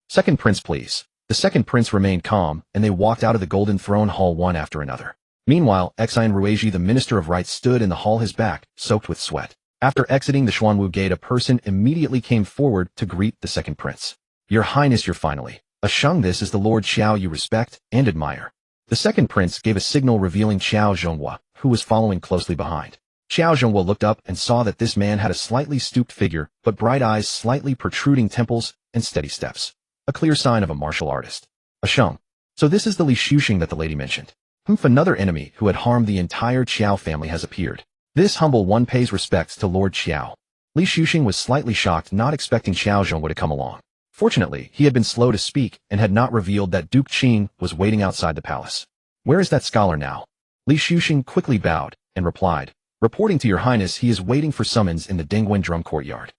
Second prince, please. The second prince remained calm, and they walked out of the Golden Throne Hall one after another. Meanwhile, Xian Ruiji, the Minister of Rights, stood in the hall, his back soaked with sweat. After exiting the Xuanwu Gate, a person immediately came forward to greet the second prince. Your Highness, you're finally. Sheng, this is the Lord Qiao you respect and admire. The second prince gave a signal, revealing Qiao Jiaojiao, who was following closely behind. Qiao Jiaojiao looked up and saw that this man had a slightly stooped figure, but bright eyes, slightly protruding temples, and steady steps. A clear sign of a martial artist. Sheng. So this is the Li Shuxing that the lady mentioned. Another enemy who had harmed the entire Qiao family has appeared. This humble one pays respects to Lord Qiao. Li Shuxing was slightly shocked, not expecting Qiao Jiaojiao to come along. Fortunately, he had been slow to speak and had not revealed that Duke Qing was waiting outside the palace. Where is that scholar now? Li Shuxing quickly bowed and replied, Reporting to Your Highness, he is waiting for summons in the Dengguan drum courtyard.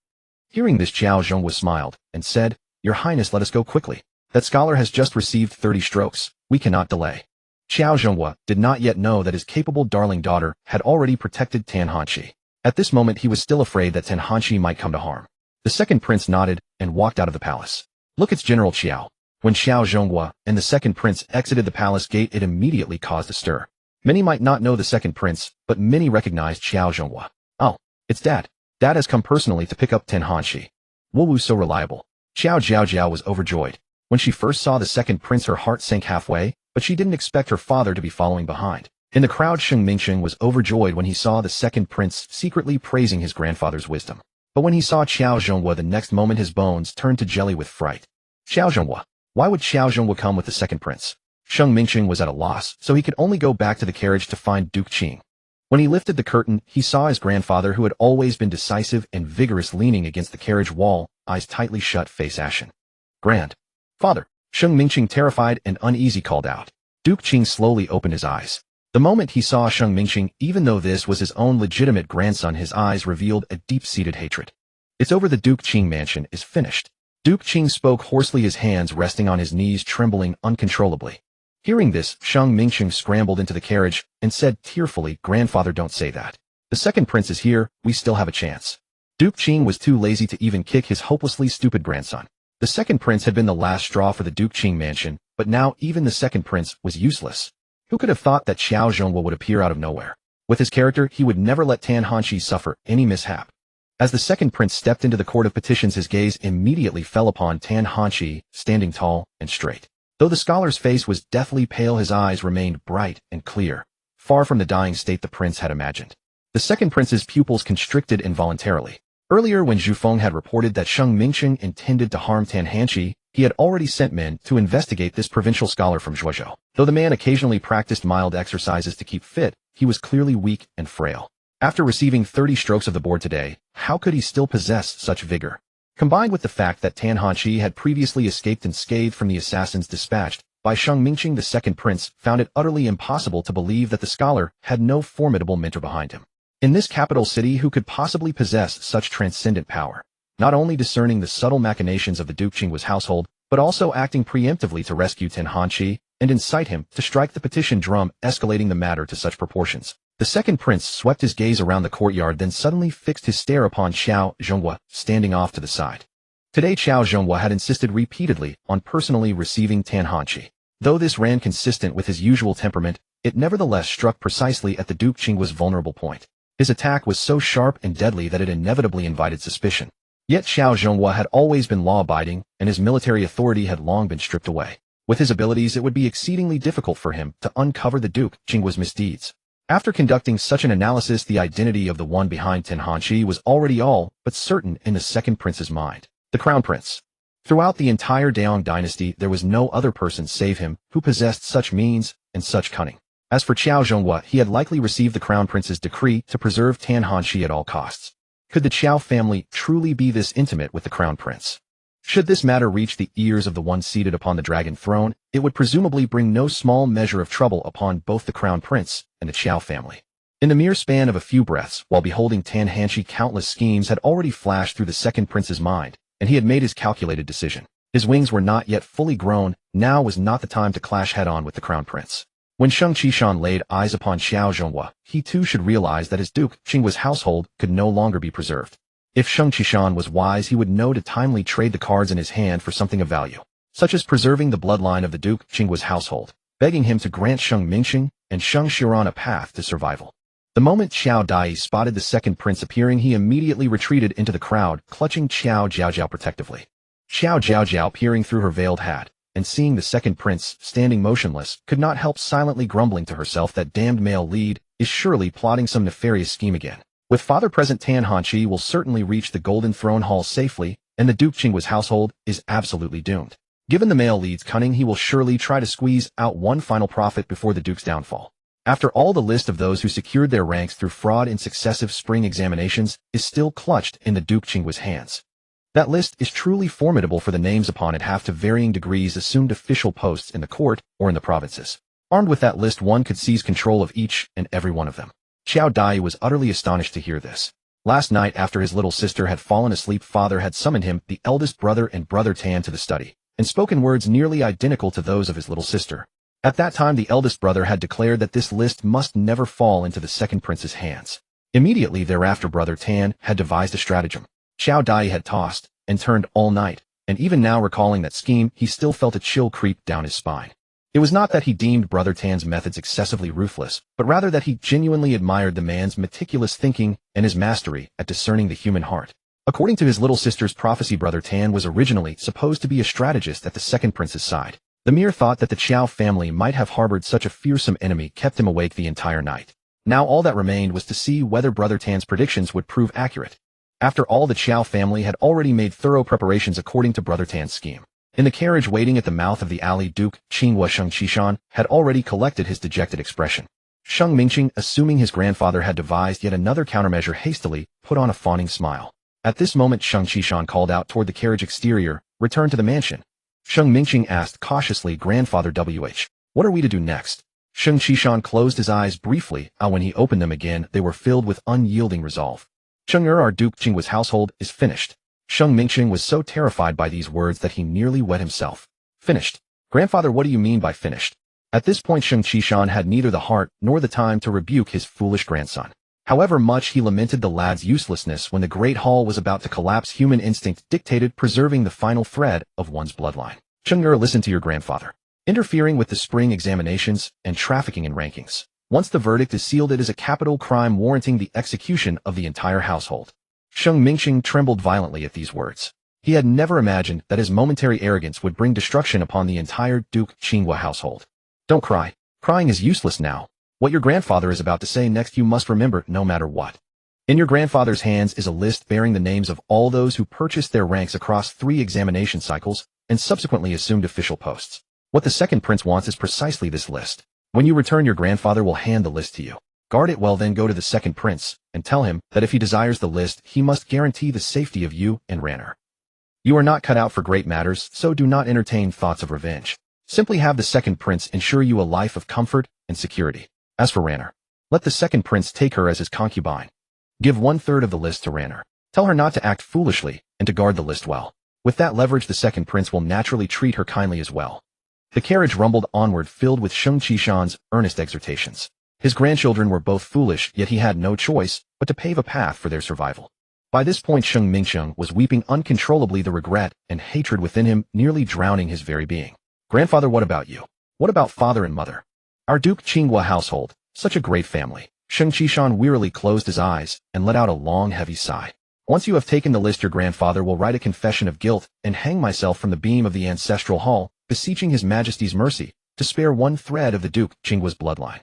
Hearing this, Qiao Jiaojiao smiled and said, Your Highness, let us go quickly. That scholar has just received 30 strokes. We cannot delay. Qiao Jiaojiao did not yet know that his capable darling daughter had already protected Tan Hanqi. At this moment, he was still afraid that Tan Hanqi might come to harm. The second prince nodded and walked out of the palace. Look, it's General Qiao. When Qiao Jiaojiao and the second prince exited the palace gate, it immediately caused a stir. Many might not know the second prince, but many recognized Qiao Jiaojiao. Oh, it's Dad. Dad has come personally to pick up Tan Hanqi. Wuwu so reliable. Qiao Jiaojiao was overjoyed. When she first saw the second prince, her heart sank halfway, but she didn't expect her father to be following behind. In the crowd, Sheng Mingsheng was overjoyed when he saw the second prince secretly praising his grandfather's wisdom. But when he saw Qiao Jiaojiao, the next moment his bones turned to jelly with fright. Qiao Jiaojiao. Why would Qiao Jiaojiao come with the second prince? Sheng Mingsheng was at a loss, so he could only go back to the carriage to find Duke Qing. When he lifted the curtain, he saw his grandfather, who had always been decisive and vigorous, leaning against the carriage wall, eyes tightly shut, face ashen. Father. Sheng Mingsheng, terrified and uneasy, called out. Duke Qing slowly opened his eyes. The moment he saw Sheng Mingsheng, even though this was his own legitimate grandson, his eyes revealed a deep-seated hatred. It's over, the Duke Qing mansion is finished. Duke Qing spoke hoarsely, his hands resting on his knees, trembling uncontrollably. Hearing this, Sheng Mingsheng scrambled into the carriage and said tearfully, Grandfather, don't say that. The second prince is here, we still have a chance. Duke Qing was too lazy to even kick his hopelessly stupid grandson. The second prince had been the last straw for the Duke Qing mansion, but now even the second prince was useless. Who could have thought that Qiao Jiaojiao would appear out of nowhere? With his character, he would never let Tan Hanqi suffer any mishap. As the second prince stepped into the court of petitions, his gaze immediately fell upon Tan Hanqi, standing tall and straight. Though the scholar's face was deathly pale, his eyes remained bright and clear, far from the dying state the prince had imagined. The second prince's pupils constricted involuntarily. Earlier, when Zhu Feng had reported that Sheng Mingsheng intended to harm Tan Hanqi, he had already sent men to investigate this provincial scholar from Zhuozhou. Though the man occasionally practiced mild exercises to keep fit, he was clearly weak and frail. After receiving 30 strokes of the board today, how could he still possess such vigor? Combined with the fact that Tan Hanqi had previously escaped unscathed from the assassins dispatched by Sheng Mingqing, the second prince found it utterly impossible to believe that the scholar had no formidable mentor behind him. In this capital city, who could possibly possess such transcendent power? Not only discerning the subtle machinations of the Duke Qinghua's household, but also acting preemptively to rescue Tan Hanqi and incite him to strike the petition drum, escalating the matter to such proportions. The second prince swept his gaze around the courtyard, then suddenly fixed his stare upon Qiao Jiaojiao, standing off to the side. Today Qiao Jiaojiao had insisted repeatedly on personally receiving Tan Hanqi. Though this ran consistent with his usual temperament, it nevertheless struck precisely at the Duke Qinghua's vulnerable point. His attack was so sharp and deadly that it inevitably invited suspicion. Yet Qiao Jiaojiao had always been law-abiding, and his military authority had long been stripped away. With his abilities, it would be exceedingly difficult for him to uncover the Duke Qinghua's misdeeds. After conducting such an analysis, the identity of the one behind Tan Hanqi was already all but certain in the second prince's mind. The Crown Prince. Throughout the entire Daong dynasty, there was no other person save him who possessed such means and such cunning. As for Qiao Jiaojiao, he had likely received the Crown Prince's decree to preserve Tan Hanqi at all costs. Could the Qiao family truly be this intimate with the Crown Prince? Should this matter reach the ears of the one seated upon the dragon throne, it would presumably bring no small measure of trouble upon both the Crown Prince and the Qiao family. In the mere span of a few breaths, while beholding Tan Hanqi, countless schemes had already flashed through the second prince's mind, and he had made his calculated decision. His wings were not yet fully grown. Now was not the time to clash head-on with the Crown Prince. When Sheng Qishan laid eyes upon Qiao Jiaojiao, he too should realize that his Duke Qinghua's household could no longer be preserved. If Sheng Qishan was wise, he would know to timely trade the cards in his hand for something of value, such as preserving the bloodline of the Duke Qinghua's household, begging him to grant Sheng Mingqing and Sheng Xiran a path to survival. The moment Qiao Dai spotted the second prince appearing, he immediately retreated into the crowd, clutching Qiao Jiaojiao protectively. Qiao Jiaojiao, peering through her veiled hat, and seeing the second prince standing motionless, could not help silently grumbling to herself that damned male lead is surely plotting some nefarious scheme again. With father present, Tan Hanqi will certainly reach the Golden Throne Hall safely, and the Duke Qinghua's household is absolutely doomed. Given the male lead's cunning, he will surely try to squeeze out one final profit before the Duke's downfall. After all, the list of those who secured their ranks through fraud in successive spring examinations is still clutched in the Duke Qinghua's hands. That list is truly formidable, for the names upon it have to varying degrees assumed official posts in the court or in the provinces. Armed with that list, one could seize control of each and every one of them. Qiao Dai was utterly astonished to hear this. Last night, after his little sister had fallen asleep, father had summoned him, the eldest brother and brother Tan, to the study, and spoken words nearly identical to those of his little sister. At that time, the eldest brother had declared that this list must never fall into the second prince's hands. Immediately thereafter, brother Tan had devised a stratagem. Qiao Dai had tossed and turned all night, and even now, recalling that scheme, he still felt a chill creep down his spine. It was not that he deemed brother Tan's methods excessively ruthless, but rather that he genuinely admired the man's meticulous thinking and his mastery at discerning the human heart. According to his little sister's prophecy, brother Tan was originally supposed to be a strategist at the second prince's side. The mere thought that the Qiao family might have harbored such a fearsome enemy kept him awake the entire night. Now all that remained was to see whether brother Tan's predictions would prove accurate. After all, the Qiao family had already made thorough preparations according to brother Tan's scheme. In the carriage waiting at the mouth of the alley, Duke Qinghua Sheng Qishan had already collected his dejected expression. Sheng Mingqing, assuming his grandfather had devised yet another countermeasure, hastily put on a fawning smile. At this moment, Sheng Qishan called out toward the carriage exterior, "Return to the mansion." Sheng Mingqing asked cautiously, "Grandfather WH, what are we to do next?" Sheng Qishan closed his eyes briefly, and when he opened them again, they were filled with unyielding resolve. "Cheng-er, our Duke Qinghua's household is finished." Sheng Mingqing was so terrified by these words that he nearly wet himself. "Finished? Grandfather, what do you mean by finished?" At this point, Sheng Qishan had neither the heart nor the time to rebuke his foolish grandson. However much he lamented the lad's uselessness, when the great hall was about to collapse, human instinct dictated preserving the final thread of one's bloodline. "Cheng-er, listen to your grandfather. Interfering with the spring examinations and trafficking in rankings. Once the verdict is sealed, it is a capital crime warranting the execution of the entire household." Sheng Mingqing trembled violently at these words. He had never imagined that his momentary arrogance would bring destruction upon the entire Duke Qinghua household. "Don't cry. Crying is useless now. What your grandfather is about to say next you must remember no matter what. In your grandfather's hands is a list bearing the names of all those who purchased their ranks across 3 examination cycles and subsequently assumed official posts. What the second prince wants is precisely this list. When you return, your grandfather will hand the list to you. Guard it well, then go to the second prince and tell him that if he desires the list, he must guarantee the safety of you and Ranner. You are not cut out for great matters, so do not entertain thoughts of revenge. Simply have the second prince ensure you a life of comfort and security. As for Ranner, let the second prince take her as his concubine. Give 1/3 of the list to Ranner. Tell her not to act foolishly and to guard the list well. With that leverage, the second prince will naturally treat her kindly as well. The carriage rumbled onward, filled with Sheng Qishan's earnest exhortations. His grandchildren were both foolish, yet he had no choice but to pave a path for their survival. By this point, Sheng Mingsheng was weeping uncontrollably, the regret and hatred within him nearly drowning his very being. Grandfather, what about you? What about father and mother? Our Duke Qinghua household, such a great family. Sheng Qishan wearily closed his eyes and let out a long, heavy sigh. Once you have taken the list, your grandfather will write a confession of guilt and hang myself from the beam of the ancestral hall, beseeching his majesty's mercy to spare one thread of the Duke Qinghua's bloodline.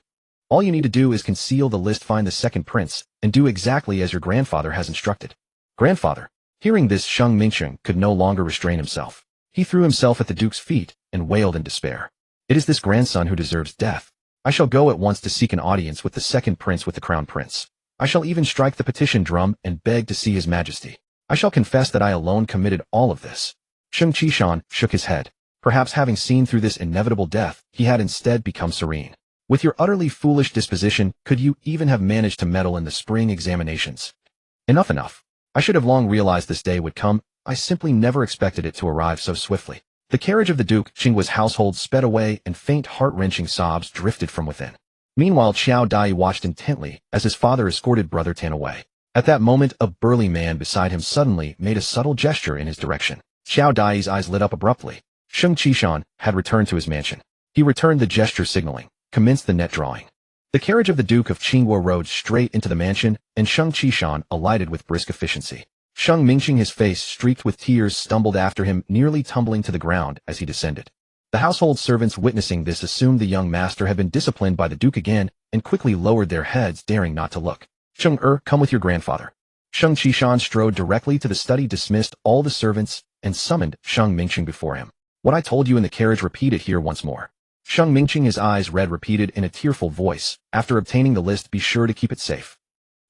All you need to do is conceal the list, find the second prince, and do exactly as your grandfather has instructed. Grandfather. Hearing this, Sheng Mingsheng could no longer restrain himself. He threw himself at the Duke's feet and wailed in despair. It is this grandson who deserves death. I shall go at once to seek an audience with the second prince, with the crown prince. I shall even strike the petition drum and beg to see his majesty. I shall confess that I alone committed all of this. Sheng Qishan shook his head. Perhaps having seen through this inevitable death, he had instead become serene. With your utterly foolish disposition, could you even have managed to meddle in the spring examinations? Enough, enough. I should have long realized this day would come. I simply never expected it to arrive so swiftly. The carriage of the Duke Qinghua's household sped away, and faint, heart-wrenching sobs drifted from within. Meanwhile, Qiao Dai watched intently as his father escorted Brother Tan away. At that moment, a burly man beside him suddenly made a subtle gesture in his direction. Qiao Dai's eyes lit up abruptly. Sheng Qishan had returned to his mansion. He returned the gesture, signaling, commenced the net drawing. The carriage of the Duke of Qinghua rode straight into the mansion, and Sheng Qishan alighted with brisk efficiency. Sheng Mingsheng, his face streaked with tears, stumbled after him, nearly tumbling to the ground as he descended. The household servants, witnessing this, assumed the young master had been disciplined by the Duke again, and quickly lowered their heads, daring not to look. Sheng come with your grandfather. Sheng Qishan strode directly to the study, dismissed all the servants, and summoned Sheng Mingsheng before him. What I told you in the carriage, repeat it here once more. Sheng Mingsheng, his eyes red, repeated in a tearful voice, after obtaining the list, be sure to keep it safe.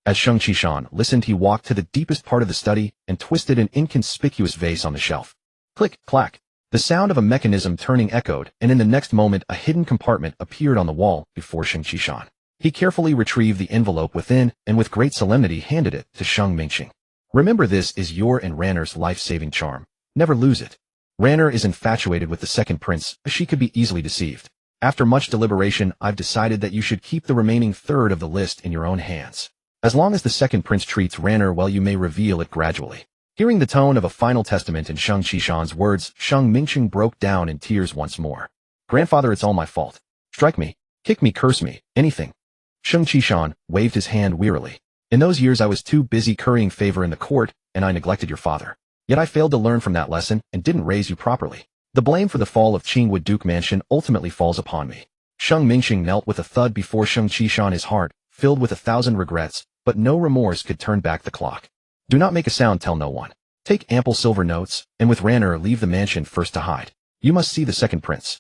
As Sheng Qishan listened, he walked to the deepest part of the study and twisted an inconspicuous vase on the shelf. Click, clack. The sound of a mechanism turning echoed, and in the next moment a hidden compartment appeared on the wall before Sheng Qishan. He carefully retrieved the envelope within and with great solemnity handed it to Sheng Mingsheng. Remember, this is your and Ranner's life-saving charm. Never lose it. Ranner is infatuated with the second prince, as she could be easily deceived. After much deliberation, I've decided that you should keep the remaining third of the list in your own hands. As long as the second prince treats Ranner well, you may reveal it gradually. Hearing the tone of a final testament in Sheng Qishan's words, Sheng Mingsheng broke down in tears once more. Grandfather, it's all my fault. Strike me, kick me, curse me, anything. Sheng Qishan waved his hand wearily. In those years I was too busy currying favor in the court, and I neglected your father. Yet I failed to learn from that lesson and didn't raise you properly. The blame for the fall of Qinghua Duke Mansion ultimately falls upon me. Sheng Mingsheng knelt with a thud before Sheng Qishan, his heart filled with 1,000 regrets, but no remorse could turn back the clock. Do not make a sound, tell no one. Take ample silver notes, and with Ranner leave the mansion first to hide. You must see the second prince.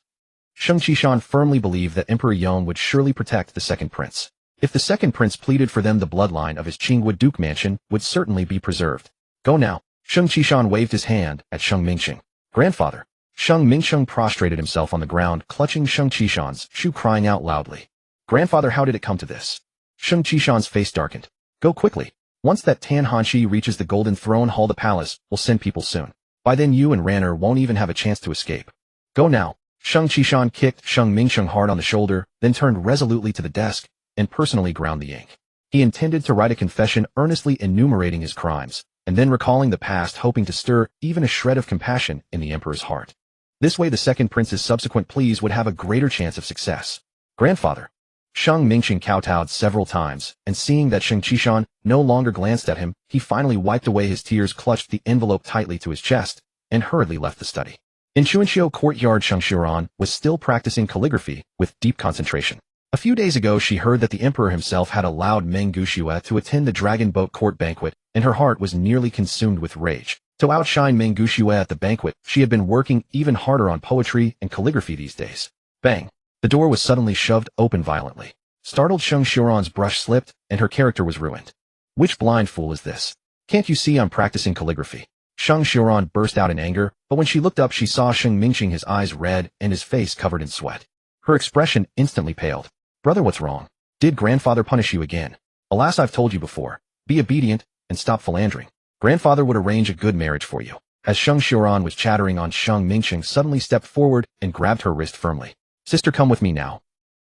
Sheng Qishan firmly believed that Emperor Yong would surely protect the second prince. If the second prince pleaded for them, the bloodline of his Qinghua Duke Mansion would certainly be preserved. Go now. Sheng Qishan waved his hand at Sheng Mingsheng. Grandfather. Sheng Mingsheng prostrated himself on the ground, clutching Sheng Qishan's shoe, crying out loudly. Grandfather, how did it come to this? Sheng Qishan's face darkened. Go quickly. Once that Tan Hanshi reaches the Golden Throne Hall, the palace will send people soon. By then you and Ranner won't even have a chance to escape. Go now. Sheng Qishan kicked Sheng Mingsheng hard on the shoulder, then turned resolutely to the desk and personally ground the ink. He intended to write a confession earnestly enumerating his crimes, and then recalling the past, hoping to stir even a shred of compassion in the emperor's heart. This way the second prince's subsequent pleas would have a greater chance of success. Grandfather. Sheng Mingsheng kowtowed several times, and seeing that Sheng Qishan no longer glanced at him, he finally wiped away his tears, clutched the envelope tightly to his chest, and hurriedly left the study. In Chuanxiu courtyard, Sheng Xiran was still practicing calligraphy with deep concentration. A few days ago she heard that the emperor himself had allowed Meng Gushue to attend the Dragon Boat Court banquet, and her heart was nearly consumed with rage. To outshine Meng Gushue at the banquet, she had been working even harder on poetry and calligraphy these days. Bang! The door was suddenly shoved open violently. Startled, Sheng Xiran's brush slipped, and her character was ruined. Which blind fool is this? Can't you see I'm practicing calligraphy? Shang Xiuran burst out in anger, but when she looked up she saw Sheng Mingqing, his eyes red and his face covered in sweat. Her expression instantly paled. Brother, what's wrong? Did grandfather punish you again? Alas, I've told you before. Be obedient and stop philandering. Grandfather would arrange a good marriage for you. As Sheng Xiuran was chattering on, Sheng Mingqing suddenly stepped forward and grabbed her wrist firmly. Sister, come with me now.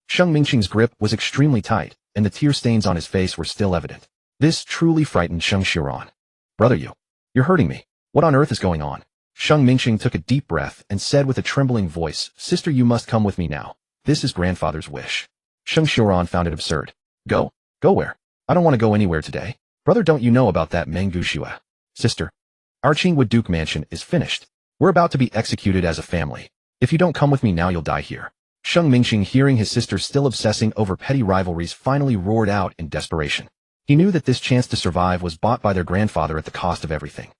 Sheng Mingqing's grip was extremely tight, and the tear stains on his face were still evident. This truly frightened Sheng Xiuran. Brother, you're hurting me. What on earth is going on? Sheng Mingqing took a deep breath and said with a trembling voice, Sister, you must come with me now. This is grandfather's wish. Sheng Xiuran found it absurd. Go where? I don't want to go anywhere today. Brother, don't you know about that Mengu Shua? Sister, our Qingwood Duke mansion is finished. We're about to be executed as a family. If you don't come with me now, you'll die here. Sheng Mingqing, hearing his sister still obsessing over petty rivalries, finally roared out in desperation. He knew that this chance to survive was bought by their grandfather at the cost of everything.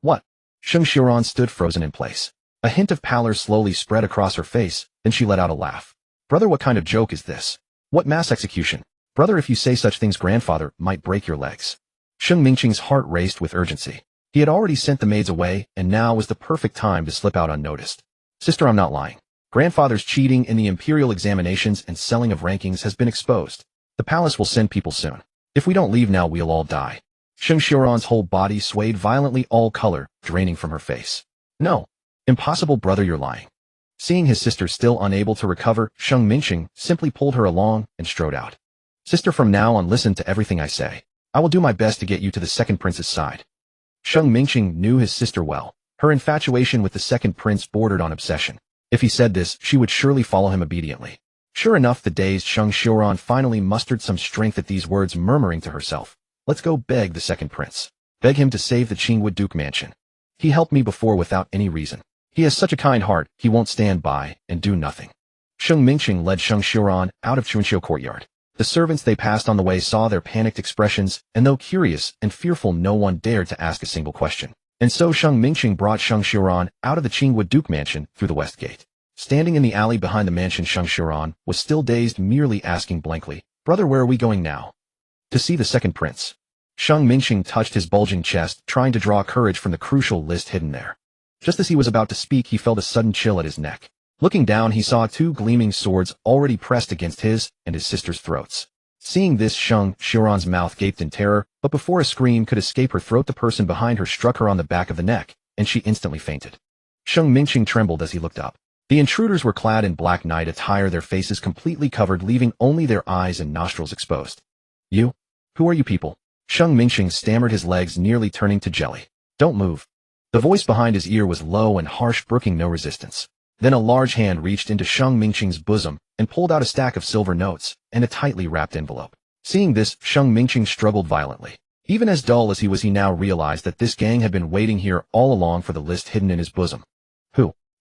What? Sheng Xiuran stood frozen in place. A hint of pallor slowly spread across her face, then she let out a laugh. Brother, what kind of joke is this? What mass execution? Brother, if you say such things, grandfather might break your legs. Sheng Mingqing's heart raced with urgency. He had already sent the maids away, and now was the perfect time to slip out unnoticed. Sister, I'm not lying. Grandfather's cheating in the imperial examinations and selling of rankings has been exposed. The palace will send people soon. If we don't leave now, we'll all die. Sheng Xiuran's whole body swayed violently, all color draining from her face. No. Impossible, brother, you're lying. Seeing his sister still unable to recover, Sheng Mingqing simply pulled her along and strode out. Sister, from now on listen to everything I say. I will do my best to get you to the second prince's side. Sheng Mingqing knew his sister well. Her infatuation with the second prince bordered on obsession. If he said this, she would surely follow him obediently. Sure enough, the dazed Sheng Xiuran finally mustered some strength at these words, murmuring to herself, Let's go beg the second prince. Beg him to save the Qingwood Duke mansion. He helped me before without any reason. He has such a kind heart, he won't stand by and do nothing. Sheng Mingqing led Sheng Xiuran out of Chunqiu courtyard. The servants they passed on the way saw their panicked expressions, and though curious and fearful, no one dared to ask a single question. And so Sheng Mingqing brought Sheng Xiuran out of the Qingwood Duke mansion through the west gate. Standing in the alley behind the mansion, Sheng Xiuran was still dazed, merely asking blankly, Brother, where are we going now? To see the second prince. Sheng Mingqing touched his bulging chest, trying to draw courage from the crucial list hidden there. Just as he was about to speak, he felt a sudden chill at his neck. Looking down, he saw two gleaming swords already pressed against his and his sister's throats. Seeing this, Sheng Xiuran's mouth gaped in terror, but before a scream could escape her throat, the person behind her struck her on the back of the neck, and she instantly fainted. Sheng Mingqing trembled as he looked up. The intruders were clad in black night attire, their faces completely covered, leaving only their eyes and nostrils exposed. You? Who are you people? Sheng Mingqing stammered, his legs nearly turning to jelly. Don't move. The voice behind his ear was low and harsh, brooking no resistance. Then a large hand reached into Sheng Mingqing's bosom and pulled out a stack of silver notes and a tightly wrapped envelope. Seeing this, Sheng Mingqing struggled violently. Even as dull as he was, he now realized that this gang had been waiting here all along for the list hidden in his bosom.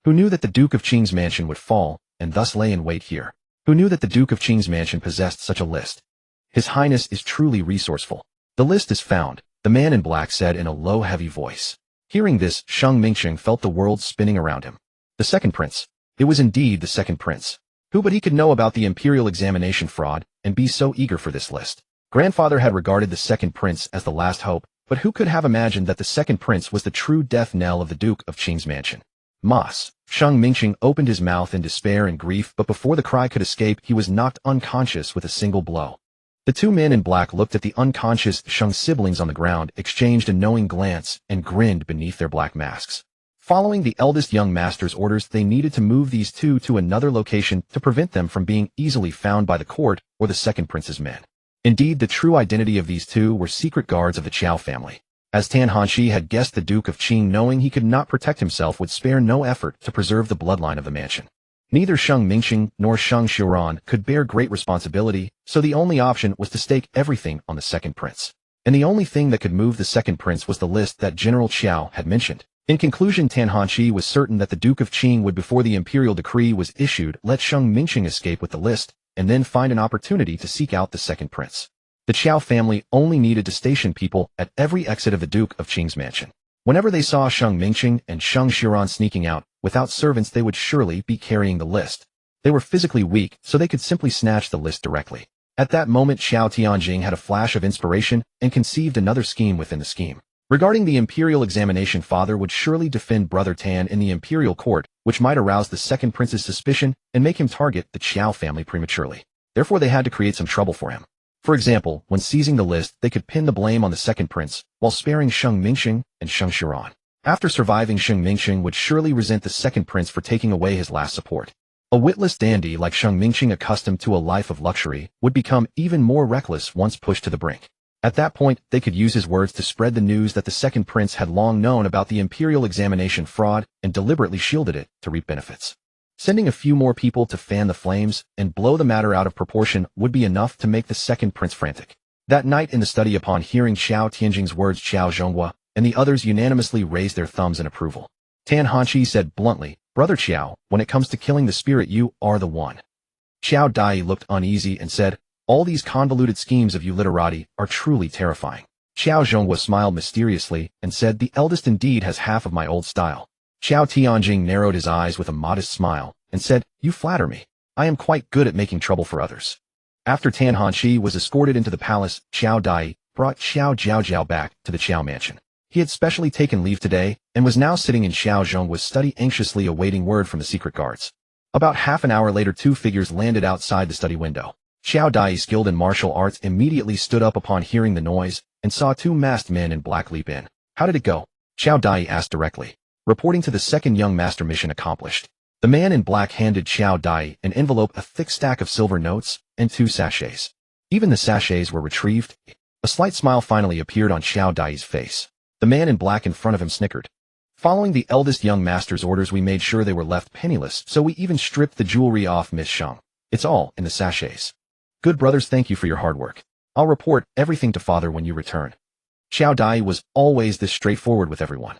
Who knew that the Duke of Qing's mansion would fall, and thus lay in wait here? Who knew that the Duke of Qing's mansion possessed such a list? His Highness is truly resourceful. The list is found, the man in black said in a low, heavy voice. Hearing this, Sheng Mingqing felt the world spinning around him. The second prince. It was indeed the second prince. Who but he could know about the imperial examination fraud and be so eager for this list? Grandfather had regarded the second prince as the last hope, but who could have imagined that the second prince was the true death knell of the Duke of Qing's mansion? Mas. Sheng Mingqing opened his mouth in despair and grief, but before the cry could escape, he was knocked unconscious with a single blow. The two men in black looked at the unconscious Sheng siblings on the ground, exchanged a knowing glance, and grinned beneath their black masks. Following the eldest young master's orders, they needed to move these two to another location to prevent them from being easily found by the court or the second prince's men. Indeed, the true identity of these two were secret guards of the Qiao family. As Tan Hanshi had guessed, the Duke of Qing, knowing he could not protect himself, would spare no effort to preserve the bloodline of the mansion. Neither Sheng Mingqing nor Sheng Xiuran could bear great responsibility, so the only option was to stake everything on the second prince. And the only thing that could move the second prince was the list that General Qiao had mentioned. In conclusion, Tan Hanshi was certain that the Duke of Qing would, before the imperial decree was issued, let Sheng Mingqing escape with the list, and then find an opportunity to seek out the second prince. The Qiao family only needed to station people at every exit of the Duke of Qing's mansion. Whenever they saw Sheng Mingqing and Sheng Xiuran sneaking out, without servants, they would surely be carrying the list. They were physically weak, so they could simply snatch the list directly. At that moment, Xiao Tianjing had a flash of inspiration and conceived another scheme within the scheme. Regarding the imperial examination, father would surely defend brother Tan in the imperial court, which might arouse the second prince's suspicion and make him target the Qiao family prematurely. Therefore, they had to create some trouble for him. For example, when seizing the list, they could pin the blame on the second prince, while sparing Sheng Mingxing and Sheng Shiran. After surviving, Sheng Mingxing would surely resent the second prince for taking away his last support. A witless dandy like Sheng Mingxing, accustomed to a life of luxury, would become even more reckless once pushed to the brink. At that point, they could use his words to spread the news that the second prince had long known about the imperial examination fraud and deliberately shielded it to reap benefits. Sending a few more people to fan the flames and blow the matter out of proportion would be enough to make the second prince frantic. That night in the study, upon hearing Qiao Tianjing's words, Qiao Zhonghua and the others unanimously raised their thumbs in approval. Tan Hanqi said bluntly, "Brother Qiao, when it comes to killing the spirit, you are the one." Qiao Dai looked uneasy and said, "All these convoluted schemes of you literati are truly terrifying." Qiao Zhonghua smiled mysteriously and said, "The eldest indeed has half of my old style." Qiao Tianjing narrowed his eyes with a modest smile and said, "You flatter me. I am quite good at making trouble for others." After Tan Hanqi was escorted into the palace, Qiao Dai brought Qiao Jiaojiao back to the Qiao mansion. He had specially taken leave today and was now sitting in Qiao Zhonghua's study, anxiously awaiting word from the secret guards. About half an hour later, two figures landed outside the study window. Qiao Dai, skilled in martial arts, immediately stood up upon hearing the noise and saw two masked men in black leap in. "How did it go?" Qiao Dai asked directly. Reporting to the second young master, mission accomplished. The man in black handed Qiao Dai an envelope, a thick stack of silver notes, and two sachets. Even the sachets were retrieved. A slight smile finally appeared on Qiao Dai's face. The man in black in front of him snickered. "Following the eldest young master's orders, we made sure they were left penniless, so we even stripped the jewelry off Miss Sheng. It's all in the sachets. Good brothers, thank you for your hard work. I'll report everything to father when you return." Qiao Dai was always this straightforward with everyone.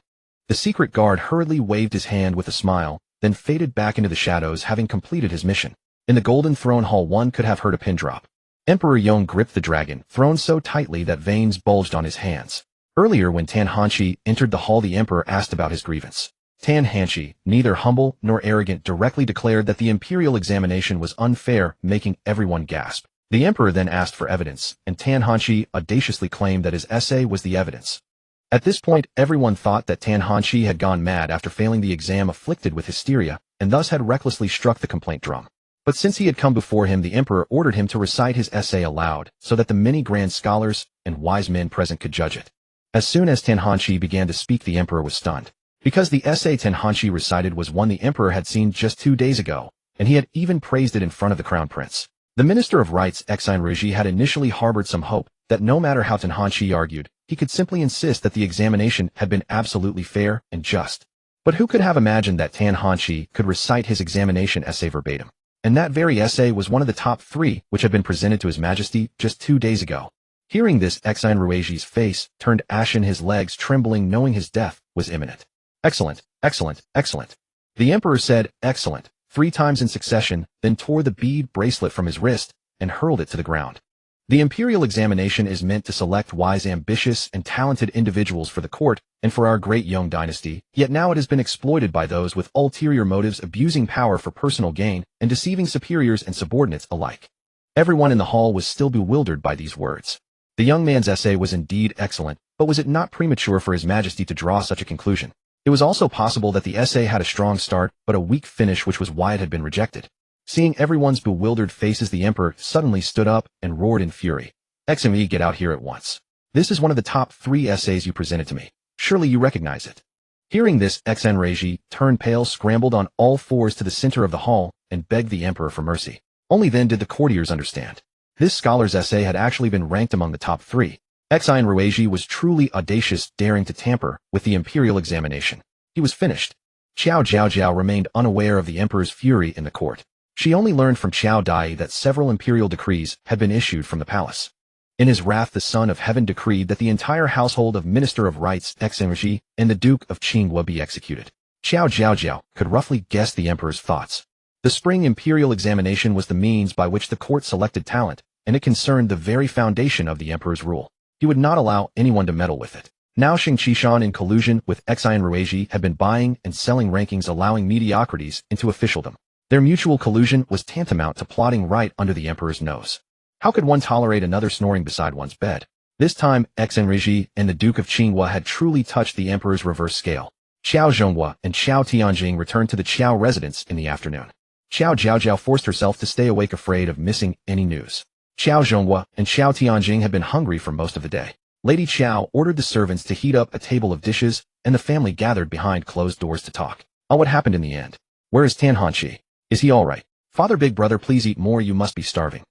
The secret guard hurriedly waved his hand with a smile, then faded back into the shadows, having completed his mission. In the Golden Throne Hall, one could have heard a pin drop. Emperor Yong gripped the dragon throne so tightly that veins bulged on his hands. Earlier, when Tan Hanqi entered the hall, the emperor asked about his grievance. Tan Hanqi, neither humble nor arrogant, directly declared that the imperial examination was unfair, making everyone gasp. The emperor then asked for evidence, and Tan Hanqi audaciously claimed that his essay was the evidence. At this point, everyone thought that Tan Hanqi had gone mad after failing the exam, afflicted with hysteria, and thus had recklessly struck the complaint drum. But since he had come before him, the emperor ordered him to recite his essay aloud, so that the many grand scholars and wise men present could judge it. As soon as Tan Hanqi began to speak, the emperor was stunned. Because the essay Tan Hanqi recited was one the emperor had seen just 2 days ago, and he had even praised it in front of the crown prince. The Minister of Rights, Exine Ruji, had initially harbored some hope that no matter how Tan Hanqi argued, he could simply insist that the examination had been absolutely fair and just. But who could have imagined that Tan Hanqi could recite his examination essay verbatim? And that very essay was one of the top 3 which had been presented to His Majesty just 2 days ago. Hearing this, Exine Ruiji's face turned ashen, his legs trembling, knowing his death was imminent. "Excellent, excellent, excellent." The emperor said, "Excellent," 3 times in succession, then tore the bead bracelet from his wrist and hurled it to the ground. The imperial examination is meant to select wise, ambitious, and talented individuals for the court and for our great Yong dynasty, yet now it has been exploited by those with ulterior motives, abusing power for personal gain and deceiving superiors and subordinates alike. Everyone in the hall was still bewildered by these words. The young man's essay was indeed excellent, but was it not premature for His Majesty to draw such a conclusion? It was also possible that the essay had a strong start but a weak finish, which was why it had been rejected. Seeing everyone's bewildered faces, the emperor suddenly stood up and roared in fury. "XME, get out here at once. This is one of the top 3 essays you presented to me. Surely you recognize it." Hearing this, Exine Reiji turned pale, scrambled on all fours to the center of the hall, and begged the emperor for mercy. Only then did the courtiers understand. This scholar's essay had actually been ranked among the top 3. Exine Rueji was truly audacious, daring to tamper with the imperial examination. He was finished. Qiao Jiaojiao remained unaware of the emperor's fury in the court. She only learned from Qiao Dai that several imperial decrees had been issued from the palace. In his wrath, the Son of Heaven decreed that the entire household of Minister of Rights, Exine, and the Duke of Qinghua be executed. Qiao Jiaojiao could roughly guess the emperor's thoughts. The spring imperial examination was the means by which the court selected talent, and it concerned the very foundation of the emperor's rule. He would not allow anyone to meddle with it. Now Xing Qishan, in collusion with Exine Rueji, had been buying and selling rankings, allowing mediocrities into officialdom. Their mutual collusion was tantamount to plotting right under the emperor's nose. How could one tolerate another snoring beside one's bed? This time, Exenrigi and the Duke of Qinghua had truly touched the emperor's reverse scale. Qiao Zhonghua and Qiao Tianjing returned to the Qiao residence in the afternoon. Qiao Jiaojiao forced herself to stay awake, afraid of missing any news. Qiao Zhonghua and Qiao Tianjing had been hungry for most of the day. Lady Qiao ordered the servants to heat up a table of dishes, and the family gathered behind closed doors to talk. On what happened in the end. Where is Tan Hanqi? Is he all right? Father, big brother, please eat more, you must be starving.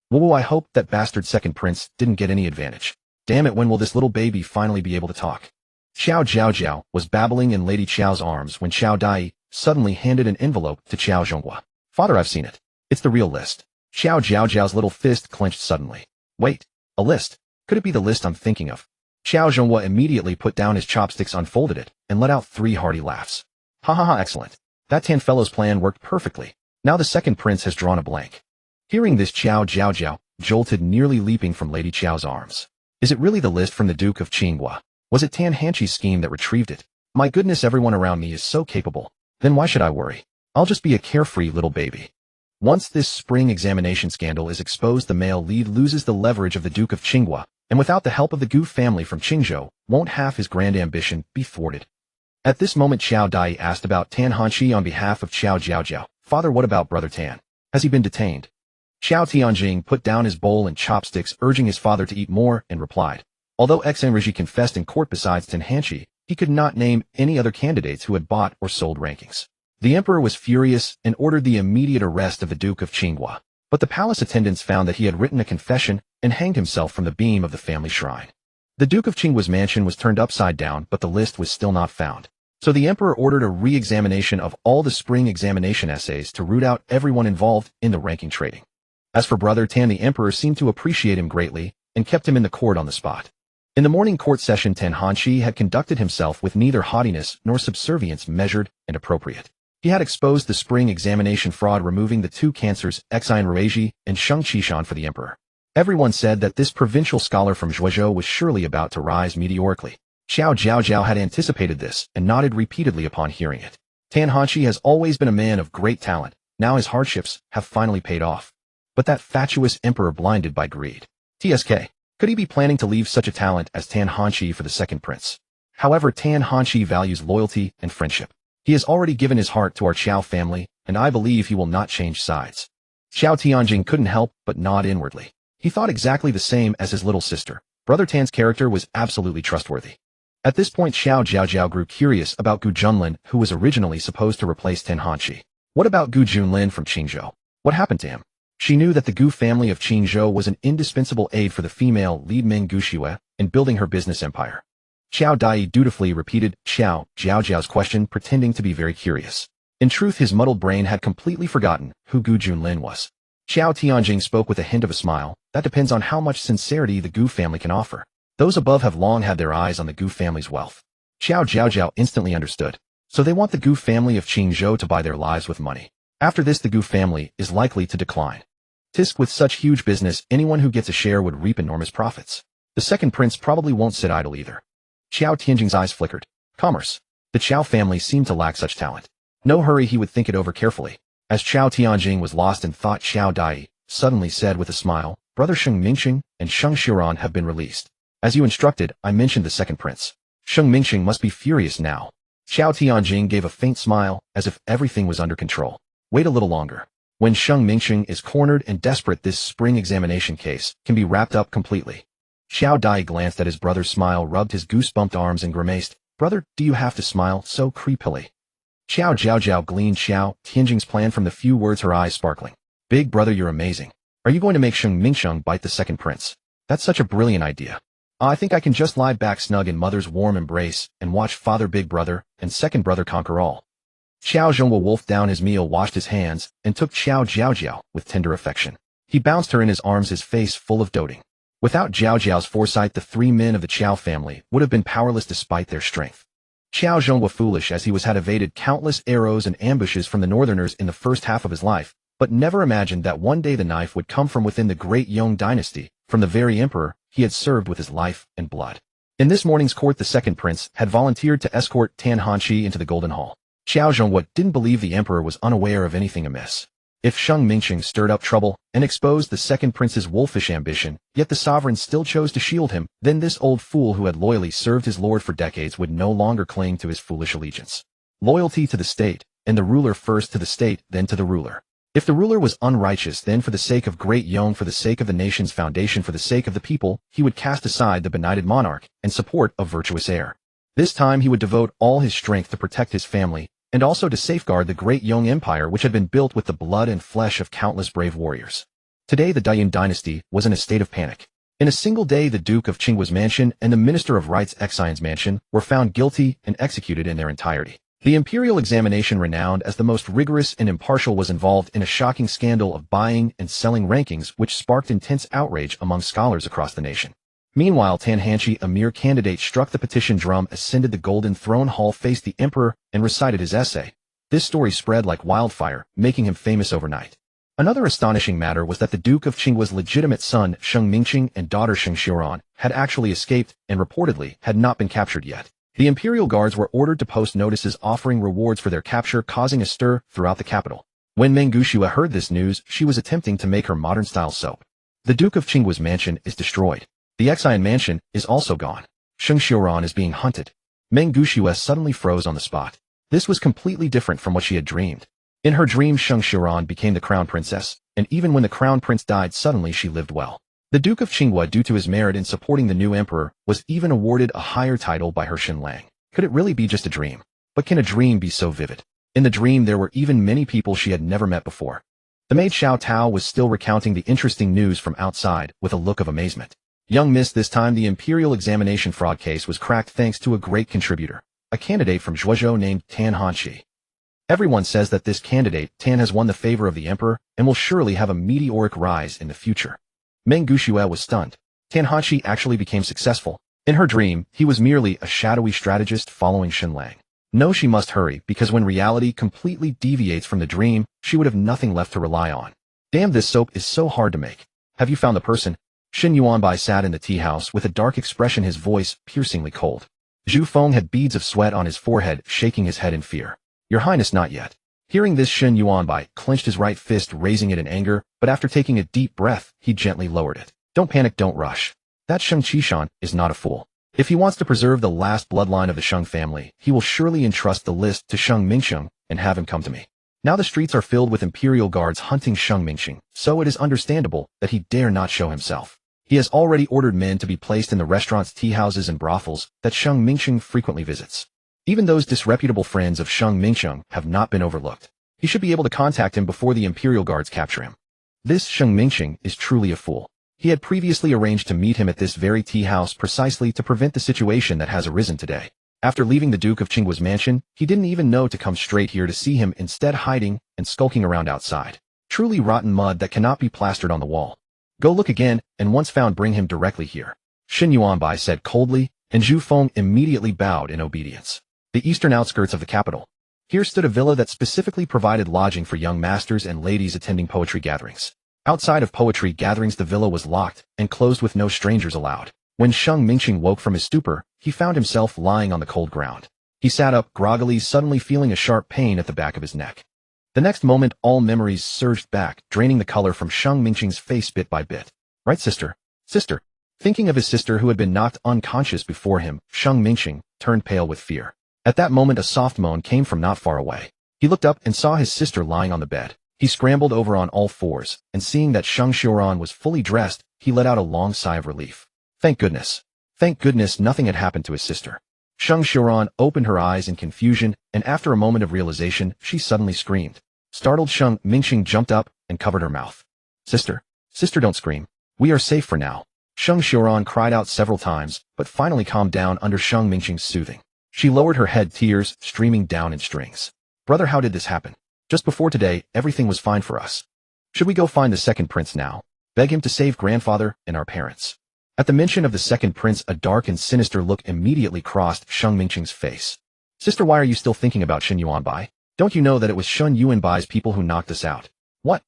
Whoa, I hope that bastard second prince didn't get any advantage. Damn it, when will this little baby finally be able to talk? Qiao Jiaojiao was babbling in Lady Qiao's arms when Qiao Dai suddenly handed an envelope to Qiao Zhonghua. Father, I've seen it. It's the real list. Qiao Jiaojiao's little fist clenched suddenly. Wait, a list? Could it be the list I'm thinking of? Qiao Zhonghua immediately put down his chopsticks, unfolded it, and let out 3 hearty laughs. Ha ha ha, excellent. That Tan fellow's plan worked perfectly. Now the second prince has drawn a blank. Hearing this, Qiao Jiaojiao jolted, nearly leaping from Lady Qiao's arms. Is it really the list from the Duke of Qinghua? Was it Tan Hanqi's scheme that retrieved it? My goodness, everyone around me is so capable. Then why should I worry? I'll just be a carefree little baby. Once this spring examination scandal is exposed, the male lead loses the leverage of the Duke of Qinghua, and without the help of the Gu family from Qingzhou, won't half his grand ambition be thwarted. At this moment, Qiao Dai asked about Tan Hanqi on behalf of Qiao Jiaojiao. Father, what about brother Tan? Has he been detained? Qiao Tianjing put down his bowl and chopsticks, urging his father to eat more, and replied. Although Exenrigi confessed in court, besides Tan Hanqi, he could not name any other candidates who had bought or sold rankings. The emperor was furious and ordered the immediate arrest of the Duke of Qinghua, but the palace attendants found that he had written a confession and hanged himself from the beam of the family shrine. The Duke of Qinghua's mansion was turned upside down, but the list was still not found. So the emperor ordered a re-examination of all the spring examination essays to root out everyone involved in the ranking trading. As for brother Tan, the emperor seemed to appreciate him greatly and kept him in the court on the spot. In the morning court session, Tan Hanqi had conducted himself with neither haughtiness nor subservience, measured and appropriate. He had exposed the spring examination fraud, removing the 2 cancers, Exenrigi and Sheng Qishan, for the emperor. Everyone said that this provincial scholar from Zhuozhou was surely about to rise meteorically. Qiao Jiaojiao had anticipated this and nodded repeatedly upon hearing it. Tan Hanqi has always been a man of great talent. Now his hardships have finally paid off. But that fatuous emperor, blinded by greed. TSK. Could he be planning to leave such a talent as Tan Hanqi for the second prince? However, Tan Hanqi values loyalty and friendship. He has already given his heart to our Qiao family, and I believe he will not change sides. Qiao Tianjing couldn't help but nod inwardly. He thought exactly the same as his little sister. Brother Tan's character was absolutely trustworthy. At this point, Qiao Jiaojiao grew curious about Gu Junlin, who was originally supposed to replace Tan Hanqi. What about Gu Junlin from Qingzhou? What happened to him? She knew that the Gu family of Qingzhou was an indispensable aid for the female lead Ming Guxue in building her business empire. Qiao Dai dutifully repeated Qiao Jiaojiao's question, pretending to be very curious. In truth, his muddled brain had completely forgotten who Gu Junlin was. Qiao Tianjing spoke with a hint of a smile. That depends on how much sincerity the Gu family can offer. Those above have long had their eyes on the Gu family's wealth. Qiao Jiaojiao instantly understood. So they want the Gu family of Qingzhou to buy their lives with money. After this, the Gu family is likely to decline. Tisk, with such huge business, anyone who gets a share would reap enormous profits. The second prince probably won't sit idle either. Qiao Tianjing's eyes flickered. Commerce. The Qiao family seemed to lack such talent. No hurry, he would think it over carefully. As Qiao Tianjing was lost in thought, Qiao Dai suddenly said with a smile, Brother Sheng Mingxing and Sheng Xiran have been released. As you instructed, I mentioned the second prince. Sheng Mingxing must be furious now. Qiao Tianjing gave a faint smile, as if everything was under control. Wait a little longer. When Sheng Mingxing is cornered and desperate, this spring examination case can be wrapped up completely. Qiao Dai glanced at his brother's smile, rubbed his goosebumped arms and grimaced. Brother, do you have to smile so creepily? Qiao Jiaojiao gleaned Qiao Tianjing's plan from the few words, her eyes sparkling. Big brother, you're amazing. Are you going to make Sheng Mingxing bite the second prince? That's such a brilliant idea. I think I can just lie back snug in mother's warm embrace and watch father, big brother, and second brother conquer all. Qiao Zhonghua wolfed down his meal, washed his hands, and took Qiao Jiaojiao with tender affection. He bounced her in his arms, his face full of doting. Without Jiaojiao's foresight, the 3 men of the Qiao family would have been powerless despite their strength. Qiao Zhonghua, foolish as he was, had evaded countless arrows and ambushes from the northerners in the first half of his life, but never imagined that one day the knife would come from within the great Yong dynasty, from the very emperor he had served with his life and blood. In this morning's court, the second prince had volunteered to escort Tan Hanqi into the Golden Hall. Qiao Zhonghua didn't believe the emperor was unaware of anything amiss. If Sheng Mingqing stirred up trouble and exposed the second prince's wolfish ambition, yet the sovereign still chose to shield him, then this old fool who had loyally served his lord for decades would no longer cling to his foolish allegiance. Loyalty to the state, and the ruler first to the state, then to the ruler. If the ruler was unrighteous, then for the sake of Great Yong, for the sake of the nation's foundation, for the sake of the people, he would cast aside the benighted monarch and support a virtuous heir. This time he would devote all his strength to protect his family, and also to safeguard the Great Yong Empire, which had been built with the blood and flesh of countless brave warriors. Today the Dayan dynasty was in a state of panic. In a single day, the Duke of Qinghua's mansion and the Minister of Rights Xian's mansion were found guilty and executed in their entirety. The imperial examination, renowned as the most rigorous and impartial, was involved in a shocking scandal of buying and selling rankings which sparked intense outrage among scholars across the nation. Meanwhile, Tan Hanshi, a mere candidate, struck the petition drum, ascended the Golden Throne Hall, faced the emperor, and recited his essay. This story spread like wildfire, making him famous overnight. Another astonishing matter was that the Duke of Qinghua's legitimate son, Sheng Mingqing, and daughter Sheng Xiuran, had actually escaped and reportedly had not been captured yet. The imperial guards were ordered to post notices offering rewards for their capture, causing a stir throughout the capital. When Meng Gushue heard this news, she was attempting to make her modern-style soap. The Duke of Qinghua's mansion is destroyed. The Xian mansion is also gone. Sheng Xiuran is being hunted. Meng Gushue suddenly froze on the spot. This was completely different from what she had dreamed. In her dream, Sheng Xiuran became the crown princess, and even when the crown prince died suddenly, she lived well. The Duke of Qinghua, due to his merit in supporting the new emperor, was even awarded a higher title by her Xinlang. Could it really be just a dream? But can a dream be so vivid? In the dream, there were even many people she had never met before. The maid Xiao Tao was still recounting the interesting news from outside with a look of amazement. Young miss, this time the imperial examination fraud case was cracked thanks to a great contributor, a candidate from Zhuozhou named Tan Hanshi. Everyone says that this candidate, Tan, has won the favor of the emperor and will surely have a meteoric rise in the future. Meng Gushue was stunned. Tan Hanshi actually became successful. In her dream, he was merely a shadowy strategist following Xinlang. No, she must hurry, because when reality completely deviates from the dream, she would have nothing left to rely on. Damn, this soap is so hard to make. Have you found the person? Xin Yuanbai sat in the tea house with a dark expression, his voice piercingly cold. Zhu Feng had beads of sweat on his forehead, shaking his head in fear. Your Highness, not yet. Hearing this, Xin Yuanbai clenched his right fist, raising it in anger, but after taking a deep breath, he gently lowered it. Don't panic, don't rush. That Sheng Qishan is not a fool. If he wants to preserve the last bloodline of the Sheng family, he will surely entrust the list to Sheng Mingqing and have him come to me. Now the streets are filled with imperial guards hunting Sheng Mingqing, so it is understandable that he dare not show himself. He has already ordered men to be placed in the restaurants, tea houses, and brothels that Sheng Mingqing frequently visits. Even those disreputable friends of Sheng Mingqing have not been overlooked. He should be able to contact him before the imperial guards capture him. This Sheng Mingqing is truly a fool. He had previously arranged to meet him at this very tea house precisely to prevent the situation that has arisen today. After leaving the Duke of Qinghua's mansion, he didn't even know to come straight here to see him, instead hiding and skulking around outside. Truly rotten mud that cannot be plastered on the wall. Go look again, and once found, bring him directly here. Xin Yuanbai said coldly, and Zhu Feng immediately bowed in obedience. The eastern outskirts of the capital. Here stood a villa that specifically provided lodging for young masters and ladies attending poetry gatherings. Outside of poetry gatherings, the villa was locked and closed with no strangers allowed. When Sheng Mingqing woke from his stupor, he found himself lying on the cold ground. He sat up groggily, suddenly feeling a sharp pain at the back of his neck. The next moment, all memories surged back, draining the color from Sheng Mingqing's face bit by bit. Right, sister? Sister. Thinking of his sister who had been knocked unconscious before him, Sheng Mingqing turned pale with fear. At that moment, a soft moan came from not far away. He looked up and saw his sister lying on the bed. He scrambled over on all fours, and seeing that Sheng Xiuran was fully dressed, he let out a long sigh of relief. Thank goodness. Thank goodness nothing had happened to his sister. Sheng Xiuran opened her eyes in confusion, and after a moment of realization, she suddenly screamed. Startled, Sheng Mingqing jumped up and covered her mouth. Sister, sister, don't scream. We are safe for now. Sheng Xiuran cried out several times, but finally calmed down under Sheng Mingqing's soothing. She lowered her head, tears streaming down in strings. Brother, how did this happen? Just before today, everything was fine for us. Should we go find the second prince now? Beg him to save grandfather and our parents. At the mention of the second prince, a dark and sinister look immediately crossed Sheng Mingqing's face. Sister, why are you still thinking about Xin Yuanbai? Don't you know that it was Shun Yuanbai's people who knocked us out? What?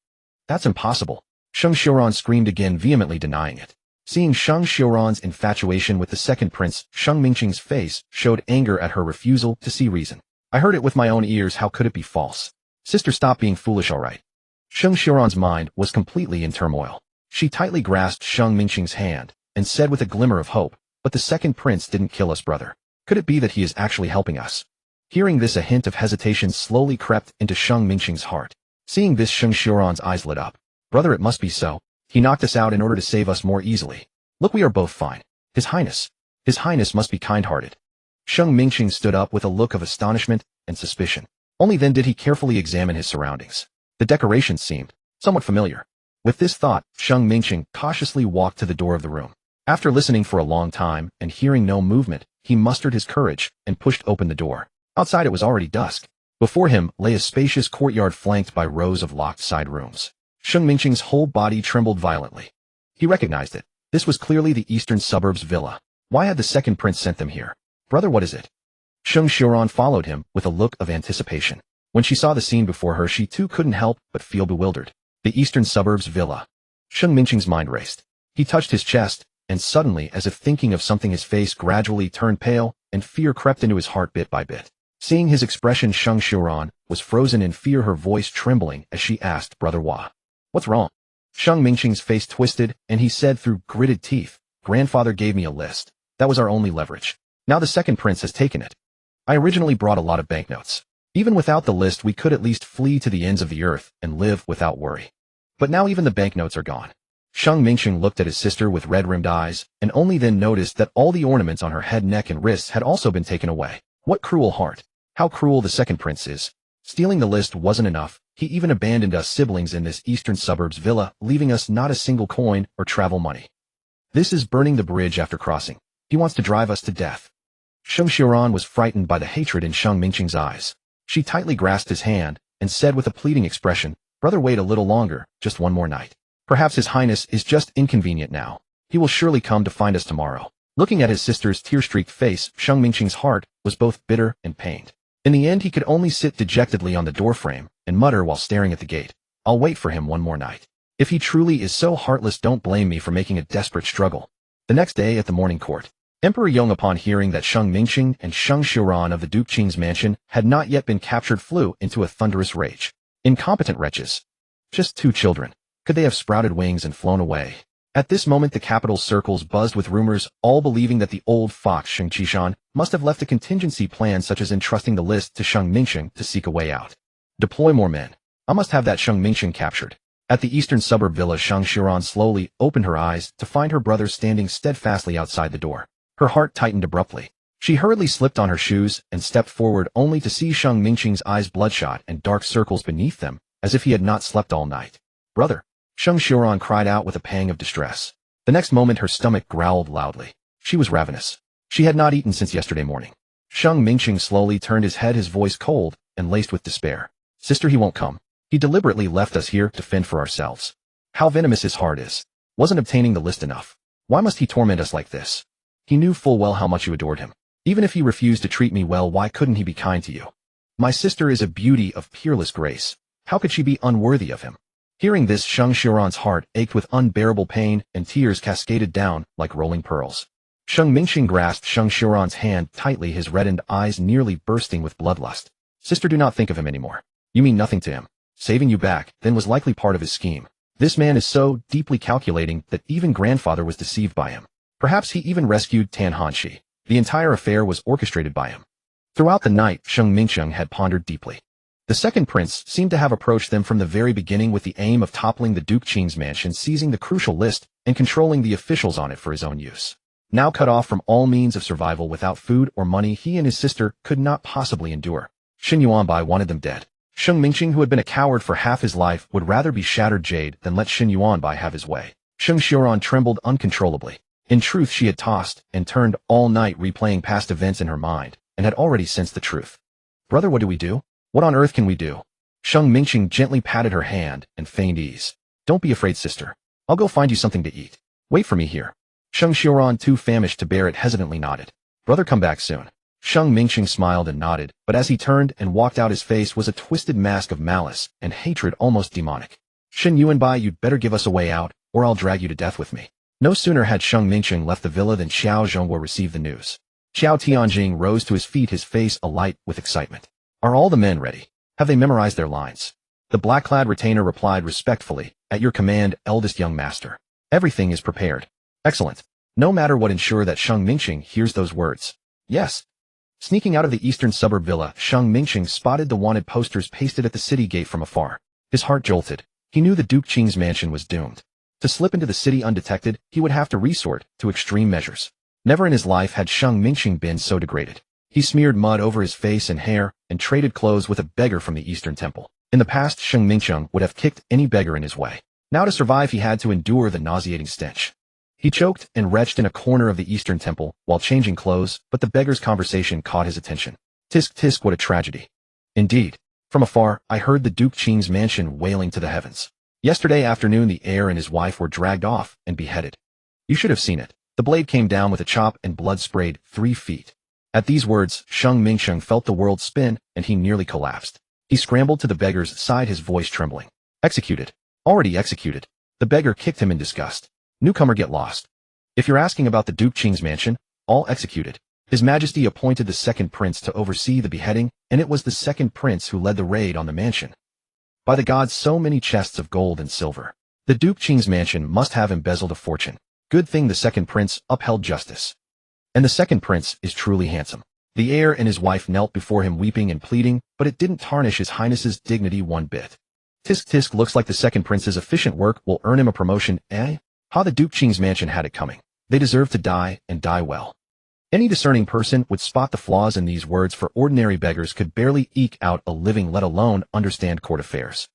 That's impossible. Sheng Xiuran screamed again, vehemently denying it. Seeing Sheng Xiuran's infatuation with the second prince, Sheng Mingqing's face showed anger at her refusal to see reason. I heard it with my own ears, how could it be false? Sister, stop being foolish, all right? Sheng Xiuran's mind was completely in turmoil. She tightly grasped Sheng Mingqing's hand and said with a glimmer of hope, "But the second prince didn't kill us, brother. Could it be that he is actually helping us?" Hearing this, a hint of hesitation slowly crept into Sheng Mingqing's heart. Seeing this, Sheng Xiuran's eyes lit up. "Brother, it must be so. He knocked us out in order to save us more easily. Look, we are both fine. His Highness must be kind-hearted." Sheng Mingqing stood up with a look of astonishment and suspicion. Only then did he carefully examine his surroundings. The decorations seemed somewhat familiar. With this thought, Sheng Mingqing cautiously walked to the door of the room. After listening for a long time and hearing no movement, he mustered his courage and pushed open the door. Outside it was already dusk. Before him lay a spacious courtyard flanked by rows of locked side rooms. Sheng Mingqing's whole body trembled violently. He recognized it. This was clearly the eastern suburbs villa. Why had the second prince sent them here? "Brother, what is it?" Sheng Xiuran followed him with a look of anticipation. When she saw the scene before her, she too couldn't help but feel bewildered. The eastern suburbs villa. Sheng Mingqing's mind raced. He touched his chest, and suddenly, as if thinking of something, his face gradually turned pale, and fear crept into his heart bit by bit. Seeing his expression, Sheng Xiuran was frozen in fear, her voice trembling as she asked, "Brother Hua, what's wrong?" Sheng Mingqing's face twisted, and he said through gritted teeth, "Grandfather gave me a list. That was our only leverage. Now the second prince has taken it. I originally brought a lot of banknotes. Even without the list, we could at least flee to the ends of the earth and live without worry. But now even the banknotes are gone." Sheng Mingqing looked at his sister with red-rimmed eyes, and only then noticed that all the ornaments on her head, neck, and wrists had also been taken away. What cruel heart! How cruel the second prince is. Stealing the list wasn't enough. He even abandoned us siblings in this eastern suburbs villa, leaving us not a single coin or travel money. This is burning the bridge after crossing. He wants to drive us to death. Sheng Xiuran was frightened by the hatred in Sheng Mingqing's eyes. She tightly grasped his hand and said with a pleading expression, "Brother, wait a little longer, just one more night. Perhaps His Highness is just inconvenient now. He will surely come to find us tomorrow." Looking at his sister's tear-streaked face, Sheng Mingqing's heart was both bitter and pained. In the end, he could only sit dejectedly on the doorframe and mutter while staring at the gate, "I'll wait for him one more night. If he truly is so heartless, don't blame me for making a desperate struggle." The next day at the morning court, Emperor Yong, upon hearing that Sheng Mingqing and Sheng Xiuran of the Duke Qing's mansion had not yet been captured, flew into a thunderous rage. Incompetent wretches. Just 2 children. Could they have sprouted wings and flown away? At this moment the capital's circles buzzed with rumors, all believing that the old fox Sheng Qishan must have left a contingency plan, such as entrusting the list to Sheng Mingqing to seek a way out. "Deploy more men. I must have that Sheng Mingqing captured." At the eastern suburb villa, Sheng Xiuran slowly opened her eyes to find her brother standing steadfastly outside the door. Her heart tightened abruptly. She hurriedly slipped on her shoes and stepped forward, only to see Sheng Mingqing's eyes bloodshot and dark circles beneath them, as if he had not slept all night. "Brother!" Sheng Xiuran cried out with a pang of distress. The next moment her stomach growled loudly. She was ravenous. She had not eaten since yesterday morning. Sheng Mingqing slowly turned his head, his voice cold and laced with despair. "Sister, he won't come. He deliberately left us here to fend for ourselves. How venomous his heart is. Wasn't obtaining the list enough? Why must he torment us like this? He knew full well how much you adored him. Even if he refused to treat me well, why couldn't he be kind to you? My sister is a beauty of peerless grace. How could she be unworthy of him?" Hearing this, Sheng Xiuran's heart ached with unbearable pain, and tears cascaded down like rolling pearls. Sheng Mingqing grasped Sheng Xiuran's hand tightly, his reddened eyes nearly bursting with bloodlust. "Sister, do not think of him anymore. You mean nothing to him. Saving you back then was likely part of his scheme. This man is so deeply calculating that even grandfather was deceived by him. Perhaps he even rescued Tan Hanxi. The entire affair was orchestrated by him." Throughout the night, Sheng Mingqing had pondered deeply. The second prince seemed to have approached them from the very beginning with the aim of toppling the Duke Qing's mansion, seizing the crucial list, and controlling the officials on it for his own use. Now cut off from all means of survival, without food or money, he and his sister could not possibly endure. Shen Yuanbai wanted them dead. Sheng Mingqing, who had been a coward for half his life, would rather be shattered jade than let Shen Yuanbai have his way. Sheng Xiuran trembled uncontrollably. In truth, she had tossed and turned all night, replaying past events in her mind, and had already sensed the truth. "Brother, what do we do? What on earth can we do?" Sheng Mingqing gently patted her hand and feigned ease. "Don't be afraid, sister. I'll go find you something to eat. Wait for me here." Sheng Xiuran, too famished to bear it, hesitantly nodded. "Brother, come back soon." Sheng Mingqing smiled and nodded, but as he turned and walked out, his face was a twisted mask of malice and hatred, almost demonic. "Shen Yuanbai, you'd better give us a way out, or I'll drag you to death with me." No sooner had Sheng Mingqing left the villa than Qiao Jiaojiao received the news. Qiao Tianjing rose to his feet, his face alight with excitement. "Are all the men ready? Have they memorized their lines?" The black-clad retainer replied respectfully, "At your command, eldest young master. Everything is prepared." "Excellent. No matter what, ensure that Sheng Mingqing hears those words." "Yes." Sneaking out of the eastern suburb villa, Sheng Mingqing spotted the wanted posters pasted at the city gate from afar. His heart jolted. He knew the Duke Qing's mansion was doomed. To slip into the city undetected, he would have to resort to extreme measures. Never in his life had Sheng Mingqing been so degraded. He smeared mud over his face and hair and traded clothes with a beggar from the Eastern Temple. In the past, Sheng Mingqing would have kicked any beggar in his way. Now to survive, he had to endure the nauseating stench. He choked and retched in a corner of the Eastern Temple while changing clothes, but the beggar's conversation caught his attention. "Tisk tisk, what a tragedy." "Indeed. From afar, I heard the Duke Qing's mansion wailing to the heavens. Yesterday afternoon, the heir and his wife were dragged off and beheaded. You should have seen it. The blade came down with a chop and blood sprayed 3 feet. At these words, Sheng Mingqing felt the world spin and he nearly collapsed. He scrambled to the beggar's side, his voice trembling. "Executed. Already executed." The beggar kicked him in disgust. "Newcomer, get lost. If you're asking about the Duke Qing's mansion, all executed. His Majesty appointed the second prince to oversee the beheading, and it was the second prince who led the raid on the mansion. By the gods, so many chests of gold and silver. The Duke Qing's mansion must have embezzled a fortune. Good thing the second prince upheld justice. And the second prince is truly handsome." The heir and his wife knelt before him weeping and pleading, but it didn't tarnish his highness's dignity one bit. "Tisk tisk, looks like the second prince's efficient work will earn him a promotion, eh? How the Duke Qing's mansion had it coming. They deserve to die, and die well." Any discerning person would spot the flaws in these words, for ordinary beggars could barely eke out a living, let alone understand court affairs.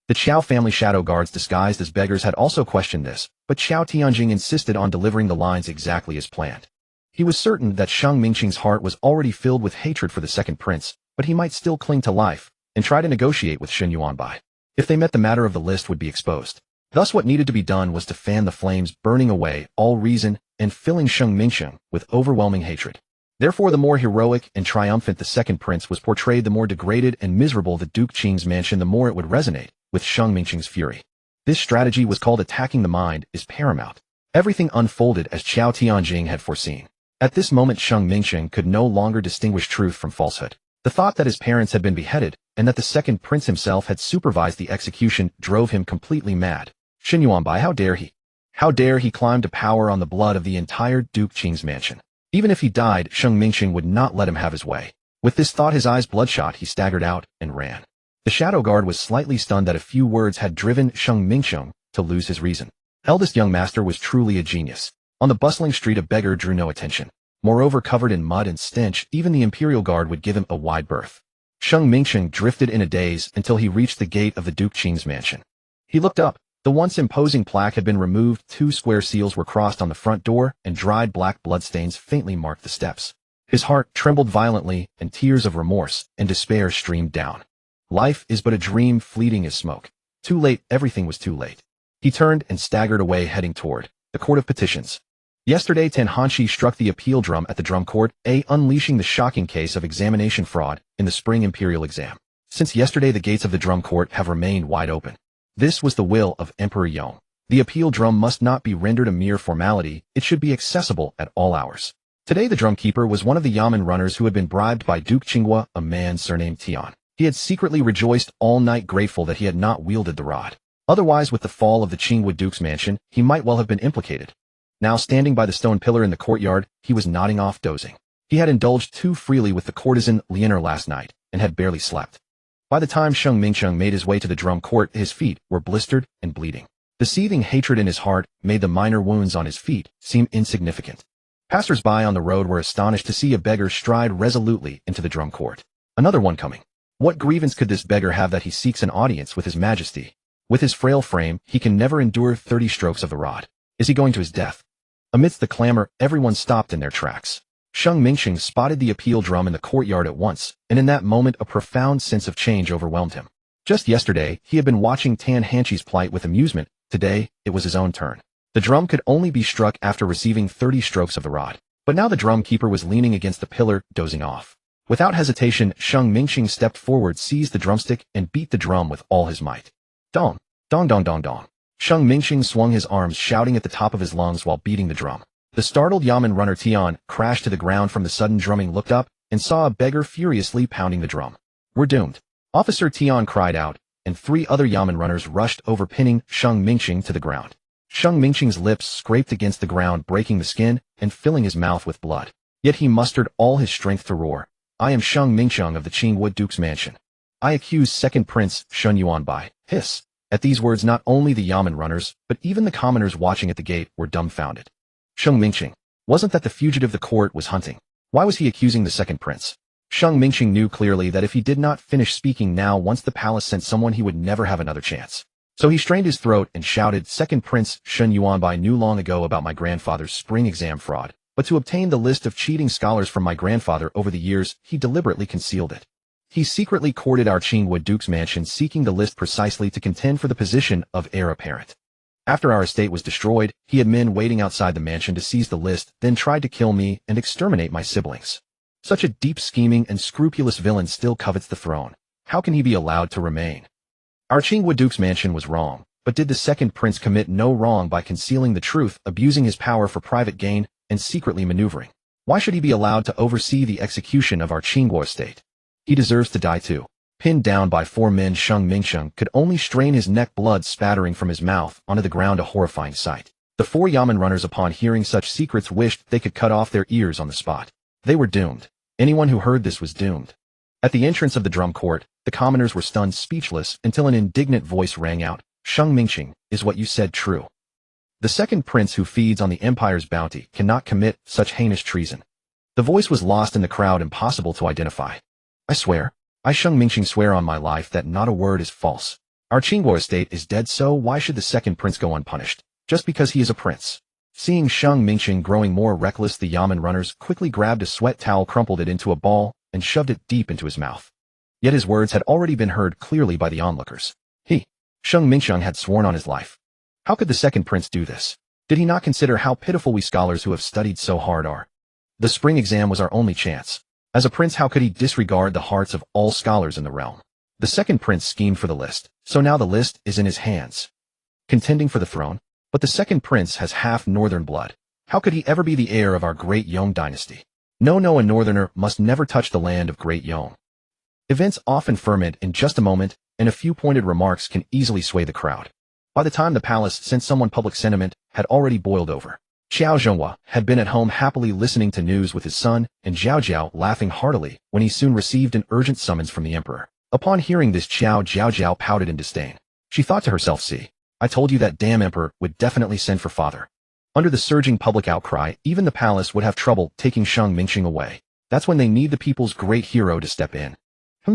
The Qiao family shadow guards disguised as beggars had also questioned this, but Qiao Tianjing insisted on delivering the lines exactly as planned. He was certain that Sheng Mingqing's heart was already filled with hatred for the second prince, but he might still cling to life and try to negotiate with Xin Yuanbai. If they met, the matter of the list would be exposed. Thus what needed to be done was to fan the flames burning away all reason and filling Sheng Mingqing with overwhelming hatred. Therefore, the more heroic and triumphant the second prince was portrayed, the more degraded and miserable the Duke Qing's mansion, the more it would resonate with Sheng Mingqing's fury. This strategy was called attacking the mind is paramount. Everything unfolded as Qiao Tianjing had foreseen. At this moment, Sheng Mingqing could no longer distinguish truth from falsehood. The thought that his parents had been beheaded and that the second prince himself had supervised the execution drove him completely mad. Xin Yuanbai, how dare he? How dare he climb to power on the blood of the entire Duke Qing's mansion? Even if he died, Sheng Mingqing would not let him have his way. With this thought, his eyes bloodshot, he staggered out and ran. The shadow guard was slightly stunned that a few words had driven Sheng Mingqing to lose his reason. Eldest young master was truly a genius. On the bustling street, a beggar drew no attention. Moreover, covered in mud and stench, even the imperial guard would give him a wide berth. Sheng Mingqing drifted in a daze until he reached the gate of the Duke Qing's mansion. He looked up. The once imposing plaque had been removed, 2 square seals were crossed on the front door, and dried black bloodstains faintly marked the steps. His heart trembled violently, and tears of remorse and despair streamed down. Life is but a dream, fleeting as smoke. Too late, everything was too late. He turned and staggered away, heading toward the Court of Petitions. Yesterday, Tan Hanshi struck the appeal drum at the drum court, unleashing the shocking case of examination fraud in the spring imperial exam. Since yesterday, the gates of the drum court have remained wide open. This was the will of Emperor Yong. The appeal drum must not be rendered a mere formality, it should be accessible at all hours. Today, the drumkeeper was one of the yamen runners who had been bribed by Duke Qinghua, a man surnamed Tian. He had secretly rejoiced all night, grateful that he had not wielded the rod. Otherwise, with the fall of the Qinghua Duke's mansion, he might well have been implicated. Now, standing by the stone pillar in the courtyard, he was nodding off, dozing. He had indulged too freely with the courtesan Lianer last night, and had barely slept. By the time Sheng Mingqing made his way to the drum court, his feet were blistered and bleeding. The seething hatred in his heart made the minor wounds on his feet seem insignificant. Passers-by on the road were astonished to see a beggar stride resolutely into the drum court. Another one coming. What grievance could this beggar have that he seeks an audience with his majesty? With his frail frame, he can never endure 30 strokes of the rod. Is he going to his death? Amidst the clamor, everyone stopped in their tracks. Sheng Mingqing spotted the appeal drum in the courtyard at once, and in that moment a profound sense of change overwhelmed him. Just yesterday, he had been watching Tan Hanshi's plight with amusement. Today, it was his own turn. The drum could only be struck after receiving 30 strokes of the rod. But now the drum keeper was leaning against the pillar, dozing off. Without hesitation, Sheng Mingqing stepped forward, seized the drumstick, and beat the drum with all his might. Dong, dong, dong, dong, dong. Sheng Mingqing swung his arms, shouting at the top of his lungs while beating the drum. The startled yamen runner Tian crashed to the ground from the sudden drumming, looked up, and saw a beggar furiously pounding the drum. We're doomed. Officer Tian cried out, and 3 other Yamen runners rushed over, pinning Sheng Mingqing to the ground. Sheng Mingqing's lips scraped against the ground, breaking the skin and filling his mouth with blood. Yet he mustered all his strength to roar. "I am Sheng Mingqiang of the Qingwood Duke's mansion. I accuse second prince Shun Yuanbai." Hiss. At these words, not only the Yamen runners, but even the commoners watching at the gate were dumbfounded. Sheng Mingqing. Wasn't that the fugitive the court was hunting? Why was he accusing the second prince? Sheng Mingqing knew clearly that if he did not finish speaking now, once the palace sent someone, he would never have another chance. So he strained his throat and shouted, "Second Prince Shun Yuanbai knew long ago about my grandfather's spring exam fraud, but to obtain the list of cheating scholars from my grandfather over the years, he deliberately concealed it. He secretly courted our Qingwood Duke's mansion, seeking the list precisely to contend for the position of heir apparent. After our estate was destroyed, he had men waiting outside the mansion to seize the list, then tried to kill me and exterminate my siblings. Such a deep scheming and scrupulous villain still covets the throne. How can he be allowed to remain? Our Qingwood Duke's mansion was wrong, but did the second prince commit no wrong by concealing the truth, abusing his power for private gain, and secretly maneuvering? Why should he be allowed to oversee the execution of our Qingguo estate? He deserves to die too." Pinned down by 4 men, Sheng Mingqiang could only strain his neck, blood spattering from his mouth onto the ground, a horrifying sight. The 4 Yamen runners, upon hearing such secrets, wished they could cut off their ears on the spot. They were doomed. Anyone who heard this was doomed. At the entrance of the drum court, the commoners were stunned speechless until an indignant voice rang out, "Sheng Mingqing, is what you said true? The second prince who feeds on the empire's bounty cannot commit such heinous treason." The voice was lost in the crowd, impossible to identify. "I swear, I Sheng Mingqing swear on my life that not a word is false. Our Qingguo estate is dead, so why should the second prince go unpunished, just because he is a prince?" Seeing Sheng Mingqing growing more reckless, the Yamen runners quickly grabbed a sweat towel, crumpled it into a ball, and shoved it deep into his mouth. Yet his words had already been heard clearly by the onlookers. Sheng Mingqiang had sworn on his life. How could the second prince do this? Did he not consider how pitiful we scholars who have studied so hard are? The spring exam was our only chance. As a prince, how could he disregard the hearts of all scholars in the realm? The second prince schemed for the list, so now the list is in his hands. Contending for the throne? But the second prince has half northern blood. How could he ever be the heir of our great Yong dynasty? No, a northerner must never touch the land of great Yong. Events often ferment in just a moment, and a few pointed remarks can easily sway the crowd. By the time the palace sent someone, public sentiment had already boiled over. Qiao Jiaojiao had been at home happily listening to news with his son, and Jiaojiao laughing heartily when he soon received an urgent summons from the emperor. Upon hearing this, Qiao Jiaojiao pouted in disdain. She thought to herself, "See, I told you that damn emperor would definitely send for Fodder." Under the surging public outcry, even the palace would have trouble taking Sheng Mingqing away. That's when they need the people's great hero to step in.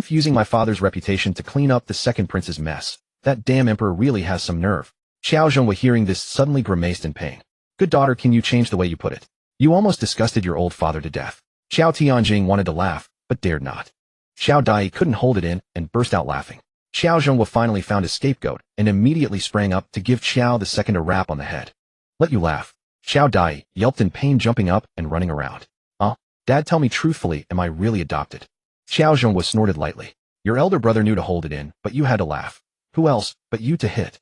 Using my father's reputation to clean up the second prince's mess. That damn emperor really has some nerve. Qiao Jiaojiao, hearing this, suddenly grimaced in pain. "Good daughter, can you change the way you put it? You almost disgusted your old father to death." Qiao Tianjing wanted to laugh, but dared not. Xiao Dai couldn't hold it in and burst out laughing. Qiao Jiaojiao finally found a scapegoat and immediately sprang up to give Qiao the second a rap on the head. "Let you laugh." Xiao Dai yelped in pain, jumping up and running around. Dad, tell me truthfully, am I really adopted?" Qiao Jiaojiao snorted lightly. "Your elder brother knew to hold it in, but you had to laugh. Who else but you to hit?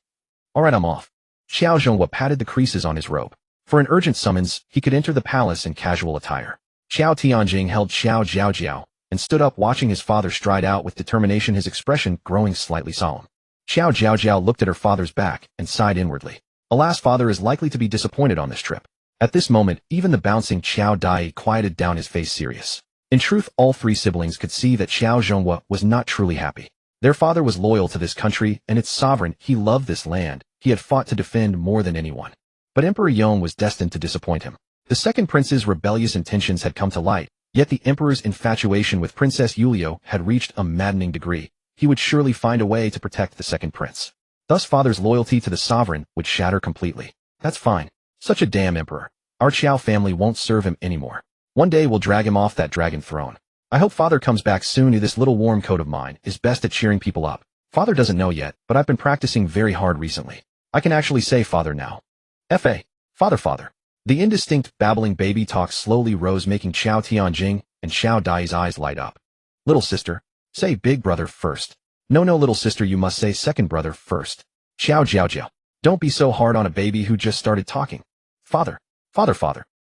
All right, I'm off." Qiao Jiaojiao patted the creases on his robe. For an urgent summons, he could enter the palace in casual attire. Qiao Tianjing held Qiao Jiaojiao and stood up, watching his father stride out with determination, his expression growing slightly solemn. Qiao Jiaojiao looked at her father's back and sighed inwardly. Alas, father is likely to be disappointed on this trip. At this moment, even the bouncing Qiao Dai quieted down, his face serious. In truth, all 3 siblings could see that Qiao Jiaojiao was not truly happy. Their father was loyal to this country and its sovereign. He loved this land. He had fought to defend more than anyone. But Emperor Yong was destined to disappoint him. The second prince's rebellious intentions had come to light, yet the emperor's infatuation with Princess Yulio had reached a maddening degree. He would surely find a way to protect the second prince. Thus father's loyalty to the sovereign would shatter completely. That's fine. Such a damn emperor. Our Qiao family won't serve him anymore. One day we'll drag him off that dragon throne. I hope father comes back soon. This little warm coat of mine is best at cheering people up. Father doesn't know yet, but I've been practicing very hard recently. I can actually say father now. F.A. Father. The indistinct, babbling baby talk slowly rose, making Qiao Tianjing and Xiao Dai's eyes light up. "Little sister, say big brother first." No, little sister, you must say second brother first." Qiao Jiaojiao. "Don't be so hard on a baby who just started talking." Father.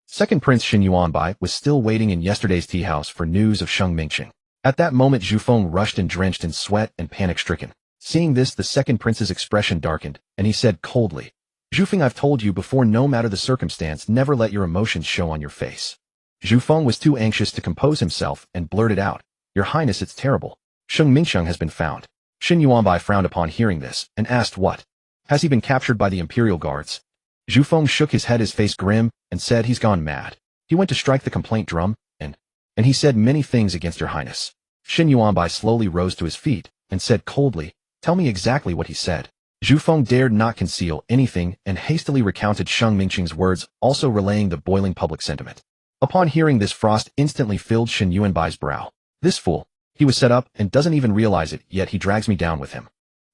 Second Prince Shun Yuanbai was still waiting in yesterday's tea house for news of Sheng Mingqing. At that moment, Zhu Feng rushed in, drenched in sweat and panic-stricken. Seeing this, the second prince's expression darkened, and he said coldly, Zhufeng, I've told you before, no matter the circumstance, never let your emotions show on your face. Zhufeng was too anxious to compose himself and blurted out, Your Highness, it's terrible. Sheng Mingsheng has been found. Xin Yuanbai frowned upon hearing this, and asked what? Has he been captured by the imperial guards? Zhufeng shook his head, his face grim, and said, He's gone mad. He went to strike the complaint drum, and he said many things against your highness. Xin Yuanbai slowly rose to his feet, and said coldly, Tell me exactly what he said. Zhufeng dared not conceal anything, and hastily recounted Sheng Mingsheng's words, also relaying the boiling public sentiment. Upon hearing this, frost instantly filled Xin Yuanbai's brow. This fool. He was set up, and doesn't even realize it, yet he drags me down with him.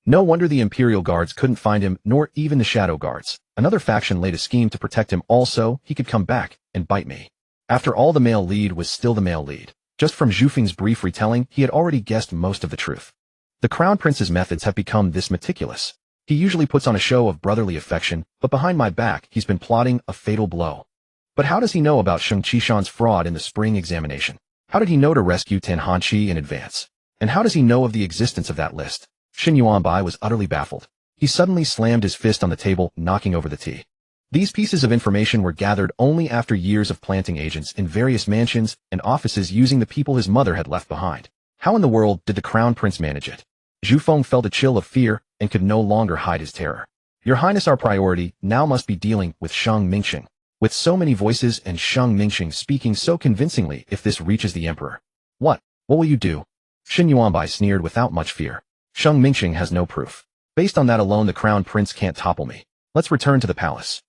No wonder the imperial guards couldn't find him, nor even the shadow guards. Another faction laid a scheme to protect him also, he could come back and bite me. After all, the male lead was still the male lead. Just from Zhufeng's brief retelling, he had already guessed most of the truth. The crown prince's methods have become this meticulous. He usually puts on a show of brotherly affection, but behind my back, he's been plotting a fatal blow. But how does he know about Sheng Qishan's fraud in the spring examination? How did he know to rescue Tan Hanqi in advance? And how does he know of the existence of that list? Xin Yuanbai was utterly baffled. He suddenly slammed his fist on the table, knocking over the tea. These pieces of information were gathered only after years of planting agents in various mansions and offices using the people his mother had left behind. How in the world did the crown prince manage it? Zhufeng felt a chill of fear and could no longer hide his terror. Your Highness, our priority now must be dealing with Sheng Mingsheng. With so many voices and Sheng Mingsheng speaking so convincingly, if this reaches the emperor. What will you do? Xin Yuanbai sneered without much fear. Sheng Mingsheng has no proof. Based on that alone, the crown prince can't topple me. Let's return to the palace.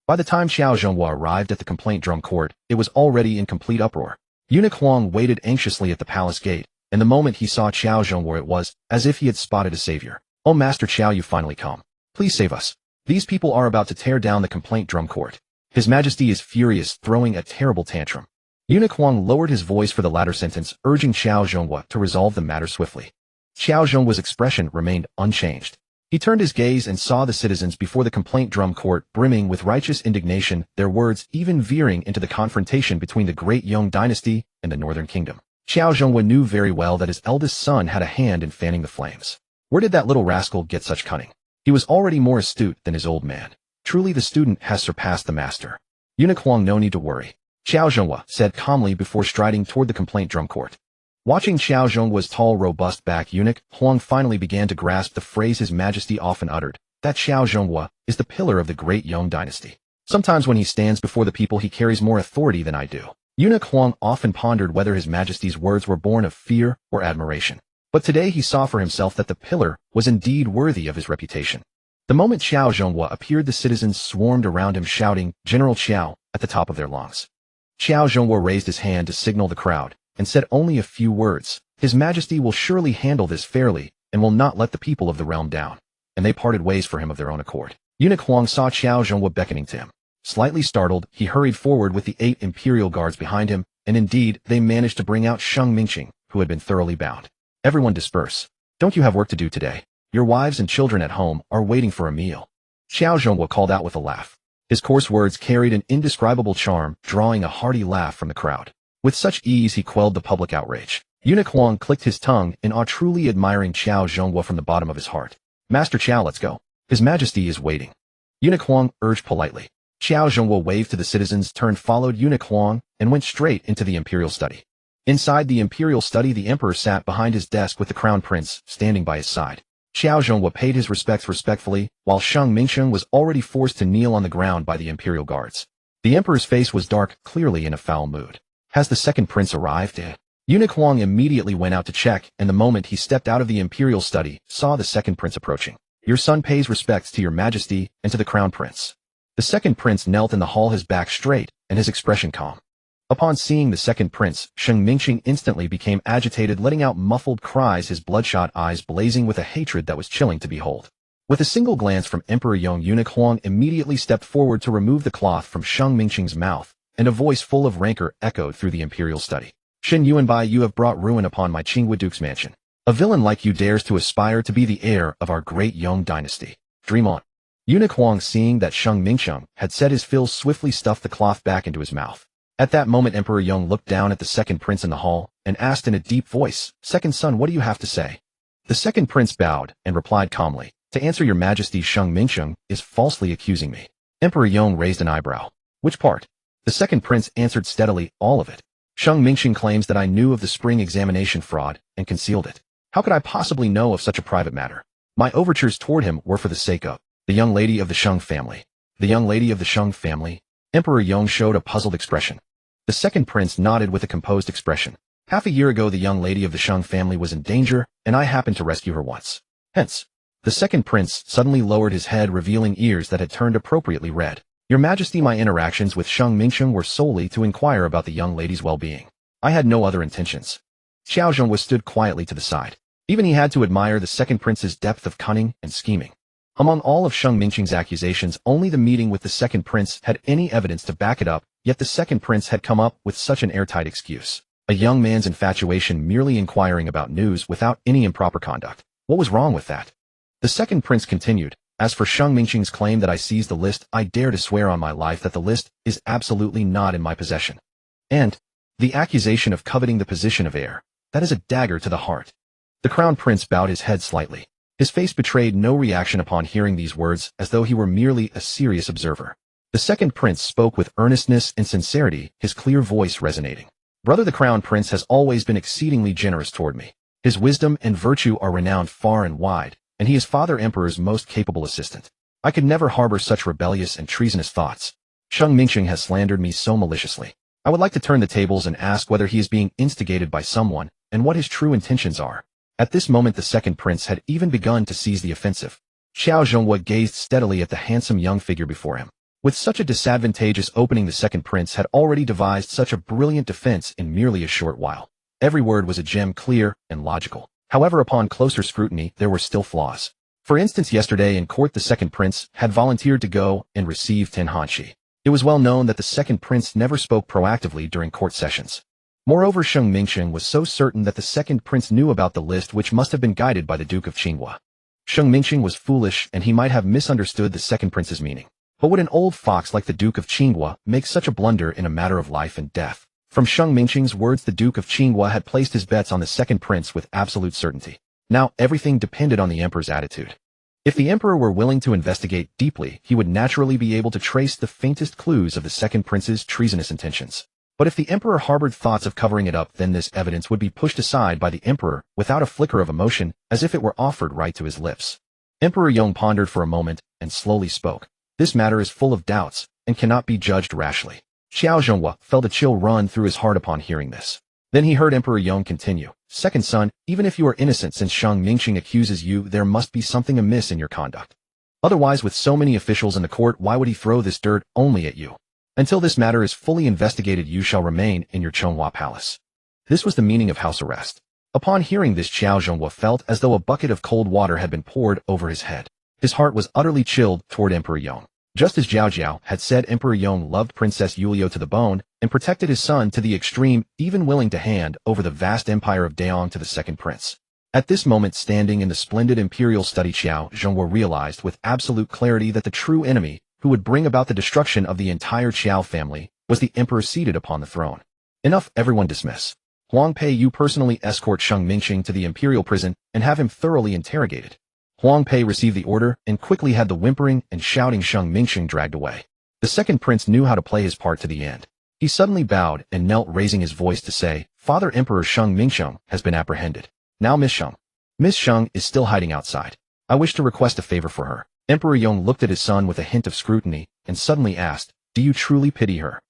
By the time Qiao Jiaojiao arrived at the complaint drum court, it was already in complete uproar. Eunuch Huang waited anxiously at the palace gate, and the moment he saw Qiao Jiaojiao, it was as if he had spotted a savior. Oh, Master Qiao, you finally come. Please save us. These people are about to tear down the complaint drum court. His Majesty is furious, throwing a terrible tantrum. Eunuch Huang lowered his voice for the latter sentence, urging Qiao Jiaojiao to resolve the matter swiftly. Qiao Jiaojiao's expression remained unchanged. He turned his gaze and saw the citizens before the complaint drum court brimming with righteous indignation, their words even veering into the confrontation between the great Yong dynasty and the northern kingdom. Qiao Jiaojiao knew very well that his eldest son had a hand in fanning the flames. Where did that little rascal get such cunning? He was already more astute than his old man. Truly the student has surpassed the master. Eunuch Huang, no need to worry. Qiao Jiaojiao said calmly before striding toward the complaint drum court. Watching Qiao Jiaojiao's tall, robust back, Eunuch Huang finally began to grasp the phrase His Majesty often uttered, that Qiao Jiaojiao is the pillar of the great Yong dynasty. Sometimes when he stands before the people, he carries more authority than I do. Eunuch Huang often pondered whether His Majesty's words were born of fear or admiration. But today he saw for himself that the pillar was indeed worthy of his reputation. The moment Qiao Jiaojiao appeared, the citizens swarmed around him shouting, General Qiao, at the top of their lungs. Qiao Jiaojiao raised his hand to signal the crowd, and said only a few words. His Majesty will surely handle this fairly, and will not let the people of the realm down. And they parted ways for him of their own accord. Eunuch Huang saw Qiao Jiaojiao beckoning to him. Slightly startled, he hurried forward with the 8 imperial guards behind him, and indeed, they managed to bring out Sheng Mingsheng, who had been thoroughly bound. Everyone disperse. Don't you have work to do today? Your wives and children at home are waiting for a meal. Qiao Jiaojiao called out with a laugh. His coarse words carried an indescribable charm, drawing a hearty laugh from the crowd. With such ease he quelled the public outrage. Eunuch Huang clicked his tongue in awe, truly admiring Qiao Jiaojiao from the bottom of his heart. Master Qiao, let's go. His Majesty is waiting. Eunuch Huang urged politely. Qiao Jiaojiao waved to the citizens, turned, followed Eunuch Huang, and went straight into the imperial study. Inside the imperial study, the emperor sat behind his desk with the crown prince standing by his side. Qiao Jiaojiao paid his respects respectfully, while Sheng Mingsheng was already forced to kneel on the ground by the imperial guards. The emperor's face was dark, clearly in a foul mood. Has the second prince arrived? Eunuch Huang immediately went out to check, and the moment he stepped out of the imperial study, saw the second prince approaching. Your son pays respects to your Majesty and to the crown prince. The second prince knelt in the hall, his back straight, and his expression calm. Upon seeing the second prince, Sheng Mingsheng instantly became agitated, letting out muffled cries, his bloodshot eyes blazing with a hatred that was chilling to behold. With a single glance from Emperor Yong, Eunuch Huang immediately stepped forward to remove the cloth from Sheng Mingsheng's mouth, and a voice full of rancor echoed through the imperial study. Xin Yuanbai, you have brought ruin upon my Qingwu Duke's mansion. A villain like you dares to aspire to be the heir of our great Yong dynasty. Dream on. Eunuch Huang, seeing that Sheng Mingsheng had said his fill, swiftly stuffed the cloth back into his mouth. At that moment, Emperor Yong looked down at the second prince in the hall and asked in a deep voice, Second son, what do you have to say? The second prince bowed and replied calmly, "To answer your majesty, Sheng Mingsheng is falsely accusing me." Emperor Yong raised an eyebrow. "Which part?" The second prince answered steadily, "All of it. Sheng Mingsheng claims that I knew of the spring examination fraud and concealed it. How could I possibly know of such a private matter? My overtures toward him were for the sake of the young lady of the Sheng family." "The young lady of the Sheng family?" Emperor Yong showed a puzzled expression. The second prince nodded with a composed expression. "Half a year ago the young lady of the Sheng family was in danger, and I happened to rescue her once. Hence." The second prince suddenly lowered his head, revealing ears that had turned appropriately red. "Your Majesty, my interactions with Sheng Mingsheng were solely to inquire about the young lady's well-being. I had no other intentions." Qiao Jiaojiao stood quietly to the side. Even he had to admire the second prince's depth of cunning and scheming. Among all of Sheng Mingsheng's accusations, only the meeting with the second prince had any evidence to back it up, yet the second prince had come up with such an airtight excuse. A young man's infatuation, merely inquiring about news without any improper conduct. What was wrong with that? The second prince continued, "As for Sheng Mingsheng's claim that I seized the list, I dare to swear on my life that the list is absolutely not in my possession. And the accusation of coveting the position of heir, that is a dagger to the heart." The crown prince bowed his head slightly. His face betrayed no reaction upon hearing these words, as though he were merely a serious observer. The second prince spoke with earnestness and sincerity, his clear voice resonating. "Brother, the crown prince has always been exceedingly generous toward me. His wisdom and virtue are renowned far and wide, and he is Father Emperor's most capable assistant. I could never harbor such rebellious and treasonous thoughts. Sheng Mingsheng has slandered me so maliciously. I would like to turn the tables and ask whether he is being instigated by someone, and what his true intentions are." At this moment the second prince had even begun to seize the offensive. Qiao Jiaojiao gazed steadily at the handsome young figure before him. With such a disadvantageous opening, the second prince had already devised such a brilliant defense in merely a short while. Every word was a gem, clear and logical. However, upon closer scrutiny, there were still flaws. For instance, yesterday in court the second prince had volunteered to go and receive Tenhanshi. It was well known that the second prince never spoke proactively during court sessions. Moreover, Sheng Mingsheng was so certain that the second prince knew about the list, which must have been guided by the Duke of Qinghua. Sheng Mingsheng was foolish, and he might have misunderstood the second prince's meaning. But would an old fox like the Duke of Qinghua make such a blunder in a matter of life and death? From Sheng Mingsheng's words, the Duke of Qinghua had placed his bets on the second prince with absolute certainty. Now everything depended on the emperor's attitude. If the emperor were willing to investigate deeply, he would naturally be able to trace the faintest clues of the second prince's treasonous intentions. But if the emperor harbored thoughts of covering it up, then this evidence would be pushed aside by the emperor without a flicker of emotion, as if it were offered right to his lips. Emperor Yong pondered for a moment and slowly spoke. "This matter is full of doubts and cannot be judged rashly." Qiao Jiaojiao felt a chill run through his heart upon hearing this. Then he heard Emperor Yong continue, "Second son, even if you are innocent, since Sheng Mingsheng accuses you, there must be something amiss in your conduct. Otherwise, with so many officials in the court, why would he throw this dirt only at you? Until this matter is fully investigated, you shall remain in your Chonghua palace." This was the meaning of house arrest. Upon hearing this, Qiao Jiaojiao felt as though a bucket of cold water had been poured over his head. His heart was utterly chilled toward Emperor Yong. Just as Jiaojiao had said, Emperor Yong loved Princess Yulio to the bone and protected his son to the extreme, even willing to hand over the vast empire of Daong to the second prince. At this moment, standing in the splendid imperial study, Qiao Jiaojiao realized with absolute clarity that the true enemy, who would bring about the destruction of the entire Qiao family, was the emperor seated upon the throne. "Enough, everyone dismiss. Huang Pei, you personally escort Sheng Mingsheng to the imperial prison and have him thoroughly interrogated." Huang Pei received the order and quickly had the whimpering and shouting Sheng Mingsheng dragged away. The second prince knew how to play his part to the end. He suddenly bowed and knelt, raising his voice to say, "Father Emperor Sheng Mingsheng has been apprehended. Now Miss Sheng is still hiding outside. I wish to request a favor for her." Emperor Yong looked at his son with a hint of scrutiny and suddenly asked, "Do you truly pity her?"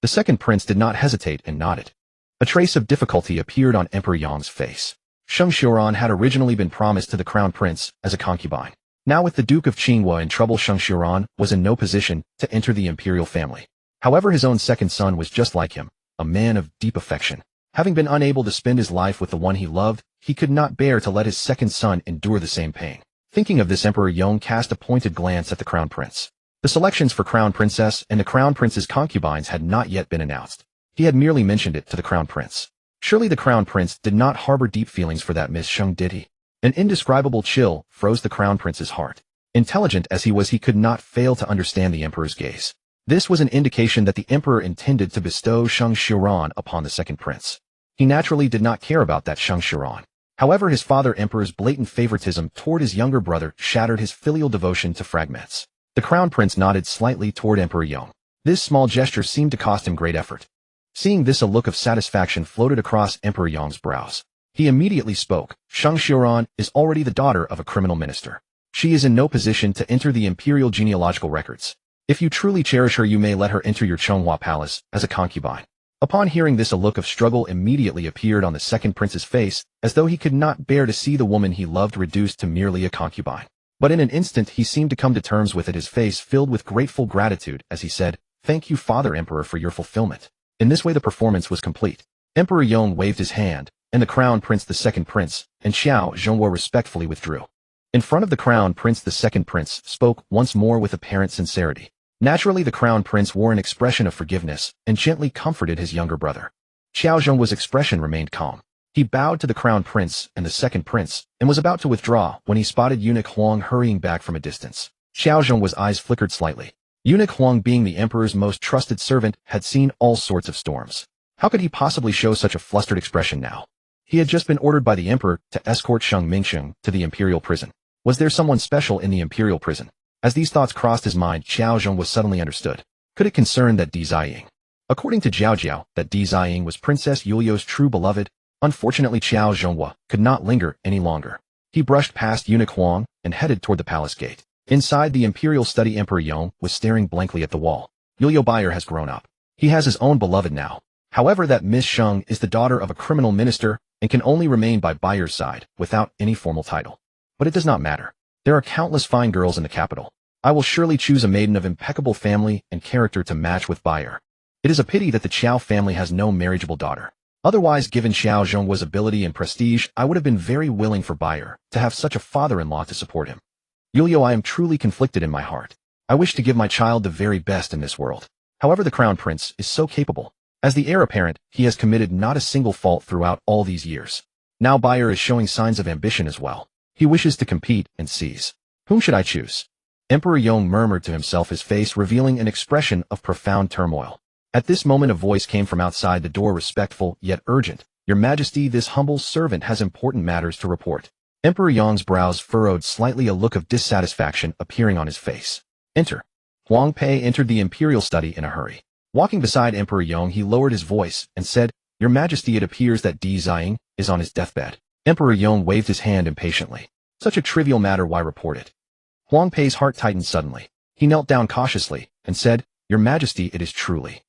The second prince did not hesitate and nodded. A trace of difficulty appeared on Emperor Yong's face. Sheng Xiuran had originally been promised to the crown prince as a concubine. Now with the Duke of Qinghua in trouble, Sheng Xiuran was in no position to enter the imperial family. However, his own second son was just like him, a man of deep affection. Having been unable to spend his life with the one he loved, he could not bear to let his second son endure the same pain. Thinking of this, Emperor Yong cast a pointed glance at the crown prince. The selections for crown princess and the crown prince's concubines had not yet been announced. He had merely mentioned it to the crown prince. Surely the crown prince did not harbor deep feelings for that Miss Sheng, did he? An indescribable chill froze the crown prince's heart. Intelligent as he was, he could not fail to understand the emperor's gaze. This was an indication that the emperor intended to bestow Sheng Xiuran upon the second prince. He naturally did not care about that Sheng Xiuran. However, his father emperor's blatant favoritism toward his younger brother shattered his filial devotion to fragments. The crown prince nodded slightly toward Emperor Yong. This small gesture seemed to cost him great effort. Seeing this, a look of satisfaction floated across Emperor Yong's brows. He immediately spoke. Shang Xiuran is already the daughter of a criminal minister. She is in no position to enter the imperial genealogical records. If you truly cherish her, you may let her enter your Chonghua palace as a concubine. Upon hearing this, a look of struggle immediately appeared on the second prince's face, as though he could not bear to see the woman he loved reduced to merely a concubine. But in an instant he seemed to come to terms with it, his face filled with grateful gratitude as he said, "Thank you, Father Emperor, for your fulfillment." In this way the performance was complete. Emperor Yong waved his hand, and the crown prince, the second prince, and Qiao Jiaojiao respectfully withdrew. In front of the crown prince, the second prince spoke once more with apparent sincerity. Naturally, the crown prince wore an expression of forgiveness and gently comforted his younger brother. Qiao Jiaojiao's expression remained calm. He bowed to the crown prince and the second prince and was about to withdraw when he spotted eunuch Huang hurrying back from a distance. Qiao Jiaojiao's eyes flickered slightly. Eunuch Huang, being the emperor's most trusted servant, had seen all sorts of storms. How could he possibly show such a flustered expression now? He had just been ordered by the emperor to escort Sheng Mingsheng to the imperial prison. Was there someone special in the imperial prison? As these thoughts crossed his mind, Qiao Jiaojiao was suddenly understood. Could it concern that Di Ziying? According to Jiaojiao, that Di Ziying was Princess Yuliu's true beloved. Unfortunately, Qiao Jiaojiao could not linger any longer. He brushed past eunuch Huang and headed toward the palace gate. Inside the imperial study, Emperor Yong was staring blankly at the wall. Yuliu Bayer has grown up. He has his own beloved now. However, that Miss Sheng is the daughter of a criminal minister and can only remain by Bayer's side without any formal title. But it does not matter. There are countless fine girls in the capital. I will surely choose a maiden of impeccable family and character to match with Bayer. It is a pity that the Qiao family has no marriageable daughter. Otherwise, given Qiao Jiaojiao's ability and prestige, I would have been very willing for Bayer to have such a father-in-law to support him. Yuliu, I am truly conflicted in my heart. I wish to give my child the very best in this world. However, the crown prince is so capable. As the heir apparent, he has committed not a single fault throughout all these years. Now Bayer is showing signs of ambition as well. He wishes to compete and seize. Whom should I choose? Emperor Yong murmured to himself, his face revealing an expression of profound turmoil. At this moment a voice came from outside the door, respectful yet urgent. Your Majesty, this humble servant has important matters to report. Emperor Yong's brows furrowed slightly, a look of dissatisfaction appearing on his face. Enter. Huang Pei entered the imperial study in a hurry. Walking beside Emperor Yong, he lowered his voice and said, Your Majesty, it appears that Di Ziying is on his deathbed. Emperor Yong waved his hand impatiently. Such a trivial matter, why report it? Huang Pei's heart tightened suddenly. He knelt down cautiously and said, Your Majesty, it is truly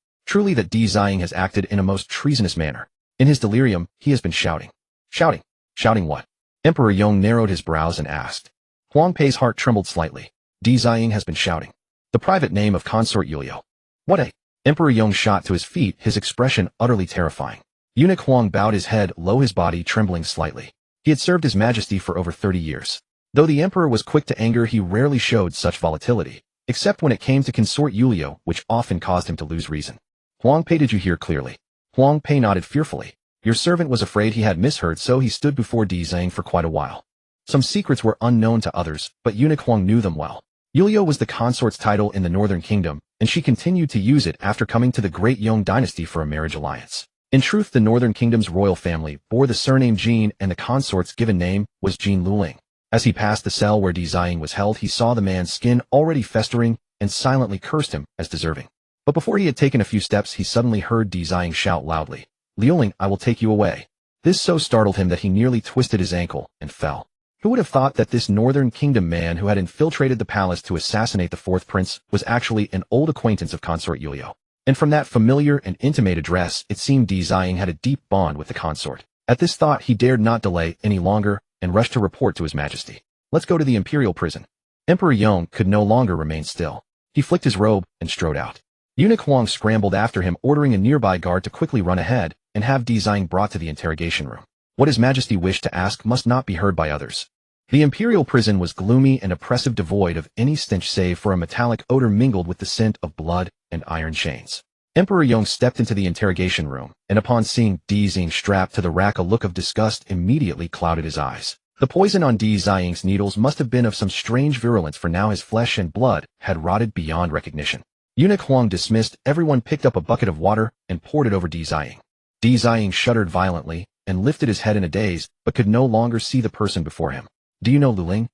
that Di Ziying has acted in a most treasonous manner. In his delirium, he has been shouting. Shouting? Shouting what? Emperor Yong narrowed his brows and asked. Huang Pei's heart trembled slightly. Di Ziying has been shouting the private name of consort Yuliu. What a... Emperor Yong shot to his feet, his expression utterly terrifying. Eunuch Huang bowed his head low, his body trembling slightly. He had served His Majesty for over 30 years. Though the emperor was quick to anger, he rarely showed such volatility, except when it came to consort Yuliu, which often caused him to lose reason. Huang Pei, did you hear clearly? Huang Pei nodded fearfully. Your servant was afraid he had misheard, so he stood before Di Ziying for quite a while. Some secrets were unknown to others, but eunuch Huang knew them well. Yuliu was the consort's title in the Northern Kingdom, and she continued to use it after coming to the Great Yong dynasty for a marriage alliance. In truth, the Northern Kingdom's royal family bore the surname Jin, and the consort's given name was Jin Luling. As he passed the cell where Di Ziying was held, he saw the man's skin already festering and silently cursed him as deserving. But before he had taken a few steps, he suddenly heard Di Ziying shout loudly, Liuling, I will take you away. This so startled him that he nearly twisted his ankle and fell. Who would have thought that this Northern Kingdom man who had infiltrated the palace to assassinate the fourth prince was actually an old acquaintance of consort Yuliu? And from that familiar and intimate address, it seemed Di Ziying had a deep bond with the consort. At this thought, he dared not delay any longer and rushed to report to His Majesty. Let's go to the imperial prison. Emperor Yong could no longer remain still. He flicked his robe and strode out. Eunuch Huang scrambled after him, ordering a nearby guard to quickly run ahead and have Di Ziying brought to the interrogation room. What His Majesty wished to ask must not be heard by others. The imperial prison was gloomy and oppressive, devoid of any stench save for a metallic odor mingled with the scent of blood and iron chains. Emperor Yong stepped into the interrogation room, and upon seeing Di Ziying strapped to the rack, a look of disgust immediately clouded his eyes. The poison on Di Ziying's needles must have been of some strange virulence, for now his flesh and blood had rotted beyond recognition. Eunuch Huang dismissed everyone, picked up a bucket of water and poured it over Di Ziying. Di Ziying shuddered violently and lifted his head in a daze, but could no longer see the person before him. Do you know Luling?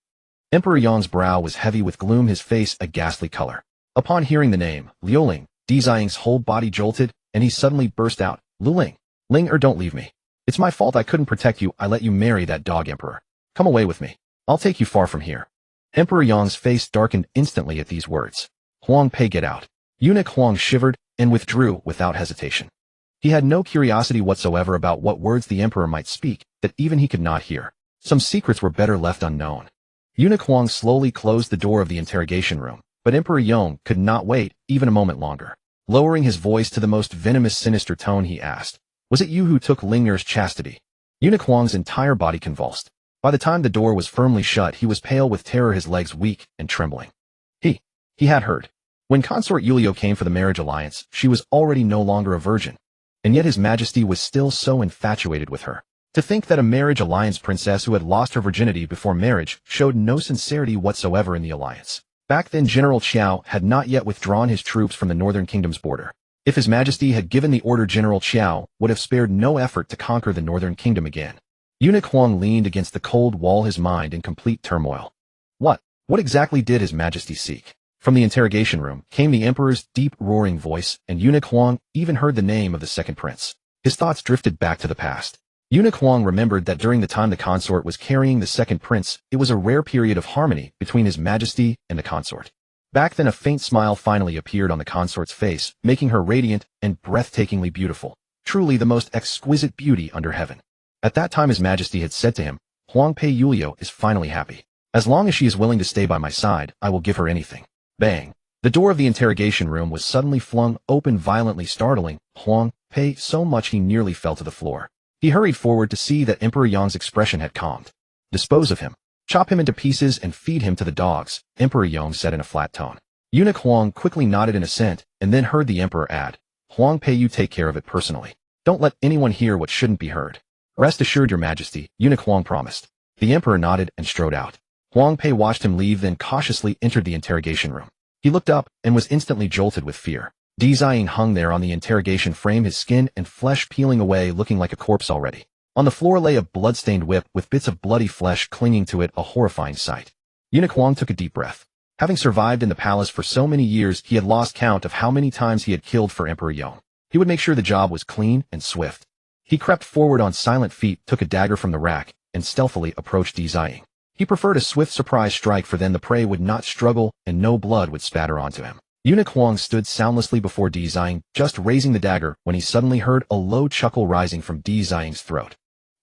Emperor Yong's brow was heavy with gloom, his face a ghastly color. Upon hearing the name, Liuling, Dizaying's whole body jolted, and he suddenly burst out, Luling, don't leave me. It's my fault I couldn't protect you, I let you marry that dog emperor. Come away with me. I'll take you far from here. Emperor Yong's face darkened instantly at these words. Huang Pei, get out. Eunuch Huang shivered and withdrew without hesitation. He had no curiosity whatsoever about what words the emperor might speak that even he could not hear. Some secrets were better left unknown. Eunuch Huang slowly closed the door of the interrogation room, but Emperor Yong could not wait even a moment longer. Lowering his voice to the most venomous, sinister tone, he asked, was it you who took Lingner's chastity? Eunuch Huang's entire body convulsed. By the time the door was firmly shut, he was pale with terror, his legs weak and trembling. He had heard. When Consort Yulio came for the marriage alliance, she was already no longer a virgin. And yet His Majesty was still so infatuated with her. To think that a marriage alliance princess who had lost her virginity before marriage showed no sincerity whatsoever in the alliance. Back then General Qiao had not yet withdrawn his troops from the northern kingdom's border. If His Majesty had given the order, General Qiao would have spared no effort to conquer the northern kingdom again. Eunuch Huang leaned against the cold wall, his mind in complete turmoil. What exactly did His Majesty seek? From the interrogation room came the emperor's deep roaring voice, and Eunuch Huang even heard the name of the second prince. His thoughts drifted back to the past. Eunuch Huang remembered that during the time the consort was carrying the second prince, it was a rare period of harmony between His Majesty and the consort. Back then a faint smile finally appeared on the consort's face, making her radiant and breathtakingly beautiful, truly the most exquisite beauty under heaven. At that time His Majesty had said to him, Huang Pei Yulio is finally happy. As long as she is willing to stay by my side, I will give her anything. Bang! The door of the interrogation room was suddenly flung open, violently startling Huang Pei so much he nearly fell to the floor. He hurried forward to see that Emperor Yong's expression had calmed. Dispose of him. Chop him into pieces and feed him to the dogs, Emperor Yong said in a flat tone. Eunuch Huang quickly nodded in assent and then heard the emperor add, Huang Pei, you take care of it personally. Don't let anyone hear what shouldn't be heard. Rest assured, Your Majesty, Eunuch Huang promised. The emperor nodded and strode out. Huang Pei watched him leave, then cautiously entered the interrogation room. He looked up and was instantly jolted with fear. Dizaying hung there on the interrogation frame, his skin and flesh peeling away, looking like a corpse already. On the floor lay a blood-stained whip with bits of bloody flesh clinging to it, a horrifying sight. Eunuch Huang took a deep breath. Having survived in the palace for so many years, he had lost count of how many times he had killed for Emperor Yong. He would make sure the job was clean and swift. He crept forward on silent feet, took a dagger from the rack, and stealthily approached Dizaying. He preferred a swift surprise strike, for then the prey would not struggle and no blood would spatter onto him. Eunuch Huang stood soundlessly before Dizaying, just raising the dagger, when he suddenly heard a low chuckle rising from Dizaying's throat.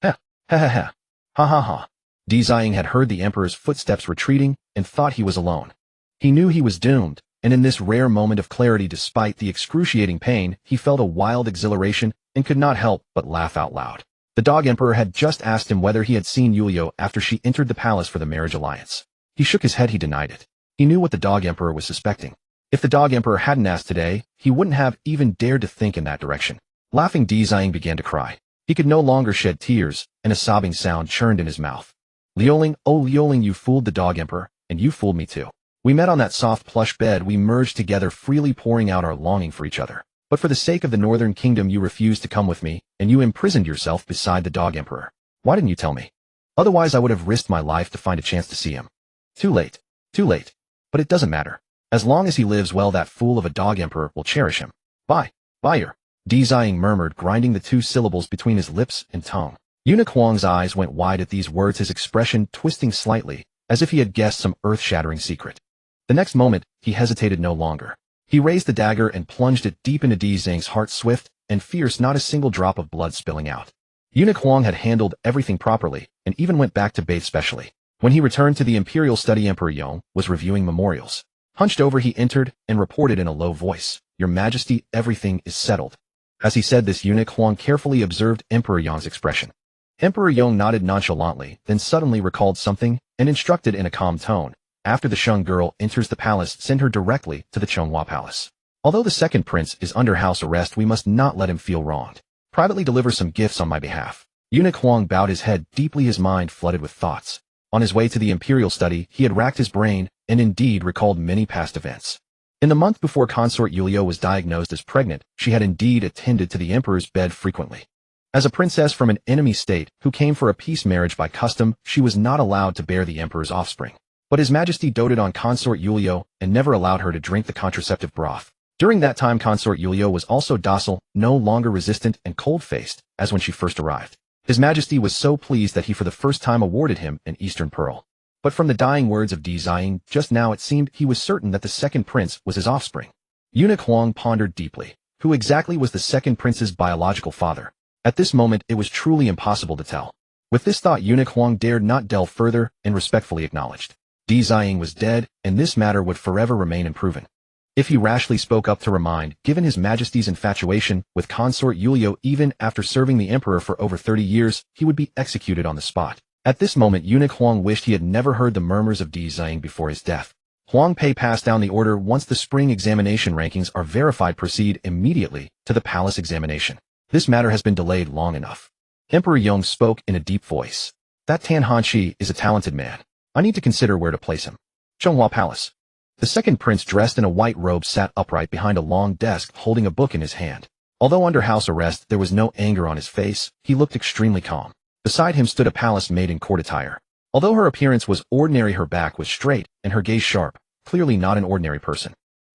Ha ha ha ha. Ha ha ha. Dizaying had heard the emperor's footsteps retreating and thought he was alone. He knew he was doomed, and in this rare moment of clarity, despite the excruciating pain, he felt a wild exhilaration and could not help but laugh out loud. The dog emperor had just asked him whether he had seen Yulio after she entered the palace for the marriage alliance. He shook his head, he denied it. He knew what the dog emperor was suspecting. If the dog emperor hadn't asked today, he wouldn't have even dared to think in that direction. Laughing, Dizaying began to cry. He could no longer shed tears, and a sobbing sound churned in his mouth. Liuling, oh Liuling, you fooled the dog emperor, and you fooled me too. We met on that soft plush bed, we merged together, freely pouring out our longing for each other. But for the sake of the northern kingdom you refused to come with me, and you imprisoned yourself beside the dog emperor. Why didn't you tell me? Otherwise I would have risked my life to find a chance to see him. Too late. Too late. But it doesn't matter. As long as he lives, well, that fool of a dog emperor will cherish him. Bye. Bye. Dizaying murmured, grinding the two syllables between his lips and tongue. Eunuch Huang's eyes went wide at these words, his expression twisting slightly, as if he had guessed some earth-shattering secret. The next moment, he hesitated no longer. He raised the dagger and plunged it deep into Dizaying's heart, swift and fierce, not a single drop of blood spilling out. Eunuch Huang had handled everything properly, and even went back to bathe specially. When he returned to the imperial study, Emperor Yong was reviewing memorials. Hunched over, he entered and reported in a low voice, Your Majesty, everything is settled. As he said this, Eunuch Huang carefully observed Emperor Yong's expression. Emperor Yong nodded nonchalantly, then suddenly recalled something, and instructed in a calm tone, After the Sheng girl enters the palace, send her directly to the Chonghua Palace. Although the second prince is under house arrest, we must not let him feel wronged. Privately deliver some gifts on my behalf. Eunuch Huang bowed his head deeply, his mind flooded with thoughts. On his way to the imperial study, he had racked his brain, and indeed recalled many past events. In the month before Consort Yulio was diagnosed as pregnant, she had indeed attended to the emperor's bed frequently. As a princess from an enemy state who came for a peace marriage by custom, she was not allowed to bear the emperor's offspring. But His Majesty doted on Consort Yuliu and never allowed her to drink the contraceptive broth. During that time, Consort Yuliu was also docile, no longer resistant and cold-faced, as when she first arrived. His Majesty was so pleased that he for the first time awarded him an Eastern Pearl. But from the dying words of Di Ziying, just now it seemed he was certain that the second prince was his offspring. Eunuch Huang pondered deeply. Who exactly was the second prince's biological father? At this moment, it was truly impossible to tell. With this thought, Eunuch Huang dared not delve further and respectfully acknowledged. Di Ziying was dead, and this matter would forever remain unproven. If he rashly spoke up to remind, given His Majesty's infatuation with Consort Yuliu even after serving the emperor for over 30 years, he would be executed on the spot. At this moment, Eunuch Huang wished he had never heard the murmurs of Di Ziying before his death. Huang Pei passed down the order. Once the spring examination rankings are verified, proceed immediately to the palace examination. This matter has been delayed long enough. Emperor Yong spoke in a deep voice. That Tan Hanqi is a talented man. I need to consider where to place him. Zhenghua Palace. The second prince, dressed in a white robe, sat upright behind a long desk, holding a book in his hand. Although under house arrest, there was no anger on his face. He looked extremely calm. Beside him stood a palace maid in court attire. Although her appearance was ordinary, her back was straight and her gaze sharp, clearly not an ordinary person.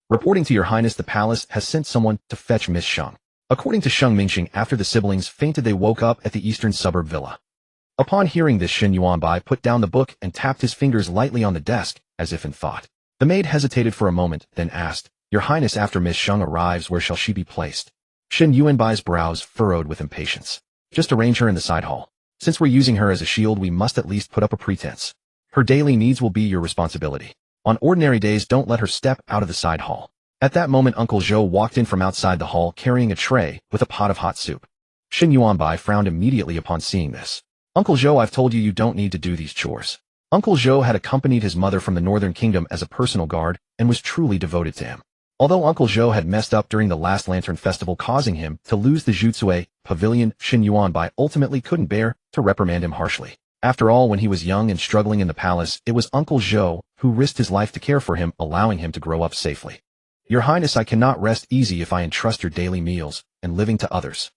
Reporting to Your Highness, the palace has sent someone to fetch Miss Sheng. According to Sheng Mingxing, after the siblings fainted, they woke up at the eastern suburb villa. Upon hearing this, Shen Yuanbai put down the book and tapped his fingers lightly on the desk, as if in thought. The maid hesitated for a moment, then asked, Your Highness, after Miss Sheng arrives, where shall she be placed? Shen Yuanbai's brows furrowed with impatience. Just arrange her in the side hall. Since we're using her as a shield, we must at least put up a pretense. Her daily needs will be your responsibility. On ordinary days, don't let her step out of the side hall. At that moment, Uncle Zhou walked in from outside the hall carrying a tray with a pot of hot soup. Shen Yuanbai frowned immediately upon seeing this. Uncle Zhou, I've told you you don't need to do these chores. Uncle Zhou had accompanied his mother from the Northern Kingdom as a personal guard and was truly devoted to him. Although Uncle Zhou had messed up during the last Lantern Festival, causing him to lose the Zhucue pavilion, Shen Yuanbai ultimately couldn't bear to reprimand him harshly. After all, when he was young and struggling in the palace, it was Uncle Zhou who risked his life to care for him, allowing him to grow up safely. Your Highness, I cannot rest easy if I entrust your daily meals and living to others.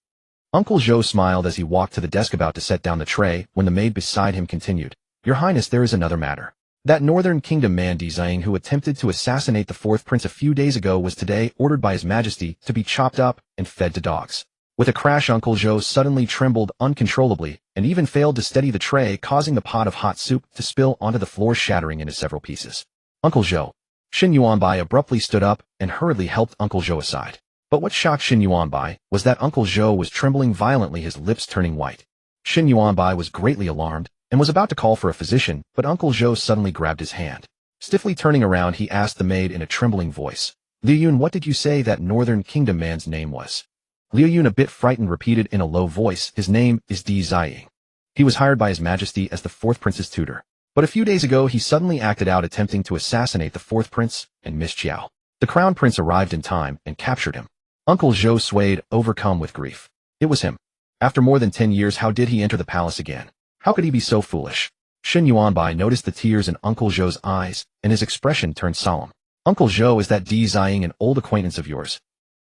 Uncle Zhou smiled as he walked to the desk about to set down the tray, when the maid beside him continued, Your Highness, there is another matter. That Northern Kingdom man Di Ziying who attempted to assassinate the fourth prince a few days ago was today ordered by His Majesty to be chopped up and fed to dogs. With a crash, Uncle Zhou suddenly trembled uncontrollably and even failed to steady the tray, causing the pot of hot soup to spill onto the floor, shattering into several pieces. Uncle Zhou. Shen Yuanbai abruptly stood up and hurriedly helped Uncle Zhou aside. But what shocked Shen Yuanbai was that Uncle Zhou was trembling violently, his lips turning white. Shen Yuanbai was greatly alarmed and was about to call for a physician, but Uncle Zhou suddenly grabbed his hand. Stiffly turning around, he asked the maid in a trembling voice, Liu Yun, what did you say that Northern Kingdom man's name was? Liu Yun, a bit frightened, repeated in a low voice, His name is Di Ziying. He was hired by His Majesty as the fourth prince's tutor. But a few days ago, he suddenly acted out, attempting to assassinate the fourth prince and Miss Qiao. The crown prince arrived in time and captured him. Uncle Zhou swayed, overcome with grief. It was him. After more than 10 years, how did he enter the palace again? How could he be so foolish? Shen Yuanbai noticed the tears in Uncle Zhou's eyes, and his expression turned solemn. Uncle Zhou, is that Di Ziying an old acquaintance of yours?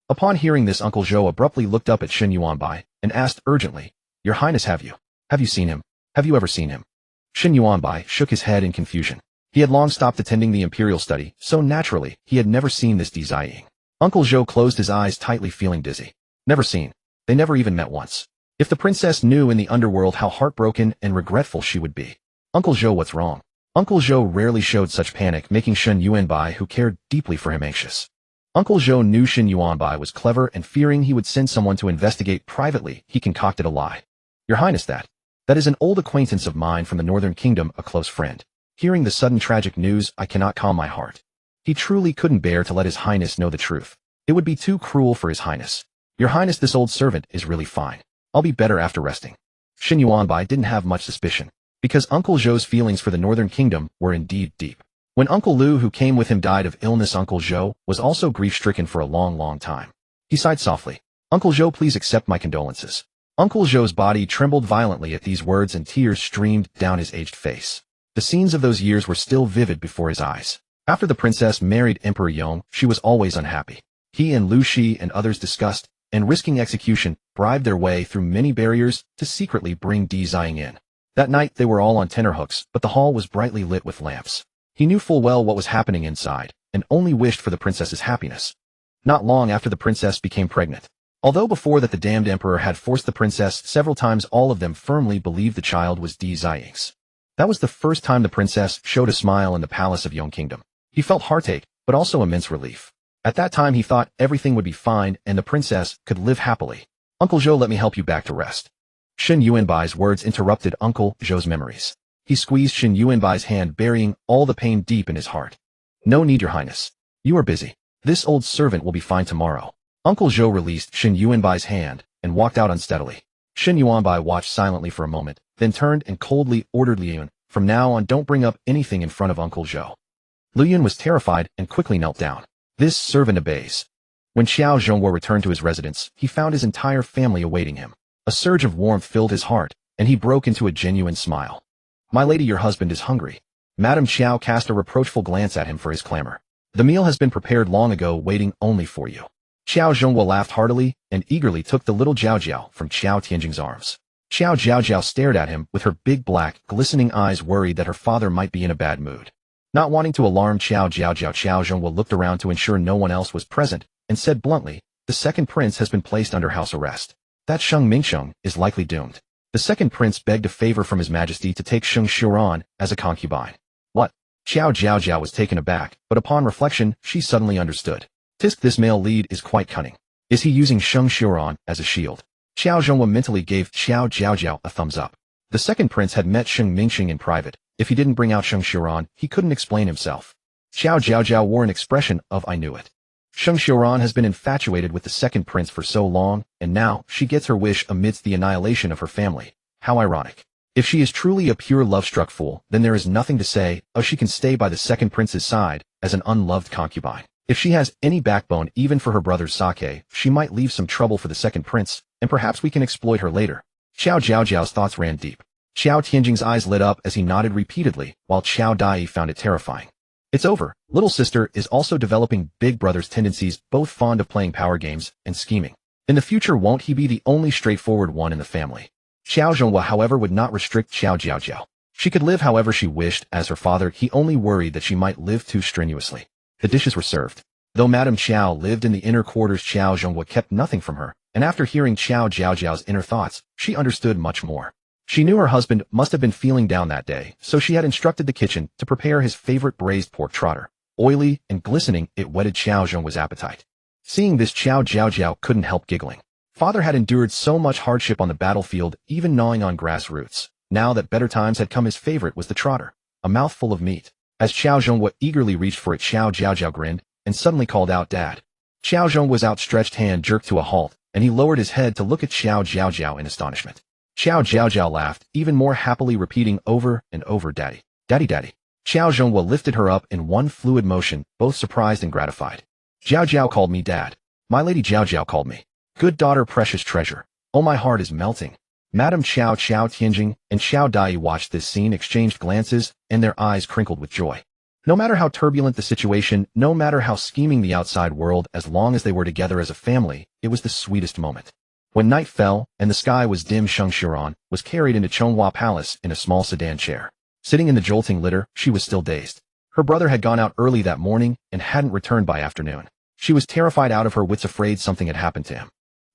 Upon hearing this, Uncle Zhou abruptly looked up at Shen Yuanbai and asked urgently, Your Highness, have you seen him? Have you ever seen him? Shen Yuanbai shook his head in confusion. He had long stopped attending the imperial study, so naturally, he had never seen this Di Ziying. Uncle Zhou closed his eyes tightly, feeling dizzy. Never seen. They never even met once. If the princess knew in the underworld, how heartbroken and regretful she would be. Uncle Zhou, what's wrong? Uncle Zhou rarely showed such panic, making Shen Yuanbai, who cared deeply for him, anxious. Uncle Zhou knew Shen Yuanbai was clever, and fearing he would send someone to investigate privately, he concocted a lie. Your Highness, that is an old acquaintance of mine from the Northern Kingdom, a close friend. Hearing the sudden tragic news, I cannot calm my heart. He truly couldn't bear to let His Highness know the truth. It would be too cruel for His Highness. Your Highness, this old servant is really fine. I'll be better after resting. Shen Yuanbai didn't have much suspicion, because Uncle Zhou's feelings for the Northern Kingdom were indeed deep. When Uncle Lu, who came with him, died of illness, Uncle Zhou was also grief-stricken for a long time. He sighed softly. Uncle Zhou, please accept my condolences. Uncle Zhou's body trembled violently at these words, and tears streamed down his aged face. The scenes of those years were still vivid before his eyes. After the princess married Emperor Yong, she was always unhappy. He and Lu Shi and others discussed and risking execution, bribed their way through many barriers to secretly bring Di Ziying in. That night they were all on tenterhooks, but the hall was brightly lit with lamps. He knew full well what was happening inside, and only wished for the princess's happiness. Not long after the princess became pregnant. Although before that the damned emperor had forced the princess several times, all of them firmly believed the child was Di Ziying's. That was the first time the princess showed a smile in the palace of Yong Kingdom. He felt heartache, but also immense relief. At that time he thought everything would be fine and the princess could live happily. Uncle Zhou, let me help you back to rest. Shen Yuanbai's words interrupted Uncle Zhou's memories. He squeezed Shen Yuanbai's hand, burying all the pain deep in his heart. No need, Your Highness. You are busy. This old servant will be fine tomorrow. Uncle Zhou released Shen Yuanbai's hand and walked out unsteadily. Shen Yuanbai watched silently for a moment, then turned and coldly ordered Liu Yun, from now on don't bring up anything in front of Uncle Zhou. Liu Yun was terrified and quickly knelt down. This servant obeys. When Qiao Jiaojiao returned to his residence, he found his entire family awaiting him. A surge of warmth filled his heart, and he broke into a genuine smile. My lady, your husband is hungry. Madame Qiao cast a reproachful glance at him for his clamor. The meal has been prepared long ago, waiting only for you. Qiao Jiaojiao laughed heartily and eagerly took the little Jiaojiao from Qiao Tianjing's arms. Qiao Jiaojiao stared at him with her big black, glistening eyes, worried that her father might be in a bad mood. Not wanting to alarm Qiao Jiaojiao, Qiao Jiaojiao looked around to ensure no one else was present and said bluntly, the second prince has been placed under house arrest. That Sheng Mingsheng is likely doomed. The second prince begged a favor from His Majesty to take Sheng Xiuran as a concubine. What? Qiao Jiaojiao was taken aback, but upon reflection, she suddenly understood. Tisk, this male lead is quite cunning. Is he using Sheng Xiuran as a shield? Qiao Jiaojiao mentally gave Qiao Jiaojiao a thumbs up. The second prince had met Sheng Mingsheng in private. If he didn't bring out Sheng Xiuran, he couldn't explain himself. Qiao Jiaojiao wore an expression of I knew it. Sheng Xiuran has been infatuated with the second prince for so long, and now she gets her wish amidst the annihilation of her family. How ironic. If she is truly a pure love-struck fool, then there is nothing to say, she can stay by the second prince's side as an unloved concubine. If she has any backbone even for her brother's sake, she might leave some trouble for the second prince, and perhaps we can exploit her later. Qiao Jiaojiao's thoughts ran deep. Qiao Tianjing's eyes lit up as he nodded repeatedly, while Qiao Dai found it terrifying. It's over. Little sister is also developing big brother's tendencies, both fond of playing power games and scheming. In the future, won't he be the only straightforward one in the family? Qiao Zhonghua, however, would not restrict Qiao Jiaojiao. She could live however she wished. As her father, he only worried that she might live too strenuously. The dishes were served. Though Madame Qiao lived in the inner quarters, Qiao Zhonghua kept nothing from her, and after hearing Qiao Jiaojiao's inner thoughts, she understood much more. She knew her husband must have been feeling down that day, so she had instructed the kitchen to prepare his favorite braised pork trotter. Oily and glistening, it whetted Qiao Zhongua's appetite. Seeing this, Qiao Jiaojiao couldn't help giggling. Father had endured so much hardship on the battlefield, even gnawing on grass roots. Now that better times had come, his favorite was the trotter, a mouthful of meat. As Qiao Zhonghua eagerly reached for it, Qiao Jiaojiao grinned and suddenly called out, Dad. Qiao Zhongua's outstretched hand jerked to a halt, and he lowered his head to look at Qiao Jiaojiao in astonishment. Qiao Jiaojiao laughed, even more happily, repeating over and over, Daddy, Daddy, Daddy. Qiao Zhonghua lifted her up in one fluid motion, both surprised and gratified. Jiaojiao called me Dad. My lady Jiaojiao called me. Good daughter, precious treasure. Oh, my heart is melting. Madame Qiao Tianjing and Qiao Dai watched this scene, exchanged glances, and their eyes crinkled with joy. No matter how turbulent the situation, no matter how scheming the outside world, as long as they were together as a family, it was the sweetest moment. When night fell and the sky was dim, Sheng Xiuran was carried into Chonghua Palace in a small sedan chair. Sitting in the jolting litter, she was still dazed. Her brother had gone out early that morning and hadn't returned by afternoon. She was terrified out of her wits, afraid something had happened to him.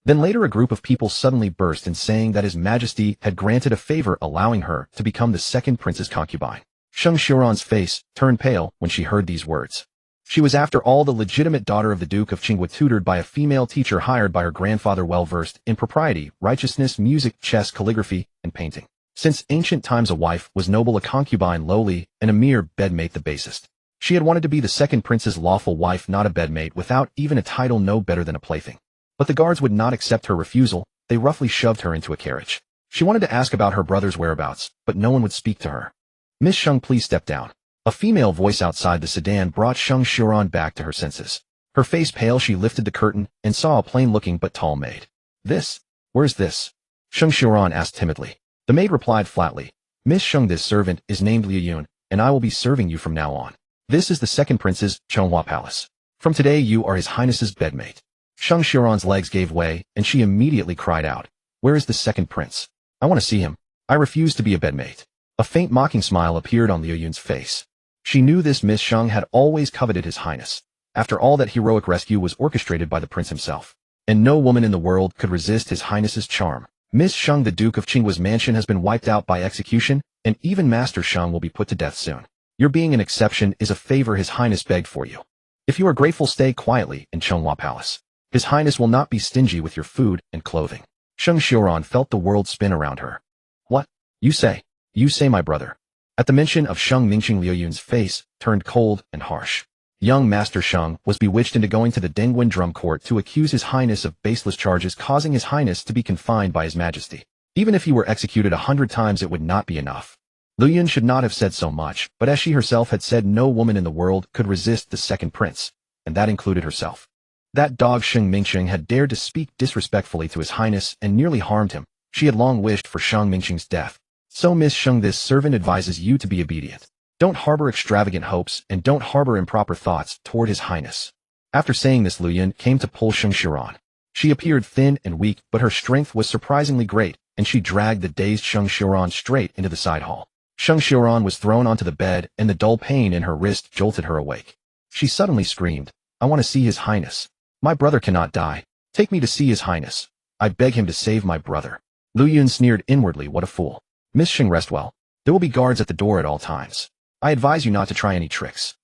Then later a group of people suddenly burst in, saying that His Majesty had granted a favor, allowing her to become the second prince's concubine. Sheng Xiuran's face turned pale when she heard these words. She was, after all, the legitimate daughter of the Duke of Qinghua, tutored by a female teacher hired by her grandfather, well-versed in propriety, righteousness, music, chess, calligraphy, and painting. Since ancient times, a wife was noble, a concubine lowly, and a mere bedmate the basest. She had wanted to be the second prince's lawful wife, not a bedmate without even a title, no better than a plaything. But the guards would not accept her refusal. They roughly shoved her into a carriage. She wanted to ask about her brother's whereabouts, but no one would speak to her. Miss Sheng, please step down. A female voice outside the sedan brought Sheng Xiuran back to her senses. Her face pale, she lifted the curtain and saw a plain-looking but tall maid. This? Where's this? Sheng Xiuran asked timidly. The maid replied flatly, Miss Sheng, this servant is named Liu Yun, and I will be serving you from now on. This is the second prince's Chonghua Palace. From today you are His Highness's bedmate. Sheng Xiaoran's legs gave way, and she immediately cried out, "Where is the second prince? I want to see him. I refuse to be a bedmate." A faint mocking smile appeared on Liu Yun's face. She knew this Miss Sheng had always coveted his highness. After all, that heroic rescue was orchestrated by the prince himself, and no woman in the world could resist his highness's charm. Miss Sheng, the Duke of Qinghua's mansion, has been wiped out by execution, and even Master Sheng will be put to death soon. Your being an exception is a favor his highness begged for you. If you are grateful, stay quietly in Chenghua Palace. His highness will not be stingy with your food and clothing. Sheng Xiaoran felt the world spin around her. What? You say? You say my brother? At the mention of Sheng Mingqing, Liu Yun's face turned cold and harsh. Young Master Sheng was bewitched into going to the Dengguan drum court to accuse his highness of baseless charges, causing his highness to be confined by his majesty. Even if he were executed 100 times, it would not be enough. Liu Yun should not have said so much, but as she herself had said, no woman in the world could resist the second prince, and that included herself. That dog Sheng Mingqing had dared to speak disrespectfully to his highness and nearly harmed him. She had long wished for Sheng Mingqing's death. So Miss Sheng, this servant advises you to be obedient. Don't harbor extravagant hopes and don't harbor improper thoughts toward his highness. After saying this, Liu Yun came to pull Sheng Xiaoran. She appeared thin and weak, but her strength was surprisingly great, and she dragged the dazed Sheng Xiaoran straight into the side hall. Sheng Xiaoran was thrown onto the bed, and the dull pain in her wrist jolted her awake. She suddenly screamed, "I want to see his highness. My brother cannot die. Take me to see his highness. I beg him to save my brother." Liu Yun sneered inwardly, what a fool. Miss Sheng, rest well. There will be guards at the door at all times. I advise you not to try any tricks.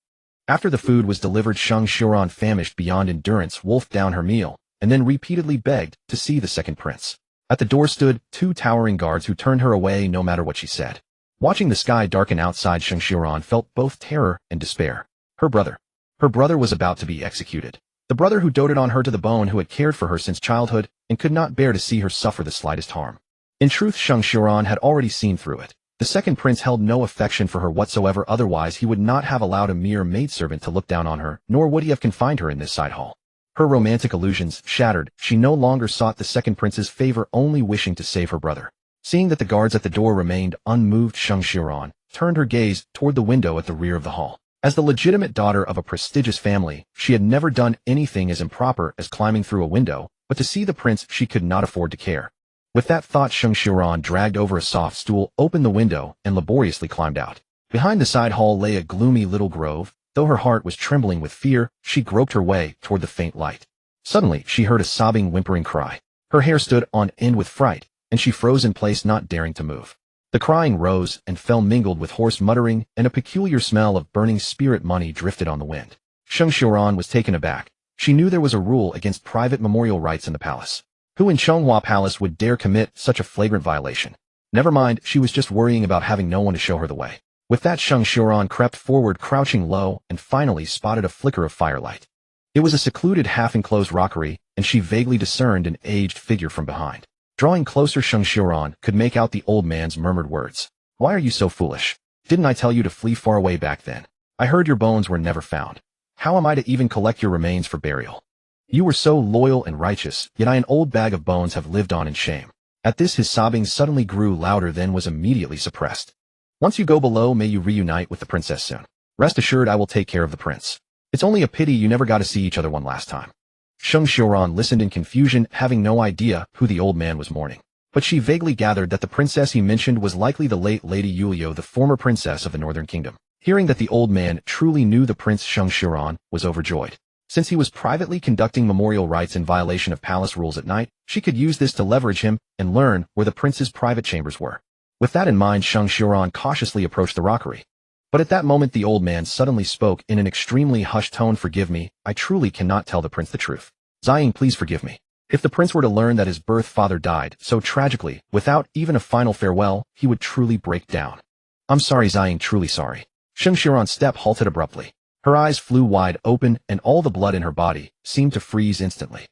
After the food was delivered, Sheng Xiaoran, famished beyond endurance, wolfed down her meal, and then repeatedly begged to see the second prince. At the door stood 2 towering guards who turned her away no matter what she said. Watching the sky darken outside, Sheng Xiaoran felt both terror and despair. Her brother was about to be executed. The brother who doted on her to the bone, who had cared for her since childhood and could not bear to see her suffer the slightest harm. In truth, Sheng Xiaoran had already seen through it. The second prince held no affection for her whatsoever, otherwise he would not have allowed a mere maidservant to look down on her, nor would he have confined her in this side hall. Her romantic illusions shattered, she no longer sought the second prince's favor, only wishing to save her brother. Seeing that the guards at the door remained unmoved, Sheng Xiaoran turned her gaze toward the window at the rear of the hall. As the legitimate daughter of a prestigious family, she had never done anything as improper as climbing through a window, but to see the prince she could not afford to care. With that thought, Sheng Xiaoran dragged over a soft stool, opened the window, and laboriously climbed out. Behind the side hall lay a gloomy little grove. Though her heart was trembling with fear, she groped her way toward the faint light. Suddenly, she heard a sobbing, whimpering cry. Her hair stood on end with fright, and she froze in place, not daring to move. The crying rose and fell, mingled with hoarse muttering, and a peculiar smell of burning spirit money drifted on the wind. Sheng Xiaoran was taken aback. She knew there was a rule against private memorial rites in the palace. Who in Chenghua Palace would dare commit such a flagrant violation? Never mind, she was just worrying about having no one to show her the way. With that, Sheng Xiaoran crept forward, crouching low, and finally spotted a flicker of firelight. It was a secluded, half-enclosed rockery, and she vaguely discerned an aged figure from behind. Drawing closer, Sheng Xiaoran could make out the old man's murmured words. "Why are you so foolish? Didn't I tell you to flee far away back then? I heard your bones were never found. How am I to even collect your remains for burial? You were so loyal and righteous, yet I, an old bag of bones, have lived on in shame." At this, his sobbing suddenly grew louder, then was immediately suppressed. "Once you go below, may you reunite with the princess soon. Rest assured I will take care of the prince. It's only a pity you never got to see each other one last time." Sheng Xiaoran listened in confusion, having no idea who the old man was mourning. But she vaguely gathered that the princess he mentioned was likely the late Lady Yuliu, the former princess of the Northern Kingdom. Hearing that the old man truly knew the prince, Sheng Xiaoran was overjoyed. Since he was privately conducting memorial rites in violation of palace rules at night, she could use this to leverage him and learn where the prince's private chambers were. With that in mind, Sheng Xiaoran cautiously approached the rockery. But at that moment, the old man suddenly spoke in an extremely hushed tone. "Forgive me, I truly cannot tell the prince the truth. Ziying, please forgive me. If the prince were to learn that his birth father died so tragically, without even a final farewell, he would truly break down." "I'm sorry, Ziying, truly sorry." Sheng Xiaoran's step halted abruptly. Her eyes flew wide open, and all the blood in her body seemed to freeze instantly.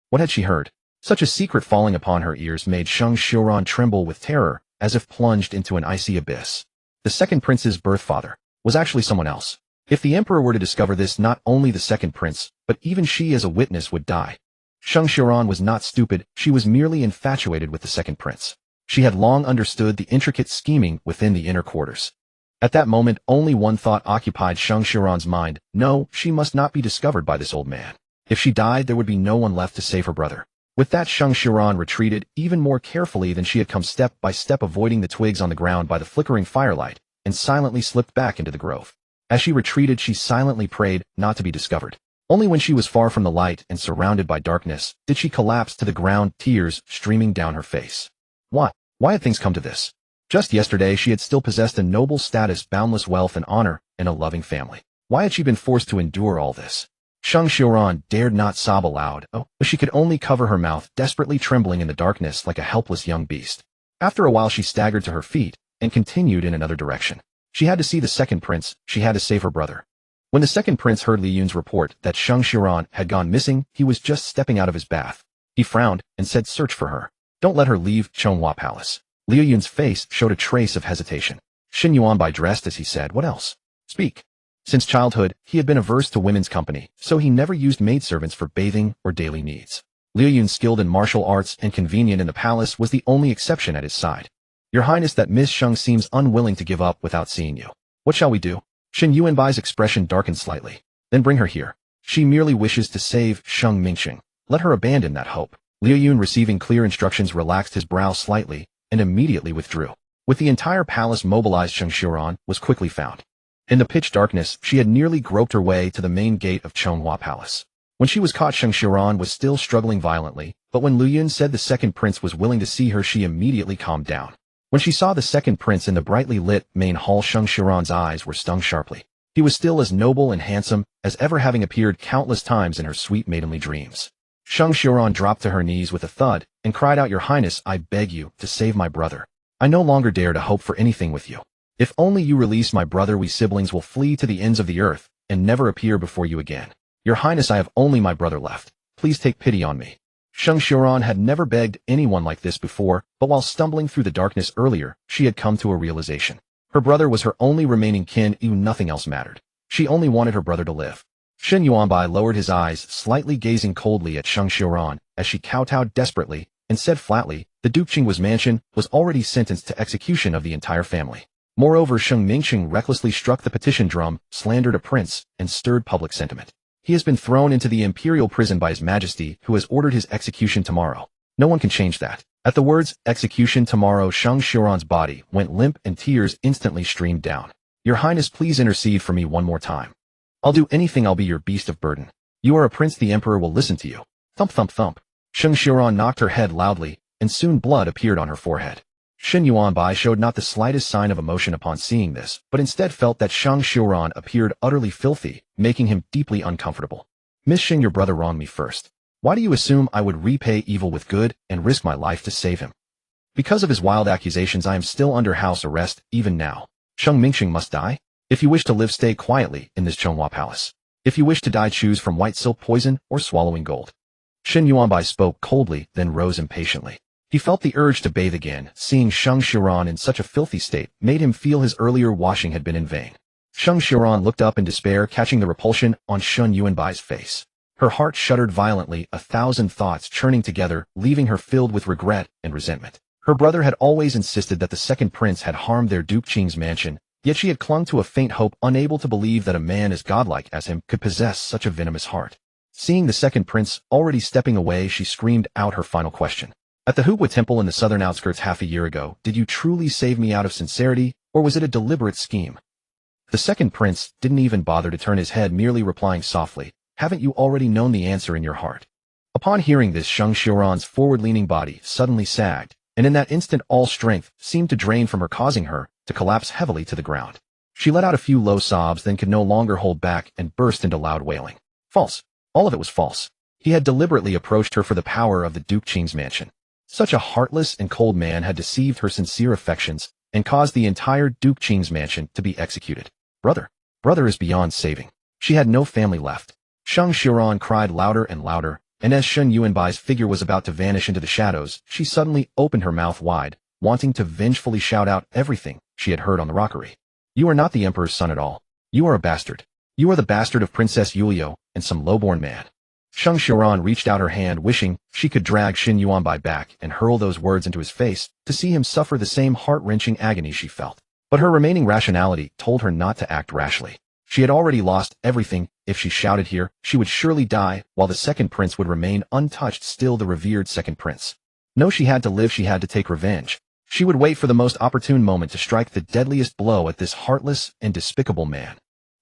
What had she heard? Such a secret falling upon her ears made Sheng Xiaoran tremble with terror, as if plunged into an icy abyss. The second prince's birth father was actually someone else. If the emperor were to discover this, not only the second prince, but even she as a witness would die. Sheng Xiaoran was not stupid, she was merely infatuated with the second prince. She had long understood the intricate scheming within the inner quarters. At that moment, only one thought occupied Sheng Xiaoran's mind: no, she must not be discovered by this old man. If she died, there would be no one left to save her brother. With that, Shang Xiran retreated even more carefully than she had come, step by step, avoiding the twigs on the ground by the flickering firelight, and silently slipped back into the grove. As she retreated, she silently prayed not to be discovered. Only when she was far from the light and surrounded by darkness did she collapse to the ground, tears streaming down her face. Why had things come to this? Just yesterday she had still possessed a noble status, boundless wealth and honor, and a loving family. Why had she been forced to endure all this? Shang Xiran dared not sob aloud, but she could only cover her mouth, desperately trembling in the darkness like a helpless young beast. After a while she staggered to her feet and continued in another direction. She had to see the second prince, she had to save her brother. When the second prince heard Li Yun's report that Shang Xiran had gone missing, he was just stepping out of his bath. He frowned and said, "Search for her. Don't let her leave Chonghua Palace." Li Yun's face showed a trace of hesitation. Xin Yuanbai dressed as he said, "What else? Speak." Since childhood, he had been averse to women's company, so he never used maidservants for bathing or daily needs. Liu Yun, skilled in martial arts and convenient in the palace, was the only exception at his side. "Your Highness, that Miss Sheng seems unwilling to give up without seeing you. What shall we do?" Xin Yuanbai's expression darkened slightly. "Then bring her here. She merely wishes to save Sheng Mingxing. Let her abandon that hope." Liu Yun, receiving clear instructions, relaxed his brow slightly and immediately withdrew. With the entire palace mobilized, Shang Xiran was quickly found. In the pitch darkness, she had nearly groped her way to the main gate of Chonghua Palace. When she was caught, Shang Xiran was still struggling violently, but when Liu Yun said the second prince was willing to see her, she immediately calmed down. When she saw the second prince in the brightly lit main hall, Shang Xiran's eyes were stung sharply. He was still as noble and handsome as ever, having appeared countless times in her sweet maidenly dreams. Shang Xiran dropped to her knees with a thud and cried out, "Your Highness, I beg you to save my brother. I no longer dare to hope for anything with you. If only you release my brother, we siblings will flee to the ends of the earth and never appear before you again. Your Highness, I have only my brother left. Please take pity on me." Shang Xiran had never begged anyone like this before, but while stumbling through the darkness earlier, she had come to a realization. Her brother was her only remaining kin, nothing else mattered. She only wanted her brother to live. Xin Yuanbai lowered his eyes, slightly gazing coldly at Shang Xiran as she kowtowed desperately and said flatly, "The Duke Qing's mansion was already sentenced to execution of the entire family. Moreover, Sheng Mingxing recklessly struck the petition drum, slandered a prince, and stirred public sentiment. He has been thrown into the imperial prison by His Majesty, who has ordered his execution tomorrow. No one can change that." At the words, "execution tomorrow," Shang Xiran's body went limp and tears instantly streamed down. "Your Highness, please intercede for me one more time. I'll do anything, I'll be your beast of burden. You are a prince, the emperor will listen to you." Thump thump thump. Shang Xiran knocked her head loudly, and soon blood appeared on her forehead. Xin Yuanbai showed not the slightest sign of emotion upon seeing this, but instead felt that Shang Xiran appeared utterly filthy, making him deeply uncomfortable. "Miss Xing, your brother wronged me first. Why do you assume I would repay evil with good and risk my life to save him? Because of his wild accusations, I am still under house arrest, even now. Sheng Mingxing must die? If you wish to live, stay quietly in this Chonghua Palace. If you wish to die, choose from white silk poison or swallowing gold." Xin Yuanbai spoke coldly, then rose impatiently. He felt the urge to bathe again. Seeing Shang Xiran in such a filthy state made him feel his earlier washing had been in vain. Shang Xiran looked up in despair, catching the repulsion on Xin Yuanbai's face. Her heart shuddered violently, 1,000 thoughts churning together, leaving her filled with regret and resentment. Her brother had always insisted that the second prince had harmed their Duke Qing's mansion, yet she had clung to a faint hope, unable to believe that a man as godlike as him could possess such a venomous heart. Seeing the second prince already stepping away, she screamed out her final question. "At the Hubwa Temple in the southern outskirts half a year ago, did you truly save me out of sincerity, or was it a deliberate scheme?" The second prince didn't even bother to turn his head, merely replying softly, "Haven't you already known the answer in your heart?" Upon hearing this, Shang Xiran's forward-leaning body suddenly sagged, and in that instant all strength seemed to drain from her, causing her to collapse heavily to the ground. She let out a few low sobs, then could no longer hold back and burst into loud wailing. False. All of it was false. He had deliberately approached her for the power of the Duke Qing's mansion. Such a heartless and cold man had deceived her sincere affections and caused the entire Duke Qing's mansion to be executed. Brother is beyond saving. She had no family left. Shang Xiran cried louder and louder, and as Xin Yuanbai's figure was about to vanish into the shadows, she suddenly opened her mouth wide, wanting to vengefully shout out everything she had heard on the rockery. "You are not the emperor's son at all. You are a bastard. You are the bastard of Princess Yulio and some lowborn man." Shang Xiran reached out her hand, wishing she could drag Xin Yuanbai back and hurl those words into his face, to see him suffer the same heart-wrenching agony she felt. But her remaining rationality told her not to act rashly. She had already lost everything. If she shouted here, she would surely die, while the second prince would remain untouched, still the revered second prince. No, she had to live, she had to take revenge. She would wait for the most opportune moment to strike the deadliest blow at this heartless and despicable man.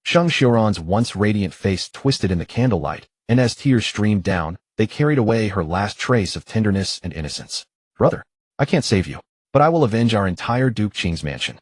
Sheng Xiuran's once radiant face twisted in the candlelight, and as tears streamed down, they carried away her last trace of tenderness and innocence. Brother, I can't save you, but I will avenge our entire Duke Qing's mansion.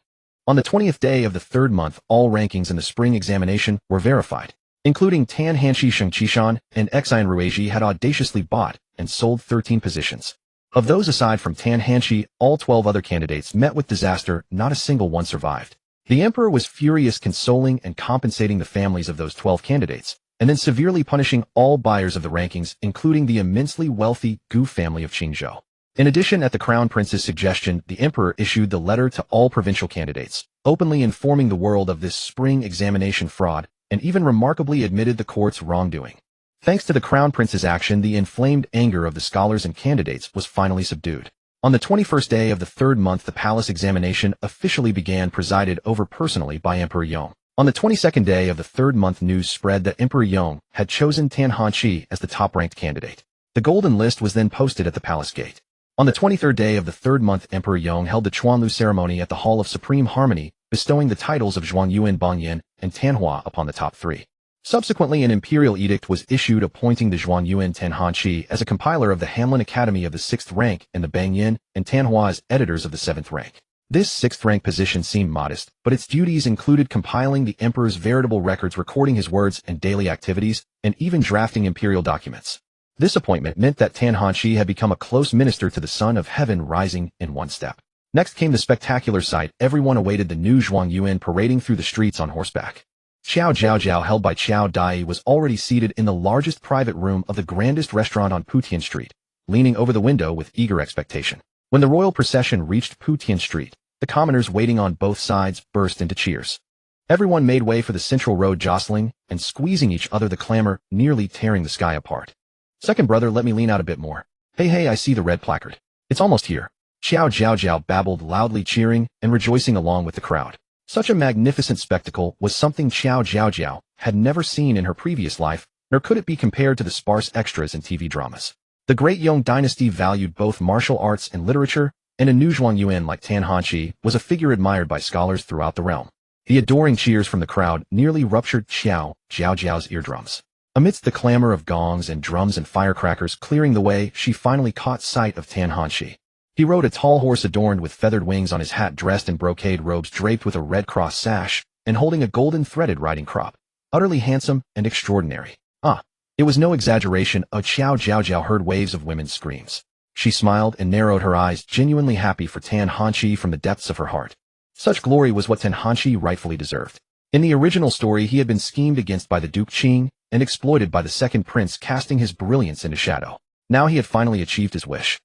On the 20th day of the third month, all rankings in the spring examination were verified, including Tan Hanxi Sheng Qishan and Xian Ruiji had audaciously bought and sold 13 positions. Of those aside from Tan Hanxi, all 12 other candidates met with disaster, not a single one survived. The emperor was furious, consoling and compensating the families of those 12 candidates, and then severely punishing all buyers of the rankings, including the immensely wealthy Gu family of Qingzhou. In addition, at the crown prince's suggestion, the emperor issued the letter to all provincial candidates, openly informing the world of this spring examination fraud, and even remarkably admitted the court's wrongdoing. Thanks to the crown prince's action, the inflamed anger of the scholars and candidates was finally subdued. On the 21st day of the third month, the palace examination officially began, presided over personally by Emperor Yong. On the 22nd day of the third month, news spread that Emperor Yong had chosen Tan Hanxi as the top-ranked candidate. The golden list was then posted at the palace gate. On the 23rd day of the third month, Emperor Yong held the Chuanlu ceremony at the Hall of Supreme Harmony, bestowing the titles of Zhuang Yuan Bangyan and Tanhua upon the top three. Subsequently, an imperial edict was issued appointing the Zhuang Yuan Tan Hanxi as a compiler of the Hanlin Academy of the 6th rank and the Bangyan and Tanhua as editors of the 7th rank. This 6th rank position seemed modest, but its duties included compiling the emperor's veritable records, recording his words and daily activities, and even drafting imperial documents. This appointment meant that Tan Hanxi had become a close minister to the Son of Heaven, rising in one step. Next came the spectacular sight. Everyone awaited the new Zhuang Yuan parading through the streets on horseback. Qiao Jiaojiao, held by Qiao Dai, was already seated in the largest private room of the grandest restaurant on Putian Street, leaning over the window with eager expectation. When the royal procession reached Putian Street, the commoners waiting on both sides burst into cheers. Everyone made way for the central road, jostling and squeezing each other, the clamor nearly tearing the sky apart. Second brother, let me lean out a bit more. Hey, I see the red placard. It's almost here. Qiao Jiaojiao babbled, loudly cheering and rejoicing along with the crowd. Such a magnificent spectacle was something Qiao Jiaojiao had never seen in her previous life, nor could it be compared to the sparse extras in TV dramas. The great Yong dynasty valued both martial arts and literature, and a new Zhuang Yuan like Tan Hanxi was a figure admired by scholars throughout the realm. The adoring cheers from the crowd nearly ruptured Qiao Jiaojiao's eardrums. Amidst the clamor of gongs and drums and firecrackers clearing the way, she finally caught sight of Tan Hanxi. He rode a tall horse adorned with feathered wings on his hat, dressed in brocade robes draped with a red cross sash, and holding a golden threaded riding crop. Utterly handsome and extraordinary. It was no exaggeration. Qiao Jiaojiao heard waves of women's screams. She smiled and narrowed her eyes, genuinely happy for Tan Hanxi from the depths of her heart. Such glory was what Tan Hanxi rightfully deserved. In the original story, he had been schemed against by the Duke Qing and exploited by the second prince, casting his brilliance into shadow. Now he had finally achieved his wish.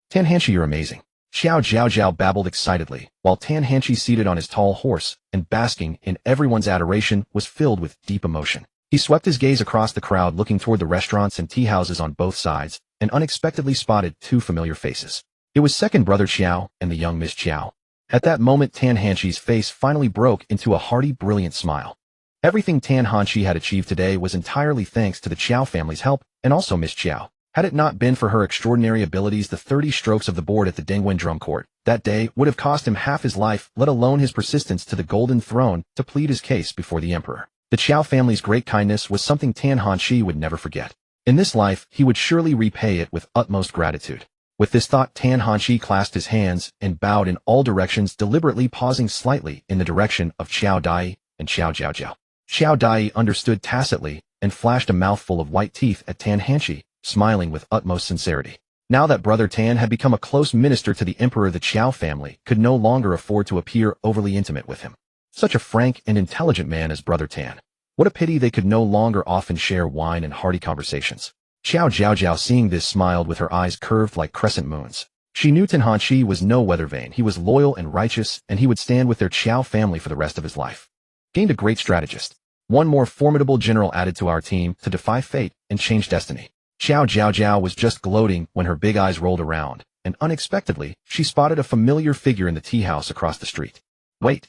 Tan Hanxi, you're amazing. Qiao Jiaojiao babbled excitedly, while Tan Hanxi, seated on his tall horse and basking in everyone's adoration, was filled with deep emotion. He swept his gaze across the crowd, looking toward the restaurants and tea houses on both sides, and unexpectedly spotted two familiar faces. It was second brother Qiao and the young Miss Qiao. At that moment, Tan Hanxi's face finally broke into a hearty, brilliant smile. Everything Tan Hanxi had achieved today was entirely thanks to the Qiao family's help, and also Miss Qiao. Had it not been for her extraordinary abilities, the 30 strokes of the board at the Dengwen drum court that day would have cost him half his life, let alone his persistence to the golden throne to plead his case before the emperor. The Qiao family's great kindness was something Tan Hanxi would never forget. In this life, he would surely repay it with utmost gratitude. With this thought, Tan Hanxi clasped his hands and bowed in all directions, deliberately pausing slightly in the direction of Qiao Dai and Qiao Jiaojiao. Qiao Dai understood tacitly and flashed a mouthful of white teeth at Tan Hanxi, smiling with utmost sincerity. Now that brother Tan had become a close minister to the emperor, the Qiao family could no longer afford to appear overly intimate with him. Such a frank and intelligent man as brother Tan. What a pity they could no longer often share wine and hearty conversations. Qiao Jiaojiao, seeing this, smiled with her eyes curved like crescent moons. She knew Tan Hanxi was no weather vane. He was loyal and righteous, and he would stand with their Qiao family for the rest of his life. Gained a great strategist. One more formidable general added to our team to defy fate and change destiny. Qiao Jiaojiao was just gloating when her big eyes rolled around, and unexpectedly, she spotted a familiar figure in the tea house across the street. Wait,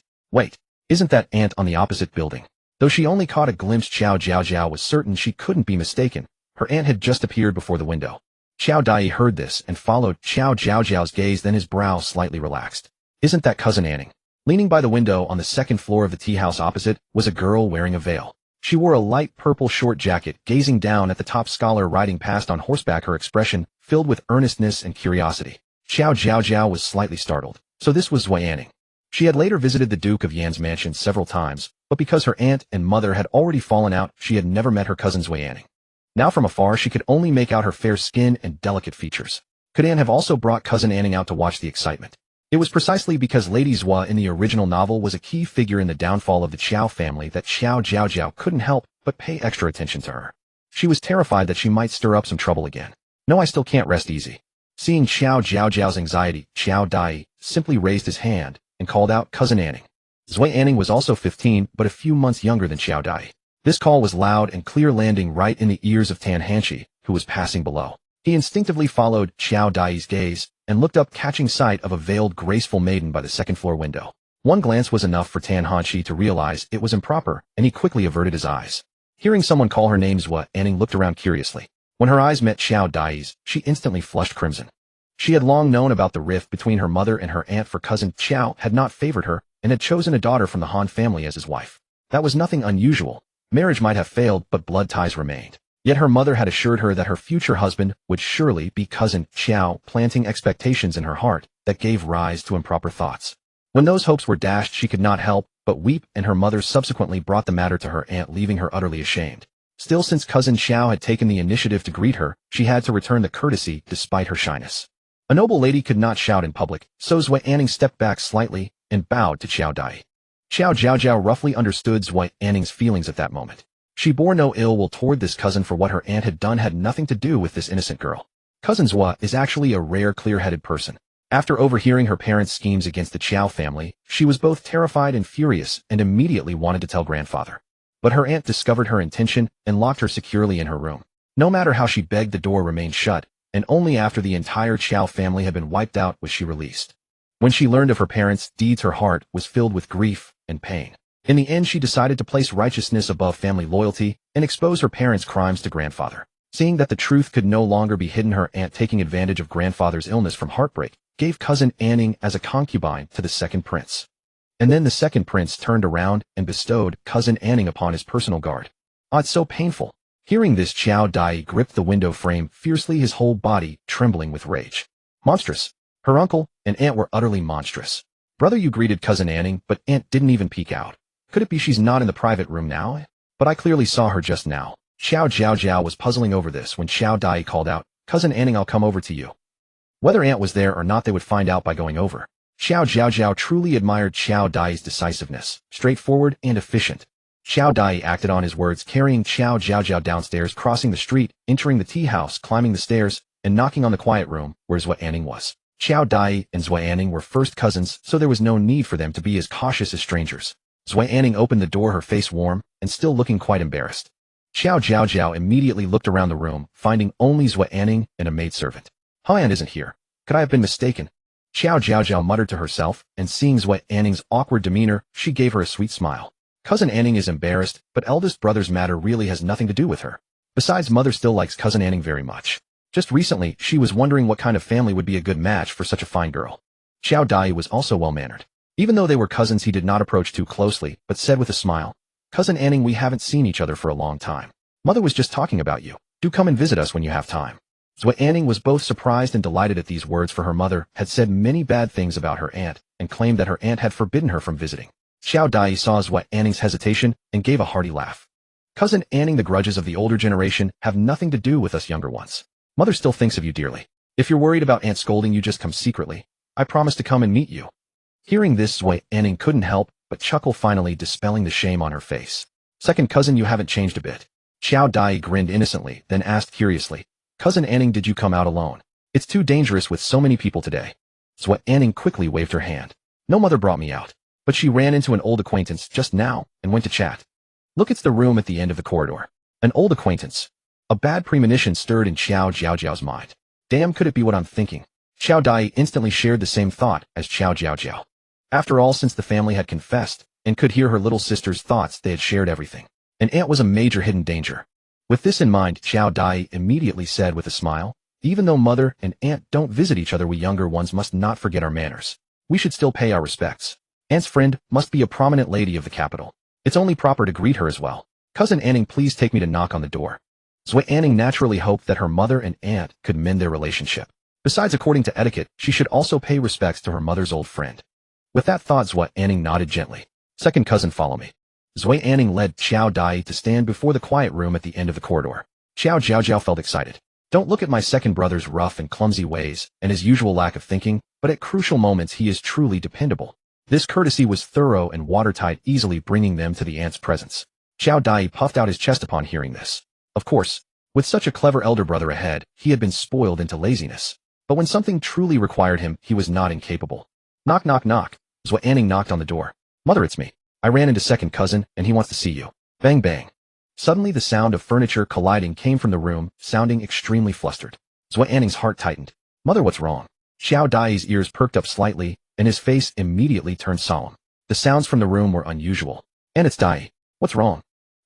isn't that Ant on the opposite building? Though she only caught a glimpse, Qiao Jiaojiao was certain she couldn't be mistaken. Her aunt had just appeared before the window. Qiao Dai heard this and followed Qiao Jiaojiao's gaze, then his brow slightly relaxed. Isn't that Cousin Anning? Leaning by the window on the second floor of the tea house opposite was a girl wearing a veil. She wore a light purple short jacket, gazing down at the top scholar riding past on horseback, her expression filled with earnestness and curiosity. Qiao Jiaojiao was slightly startled. So this was Zui Anning. She had later visited the Duke of Yan's mansion several times, but because her aunt and mother had already fallen out, she had never met her cousin Zui Anning. Now from afar she could only make out her fair skin and delicate features. Could Anne have also brought Cousin Anning out to watch the excitement? It was precisely because Lady Zua in the original novel was a key figure in the downfall of the Qiao family that Qiao Jiaojiao couldn't help but pay extra attention to her. She was terrified that she might stir up some trouble again. No, I still can't rest easy. Seeing Qiao Jiaojiao's anxiety, Qiao Dai simply raised his hand and called out Cousin Anning. Zui Anning was also 15, but a few months younger than Qiao Dai. This call was loud and clear, landing right in the ears of Tan Hanshi, who was passing below. He instinctively followed Qiao Dai's gaze and looked up, catching sight of a veiled, graceful maiden by the second-floor window. One glance was enough for Tan Hanshi to realize it was improper, and he quickly averted his eyes. Hearing someone call her name Zua, Anning looked around curiously. When her eyes met Qiao Dai's, she instantly flushed crimson. She had long known about the rift between her mother and her aunt, for cousin Qiao had not favored her and had chosen a daughter from the Han family as his wife. That was nothing unusual. Marriage might have failed, but blood ties remained. Yet her mother had assured her that her future husband would surely be cousin Qiao, planting expectations in her heart that gave rise to improper thoughts. When those hopes were dashed, she could not help but weep, and her mother subsequently brought the matter to her aunt, leaving her utterly ashamed. Still, since cousin Qiao had taken the initiative to greet her, she had to return the courtesy despite her shyness. A noble lady could not shout in public, so Zui Anning stepped back slightly and bowed to Qiao Dai. Qiao Jiaojiao roughly understood Zui Anning's feelings at that moment. She bore no ill will toward this cousin, for what her aunt had done had nothing to do with this innocent girl. Cousin Zua is actually a rare, clear-headed person. After overhearing her parents' schemes against the Qiao family, she was both terrified and furious and immediately wanted to tell grandfather. But her aunt discovered her intention and locked her securely in her room. No matter how she begged, the door remained shut, and only after the entire Qiao family had been wiped out was she released. When she learned of her parents' deeds, her heart was filled with grief and pain. In the end, she decided to place righteousness above family loyalty and expose her parents' crimes to grandfather. Seeing that the truth could no longer be hidden, her aunt, taking advantage of grandfather's illness from heartbreak, gave cousin Anning as a concubine to the second prince. And then the second prince turned around and bestowed cousin Anning upon his personal guard. Ah, it's so painful. Hearing this, Qiao Dai gripped the window frame fiercely, his whole body trembling with rage. Monstrous. Her uncle and aunt were utterly monstrous. Brother, you greeted cousin Anning, but aunt didn't even peek out. Could it be she's not in the private room now? But I clearly saw her just now. Qiao Jiaojiao was puzzling over this when Qiao Dai called out, Cousin Anning, I'll come over to you. Whether aunt was there or not, they would find out by going over. Qiao Jiaojiao truly admired Qiao Dai's decisiveness, straightforward and efficient. Qiao Dai acted on his words, carrying Qiao Jiaojiao downstairs, crossing the street, entering the tea house, climbing the stairs, and knocking on the quiet room where Zui Anning was. Qiao Dai and Zui Anning were first cousins, so there was no need for them to be as cautious as strangers. Zui Anning opened the door, her face warm and still looking quite embarrassed. Qiao Jiaojiao immediately looked around the room, finding only Zui Anning and a maidservant. Aunt isn't here. Could I have been mistaken? Qiao Jiaojiao muttered to herself, and seeing Zui Anning's awkward demeanor, she gave her a sweet smile. Cousin Anning is embarrassed, but eldest brother's matter really has nothing to do with her. Besides, mother still likes cousin Anning very much. Just recently, she was wondering what kind of family would be a good match for such a fine girl. Qiao Dai was also well-mannered. Even though they were cousins, he did not approach too closely, but said with a smile, Cousin Anning, we haven't seen each other for a long time. Mother was just talking about you. Do come and visit us when you have time. Zui Anning was both surprised and delighted at these words, for her mother had said many bad things about her aunt and claimed that her aunt had forbidden her from visiting. Qiao Dai saw Zui Anning's hesitation and gave a hearty laugh. Cousin Anning, the grudges of the older generation have nothing to do with us younger ones. Mother still thinks of you dearly. If you're worried about aunt scolding you, just come secretly. I promise to come and meet you. Hearing this, Zui Anning couldn't help but chuckle, finally dispelling the shame on her face. Second cousin, you haven't changed a bit. Qiao Dai grinned innocently, then asked curiously, Cousin Anning, did you come out alone? It's too dangerous with so many people today. Zui Anning quickly waved her hand. No, mother brought me out. But she ran into an old acquaintance just now and went to chat. Look, it's the room at the end of the corridor. An old acquaintance. A bad premonition stirred in Qiao Jiaojiao's mind. Damn, could it be what I'm thinking? Qiao Dai instantly shared the same thought as Qiao Jiaojiao. After all, since the family had confessed and could hear her little sister's thoughts, they had shared everything. An aunt was a major hidden danger. With this in mind, Qiao Dai immediately said with a smile, even though mother and aunt don't visit each other, we younger ones must not forget our manners. We should still pay our respects. Aunt's friend must be a prominent lady of the capital. It's only proper to greet her as well. Cousin Anning, please take me to knock on the door. Zui Anning naturally hoped that her mother and aunt could mend their relationship. Besides, according to etiquette, she should also pay respects to her mother's old friend. With that thought, Zui Anning nodded gently. Second cousin, follow me. Zui Anning led Qiao Dai to stand before the quiet room at the end of the corridor. Qiao Jiaojiao felt excited. Don't look at my second brother's rough and clumsy ways and his usual lack of thinking, but at crucial moments he is truly dependable. This courtesy was thorough and watertight, easily bringing them to the aunt's presence. Qiao Dai puffed out his chest upon hearing this. Of course, with such a clever elder brother ahead, he had been spoiled into laziness. But when something truly required him, he was not incapable. Knock, knock, knock. Zui Anning knocked on the door. Mother, it's me. I ran into second cousin, and he wants to see you. Bang, bang. Suddenly the sound of furniture colliding came from the room, sounding extremely flustered. Zui Anning's heart tightened. Mother, what's wrong? Qiao Dai's ears perked up slightly, and his face immediately turned solemn. The sounds from the room were unusual. And it's Dai. What's wrong?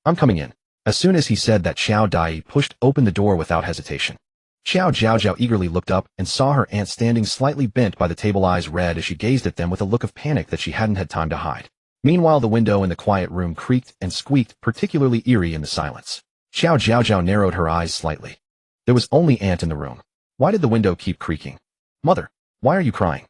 I'm coming in. As soon as he said that, Qiao Dai pushed open the door without hesitation. Qiao Jiaojiao eagerly looked up and saw her aunt standing slightly bent by the table, eyes red as she gazed at them with a look of panic that she hadn't had time to hide. Meanwhile, the window in the quiet room creaked and squeaked, particularly eerie in the silence. Qiao Jiaojiao narrowed her eyes slightly. There was only aunt in the room. Why did the window keep creaking? Mother, why are you crying?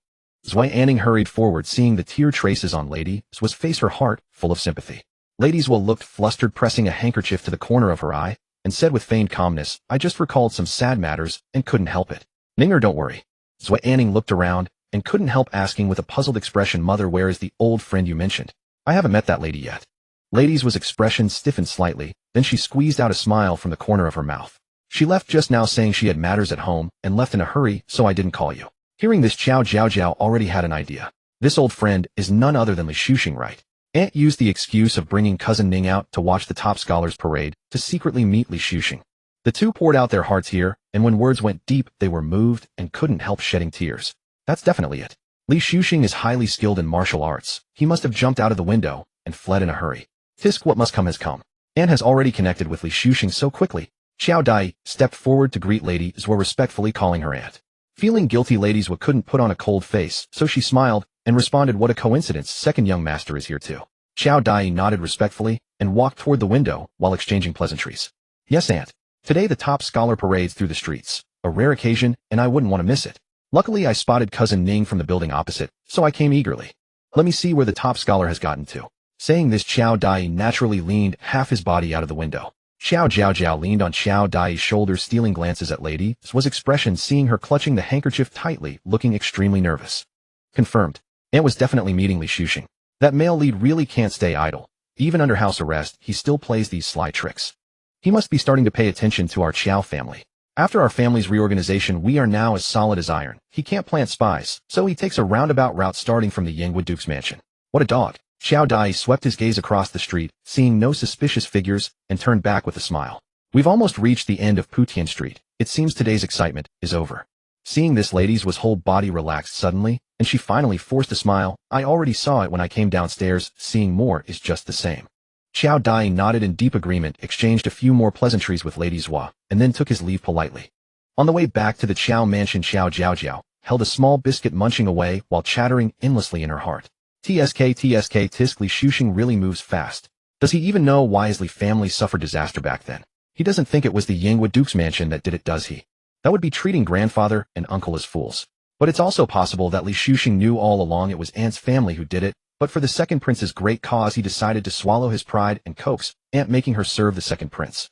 Zui Anning hurried forward, seeing the tear traces on Lady Zhu's face, her heart full of sympathy. Lady Zhu looked flustered, pressing a handkerchief to the corner of her eye, and said with feigned calmness, I just recalled some sad matters and couldn't help it. Ninger, don't worry. Zui Anning looked around and couldn't help asking with a puzzled expression, Mother, where is the old friend you mentioned? I haven't met that lady yet. Lady Zhu's expression stiffened slightly, then she squeezed out a smile from the corner of her mouth. She left just now saying she had matters at home and left in a hurry, so I didn't call you. Hearing this, Qiao Jiaojiao already had an idea. This old friend is none other than Li Shuxing, right? Aunt used the excuse of bringing cousin Ning out to watch the top scholars parade to secretly meet Li Shuxing. The two poured out their hearts here, and when words went deep, they were moved and couldn't help shedding tears. That's definitely it. Li Shuxing is highly skilled in martial arts. He must have jumped out of the window and fled in a hurry. Tisk, what must come has come. Aunt has already connected with Li Shuxing so quickly. Qiao Dai stepped forward to greet Lady Zhu, respectfully calling her aunt. Feeling guilty, Lady Zhu couldn't put on a cold face, so she smiled and responded, what a coincidence, second young master is here too. Qiao Dai nodded respectfully and walked toward the window while exchanging pleasantries. Yes, aunt. Today the top scholar parades through the streets. A rare occasion, and I wouldn't want to miss it. Luckily, I spotted cousin Ning from the building opposite, so I came eagerly. Let me see where the top scholar has gotten to. Saying this, Qiao Dai naturally leaned half his body out of the window. Qiao Jiaojiao leaned on Qiao Dai's shoulder, stealing glances at Lady Zhu's expression, seeing her clutching the handkerchief tightly, looking extremely nervous. Confirmed. Aunt was definitely meeting Li Shuxing. That male lead really can't stay idle. Even under house arrest, he still plays these sly tricks. He must be starting to pay attention to our Qiao family. After our family's reorganization, we are now as solid as iron. He can't plant spies, so he takes a roundabout route starting from the Yangwu Duke's mansion. What a dog. Qiao Dai swept his gaze across the street, seeing no suspicious figures, and turned back with a smile. We've almost reached the end of Putian Street. It seems today's excitement is over. Seeing this, Lady Zhu's whole body relaxed suddenly, and she finally forced a smile. I already saw it when I came downstairs. Seeing more is just the same. Qiao Dai nodded in deep agreement, exchanged a few more pleasantries with Lady Zhu, and then took his leave politely. On the way back to the Qiao mansion, Qiao Jiaojiao held a small biscuit, munching away while chattering endlessly in her heart. Tsk, tisk, Li Shuxing really moves fast. Does he even know why his Li family suffered disaster back then? He doesn't think it was the Yangwu Duke's mansion that did it, does he? That would be treating grandfather and uncle as fools. But it's also possible that Li Shuxing knew all along it was Aunt's family who did it, but for the second prince's great cause he decided to swallow his pride and coax Aunt, making her serve the second prince.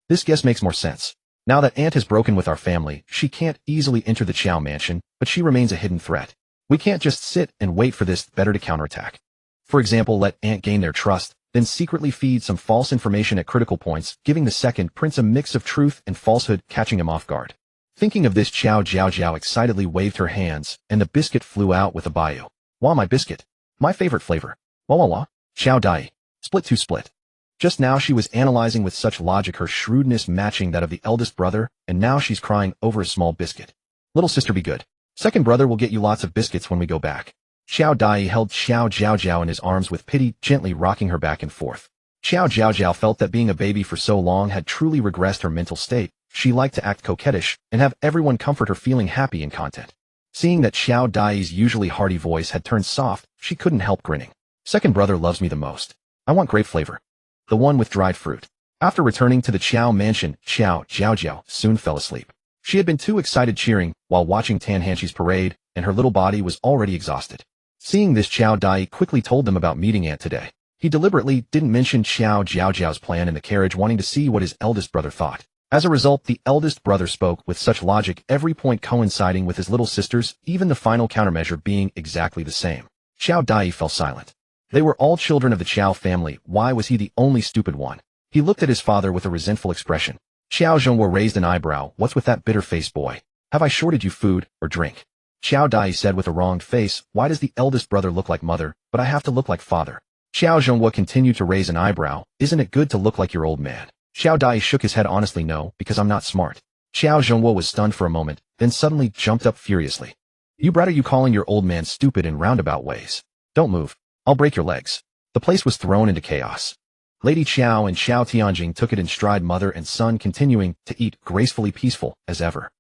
This guess makes more sense. Now that Aunt has broken with our family, she can't easily enter the Qiao mansion, but she remains a hidden threat. We can't just sit and wait for this, better to counterattack. For example, let Aunt gain their trust, then secretly feed some false information at critical points, giving the second prince a mix of truth and falsehood, catching him off guard. Thinking of this, Qiao Jiaojiao excitedly waved her hands, and the biscuit flew out with a bayou. Wah, my biscuit. My favorite flavor. Wah wah wah. Qiao Dai. Split to split. Just now she was analyzing with such logic, her shrewdness matching that of the eldest brother, and now she's crying over a small biscuit. Little sister, be good. Second brother will get you lots of biscuits when we go back. Qiao Dai held Qiao Jiaojiao in his arms with pity, gently rocking her back and forth. Qiao Jiaojiao felt that being a baby for so long had truly regressed her mental state. She liked to act coquettish and have everyone comfort her, feeling happy and content. Seeing that Qiao Dai's usually hearty voice had turned soft, she couldn't help grinning. Second brother loves me the most. I want grape flavor. The one with dried fruit. After returning to the Qiao mansion, Qiao Jiaojiao soon fell asleep. She had been too excited cheering while watching Tanhanshi's parade, and her little body was already exhausted. Seeing this, Qiao Dai quickly told them about meeting Aunt today. He deliberately didn't mention Qiao Jiaojiao's plan in the carriage, wanting to see what his eldest brother thought. As a result, the eldest brother spoke with such logic, every point coinciding with his little sister's, even the final countermeasure being exactly the same. Qiao Dai fell silent. They were all children of the Qiao family. Why was he the only stupid one? He looked at his father with a resentful expression. Qiao Zhongguo raised an eyebrow. What's with that bitter-faced boy? Have I shorted you food or drink? Qiao Dai said with a wronged face. Why does the eldest brother look like mother, but I have to look like father? Qiao Zhongguo continued to raise an eyebrow. Isn't it good to look like your old man? Qiao Dai shook his head. Honestly, no, because I'm not smart. Qiao Zhongguo was stunned for a moment, then suddenly jumped up furiously. You brat, are you calling your old man stupid in roundabout ways? Don't move. I'll break your legs. The place was thrown into chaos. Lady Qiao and Xiao Tianjing took it in stride, mother and son continuing to eat gracefully peaceful as ever.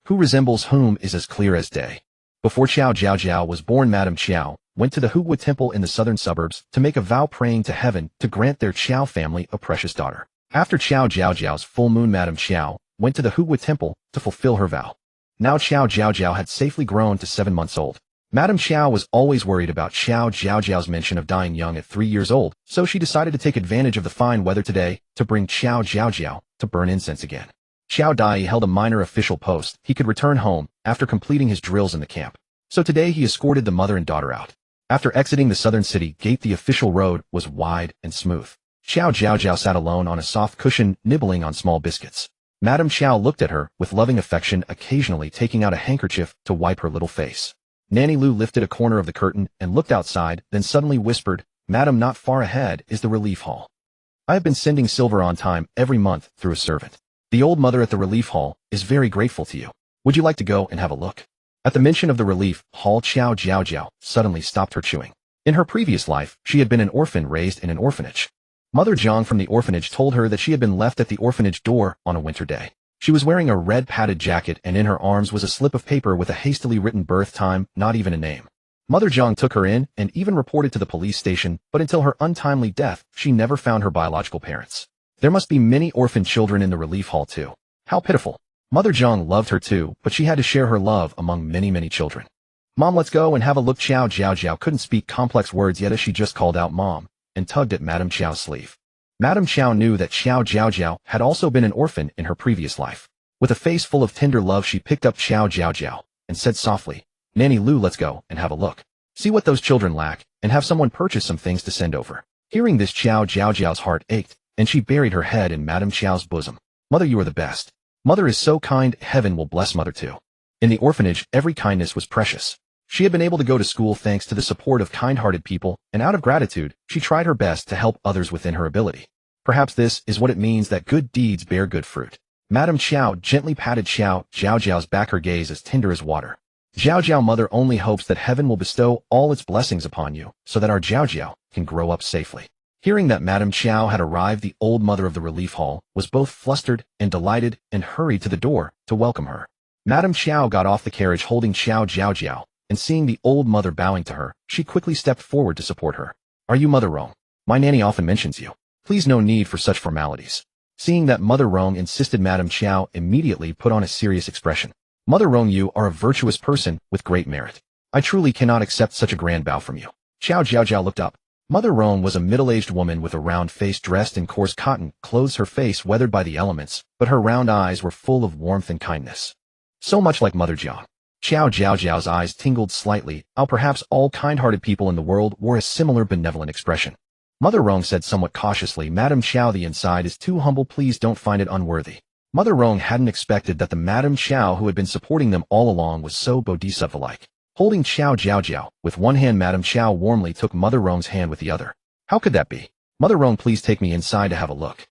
Who resembles whom is as clear as day. Before Qiao Jiaojiao was born, Madame Qiao went to the Hugua temple in the southern suburbs to make a vow, praying to heaven to grant their Qiao family a precious daughter. After Qiao Jiaojiao's full moon, Madame Qiao went to the Hugua temple to fulfill her vow. Now Qiao Jiaojiao had safely grown to 7 months old. Madame Qiao was always worried about Qiao Jiaojiao's mention of dying young at 3 years old, so she decided to take advantage of the fine weather today to bring Qiao Jiaojiao to burn incense again. Qiao Dai held a minor official post. He could return home after completing his drills in the camp. So today he escorted the mother and daughter out. After exiting the southern city gate, the official road was wide and smooth. Qiao Jiaojiao sat alone on a soft cushion, nibbling on small biscuits. Madame Qiao looked at her with loving affection, occasionally taking out a handkerchief to wipe her little face. Nanny Lu lifted a corner of the curtain and looked outside, then suddenly whispered, Madam, not far ahead is the relief hall. I have been sending silver on time every month through a servant. The old mother at the relief hall is very grateful to you. Would you like to go and have a look? At the mention of the relief hall, Qiao Jiaojiao suddenly stopped her chewing. In her previous life, she had been an orphan raised in an orphanage. Mother Zhang from the orphanage told her that she had been left at the orphanage door on a winter day. She was wearing a red padded jacket, and in her arms was a slip of paper with a hastily written birth time, not even a name. Mother Zhang took her in and even reported to the police station, but until her untimely death, she never found her biological parents. There must be many orphan children in the relief hall too. How pitiful. Mother Zhang loved her too, but she had to share her love among many children. Mom, let's go and have a look. Qiao Jiaojiao couldn't speak complex words yet as she just called out Mom and tugged at Madame Qiao's sleeve. Madame Qiao knew that Qiao Jiaojiao had also been an orphan in her previous life. With a face full of tender love, she picked up Qiao Jiaojiao and said softly, Nanny Lu, let's go and have a look. See what those children lack and have someone purchase some things to send over. Hearing this, Qiao Jiaojiao's heart ached, and she buried her head in Madame Qiao's bosom. Mother, you are the best. Mother is so kind. Heaven will bless Mother too. In the orphanage, every kindness was precious. She had been able to go to school thanks to the support of kind-hearted people, and out of gratitude, she tried her best to help others within her ability. Perhaps this is what it means that good deeds bear good fruit. Madame Qiao gently patted Qiao Jiaojiao's back, her gaze as tender as water. Jiaojiao, mother only hopes that heaven will bestow all its blessings upon you, so that our Jiaojiao can grow up safely. Hearing that Madame Qiao had arrived, the old mother of the relief hall was both flustered and delighted and hurried to the door to welcome her. Madame Qiao got off the carriage holding Qiao Jiaojiao, and seeing the old mother bowing to her, she quickly stepped forward to support her. Are you Mother Rong? My nanny often mentions you. Please, no need for such formalities. Seeing that Mother Rong insisted, Madame Qiao immediately put on a serious expression. Mother Rong, you are a virtuous person with great merit. I truly cannot accept such a grand bow from you. Qiao Jiaojiao looked up. Mother Rong was a middle-aged woman with a round face, dressed in coarse cotton clothes, her face weathered by the elements, but her round eyes were full of warmth and kindness. So much like Mother Jiang. Qiao Jiaojiao's eyes tingled slightly. Perhaps all kind-hearted people in the world wore a similar benevolent expression. Mother Rong said somewhat cautiously, Madame Qiao, the inside is too humble, please don't find it unworthy. Mother Rong hadn't expected that the Madame Qiao who had been supporting them all along was so bodhisattva-like. Holding Qiao Jiaojiao with one hand, Madame Qiao warmly took Mother Rong's hand with the other. How could that be? Mother Rong, please take me inside to have a look.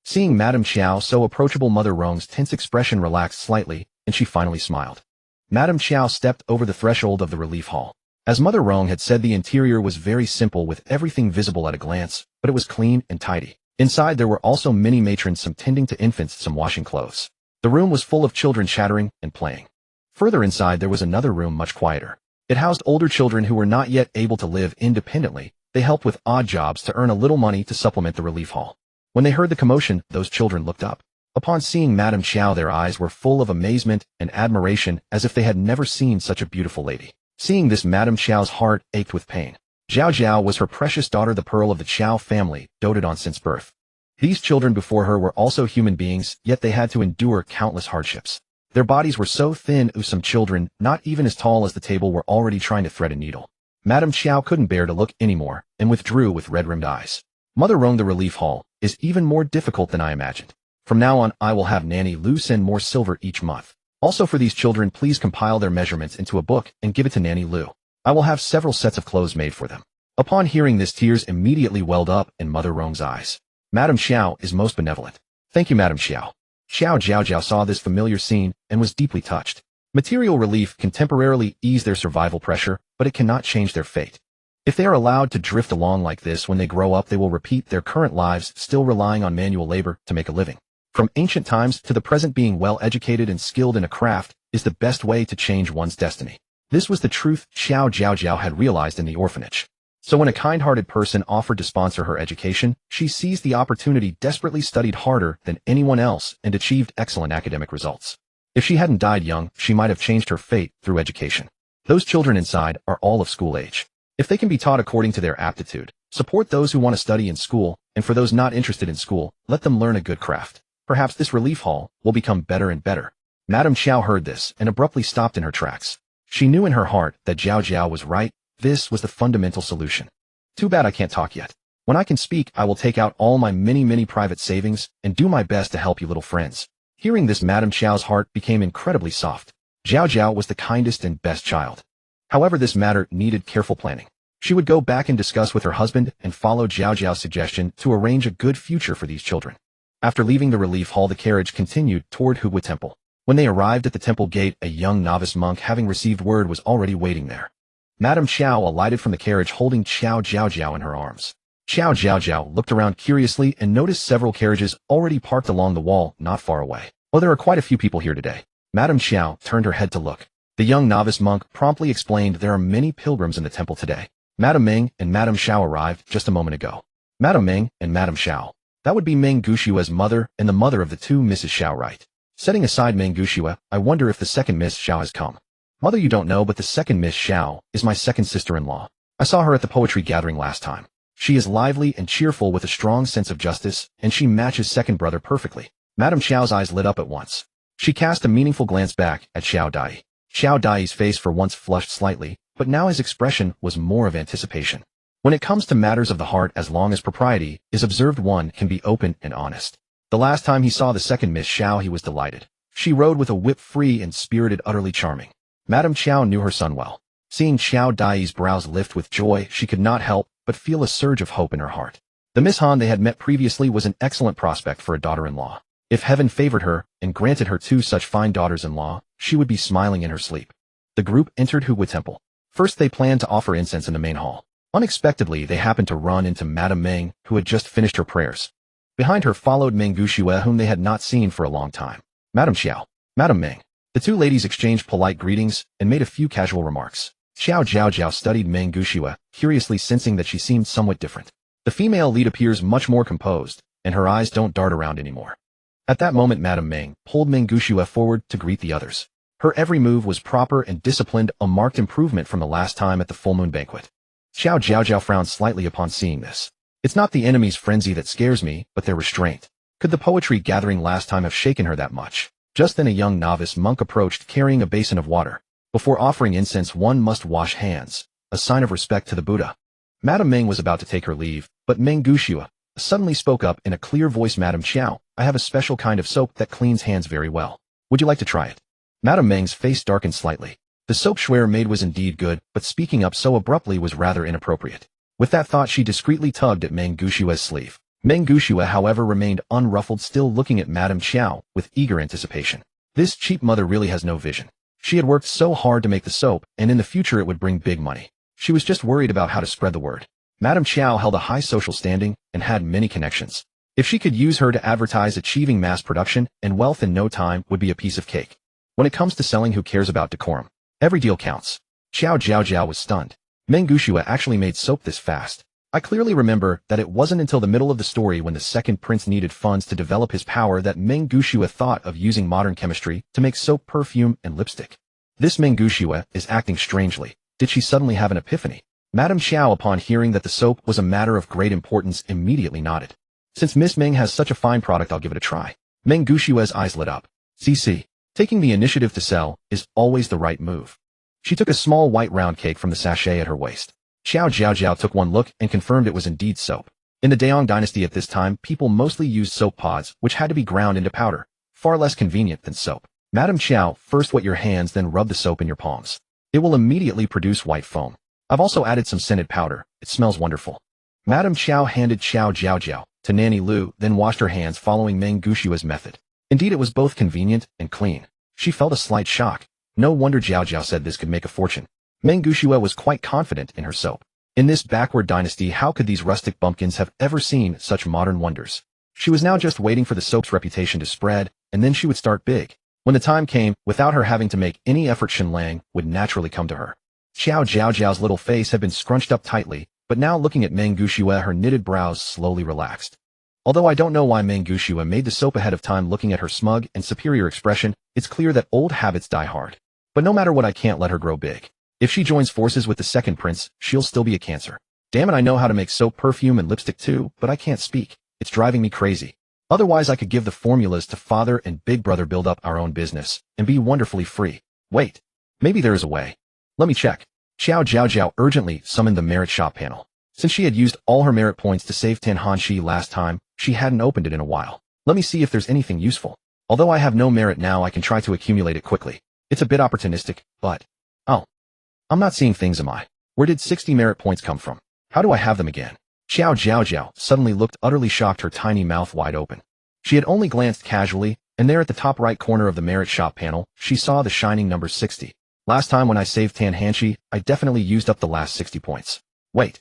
Seeing Madame Qiao so approachable, Mother Rong's tense expression relaxed slightly, and she finally smiled. Madame Qiao stepped over the threshold of the relief hall. As Mother Rong had said, the interior was very simple with everything visible at a glance, but it was clean and tidy. Inside there were also many matrons, some tending to infants, some washing clothes. The room was full of children chattering and playing. Further inside there was another room much quieter. It housed older children who were not yet able to live independently. They helped with odd jobs to earn a little money to supplement the relief hall. When they heard the commotion, those children looked up. Upon seeing Madame Qiao, their eyes were full of amazement and admiration, as if they had never seen such a beautiful lady. Seeing this, Madame Qiao's heart ached with pain. Qiao Jiao was her precious daughter, the pearl of the Qiao family, doted on since birth. These children before her were also human beings, yet they had to endure countless hardships. Their bodies were so thin, some children, not even as tall as the table, were already trying to thread a needle. Madame Qiao couldn't bear to look anymore, and withdrew with red-rimmed eyes. Mother Rong, the relief hall is even more difficult than I imagined. From now on, I will have Nanny Lu send more silver each month. Also for these children, please compile their measurements into a book and give it to Nanny Lu. I will have several sets of clothes made for them. Upon hearing this, tears immediately welled up in Mother Rong's eyes. Madame Qiao is most benevolent. Thank you, Madame Qiao. Qiao Jiaojiao saw this familiar scene and was deeply touched. Material relief can temporarily ease their survival pressure, but it cannot change their fate. If they are allowed to drift along like this, when they grow up, they will repeat their current lives, still relying on manual labor to make a living. From ancient times to the present, being well educated and skilled in a craft is the best way to change one's destiny. This was the truth Qiao Jiaojiao had realized in the orphanage. So when a kind-hearted person offered to sponsor her education, she seized the opportunity, desperately studied harder than anyone else, and achieved excellent academic results. If she hadn't died young, she might have changed her fate through education. Those children inside are all of school age. If they can be taught according to their aptitude, support those who want to study in school, and for those not interested in school, let them learn a good craft. Perhaps this relief hall will become better and better. Madame Qiao heard this and abruptly stopped in her tracks. She knew in her heart that Qiao Jiao was right. This was the fundamental solution. Too bad I can't talk yet. When I can speak, I will take out all my many private savings and do my best to help you little friends. Hearing this, Madame Qiao's heart became incredibly soft. Qiao Jiao was the kindest and best child. However, this matter needed careful planning. She would go back and discuss with her husband and follow Qiao Jiao's suggestion to arrange a good future for these children. After leaving the relief hall, the carriage continued toward Hugui Temple. When they arrived at the temple gate, a young novice monk, having received word, was already waiting there. Madame Qiao alighted from the carriage holding Qiao Jiaojiao in her arms. Qiao Jiaojiao looked around curiously and noticed several carriages already parked along the wall not far away. Oh, there are quite a few people here today. Madame Qiao turned her head to look. The young novice monk promptly explained, there are many pilgrims in the temple today. Madame Meng and Madame Xiao arrived just a moment ago. Madame Meng and Madame Xiao. That would be Meng Gushua's mother and the mother of the two Mrs. Xiao, right? Setting aside Meng Gushua, I wonder if the second Miss Xiao has come. Mother, you don't know, but the second Miss Xiao is my second sister-in-law. I saw her at the poetry gathering last time. She is lively and cheerful with a strong sense of justice, and she matches second brother perfectly. Madame Xiao's eyes lit up at once. She cast a meaningful glance back at Xiao Dai. Xiao Dai's face for once flushed slightly, but now his expression was more of anticipation. When it comes to matters of the heart, as long as propriety is observed, one can be open and honest. The last time he saw the second Miss Xiao, he was delighted. She rode with a whip, free and spirited, utterly charming. Madame Qiao knew her son well. Seeing Xiao Dai's brows lift with joy, she could not help but feel a surge of hope in her heart. The Miss Han they had met previously was an excellent prospect for a daughter-in-law. If heaven favored her and granted her two such fine daughters-in-law, she would be smiling in her sleep. The group entered Hugui Temple. First, they planned to offer incense in the main hall. Unexpectedly, they happened to run into Madame Meng, who had just finished her prayers. Behind her followed Meng Gushue, whom they had not seen for a long time. Madame Qiao, Madame Meng. The two ladies exchanged polite greetings and made a few casual remarks. Qiao Jiaojiao studied Meng Gushue, curiously sensing that she seemed somewhat different. The female lead appears much more composed, and her eyes don't dart around anymore. At that moment, Madame Meng pulled Meng Gushue forward to greet the others. Her every move was proper and disciplined, a marked improvement from the last time at the full moon banquet. Qiao Jiaojiao frowned slightly upon seeing this. It's not the enemy's frenzy that scares me, but their restraint. Could the poetry gathering last time have shaken her that much? Just then a young novice monk approached, carrying a basin of water. Before offering incense, one must wash hands, a sign of respect to the Buddha. Madame Meng was about to take her leave, but Meng Gushue suddenly spoke up in a clear voice. Madame Qiao, I have a special kind of soap that cleans hands very well. Would you like to try it? Madame Meng's face darkened slightly. The soap Schwer made was indeed good, but speaking up so abruptly was rather inappropriate. With that thought, she discreetly tugged at Meng Gushue's sleeve. Meng Gushue, however, remained unruffled, still looking at Madame Qiao with eager anticipation. This cheap mother really has no vision. She had worked so hard to make the soap, and in the future it would bring big money. She was just worried about how to spread the word. Madame Qiao held a high social standing and had many connections. If she could use her to advertise achieving mass production and wealth in no time would be a piece of cake. When it comes to selling, who cares about decorum? Every deal counts. Qiao Jiaojiao was stunned. Meng Gushue actually made soap this fast. I clearly remember that it wasn't until the middle of the story when the second prince needed funds to develop his power that Meng Gushue thought of using modern chemistry to make soap, perfume, and lipstick. This Meng Gushue is acting strangely. Did she suddenly have an epiphany? Madame Qiao, upon hearing that the soap was a matter of great importance, immediately nodded. Since Miss Meng has such a fine product, I'll give it a try. Meng Gushue's eyes lit up. CC. Taking the initiative to sell is always the right move. She took a small white round cake from the sachet at her waist. Qiao Jiaojiao took one look and confirmed it was indeed soap. In the Daong dynasty at this time, people mostly used soap pods, which had to be ground into powder, far less convenient than soap. Madame Qiao, first wet your hands, then rub the soap in your palms. It will immediately produce white foam. I've also added some scented powder. It smells wonderful. Madame Qiao handed Qiao Jiaojiao to Nanny Lu, then washed her hands following Meng Gushue's method. Indeed, it was both convenient and clean. She felt a slight shock. No wonder Jiaojiao said this could make a fortune. Meng Gushue was quite confident in her soap. In this backward dynasty, how could these rustic bumpkins have ever seen such modern wonders? She was now just waiting for the soap's reputation to spread, and then she would start big. When the time came, without her having to make any effort, Shenlang would naturally come to her. Qiao Jiaojiao's little face had been scrunched up tightly, but now looking at Meng Gushue, her knitted brows slowly relaxed. Although I don't know why Meng Gushue made the soap ahead of time, looking at her smug and superior expression, it's clear that old habits die hard. But no matter what, I can't let her grow big. If she joins forces with the second prince, she'll still be a cancer. Damn it, I know how to make soap, perfume, and lipstick too, but I can't speak. It's driving me crazy. Otherwise, I could give the formulas to Father and Big Brother, build up our own business, and be wonderfully free. Wait. Maybe there is a way. Let me check. Qiao Jiaojiao urgently summoned the merit shop panel. Since she had used all her merit points to save Tan Hanxi last time, she hadn't opened it in a while. Let me see if there's anything useful. Although I have no merit now, I can try to accumulate it quickly. It's a bit opportunistic, but... Oh. I'm not seeing things, am I? Where did 60 merit points come from? How do I have them again? Qiao Jiaojiao suddenly looked utterly shocked, her tiny mouth wide open. She had only glanced casually, and there at the top right corner of the merit shop panel, she saw the shining number 60. Last time when I saved Tan Hanxi, I definitely used up the last 60 points. Wait,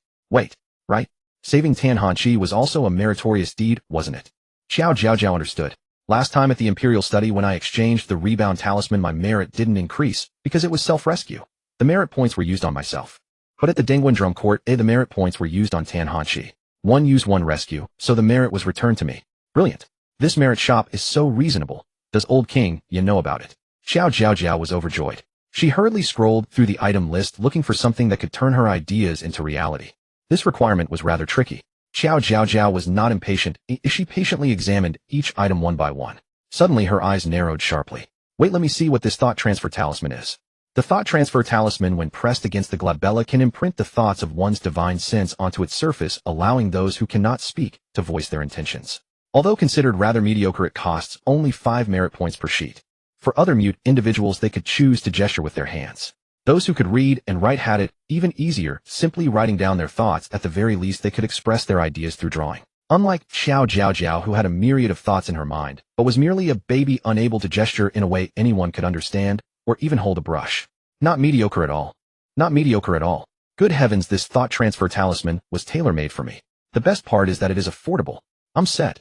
right? Saving Tan Hanxi was also a meritorious deed, wasn't it? Qiao Jiaojiao understood. Last time at the Imperial Study, when I exchanged the rebound talisman, my merit didn't increase, because it was self-rescue. The merit points were used on myself. But at the Dengguan Drum Court, the merit points were used on Tan Hanxi. One use, one rescue, so the merit was returned to me. Brilliant. This merit shop is so reasonable. Does old king, you know about it? Qiao Jiaojiao was overjoyed. She hurriedly scrolled through the item list, looking for something that could turn her ideas into reality. This requirement was rather tricky. Qiao Jiaojiao was not impatient. She patiently examined each item one by one. Suddenly her eyes narrowed sharply. Wait, let me see what this thought transfer talisman is. The thought transfer talisman, when pressed against the glabella, can imprint the thoughts of one's divine sense onto its surface, allowing those who cannot speak to voice their intentions. Although considered rather mediocre, it costs only 5 merit points per sheet. For other mute individuals, they could choose to gesture with their hands. Those who could read and write had it even easier, simply writing down their thoughts. At the very least, they could express their ideas through drawing. Unlike Qiao Jiaojiao, who had a myriad of thoughts in her mind, but was merely a baby unable to gesture in a way anyone could understand, or even hold a brush. Not mediocre at all. Not mediocre at all. Good heavens, this thought transfer talisman was tailor-made for me. The best part is that it is affordable. I'm set.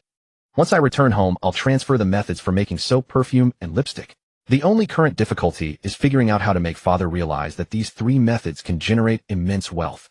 Once I return home, I'll transfer the methods for making soap, perfume, and lipstick. The only current difficulty is figuring out how to make Father realize that these 3 methods can generate immense wealth.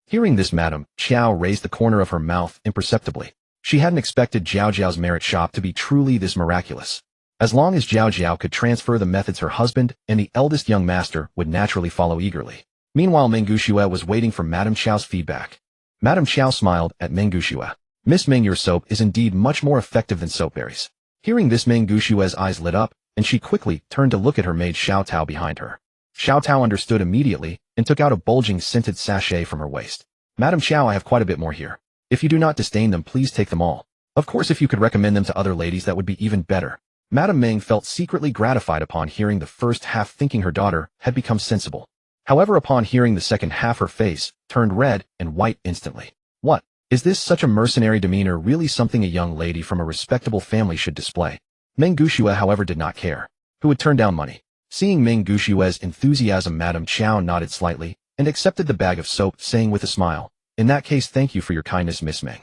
Hearing this, Madame Qiao raised the corner of her mouth imperceptibly. She hadn't expected Jiaojiao's merit shop to be truly this miraculous. As long as Jiaojiao could transfer the methods, her husband and the eldest young master would naturally follow eagerly. Meanwhile, Meng Gushue was waiting for Madame Qiao's feedback. Madame Qiao smiled at Meng Gushue. Miss Meng, your soap is indeed much more effective than soapberries. Hearing this, Meng Gushue's eyes lit up, and she quickly turned to look at her maid Xiao Tao behind her. Xiao Tao understood immediately and took out a bulging scented sachet from her waist. Madame Qiao, I have quite a bit more here. If you do not disdain them, please take them all. Of course, if you could recommend them to other ladies, that would be even better. Madame Meng felt secretly gratified upon hearing the first half, thinking her daughter had become sensible. However, upon hearing the second half, her face turned red and white instantly. What? Is this such a mercenary demeanor really something a young lady from a respectable family should display? Meng Gushue, however, did not care. Who would turn down money? Seeing Meng Gushue's enthusiasm, Madame Qiao nodded slightly, and accepted the bag of soap, saying with a smile, "In that case, thank you for your kindness, Miss Meng."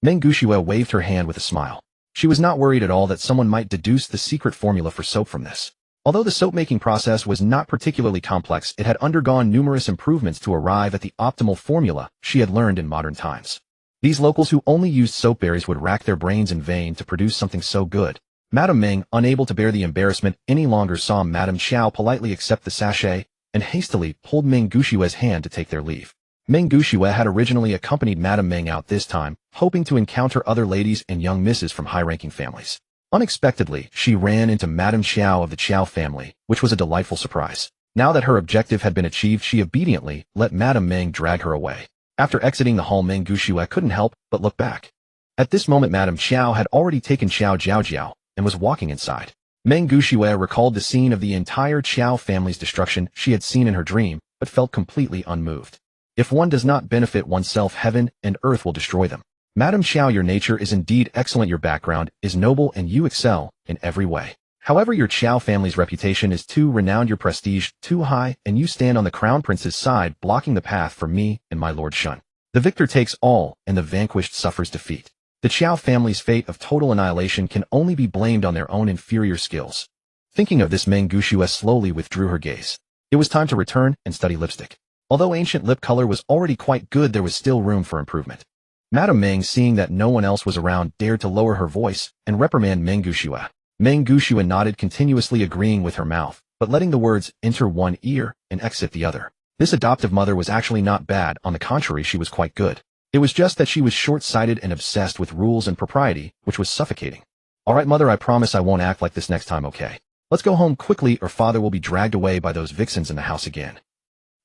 Meng Gushue waved her hand with a smile. She was not worried at all that someone might deduce the secret formula for soap from this. Although the soap-making process was not particularly complex, it had undergone numerous improvements to arrive at the optimal formula she had learned in modern times. These locals who only used soap berries would rack their brains in vain to produce something so good. Madame Meng, unable to bear the embarrassment any longer, saw Madame Qiao politely accept the sachet and hastily pulled Meng Gushue's hand to take their leave. Meng Gushue had originally accompanied Madame Meng out this time, hoping to encounter other ladies and young misses from high-ranking families. Unexpectedly, she ran into Madame Qiao of the Qiao family, which was a delightful surprise. Now that her objective had been achieved, she obediently let Madame Meng drag her away. After exiting the hall, Meng Gushue couldn't help but look back. At this moment, Madame Qiao had already taken Qiao Jiaojiao and was walking inside. Meng Gushue recalled the scene of the entire Qiao family's destruction she had seen in her dream, but felt completely unmoved. If one does not benefit oneself, heaven and earth will destroy them. Madame Qiao, your nature is indeed excellent, your background is noble, and you excel in every way. However, your Qiao family's reputation is too renowned, your prestige too high, and you stand on the crown prince's side, blocking the path for me and my lord Shun. The victor takes all, and the vanquished suffers defeat. The Qiao family's fate of total annihilation can only be blamed on their own inferior skills. Thinking of this, Meng Gushue slowly withdrew her gaze. It was time to return and study lipstick. Although ancient lip color was already quite good, there was still room for improvement. Madame Meng, seeing that no one else was around, dared to lower her voice and reprimand Meng Gushue. Meng Gushue nodded, continuously agreeing with her mouth, but letting the words enter one ear and exit the other. This adoptive mother was actually not bad, on the contrary, she was quite good. It was just that she was short-sighted and obsessed with rules and propriety, which was suffocating. "Alright, mother, I promise I won't act like this next time, okay? Let's go home quickly or father will be dragged away by those vixens in the house again."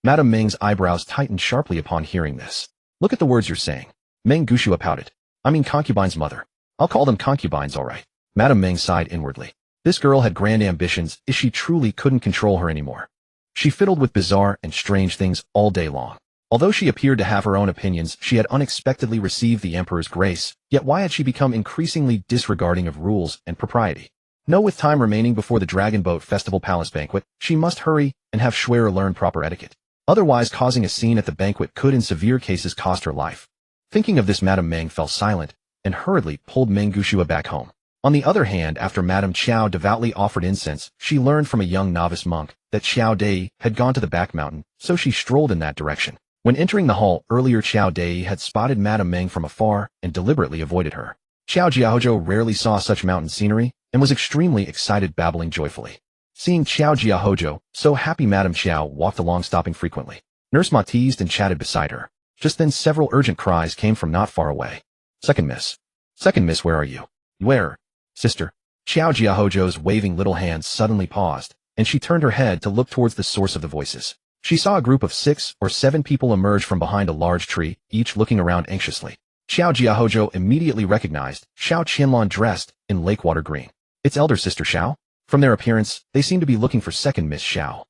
Madame Meng's eyebrows tightened sharply upon hearing this. "Look at the words you're saying." Meng Gushue pouted. "I mean concubines, mother. I'll call them concubines, alright." Madame Meng sighed inwardly. This girl had grand ambitions, if she truly couldn't control her anymore. She fiddled with bizarre and strange things all day long. Although she appeared to have her own opinions, she had unexpectedly received the Emperor's grace, yet why had she become increasingly disregarding of rules and propriety? No, with time remaining before the Dragon Boat Festival Palace banquet, she must hurry and have Schwerer learn proper etiquette. Otherwise, causing a scene at the banquet could in severe cases cost her life. Thinking of this, Madame Meng fell silent and hurriedly pulled Meng Gushue back home. On the other hand, after Madame Qiao devoutly offered incense, she learned from a young novice monk that Qiao Dai had gone to the back mountain, so she strolled in that direction. When entering the hall earlier, Qiao Dai had spotted Madame Meng from afar and deliberately avoided her. Qiao Jiaojiao rarely saw such mountain scenery and was extremely excited, babbling joyfully. Seeing Qiao Jiaojiao so happy, Madame Qiao walked along, stopping frequently. Nurse Ma teased and chatted beside her. Just then several urgent cries came from not far away. Second miss, where are you?" "Where, sister?" Qiao Jiaojiao's waving little hands suddenly paused, and she turned her head to look towards the source of the voices. She saw a group of 6 or 7 people emerge from behind a large tree, each looking around anxiously. Qiao Jiaojiao immediately recognized Xiao Qianlong, dressed in lakewater green. It's elder sister Xiao. From their appearance, they seem to be looking for second Miss Xiao.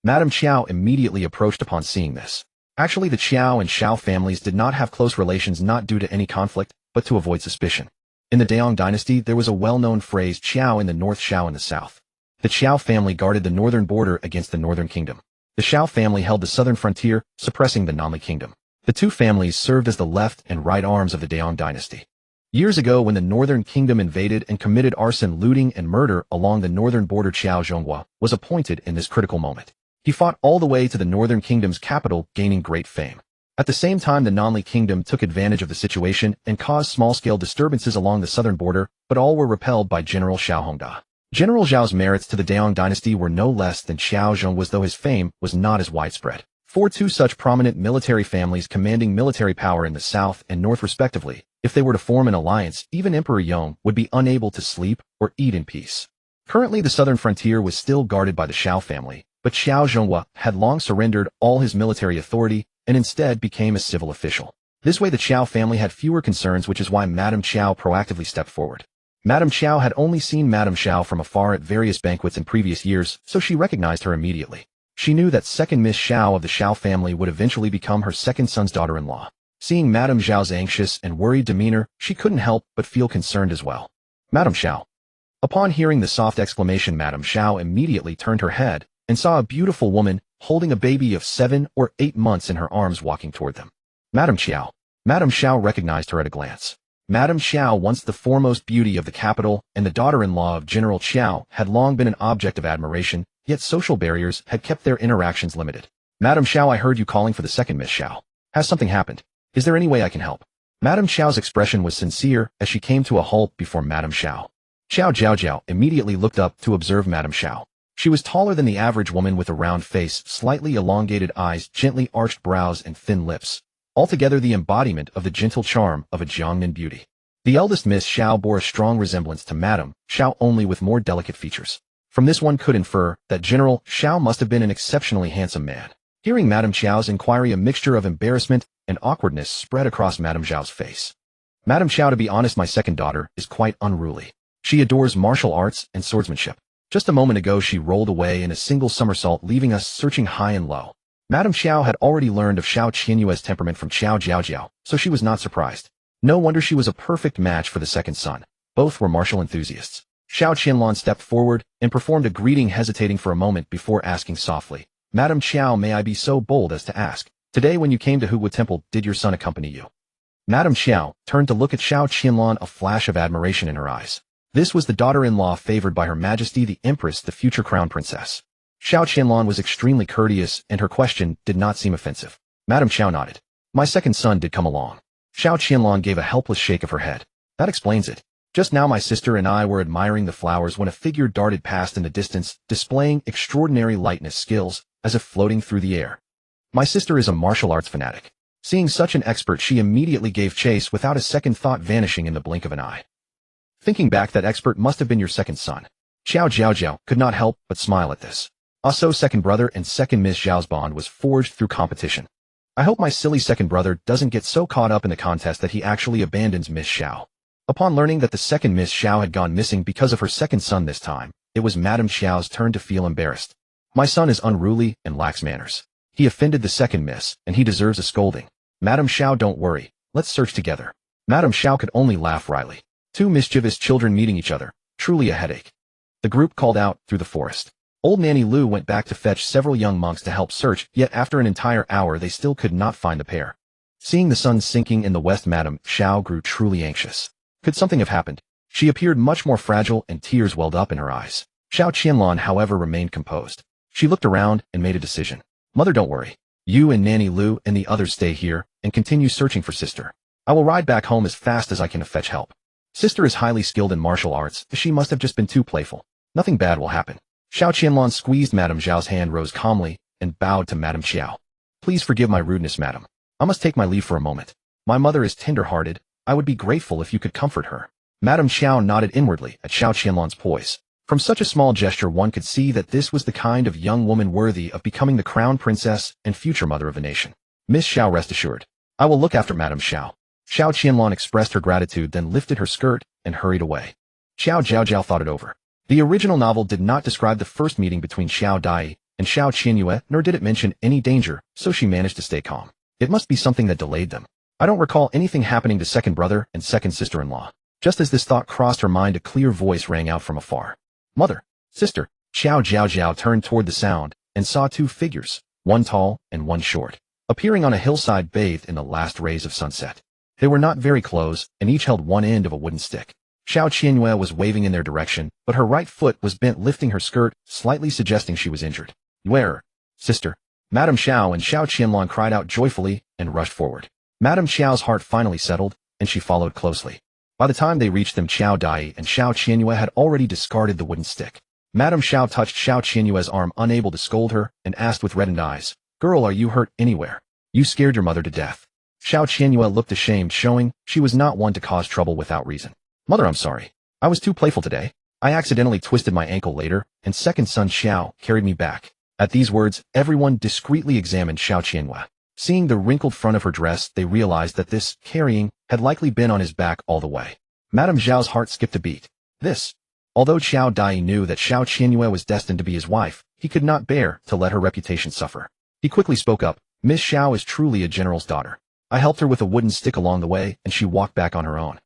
Madame Qiao immediately approached upon seeing this. Actually, the Qiao and Xiao families did not have close relations, not due to any conflict, but to avoid suspicion. In the Daong dynasty, there was a well-known phrase, Qiao in the north, Xiao in the south. The Qiao family guarded the northern border against the northern kingdom. The Xiao family held the southern frontier, suppressing the Nanli kingdom. The two families served as the left and right arms of the Daong dynasty. Years ago, when the northern kingdom invaded and committed arson, looting, and murder along the northern border, Qiao Zhonghua was appointed in this critical moment. He fought all the way to the northern kingdom's capital, gaining great fame. At the same time, the Nanli kingdom took advantage of the situation and caused small-scale disturbances along the southern border, but all were repelled by General Xiao Hongda. General Zhao's merits to the Daong dynasty were no less than Xiao Zhonghua's, though his fame was not as widespread. For two such prominent military families commanding military power in the south and north respectively, if they were to form an alliance, even Emperor Yong would be unable to sleep or eat in peace. Currently, the southern frontier was still guarded by the Xiao family, but Xiao Zhonghua had long surrendered all his military authority and instead became a civil official. This way, the Qiao family had fewer concerns, which is why Madame Qiao proactively stepped forward. Madame Qiao had only seen Madame Xiao from afar at various banquets in previous years, so she recognized her immediately. She knew that second Miss Xiao of the Xiao family would eventually become her second son's daughter-in-law. Seeing Madame Zhao's anxious and worried demeanor, she couldn't help but feel concerned as well. "Madame Xiao." Upon hearing the soft exclamation, Madame Xiao immediately turned her head and saw a beautiful woman holding a baby of 7 or 8 months in her arms walking toward them. Madame Qiao. Madame Qiao recognized her at a glance. Madame Qiao, once the foremost beauty of the capital and the daughter-in-law of General Qiao, had long been an object of admiration, yet social barriers had kept their interactions limited. Madame Qiao, I heard you calling for the second Miss Qiao. Has something happened? Is there any way I can help? Madame Qiao's expression was sincere as she came to a halt before Madame Qiao. Qiao Jiaojiao immediately looked up to observe Madame Qiao. She was taller than the average woman with a round face, slightly elongated eyes, gently arched brows, and thin lips. Altogether the embodiment of the gentle charm of a Jiangnan beauty. The eldest Miss Qiao bore a strong resemblance to Madame Qiao, only with more delicate features. From this one could infer that General Qiao must have been an exceptionally handsome man. Hearing Madame Qiao's inquiry, a mixture of embarrassment and awkwardness spread across Madame Qiao's face. Madame Qiao, to be honest, my second daughter is quite unruly. She adores martial arts and swordsmanship. Just a moment ago she rolled away in a single somersault, leaving us searching high and low. Madame Qiao had already learned of Qiao Qianyue's temperament from Qiao Jiaojiao, so she was not surprised. No wonder she was a perfect match for the second son. Both were martial enthusiasts. Qiao Qianlong stepped forward and performed a greeting, hesitating for a moment before asking softly, Madame Qiao, may I be so bold as to ask, today when you came to Huwu Temple, did your son accompany you? Madame Qiao turned to look at Qiao Qianlong, a flash of admiration in her eyes. This was the daughter-in-law favored by Her Majesty the Empress, the future crown princess. Qiao Qianlong was extremely courteous, and her question did not seem offensive. Madame Qiao nodded. My second son did come along. Qiao Qianlong gave a helpless shake of her head. That explains it. Just now my sister and I were admiring the flowers when a figure darted past in the distance, displaying extraordinary lightness skills, as if floating through the air. My sister is a martial arts fanatic. Seeing such an expert, she immediately gave chase without a second thought, vanishing in the blink of an eye. Thinking back, that expert must have been your second son. Qiao Jiaojiao could not help but smile at this. Also, second brother and second Miss Xiao's bond was forged through competition. I hope my silly second brother doesn't get so caught up in the contest that he actually abandons Miss Xiao. Upon learning that the second Miss Xiao had gone missing because of her second son this time, it was Madame Qiao's turn to feel embarrassed. My son is unruly and lacks manners. He offended the second miss, and he deserves a scolding. Madame Qiao, don't worry. Let's search together. Madame Qiao could only laugh wryly. Two mischievous children meeting each other. Truly a headache. The group called out through the forest. Old Nanny Lu went back to fetch several young monks to help search, yet after an entire hour they still could not find the pair. Seeing the sun sinking in the west, Madame Qiao grew truly anxious. Could something have happened? She appeared much more fragile, and tears welled up in her eyes. Qiao Qianlong, however, remained composed. She looked around and made a decision. Mother, don't worry. You and Nanny Lu and the others stay here and continue searching for sister. I will ride back home as fast as I can to fetch help. Sister is highly skilled in martial arts. She must have just been too playful. Nothing bad will happen. Qiao Qianlong squeezed Madame Xiao's hand, rose calmly, and bowed to Madame Qiao. Please forgive my rudeness, madam. I must take my leave for a moment. My mother is tender-hearted. I would be grateful if you could comfort her. Madame Qiao nodded inwardly at Qiao Qianlong's poise. From such a small gesture one could see that this was the kind of young woman worthy of becoming the crown princess and future mother of a nation. Miss Xiao, rest assured. I will look after Madame Xiao. Qiao Qianlong expressed her gratitude, then lifted her skirt and hurried away. Qiao Jiaojiao thought it over. The original novel did not describe the first meeting between Xiao Dai and Xiao Qianyue, nor did it mention any danger, so she managed to stay calm. It must be something that delayed them. I don't recall anything happening to second brother and second sister-in-law. Just as this thought crossed her mind, a clear voice rang out from afar. Mother, sister. Qiao Jiaojiao turned toward the sound and saw two figures, one tall and one short, appearing on a hillside bathed in the last rays of sunset. They were not very close, and each held one end of a wooden stick. Xiao Qianyue was waving in their direction, but her right foot was bent, lifting her skirt, slightly suggesting she was injured. Where? Sister. Madame Xiao and Xiao Qianlong cried out joyfully and rushed forward. Madame Xiao's heart finally settled, and she followed closely. By the time they reached them, Qiao Dai and Xiao Qianyue had already discarded the wooden stick. Madame Xiao touched Xiao Qianyue's arm, unable to scold her, and asked with reddened eyes, Girl, are you hurt anywhere? You scared your mother to death. Xiao Qianyue looked ashamed, showing she was not one to cause trouble without reason. Mother, I'm sorry. I was too playful today. I accidentally twisted my ankle later, and second son Xiao carried me back. At these words, everyone discreetly examined Xiao Qianyue. Seeing the wrinkled front of her dress, they realized that this carrying had likely been on his back all the way. Madame Xiao's heart skipped a beat. Although Qiao Dai knew that Xiao Qianyue was destined to be his wife, he could not bear to let her reputation suffer. He quickly spoke up. Miss Xiao is truly a general's daughter. I helped her with a wooden stick along the way, and she walked back on her own.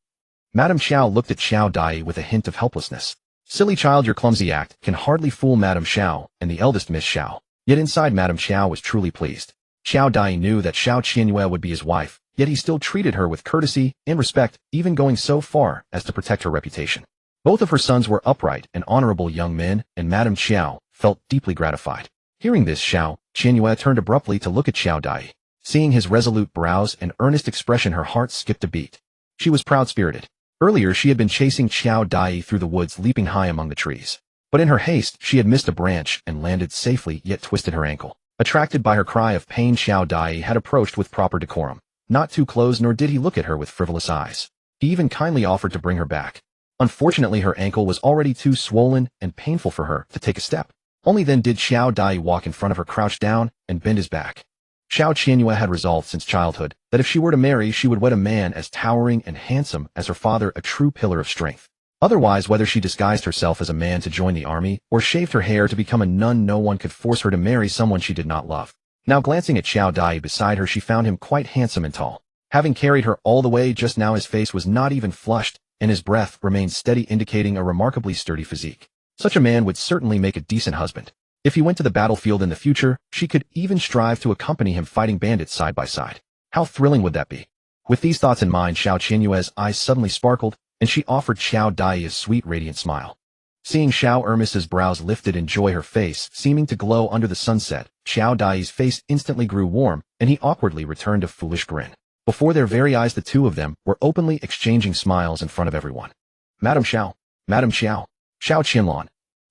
Madame Xiao looked at Qiao Dai with a hint of helplessness. Silly child, your clumsy act can hardly fool Madame Xiao and the eldest Miss Xiao. Yet inside Madame Qiao was truly pleased. Qiao Dai knew that Xiao Qianyue would be his wife, yet he still treated her with courtesy and respect, even going so far as to protect her reputation. Both of her sons were upright and honorable young men, and Madame Qiao felt deeply gratified. Hearing this, Xiao Qianyue turned abruptly to look at Qiao Dai. Seeing his resolute brows and earnest expression, her heart skipped a beat. She was proud-spirited. Earlier she had been chasing Qiao Dai through the woods, leaping high among the trees. But in her haste, she had missed a branch and landed safely, yet twisted her ankle. Attracted by her cry of pain, Qiao Dai had approached with proper decorum. Not too close, nor did he look at her with frivolous eyes. He even kindly offered to bring her back. Unfortunately, her ankle was already too swollen and painful for her to take a step. Only then did Qiao Dai walk in front of her, crouch down, and bend his back. Xiao Qianyue had resolved since childhood that if she were to marry, she would wed a man as towering and handsome as her father, a true pillar of strength. Otherwise, whether she disguised herself as a man to join the army or shaved her hair to become a nun, no one could force her to marry someone she did not love. Now, glancing at Qiao Dai beside her, she found him quite handsome and tall. Having carried her all the way just now, his face was not even flushed, and his breath remained steady, indicating a remarkably sturdy physique. Such a man would certainly make a decent husband. If he went to the battlefield in the future, she could even strive to accompany him, fighting bandits side by side. How thrilling would that be? With these thoughts in mind, Xiao Qianyue's eyes suddenly sparkled, and she offered Qiao Dai a sweet, radiant smile. Seeing Xiao Ermis's brows lifted in joy, her face seeming to glow under the sunset, Qiao Dai's face instantly grew warm, and he awkwardly returned a foolish grin. Before their very eyes, the two of them were openly exchanging smiles in front of everyone. Madame Xiao, Madame Xiao, Xiao Qianlong,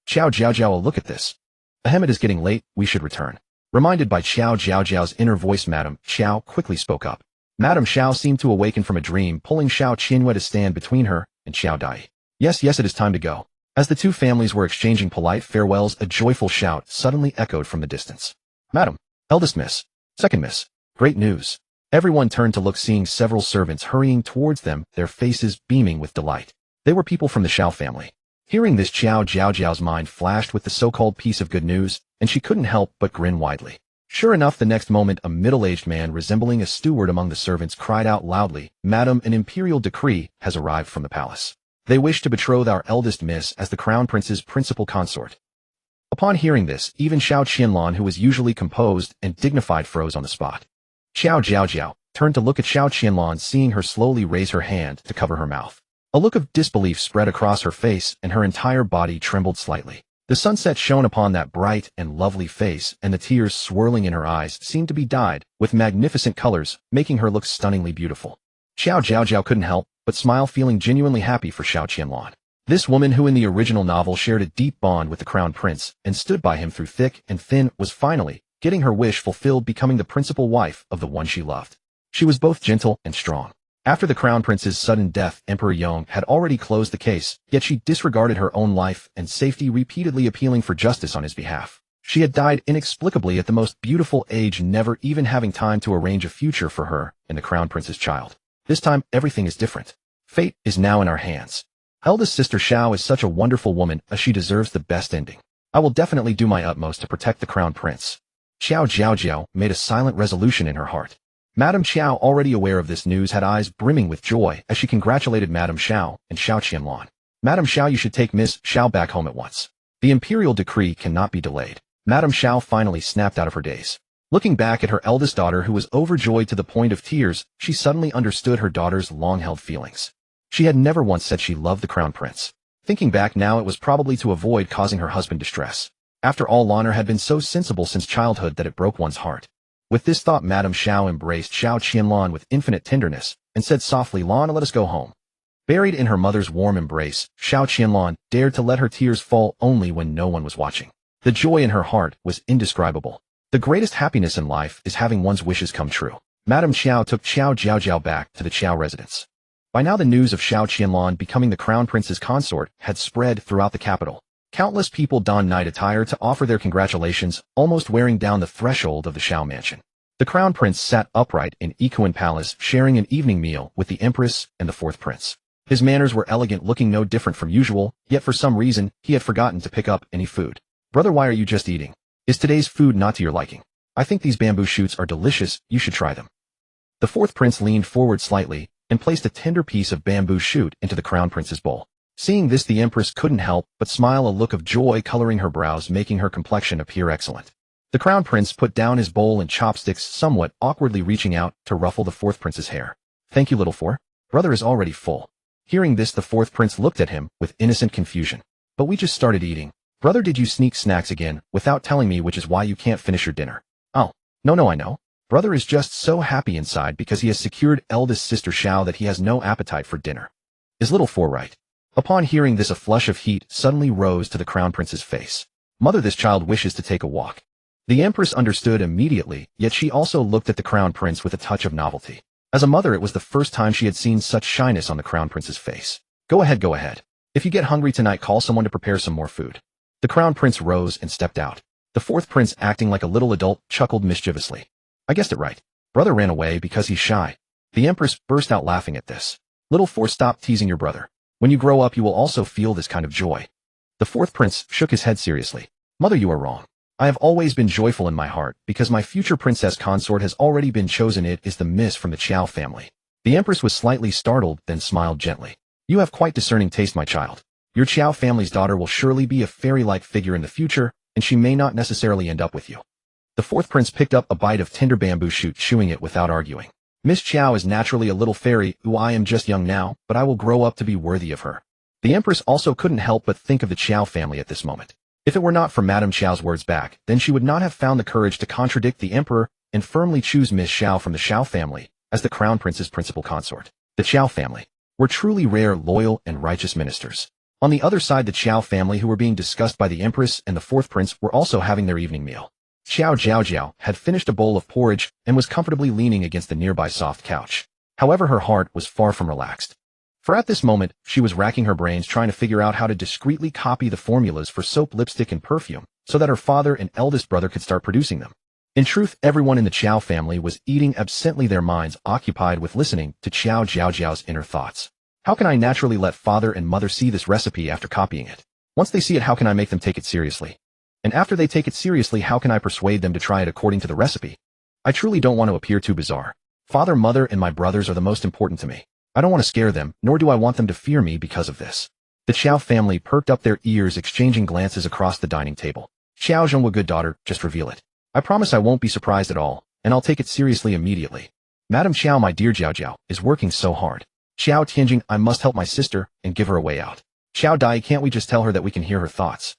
Qiao Jiaojiao, look at this. It is getting late, we should return. Reminded by Qiao Jiaojiao's inner voice, Madame Xiao quickly spoke up. Madame Xiao seemed to awaken from a dream, pulling Xiao Qianyue to stand between her and Qiao Dai. Yes, it is time to go. As the two families were exchanging polite farewells, a joyful shout suddenly echoed from the distance. Madam, eldest miss, second miss, great news. Everyone turned to look, seeing several servants hurrying towards them, their faces beaming with delight. They were people from the Xiao family. Hearing this, Qiao Jiaojiao's mind flashed with the so-called piece of good news, and she couldn't help but grin widely. Sure enough, the next moment, a middle-aged man resembling a steward among the servants cried out loudly, Madam, an imperial decree has arrived from the palace. They wish to betroth our eldest miss as the crown prince's principal consort. Upon hearing this, even Xiao Qianlong, who was usually composed and dignified, froze on the spot. Qiao Jiaojiao turned to look at Xiao Qianlong, seeing her slowly raise her hand to cover her mouth. A look of disbelief spread across her face, and her entire body trembled slightly. The sunset shone upon that bright and lovely face, and the tears swirling in her eyes seemed to be dyed with magnificent colors, making her look stunningly beautiful. Qiao Jiaojiao couldn't help but smile, feeling genuinely happy for Xiao Qianlong. This woman, who in the original novel shared a deep bond with the crown prince and stood by him through thick and thin, was finally getting her wish fulfilled, becoming the principal wife of the one she loved. She was both gentle and strong. After the crown prince's sudden death, Emperor Yong had already closed the case, yet she disregarded her own life and safety, repeatedly appealing for justice on his behalf. She had died inexplicably at the most beautiful age, never even having time to arrange a future for her and the crown prince's child. This time, everything is different. Fate is now in our hands. Eldest sister Xiao is such a wonderful woman, she deserves the best ending. I will definitely do my utmost to protect the crown prince. Qiao Jiaojiao made a silent resolution in her heart. Madame Qiao, already aware of this news, had eyes brimming with joy as she congratulated Madame Xiao and Xiao Qianlong. Madame Xiao, you should take Miss Xiao back home at once. The imperial decree cannot be delayed. Madame Xiao finally snapped out of her daze. Looking back at her eldest daughter, who was overjoyed to the point of tears, she suddenly understood her daughter's long-held feelings. She had never once said she loved the crown prince. Thinking back now, it was probably to avoid causing her husband distress. After all, Lana had been so sensible since childhood that it broke one's heart. With this thought, Madame Xiao embraced Xiao Qianlong with infinite tenderness and said softly, Lana, let us go home. Buried in her mother's warm embrace, Xiao Qianlong dared to let her tears fall only when no one was watching. The joy in her heart was indescribable. The greatest happiness in life is having one's wishes come true. Madame Qiao took Qiao Jiaojiao back to the Qiao residence. By now, the news of Xiao Qianlong becoming the crown prince's consort had spread throughout the capital. Countless people donned night attire to offer their congratulations, almost wearing down the threshold of the Xiao mansion. The crown prince sat upright in Ikuan Palace, sharing an evening meal with the empress and the fourth prince. His manners were elegant, looking no different from usual, yet for some reason, he had forgotten to pick up any food. Brother, why are you just eating? Is today's food not to your liking? I think these bamboo shoots are delicious, you should try them. The fourth prince leaned forward slightly and placed a tender piece of bamboo shoot into the crown prince's bowl. Seeing this, the empress couldn't help but smile, a look of joy coloring her brows, making her complexion appear excellent. The crown prince put down his bowl and chopsticks, somewhat awkwardly reaching out to ruffle the fourth prince's hair. Thank you, little four. Brother is already full. Hearing this, the fourth prince looked at him with innocent confusion. But we just started eating. Brother, did you sneak snacks again without telling me, which is why you can't finish your dinner? Oh, no, I know. Brother is just so happy inside because he has secured eldest sister Qiao that he has no appetite for dinner. Is little four right? Upon hearing this, a flush of heat suddenly rose to the crown prince's face. Mother, this child wishes to take a walk. The empress understood immediately, yet she also looked at the crown prince with a touch of novelty. As a mother, it was the first time she had seen such shyness on the crown prince's face. Go ahead. If you get hungry tonight, call someone to prepare some more food. The crown prince rose and stepped out. The fourth prince, acting like a little adult, chuckled mischievously. I guessed it right. Brother ran away because he's shy. The empress burst out laughing at this. Little four, stop teasing your brother. When you grow up, you will also feel this kind of joy. The fourth prince shook his head seriously. Mother, you are wrong. I have always been joyful in my heart because my future princess consort has already been chosen. It is the miss from the Qiao family. The empress was slightly startled, then smiled gently. You have quite discerning taste, my child. Your Qiao family's daughter will surely be a fairy-like figure in the future, and she may not necessarily end up with you. The fourth prince picked up a bite of tender bamboo shoot, chewing it without arguing. Miss Qiao is naturally a little fairy, who I am just young now, but I will grow up to be worthy of her. The empress also couldn't help but think of the Qiao family at this moment. If it were not for Madame Qiao's words back, then she would not have found the courage to contradict the emperor and firmly choose Miss Qiao from the Qiao family as the crown prince's principal consort. The Qiao family were truly rare, loyal, and righteous ministers. On the other side, the Qiao family, who were being discussed by the empress and the fourth prince, were also having their evening meal. Qiao Jiaojiao had finished a bowl of porridge and was comfortably leaning against the nearby soft couch. However, her heart was far from relaxed. For at this moment, she was racking her brains trying to figure out how to discreetly copy the formulas for soap, lipstick, and perfume so that her father and eldest brother could start producing them. In truth, everyone in the Qiao family was eating absently, their minds occupied with listening to Qiao Jiaojiao's inner thoughts. How can I naturally let father and mother see this recipe after copying it? Once they see it, how can I make them take it seriously? And after they take it seriously, how can I persuade them to try it according to the recipe? I truly don't want to appear too bizarre. Father, mother, and my brothers are the most important to me. I don't want to scare them, nor do I want them to fear me because of this. The Qiao family perked up their ears, exchanging glances across the dining table. Qiao Zhongwa, good daughter, just reveal it. I promise I won't be surprised at all, and I'll take it seriously immediately. Madam Qiao, my dear Jiaojiao, is working so hard. Qiao Tianjing, I must help my sister and give her a way out. Qiao Dai, can't we just tell her that we can hear her thoughts?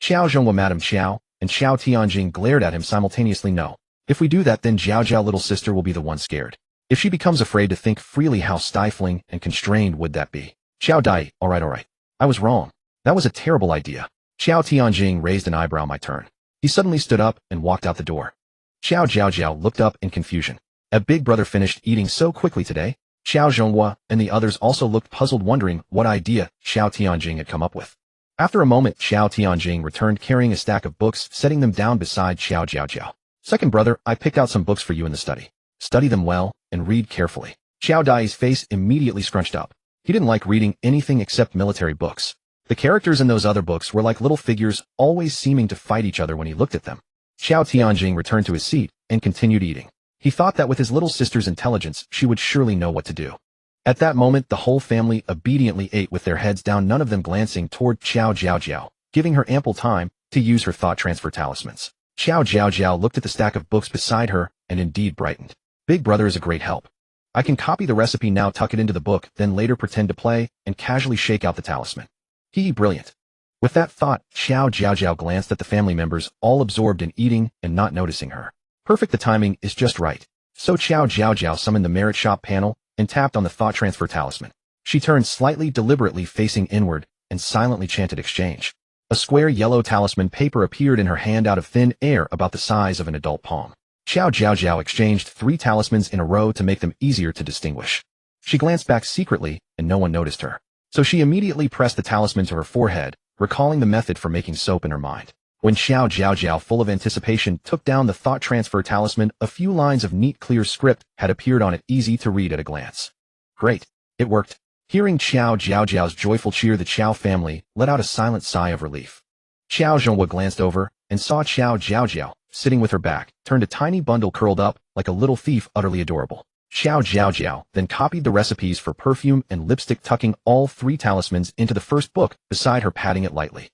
Qiao Zhongwa, Madam Qiao, and Qiao Tianjing glared at him simultaneously. No. If we do that, then Jiaojiao, little sister, will be the one scared. If she becomes afraid to think freely, how stifling and constrained would that be? Qiao Dai, all right. I was wrong. That was a terrible idea. Qiao Tianjing raised an eyebrow. My turn. He suddenly stood up and walked out the door. Qiao Jiaojiao looked up in confusion. A big brother finished eating so quickly today? Qiao Zhongwa and the others also looked puzzled, wondering what idea Qiao Tianjing had come up with. After a moment, Qiao Tianjing returned carrying a stack of books, setting them down beside Qiao Jiaojiao. Second brother, I picked out some books for you in the study. Study them well and read carefully. Qiao Dai's face immediately scrunched up. He didn't like reading anything except military books. The characters in those other books were like little figures, always seeming to fight each other when he looked at them. Qiao Tianjing returned to his seat and continued eating. He thought that with his little sister's intelligence, she would surely know what to do. At that moment, the whole family obediently ate with their heads down, none of them glancing toward Qiao Jiaojiao, giving her ample time to use her thought transfer talismans. Qiao Jiaojiao looked at the stack of books beside her and indeed brightened. Big brother is a great help. I can copy the recipe now, tuck it into the book, then later pretend to play and casually shake out the talisman. Brilliant. With that thought, Qiao Jiaojiao glanced at the family members, all absorbed in eating and not noticing her. Perfect, the timing is just right. So Qiao Jiaojiao summoned the merit shop panel and tapped on the thought transfer talisman. She turned slightly deliberately facing inward and silently chanted exchange. A square yellow talisman paper appeared in her hand out of thin air, about the size of an adult palm. Qiao Jiaojiao exchanged 3 talismans in a row to make them easier to distinguish. She glanced back secretly and no one noticed her. So she immediately pressed the talisman to her forehead, recalling the method for making soap in her mind. When Qiao Jiaojiao, full of anticipation, took down the thought transfer talisman, a few lines of neat, clear script had appeared on it, easy to read at a glance. Great. It worked. Hearing Qiao Jiaojiao's joyful cheer, the Qiao family let out a silent sigh of relief. Qiao Zhongwa glanced over and saw Qiao Jiaojiao sitting with her back turned, a tiny bundle curled up like a little thief, utterly adorable. Qiao Jiaojiao then copied the recipes for perfume and lipstick, tucking all 3 talismans into the first book beside her, patting it lightly.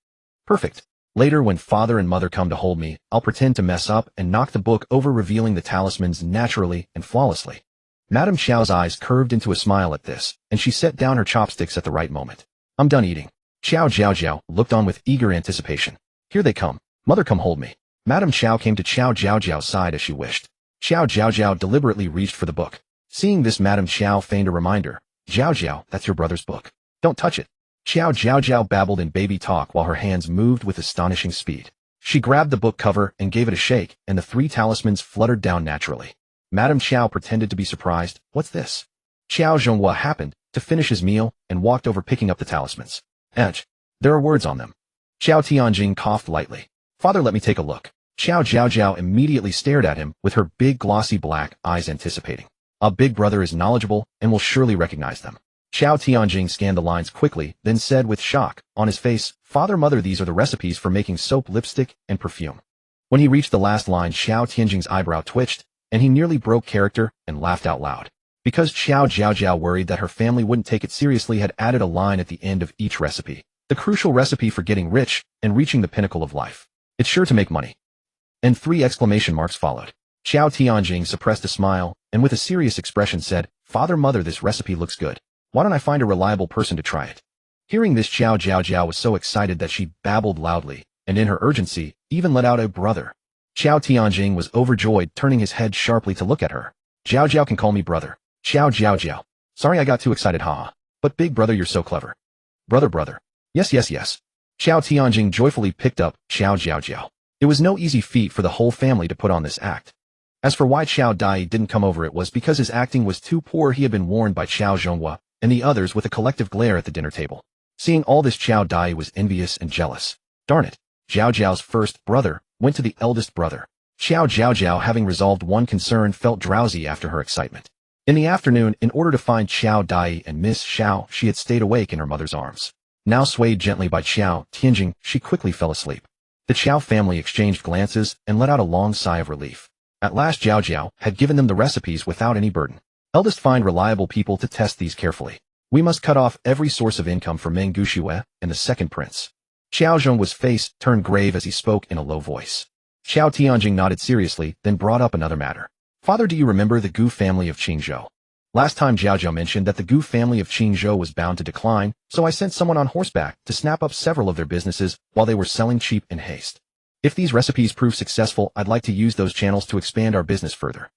Perfect. Later, when father and mother come to hold me, I'll pretend to mess up and knock the book over, revealing the talismans naturally and flawlessly. Madame Qiao's eyes curved into a smile at this, and she set down her chopsticks at the right moment. I'm done eating. Qiao Jiaojiao looked on with eager anticipation. Here they come. Mother, come hold me. Madame Qiao came to Qiao Jiaojiao's side as she wished. Qiao Jiaojiao deliberately reached for the book. Seeing this, Madame Qiao feigned a reminder. Jiaojiao, that's your brother's book. Don't touch it. Qiao Jiaojiao babbled in baby talk while her hands moved with astonishing speed. She grabbed the book cover and gave it a shake, and the 3 talismans fluttered down naturally. Madame Qiao pretended to be surprised. What's this? Qiao Zhonghua happened to finish his meal and walked over, picking up the talismans. There are words on them. Qiao Tianjing coughed lightly. Father, let me take a look. Qiao Jiaojiao immediately stared at him with her big glossy black eyes, anticipating. A big brother is knowledgeable and will surely recognize them. Qiao Tianjing scanned the lines quickly, then said with shock on his face, Father, Mother, these are the recipes for making soap, lipstick, and perfume. When he reached the last line, Qiao Tianjing's eyebrow twitched, and he nearly broke character and laughed out loud. Because Qiao Jiaojiao, worried that her family wouldn't take it seriously, had added a line at the end of each recipe. The crucial recipe for getting rich and reaching the pinnacle of life. It's sure to make money. And 3 exclamation marks followed. Qiao Tianjing suppressed a smile, and with a serious expression said, Father, Mother, this recipe looks good. Why don't I find a reliable person to try it? Hearing this, Qiao Jiaojiao was so excited that she babbled loudly, and in her urgency, even let out a brother. Qiao Tianjing was overjoyed, turning his head sharply to look at her. Jiaojiao can call me brother. Qiao Jiaojiao. Sorry I got too excited, haha. But big brother, you're so clever. Brother. Yes. Qiao Tianjing joyfully picked up Qiao Jiaojiao. It was no easy feat for the whole family to put on this act. As for why Qiao Dai didn't come over, it was because his acting was too poor. He had been warned by Qiao Zhonghua and the others with a collective glare at the dinner table. Seeing all this, Qiao Dai was envious and jealous. Darn it. Jiaojiao's first brother went to the eldest brother. Qiao Jiaojiao, having resolved one concern, felt drowsy after her excitement. In the afternoon, in order to find Qiao Dai and Miss Xiao, she had stayed awake in her mother's arms. Now swayed gently by Qiao Tianjing, she quickly fell asleep. The Qiao family exchanged glances and let out a long sigh of relief. At last, Jiaojiao had given them the recipes without any burden. Eldest, find reliable people to test these carefully. We must cut off every source of income for Meng Guxue and the second prince. Qiao Zhonghua's face turned grave as he spoke in a low voice. Qiao Tianjing nodded seriously, then brought up another matter. Father, do you remember the Gu family of Qingzhou? Last time Jiaojiao mentioned that the Gu family of Qingzhou was bound to decline, so I sent someone on horseback to snap up several of their businesses while they were selling cheap in haste. If these recipes prove successful, I'd like to use those channels to expand our business further.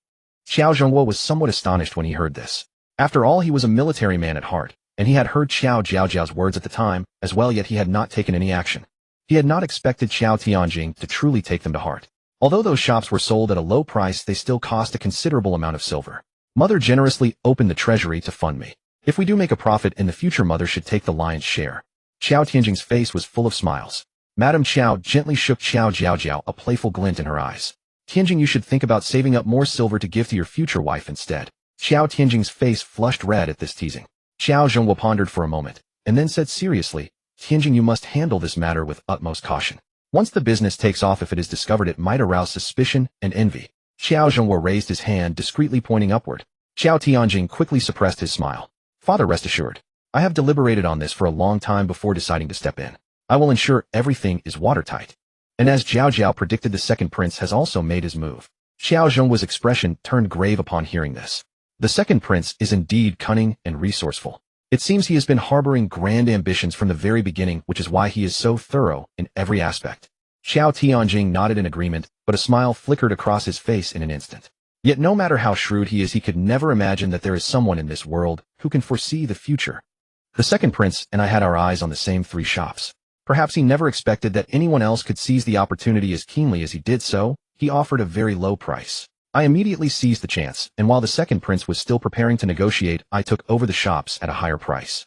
Qiao Zhonghua was somewhat astonished when he heard this. After all, he was a military man at heart, and he had heard Qiao Jiaojiao's words at the time as well, yet he had not taken any action. He had not expected Qiao Tianjing to truly take them to heart. Although those shops were sold at a low price, they still cost a considerable amount of silver. Mother generously opened the treasury to fund me. If we do make a profit in the future, Mother should take the lion's share. Qiao Tianjing's face was full of smiles. Madame Qiao gently shook Qiao Jiaojiao, a playful glint in her eyes. Tianjing, you should think about saving up more silver to give to your future wife instead. Qiao Tianjing's face flushed red at this teasing. Qiao Zhonghua pondered for a moment, and then said seriously, Tianjing, you must handle this matter with utmost caution. Once the business takes off, if it is discovered, it might arouse suspicion and envy. Qiao Zhonghua raised his hand, discreetly pointing upward. Qiao Tianjing quickly suppressed his smile. Father, rest assured. I have deliberated on this for a long time before deciding to step in. I will ensure everything is watertight. And as Jiaojiao predicted, the second prince has also made his move. Qiao Zhonghua's expression turned grave upon hearing this. The second prince is indeed cunning and resourceful. It seems he has been harboring grand ambitions from the very beginning, which is why he is so thorough in every aspect. Qiao Tianjing nodded in agreement, but a smile flickered across his face in an instant. Yet no matter how shrewd he is, he could never imagine that there is someone in this world who can foresee the future. The second prince and I had our eyes on the same 3 shops. Perhaps he never expected that anyone else could seize the opportunity as keenly as he did, so he offered a very low price. I immediately seized the chance, and while the second prince was still preparing to negotiate, I took over the shops at a higher price.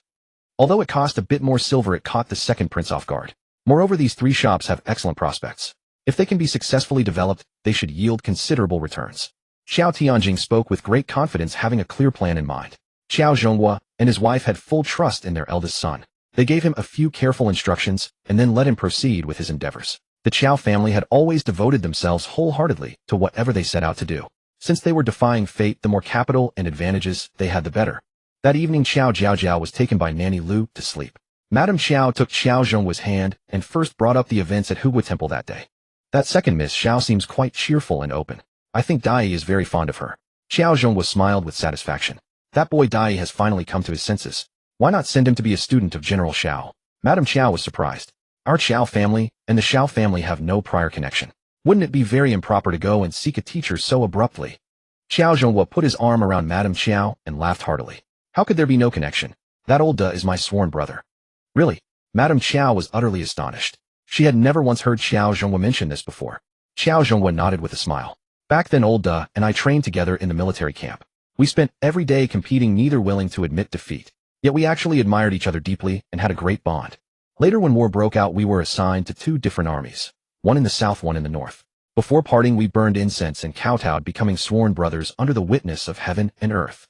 Although it cost a bit more silver, it caught the second prince off guard. Moreover, these 3 shops have excellent prospects. If they can be successfully developed, they should yield considerable returns. Qiao Tianjing spoke with great confidence, having a clear plan in mind. Qiao Zhonghua and his wife had full trust in their eldest son. They gave him a few careful instructions and then let him proceed with his endeavors. The Qiao family had always devoted themselves wholeheartedly to whatever they set out to do. Since they were defying fate, the more capital and advantages they had, the better. That evening, Qiao Jiaojiao was taken by Nanny Lu to sleep. Madame Qiao took Qiao Zhonghua's hand and first brought up the events at Hugua Temple that day. That second Miss Xiao seems quite cheerful and open. I think Dai is very fond of her. Qiao Zhonghua smiled with satisfaction. That boy Dai has finally come to his senses. Why not send him to be a student of General Xiao? Madame Qiao was surprised. Our Qiao family and the Xiao family have no prior connection. Wouldn't it be very improper to go and seek a teacher so abruptly? Qiao Zhonghua put his arm around Madame Qiao and laughed heartily. How could there be no connection? That old Da is my sworn brother. Really? Madame Qiao was utterly astonished. She had never once heard Qiao Zhonghua mention this before. Qiao Zhonghua nodded with a smile. Back then old Da and I trained together in the military camp. We spent every day competing, neither willing to admit defeat. Yet we actually admired each other deeply and had a great bond. Later when war broke out we were assigned to 2 different armies. One in the south, one in the north. Before parting we burned incense and kowtowed, becoming sworn brothers under the witness of heaven and earth.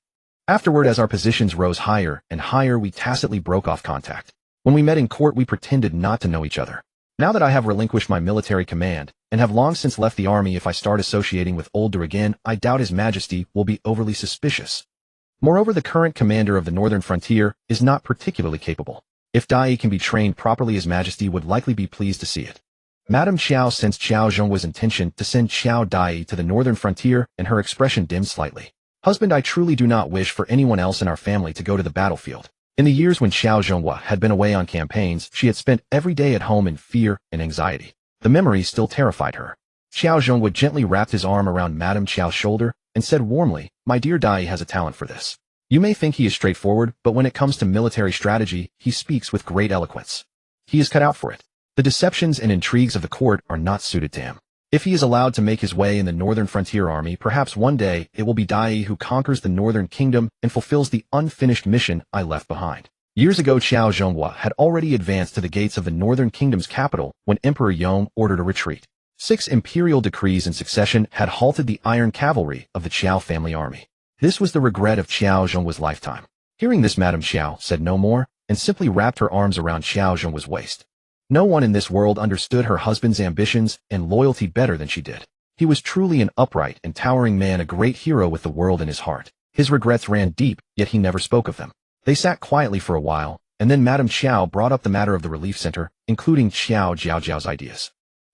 Afterward, as our positions rose higher and higher, we tacitly broke off contact. When we met in court we pretended not to know each other. Now that I have relinquished my military command and have long since left the army, if I start associating with old Da again, I doubt His Majesty will be overly suspicious. Moreover, the current commander of the northern frontier is not particularly capable. If Dai can be trained properly, His Majesty would likely be pleased to see it. Madame Qiao sensed Qiao Zhonghua's intention to send Qiao Dai to the northern frontier, and her expression dimmed slightly. Husband, I truly do not wish for anyone else in our family to go to the battlefield. In the years when Qiao Zhonghua had been away on campaigns, she had spent every day at home in fear and anxiety. The memories still terrified her. Qiao Zhonghua gently wrapped his arm around Madame Qiao's shoulder and said warmly, My dear Dai has a talent for this. You may think he is straightforward, but when it comes to military strategy, he speaks with great eloquence. He is cut out for it. The deceptions and intrigues of the court are not suited to him. If he is allowed to make his way in the northern frontier army, perhaps one day it will be Dai who conquers the northern kingdom and fulfills the unfinished mission I left behind. Years ago, Qiao Zhonghua had already advanced to the gates of the northern kingdom's capital when Emperor Yong ordered a retreat. 6 imperial decrees in succession had halted the iron cavalry of the Qiao family army. This was the regret of Qiao Zhonghua's lifetime. Hearing this, Madame Qiao said no more and simply wrapped her arms around Qiao Zhonghua's waist. No one in this world understood her husband's ambitions and loyalty better than she did. He was truly an upright and towering man, a great hero with the world in his heart. His regrets ran deep, yet he never spoke of them. They sat quietly for a while, and then Madame Qiao brought up the matter of the relief center, including Qiao Jiaojiao's ideas.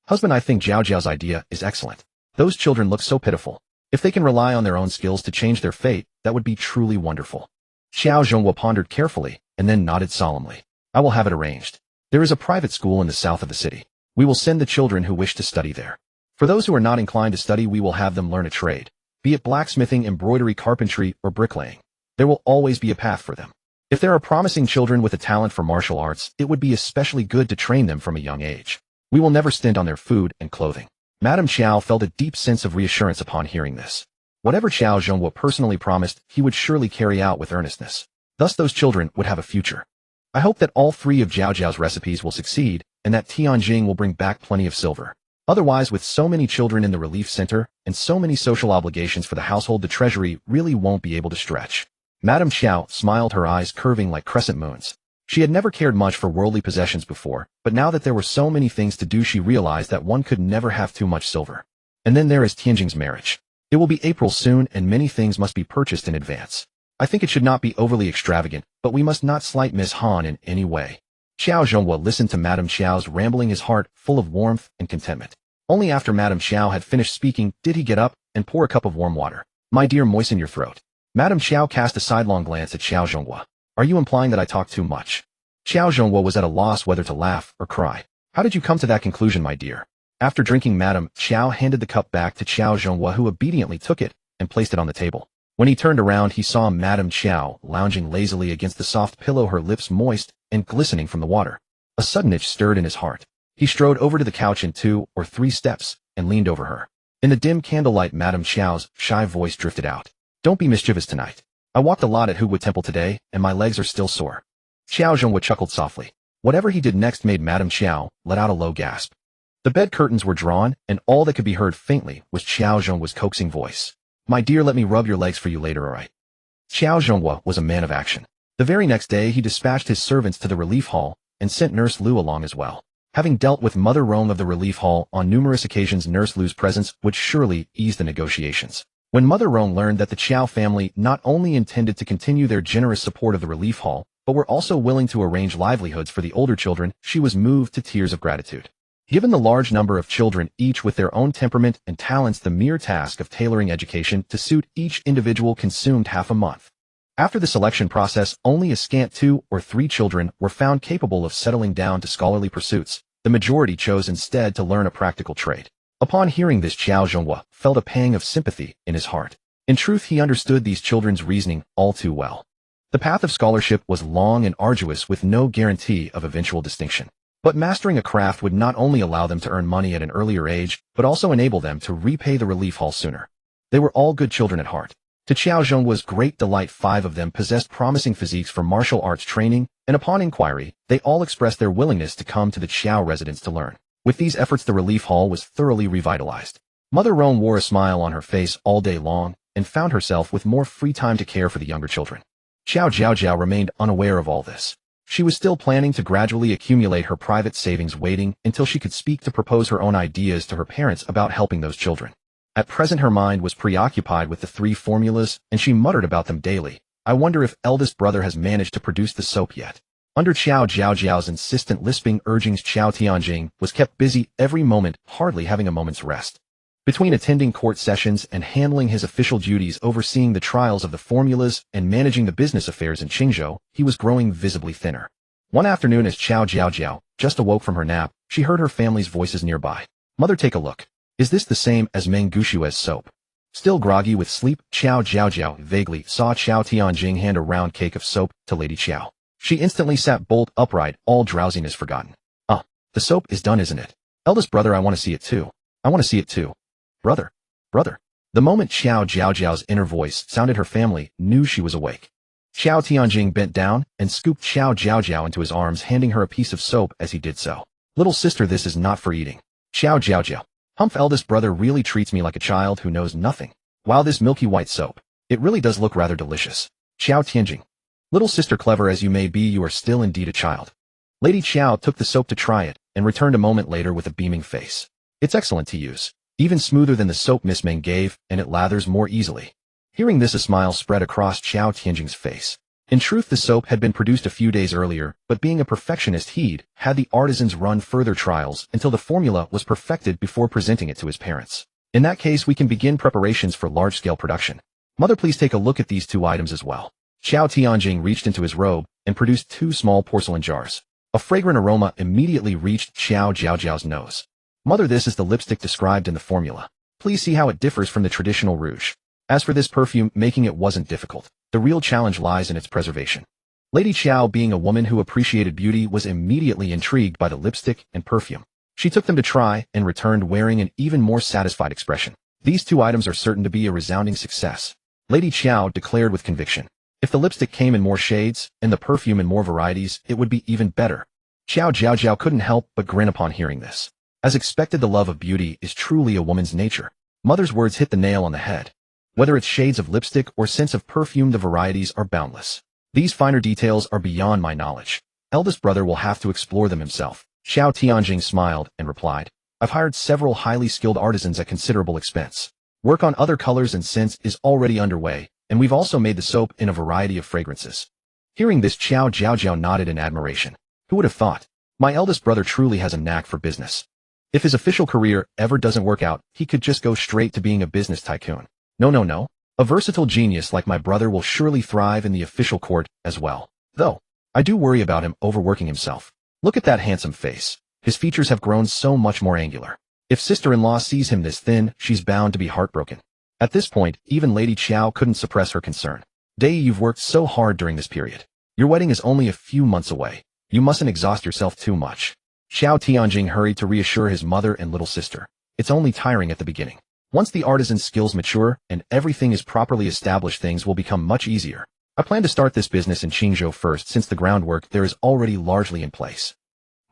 Husband, I think Jiaojiao's idea is excellent. Those children look so pitiful. If they can rely on their own skills to change their fate, that would be truly wonderful. Qiao Zhonghua pondered carefully, and then nodded solemnly. I will have it arranged. There is a private school in the south of the city. We will send the children who wish to study there. For those who are not inclined to study, we will have them learn a trade, be it blacksmithing, embroidery, carpentry, or bricklaying. There will always be a path for them. If there are promising children with a talent for martial arts, it would be especially good to train them from a young age. We will never stint on their food and clothing. Madame Qiao felt a deep sense of reassurance upon hearing this. Whatever Qiao Zhonghua personally promised, he would surely carry out with earnestness. Thus those children would have a future. I hope that all 3 of Jiaojiao's recipes will succeed, and that Tianjing will bring back plenty of silver. Otherwise, with so many children in the relief center, and so many social obligations for the household, the treasury really won't be able to stretch. Madame Qiao smiled, her eyes curving like crescent moons. She had never cared much for worldly possessions before, but now that there were so many things to do, she realized that one could never have too much silver. And then there is Tianjing's marriage. It will be April soon, and many things must be purchased in advance. I think it should not be overly extravagant, but we must not slight Miss Han in any way. Qiao Zhonghua listened to Madame Qiao's rambling, his heart full of warmth and contentment. Only after Madame Qiao had finished speaking did he get up and pour a cup of warm water. My dear, moisten your throat. Madame Qiao cast a sidelong glance at Qiao Zhonghua. Are you implying that I talk too much? Qiao Zhonghua was at a loss whether to laugh or cry. How did you come to that conclusion, my dear? After drinking, Madame Qiao handed the cup back to Qiao Zhonghua, who obediently took it and placed it on the table. When he turned around, he saw Madame Qiao lounging lazily against the soft pillow, her lips moist and glistening from the water. A sudden itch stirred in his heart. He strode over to the couch in 2 or 3 steps and leaned over her. In the dim candlelight, Madame Qiao's shy voice drifted out. Don't be mischievous tonight. I walked a lot at Hugua Temple today, and my legs are still sore. Qiao Zhonghua chuckled softly. Whatever he did next made Madame Qiao let out a low gasp. The bed curtains were drawn, and all that could be heard faintly was Qiao Zhonghua's coaxing voice. My dear, let me rub your legs for you later, all right? Qiao Zhonghua was a man of action. The very next day, he dispatched his servants to the relief hall and sent Nurse Lu along as well. Having dealt with Mother Rong of the relief hall on numerous occasions, Nurse Lu's presence would surely ease the negotiations. When Mother Rong learned that the Qiao family not only intended to continue their generous support of the relief hall, but were also willing to arrange livelihoods for the older children. She was moved to tears of gratitude. Given the large number of children, each with their own temperament and talents, the mere task of tailoring education to suit each individual consumed half a month. After the selection process, only a scant 2 or 3 children were found capable of settling down to scholarly pursuits. The majority chose instead to learn a practical trade. Upon hearing this, Qiao Jiaojiao felt a pang of sympathy in his heart. In truth, he understood these children's reasoning all too well. The path of scholarship was long and arduous with no guarantee of eventual distinction. But mastering a craft would not only allow them to earn money at an earlier age, but also enable them to repay the relief hall sooner. They were all good children at heart. To Qiao Jiaojiao's great delight, 5 of them possessed promising physiques for martial arts training, and upon inquiry, they all expressed their willingness to come to the Qiao residence to learn. With these efforts, the relief hall was thoroughly revitalized. Mother Rome wore a smile on her face all day long, and found herself with more free time to care for the younger children. Qiao Jiaojiao remained unaware of all this. She was still planning to gradually accumulate her private savings, waiting until she could speak to propose her own ideas to her parents about helping those children. At present, her mind was preoccupied with the 3 formulas, and she muttered about them daily. I wonder if eldest brother has managed to produce the soap yet. Under Qiao Jiaojiao's insistent lisping urgings, Qiao Tianjing was kept busy every moment, hardly having a moment's rest. Between attending court sessions and handling his official duties, overseeing the trials of the formulas and managing the business affairs in Qingzhou, he was growing visibly thinner. One afternoon, as Qiao Jiaojiao just awoke from her nap, she heard her family's voices nearby. Mother, take a look. Is this the same as Meng Gushue's soap? Still groggy with sleep, Qiao Jiaojiao vaguely saw Qiao Tianjing hand a round cake of soap to Lady Qiao. She instantly sat bolt upright, all drowsiness forgotten. The soap is done, isn't it? Eldest brother, I want to see it too. I want to see it too. Brother. The moment Qiao Jiaojiao's inner voice sounded, her family knew she was awake. Qiao Tianjing bent down and scooped Qiao Jiaojiao into his arms, handing her a piece of soap as he did so. Little sister, this is not for eating. Qiao Jiaojiao. Humph, eldest brother really treats me like a child who knows nothing. Wow, this milky white soap. It really does look rather delicious. Qiao Tianjing. Little sister, clever as you may be, you are still indeed a child. Lady Qiao took the soap to try it, and returned a moment later with a beaming face. It's excellent to use. Even smoother than the soap Miss Meng gave, and it lathers more easily. Hearing this, a smile spread across Qiao Tianjing's face. In truth, the soap had been produced a few days earlier, but being a perfectionist, he'd had the artisans run further trials until the formula was perfected before presenting it to his parents. In that case, we can begin preparations for large-scale production. Mother, please take a look at these 2 items as well. Qiao Tianjing reached into his robe and produced 2 small porcelain jars. A fragrant aroma immediately reached Qiao Jiaojiao's nose. Mother, this is the lipstick described in the formula. Please see how it differs from the traditional rouge. As for this perfume, making it wasn't difficult. The real challenge lies in its preservation. Lady Qiao, being a woman who appreciated beauty, was immediately intrigued by the lipstick and perfume. She took them to try and returned wearing an even more satisfied expression. These 2 items are certain to be a resounding success, Lady Qiao declared with conviction. If the lipstick came in more shades and the perfume in more varieties, it would be even better. Qiao Jiaojiao couldn't help but grin upon hearing this. As expected, the love of beauty is truly a woman's nature. Mother's words hit the nail on the head. Whether it's shades of lipstick or scents of perfume, the varieties are boundless. These finer details are beyond my knowledge. Eldest brother will have to explore them himself. Qiao Tianjing smiled and replied, I've hired several highly skilled artisans at considerable expense. Work on other colors and scents is already underway, and we've also made the soap in a variety of fragrances. Hearing this, Qiao Jiaojiao nodded in admiration. Who would have thought? My eldest brother truly has a knack for business. If his official career ever doesn't work out, he could just go straight to being a business tycoon. No. A versatile genius like my brother will surely thrive in the official court as well. Though, I do worry about him overworking himself. Look at that handsome face. His features have grown so much more angular. If sister-in-law sees him this thin, she's bound to be heartbroken. At this point, even Lady Qiao couldn't suppress her concern. Dai, you've worked so hard during this period. Your wedding is only a few months away. You mustn't exhaust yourself too much. Qiao Tianjing hurried to reassure his mother and little sister. It's only tiring at the beginning. Once the artisan's skills mature and everything is properly established, things will become much easier. I plan to start this business in Qingzhou first, since the groundwork there is already largely in place.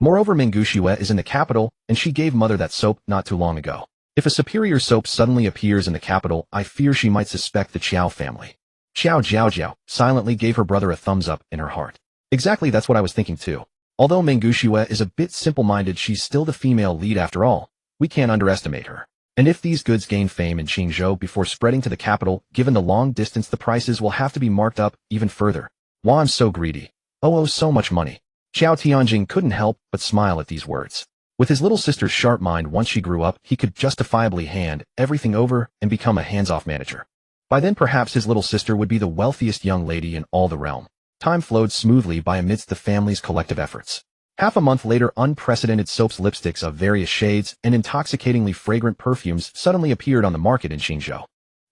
Moreover, Meng Gushue is in the capital, and she gave mother that soap not too long ago. If a superior soap suddenly appears in the capital, I fear she might suspect the Qiao family. Qiao Jiaojiao silently gave her brother a thumbs up in her heart. Exactly, that's what I was thinking too. Although Meng Gushue is a bit simple-minded, she's still the female lead after all. We can't underestimate her. And if these goods gain fame in Qingzhou before spreading to the capital, given the long distance, the prices will have to be marked up even further. Wow, I'm so greedy. Oh, so much money. Qiao Tianjing couldn't help but smile at these words. With his little sister's sharp mind, once she grew up, he could justifiably hand everything over and become a hands-off manager. By then perhaps his little sister would be the wealthiest young lady in all the realm. Time flowed smoothly by amidst the family's collective efforts. Half a month later, unprecedented soaps, lipsticks of various shades, and intoxicatingly fragrant perfumes suddenly appeared on the market in Qingzhou.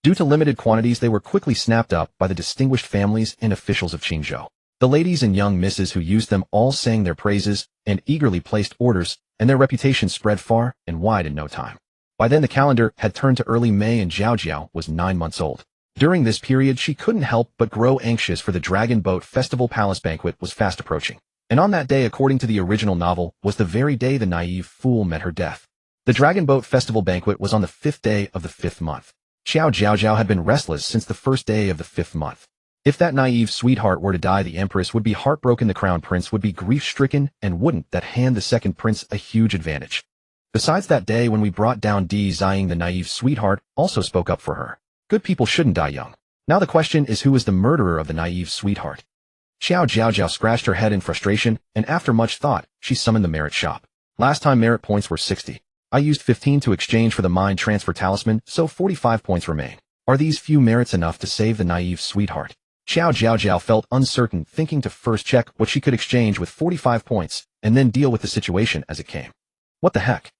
Due to limited quantities, they were quickly snapped up by the distinguished families and officials of Qingzhou. The ladies and young misses who used them all sang their praises and eagerly placed orders, and their reputation spread far and wide in no time. By then the calendar had turned to early May and Jiaojiao was 9 months old. During this period she couldn't help but grow anxious, for the Dragon Boat Festival Palace banquet was fast approaching. And on that day, according to the original novel, was the very day the naive fool met her death. The Dragon Boat Festival banquet was on the 5th day of the 5th month. Qiao Jiaojiao had been restless since the first day of the 5th month. If that naive sweetheart were to die, the empress would be heartbroken, the crown prince would be grief-stricken, and wouldn't that hand the second prince a huge advantage? Besides, that day when we brought down Di Ziying, the naive sweetheart also spoke up for her. Good people shouldn't die young. Now the question is, who is the murderer of the naive sweetheart? Qiao Jiaojiao scratched her head in frustration, and after much thought, she summoned the merit shop. Last time merit points were 60. I used 15 to exchange for the mind transfer talisman, so 45 points remain. Are these few merits enough to save the naive sweetheart? Qiao Jiaojiao felt uncertain, thinking to first check what she could exchange with 45 points, and then deal with the situation as it came. What the heck?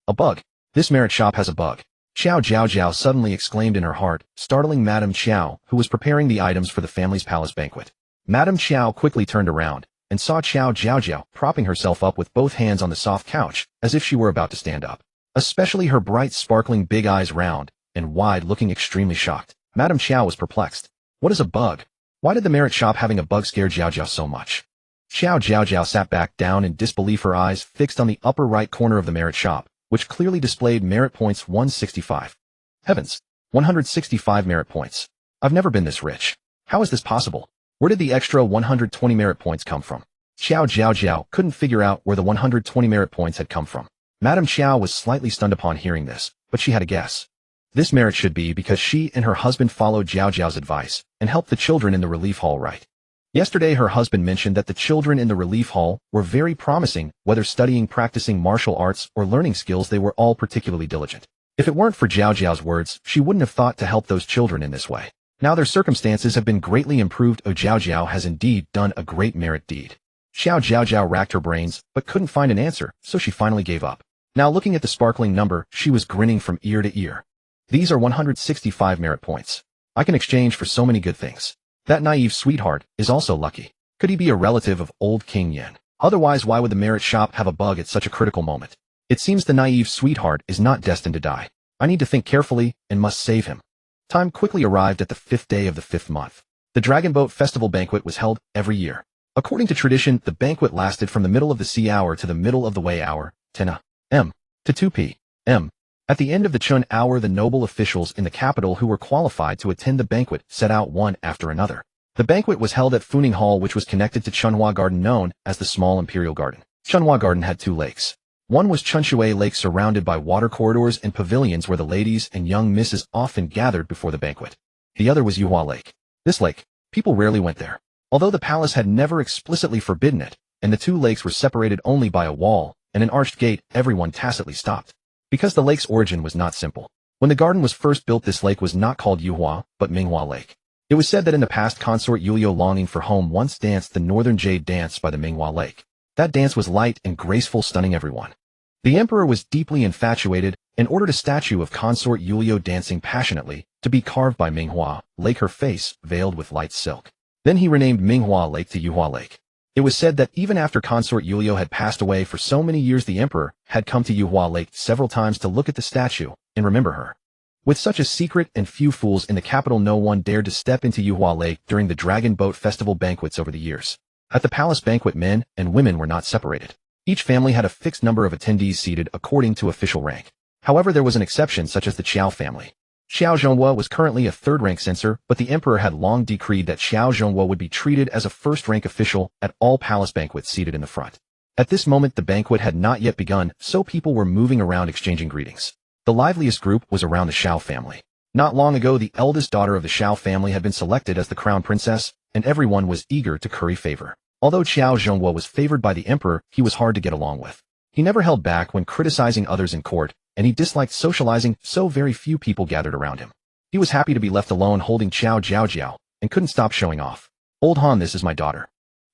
A bug. This merit shop has a bug. Qiao Jiaojiao suddenly exclaimed in her heart, startling Madame Qiao, who was preparing the items for the family's palace banquet. Madame Qiao quickly turned around and saw Qiao Jiaojiao propping herself up with both hands on the soft couch, as if she were about to stand up. Especially her bright, sparkling big eyes, round and wide, looking extremely shocked. Madame Qiao was perplexed. What is a bug? Why did the merit shop having a bug scare Jiaojiao so much? Qiao Jiaojiao sat back down in disbelief, her eyes fixed on the upper right corner of the merit shop, which clearly displayed merit points 165. Heavens! 165 merit points. I've never been this rich. How is this possible? Where did the extra 120 merit points come from? Qiao Jiaojiao couldn't figure out where the 120 merit points had come from. Madame Qiao was slightly stunned upon hearing this, but she had a guess. This merit should be because she and her husband followed Jiaojiao's advice and helped the children in the relief hall, right? Yesterday her husband mentioned that the children in the relief hall were very promising, whether studying, practicing martial arts, or learning skills, they were all particularly diligent. If it weren't for Jiaojiao's words, she wouldn't have thought to help those children in this way. Now their circumstances have been greatly improved. Oh, Jiaojiao has indeed done a great merit deed. Qiao Jiaojiao racked her brains, but couldn't find an answer, so she finally gave up. Now looking at the sparkling number, she was grinning from ear to ear. These are 165 merit points. I can exchange for so many good things. That naive sweetheart is also lucky. Could he be a relative of old King Yen? Otherwise, why would the merit shop have a bug at such a critical moment? It seems the naive sweetheart is not destined to die. I need to think carefully and must save him. Time quickly arrived at the 5th day of the 5th month. The Dragon Boat Festival banquet was held every year. According to tradition, the banquet lasted from the middle of the C hour to the middle of the Wei hour, 10 a.m. to 2 p.m. At the end of the Chun hour, the noble officials in the capital who were qualified to attend the banquet set out one after another. The banquet was held at Funing Hall, which was connected to Chunhua Garden, known as the Small Imperial Garden. Chunhua Garden had 2 lakes. One was Chunshui Lake, surrounded by water corridors and pavilions where the ladies and young misses often gathered before the banquet. The other was Yuhua Lake. This lake, people rarely went there. Although the palace had never explicitly forbidden it, and the 2 lakes were separated only by a wall and an arched gate, everyone tacitly stopped. Because the lake's origin was not simple. When the garden was first built, this lake was not called Yuhua, but Minghua Lake. It was said that in the past, consort Yuliu, longing for home, once danced the Northern Jade dance by the Minghua Lake. That dance was light and graceful, stunning everyone. The emperor was deeply infatuated and ordered a statue of consort Yuliu dancing passionately to be carved by Minghua Lake, her face veiled with light silk. Then he renamed Minghua Lake to Yuhua Lake. It was said that even after consort Yuliu had passed away for so many years, the emperor had come to Yuhua Lake several times to look at the statue and remember her. With such a secret and few fools in the capital, no one dared to step into Yuhua Lake during the Dragon Boat Festival banquets over the years. At the palace banquet, men and women were not separated. Each family had a fixed number of attendees seated according to official rank. However, there was an exception, such as the Qiao family. Qiao Zhonghua was currently a 3rd-rank censor, but the emperor had long decreed that Qiao Zhonghua would be treated as a 1st-rank official at all palace banquets, seated in the front. At this moment, the banquet had not yet begun, so people were moving around exchanging greetings. The liveliest group was around the Xiao family. Not long ago, the eldest daughter of the Xiao family had been selected as the crown princess, and everyone was eager to curry favor. Although Qiao Jiaojiao was favored by the emperor, he was hard to get along with. He never held back when criticizing others in court, and he disliked socializing, so very few people gathered around him. He was happy to be left alone holding Qiao Jiaojiao, and couldn't stop showing off. Old Han, this is my daughter.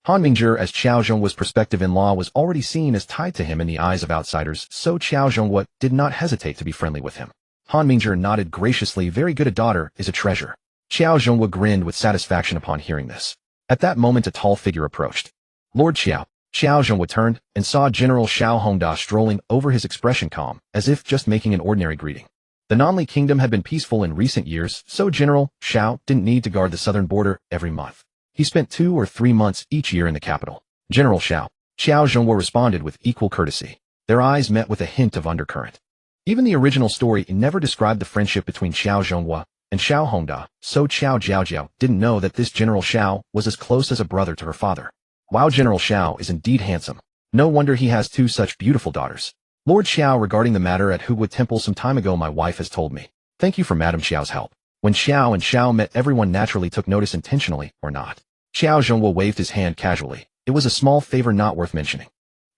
Han Mingzhi, as Qiao Jiaojiao's prospective in-law, was already seen as tied to him in the eyes of outsiders, so Qiao Jiaojiao did not hesitate to be friendly with him. Han Mingzhi nodded graciously. Very good, a daughter is a treasure. Qiao Jiaojiao grinned with satisfaction upon hearing this. At that moment a tall figure approached. Lord Qiao. Qiao Jiaojiao turned and saw General Xiao Hongda strolling over, his expression calm, as if just making an ordinary greeting. The Nanli kingdom had been peaceful in recent years, so General Xiao didn't need to guard the southern border every month. He spent 2 or 3 months each year in the capital. General Xiao. Qiao Jiaojiao responded with equal courtesy. Their eyes met with a hint of undercurrent. Even the original story never described the friendship between Qiao Jiaojiao and Xiao Hongda, so Qiao Jiaojiao didn't know that this General Xiao was as close as a brother to her father. Wow, General Xiao is indeed handsome. No wonder he has 2 such beautiful daughters. Lord Xiao, regarding the matter at Huguo Temple some time ago, my wife has told me. Thank you for Madame Xiao's help. When Xiao and Xiao met, everyone naturally took notice, intentionally or not. Qiao Jiaojiao waved his hand casually. It was a small favor not worth mentioning.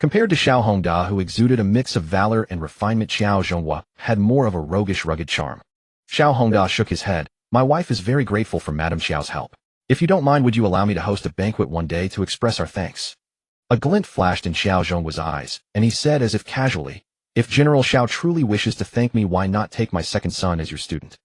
Compared to Xiao Hongda, who exuded a mix of valor and refinement, Qiao Jiaojiao had more of a roguish, rugged charm. Xiao Hongda shook his head. My wife is very grateful for Madame Xiao's help. If you don't mind, would you allow me to host a banquet one day to express our thanks? A glint flashed in Xiao Jiaojiao's eyes, and he said as if casually, if General Xiao truly wishes to thank me, why not take my second son as your student?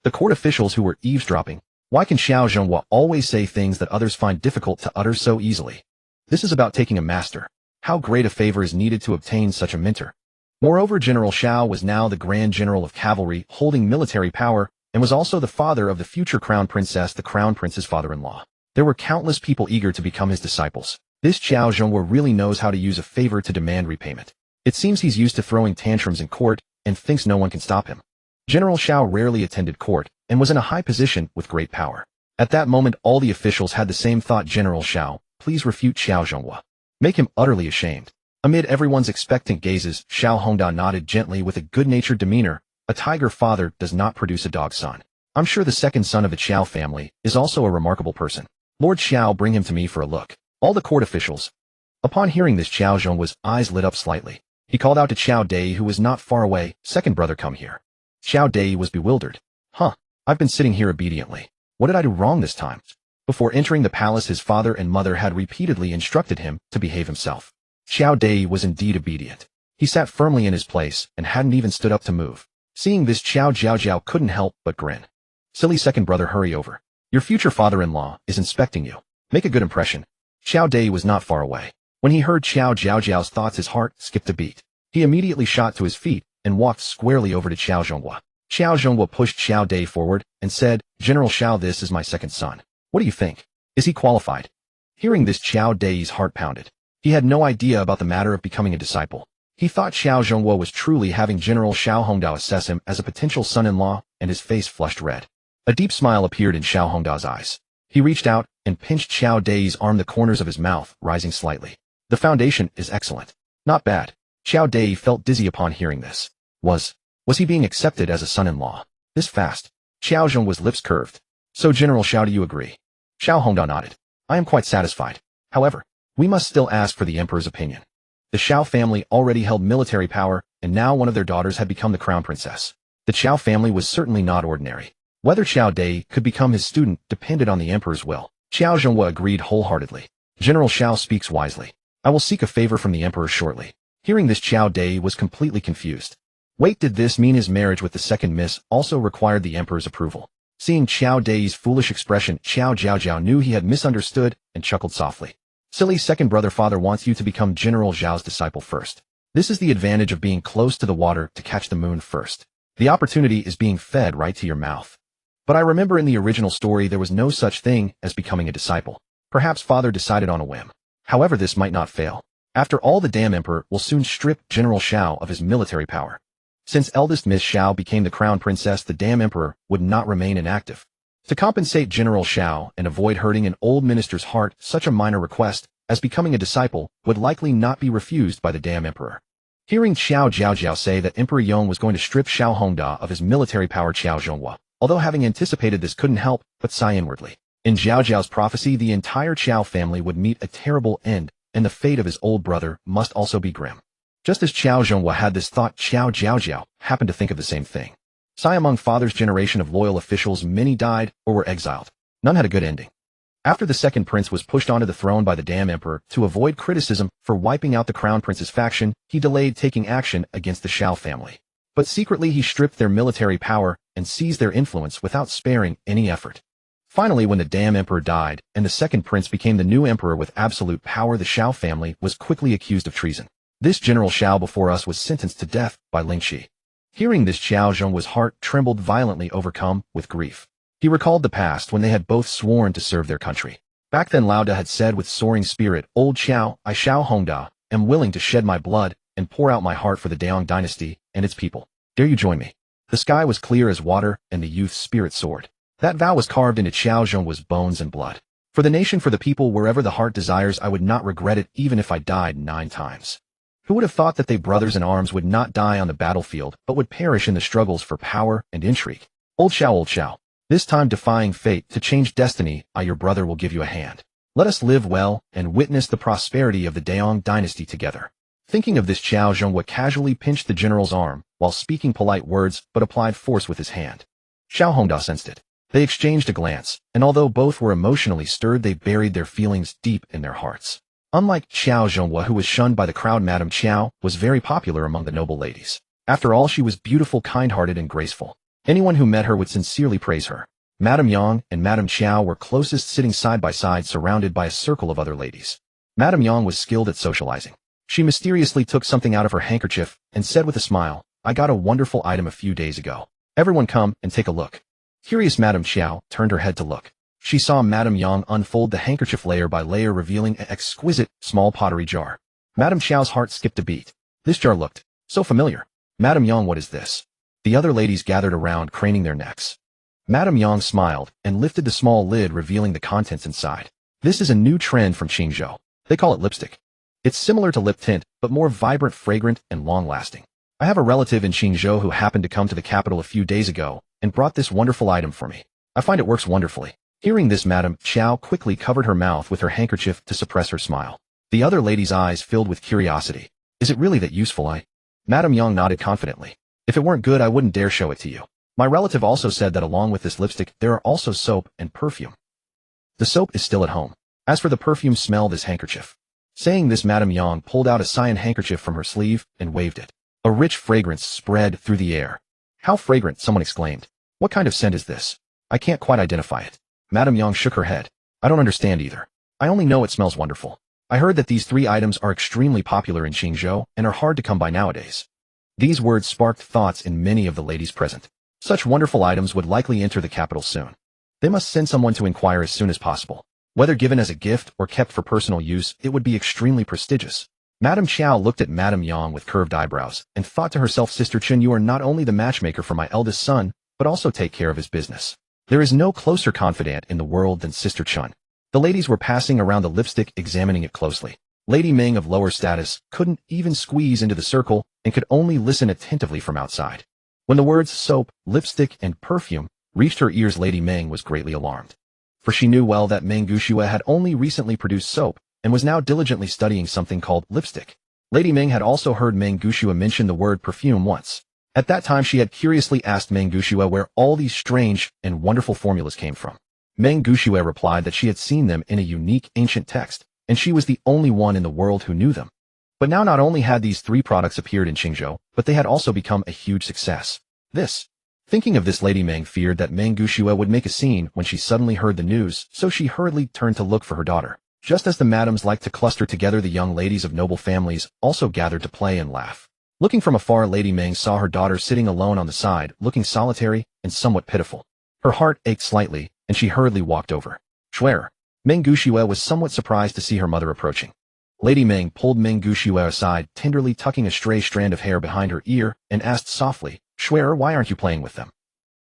The court officials who were eavesdropping, why can Xiao Jiaojiao always say things that others find difficult to utter so easily? This is about taking a master. How great a favor is needed to obtain such a mentor? Moreover, General Xiao was now the Grand General of Cavalry, holding military power, and was also the father of the future Crown Princess, the Crown Prince's father-in-law. There were countless people eager to become his disciples. This Qiao Jiaojiao really knows how to use a favor to demand repayment. It seems he's used to throwing tantrums in court, and thinks no one can stop him. General Xiao rarely attended court, and was in a high position with great power. At that moment all the officials had the same thought. General Xiao, please refute Qiao Jiaojiao. Make him utterly ashamed. Amid everyone's expectant gazes, Xiao Hongda nodded gently with a good-natured demeanor. A tiger father does not produce a dog son. I'm sure the second son of the Qiao family is also a remarkable person. Lord Xiao, bring him to me for a look. All the court officials. Upon hearing this, Qiao Jiaojiao's eyes lit up slightly. He called out to Qiao Dai, who was not far away, second brother, come here. Qiao Dai was bewildered. Huh, I've been sitting here obediently. What did I do wrong this time? Before entering the palace, his father and mother had repeatedly instructed him to behave himself. Qiao Dai was indeed obedient. He sat firmly in his place and hadn't even stood up to move. Seeing this, Qiao Jiaojiao couldn't help but grin. Silly second brother, hurry over. Your future father-in-law is inspecting you. Make a good impression. Qiao Dai was not far away. When he heard Qiao Jiaojiao's thoughts, his heart skipped a beat. He immediately shot to his feet and walked squarely over to Qiao Jiaojiao. Qiao Jiaojiao pushed Qiao Dai forward and said, General Xiao, this is my second son. What do you think? Is he qualified? Hearing this, Qiao Dai's heart pounded. He had no idea about the matter of becoming a disciple. He thought Xiao Jiaojiao was truly having General Xiao Hongda assess him as a potential son-in-law, and his face flushed red. A deep smile appeared in Xiao Hongda's eyes. He reached out and pinched Qiao Dai's arm, the corners of his mouth rising slightly. The foundation is excellent. Not bad. Qiao Dai felt dizzy upon hearing this. Was he being accepted as a son-in-law? This fast? Qiao Jiaojiao's lips curved. So General Xiao, do you agree? Xiao Hongda nodded. I am quite satisfied. However, we must still ask for the emperor's opinion. The Xiao family already held military power, and now one of their daughters had become the crown princess. The Qiao family was certainly not ordinary. Whether Qiao Dai could become his student depended on the emperor's will. Qiao Jiaojiao agreed wholeheartedly. General Xiao speaks wisely. I will seek a favor from the emperor shortly. Hearing this, Qiao Dai was completely confused. Wait, did this mean his marriage with the second miss also required the emperor's approval? Seeing Qiao Dai's foolish expression, Qiao Jiaojiao knew he had misunderstood and chuckled softly. Silly second brother, father wants you to become General Xiao's disciple first. This is the advantage of being close to the water to catch the moon first. The opportunity is being fed right to your mouth. But I remember in the original story there was no such thing as becoming a disciple. Perhaps father decided on a whim. However, this might not fail. After all, the damn emperor will soon strip General Xiao of his military power. Since eldest Miss Xiao became the crown princess, the damn emperor would not remain inactive. To compensate General Xiao and avoid hurting an old minister's heart, such a minor request as becoming a disciple would likely not be refused by the damn emperor. Hearing Qiao Jiaojiao say that Emperor Yong was going to strip Xiao Hongda of his military power, Qiao Jiaojiao, although having anticipated this, couldn't help but sigh inwardly. In Jiaojiao's prophecy, the entire Qiao family would meet a terrible end, and the fate of his old brother must also be grim. Just as Qiao Zhonghua had this thought, Qiao Jiaojiao happened to think of the same thing. Among father's generation of loyal officials, many died or were exiled. None had a good ending. After the second prince was pushed onto the throne by the damn emperor, to avoid criticism for wiping out the crown prince's faction, he delayed taking action against the Qiao family. But secretly he stripped their military power and seized their influence without sparing any effort. Finally, when the damn emperor died and the second prince became the new emperor with absolute power, the Qiao family was quickly accused of treason. This General Qiao before us was sentenced to death by Lingxi. Hearing this, Qiao Zhonghua's heart trembled violently, overcome with grief. He recalled the past when they had both sworn to serve their country. Back then Lao Da had said with soaring spirit, "Old Qiao, I Xiao Hongda, am willing to shed my blood and pour out my heart for the Daong dynasty and its people. Dare you join me?" The sky was clear as water and the youth's spirit soared. That vow was carved into Qiao Zhonghua's bones and blood. For the nation, for the people, wherever the heart desires, I would not regret it even if I died 9 times. Who would have thought that they brothers in arms would not die on the battlefield, but would perish in the struggles for power and intrigue? Old Qiao, this time defying fate to change destiny, I your brother will give you a hand. Let us live well and witness the prosperity of the Daong dynasty together. Thinking of this, Qiao Zhonghua casually pinched the general's arm while speaking polite words but applied force with his hand. Xiao Hongda sensed it. They exchanged a glance, and although both were emotionally stirred, they buried their feelings deep in their hearts. Unlike Qiao Zhonghua, who was shunned by the crowd, Madame Qiao was very popular among the noble ladies. After all, she was beautiful, kind-hearted, and graceful. Anyone who met her would sincerely praise her. Madame Yang and Madame Qiao were closest, sitting side by side, surrounded by a circle of other ladies. Madame Yang was skilled at socializing. She mysteriously took something out of her handkerchief and said with a smile, "I got a wonderful item a few days ago. Everyone come and take a look." Curious Madame Qiao turned her head to look. She saw Madame Yang unfold the handkerchief layer by layer, revealing an exquisite, small pottery jar. Madame Qiao's heart skipped a beat. This jar looked so familiar. "Madame Yang, what is this?" The other ladies gathered around, craning their necks. Madame Yang smiled and lifted the small lid, revealing the contents inside. "This is a new trend from Qingzhou. They call it lipstick. It's similar to lip tint, but more vibrant, fragrant, and long-lasting. I have a relative in Qingzhou who happened to come to the capital a few days ago and brought this wonderful item for me. I find it works wonderfully." Hearing this, Madame Qiao quickly covered her mouth with her handkerchief to suppress her smile. The other lady's eyes filled with curiosity. "Is it really that useful?" Madame Yang nodded confidently. "If it weren't good, I wouldn't dare show it to you. My relative also said that along with this lipstick, there are also soap and perfume. The soap is still at home. As for the perfume, smell this handkerchief." Saying this, Madame Yang pulled out a cyan handkerchief from her sleeve and waved it. A rich fragrance spread through the air. "How fragrant!" someone exclaimed. "What kind of scent is this? I can't quite identify it." Madame Yang shook her head. "I don't understand either. I only know it smells wonderful. I heard that these 3 items are extremely popular in Qingzhou and are hard to come by nowadays." These words sparked thoughts in many of the ladies present. Such wonderful items would likely enter the capital soon. They must send someone to inquire as soon as possible. Whether given as a gift or kept for personal use, it would be extremely prestigious. Madame Qiao looked at Madame Yang with curved eyebrows and thought to herself, "Sister Chen, you are not only the matchmaker for my eldest son, but also take care of his business. There is no closer confidant in the world than Sister Chen." The ladies were passing around the lipstick, examining it closely. Lady Ming, of lower status, couldn't even squeeze into the circle and could only listen attentively from outside. When the words soap, lipstick, and perfume reached her ears, Lady Ming was greatly alarmed. For she knew well that Meng Gushue had only recently produced soap and was now diligently studying something called lipstick. Lady Ming had also heard Meng Gushue mention the word perfume once. At that time, she had curiously asked Meng Gushue where all these strange and wonderful formulas came from. Meng Gushue replied that she had seen them in a unique ancient text, and she was the only one in the world who knew them. But now not only had these 3 products appeared in Qingzhou, but they had also become a huge success. Thinking of this, Lady Meng feared that Meng Gushue would make a scene when she suddenly heard the news, so she hurriedly turned to look for her daughter. Just as the madams liked to cluster together, the young ladies of noble families also gathered to play and laugh. Looking from afar, Lady Meng saw her daughter sitting alone on the side, looking solitary and somewhat pitiful. Her heart ached slightly, and she hurriedly walked over. "Schwerer." Meng Gushue was somewhat surprised to see her mother approaching. Lady Meng pulled Meng Gushue aside, tenderly tucking a stray strand of hair behind her ear, and asked softly, "Schwerer, why aren't you playing with them?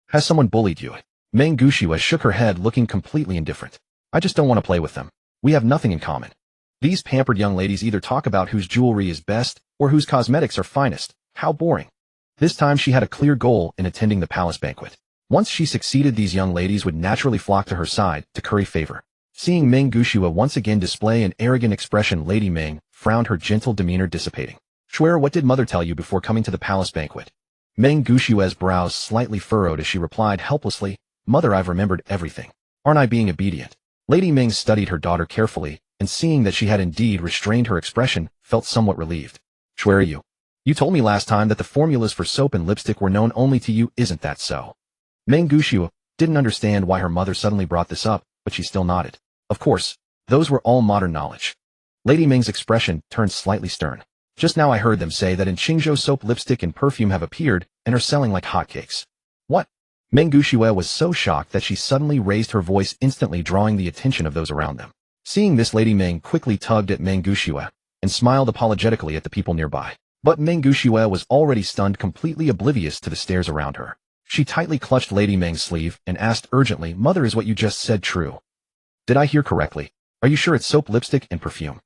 Has someone bullied you?" Meng Gushue shook her head, looking completely indifferent. "I just don't want to play with them. We have nothing in common. These pampered young ladies either talk about whose jewelry is best or whose cosmetics are finest. How boring." This time she had a clear goal in attending the palace banquet. Once she succeeded, these young ladies would naturally flock to her side to curry favor. Seeing Meng Gushue once again display an arrogant expression, Lady Meng frowned, her gentle demeanor dissipating. Swear, what did mother tell you before coming to the palace banquet? Meng Gushue's brows slightly furrowed as she replied helplessly, Mother, I've remembered everything. Aren't I being obedient? Lady Meng studied her daughter carefully, and seeing that she had indeed restrained her expression, felt somewhat relieved. Swear, you told me last time that the formulas for soap and lipstick were known only to you, isn't that so? Meng Gushue didn't understand why her mother suddenly brought this up, but she still nodded. Of course, those were all modern knowledge. Lady Meng's expression turned slightly stern. Just now I heard them say that in Qingzhou soap, lipstick, and perfume have appeared and are selling like hotcakes. What? Meng Gushue was so shocked that she suddenly raised her voice, instantly drawing the attention of those around them. Seeing this, Lady Meng quickly tugged at Meng Gushue and smiled apologetically at the people nearby. But Meng Gushue was already stunned, completely oblivious to the stares around her. She tightly clutched Lady Meng's sleeve and asked urgently, Mother, is what you just said true? Did I hear correctly? Are you sure it's soap, lipstick, and perfume?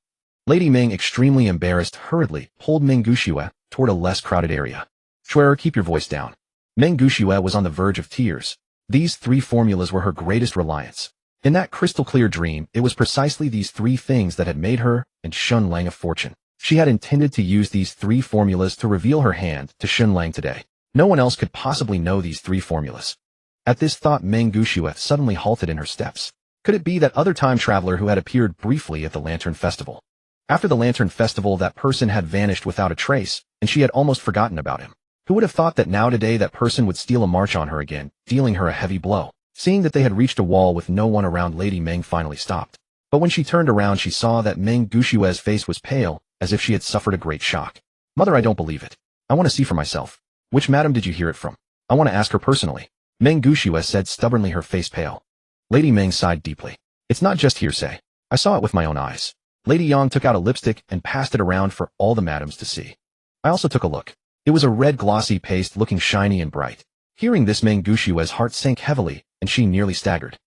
Lady Meng, extremely embarrassed, hurriedly pulled Meng Gushue toward a less crowded area. Swearer, keep your voice down. Meng Gushue was on the verge of tears. These 3 formulas were her greatest reliance. In that crystal-clear dream, it was precisely these 3 things that had made her and Shun Lang a fortune. She had intended to use these 3 formulas to reveal her hand to Shun Lang today. No one else could possibly know these 3 formulas. At this thought, Meng Gushue suddenly halted in her steps. Could it be that other time traveler who had appeared briefly at the Lantern Festival? After the Lantern Festival, that person had vanished without a trace, and she had almost forgotten about him. Who would have thought that now today that person would steal a march on her again, dealing her a heavy blow? Seeing that they had reached a wall with no one around, Lady Meng finally stopped. But when she turned around, she saw that Meng Gushue's face was pale, as if she had suffered a great shock. Mother, I don't believe it. I want to see for myself. Which madam did you hear it from? I want to ask her personally. Meng Gushue said stubbornly, her face pale. Lady Meng sighed deeply. It's not just hearsay. I saw it with my own eyes. Lady Yang took out a lipstick and passed it around for all the madams to see. I also took a look. It was a red glossy paste, looking shiny and bright. Hearing this, Meng Gushue's heart sank heavily, and she nearly staggered.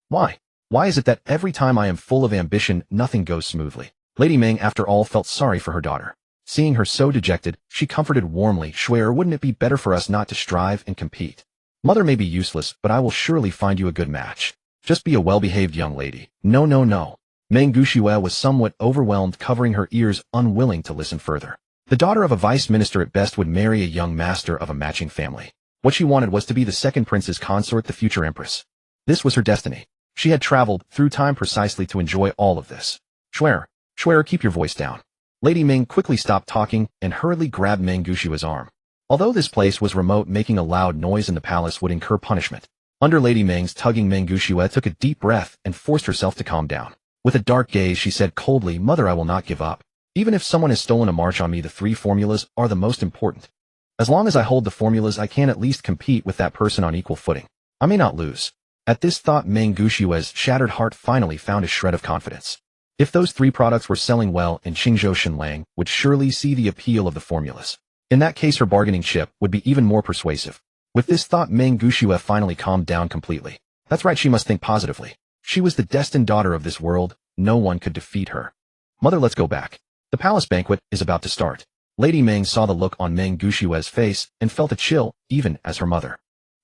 Why? Why is it that every time I am full of ambition, nothing goes smoothly? Lady Meng, after all, felt sorry for her daughter. Seeing her so dejected, she comforted warmly, Shuer, wouldn't it be better for us not to strive and compete? Mother may be useless, but I will surely find you a good match. Just be a well-behaved young lady. No, no, no. Meng Gushue was somewhat overwhelmed, covering her ears, unwilling to listen further. The daughter of a vice minister at best would marry a young master of a matching family. What she wanted was to be the second prince's consort, the future empress. This was her destiny. She had traveled through time precisely to enjoy all of this. Shuer, keep your voice down. Lady Meng quickly stopped talking and hurriedly grabbed Meng Gushue's arm. Although this place was remote, making a loud noise in the palace would incur punishment. Under Lady Meng's tugging, Meng Gushue took a deep breath and forced herself to calm down. With a dark gaze, she said coldly, Mother, I will not give up. Even if someone has stolen a march on me, the 3 formulas are the most important. As long as I hold the formulas, I can at least compete with that person on equal footing. I may not lose. At this thought, Meng Gushue's shattered heart finally found a shred of confidence. If those 3 products were selling well, in Qingzhou, Shun Lang would surely see the appeal of the formulas. In that case, her bargaining chip would be even more persuasive. With this thought, Meng Gushue finally calmed down completely. That's right, she must think positively. She was the destined daughter of this world. No one could defeat her. Mother, let's go back. The palace banquet is about to start. Lady Meng saw the look on Meng Gushue's face and felt a chill, even as her mother.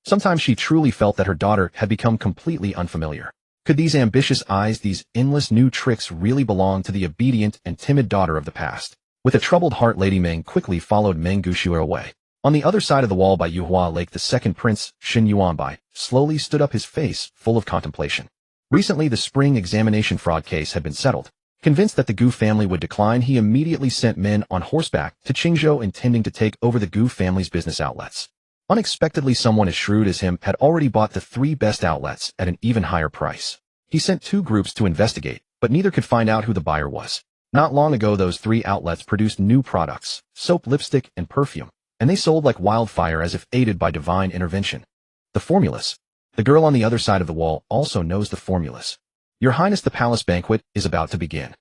Sometimes she truly felt that her daughter had become completely unfamiliar. Could these ambitious eyes, these endless new tricks, really belong to the obedient and timid daughter of the past? With a troubled heart, Lady Meng quickly followed Meng Gushue away. On the other side of the wall by Yuhua Lake, the second prince, Shin Yuanbai, slowly stood up, his face full of contemplation. Recently, the spring examination fraud case had been settled. Convinced that the Gu family would decline, he immediately sent men on horseback to Qingzhou, intending to take over the Gu family's business outlets. Unexpectedly, someone as shrewd as him had already bought the 3 best outlets at an even higher price. He sent 2 groups to investigate, but neither could find out who the buyer was. Not long ago, those 3 outlets produced new products, soap, lipstick, and perfume, and they sold like wildfire, as if aided by divine intervention. The formulas. The girl on the other side of the wall also knows the formulas. Your Highness, the palace banquet is about to begin.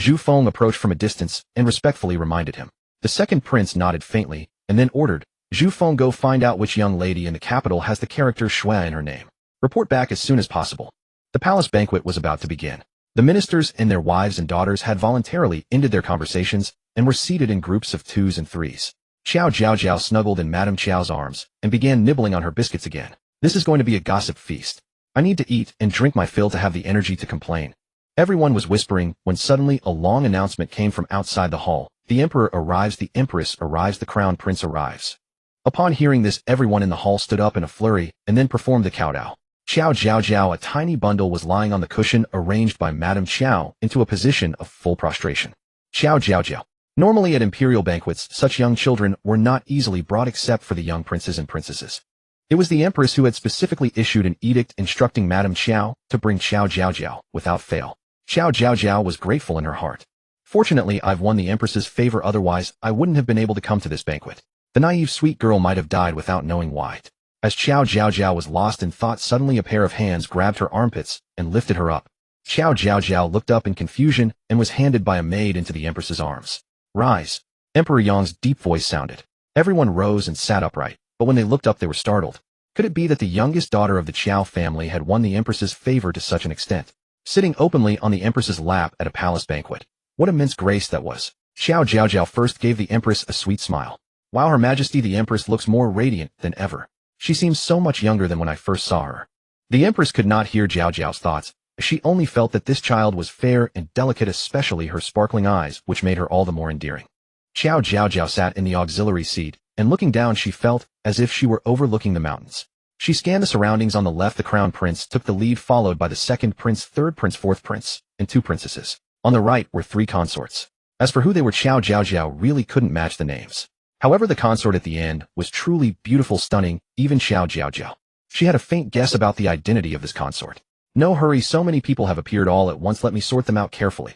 Zhu Feng approached from a distance and respectfully reminded him. The second prince nodded faintly and then ordered, Zhu Feng, go find out which young lady in the capital has the character Shui in her name. Report back as soon as possible. The palace banquet was about to begin. The ministers and their wives and daughters had voluntarily ended their conversations and were seated in groups of 2s and 3s. Qiao Jiaojiao snuggled in Madame Qiao's arms and began nibbling on her biscuits again. This is going to be a gossip feast. I need to eat and drink my fill to have the energy to complain. Everyone was whispering when suddenly a long announcement came from outside the hall. The emperor arrives, the empress arrives, the crown prince arrives. Upon hearing this, everyone in the hall stood up in a flurry and then performed the kowtow. Qiao Jiaojiao, a tiny bundle, was lying on the cushion arranged by Madame Qiao into a position of full prostration. Qiao Jiaojiao. Normally at imperial banquets, such young children were not easily brought except for the young princes and princesses. It was the empress who had specifically issued an edict instructing Madame Qiao to bring Qiao Jiaojiao without fail. Qiao Jiaojiao was grateful in her heart. Fortunately, I've won the empress's favor, otherwise I wouldn't have been able to come to this banquet. The naive sweet girl might have died without knowing why. As Qiao Jiaojiao was lost in thought, suddenly a pair of hands grabbed her armpits and lifted her up. Qiao Jiaojiao looked up in confusion and was handed by a maid into the empress's arms. Rise. Emperor Yang's deep voice sounded. Everyone rose and sat upright, but when they looked up they were startled. Could it be that the youngest daughter of the Qiao family had won the empress's favor to such an extent? Sitting openly on the empress's lap at a palace banquet. What immense grace that was. Qiao Jiaojiao first gave the empress a sweet smile. Wow, Her Majesty, the empress looks more radiant than ever. She seems so much younger than when I first saw her. The empress could not hear Jiaojiao's thoughts. She only felt that this child was fair and delicate, especially her sparkling eyes, which made her all the more endearing. Qiao Jiaojiao sat in the auxiliary seat, and looking down she felt as if she were overlooking the mountains. She scanned the surroundings. On the left, the crown prince took the lead, followed by the second prince, third prince, fourth prince, and two princesses. On the right were three consorts. As for who they were, Qiao Jiaojiao really couldn't match the names. However, the consort at the end was truly beautiful, stunning, even Qiao Jiaojiao. She had a faint guess about the identity of this consort. No hurry, so many people have appeared all at once, let me sort them out carefully.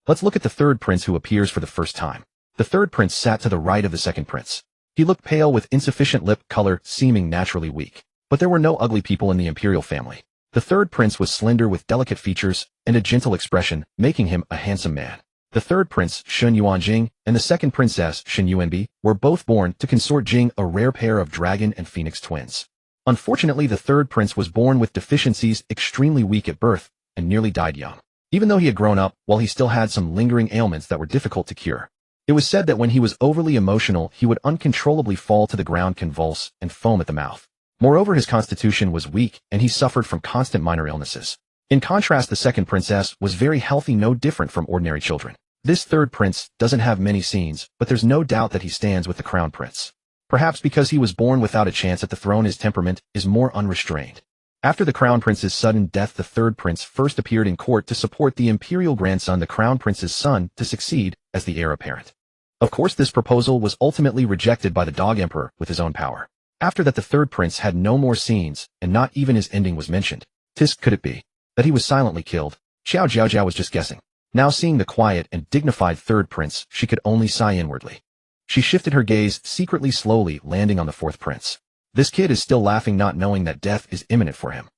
Let's look at the third prince who appears for the first time. The third prince sat to the right of the second prince. He looked pale with insufficient lip color, seeming naturally weak. But there were no ugly people in the imperial family. The third prince was slender with delicate features and a gentle expression, making him a handsome man. The third prince, Shen Yuanjing, and the second princess, Shen Yuanbi, were both born to consort Jing, a rare pair of dragon and phoenix twins. Unfortunately, the third prince was born with deficiencies, extremely weak at birth, and nearly died young. Even though he had grown up, while he still had some lingering ailments that were difficult to cure. It was said that when he was overly emotional, he would uncontrollably fall to the ground, convulse, and foam at the mouth. Moreover, his constitution was weak, and he suffered from constant minor illnesses. In contrast, the second princess was very healthy, no different from ordinary children. This third prince doesn't have many scenes, but there's no doubt that he stands with the crown prince. Perhaps because he was born without a chance at the throne, his temperament is more unrestrained. After the crown prince's sudden death, the third prince first appeared in court to support the imperial grandson, the crown prince's son, to succeed as the heir apparent. Of course, this proposal was ultimately rejected by the dog emperor with his own power. After that, the third prince had no more scenes, and not even his ending was mentioned. Could it be that he was silently killed? Qiao Jiaojiao was just guessing. Now seeing the quiet and dignified third prince, she could only sigh inwardly. She shifted her gaze secretly, slowly landing on the fourth prince. This kid is still laughing, not knowing that death is imminent for him.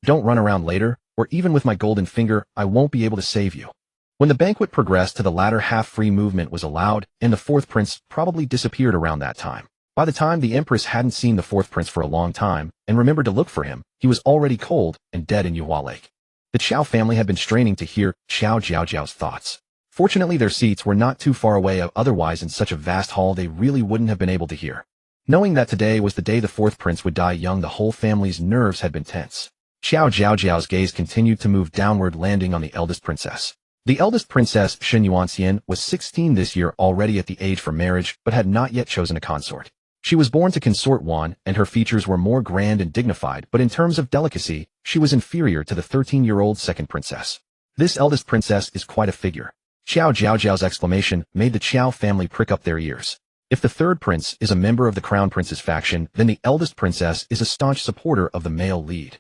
Don't run around later, or even with my golden finger, I won't be able to save you. When the banquet progressed to the latter half, free movement was allowed, and the fourth prince probably disappeared around that time. By the time the empress hadn't seen the fourth prince for a long time, and remembered to look for him, he was already cold and dead in Yuhua Lake. The Qiao family had been straining to hear Qiao Jiaojiao's thoughts. Fortunately, their seats were not too far away, otherwise in such a vast hall they really wouldn't have been able to hear. Knowing that today was the day the fourth prince would die young, the whole family's nerves had been tense. Qiao Jiaojiao's gaze continued to move downward, landing on the eldest princess. The eldest princess, Shen Yuanxian, was 16 this year, already at the age for marriage, but had not yet chosen a consort. She was born to consort Wan, and her features were more grand and dignified, but in terms of delicacy, she was inferior to the 13-year-old second princess. This eldest princess is quite a figure. Qiao Jiaojiao's exclamation made the Qiao family prick up their ears. If the third prince is a member of the crown prince's faction, then the eldest princess is a staunch supporter of the male lead.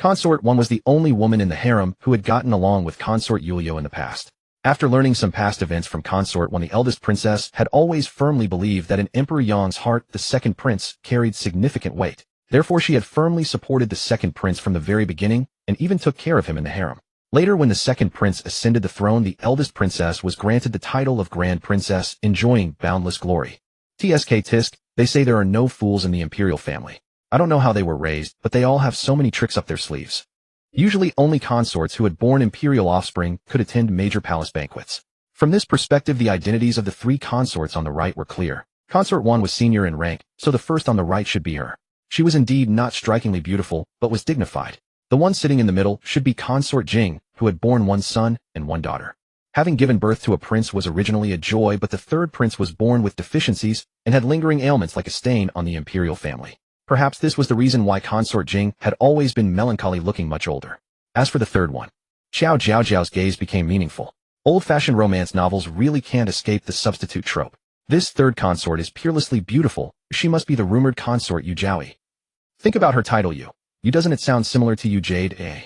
Consort Wan was the only woman in the harem who had gotten along with consort Yuliu in the past. After learning some past events from consort Wan, the eldest princess had always firmly believed that in Emperor Yang's heart the second prince carried significant weight. Therefore she had firmly supported the second prince from the very beginning, and even took care of him in the harem. Later, when the second prince ascended the throne, the eldest princess was granted the title of Grand Princess, enjoying boundless glory. Tisk, they say there are no fools in the imperial family. I don't know how they were raised, but they all have so many tricks up their sleeves. Usually only consorts who had borne imperial offspring could attend major palace banquets. From this perspective, the identities of the three consorts on the right were clear. Consort Wan was senior in rank, so the first on the right should be her. She was indeed not strikingly beautiful, but was dignified. The one sitting in the middle should be consort Jing, who had borne one son and one daughter. Having given birth to a prince was originally a joy, but the third prince was born with deficiencies and had lingering ailments like a stain on the imperial family. Perhaps this was the reason why consort Jing had always been melancholy, looking much older. As for the third one, Qiao Jiaojiao's gaze became meaningful. Old-fashioned romance novels really can't escape the substitute trope. This third consort is peerlessly beautiful. She must be the rumored consort Yu Jiaoyi. Think about her title Yu. Doesn't it sound similar to Yu Jade, eh?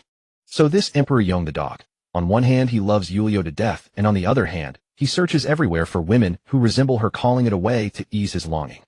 So this Emperor Yong the dog. On one hand he loves Yulio to death, and on the other hand, he searches everywhere for women who resemble her, calling it a way to ease his longing.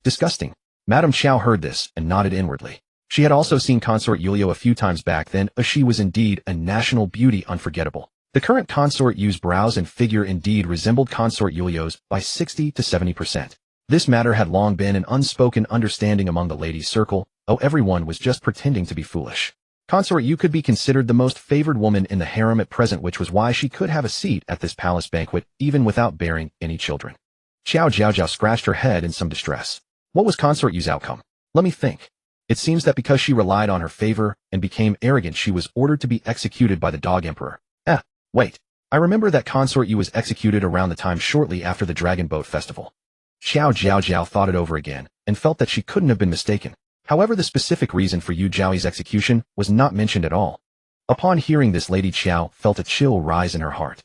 Disgusting. Madame Qiao heard this and nodded inwardly. She had also seen consort Yulio a few times back then. She was indeed a national beauty, unforgettable. The current consort Yu's brows and figure indeed resembled consort Yulio's by 60 to 70%. This matter had long been an unspoken understanding among the ladies' circle. Everyone was just pretending to be foolish. Consort Yu could be considered the most favored woman in the harem at present, which was why she could have a seat at this palace banquet, even without bearing any children. Qiao Jiaojiao scratched her head in some distress. What was consort Yu's outcome? Let me think. It seems that because she relied on her favor and became arrogant, she was ordered to be executed by the dog emperor. Wait. I remember that consort Yu was executed around the time shortly after the Dragon Boat Festival. Qiao Jiaojiao thought it over again and felt that she couldn't have been mistaken. However, the specific reason for Yu Jiaoyi's execution was not mentioned at all. Upon hearing this, Lady Qiao felt a chill rise in her heart.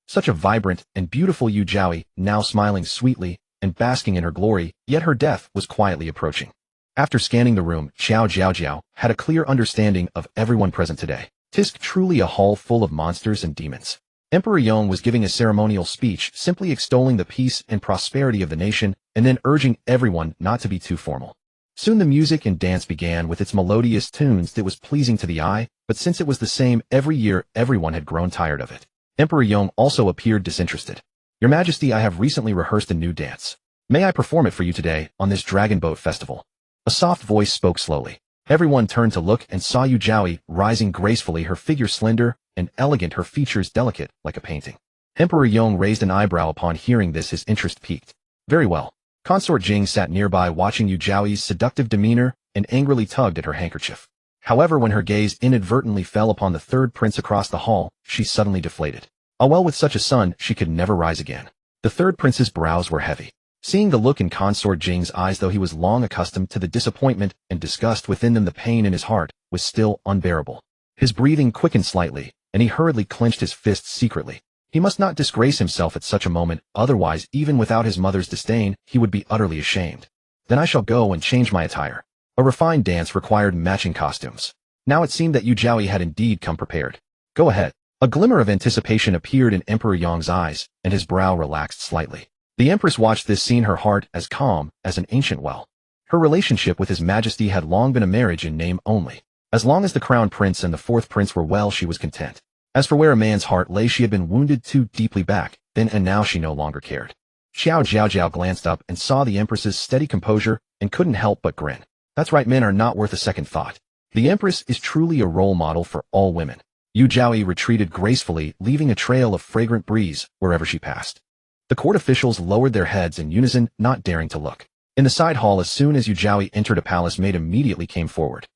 Such a vibrant and beautiful Yu Jiaoyi, now smiling sweetly and basking in her glory, yet her death was quietly approaching. After scanning the room, Qiao Jiaojiao had a clear understanding of everyone present today. Tisk, truly a hall full of monsters and demons. Emperor Yong was giving a ceremonial speech, simply extolling the peace and prosperity of the nation, and then urging everyone not to be too formal. Soon the music and dance began with its melodious tunes that was pleasing to the eye, but since it was the same every year, everyone had grown tired of it. Emperor Yong also appeared disinterested. Your Majesty, I have recently rehearsed a new dance. May I perform it for you today, on this Dragon Boat Festival? A soft voice spoke slowly. Everyone turned to look and saw Yu Jiaoyi rising gracefully, her figure slender and elegant, her features delicate like a painting. Emperor Yong raised an eyebrow upon hearing this, his interest piqued. Very well. Consort Jing sat nearby watching Yu Jiaoyi's seductive demeanor and angrily tugged at her handkerchief. However, when her gaze inadvertently fell upon the third prince across the hall, she suddenly deflated. Well, with such a son, she could never rise again. The third prince's brows were heavy. Seeing the look in consort Jing's eyes, though he was long accustomed to the disappointment and disgust within them, the pain in his heart was still unbearable. His breathing quickened slightly, and he hurriedly clenched his fists secretly. He must not disgrace himself at such a moment, otherwise, even without his mother's disdain, he would be utterly ashamed. Then I shall go and change my attire. A refined dance required matching costumes. Now it seemed that Yu Jiaoyi had indeed come prepared. Go ahead. A glimmer of anticipation appeared in Emperor Yong's eyes, and his brow relaxed slightly. The Empress watched this scene, her heart as calm as an ancient well. Her relationship with His Majesty had long been a marriage in name only. As long as the Crown Prince and the fourth prince were well, she was content. As for where a man's heart lay, she had been wounded too deeply back then, and now she no longer cared. Qiao Jiaojiao glanced up and saw the Empress's steady composure and couldn't help but grin. That's right, men are not worth a second thought. The Empress is truly a role model for all women. Yu Jiaoyi retreated gracefully, leaving a trail of fragrant breeze wherever she passed. The court officials lowered their heads in unison, not daring to look. In the side hall, as soon as Yu Jiaoyi entered, a palace maid immediately came forward.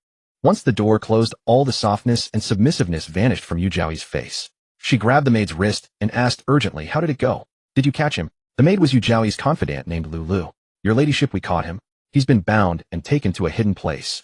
Once the door closed, all the softness and submissiveness vanished from Yu Jiaoyi's face. She grabbed the maid's wrist and asked urgently, "How did it go? Did you catch him?" The maid was Yu Jiaoyi's confidant named Lulu. "Your ladyship, we caught him. He's been bound and taken to a hidden place."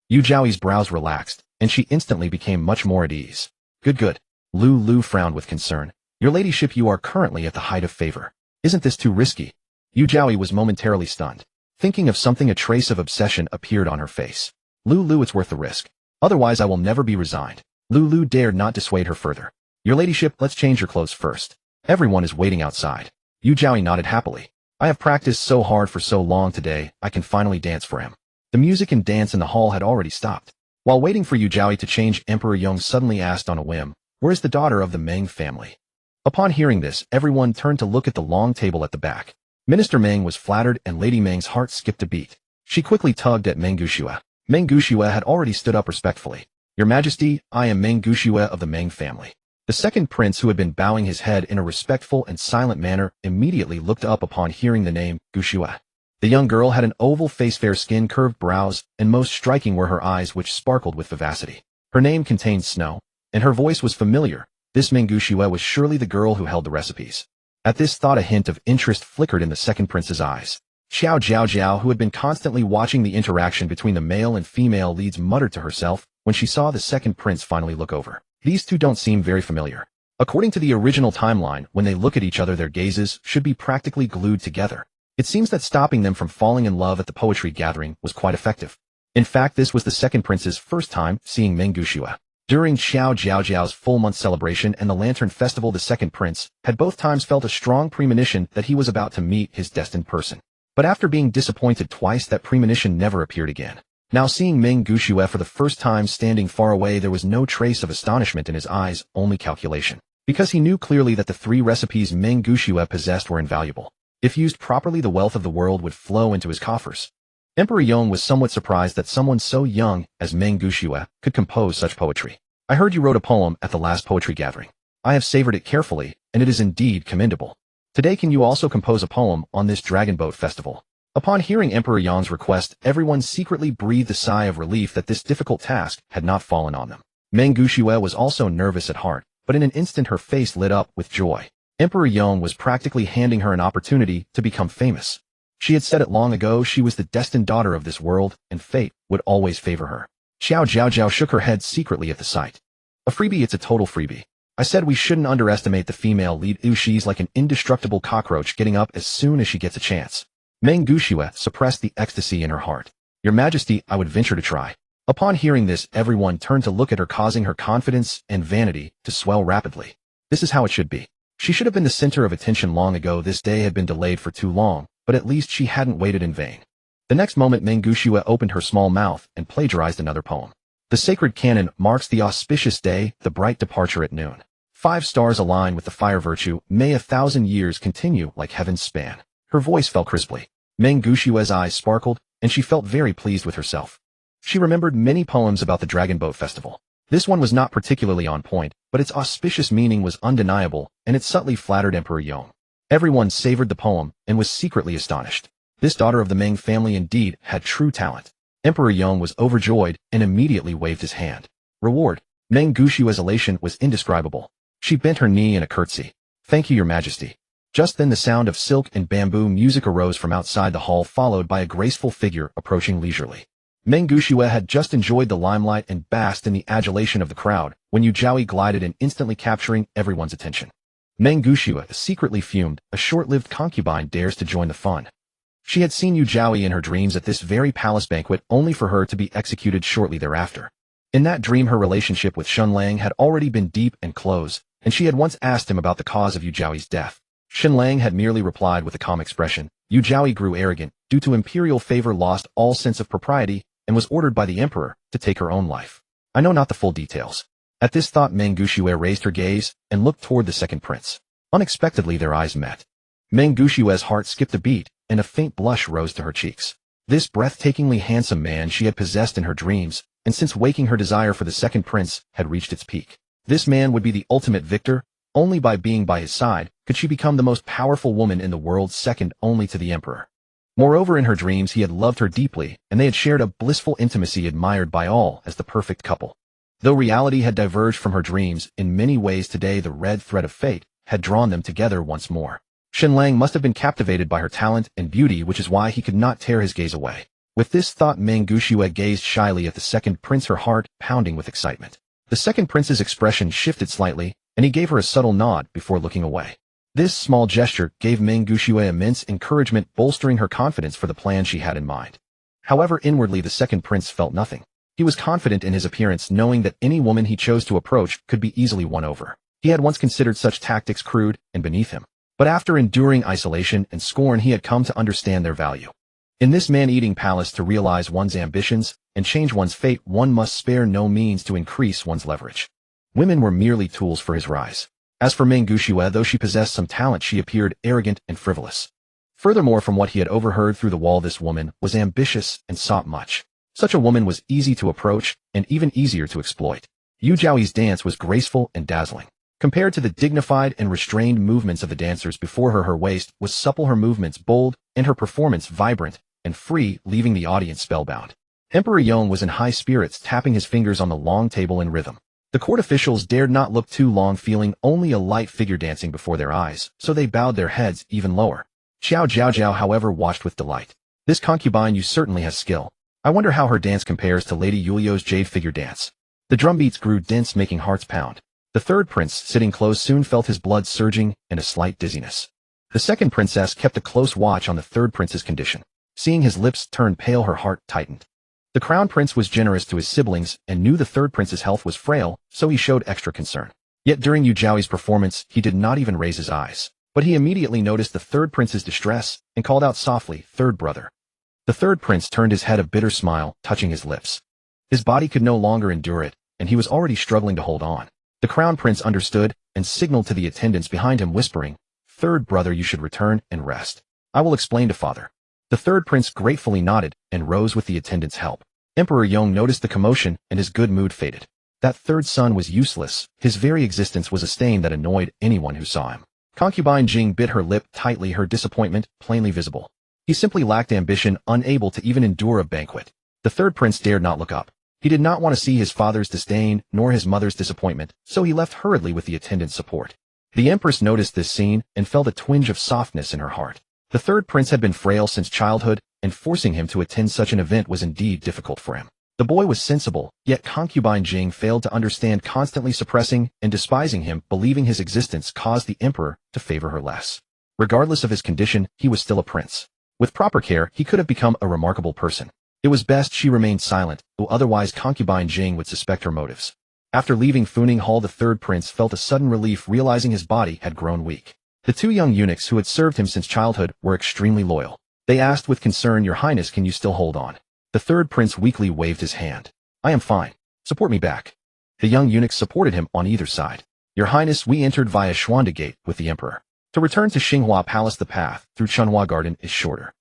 Yu Jiaoyi's brows relaxed, and she instantly became much more at ease. Good. Lulu frowned with concern. "Your ladyship, you are currently at the height of favor. Isn't this too risky?" Yu Jiaoyi was momentarily stunned. Thinking of something, a trace of obsession appeared on her face. "Lulu, it's worth the risk. Otherwise I will never be resigned." Lulu dared not dissuade her further. "Your ladyship, let's change your clothes first. Everyone is waiting outside." Yu Jiaoyi nodded happily. "I have practiced so hard for so long today, I can finally dance for him." The music and dance in the hall had already stopped. While waiting for Yu Jiaoyi to change, Emperor Yong suddenly asked on a whim, "Where is the daughter of the Meng family?" Upon hearing this, everyone turned to look at the long table at the back. Minister Meng was flattered, and Lady Meng's heart skipped a beat. She quickly tugged at Meng Gushue. Meng Gushue had already stood up respectfully. "Your Majesty, I am Meng Gushue of the Meng family." The second prince, who had been bowing his head in a respectful and silent manner, immediately looked up upon hearing the name Gushue. The young girl had an oval face, fair skin, curved brows, and most striking were her eyes, which sparkled with vivacity. Her name contained snow, and her voice was familiar. This Mengushiue was surely the girl who held the recipes. At this thought, a hint of interest flickered in the second prince's eyes. Qiao Jiaojiao, who had been constantly watching the interaction between the male and female leads, muttered to herself when she saw the second prince finally look over. These two don't seem very familiar. According to the original timeline, when they look at each other, their gazes should be practically glued together. It seems that stopping them from falling in love at the poetry gathering was quite effective. In fact, this was the second prince's first time seeing Mengushiue. During Qiao Jiaojiao's full-month celebration and the Lantern Festival, the second prince had both times felt a strong premonition that he was about to meet his destined person. But after being disappointed twice, that premonition never appeared again. Now, seeing Mengushiue for the first time standing far away, there was no trace of astonishment in his eyes, only calculation. Because he knew clearly that the 3 recipes Mengushiue possessed were invaluable. If used properly, the wealth of the world would flow into his coffers. Emperor Yong was somewhat surprised that someone so young as Mengushiue could compose such poetry. I heard you wrote a poem at the last poetry gathering. I have savored it carefully, and it is indeed commendable. Today, can you also compose a poem on this Dragon Boat Festival? Upon hearing Emperor Yong's request, everyone secretly breathed a sigh of relief that this difficult task had not fallen on them. Mengushiue was also nervous at heart, but in an instant her face lit up with joy. Emperor Yong was practically handing her an opportunity to become famous. She had said it long ago, she was the destined daughter of this world, and fate would always favor her. Qiao Jiaojiao shook her head secretly at the sight. A freebie? It's a total freebie. I said we shouldn't underestimate the female lead. She's like an indestructible cockroach, getting up as soon as she gets a chance. Mengushiue suppressed the ecstasy in her heart. Your Majesty, I would venture to try. Upon hearing this, everyone turned to look at her, causing her confidence and vanity to swell rapidly. This is how it should be. She should have been the center of attention long ago. This day had been delayed for too long, but at least she hadn't waited in vain. The next moment, Mengushiue opened her small mouth and plagiarized another poem. The sacred canon marks the auspicious day, the bright departure at noon. 5 stars align with the fire virtue, may 1,000 years continue like heaven's span. Her voice fell crisply. Mengushiue's eyes sparkled, and she felt very pleased with herself. She remembered many poems about the Dragon Boat Festival. This one was not particularly on point, but its auspicious meaning was undeniable, and it subtly flattered Emperor Yong. Everyone savored the poem and was secretly astonished. This daughter of the Meng family indeed had true talent. Emperor Yong was overjoyed and immediately waved his hand. Reward. Mengushiue's elation was indescribable. She bent her knee in a curtsy. Thank you, Your Majesty. Just then the sound of silk and bamboo music arose from outside the hall, followed by a graceful figure approaching leisurely. Mengushiue had just enjoyed the limelight and basked in the adulation of the crowd when Yu Jiaoyi glided in, instantly capturing everyone's attention. Mengushiue secretly fumed. A short-lived concubine dares to join the fun. She had seen Yu Jiaoyi in her dreams at this very palace banquet, only for her to be executed shortly thereafter. In that dream, her relationship with Shenlang had already been deep and close, and she had once asked him about the cause of Yu Jiaoyi's death. Shenlang had merely replied with a calm expression. Yu Jiaoyi grew arrogant, due to imperial favor, lost all sense of propriety, and was ordered by the emperor to take her own life. I know not the full details. At this thought, Mengushiue raised her gaze and looked toward the second prince. Unexpectedly, their eyes met. Mengushiue's heart skipped a beat, and a faint blush rose to her cheeks. This breathtakingly handsome man she had possessed in her dreams, and since waking her desire for the second prince had reached its peak. This man would be the ultimate victor. Only by being by his side could she become the most powerful woman in the world, second only to the emperor. Moreover, in her dreams he had loved her deeply, and they had shared a blissful intimacy admired by all as the perfect couple. Though reality had diverged from her dreams in many ways, today the red thread of fate had drawn them together once more. Shenlang must have been captivated by her talent and beauty, which is why he could not tear his gaze away. With this thought, Mengushiue gazed shyly at the second prince, her heart pounding with excitement. The second prince's expression shifted slightly, and he gave her a subtle nod before looking away. This small gesture gave Mengushiue immense encouragement, bolstering her confidence for the plan she had in mind. However, inwardly the second prince felt nothing. He was confident in his appearance, knowing that any woman he chose to approach could be easily won over. He had once considered such tactics crude and beneath him. But after enduring isolation and scorn, he had come to understand their value. In this man-eating palace, to realize one's ambitions and change one's fate, one must spare no means to increase one's leverage. Women were merely tools for his rise. As for Mengushiue, though she possessed some talent, she appeared arrogant and frivolous. Furthermore, from what he had overheard through the wall, this woman was ambitious and sought much. Such a woman was easy to approach and even easier to exploit. Yu Jiaoyi's dance was graceful and dazzling. Compared to the dignified and restrained movements of the dancers before her waist was supple, her movements bold, and her performance vibrant and free, leaving the audience spellbound. Emperor Yong was in high spirits, tapping his fingers on the long table in rhythm. The court officials dared not look too long, feeling only a light figure dancing before their eyes, so they bowed their heads even lower. Qiao Jiaojiao, however, watched with delight. This concubine certainly has skill. I wonder how her dance compares to Lady Yuliu's jade figure dance. The drumbeats grew dense, making hearts pound. The third prince, sitting close, soon felt his blood surging and a slight dizziness. The second princess kept a close watch on the third prince's condition. Seeing his lips turn pale, her heart tightened. The crown prince was generous to his siblings and knew the third prince's health was frail, so he showed extra concern. Yet during Yu Zhaoi's performance, he did not even raise his eyes. But he immediately noticed the third prince's distress and called out softly, "Third brother." The third prince turned his head, a bitter smile touching his lips. His body could no longer endure it, and he was already struggling to hold on. The crown prince understood and signaled to the attendants behind him, whispering, "Third brother, you should return and rest. I will explain to father." The third prince gratefully nodded and rose with the attendants' help. Emperor Yong noticed the commotion and his good mood faded. That third son was useless. His very existence was a stain that annoyed anyone who saw him. Concubine Jing bit her lip tightly, her disappointment plainly visible. He simply lacked ambition, unable to even endure a banquet. The third prince dared not look up. He did not want to see his father's disdain nor his mother's disappointment, so he left hurriedly with the attendant's support. The empress noticed this scene and felt a twinge of softness in her heart. The third prince had been frail since childhood, and forcing him to attend such an event was indeed difficult for him. The boy was sensible, yet concubine Jing failed to understand, constantly suppressing and despising him, believing his existence caused the emperor to favor her less. Regardless of his condition, he was still a prince. With proper care, he could have become a remarkable person. It was best she remained silent, though otherwise concubine Jing would suspect her motives. After leaving Funing Hall, the third prince felt a sudden relief, realizing his body had grown weak. The two young eunuchs who had served him since childhood were extremely loyal. They asked with concern, "Your Highness, can you still hold on?" The third prince weakly waved his hand. "I am fine. Support me back." The young eunuchs supported him on either side. "Your Highness, we entered via Xuanda Gate with the emperor. To return to Xinghua Palace, the path through Chunhua Garden is shorter."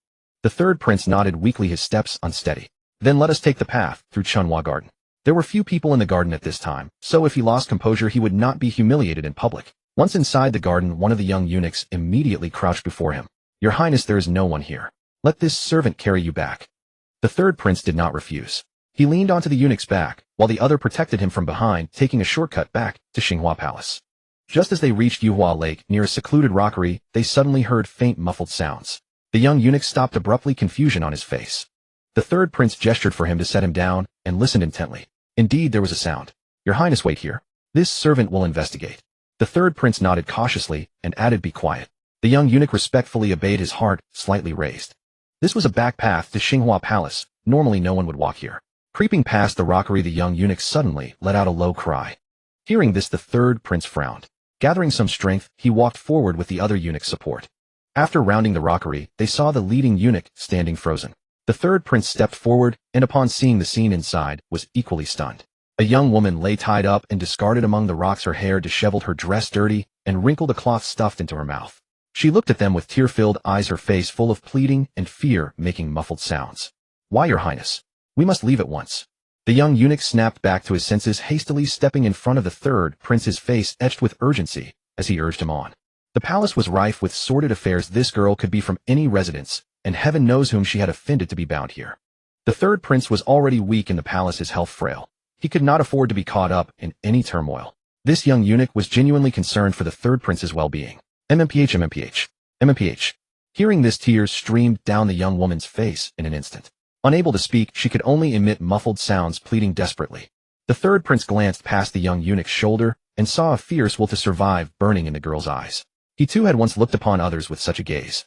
The third prince nodded weakly, his steps unsteady. "Then let us take the path through Chunhua Garden." There were few people in the garden at this time, so if he lost composure he would not be humiliated in public. Once inside the garden, one of the young eunuchs immediately crouched before him. "Your Highness, there is no one here. Let this servant carry you back." The third prince did not refuse. He leaned onto the eunuch's back, while the other protected him from behind, taking a shortcut back to Xinghua Palace. Just as they reached Yuhua Lake, near a secluded rockery, they suddenly heard faint muffled sounds. The young eunuch stopped abruptly, confusion on his face. The third prince gestured for him to set him down, and listened intently. Indeed, there was a sound. "Your Highness, wait here. This servant will investigate." The third prince nodded cautiously, and added, "Be quiet." The young eunuch respectfully obeyed, his heart slightly raised. This was a back path to Xinghua Palace. Normally no one would walk here. Creeping past the rockery, the young eunuch suddenly let out a low cry. Hearing this, the third prince frowned. Gathering some strength, he walked forward with the other eunuch's support. After rounding the rockery, they saw the leading eunuch standing frozen. The third prince stepped forward, and upon seeing the scene inside, was equally stunned. A young woman lay tied up and discarded among the rocks, her hair disheveled, her dress dirty, and wrinkled, a cloth stuffed into her mouth. She looked at them with tear-filled eyes, her face full of pleading and fear, making muffled sounds. "Why, Your Highness? We must leave at once." The young eunuch snapped back to his senses, hastily stepping in front of the third prince, his face etched with urgency as he urged him on. The palace was rife with sordid affairs. This girl could be from any residence, and heaven knows whom she had offended to be bound here. The third prince was already weak in the palace, his health frail. He could not afford to be caught up in any turmoil. This young eunuch was genuinely concerned for the third prince's well-being. MMPH. Hearing this, tears streamed down the young woman's face in an instant. Unable to speak, she could only emit muffled sounds, pleading desperately. The third prince glanced past the young eunuch's shoulder and saw a fierce will to survive burning in the girl's eyes. He too had once looked upon others with such a gaze.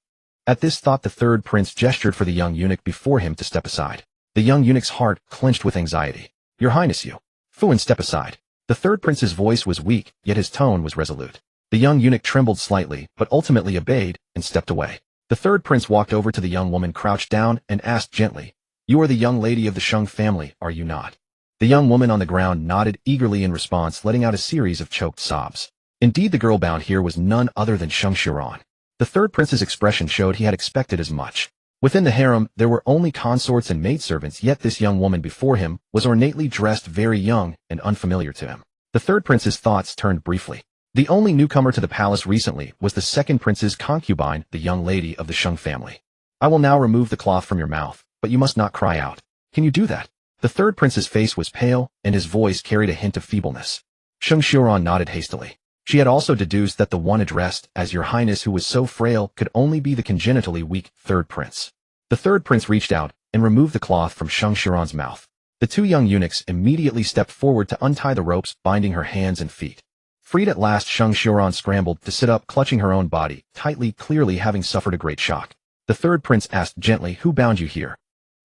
At this thought, the third prince gestured for the young eunuch before him to step aside. The young eunuch's heart clenched with anxiety. "Your Highness, you." "Fuan, step aside." The third prince's voice was weak, yet his tone was resolute. The young eunuch trembled slightly, but ultimately obeyed and stepped away. The third prince walked over to the young woman, crouched down, and asked gently, "You are the young lady of the Sheng family, are you not?" The young woman on the ground nodded eagerly in response, letting out a series of choked sobs. Indeed, the girl bound here was none other than Sheng Shiran. The third prince's expression showed he had expected as much. Within the harem, there were only consorts and maidservants, yet this young woman before him was ornately dressed, very young and unfamiliar to him. The third prince's thoughts turned briefly. The only newcomer to the palace recently was the second prince's concubine, the young lady of the Sheng family. I will now remove the cloth from your mouth, but you must not cry out. Can you do that? The third prince's face was pale, and his voice carried a hint of feebleness. Sheng Xiuran nodded hastily. She had also deduced that the one addressed as Your Highness who was so frail could only be the congenitally weak third prince. The third prince reached out and removed the cloth from Sheng Xiuran's mouth. The two young eunuchs immediately stepped forward to untie the ropes binding her hands and feet. Freed at last, Sheng Xiuran scrambled to sit up, clutching her own body tightly, clearly having suffered a great shock. The third prince asked gently, "Who bound you here?"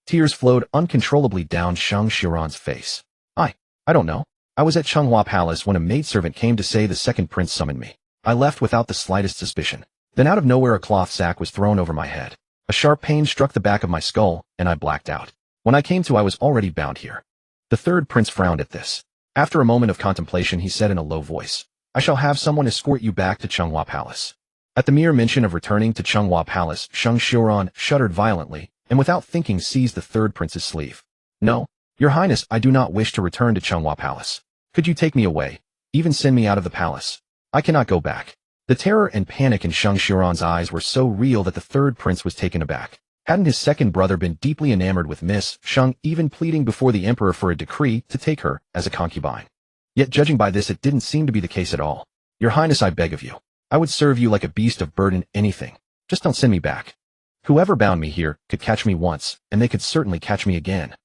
Tears flowed uncontrollably down Sheng Xiuran's face. I don't know. I was at Changhua Palace when a maidservant came to say the second prince summoned me. I left without the slightest suspicion. Then out of nowhere a cloth sack was thrown over my head. A sharp pain struck the back of my skull, and I blacked out. When I came to, I was already bound here. The third prince frowned at this. After a moment of contemplation, he said in a low voice, "I shall have someone escort you back to Changhua Palace." At the mere mention of returning to Changhua Palace, Sheng Xiuran shuddered violently, and without thinking seized the third prince's sleeve. "No, Your Highness, I do not wish to return to Changhua Palace. Could you take me away? Even send me out of the palace? I cannot go back." The terror and panic in Sheng Xiuran's eyes were so real that the third prince was taken aback. Hadn't his second brother been deeply enamored with Miss Sheng, even pleading before the emperor for a decree to take her as a concubine? Yet judging by this, it didn't seem to be the case at all. "Your Highness, I beg of you. I would serve you like a beast of burden, anything. Just don't send me back. Whoever bound me here could catch me once, and they could certainly catch me again."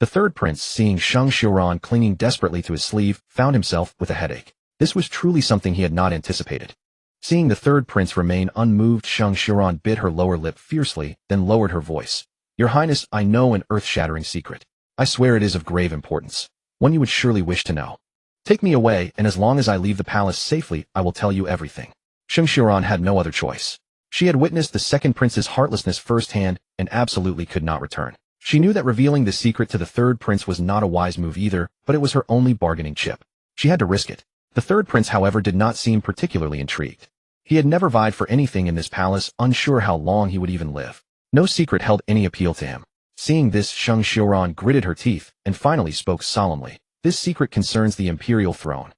The third prince, seeing Sheng Xiuran clinging desperately to his sleeve, found himself with a headache. This was truly something he had not anticipated. Seeing the third prince remain unmoved, Sheng Xiuran bit her lower lip fiercely, then lowered her voice. "Your Highness, I know an earth-shattering secret. I swear it is of grave importance. One you would surely wish to know. Take me away, and as long as I leave the palace safely, I will tell you everything." Sheng Xiuran had no other choice. She had witnessed the second prince's heartlessness firsthand and absolutely could not return. She knew that revealing the secret to the third prince was not a wise move either, but it was her only bargaining chip. She had to risk it. The third prince, however, did not seem particularly intrigued. He had never vied for anything in this palace, unsure how long he would even live. No secret held any appeal to him. Seeing this, Sheng Xiuran gritted her teeth and finally spoke solemnly. "This secret concerns the imperial throne."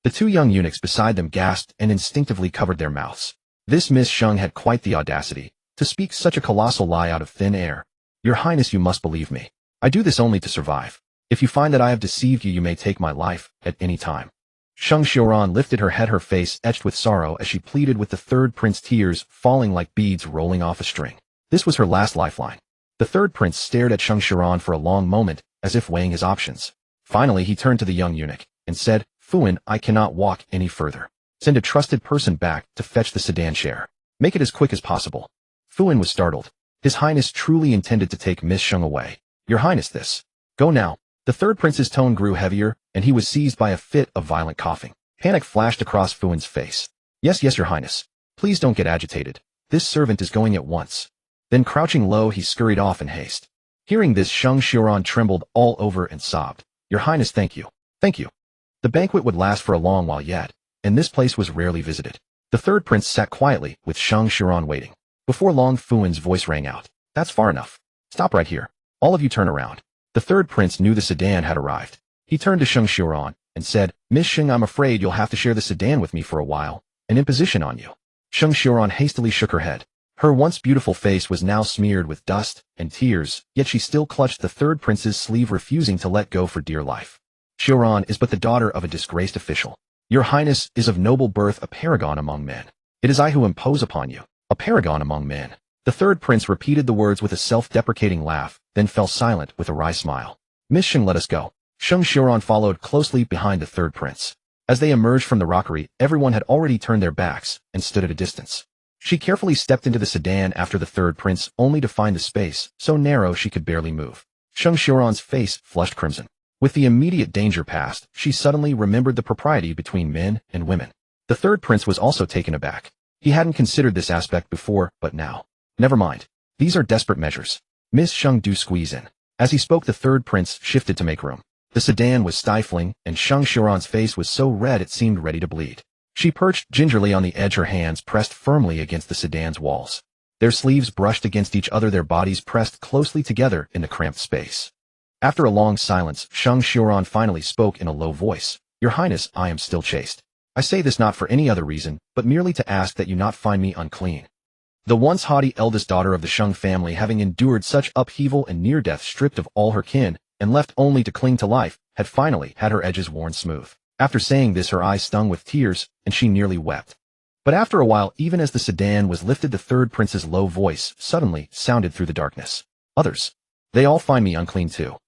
The two young eunuchs beside them gasped and instinctively covered their mouths. This Miss Sheng had quite the audacity to speak such a colossal lie out of thin air. "Your Highness, you must believe me. I do this only to survive. If you find that I have deceived you, you may take my life at any time." Sheng Xiuran lifted her head, her face etched with sorrow as she pleaded with the third prince, tears falling like beads rolling off a string. This was her last lifeline. The third prince stared at Sheng Xiuran for a long moment, as if weighing his options. Finally, he turned to the young eunuch and said, "Fuin, I cannot walk any further. Send a trusted person back to fetch the sedan chair. Make it as quick as possible." Fuin was startled. His Highness truly intended to take Miss Sheng away. "Your Highness, this. Go now." The third prince's tone grew heavier, and he was seized by a fit of violent coughing. Panic flashed across Fuin's face. Yes, Your Highness. Please don't get agitated. This servant is going at once." Then crouching low, he scurried off in haste. Hearing this, Sheng Xiuran trembled all over and sobbed. "Your Highness, thank you. Thank you." The banquet would last for a long while yet, and this place was rarely visited. The third prince sat quietly, with Sheng Xiuran waiting. Before long, Fuin's voice rang out. "That's far enough. Stop right here. All of you turn around." The third prince knew the sedan had arrived. He turned to Sheng Xiuran and said, "Miss Sheng, I'm afraid you'll have to share the sedan with me for a while. An imposition on you." Sheng Xiuran hastily shook her head. Her once beautiful face was now smeared with dust and tears, yet she still clutched the third prince's sleeve, refusing to let go for dear life. "Xiuran is but the daughter of a disgraced official. Your Highness is of noble birth, a paragon among men. It is I who impose upon you. A paragon among men." The third prince repeated the words with a self-deprecating laugh, then fell silent with a wry smile. "Miss Sheng, let us go." Sheng Xiuran followed closely behind the third prince. As they emerged from the rockery, everyone had already turned their backs and stood at a distance. She carefully stepped into the sedan after the third prince, only to find the space so narrow she could barely move. Sheng Xiuran's face flushed crimson. With the immediate danger past, she suddenly remembered the propriety between men and women. The third prince was also taken aback. He hadn't considered this aspect before, but now. "Never mind. These are desperate measures. Miss Sheng, do squeeze in." As he spoke, the third prince shifted to make room. The sedan was stifling, and Sheng Xiuran's face was so red it seemed ready to bleed. She perched gingerly on the edge, her hands pressed firmly against the sedan's walls. Their sleeves brushed against each other, their bodies pressed closely together in the cramped space. After a long silence, Sheng Xiuran finally spoke in a low voice. "Your Highness, I am still chaste. I say this not for any other reason, but merely to ask that you not find me unclean. The once haughty eldest daughter of the Sheng family, having endured such upheaval and near death, stripped of all her kin, and left only to cling to life, had finally had her edges worn smooth. After saying this, her eyes stung with tears, and she nearly wept. But after a while, even as the sedan was lifted, the third prince's low voice suddenly sounded through the darkness. Others. They all find me unclean too.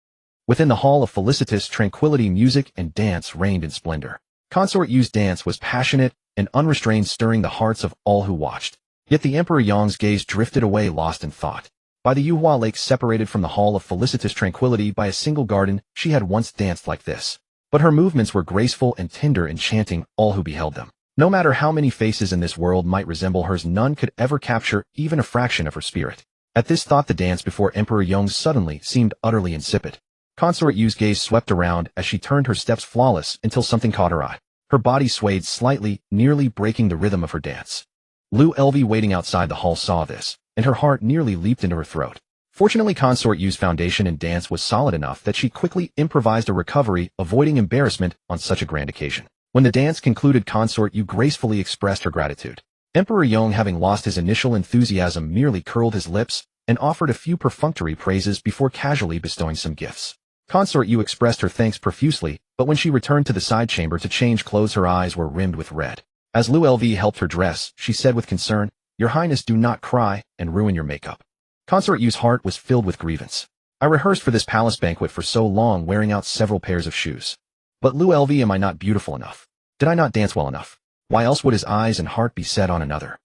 Within the hall of felicitous tranquility, music and dance reigned in splendor. Consort Yu's dance was passionate and unrestrained, stirring the hearts of all who watched. Yet the Emperor Yong's gaze drifted away, lost in thought. By the Yuhua Lake, separated from the hall of felicitous tranquility by a single garden, she had once danced like this. But her movements were graceful and tender, enchanting all who beheld them. No matter how many faces in this world might resemble hers, none could ever capture even a fraction of her spirit. At this thought, the dance before Emperor Yong suddenly seemed utterly insipid. Consort Yu's gaze swept around as she turned her steps flawless until something caught her eye. Her body swayed slightly, nearly breaking the rhythm of her dance. Lu Elvi, waiting outside the hall, saw this, and her heart nearly leaped into her throat. Fortunately, Consort Yu's foundation in dance was solid enough that she quickly improvised a recovery, avoiding embarrassment on such a grand occasion. When the dance concluded, Consort Yu gracefully expressed her gratitude. Emperor Yong, having lost his initial enthusiasm, merely curled his lips and offered a few perfunctory praises before casually bestowing some gifts. Consort Yu expressed her thanks profusely, but when she returned to the side chamber to change clothes, her eyes were rimmed with red. As Lu Lv helped her dress, she said with concern, "Your Highness, do not cry and ruin your makeup." Consort Yu's heart was filled with grievance. I rehearsed for this palace banquet for so long, wearing out several pairs of shoes. But Lu Lv, am I not beautiful enough? Did I not dance well enough? Why else would his eyes and heart be set on another?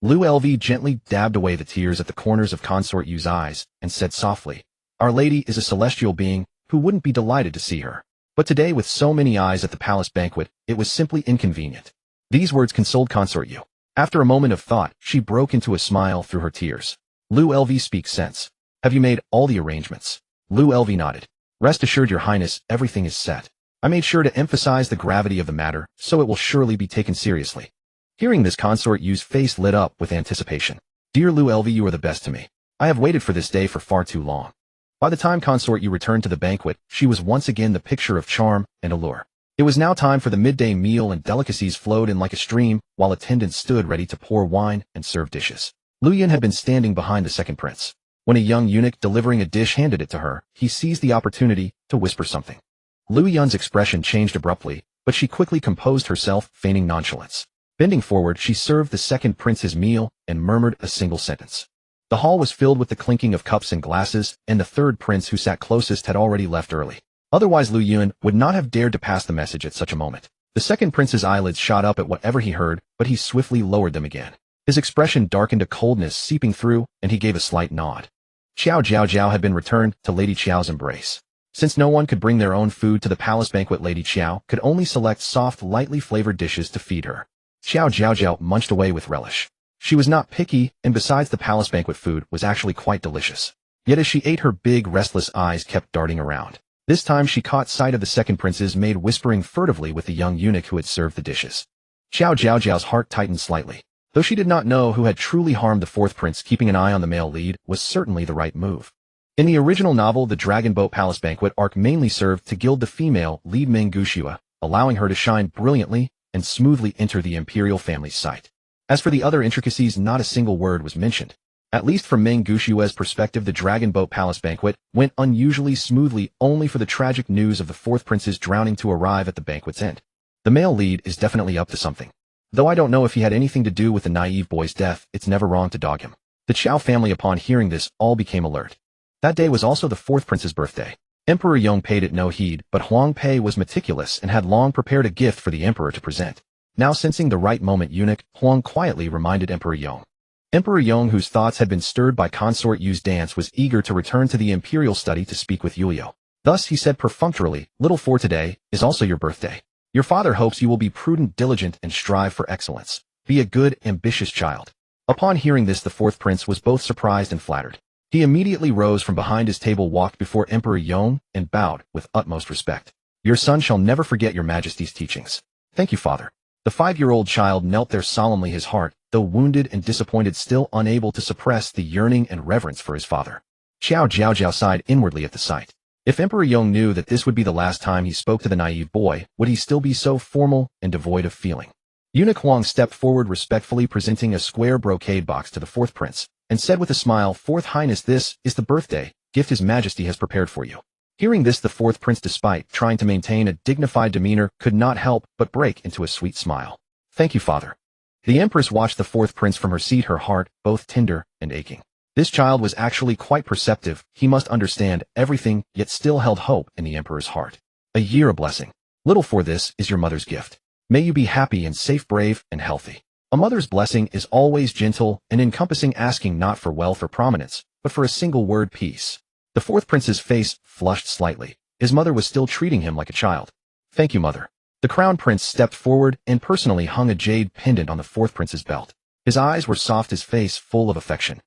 Lu Lv gently dabbed away the tears at the corners of Consort Yu's eyes and said softly, "Our Lady is a celestial being. Who wouldn't be delighted to see her? But today, with so many eyes at the palace banquet, it was simply inconvenient." These words consoled Consort Yu. After a moment of thought, she broke into a smile through her tears. Lu Lv speaks sense. Have you made all the arrangements? Lu Lv nodded. Rest assured, Your Highness, everything is set. I made sure to emphasize the gravity of the matter, so it will surely be taken seriously. Hearing this, Consort Yu's face lit up with anticipation. Dear Lu Lv, you are the best to me. I have waited for this day for far too long. By the time Consort Yu returned to the banquet, she was once again the picture of charm and allure. It was now time for the midday meal, and delicacies flowed in like a stream, while attendants stood ready to pour wine and serve dishes. Lu Yun had been standing behind the second prince. When a young eunuch delivering a dish handed it to her, he seized the opportunity to whisper something. Lu Yun's expression changed abruptly, but she quickly composed herself, feigning nonchalance. Bending forward, she served the second prince his meal and murmured a single sentence. The hall was filled with the clinking of cups and glasses, and the third prince, who sat closest, had already left early. Otherwise, Lu Yun would not have dared to pass the message at such a moment. The second prince's eyelids shot up at whatever he heard, but he swiftly lowered them again. His expression darkened, a coldness seeping through, and he gave a slight nod. Qiao Jiaojiao had been returned to Lady Qiao's embrace. Since no one could bring their own food to the palace banquet, Lady Qiao could only select soft, lightly flavored dishes to feed her. Qiao Jiaojiao munched away with relish. She was not picky, and besides, the palace banquet food was actually quite delicious. Yet as she ate, her big, restless eyes kept darting around. This time she caught sight of the second prince's maid whispering furtively with the young eunuch who had served the dishes. Qiao Jiaojiao's heart tightened slightly. Though she did not know who had truly harmed the fourth prince, keeping an eye on the male lead was certainly the right move. In the original novel, the Dragon Boat Palace Banquet arc mainly served to gild the female lead Meng Gushua, allowing her to shine brilliantly and smoothly enter the imperial family's sight. As for the other intricacies, not a single word was mentioned. At least from Meng Gushua's perspective, the Dragon Boat Palace Banquet went unusually smoothly, only for the tragic news of the fourth prince's drowning to arrive at the banquet's end. The male lead is definitely up to something. Though I don't know if he had anything to do with the naive boy's death, it's never wrong to dog him. The Qiao family, upon hearing this, all became alert. That day was also the fourth prince's birthday. Emperor Yong paid it no heed, but Huang Pei was meticulous and had long prepared a gift for the emperor to present. Now, sensing the right moment, eunuch Huang quietly reminded Emperor Yong. Emperor Yong, whose thoughts had been stirred by Consort Yu's dance, was eager to return to the imperial study to speak with Yuliu. Thus he said perfunctorily, "Little for today is also your birthday. Your father hopes you will be prudent, diligent, and strive for excellence. Be a good, ambitious child." Upon hearing this, the fourth prince was both surprised and flattered. He immediately rose from behind his table, walked before Emperor Yong, and bowed with utmost respect. "Your son shall never forget your majesty's teachings." "Thank you, father." The 5-year-old child knelt there solemnly, his heart, though wounded and disappointed, still unable to suppress the yearning and reverence for his father. Qiao Jiaojiao sighed inwardly at the sight. If Emperor Yong knew that this would be the last time he spoke to the naive boy, would he still be so formal and devoid of feeling? Eunuch Huang stepped forward respectfully, presenting a square brocade box to the fourth prince, and said with a smile, "Fourth Highness, this is the birthday gift His Majesty has prepared for you." Hearing this, the fourth prince, despite trying to maintain a dignified demeanor, could not help but break into a sweet smile. "Thank you, father." The empress watched the fourth prince from her seat, her heart both tender and aching. This child was actually quite perceptive. He must understand everything, yet still held hope in the emperor's heart. "A year a blessing. Little for this is your mother's gift. May you be happy and safe, brave and healthy." A mother's blessing is always gentle and encompassing, asking not for wealth or prominence, but for a single word, peace. The fourth prince's face flushed slightly. His mother was still treating him like a child. "Thank you, mother." The crown prince stepped forward and personally hung a jade pendant on the fourth prince's belt. His eyes were soft, his face full of affection.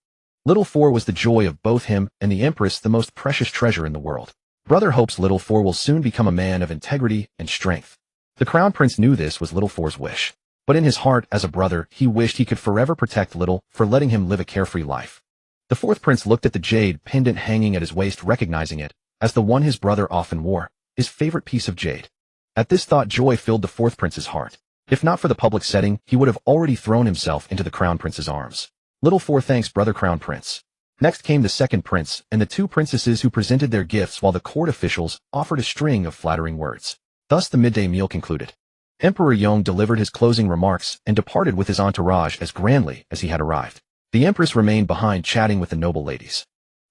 Little Four was the joy of both him and the empress, the most precious treasure in the world. Brother hopes Little Four will soon become a man of integrity and strength. The crown prince knew this was Little Four's wish. But in his heart, as a brother, he wished he could forever protect Little for letting him live a carefree life. The fourth prince looked at the jade pendant hanging at his waist, recognizing it as the one his brother often wore, his favorite piece of jade. At this thought, joy filled the fourth prince's heart. If not for the public setting, he would have already thrown himself into the crown prince's arms. Little Four thanks brother crown prince. Next came the second prince and the two princesses, who presented their gifts while the court officials offered a string of flattering words. Thus the midday meal concluded. Emperor Yong delivered his closing remarks and departed with his entourage as grandly as he had arrived. The empress remained behind, chatting with the noble ladies.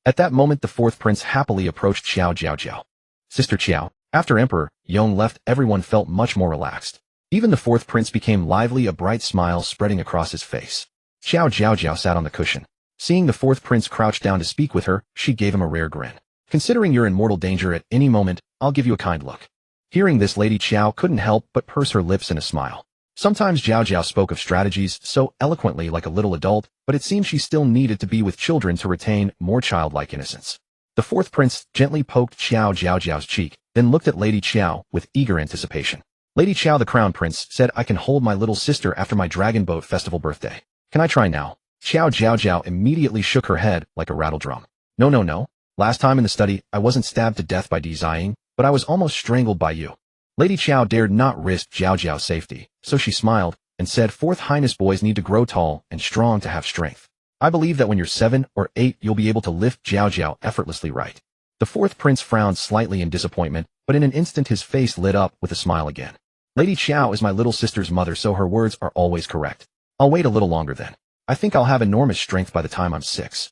At that moment, the fourth prince happily approached Qiao Jiaojiao. "Sister Qiao." After Emperor Yong left, everyone felt much more relaxed. Even the fourth prince became lively, a bright smile spreading across his face. Qiao Jiaojiao sat on the cushion. Seeing the fourth prince crouch down to speak with her, she gave him a rare grin. "Considering you're in mortal danger at any moment, I'll give you a kind look." Hearing this, Lady Qiao couldn't help but purse her lips in a smile. Sometimes Jiaojiao spoke of strategies so eloquently, like a little adult, but it seemed she still needed to be with children to retain more childlike innocence. The fourth prince gently poked Qiao Jiaojiao's cheek, then looked at Lady Qiao with eager anticipation. Lady Qiao, the crown prince, said, "I can hold my little sister after my dragon boat festival birthday. Can I try now?" Qiao Jiaojiao immediately shook her head like a rattle drum. No, no, no. Last time in the study, I wasn't stabbed to death by Dizaying, but I was almost strangled by you." Lady Qiao dared not risk Jiaojiao's safety, so she smiled and said, "Fourth Highness, boys need to grow tall and strong to have strength. I believe that when you're 7 or 8, you'll be able to lift Jiaojiao effortlessly, right?" The fourth prince frowned slightly in disappointment, but in an instant his face lit up with a smile again. "Lady Qiao is my little sister's mother, so her words are always correct. I'll wait a little longer then. I think I'll have enormous strength by the time I'm 6.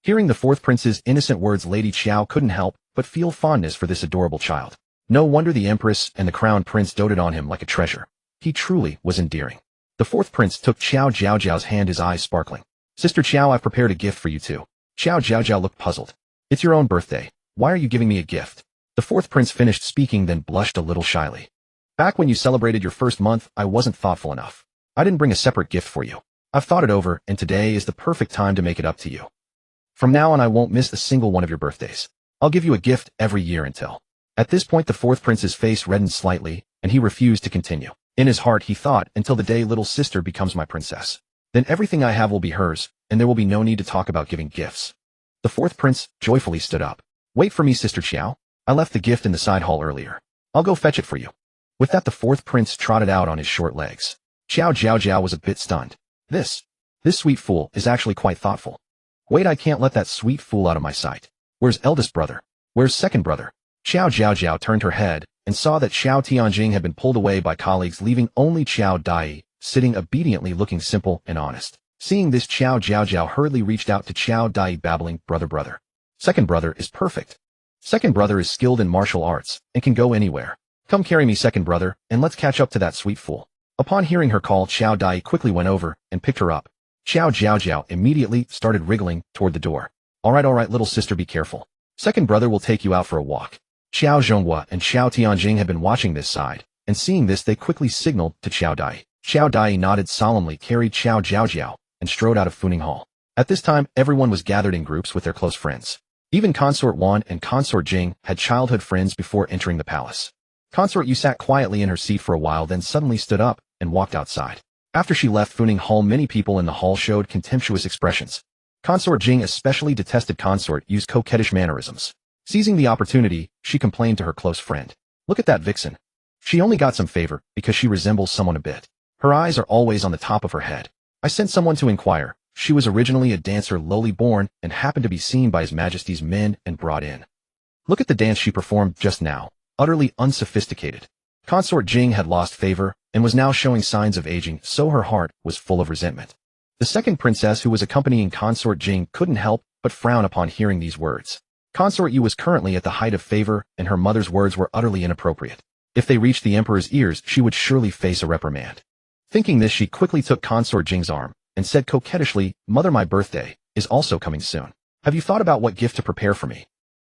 Hearing the fourth prince's innocent words, Lady Qiao couldn't help but feel fondness for this adorable child. No wonder the empress and the crown prince doted on him like a treasure. He truly was endearing. The fourth prince took Qiao Jiaojiao's hand, his eyes sparkling. "Sister Qiao, I've prepared a gift for you too." Qiao Jiaojiao looked puzzled. "It's your own birthday. Why are you giving me a gift?" The fourth prince finished speaking, then blushed a little shyly. "Back when you celebrated your first month, I wasn't thoughtful enough. I didn't bring a separate gift for you. I've thought it over, and today is the perfect time to make it up to you. From now on, I won't miss a single one of your birthdays. I'll give you a gift every year until..." At this point, the fourth prince's face reddened slightly, and he refused to continue. In his heart, he thought, "Until the day little sister becomes my princess. Then everything I have will be hers, and there will be no need to talk about giving gifts." The fourth prince joyfully stood up. "Wait for me, Sister Qiao. I left the gift in the side hall earlier. I'll go fetch it for you." With that, the fourth prince trotted out on his short legs. Qiao Jiaojiao was a bit stunned. This sweet fool is actually quite thoughtful. Wait, I can't let that sweet fool out of my sight. Where's eldest brother? Where's second brother? Qiao Jiaojiao turned her head and saw that Xiao Tianjing had been pulled away by colleagues, leaving only Qiao Dai sitting obediently, looking simple and honest. Seeing this, Qiao Jiaojiao hurriedly reached out to Qiao Dai, babbling, brother. Second brother is perfect. Second brother is skilled in martial arts and can go anywhere. Come carry me, second brother, and let's catch up to that sweet fool." Upon hearing her call, Qiao Dai quickly went over and picked her up. Qiao Jiaojiao immediately started wriggling toward the door. All right, little sister, be careful. Second brother will take you out for a walk." Qiao Zhonghua and Xiao Tianjing had been watching this side, and seeing this, they quickly signaled to Qiao Dai. Qiao Dai nodded solemnly, carried Qiao Jiaojiao, and strode out of Funing Hall. At this time, everyone was gathered in groups with their close friends. Even Consort Wan and Consort Jing had childhood friends before entering the palace. Consort Yu sat quietly in her seat for a while, then suddenly stood up and walked outside. After she left Funing Hall, many people in the hall showed contemptuous expressions. Consort Jing especially detested Consort Yu's coquettish mannerisms. Seizing the opportunity, she complained to her close friend. Look at that vixen. She only got some favor because she resembles someone a bit. Her eyes are always on the top of her head. I sent someone to inquire. She was originally a dancer lowly born and happened to be seen by His Majesty's men and brought in. Look at the dance she performed just now, utterly unsophisticated. Consort Jing had lost favor and was now showing signs of aging, so her heart was full of resentment. The second princess who was accompanying Consort Jing couldn't help but frown upon hearing these words. Consort Yu was currently at the height of favor, and her mother's words were utterly inappropriate. If they reached the emperor's ears, she would surely face a reprimand. Thinking this, she quickly took Consort Jing's arm and said coquettishly, "Mother, my birthday is also coming soon. Have you thought about what gift to prepare for me?"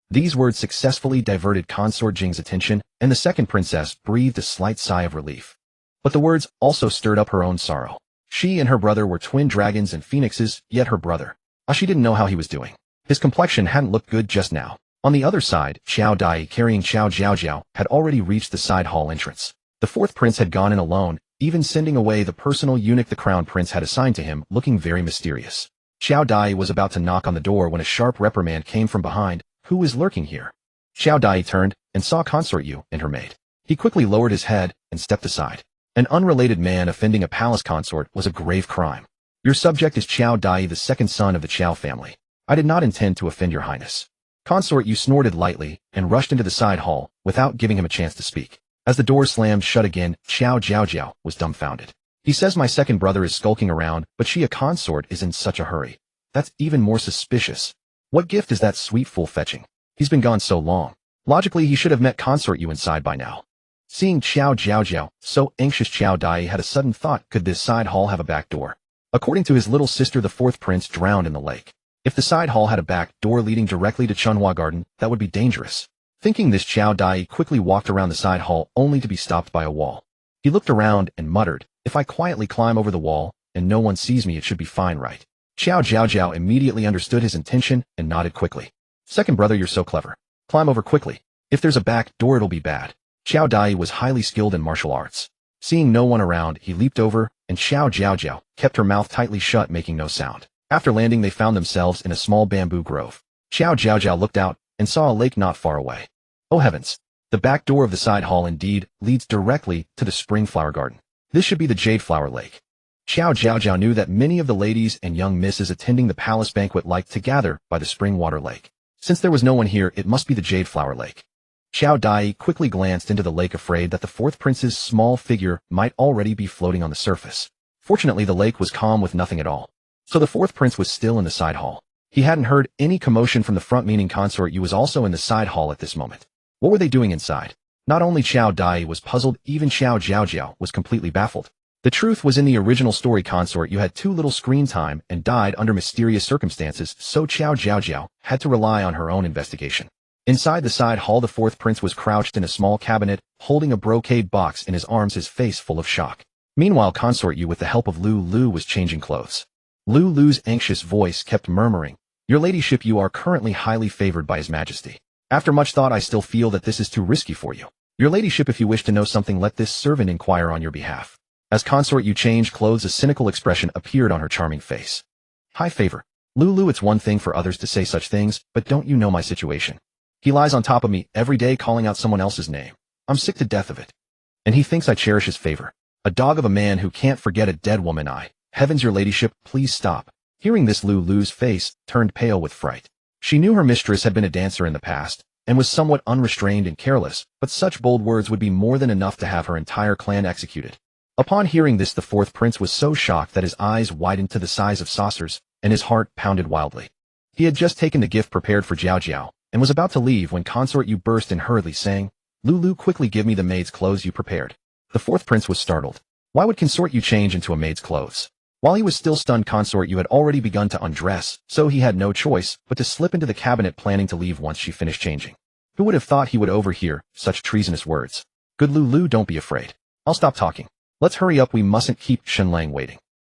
These words successfully diverted Consort Jing's attention, and the second princess breathed a slight sigh of relief. But the words also stirred up her own sorrow. She and her brother were twin dragons and phoenixes, yet her brother, she didn't know how he was doing. His complexion hadn't looked good just now. On the other side, Qiao Dai carrying Qiao Jiaojiao had already reached the side hall entrance. The fourth prince had gone in alone, even sending away the personal eunuch the crown prince had assigned to him, looking very mysterious. Qiao Dai was about to knock on the door when a sharp reprimand came from behind. Who is lurking here? Qiao Dai turned and saw Consort Yu and her maid. He quickly lowered his head and stepped aside. An unrelated man offending a palace consort was a grave crime. Your subject is Qiao Dai, the second son of the Qiao family. I did not intend to offend your highness. Consort Yu snorted lightly and rushed into the side hall without giving him a chance to speak. As the door slammed shut again, Qiao Jiaojiao was dumbfounded. He says my second brother is skulking around, but she, a consort, is in such a hurry. That's even more suspicious. What gift is that sweet fool fetching? He's been gone so long. Logically, he should have met Consort Yu inside by now. Seeing Qiao Jiaojiao so anxious, Qiao Dai had a sudden thought. Could this side hall have a back door? According to his little sister, the fourth prince drowned in the lake. If the side hall had a back door leading directly to Chunhua Garden, that would be dangerous. Thinking this, Qiao Dai quickly walked around the side hall only to be stopped by a wall. He looked around and muttered, if I quietly climb over the wall and no one sees me, it should be fine, right? Qiao Jiaojiao immediately understood his intention and nodded quickly. Second brother, you're so clever. Climb over quickly. If there's a back door, it'll be bad. Qiao Dai was highly skilled in martial arts. Seeing no one around, he leaped over, and Qiao Jiaojiao kept her mouth tightly shut, making no sound. After landing, they found themselves in a small bamboo grove. Qiao Jiaojiao looked out and saw a lake not far away. Oh heavens! The back door of the side hall indeed leads directly to the spring flower garden. This should be the Jade Flower Lake. Qiao Jiaojiao knew that many of the ladies and young misses attending the palace banquet liked to gather by the spring water lake. Since there was no one here, it must be the Jade Flower Lake. Qiao Dai quickly glanced into the lake, afraid that the fourth prince's small figure might already be floating on the surface. Fortunately, the lake was calm with nothing at all. So the fourth prince was still in the side hall. He hadn't heard any commotion from the front, meaning Consort Yu was also in the side hall at this moment. What were they doing inside? Not only Qiao Dai was puzzled, even Qiao Jiaojiao was completely baffled. The truth was, in the original story, Consort Yu had too little screen time and died under mysterious circumstances, so Qiao Jiaojiao had to rely on her own investigation. Inside the side hall, the fourth prince was crouched in a small cabinet, holding a brocade box in his arms, his face full of shock. Meanwhile, Consort Yu, with the help of Lu Lu, was changing clothes. Lu Lu's anxious voice kept murmuring, Your ladyship, you are currently highly favored by His Majesty. After much thought, I still feel that this is too risky for you. Your ladyship, if you wish to know something, let this servant inquire on your behalf. As Consort Yu changed clothes, a cynical expression appeared on her charming face. High favor. Lulu, it's one thing for others to say such things, but don't you know my situation? He lies on top of me every day, calling out someone else's name. I'm sick to death of it. And he thinks I cherish his favor. A dog of a man who can't forget a dead woman. Heavens, your ladyship, please stop. Hearing this, Lulu's face turned pale with fright. She knew her mistress had been a dancer in the past, and was somewhat unrestrained and careless, but such bold words would be more than enough to have her entire clan executed. Upon hearing this, the fourth prince was so shocked that his eyes widened to the size of saucers, and his heart pounded wildly. He had just taken the gift prepared for Jiaojiao, and was about to leave when Consort Yu burst in hurriedly, saying, Lulu, quickly give me the maid's clothes you prepared. The fourth prince was startled. Why would Consort Yu change into a maid's clothes? While he was still stunned, Consort Yu had already begun to undress, so he had no choice but to slip into the cabinet, planning to leave once she finished changing. Who would have thought he would overhear such treasonous words? Good Lulu, don't be afraid. I'll stop talking. Let's hurry up, we mustn't keep Shenlang waiting.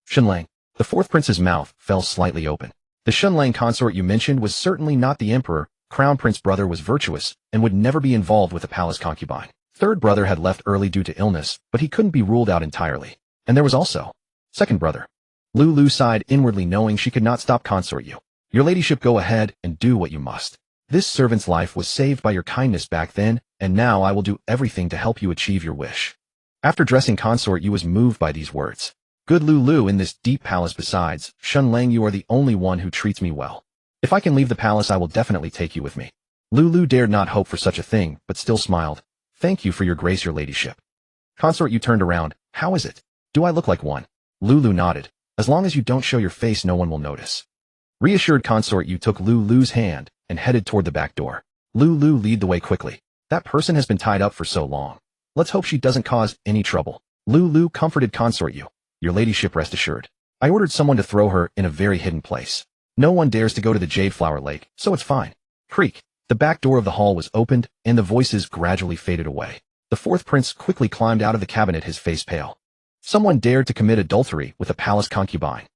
Shenlang. The fourth prince's mouth fell slightly open. The Shenlang consort you mentioned was certainly not the emperor. Crown prince brother was virtuous, and would never be involved with a palace concubine. Third brother had left early due to illness, but he couldn't be ruled out entirely. And there was also second brother. Lulu sighed inwardly, knowing she could not stop Consort Yu. Your ladyship, go ahead and do what you must. This servant's life was saved by your kindness back then, and now I will do everything to help you achieve your wish." After dressing consort Yu was moved by these words. "Good Lulu in this deep palace besides, Shunlang, you are the only one who treats me well. If I can leave the palace I will definitely take you with me." Lulu dared not hope for such a thing, but still smiled. "Thank you for your grace, your ladyship." Consort Yu turned around. "How is it? Do I look like one?" Lulu nodded. "As long as you don't show your face no one will notice." Reassured, Consort Yu took Lulu's hand and headed toward the back door. Lulu lead the way quickly. "That person has been tied up for so long. Let's hope she doesn't cause any trouble." Lulu comforted Consort Yu. "Your ladyship, rest assured. I ordered someone to throw her in a very hidden place. No one dares to go to the Jade Flower Lake, so it's fine." Creak. The back door of the hall was opened, and the voices gradually faded away. The fourth prince quickly climbed out of the cabinet, his face pale. Someone dared to commit adultery with a palace concubine.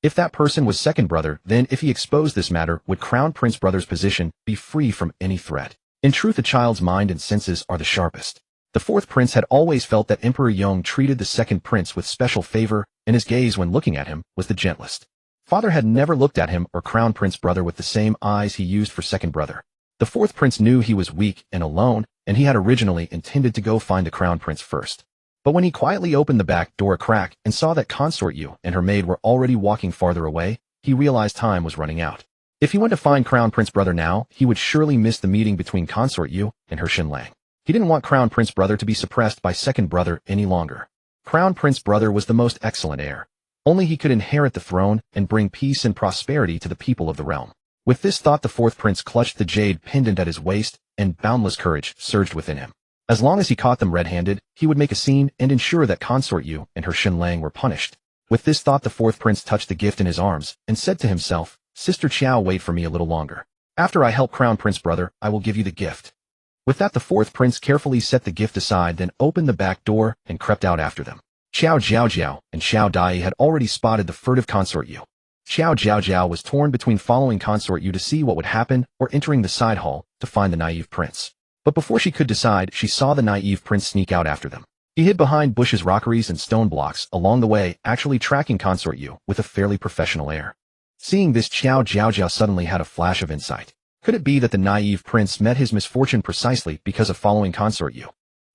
If that person was second brother, then if he exposed this matter, would Crown Prince brother's position be free from any threat? In truth, a child's mind and senses are the sharpest. The fourth prince had always felt that Emperor Yong treated the second prince with special favor, and his gaze when looking at him was the gentlest. Father had never looked at him or Crown Prince brother with the same eyes he used for second brother. The fourth prince knew he was weak and alone, and he had originally intended to go find the Crown Prince first. But when he quietly opened the back door a crack and saw that Consort Yu and her maid were already walking farther away, he realized time was running out. If he went to find Crown Prince brother now, he would surely miss the meeting between Consort Yu and her Xinlang. He didn't want Crown Prince brother to be suppressed by second brother any longer. Crown Prince brother was the most excellent heir. Only he could inherit the throne and bring peace and prosperity to the people of the realm. With this thought, the fourth prince clutched the jade pendant at his waist, and boundless courage surged within him. As long as he caught them red-handed, he would make a scene and ensure that Consort Yu and her Xinlang were punished. With this thought, the fourth prince touched the gift in his arms and said to himself, "Sister Qiao, wait for me a little longer. After I help Crown Prince brother, I will give you the gift." With that, the fourth prince carefully set the gift aside, then opened the back door and crept out after them. Qiao Jiaojiao and Xiao Dai had already spotted the furtive Consort Yu. Qiao Jiaojiao was torn between following Consort Yu to see what would happen or entering the side hall to find the naive prince. But before she could decide, she saw the naive prince sneak out after them. He hid behind bushes, rockeries, and stone blocks along the way, actually tracking Consort Yu with a fairly professional air. Seeing this, Qiao Jiaojiao suddenly had a flash of insight. Could it be that the naive prince met his misfortune precisely because of following Consort Yu?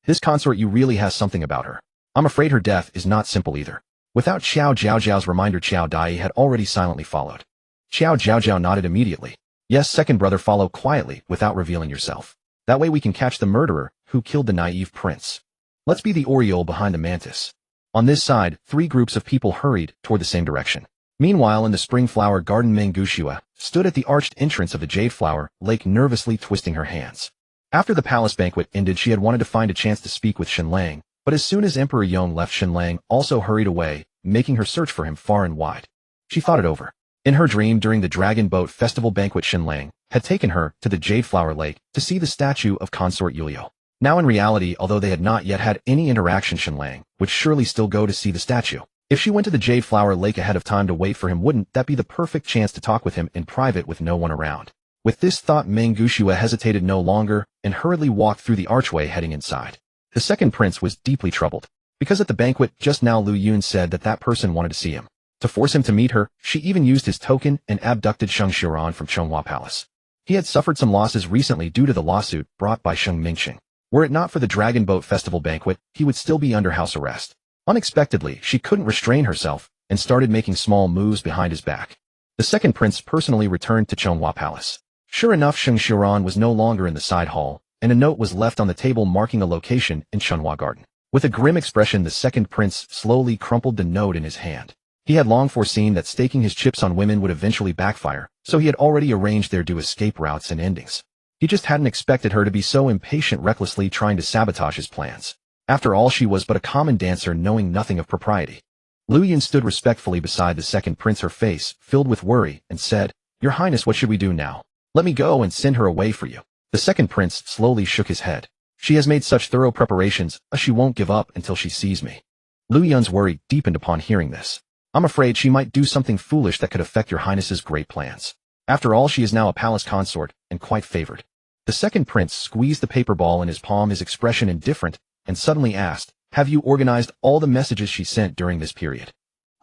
This Consort Yu really has something about her. I'm afraid her death is not simple either. Without Qiao Jiaojiao's reminder, Qiao Dai had already silently followed. Qiao Jiaojiao nodded immediately. "Yes, second brother, follow quietly without revealing yourself. That way we can catch the murderer who killed the naive prince. Let's be the oriole behind the mantis." On this side, 3 groups of people hurried toward the same direction. Meanwhile, in the spring flower garden, Mengushua stood at the arched entrance of the Jade Flower Lake, nervously twisting her hands. After the palace banquet ended, she had wanted to find a chance to speak with Xinlang, but as soon as Emperor Yong left, Xinlang also hurried away, making her search for him far and wide. She thought it over. In her dream during the Dragon Boat Festival banquet, Xinlang had taken her to the Jade Flower Lake to see the statue of Consort Yu. Now in reality, although they had not yet had any interaction, Xinlang would surely still go to see the statue. If she went to the Jade Flower Lake ahead of time to wait for him, wouldn't that be the perfect chance to talk with him in private with no one around? With this thought, Mengushua hesitated no longer and hurriedly walked through the archway heading inside. The second prince was deeply troubled, because at the banquet just now Lu Yun said that that person wanted to see him. To force him to meet her, she even used his token and abducted Sheng Xiran from Chenghua Palace. He had suffered some losses recently due to the lawsuit brought by Sheng Mingxing. Were it not for the Dragon Boat Festival banquet, he would still be under house arrest. Unexpectedly, she couldn't restrain herself and started making small moves behind his back. The second prince personally returned to Chenghua Palace. Sure enough, Sheng Xiran was no longer in the side hall, and a note was left on the table marking a location in Chenghua Garden. With a grim expression, the second prince slowly crumpled the note in his hand. He had long foreseen that staking his chips on women would eventually backfire, so he had already arranged their escape routes and endings. He just hadn't expected her to be so impatient, recklessly trying to sabotage his plans. After all, she was but a common dancer knowing nothing of propriety. Lu Yun stood respectfully beside the second prince, her face filled with worry, and said, "Your Highness, what should we do now? Let me go and send her away for you." The second prince slowly shook his head. "She has made such thorough preparations, she won't give up until she sees me." Lu Yun's worry deepened upon hearing this. "I'm afraid she might do something foolish that could affect your Highness's great plans. After all, she is now a palace consort and quite favored." The second prince squeezed the paper ball in his palm, his expression indifferent, and suddenly asked, "Have you organized all the messages she sent during this period?"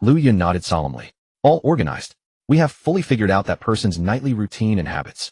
Lu Yun nodded solemnly. "All organized. We have fully figured out that person's nightly routine and habits."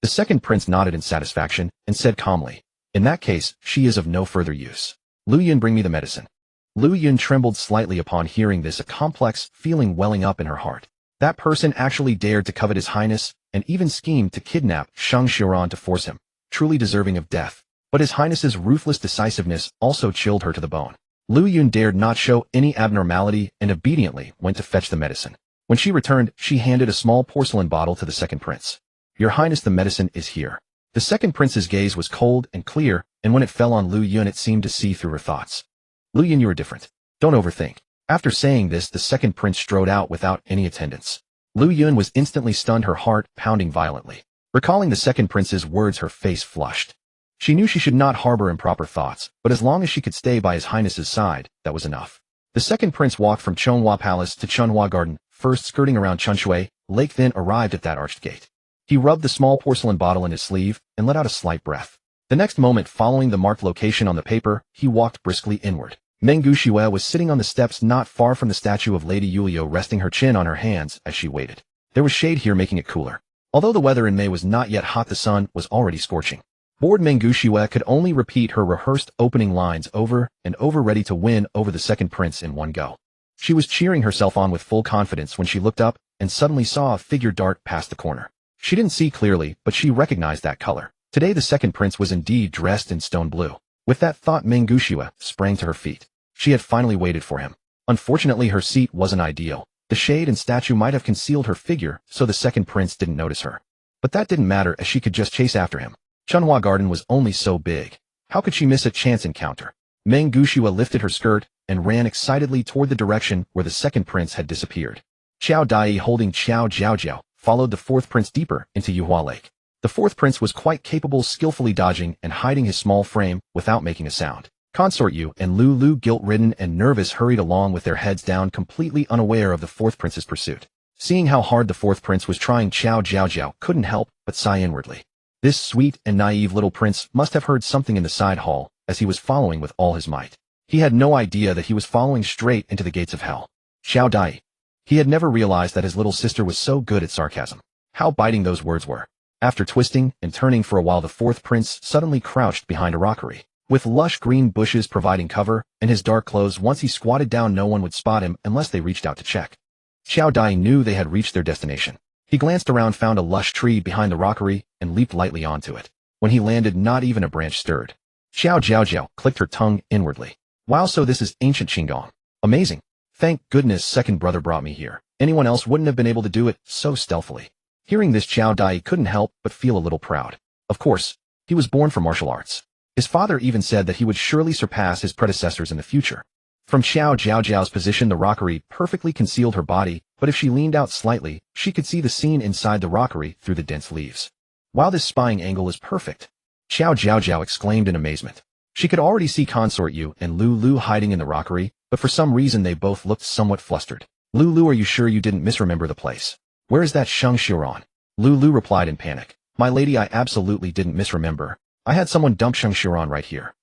The second prince nodded in satisfaction and said calmly, "In that case, she is of no further use. Lu Yun, bring me the medicine." Lu Yun trembled slightly upon hearing this, a complex feeling welling up in her heart. That person actually dared to covet his highness, and even schemed to kidnap Shang Xiuran to force him, truly deserving of death. But his highness's ruthless decisiveness also chilled her to the bone. Lu Yun dared not show any abnormality and obediently went to fetch the medicine. When she returned, she handed a small porcelain bottle to the second prince. "Your highness, the medicine is here." The second prince's gaze was cold and clear, and when it fell on Lu Yun it seemed to see through her thoughts. "Lu Yun, you are different. Don't overthink." After saying this, the second prince strode out without any attendants. Lu Yun was instantly stunned, her heart pounding violently. Recalling the second prince's words, her face flushed. She knew she should not harbor improper thoughts, but as long as she could stay by his highness's side, that was enough. The second prince walked from Chonghua Palace to Chunhua Garden, first skirting around Chunshui Lake, then arrived at that arched gate. He rubbed the small porcelain bottle in his sleeve and let out a slight breath. The next moment, following the marked location on the paper, he walked briskly inward. Meng Gushue was sitting on the steps not far from the statue of Lady Yulio, resting her chin on her hands as she waited. There was shade here, making it cooler. Although the weather in May was not yet hot, the sun was already scorching. Bored Meng Gushue could only repeat her rehearsed opening lines over and over, ready to win over the second prince in one go. She was cheering herself on with full confidence when she looked up and suddenly saw a figure dart past the corner. She didn't see clearly, but she recognized that color. Today the second prince was indeed dressed in stone blue. With that thought, Meng Gushue sprang to her feet. She had finally waited for him. Unfortunately, her seat wasn't ideal. The shade and statue might have concealed her figure, so the second prince didn't notice her. But that didn't matter, as she could just chase after him. Chunhua Garden was only so big. How could she miss a chance encounter? Meng Gushue lifted her skirt and ran excitedly toward the direction where the second prince had disappeared. Qiao Dai, holding Qiao Jiaojiao, followed the fourth prince deeper into Yuhua Lake. The fourth prince was quite capable, skillfully dodging and hiding his small frame without making a sound. Consort Yu and Lu Lu, guilt-ridden and nervous, hurried along with their heads down, completely unaware of the fourth prince's pursuit. Seeing how hard the fourth prince was trying, Qiao Jiaojiao couldn't help but sigh inwardly. This sweet and naive little prince must have heard something in the side hall as he was following with all his might. He had no idea that he was following straight into the gates of hell. Xiao Dai. He had never realized that his little sister was so good at sarcasm. How biting those words were. After twisting and turning for a while, the fourth prince suddenly crouched behind a rockery. With lush green bushes providing cover and his dark clothes, once he squatted down, no one would spot him unless they reached out to check. Xiao Dai knew they had reached their destination. He glanced around, found a lush tree behind the rockery, and leaped lightly onto it. When he landed, not even a branch stirred. Qiao Jiaojiao clicked her tongue inwardly. Wow, so this is ancient Qinggong. Amazing. Thank goodness second brother brought me here. Anyone else wouldn't have been able to do it so stealthily. Hearing this, Qiao Dai couldn't help but feel a little proud. Of course, he was born for martial arts. His father even said that he would surely surpass his predecessors in the future. From Qiao Jiaojiao's position, the rockery perfectly concealed her body, but if she leaned out slightly, she could see the scene inside the rockery through the dense leaves. Wow, this spying angle is perfect. Qiao Jiaojiao exclaimed in amazement. She could already see Consort Yu and Lu Lu hiding in the rockery, but for some reason they both looked somewhat flustered. Lu Lu, are you sure you didn't misremember the place? Where is that Shang Xiuran? Lu Lu replied in panic. My lady, I absolutely didn't misremember. I had someone dump Shang Xiuran right here.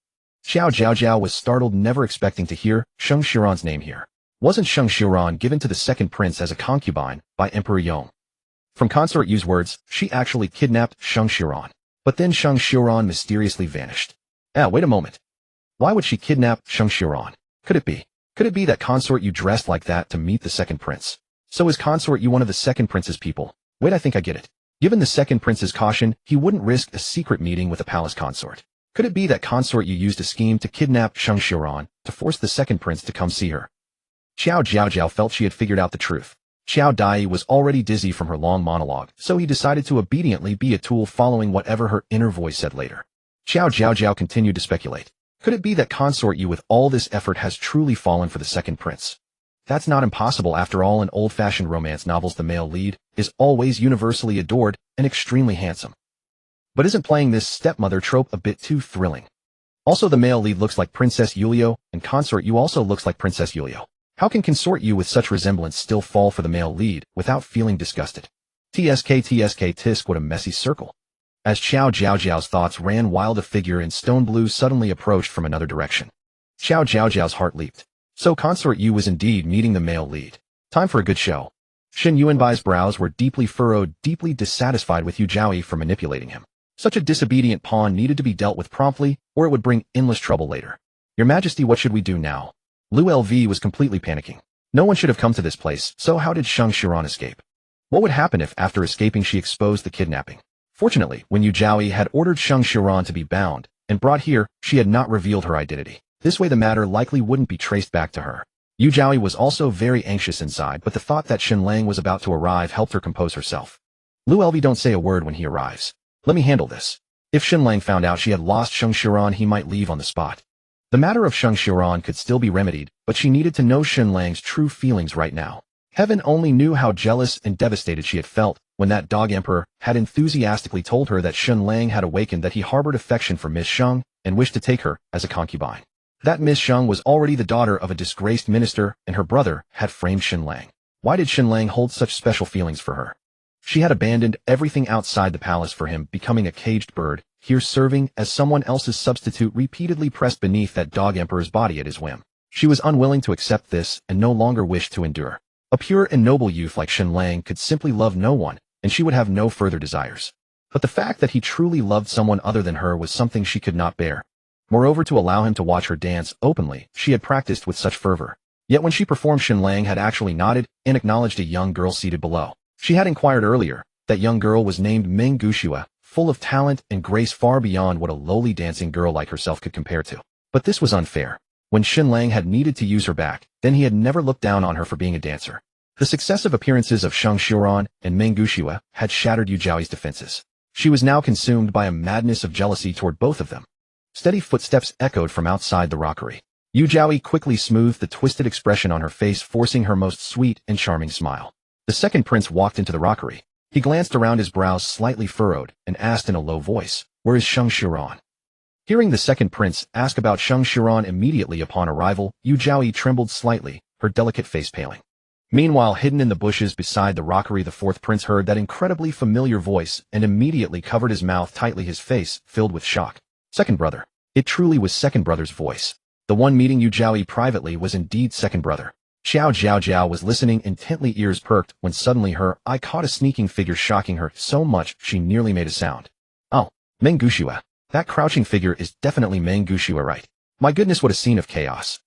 Qiao Jiaojiao was startled, never expecting to hear Shang Xiuran's name here. Wasn't Shang Xiuran given to the second prince as a concubine by Emperor Yong? From Consort Yu's words, she actually kidnapped Shang Xiuran. But then Shang Xiuran mysteriously vanished. Wait a moment. Why would she kidnap Shang Xiuran? Could it be that Consort Yu dressed like that to meet the second prince? So is Consort Yu one of the second prince's people? Wait, I think I get it. Given the second prince's caution, he wouldn't risk a secret meeting with a palace consort. Could it be that Consort Yu used a scheme to kidnap Shang Xiuran to force the second prince to come see her? Qiao Jiaojiao felt she had figured out the truth. Qiao Dai was already dizzy from her long monologue, so he decided to obediently be a tool, following whatever her inner voice said later. Qiao Jiaojiao continued to speculate. Could it be that Consort Yu, with all this effort, has truly fallen for the second prince? That's not impossible. After all, in old-fashioned romance novels, the male lead is always universally adored and extremely handsome. But isn't playing this stepmother trope a bit too thrilling? Also, the male lead looks like Princess Yulio, and Consort Yu also looks like Princess Yulio. How can Consort Yu with such resemblance still fall for the male lead without feeling disgusted? Tisk, what a messy circle. As Qiao Jiaojiao's thoughts ran wild, a figure in stone blue suddenly approached from another direction. Qiao Jiaojiao's heart leaped. So Consort Yu was indeed meeting the male lead. Time for a good show. Shen Yuanbai's brows were deeply furrowed, deeply dissatisfied with Yu Jiaoyi for manipulating him. Such a disobedient pawn needed to be dealt with promptly, or it would bring endless trouble later. Your Majesty, what should we do now? Lu LV was completely panicking. No one should have come to this place, so how did Shang Xiran escape? What would happen if, after escaping, she exposed the kidnapping? Fortunately, when Yu Jiaoyi had ordered Shang Xiran to be bound and brought here, she had not revealed her identity. This way the matter likely wouldn't be traced back to her. Yu Jiaoyi was also very anxious inside, but the thought that Shen Lang was about to arrive helped her compose herself. Lu LV, don't say a word when he arrives. Let me handle this. If Shen Lang found out she had lost Shang Xiran, he might leave on the spot. The matter of Shang Xiran could still be remedied, but she needed to know Shen Lang's true feelings right now. Heaven only knew how jealous and devastated she had felt when that dog emperor had enthusiastically told her that Shen Lang had awakened that he harbored affection for Miss Shang and wished to take her as a concubine. That Miss Shang was already the daughter of a disgraced minister, and her brother had framed Shen Lang. Why did Shen Lang hold such special feelings for her? She had abandoned everything outside the palace for him, becoming a caged bird, here serving as someone else's substitute, repeatedly pressed beneath that dog emperor's body at his whim. She was unwilling to accept this and no longer wished to endure. A pure and noble youth like Shen Lang could simply love no one, and she would have no further desires. But the fact that he truly loved someone other than her was something she could not bear. Moreover, to allow him to watch her dance openly, she had practiced with such fervor. Yet when she performed, Shen Lang had actually nodded and acknowledged a young girl seated below. She had inquired earlier. That young girl was named Meng Gushua, full of talent and grace far beyond what a lowly dancing girl like herself could compare to. But this was unfair. When Shen Lang had needed to use her back, then he had never looked down on her for being a dancer. The successive appearances of Shang Xiran and Meng Gushua had shattered Yu Jiaoyi's defenses. She was now consumed by a madness of jealousy toward both of them. Steady footsteps echoed from outside the rockery. Yu Jiaoyi quickly smoothed the twisted expression on her face, forcing her most sweet and charming smile. The second prince walked into the rockery. He glanced around, his brows slightly furrowed, and asked in a low voice, "Where is Shang Xiran?" Hearing the second prince ask about Shang Xiran immediately upon arrival, Yu Jiaoyi trembled slightly, her delicate face paling. Meanwhile, hidden in the bushes beside the rockery, the fourth prince heard that incredibly familiar voice and immediately covered his mouth tightly, his face filled with shock. Second brother. It truly was second brother's voice. The one meeting Yu Jiaoyi privately was indeed second brother. Qiao Jiaojiao was listening intently, ears perked, when suddenly her eye caught a sneaking figure, shocking her so much she nearly made a sound. Oh, Meng Gushua. That crouching figure is definitely Meng Gushua, right? My goodness, what a scene of chaos.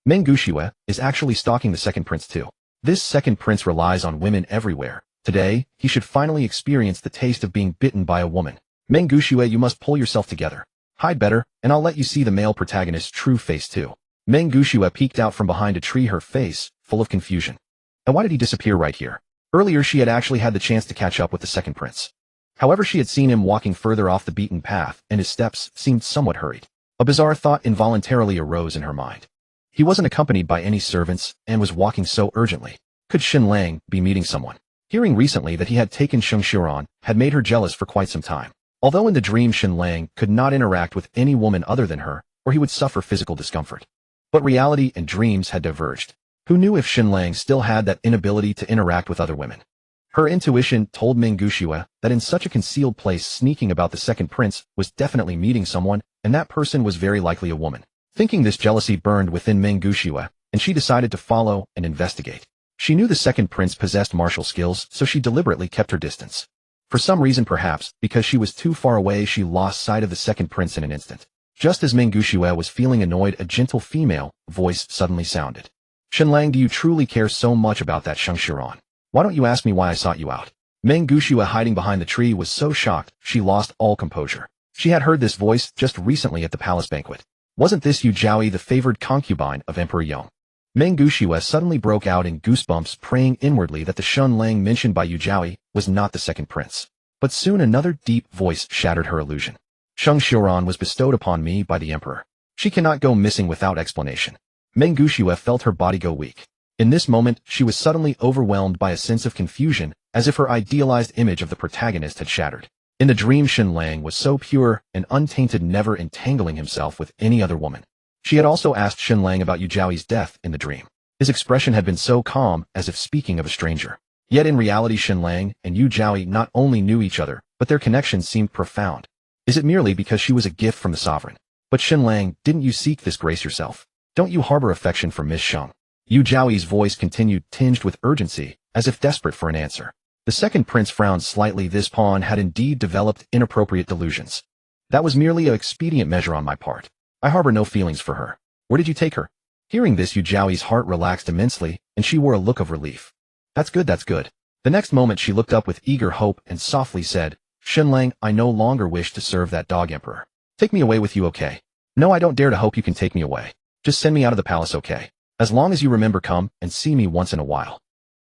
Meng Gushua is actually stalking the second prince too. This second prince relies on women everywhere. Today, he should finally experience the taste of being bitten by a woman. Meng Gushua, you must pull yourself together. Hide better, and I'll let you see the male protagonist's true face too. Meng Gushua peeked out from behind a tree, her face full of confusion. And why did he disappear right here? Earlier she had actually had the chance to catch up with the second prince. However, she had seen him walking further off the beaten path, and his steps seemed somewhat hurried. A bizarre thought involuntarily arose in her mind. He wasn't accompanied by any servants, and was walking so urgently. Could Shen Lang be meeting someone? Hearing recently that he had taken Shang Xiran had made her jealous for quite some time. Although in the dream Shen Lang could not interact with any woman other than her, or he would suffer physical discomfort. But reality and dreams had diverged. Who knew if Shen Lang still had that inability to interact with other women? Her intuition told Meng Gushua that in such a concealed place, sneaking about, the second prince was definitely meeting someone, and that person was very likely a woman. Thinking this, jealousy burned within Meng Gushua, and she decided to follow and investigate. She knew the second prince possessed martial skills, so she deliberately kept her distance. For some reason, perhaps because she was too far away, she lost sight of the second prince in an instant. Just as Meng Gushua was feeling annoyed, a gentle female voice suddenly sounded. Shen Lang, do you truly care so much about that Shang Xiran? Why don't you ask me why I sought you out? Meng Gushua, hiding behind the tree, was so shocked she lost all composure. She had heard this voice just recently at the palace banquet. Wasn't this Yu Jiaoyi, the favored concubine of Emperor Yong? Meng Gushua suddenly broke out in goosebumps, praying inwardly that the Shen Lang mentioned by Yu Jiaoyi was not the second prince. But soon another deep voice shattered her illusion. Shang Xiran was bestowed upon me by the emperor. She cannot go missing without explanation. Meng Gushua felt her body go weak. In this moment, she was suddenly overwhelmed by a sense of confusion, as if her idealized image of the protagonist had shattered. In the dream, Shen Lang was so pure and untainted, never entangling himself with any other woman. She had also asked Shen Lang about Yu Jiaoyi's death in the dream. His expression had been so calm, as if speaking of a stranger. Yet in reality, Shen Lang and Yu Jiaoyi not only knew each other, but their connection seemed profound. Is it merely because she was a gift from the sovereign? But Shen Lang, didn't you seek this grace yourself? Don't you harbor affection for Miss Shang? Yu Jiaoyi's voice continued, tinged with urgency, as if desperate for an answer. The second prince frowned slightly. This pawn had indeed developed inappropriate delusions. That was merely an expedient measure on my part. I harbor no feelings for her. Where did you take her? Hearing this, Yu Jiaoyi's heart relaxed immensely, and she wore a look of relief. That's good, that's good. The next moment she looked up with eager hope and softly said, Shenlang, I no longer wish to serve that dog emperor. Take me away with you, okay? No, I don't dare to hope you can take me away. Just send me out of the palace, okay? As long as you remember, come and see me once in a while.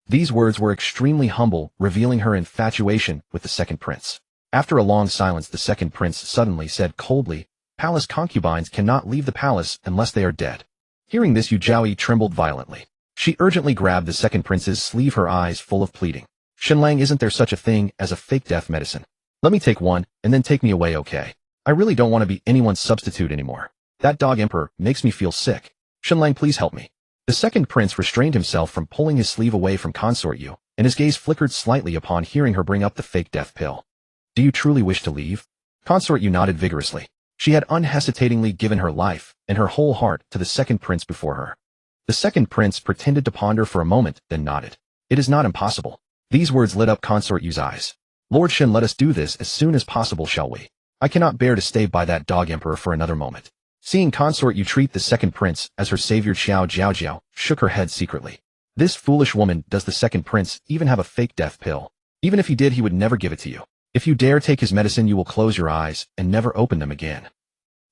These words were extremely humble, revealing her infatuation with the second prince. After a long silence, the second prince suddenly said coldly, Palace concubines cannot leave the palace unless they are dead. Hearing this, Yu Jiaoyi trembled violently. She urgently grabbed the second prince's sleeve, her eyes full of pleading. Shenlang, isn't there such a thing as a fake death medicine? Let me take one, and then take me away, okay? I really don't want to be anyone's substitute anymore. That dog emperor makes me feel sick. Shenlang, please help me. The second prince restrained himself from pulling his sleeve away from Consort Yu, and his gaze flickered slightly upon hearing her bring up the fake death pill. Do you truly wish to leave? Consort Yu nodded vigorously. She had unhesitatingly given her life and her whole heart to the second prince before her. The second prince pretended to ponder for a moment, then nodded. It is not impossible. These words lit up Consort Yu's eyes. Lord Shen, let us do this as soon as possible, shall we? I cannot bear to stay by that dog emperor for another moment. Seeing Consort Yu treat the second prince as her savior, Qiao Jiaojiao shook her head secretly. This foolish woman, does the second prince even have a fake death pill? Even if he did, he would never give it to you. If you dare take his medicine, you will close your eyes and never open them again.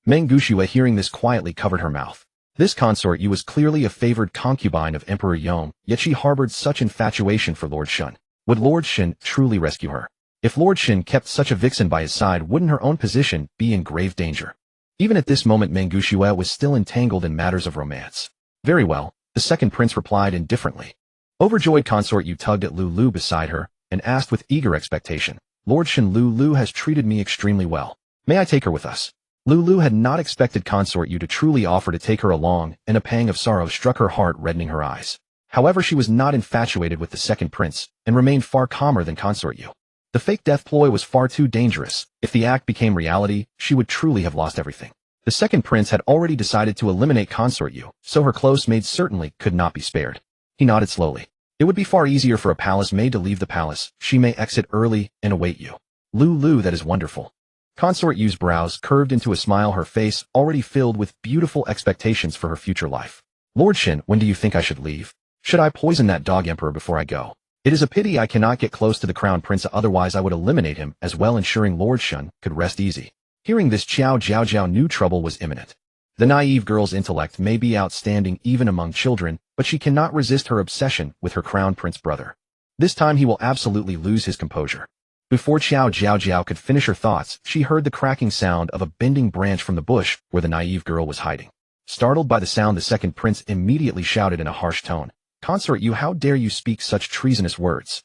Meng Gushue, hearing this, quietly covered her mouth. This Consort Yu was clearly a favored concubine of Emperor Yong, yet she harbored such infatuation for Lord Shen. Would Lord Shen truly rescue her? If Lord Shen kept such a vixen by his side, wouldn't her own position be in grave danger? Even at this moment, Meng Gushue was still entangled in matters of romance. Very well, the second prince replied indifferently. Overjoyed, Consort Yu tugged at Lulu beside her and asked with eager expectation, Lord Shen, Lulu has treated me extremely well. May I take her with us? Lulu had not expected Consort Yu to truly offer to take her along, and a pang of sorrow struck her heart, reddening her eyes. However, she was not infatuated with the second prince, and remained far calmer than Consort Yu. The fake death ploy was far too dangerous. If the act became reality, she would truly have lost everything. The second prince had already decided to eliminate Consort Yu, so her close maid certainly could not be spared. He nodded slowly. It would be far easier for a palace maid to leave the palace. She may exit early and await you. Lulu, that is wonderful. Consort Yu's brows curved into a smile, her face already filled with beautiful expectations for her future life. Lord Shen, when do you think I should leave? Should I poison that dog emperor before I go? It is a pity I cannot get close to the crown prince, otherwise I would eliminate him as well, ensuring Lord Shen could rest easy. Hearing this, Qiao Jiaojiao knew trouble was imminent. The naive girl's intellect may be outstanding even among children, but she cannot resist her obsession with her crown prince brother. This time he will absolutely lose his composure. Before Qiao Jiaojiao could finish her thoughts, she heard the cracking sound of a bending branch from the bush where the naive girl was hiding. Startled by the sound, the second prince immediately shouted in a harsh tone, Consort Yu, how dare you speak such treasonous words?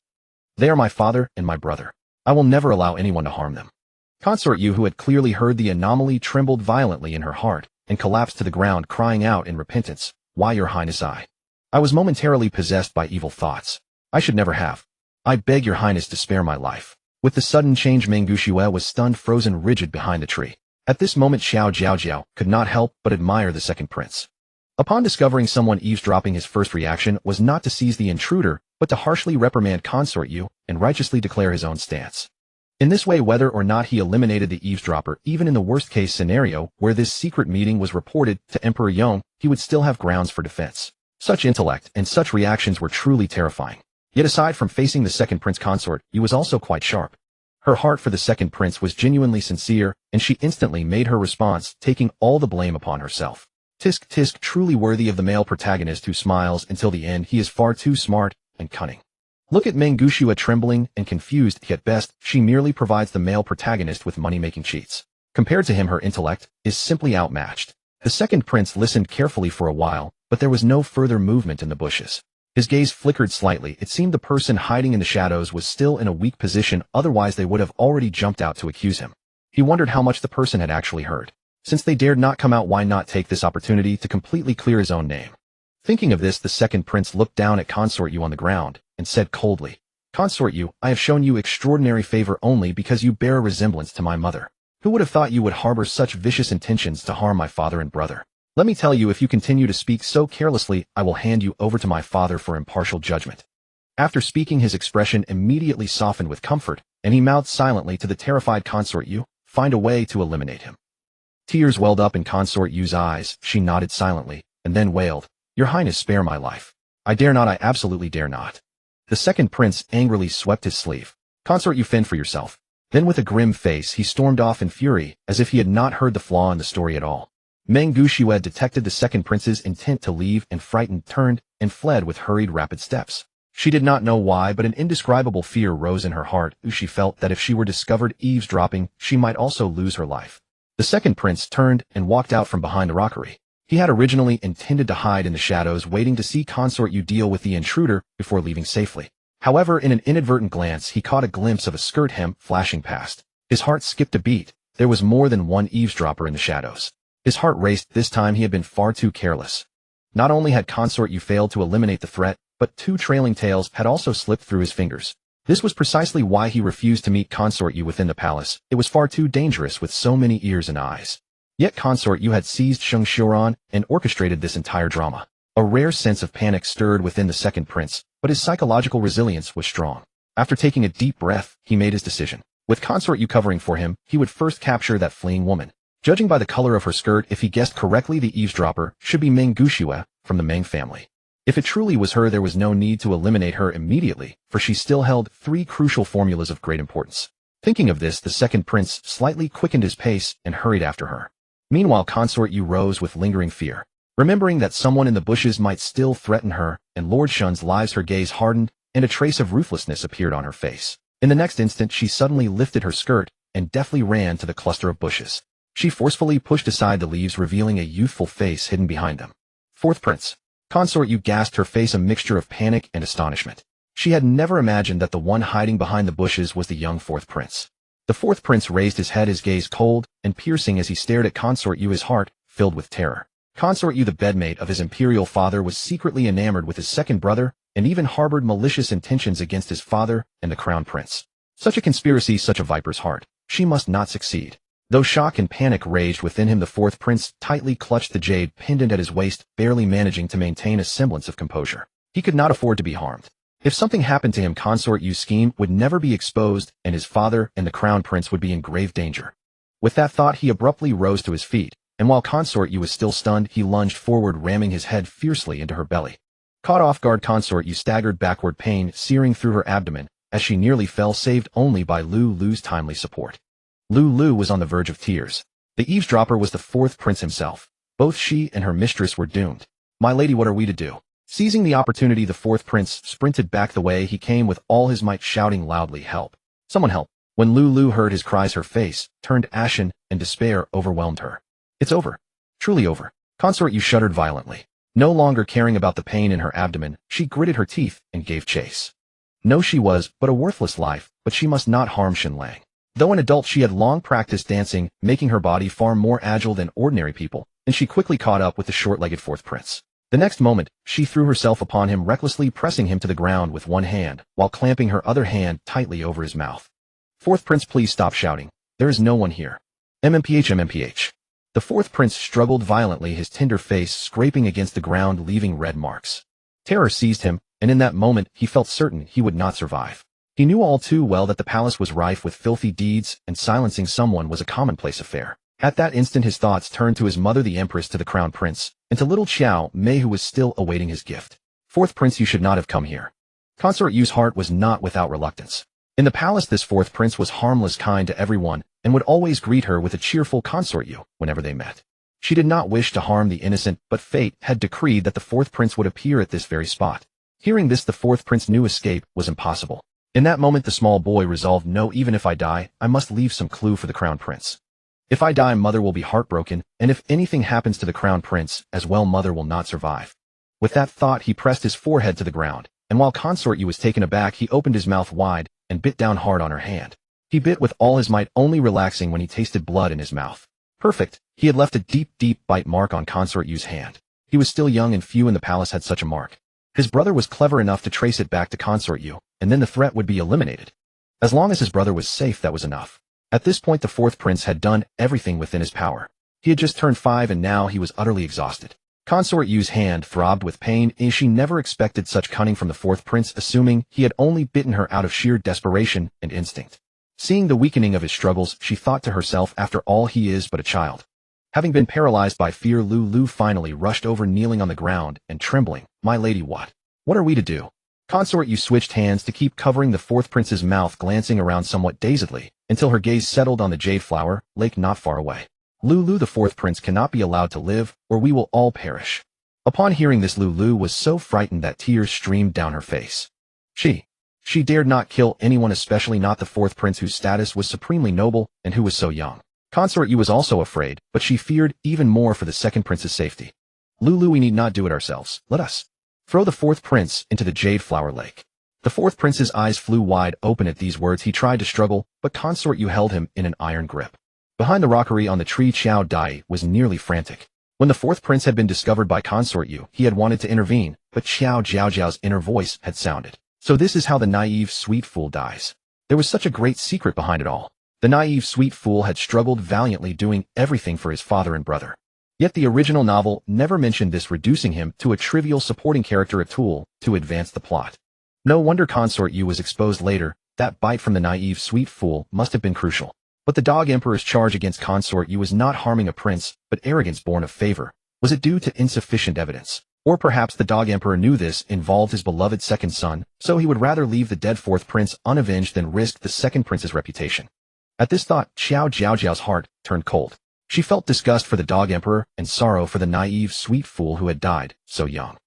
They are my father and my brother. I will never allow anyone to harm them. Consort Yu, who had clearly heard the anomaly, trembled violently in her heart and collapsed to the ground, crying out in repentance, Why, your highness, I was momentarily possessed by evil thoughts. I should never have. I beg your highness to spare my life. With the sudden change, Meng Gushue was stunned, frozen rigid behind the tree. At this moment, Qiao Jiaojiao could not help but admire the second prince. Upon discovering someone eavesdropping, his first reaction was not to seize the intruder, but to harshly reprimand Consort Yu and righteously declare his own stance. In this way, whether or not he eliminated the eavesdropper, even in the worst-case scenario where this secret meeting was reported to Emperor Yong, he would still have grounds for defense. Such intellect and such reactions were truly terrifying. Yet aside from facing the second prince, Consort Yu was also quite sharp. Her heart for the second prince was genuinely sincere, and she instantly made her response, taking all the blame upon herself. Tisk tisk, truly worthy of the male protagonist who smiles until the end. He is far too smart and cunning. Look at Meng Gushue, trembling and confused, yet best, she merely provides the male protagonist with money-making cheats. Compared to him, her intellect is simply outmatched. The second prince listened carefully for a while, but there was no further movement in the bushes. His gaze flickered slightly. It seemed the person hiding in the shadows was still in a weak position, otherwise they would have already jumped out to accuse him. He wondered how much the person had actually heard. Since they dared not come out, why not take this opportunity to completely clear his own name? Thinking of this, the second prince looked down at Consort Yu on the ground and said coldly, Consort Yu, I have shown you extraordinary favor only because you bear a resemblance to my mother. Who would have thought you would harbor such vicious intentions to harm my father and brother? Let me tell you, if you continue to speak so carelessly, I will hand you over to my father for impartial judgment. After speaking, his expression immediately softened with comfort, and he mouthed silently to the terrified consort Yu, "Find a way to eliminate him." Tears welled up in consort Yu's eyes. She nodded silently, and then wailed, "Your Highness, spare my life. I dare not, I absolutely dare not." The second prince angrily swept his sleeve. "Consort Yu, fend for yourself." Then with a grim face he stormed off in fury, as if he had not heard the flaw in the story at all. Meng Guxiue detected the second prince's intent to leave and frightened turned and fled with hurried rapid steps. She did not know why, but an indescribable fear rose in her heart. She felt that if she were discovered eavesdropping, she might also lose her life. The second prince turned and walked out from behind the rockery. He had originally intended to hide in the shadows, waiting to see consort Yu deal with the intruder before leaving safely. However, in an inadvertent glance, he caught a glimpse of a skirt hem flashing past. His heart skipped a beat. There was more than one eavesdropper in the shadows. His heart raced. This time he had been far too careless. Not only had consort Yu failed to eliminate the threat, but 2 trailing tails had also slipped through his fingers. This was precisely why he refused to meet consort Yu within the palace. It was far too dangerous with so many ears and eyes. Yet consort Yu had seized Sheng Xiuran and orchestrated this entire drama. A rare sense of panic stirred within the second prince, but his psychological resilience was strong. After taking a deep breath, he made his decision. With consort Yu covering for him, he would first capture that fleeing woman. Judging by the color of her skirt, if he guessed correctly, the eavesdropper should be Meng Guxiue from the Meng family. If it truly was her, there was no need to eliminate her immediately, for she still held 3 crucial formulas of great importance. Thinking of this, the second prince slightly quickened his pace and hurried after her. Meanwhile, consort Yu rose with lingering fear. Remembering that someone in the bushes might still threaten her and Lord Shun's lives, her gaze hardened, and a trace of ruthlessness appeared on her face. In the next instant, she suddenly lifted her skirt and deftly ran to the cluster of bushes. She forcefully pushed aside the leaves, revealing a youthful face hidden behind them. Fourth prince. Consort Yu gasped, her face a mixture of panic and astonishment. She had never imagined that the one hiding behind the bushes was the young fourth prince. The fourth prince raised his head, his gaze cold and piercing as he stared at consort Yu, his heart filled with terror. Consort Yu, the bedmate of his imperial father, was secretly enamored with his second brother and even harbored malicious intentions against his father and the crown prince. Such a conspiracy, such a viper's heart. She must not succeed. Though shock and panic raged within him, the fourth prince tightly clutched the jade pendant at his waist, barely managing to maintain a semblance of composure. He could not afford to be harmed. If something happened to him, consort Yu's scheme would never be exposed, and his father and the crown prince would be in grave danger. With that thought, he abruptly rose to his feet, and while consort Yu was still stunned, he lunged forward, ramming his head fiercely into her belly. Caught off guard, consort Yu staggered backward, pain searing through her abdomen, as she nearly fell, saved only by Lu's timely support. Lu was on the verge of tears. The eavesdropper was the fourth prince himself. Both she and her mistress were doomed. "My lady, what are we to do?" Seizing the opportunity, the fourth prince sprinted back the way he came with all his might, shouting loudly, "Help! Someone help!" When Lu heard his cries, her face turned ashen and despair overwhelmed her. "It's over. Truly over." Consort Yu shuddered violently. No longer caring about the pain in her abdomen, she gritted her teeth and gave chase. No, she was but a worthless life, but she must not harm Shenlang. Though an adult, she had long practiced dancing, making her body far more agile than ordinary people, and she quickly caught up with the short-legged fourth prince. The next moment, she threw herself upon him, recklessly pressing him to the ground with one hand, while clamping her other hand tightly over his mouth. "Fourth prince, please stop shouting. There is no one here." MMPH. The fourth prince struggled violently, his tender face scraping against the ground, leaving red marks. Terror seized him, and in that moment, he felt certain he would not survive. He knew all too well that the palace was rife with filthy deeds, and silencing someone was a commonplace affair. At that instant, his thoughts turned to his mother, the empress, to the crown prince, and to little Qiao Mei, who was still awaiting his gift. "Fourth prince, you should not have come here." Consort Yu's heart was not without reluctance. In the palace, this fourth prince was harmless, kind to everyone, and would always greet her with a cheerful "Consort Yu" whenever they met. She did not wish to harm the innocent, but fate had decreed that the fourth prince would appear at this very spot. Hearing this, the fourth prince knew escape was impossible. In that moment, the small boy resolved, "No, even if I die, I must leave some clue for the crown prince. If I die, mother will be heartbroken, and if anything happens to the crown prince, as well, mother will not survive." With that thought, he pressed his forehead to the ground, and while consort Yu was taken aback, he opened his mouth wide and bit down hard on her hand. He bit with all his might, only relaxing when he tasted blood in his mouth. Perfect. He had left a deep bite mark on consort Yu's hand. He was still young, and few in the palace had such a mark. His brother was clever enough to trace it back to consort Yu, and then the threat would be eliminated. As long as his brother was safe, that was enough. At this point, the fourth prince had done everything within his power. He had just turned 5, and now he was utterly exhausted. Consort Yu's hand throbbed with pain, and she never expected such cunning from the fourth prince, assuming he had only bitten her out of sheer desperation and instinct. Seeing the weakening of his struggles, she thought to herself, after all he is but a child. Having been paralyzed by fear, Lulu finally rushed over, kneeling on the ground and trembling. My lady, what are we to do? Consort Yu switched hands to keep covering the fourth prince's mouth, glancing around somewhat dazedly, until her gaze settled on the jade flower lake not far away. Lulu, the fourth prince cannot be allowed to live, or we will all perish. Upon hearing this, Lulu was so frightened that tears streamed down her face. She dared not kill anyone, especially not the fourth prince, whose status was supremely noble and who was so young. Consort Yu was also afraid, but she feared even more for the second prince's safety. Lulu, we need not do it ourselves. Let us throw the fourth prince into the jade flower lake. The fourth prince's eyes flew wide open at these words. He tried to struggle, but Consort Yu held him in an iron grip. Behind the rockery on the tree, Qiao Jiaojiao was nearly frantic. When the fourth prince had been discovered by Consort Yu, he had wanted to intervene, but Qiao Jiaojiao's inner voice had sounded. So this is how the naive, sweet fool dies. There was such a great secret behind it all. The naive, sweet fool had struggled valiantly, doing everything for his father and brother. Yet the original novel never mentioned this, reducing him to a trivial supporting character, a tool to advance the plot. No wonder Consort Yu was exposed later. That bite from the naive, sweet fool must have been crucial. But the Dog Emperor's charge against Consort Yu was not harming a prince, but arrogance born of favor. Was it due to insufficient evidence? Or perhaps the Dog Emperor knew this involved his beloved second son, so he would rather leave the dead fourth prince unavenged than risk the second prince's reputation. At this thought, Qiao Jiaojiao's heart turned cold. She felt disgust for the Dog Emperor and sorrow for the naive, sweet fool who had died so young.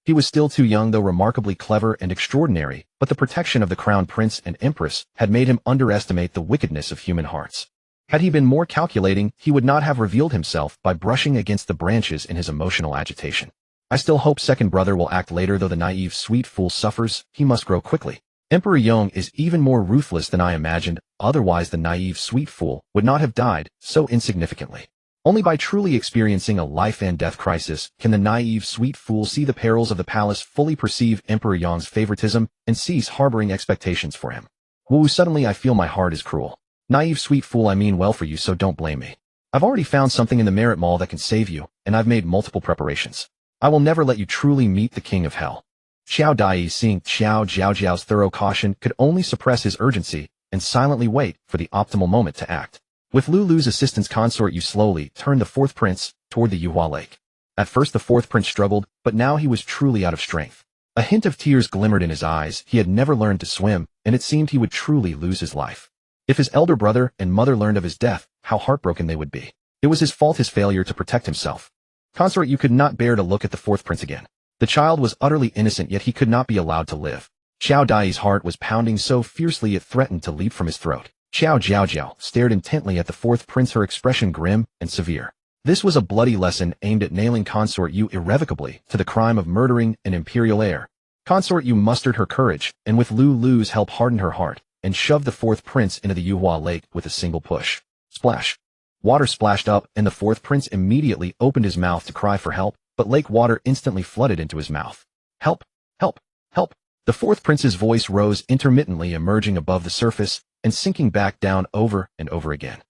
He was still too young, though remarkably clever and extraordinary, but the protection of the crown prince and empress had made him underestimate the wickedness of human hearts. Had he been more calculating, he would not have revealed himself by brushing against the branches in his emotional agitation. I still hope second brother will act later, though the naive, sweet fool suffers. He must grow quickly. Emperor Yong is even more ruthless than I imagined, otherwise the naive, sweet fool would not have died so insignificantly. Only by truly experiencing a life and death crisis can the naive, sweet fool see the perils of the palace, fully perceive Emperor Yong's favoritism, and cease harboring expectations for him. Woo, suddenly I feel my heart is cruel. Naive, sweet fool, I mean well for you, so don't blame me. I've already found something in the Merit Mall that can save you, and I've made multiple preparations. I will never let you truly meet the king of hell. Qiao Dai, seeing Qiao Jiaojiao's thorough caution, could only suppress his urgency and silently wait for the optimal moment to act. With Lulu's assistance, Consort Yu slowly turned the fourth prince toward the Yuhua Lake. At first the fourth prince struggled, but now he was truly out of strength. A hint of tears glimmered in his eyes. He had never learned to swim, and it seemed he would truly lose his life. If his elder brother and mother learned of his death, how heartbroken they would be. It was his fault, his failure to protect himself. Consort Yu could not bear to look at the fourth prince again. The child was utterly innocent, yet he could not be allowed to live. Qiao Dai's heart was pounding so fiercely it threatened to leap from his throat. Qiao Jiaojiao stared intently at the fourth prince, her expression grim and severe. This was a bloody lesson aimed at nailing Consort Yu irrevocably to the crime of murdering an imperial heir. Consort Yu mustered her courage, and with Lulu's help hardened her heart, and shoved the fourth prince into the Yuhua Lake with a single push. Splash! Water splashed up, and the fourth prince immediately opened his mouth to cry for help, but lake water instantly flooded into his mouth. Help! Help! Help! The fourth prince's voice rose intermittently, emerging above the surface and sinking back down over and over again.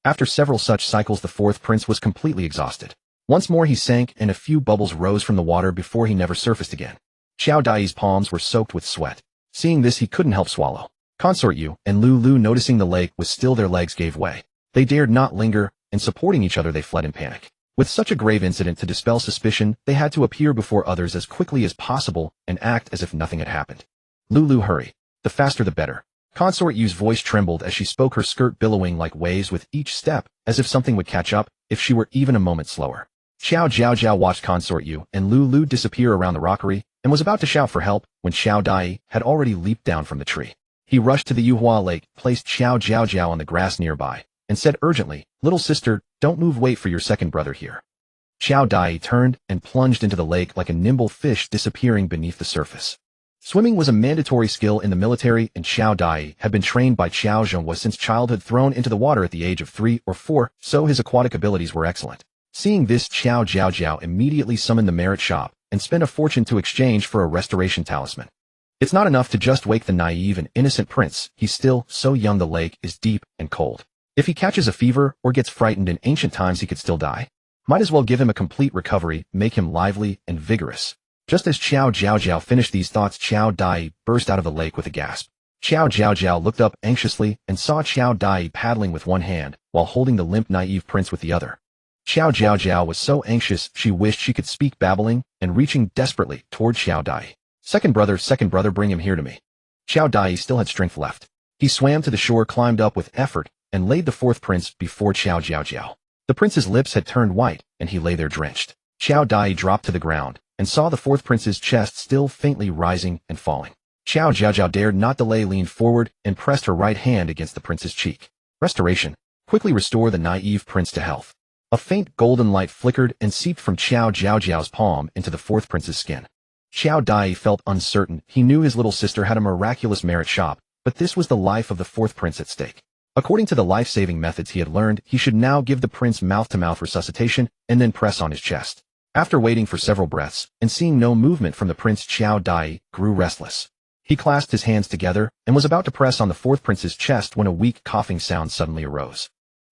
After several such cycles, the fourth prince was completely exhausted. Once more he sank, and a few bubbles rose from the water before he never surfaced again. Qiao Dai's palms were soaked with sweat. Seeing this, he couldn't help swallow. Consort Yu and Lulu, noticing the lake was still, their legs gave way. They dared not linger, and supporting each other they fled in panic. With such a grave incident to dispel suspicion, they had to appear before others as quickly as possible and act as if nothing had happened. Lulu, hurry. The faster the better. Consort Yu's voice trembled as she spoke, her skirt billowing like waves with each step, as if something would catch up if she were even a moment slower. Qiao Jiaojiao watched Consort Yu and Lulu disappear around the rockery and was about to shout for help when Qiao Dai had already leaped down from the tree. He rushed to the Yuhua Lake, placed Qiao Jiaojiao on the grass nearby, and said urgently, "Little sister, don't move, wait for your second brother here." Qiao Dai turned and plunged into the lake like a nimble fish, disappearing beneath the surface. Swimming was a mandatory skill in the military, and Qiao Dai had been trained by Qiao Zhongwa since childhood, thrown into the water at the age of 3 or 4, so his aquatic abilities were excellent. Seeing this, Qiao Jiaojiao immediately summoned the merit shop and spent a fortune to exchange for a restoration talisman. It's not enough to just wake the naive and innocent prince. He's still so young. The lake is deep and cold. If he catches a fever or gets frightened in ancient times, he could still die. Might as well give him a complete recovery, make him lively and vigorous. Just as Qiao Jiaojiao finished these thoughts, Qiao Dai burst out of the lake with a gasp. Qiao Jiaojiao looked up anxiously and saw Qiao Dai paddling with one hand while holding the limp naive prince with the other. Qiao Jiaojiao was so anxious she wished she could speak, babbling and reaching desperately toward Qiao Dai. Second brother, bring him here to me." Qiao Dai still had strength left. He swam to the shore, climbed up with effort, and laid the fourth prince before Qiao Jiaojiao. The prince's lips had turned white, and he lay there drenched. Qiao Dai dropped to the ground and saw the fourth prince's chest still faintly rising and falling. Qiao Jiaojiao dared not delay, leaned forward and pressed her right hand against the prince's cheek. Restoration. Quickly restore the naive prince to health. A faint golden light flickered and seeped from Qiao Jiaojiao's palm into the fourth prince's skin. Qiao Dai felt uncertain. He knew his little sister had a miraculous merit shop, but this was the life of the fourth prince at stake. According to the life-saving methods he had learned, he should now give the prince mouth-to-mouth resuscitation and then press on his chest. After waiting for several breaths and seeing no movement from the prince, Qiao Dai grew restless. He clasped his hands together and was about to press on the fourth prince's chest when a weak coughing sound suddenly arose.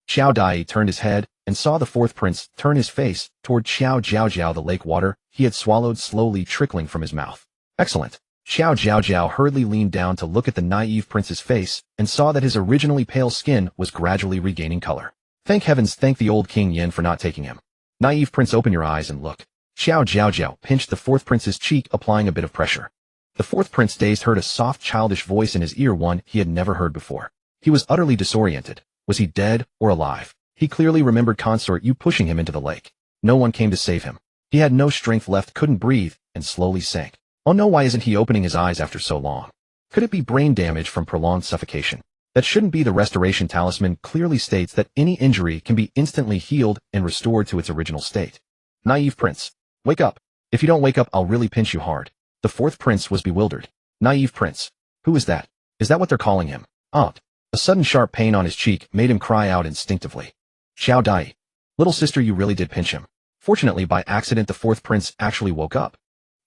Qiao Dai turned his head and saw the fourth prince turn his face toward Qiao Jiaojiao. The lake water he had swallowed slowly trickling from his mouth. Excellent. Qiao Jiaojiao hurriedly leaned down to look at the naive prince's face and saw that his originally pale skin was gradually regaining color. Thank heavens, thank the old King Yin for not taking him. Naive prince, open your eyes and look. Qiao Jiaojiao pinched the fourth prince's cheek, applying a bit of pressure. The fourth prince, dazed, heard a soft childish voice in his ear, one he had never heard before. He was utterly disoriented. Was he dead or alive? He clearly remembered Consort Yu pushing him into the lake. No one came to save him. He had no strength left, couldn't breathe, and slowly sank. Oh no, why isn't he opening his eyes after so long? Could it be brain damage from prolonged suffocation? That shouldn't be. The restoration talisman clearly states that any injury can be instantly healed and restored to its original state. Naive prince, wake up. If you don't wake up, I'll really pinch you hard. The fourth prince was bewildered. Naive prince. Who is that? Is that what they're calling him? Aunt. A sudden sharp pain on his cheek made him cry out instinctively. Qiao Dai. Little sister, you really did pinch him. Fortunately, by accident, the fourth prince actually woke up.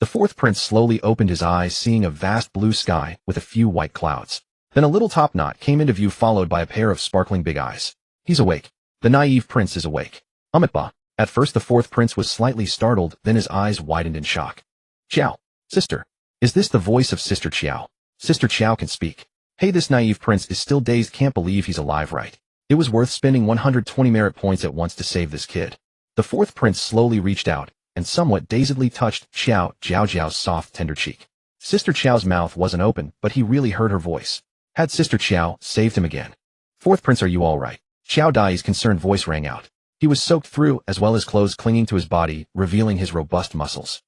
The fourth prince slowly opened his eyes, seeing a vast blue sky with a few white clouds. Then a little top knot came into view, followed by a pair of sparkling big eyes. He's awake. The naive prince is awake. Amitba. At first the fourth prince was slightly startled, then his eyes widened in shock. Qiao. Sister. Is this the voice of Sister Qiao? Sister Qiao can speak. Hey, this naive prince is still dazed, can't believe he's alive, right? It was worth spending 120 merit points at once to save this kid. The fourth prince slowly reached out and somewhat dazedly touched Qiao Jiaojiao's soft, tender cheek. Sister Qiao's mouth wasn't open, but he really heard her voice. Had Sister Qiao saved him again? Fourth prince, are you all right? Qiao Dai's concerned voice rang out. He was soaked through, as well as clothes clinging to his body, revealing his robust muscles.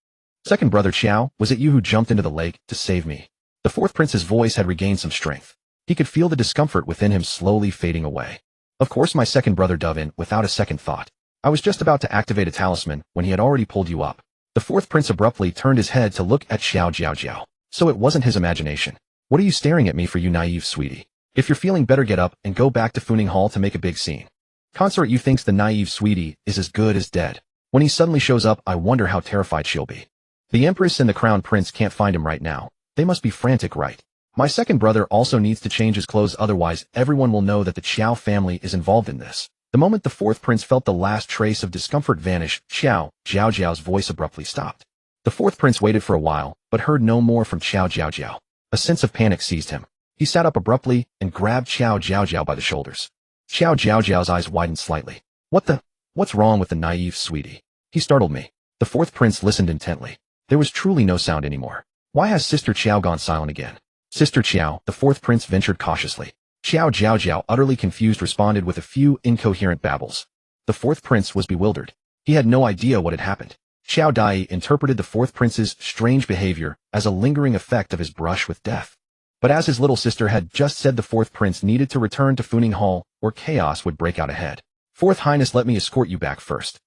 Second brother Qiao, was it you who jumped into the lake to save me? The fourth prince's voice had regained some strength. He could feel the discomfort within him slowly fading away. Of course, my second brother, dove in without a second thought. I was just about to activate a talisman when he had already pulled you up. The fourth prince abruptly turned his head to look at Qiao Jiaojiao. So it wasn't his imagination. What are you staring at me for, you naive sweetie? If you're feeling better, get up and go back to Funing Hall to make a big scene. Consort Yu thinks the naive sweetie is as good as dead. When he suddenly shows up, I wonder how terrified she'll be. The empress and the crown prince can't find him right now. They must be frantic, right? My second brother also needs to change his clothes, otherwise everyone will know that the Qiao family is involved in this. The moment the fourth prince felt the last trace of discomfort vanish, Qiao Jiaojiao's voice abruptly stopped. The fourth prince waited for a while, but heard no more from Qiao Jiaojiao. A sense of panic seized him. He sat up abruptly and grabbed Qiao Jiaojiao by the shoulders. Qiao Jiaojiao's eyes widened slightly. What's wrong with the naive sweetie? He startled me. The fourth prince listened intently. There was truly no sound anymore. Why has Sister Qiao gone silent again? Sister Qiao, the fourth prince ventured cautiously. Qiao Jiaojiao, utterly confused, responded with a few incoherent babbles. The fourth prince was bewildered. He had no idea what had happened. Qiao Dai interpreted the fourth prince's strange behavior as a lingering effect of his brush with death. But as his little sister had just said, the fourth prince needed to return to Funing Hall, or chaos would break out ahead. Fourth Highness, let me escort you back first.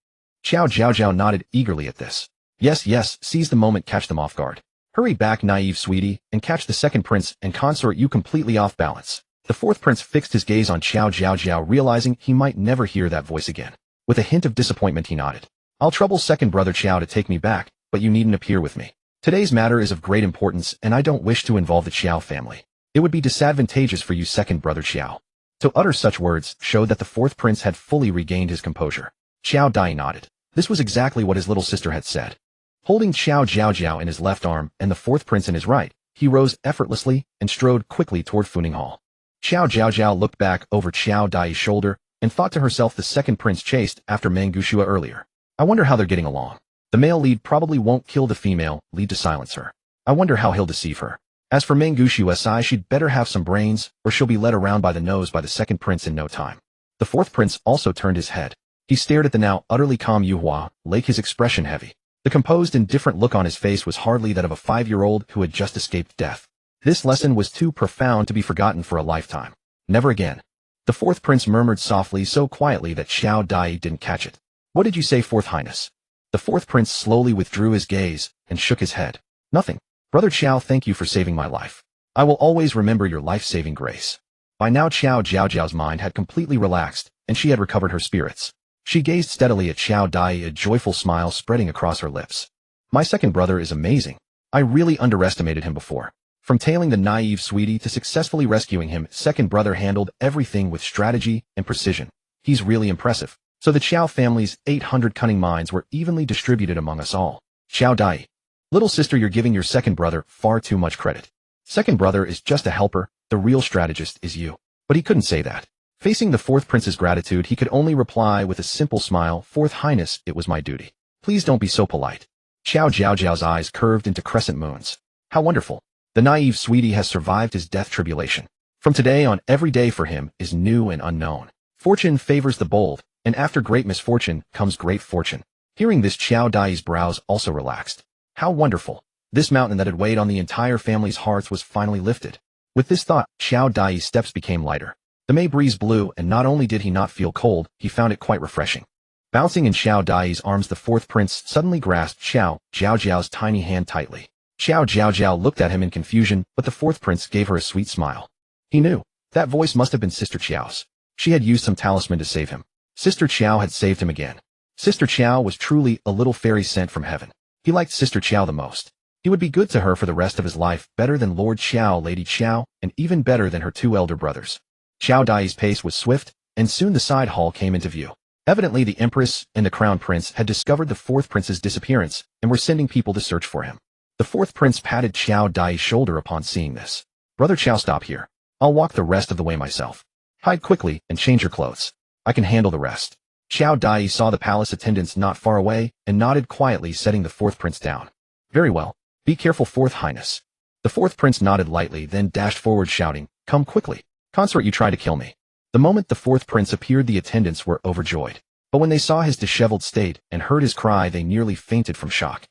Qiao Jiaojiao nodded eagerly at this. Yes, seize the moment, catch them off guard. Hurry back, naive sweetie, and catch the second prince and consort Yu completely off balance. The fourth prince fixed his gaze on Qiao Jiaojiao, realizing he might never hear that voice again. With a hint of disappointment, he nodded. I'll trouble second brother Qiao to take me back, but you needn't appear with me. Today's matter is of great importance, and I don't wish to involve the Qiao family. It would be disadvantageous for you, second brother Qiao. To utter such words showed that the fourth prince had fully regained his composure. Qiao Dai nodded. This was exactly what his little sister had said. Holding Qiao Jiaojiao in his left arm and the fourth prince in his right, he rose effortlessly and strode quickly toward Funing Hall. Qiao Jiaojiao looked back over Qiao Dai's shoulder and thought to herself the second prince chased after Mangushua earlier. I wonder how they're getting along. The male lead probably won't kill the female lead to silence her. I wonder how he'll deceive her. As for Mangushua, she'd better have some brains, or she'll be led around by the nose by the second prince in no time. The fourth prince also turned his head. He stared at the now utterly calm Yuhua, his expression heavy. The composed, indifferent look on his face was hardly that of a 5-year-old who had just escaped death. This lesson was too profound to be forgotten for a lifetime. Never again. The fourth prince murmured softly, so quietly that Qiao Dai didn't catch it. What did you say, Fourth Highness? The fourth prince slowly withdrew his gaze and shook his head. Nothing. Brother Qiao, thank you for saving my life. I will always remember your life-saving grace. By now Qiao Jiaojiao's mind had completely relaxed, and she had recovered her spirits. She gazed steadily at Qiao Dai, a joyful smile spreading across her lips. My second brother is amazing. I really underestimated him before. From tailing the naive sweetie to successfully rescuing him, second brother handled everything with strategy and precision. He's really impressive. So the Qiao family's 800 cunning minds were evenly distributed among us all. Qiao Dai. Little sister, you're giving your second brother far too much credit. Second brother is just a helper, the real strategist is you. But he couldn't say that. Facing the fourth prince's gratitude, he could only reply with a simple smile, Fourth Highness, it was my duty. Please don't be so polite. Qiao Jiaojiao's eyes curved into crescent moons. How wonderful. The naive sweetie has survived his death tribulation. From today on, every day for him is new and unknown. Fortune favors the bold, and after great misfortune comes great fortune. Hearing this, Qiao Dai's brows also relaxed. How wonderful. This mountain that had weighed on the entire family's hearts was finally lifted. With this thought, Qiao Dai's steps became lighter. The May breeze blew, and not only did he not feel cold, he found it quite refreshing. Bouncing in Qiao Dai's arms, the fourth prince suddenly grasped Qiao Jiaojiao's tiny hand tightly. Qiao Jiaojiao looked at him in confusion, but the fourth prince gave her a sweet smile. He knew. That voice must have been Sister Qiao's. She had used some talisman to save him. Sister Qiao had saved him again. Sister Qiao was truly a little fairy sent from heaven. He liked Sister Qiao the most. He would be good to her for the rest of his life, better than Lord Qiao, Lady Qiao, and even better than her 2 elder brothers. Qiao Dai's pace was swift, and soon the side hall came into view. Evidently the Empress and the Crown Prince had discovered the fourth prince's disappearance, and were sending people to search for him. The fourth prince patted Qiao Dai's shoulder upon seeing this. Brother Qiao, stop here. I'll walk the rest of the way myself. Hide quickly and change your clothes. I can handle the rest. Qiao Dai saw the palace attendants not far away and nodded quietly, setting the fourth prince down. Very well. Be careful, Fourth Highness. The fourth prince nodded lightly, then dashed forward shouting, Come quickly. Consort, you try to kill me. The moment the fourth prince appeared, the attendants were overjoyed. But when they saw his disheveled state and heard his cry, they nearly fainted from shock.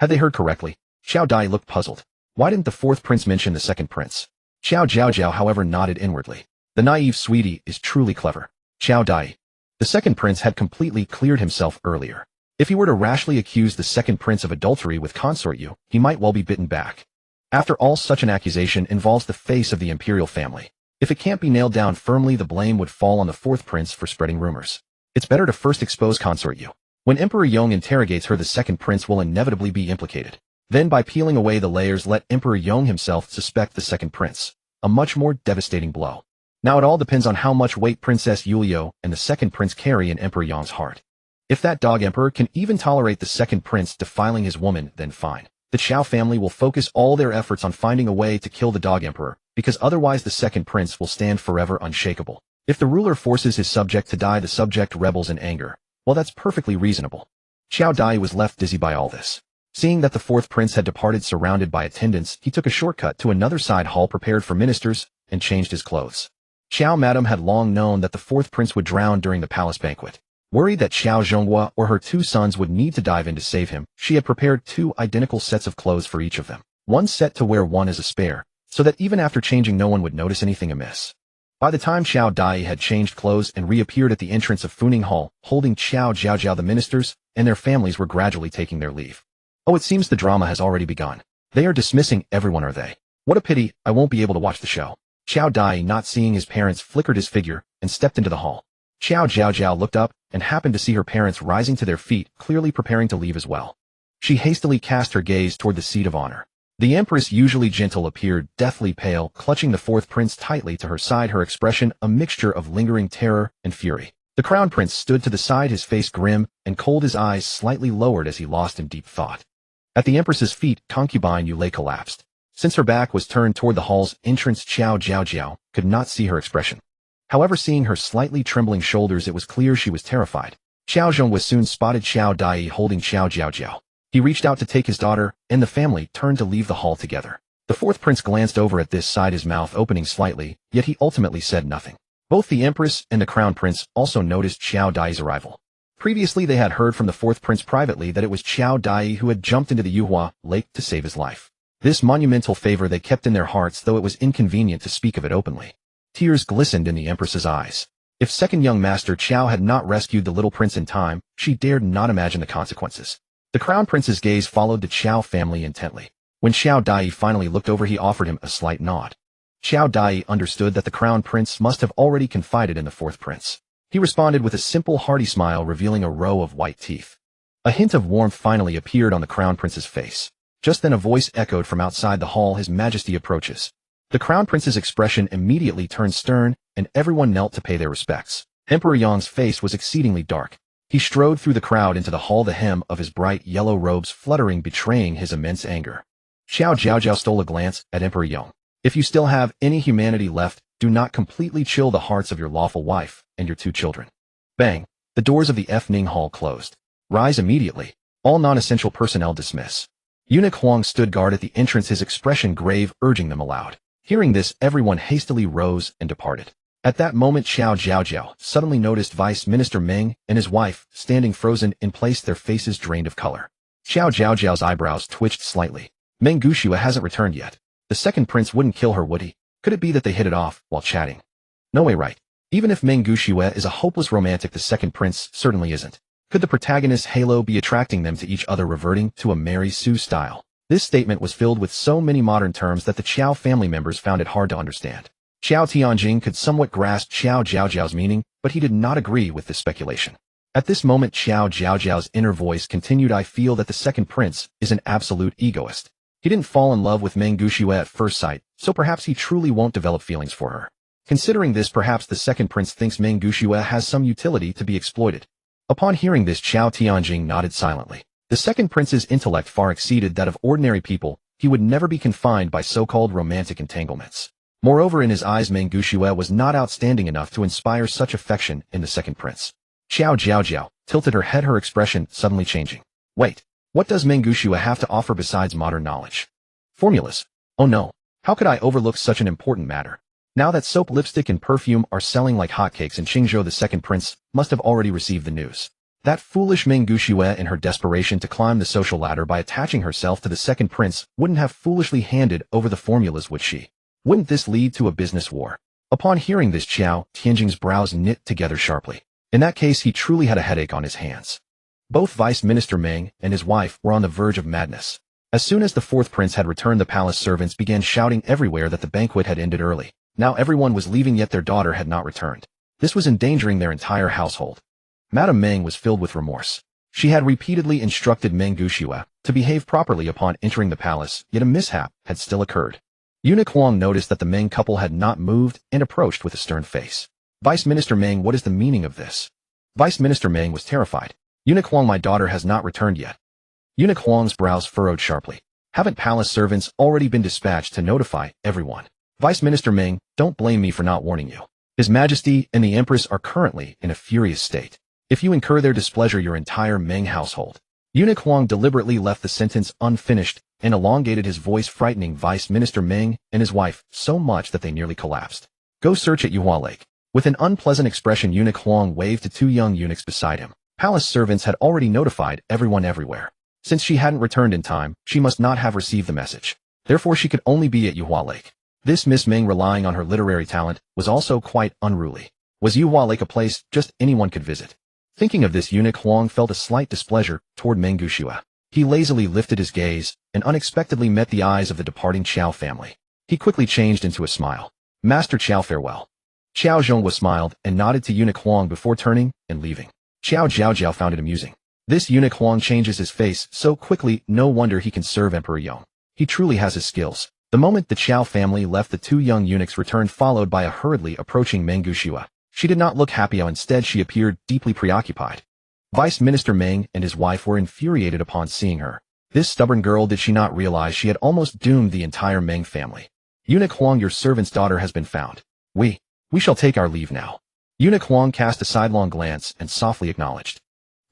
Had they heard correctly? Qiao Dai looked puzzled. Why didn't the fourth prince mention the second prince? Qiao Jiaojiao, however, nodded inwardly. The naive sweetie is truly clever. Qiao Dai. The second prince had completely cleared himself earlier. If he were to rashly accuse the second prince of adultery with consort Yu, he might well be bitten back. After all, such an accusation involves the face of the imperial family. If it can't be nailed down firmly, the blame would fall on the fourth prince for spreading rumors. It's better to first expose consort Yu. When Emperor Yong interrogates her, the second prince will inevitably be implicated. Then by peeling away the layers, let Emperor Yong himself suspect the second prince. A much more devastating blow. Now it all depends on how much weight Princess Yulio and the second prince carry in Emperor Yong's heart. If that dog emperor can even tolerate the second prince defiling his woman, then fine. The Qiao family will focus all their efforts on finding a way to kill the dog emperor, because otherwise the second prince will stand forever unshakable. If the ruler forces his subject to die, the subject rebels in anger. Well, that's perfectly reasonable. Qiao Dai was left dizzy by all this. Seeing that the fourth prince had departed surrounded by attendants, he took a shortcut to another side hall prepared for ministers, and changed his clothes. Qiao Madam had long known that the fourth prince would drown during the palace banquet. Worried that Qiao Zhonghua or her 2 sons would need to dive in to save him, she had prepared 2 identical sets of clothes for each of them. One set to wear, one as a spare, so that even after changing no one would notice anything amiss. By the time Qiao Dai had changed clothes and reappeared at the entrance of Funing Hall, holding Qiao Jiaojiao, the ministers and their families were gradually taking their leave. Oh, it seems the drama has already begun. They are dismissing everyone, are they? What a pity, I won't be able to watch the show. Qiao Dai, not seeing his parents, flickered his figure and stepped into the hall. Qiao Jiaojiao looked up and happened to see her parents rising to their feet, clearly preparing to leave as well. She hastily cast her gaze toward the seat of honor. The empress, usually gentle, appeared deathly pale, clutching the fourth prince tightly to her side, her expression a mixture of lingering terror and fury. The crown prince stood to the side, his face grim and cold, his eyes slightly lowered as he lost in deep thought. At the empress's feet, concubine Yulei collapsed. Since her back was turned toward the hall's entrance, Qiao Jiaojiao could not see her expression. However, seeing her slightly trembling shoulders, it was clear she was terrified. Qiao Zhong was soon spotted Qiao Dai holding Qiao Jiaojiao. He reached out to take his daughter, and the family turned to leave the hall together. The fourth prince glanced over at this side, his mouth opening slightly, yet he ultimately said nothing. Both the empress and the crown prince also noticed Qiao Dai's arrival. Previously, they had heard from the fourth prince privately that it was Qiao Dai who had jumped into the Yuhua lake to save his life. This monumental favor they kept in their hearts, though it was inconvenient to speak of it openly. Tears glistened in the empress's eyes. If second young master Qiao had not rescued the little prince in time, she dared not imagine the consequences. The crown prince's gaze followed the Qiao family intently. When Qiao Dai finally looked over, he offered him a slight nod. Qiao Dai understood that the crown prince must have already confided in the fourth prince. He responded with a simple, hearty smile, revealing a row of white teeth. A hint of warmth finally appeared on the crown prince's face. Just then a voice echoed from outside the hall, "His Majesty approaches." The crown prince's expression immediately turned stern, and everyone knelt to pay their respects. Emperor Yang's face was exceedingly dark. He strode through the crowd into the hall, the hem of his bright yellow robes fluttering, betraying his immense anger. Qiao Jiaojiao stole a glance at Emperor Yang. "If you still have any humanity left, do not completely chill the hearts of your lawful wife and your 2 children." Bang! The doors of the Ning Hall closed. "Rise immediately. All non-essential personnel dismiss." Eunuch Huang stood guard at the entrance, his expression grave, urging them aloud. Hearing this, everyone hastily rose and departed. At that moment, Qiao Jiaojiao suddenly noticed Vice Minister Meng and his wife standing frozen in place, their faces drained of color. Qiao Jiaojiao's eyebrows twitched slightly. Meng Gushua hasn't returned yet. The second prince wouldn't kill her, would he? Could it be that they hit it off while chatting? No way, right? Even if Meng Gushua is a hopeless romantic, the second prince certainly isn't. Could the protagonist's halo be attracting them to each other, reverting to a Mary Sue style? This statement was filled with so many modern terms that the Qiao family members found it hard to understand. Qiao Tianjing could somewhat grasp Qiao Jiaojiao's meaning, but he did not agree with this speculation. At this moment, Qiao Jiaojiao's inner voice continued, "I feel that the second prince is an absolute egoist. He didn't fall in love with Meng Gushua at first sight, so perhaps he truly won't develop feelings for her. Considering this, perhaps the second prince thinks Meng Gushua has some utility to be exploited." Upon hearing this, Qiao Tianjing nodded silently. The second prince's intellect far exceeded that of ordinary people. He would never be confined by so-called romantic entanglements. Moreover, in his eyes, Meng Gushua was not outstanding enough to inspire such affection in the second prince. Qiao Jiaojiao tilted her head, her expression suddenly changing. "Wait, what does Meng Gushua have to offer besides modern knowledge? Formulas? Oh no, how could I overlook such an important matter? Now that soap, lipstick, and perfume are selling like hotcakes in Qingzhou, the second prince must have already received the news. That foolish Meng Gushua, in her desperation to climb the social ladder by attaching herself to the second prince, wouldn't have foolishly handed over the formulas, would she? Wouldn't this lead to a business war?" Upon hearing this, Qiao Tianjing's brows knit together sharply. In that case, he truly had a headache on his hands. Both Vice Minister Meng and his wife were on the verge of madness. As soon as the fourth prince had returned, the palace servants began shouting everywhere that the banquet had ended early. Now everyone was leaving, yet their daughter had not returned. This was endangering their entire household. Madame Meng was filled with remorse. She had repeatedly instructed Meng Gushua to behave properly upon entering the palace, yet a mishap had still occurred. Eunuch Huang noticed that the Meng couple had not moved and approached with a stern face. "Vice Minister Meng, what is the meaning of this?" Vice Minister Meng was terrified. "Eunuch Huang, my daughter has not returned yet." Eunuch Huang's brows furrowed sharply. Haven't palace servants already been dispatched to notify everyone? Vice Minister Meng, don't blame me for not warning you. His Majesty and the Empress are currently in a furious state. If you incur their displeasure, your entire Meng household. Eunuch Huang deliberately left the sentence unfinished and elongated his voice, frightening Vice Minister Meng and his wife so much that they nearly collapsed. "Go search at Yuhua Lake." With an unpleasant expression, Eunuch Huang waved to 2 young eunuchs beside him. Palace servants had already notified everyone everywhere. Since she hadn't returned in time, she must not have received the message. Therefore, she could only be at Yuhua Lake. This Miss Meng, relying on her literary talent, was also quite unruly. Was Yuhua Lake a place just anyone could visit? Thinking of this, Eunuch Huang felt a slight displeasure toward Meng Gushua. He lazily lifted his gaze and unexpectedly met the eyes of the departing Qiao family. He quickly changed into a smile. "Master Qiao, farewell." Qiao Zhong smiled and nodded to Eunuch Huang before turning and leaving. Qiao Jiaojiao found it amusing. This Eunuch Huang changes his face so quickly, no wonder he can serve Emperor Yang. He truly has his skills. The moment the Qiao family left, the 2 young eunuchs returned, followed by a hurriedly approaching Meng Gushua. She did not look happy, instead she appeared deeply preoccupied. Vice Minister Meng and his wife were infuriated upon seeing her. This stubborn girl, did she not realize she had almost doomed the entire Meng family? Eunuch Huang, your servant's daughter has been found. We shall take our leave now. Eunuch Huang cast a sidelong glance and softly acknowledged.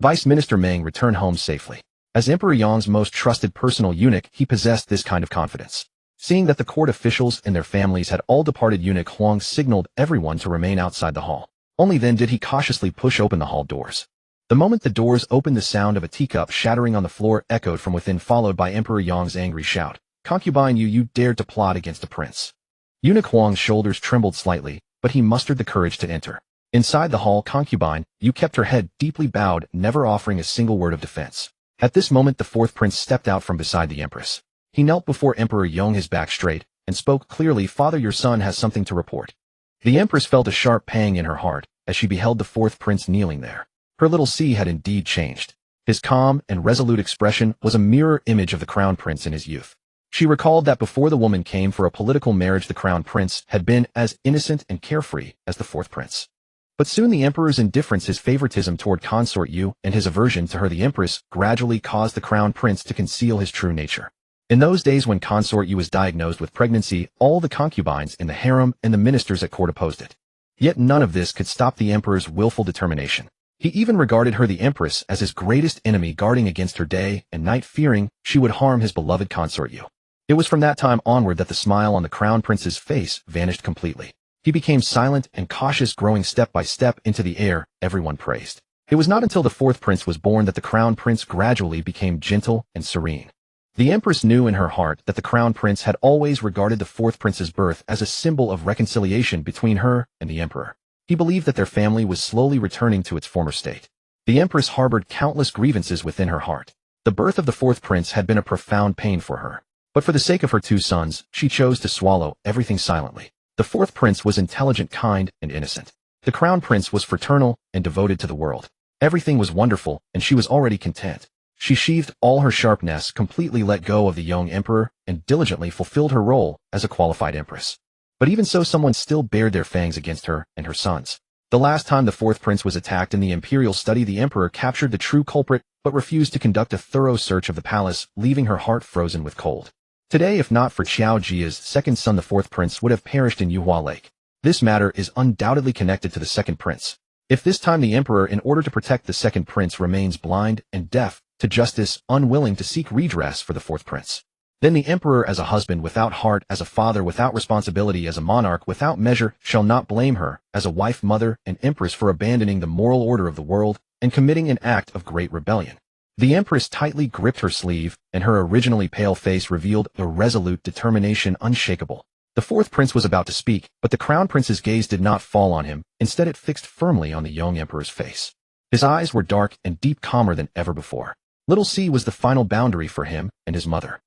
Vice Minister Meng returned home safely. As Emperor Yang's most trusted personal eunuch, he possessed this kind of confidence. Seeing that the court officials and their families had all departed, Eunuch Huang signaled everyone to remain outside the hall. Only then did he cautiously push open the hall doors. The moment the doors opened, the sound of a teacup shattering on the floor echoed from within, followed by Emperor Yang's angry shout. Concubine, you dared to plot against a prince. Eunuch Huang's shoulders trembled slightly, but he mustered the courage to enter. Inside the hall, Concubine, you kept her head deeply bowed, never offering a single word of defense. At this moment, the fourth prince stepped out from beside the empress. He knelt before Emperor Yang, his back straight, and spoke clearly. Father, your son has something to report. The empress felt a sharp pang in her heart as she beheld the fourth prince kneeling there. Her little C had indeed changed. His calm and resolute expression was a mirror image of the crown prince in his youth. She recalled that before the woman came for a political marriage, the crown prince had been as innocent and carefree as the fourth prince. But soon the emperor's indifference, his favoritism toward consort Yu, and his aversion to her, the empress, gradually caused the crown prince to conceal his true nature. In those days when consort Yu was diagnosed with pregnancy, all the concubines in the harem and the ministers at court opposed it. Yet none of this could stop the emperor's willful determination. He even regarded her, the empress, as his greatest enemy, guarding against her day and night, fearing she would harm his beloved consort Yu. It was from that time onward that the smile on the crown prince's face vanished completely. He became silent and cautious, growing step by step into the air everyone praised. It was not until the fourth prince was born that the crown prince gradually became gentle and serene. The empress knew in her heart that the crown prince had always regarded the fourth prince's birth as a symbol of reconciliation between her and the emperor. He believed that their family was slowly returning to its former state. The empress harbored countless grievances within her heart. The birth of the fourth prince had been a profound pain for her. But for the sake of her two sons, she chose to swallow everything silently. The fourth prince was intelligent, kind, and innocent. The crown prince was fraternal and devoted to the world. Everything was wonderful, and she was already content. She sheathed all her sharpness, completely let go of the young emperor, and diligently fulfilled her role as a qualified empress. But even so, someone still bared their fangs against her and her sons. The last time the fourth prince was attacked in the imperial study, the emperor captured the true culprit, but refused to conduct a thorough search of the palace, leaving her heart frozen with cold. Today, if not for Qiao Jia's second son, the fourth prince would have perished in Yuhua Lake. This matter is undoubtedly connected to the second prince. If this time the emperor, in order to protect the second prince, remains blind and deaf to justice, unwilling to seek redress for the fourth prince, then the emperor, as a husband without heart, as a father without responsibility, as a monarch without measure, shall not blame her, as a wife, mother, and empress, for abandoning the moral order of the world and committing an act of great rebellion. The empress tightly gripped her sleeve, and her originally pale face revealed a resolute determination unshakable. The fourth prince was about to speak, but the crown prince's gaze did not fall on him. Instead, it fixed firmly on the young emperor's face. His eyes were dark and deep, calmer than ever before. Little C was the final boundary for him and his mother.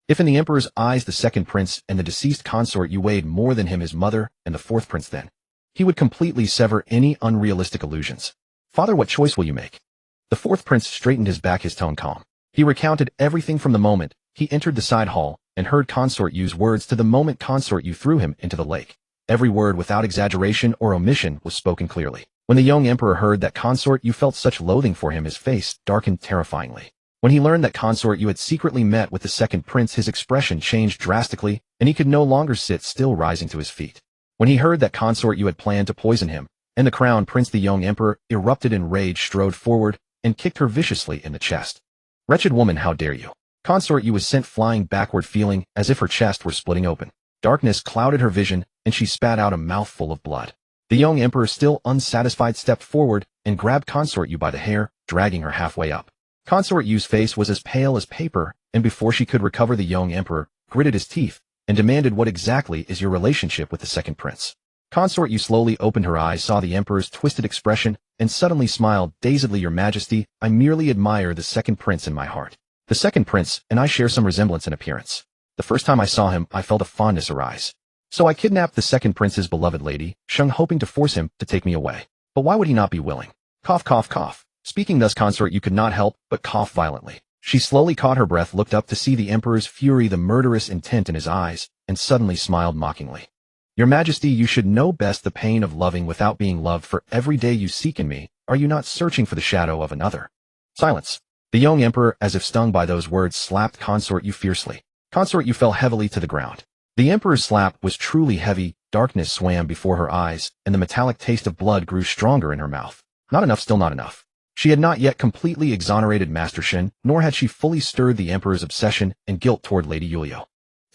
If in the emperor's eyes the second prince and the deceased consort Yu weighed more than him, his mother, and the fourth prince, then he would completely sever any unrealistic illusions. Father, what choice will you make? The fourth prince straightened his back, his tone calm. He recounted everything from the moment he entered the side hall and heard consort Yu's words to the moment consort Yu threw him into the lake. Every word, without exaggeration or omission, was spoken clearly. When the young emperor heard that consort Yu felt such loathing for him, his face darkened terrifyingly. When he learned that consort Yu had secretly met with the second prince, his expression changed drastically, and he could no longer sit still, rising to his feet. When he heard that consort Yu had planned to poison him and the crown prince, the young emperor erupted in rage, strode forward, and kicked her viciously in the chest. Wretched woman, how dare you? Consort Yu was sent flying backward, feeling as if her chest were splitting open. Darkness clouded her vision, and she spat out a mouthful of blood. The young emperor, still unsatisfied, stepped forward and grabbed consort Yu by the hair, dragging her halfway up. Consort Yu's face was as pale as paper, and before she could recover, the young emperor gritted his teeth and demanded, what exactly is your relationship with the second prince? Consort Yu slowly opened her eyes, saw the emperor's twisted expression, and suddenly smiled dazedly. Your Majesty, I merely admire the second prince in my heart. The second prince and I share some resemblance in appearance. The first time I saw him, I felt a fondness arise. So I kidnapped the second prince's beloved lady, Sheng, hoping to force him to take me away. But why would he not be willing? Cough, cough, cough. Speaking thus, consort Yu could not help but cough violently. She slowly caught her breath, looked up to see the emperor's fury, the murderous intent in his eyes, and suddenly smiled mockingly. Your Majesty, you should know best the pain of loving without being loved, for every day you seek in me, are you not searching for the shadow of another? Silence. The young emperor, as if stung by those words, slapped Consort Yu fiercely. Consort Yu fell heavily to the ground. The emperor's slap was truly heavy, darkness swam before her eyes, and the metallic taste of blood grew stronger in her mouth. Not enough, still not enough. She had not yet completely exonerated Master Shen, nor had she fully stirred the emperor's obsession and guilt toward Lady Yuliu.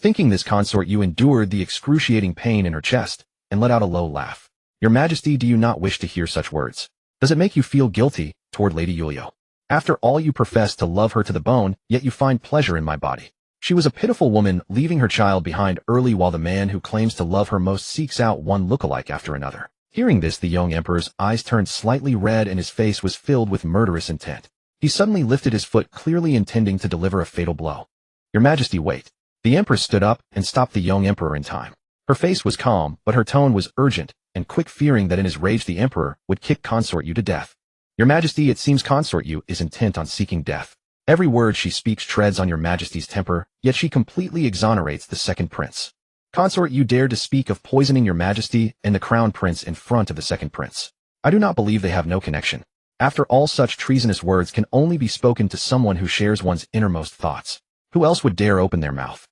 Thinking this, Consort Yu endured the excruciating pain in her chest, and let out a low laugh. Your Majesty, do you not wish to hear such words? Does it make you feel guilty toward Lady Yuliu? After all, you profess to love her to the bone, yet you find pleasure in my body. She was a pitiful woman, leaving her child behind early, while the man who claims to love her most seeks out one lookalike after another. Hearing this, the young emperor's eyes turned slightly red and his face was filled with murderous intent. He suddenly lifted his foot, clearly intending to deliver a fatal blow. Your Majesty, wait. The empress stood up and stopped the young emperor in time. Her face was calm, but her tone was urgent and quick, fearing that in his rage the emperor would kick Consort Yu to death. Your Majesty, it seems Consort Yu is intent on seeking death. Every word she speaks treads on your Majesty's temper, yet she completely exonerates the second prince. Consort Yu dared to speak of poisoning your Majesty and the crown prince in front of the second prince. I do not believe they have no connection. After all, such treasonous words can only be spoken to someone who shares one's innermost thoughts. Who else would dare open their mouth?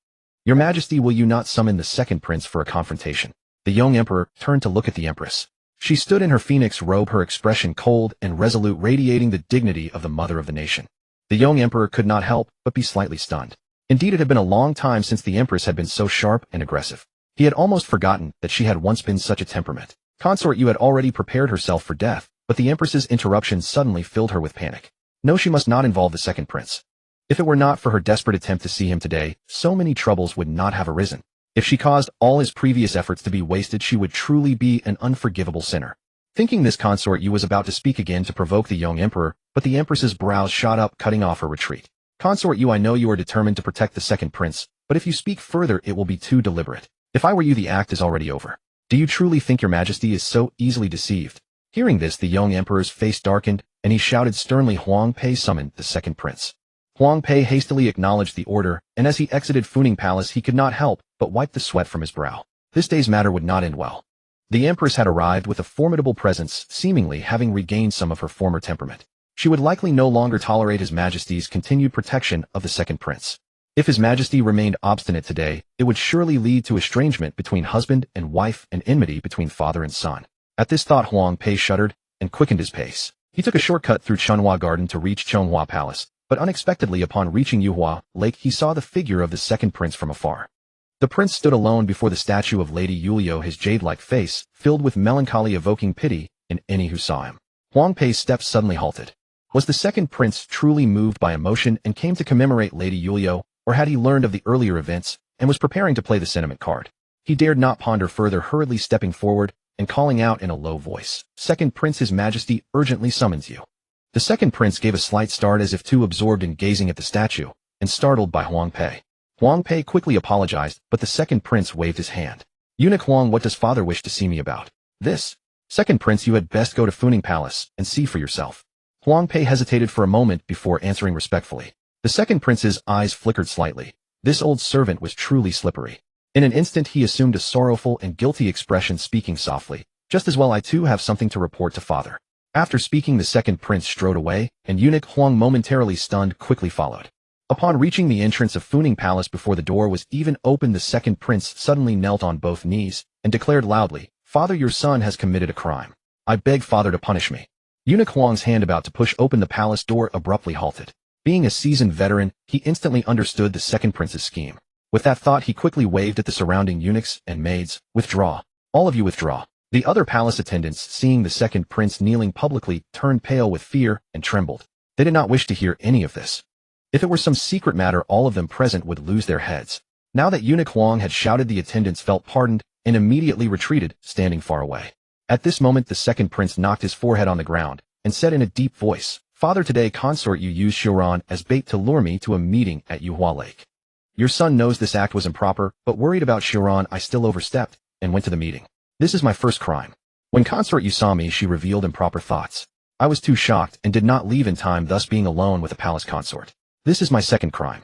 Your Majesty, will you not summon the second prince for a confrontation? The young emperor turned to look at the empress. She stood in her phoenix robe, her expression cold and resolute, radiating the dignity of the mother of the nation. The young emperor could not help but be slightly stunned. Indeed, it had been a long time since the empress had been so sharp and aggressive. He had almost forgotten that she had once been such a temperament. Consort Yu had already prepared herself for death, but the empress's interruption suddenly filled her with panic. No, she must not involve the second prince. If it were not for her desperate attempt to see him today, so many troubles would not have arisen. If she caused all his previous efforts to be wasted, she would truly be an unforgivable sinner. Thinking this, Consort Yu was about to speak again to provoke the young emperor, but the empress's brows shot up, cutting off her retreat. Consort Yu, I know you are determined to protect the second prince, but if you speak further, it will be too deliberate. If I were you, the act is already over. Do you truly think your Majesty is so easily deceived? Hearing this, the young emperor's face darkened, and he shouted sternly, Huang Pei, summoned the second prince. Huang Pei hastily acknowledged the order, and as he exited Funing Palace, he could not help but wipe the sweat from his brow. This day's matter would not end well. The empress had arrived with a formidable presence, seemingly having regained some of her former temperament. She would likely no longer tolerate His Majesty's continued protection of the second prince. If His Majesty remained obstinate today, it would surely lead to estrangement between husband and wife and enmity between father and son. At this thought, Huang Pei shuddered and quickened his pace. He took a shortcut through Chunhua Garden to reach Chunhua Palace, but unexpectedly upon reaching Yuhua Lake, he saw the figure of the second prince from afar. The prince stood alone before the statue of Lady Yuliu, his jade-like face filled with melancholy, evoking pity in any who saw him. Huang Pei's steps suddenly halted. Was the second prince truly moved by emotion and came to commemorate Lady Yuliu, or had he learned of the earlier events and was preparing to play the sentiment card? He dared not ponder further, hurriedly stepping forward and calling out in a low voice, Second Prince, His Majesty urgently summons you. The second prince gave a slight start, as if too absorbed in gazing at the statue, and startled by Huang Pei. Huang Pei quickly apologized, but the second prince waved his hand. Eunuch Huang, what does father wish to see me about? This. Second prince, you had best go to Funing Palace and see for yourself. Huang Pei hesitated for a moment before answering respectfully. The second prince's eyes flickered slightly. This old servant was truly slippery. In an instant he assumed a sorrowful and guilty expression, speaking softly, just as well, I too have something to report to father. After speaking, the second prince strode away, and Eunuch Huang, momentarily stunned, quickly followed. Upon reaching the entrance of Funing Palace, before the door was even opened, the second prince suddenly knelt on both knees and declared loudly, Father, your son has committed a crime. I beg father to punish me. Eunuch Huang's hand about to push open the palace door abruptly halted. Being a seasoned veteran, he instantly understood the second prince's scheme. With that thought, he quickly waved at the surrounding eunuchs and maids. Withdraw. All of you withdraw. The other palace attendants, seeing the second prince kneeling publicly, turned pale with fear and trembled. They did not wish to hear any of this. If it were some secret matter, all of them present would lose their heads. Now that Eunuch Huang had shouted, the attendants felt pardoned and immediately retreated, standing far away. At this moment, the second prince knocked his forehead on the ground and said in a deep voice, Father, today Consort Yu used Xiuran as bait to lure me to a meeting at Yuhua Lake. Your son knows this act was improper, but worried about Xiuran, I still overstepped and went to the meeting. This is my first crime. When Consort Yu saw me, she revealed improper thoughts. I was too shocked and did not leave in time, thus being alone with a palace consort. This is my second crime.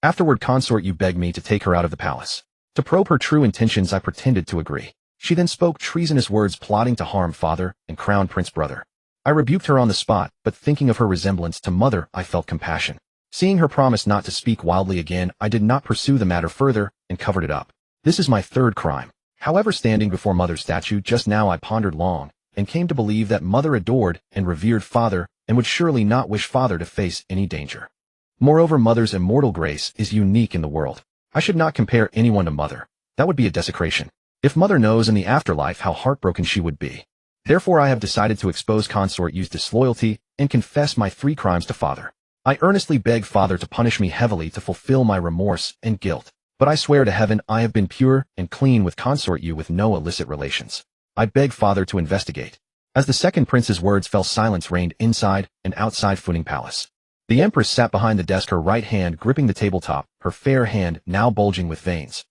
Afterward, Consort Yu begged me to take her out of the palace. To probe her true intentions, I pretended to agree. She then spoke treasonous words plotting to harm father and crown prince brother. I rebuked her on the spot, but thinking of her resemblance to mother, I felt compassion. Seeing her promise not to speak wildly again, I did not pursue the matter further and covered it up. This is my third crime. However, standing before mother's statue just now, I pondered long and came to believe that mother adored and revered father and would surely not wish father to face any danger. Moreover, mother's immortal grace is unique in the world. I should not compare anyone to mother. That would be a desecration. If mother knows in the afterlife, how heartbroken she would be. Therefore, I have decided to expose consort Yu's disloyalty and confess my 3 crimes to father. I earnestly beg father to punish me heavily to fulfill my remorse and guilt. But I swear to heaven I have been pure and clean with consort Yu with no illicit relations. I beg father to investigate. As the second prince's words fell, silence reigned inside and outside Funing Palace. The empress sat behind the desk, her right hand gripping the tabletop, her fair hand now bulging with veins.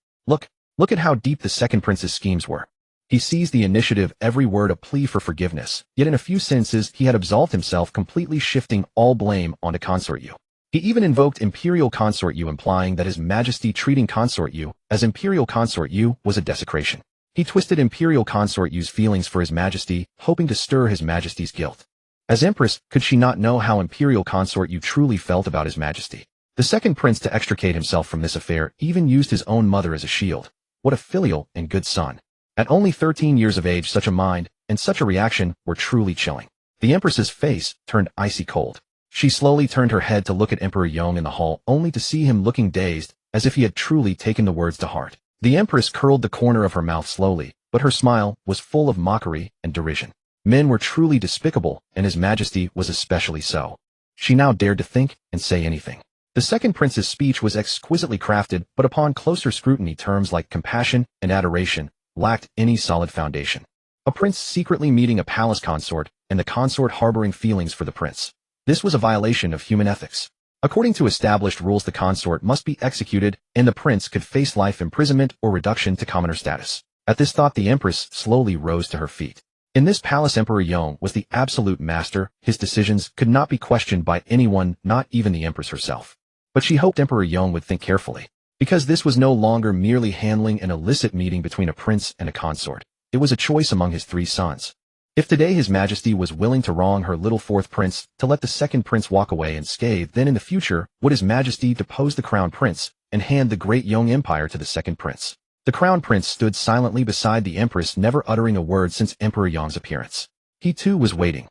Look at how deep the second prince's schemes were. He seized the initiative, every word a plea for forgiveness, yet in a few sentences he had absolved himself, completely shifting all blame onto consort Yu. He even invoked imperial consort Yu, implying that his majesty treating consort Yu as imperial consort Yu was a desecration. He twisted imperial consort Yu's feelings for his majesty, hoping to stir his majesty's guilt. As empress, could she not know how imperial consort Yu truly felt about his majesty? The second prince, to extricate himself from this affair, even used his own mother as a shield. What a filial and good son. At only 13 years of age, such a mind and such a reaction were truly chilling. The empress's face turned icy cold. She slowly turned her head to look at Emperor Yong in the hall, only to see him looking dazed, as if he had truly taken the words to heart. The empress curled the corner of her mouth slowly, but her smile was full of mockery and derision. Men were truly despicable, and his majesty was especially so. She now dared to think and say anything. The second prince's speech was exquisitely crafted, but upon closer scrutiny, terms like compassion and adoration lacked any solid foundation. A prince secretly meeting a palace consort, and the consort harboring feelings for the prince. This was a violation of human ethics. According to established rules, the consort must be executed, and the prince could face life imprisonment or reduction to commoner status. At this thought, the empress slowly rose to her feet. In this palace, Emperor Yong was the absolute master. His decisions could not be questioned by anyone, not even the empress herself. But she hoped Emperor Yong would think carefully. Because this was no longer merely handling an illicit meeting between a prince and a consort. It was a choice among his 3 sons. If today his majesty was willing to wrong her little 4th prince, to let the second prince walk away unscathed, then in the future, would his majesty depose the crown prince and hand the great Yong empire to the second prince. The crown prince stood silently beside the empress, never uttering a word since Emperor Yong's appearance. He too was waiting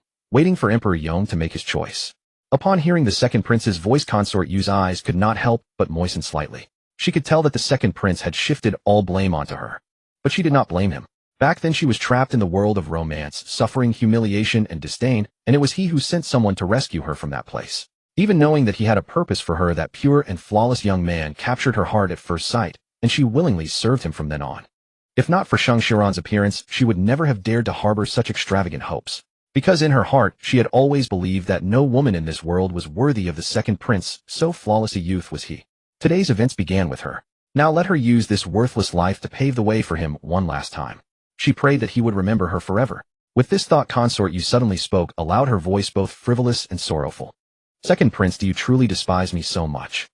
for Emperor Yong to make his choice. Upon hearing the second prince's voice, consort Yu's eyes could not help but moisten slightly. She could tell that the second prince had shifted all blame onto her. But she did not blame him. Back then she was trapped in the world of romance, suffering humiliation and disdain, and it was he who sent someone to rescue her from that place. Even knowing that he had a purpose for her, that pure and flawless young man captured her heart at first sight, and she willingly served him from then on. If not for Shang Xiran's appearance, she would never have dared to harbor such extravagant hopes. Because in her heart, she had always believed that no woman in this world was worthy of the second prince, so flawless a youth was he. Today's events began with her. Now let her use this worthless life to pave the way for him one last time. She prayed that he would remember her forever. With this thought, consort Yu suddenly spoke aloud, her voice both frivolous and sorrowful. Second prince, do you truly despise me so much?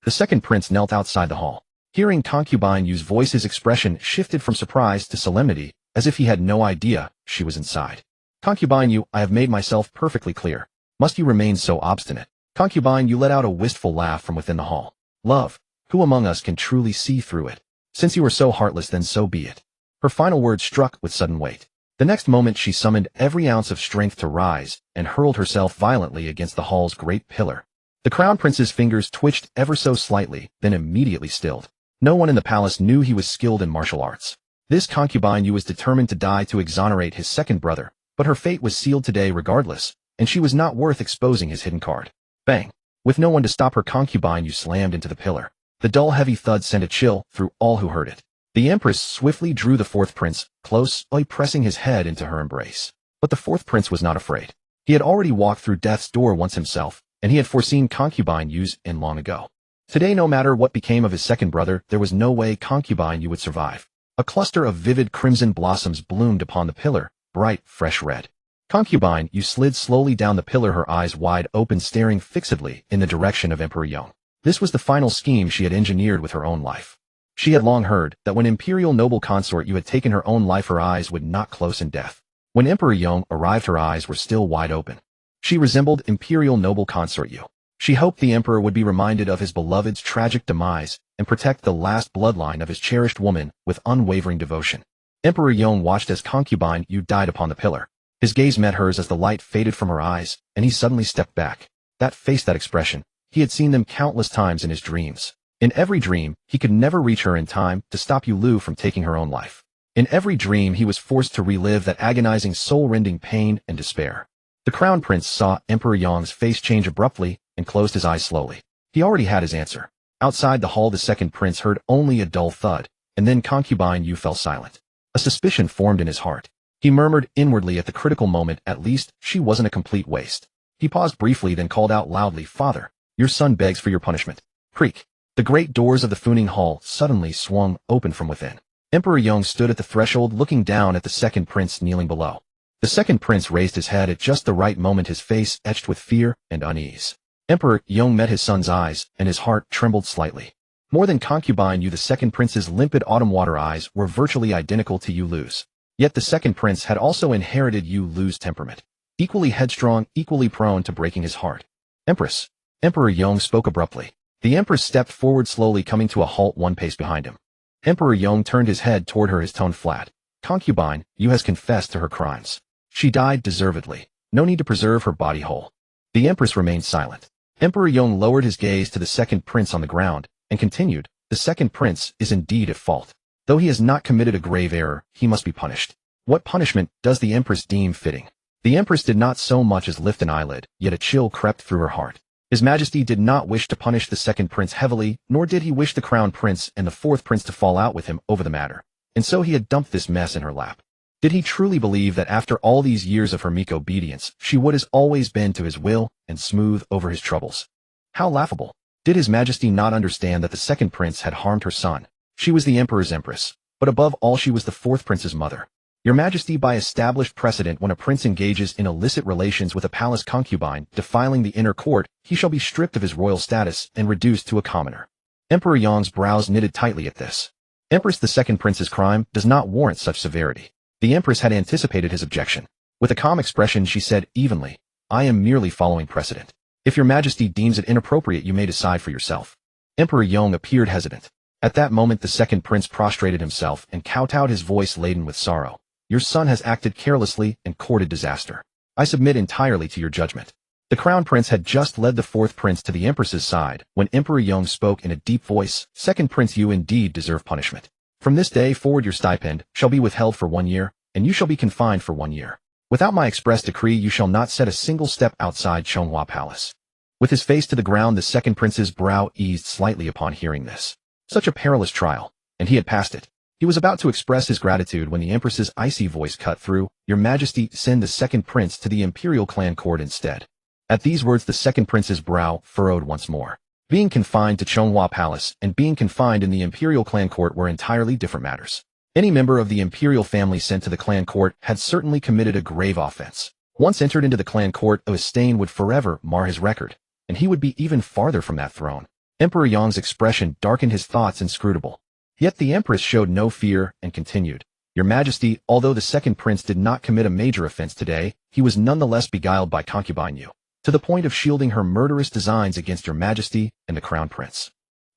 The second prince knelt outside the hall. Hearing concubine Yu's voice, his expression shifted from surprise to solemnity, as if he had no idea she was inside. Concubine Yu, I have made myself perfectly clear. Must you remain so obstinate? Concubine Yu let out a wistful laugh from within the hall. Love, who among us can truly see through it? Since you are so heartless, then so be it. Her final words struck with sudden weight. The next moment she summoned every ounce of strength to rise and hurled herself violently against the hall's great pillar. The crown prince's fingers twitched ever so slightly, then immediately stilled. No one in the palace knew he was skilled in martial arts. This concubine Yu was determined to die to exonerate his second brother, but her fate was sealed today regardless, and she was not worth exposing his hidden card. Bang! With no one to stop her, concubine Yu slammed into the pillar. The dull, heavy thud sent a chill through all who heard it. The empress swiftly drew the 4th prince close, pressing his head into her embrace. But the 4th prince was not afraid. He had already walked through death's door once himself, and he had foreseen concubine Yu's end long ago. Today, no matter what became of his second brother, there was no way concubine Yu would survive. A cluster of vivid crimson blossoms bloomed upon the pillar, bright, fresh red. Concubine Yu slid slowly down the pillar, her eyes wide open, staring fixedly in the direction of Emperor Yong. This was the final scheme she had engineered with her own life. She had long heard that when imperial noble consort you had taken her own life, her eyes would not close in death. When Emperor Yong arrived, her eyes were still wide open. She resembled imperial noble consort Yu. She hoped the emperor would be reminded of his beloved's tragic demise and protect the last bloodline of his cherished woman with unwavering devotion. Emperor Yong watched as concubine Yu died upon the pillar. His gaze met hers as the light faded from her eyes, and he suddenly stepped back. That face, that expression, he had seen them countless times in his dreams. In every dream, he could never reach her in time to stop Yu Lu from taking her own life. In every dream, he was forced to relive that agonizing, soul-rending pain and despair. The crown prince saw Emperor Yong's face change abruptly and closed his eyes slowly. He already had his answer. Outside the hall, the second prince heard only a dull thud, and then concubine Yu fell silent. A suspicion formed in his heart. He murmured inwardly at the critical moment, at least she wasn't a complete waste. He paused briefly, then called out loudly, "Father, your son begs for your punishment." Creak. The great doors of the Funing Hall suddenly swung open from within. Emperor Yong stood at the threshold, looking down at the second prince kneeling below. The second prince raised his head at just the right moment, his face etched with fear and unease. Emperor Yong met his son's eyes, and his heart trembled slightly. More than concubine Yu, the second prince's limpid autumn water eyes were virtually identical to Yu Lu's. Yet the second prince had also inherited Yu Lu's temperament. Equally headstrong, equally prone to breaking his heart. "Empress." Emperor Yong spoke abruptly. The empress stepped forward slowly, coming to a halt 1 pace behind him. Emperor Yong turned his head toward her, his tone flat. "Concubine, Yu has confessed to her crimes. She died deservedly. No need to preserve her body whole." The empress remained silent. Emperor Yong lowered his gaze to the second prince on the ground and continued, "The second prince is indeed at fault. Though he has not committed a grave error, he must be punished. What punishment does the empress deem fitting?" The empress did not so much as lift an eyelid, yet a chill crept through her heart. His Majesty did not wish to punish the second prince heavily, nor did he wish the crown prince and the fourth prince to fall out with him over the matter. And so he had dumped this mess in her lap. Did he truly believe that after all these years of her meek obedience, she would as always bend to his will and smooth over his troubles? How laughable. Did His Majesty not understand that the second prince had harmed her son? She was the emperor's empress, but above all she was the fourth prince's mother. Your Majesty, by established precedent, when a prince engages in illicit relations with a palace concubine, defiling the inner court, he shall be stripped of his royal status and reduced to a commoner. Emperor Yong's brows knitted tightly at this. Empress, the second prince's crime does not warrant such severity. The empress had anticipated his objection. With a calm expression, she said evenly, "I am merely following precedent. If your Majesty deems it inappropriate, you may decide for yourself." Emperor Yong appeared hesitant. At that moment, the second prince prostrated himself and kowtowed, his voice laden with sorrow. "Your son has acted carelessly and courted disaster. I submit entirely to your judgment." The crown prince had just led the fourth prince to the empress's side when Emperor Yong spoke in a deep voice, "Second prince, you indeed deserve punishment. From this day forward your stipend shall be withheld for 1 year, and you shall be confined for 1 year. Without my express decree you shall not set a single step outside Chonghua Palace." With his face to the ground, the second prince's brow eased slightly upon hearing this. Such a perilous trial, and he had passed it. He was about to express his gratitude when the empress's icy voice cut through, "Your Majesty, send the second prince to the imperial clan court instead." At these words the second prince's brow furrowed once more. Being confined to Chonghua Palace and being confined in the imperial clan court were entirely different matters. Any member of the imperial family sent to the clan court had certainly committed a grave offense. Once entered into the clan court, a stain would forever mar his record, and he would be even farther from that throne. Emperor Yong's expression darkened, his thoughts inscrutable. Yet the empress showed no fear and continued, "Your Majesty, although the second prince did not commit a major offense today, he was nonetheless beguiled by concubine Yu, to the point of shielding her murderous designs against your Majesty and the crown prince.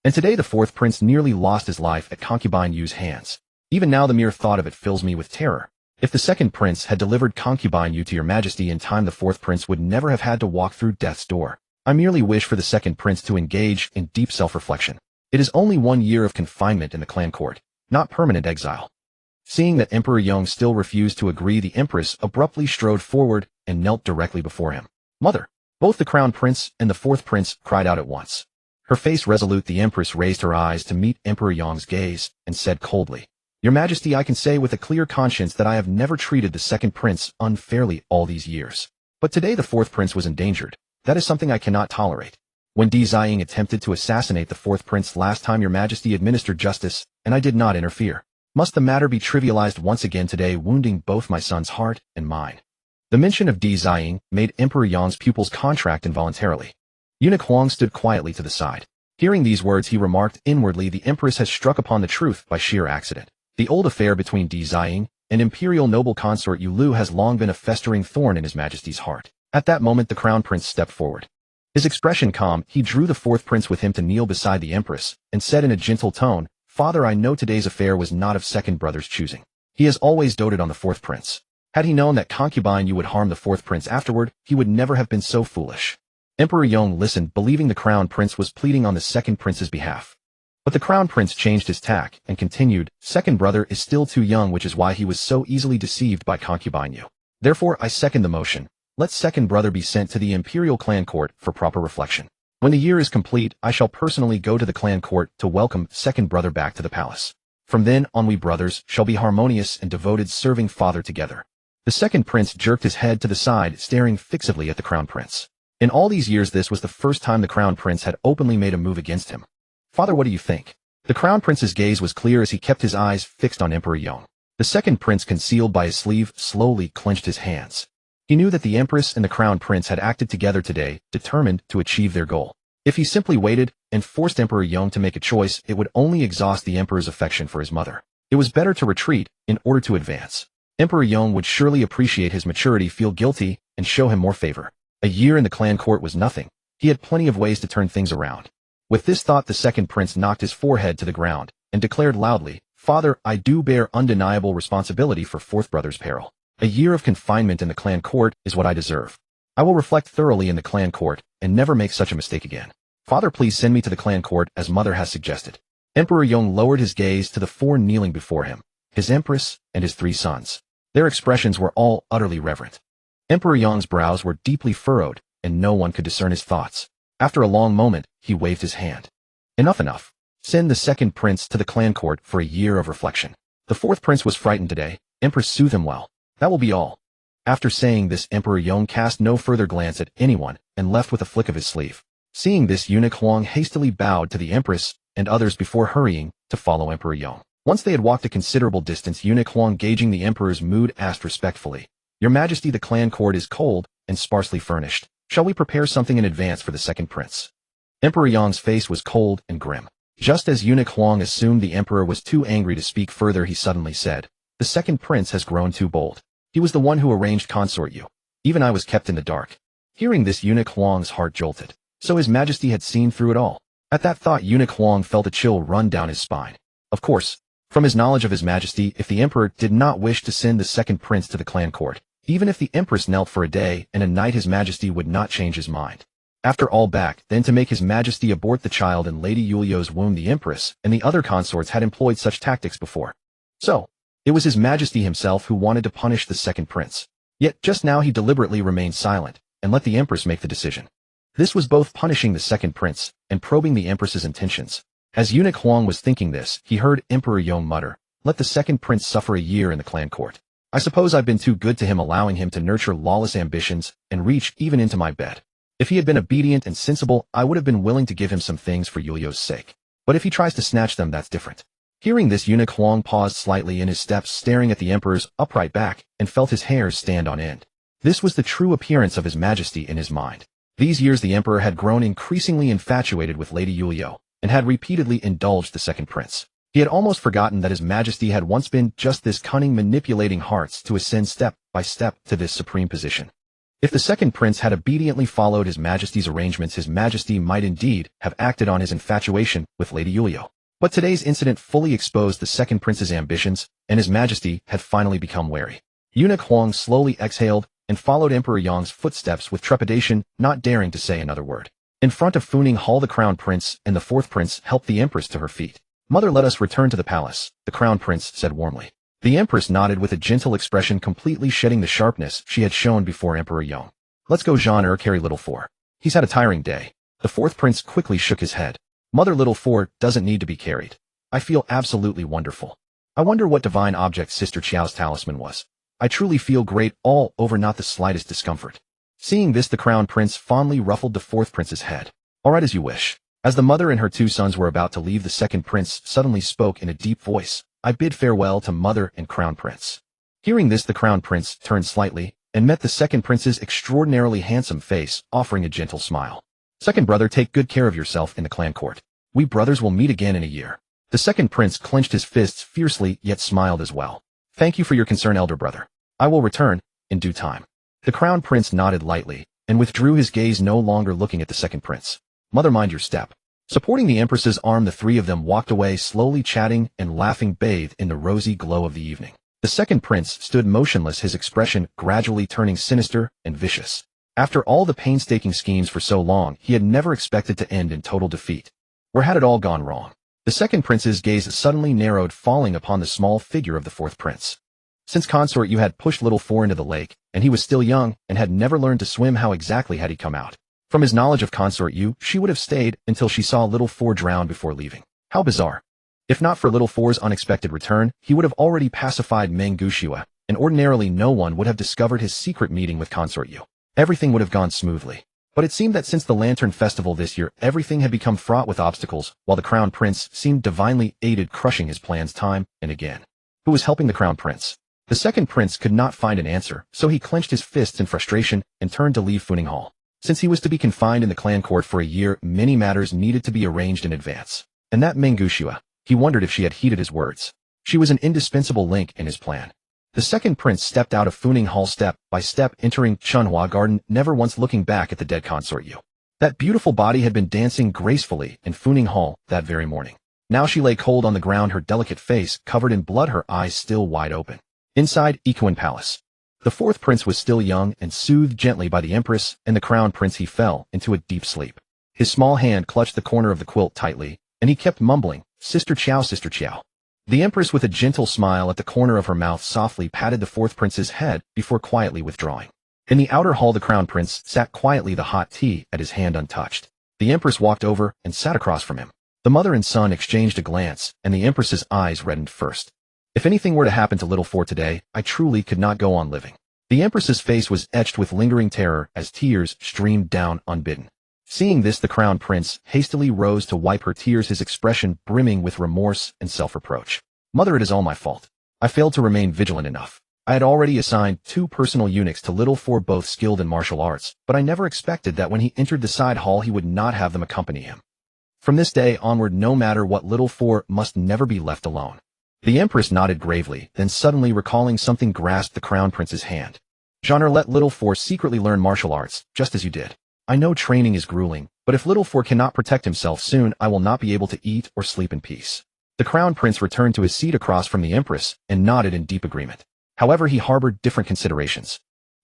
And today the fourth prince nearly lost his life at concubine Yu's hands. Even now the mere thought of it fills me with terror. If the second prince had delivered concubine Yu to your Majesty in time, the fourth prince would never have had to walk through death's door. I merely wish for the second prince to engage in deep self-reflection. It is only 1 year of confinement in the clan court, not permanent exile." Seeing that Emperor Yong still refused to agree, the empress abruptly strode forward and knelt directly before him. "Mother!" Both the crown prince and the fourth prince cried out at once. Her face resolute, the empress raised her eyes to meet Emperor Yong's gaze and said coldly, "Your Majesty, I can say with a clear conscience that I have never treated the second prince unfairly all these years. But today the fourth prince was endangered. That is something I cannot tolerate. When Di Ziying attempted to assassinate the fourth prince last time, your Majesty administered justice, and I did not interfere. Must the matter be trivialized once again today, wounding both my son's heart and mine?" The mention of Di Ziying made Emperor Yong's pupils contract involuntarily. Eunuch Huang stood quietly to the side. Hearing these words, he remarked inwardly, the empress has struck upon the truth by sheer accident. The old affair between Di Ziying and imperial noble consort Yu Lu has long been a festering thorn in His Majesty's heart. At that moment the crown prince stepped forward. His expression calm, he drew the fourth prince with him to kneel beside the empress, and said in a gentle tone, "Father, I know today's affair was not of second brother's choosing. He has always doted on the fourth prince. Had he known that concubine you would harm the fourth prince afterward, he would never have been so foolish." Emperor Yong listened, believing the crown prince was pleading on the second prince's behalf. But the crown prince changed his tack and continued, "Second brother is still too young, which is why he was so easily deceived by concubine you. Therefore I second the motion. Let second brother be sent to the imperial clan court for proper reflection. When the year is complete, I shall personally go to the clan court to welcome second brother back to the palace. From then on we brothers shall be harmonious and devoted, serving father together." The second prince jerked his head to the side, staring fixedly at the crown prince. In all these years this was the first time the crown prince had openly made a move against him. "Father, what do you think?" The crown prince's gaze was clear as he kept his eyes fixed on Emperor Yong. The second prince, concealed by his sleeve, slowly clenched his hands. He knew that the empress and the crown prince had acted together today, determined to achieve their goal. If he simply waited and forced Emperor Yong to make a choice, it would only exhaust the emperor's affection for his mother. It was better to retreat in order to advance. Emperor Yong would surely appreciate his maturity, feel guilty, and show him more favor. A year in the clan court was nothing. He had plenty of ways to turn things around. With this thought, the second prince knocked his forehead to the ground and declared loudly, "Father, I do bear undeniable responsibility for fourth brother's peril. A year of confinement in the clan court is what I deserve. I will reflect thoroughly in the clan court and never make such a mistake again. Father, please send me to the clan court as mother has suggested." Emperor Yong lowered his gaze to the four kneeling before him, his empress and his three sons. Their expressions were all utterly reverent. Emperor Yong's brows were deeply furrowed, and no one could discern his thoughts. After a long moment, he waved his hand. "Enough, enough. Send the second prince to the clan court for a year of reflection. The fourth prince was frightened today. Empress, soothe him well. That will be all." After saying this, Emperor Yong cast no further glance at anyone and left with a flick of his sleeve. Seeing this, eunuch Huang hastily bowed to the empress and others before hurrying to follow Emperor Yong. Once they had walked a considerable distance, eunuch Huang, gauging the emperor's mood, asked respectfully, "Your Majesty, the clan court is cold and sparsely furnished. Shall we prepare something in advance for the second prince?" Emperor Yong's face was cold and grim. Just as eunuch Huang assumed the emperor was too angry to speak further, he suddenly said, "The second prince has grown too bold. He was the one who arranged consort you. Even I was kept in the dark." Hearing this, eunuch Huang's heart jolted. So His Majesty had seen through it all. At that thought, eunuch Huang felt a chill run down his spine. Of course, from his knowledge of His Majesty, if the emperor did not wish to send the second prince to the clan court, even if the empress knelt for a day and a night, His Majesty would not change his mind. After all, back then to make His Majesty abort the child in Lady Yuliu's womb, the empress and the other consorts had employed such tactics before. So, it was His Majesty himself who wanted to punish the second prince. Yet just now he deliberately remained silent and let the empress make the decision. This was both punishing the second prince and probing the empress's intentions. As eunuch Huang was thinking this, he heard Emperor Yong mutter, "Let the second prince suffer a year in the clan court. I suppose I've been too good to him, allowing him to nurture lawless ambitions and reach even into my bed. If he had been obedient and sensible, I would have been willing to give him some things for Yuliu's sake. But if he tries to snatch them, that's different." Hearing this, eunuch Huang paused slightly in his steps, staring at the emperor's upright back, and felt his hairs stand on end. This was the true appearance of His Majesty in his mind. These years the emperor had grown increasingly infatuated with Lady Yuliu, and had repeatedly indulged the second prince. He had almost forgotten that His Majesty had once been just this cunning, manipulating hearts to ascend step by step to this supreme position. If the second prince had obediently followed His Majesty's arrangements, His Majesty might indeed have acted on his infatuation with Lady Yuliu. But today's incident fully exposed the second prince's ambitions, and His Majesty had finally become wary. Eunuch Huang slowly exhaled and followed Emperor Yong's footsteps with trepidation, not daring to say another word. In front of Funing Hall, the crown prince and the fourth prince helped the empress to her feet. "Mother, let us return to the palace," the crown prince said warmly. The empress nodded with a gentle expression, completely shedding the sharpness she had shown before Emperor Yong. "Let's go, Jean carry little four. He's had a tiring day." The fourth prince quickly shook his head. "Mother, little four doesn't need to be carried. I feel absolutely wonderful. I wonder what divine object Sister Qiao's talisman was. I truly feel great all over, not the slightest discomfort." Seeing this, the crown prince fondly ruffled the fourth prince's head. "All right, as you wish." As the mother and her two sons were about to leave, the second prince suddenly spoke in a deep voice, "I bid farewell to mother and crown prince." Hearing this, the crown prince turned slightly and met the second prince's extraordinarily handsome face, offering a gentle smile. Second brother, take good care of yourself in the clan court. We brothers will meet again in a year. The second prince clenched his fists fiercely, yet smiled as well. Thank you for your concern, elder brother. I will return in due time. The crown prince nodded lightly and withdrew his gaze, no longer looking at the second prince. Mother, mind your step. Supporting the empress's arm, the three of them walked away, slowly chatting and laughing, bathed in the rosy glow of the evening. The second prince stood motionless, his expression gradually turning sinister and vicious. After all the painstaking schemes for so long, he had never expected to end in total defeat. Where had it all gone wrong? The second prince's gaze suddenly narrowed, falling upon the small figure of the fourth prince. Since consort, you had pushed little Four into the lake, and he was still young and had never learned to swim. How exactly had he come out? From his knowledge of consort you, she would have stayed until she saw little Four drown before leaving. How bizarre. If not for little Four's unexpected return, he would have already pacified Mengushua, and ordinarily no one would have discovered his secret meeting with consort Yu. Everything would have gone smoothly. But it seemed that since the Lantern Festival this year, everything had become fraught with obstacles, while the Crown Prince seemed divinely aided, crushing his plans time and again. Who was helping the Crown Prince? The second prince could not find an answer, so he clenched his fists in frustration and turned to leave Funing Hall. Since he was to be confined in the clan court for a year, many matters needed to be arranged in advance. And that Mengushua, he wondered if she had heeded his words. She was an indispensable link in his plan. The second prince stepped out of Funing Hall step by step, entering Chunhua Garden, never once looking back at the dead consort Yu. That beautiful body had been dancing gracefully in Funing Hall that very morning. Now she lay cold on the ground, her delicate face covered in blood, her eyes still wide open. Inside Ikuan Palace, the fourth prince was still young and soothed gently by the empress and the crown prince. He fell into a deep sleep. His small hand clutched the corner of the quilt tightly, and he kept mumbling, "Sister Qiao, Sister Qiao." The empress, with a gentle smile at the corner of her mouth, softly patted the fourth prince's head before quietly withdrawing. In the outer hall, the crown prince sat quietly, the hot tea at his hand untouched. The empress walked over and sat across from him. The mother and son exchanged a glance, and the empress's eyes reddened first. If anything were to happen to little Four today, I truly could not go on living. The empress's face was etched with lingering terror as tears streamed down unbidden. Seeing this, the crown prince hastily rose to wipe her tears, his expression brimming with remorse and self-reproach. Mother, it is all my fault. I failed to remain vigilant enough. I had already assigned 2 personal eunuchs to little Four, both skilled in martial arts, but I never expected that when he entered the side hall he would not have them accompany him. From this day onward, no matter what, little Four must never be left alone. The empress nodded gravely, then suddenly recalling something, grasped the crown prince's hand. Genre, let little Four secretly learn martial arts, just as you did. I know training is grueling, but if little Four cannot protect himself soon, I will not be able to eat or sleep in peace. The crown prince returned to his seat across from the empress and nodded in deep agreement. However, he harbored different considerations.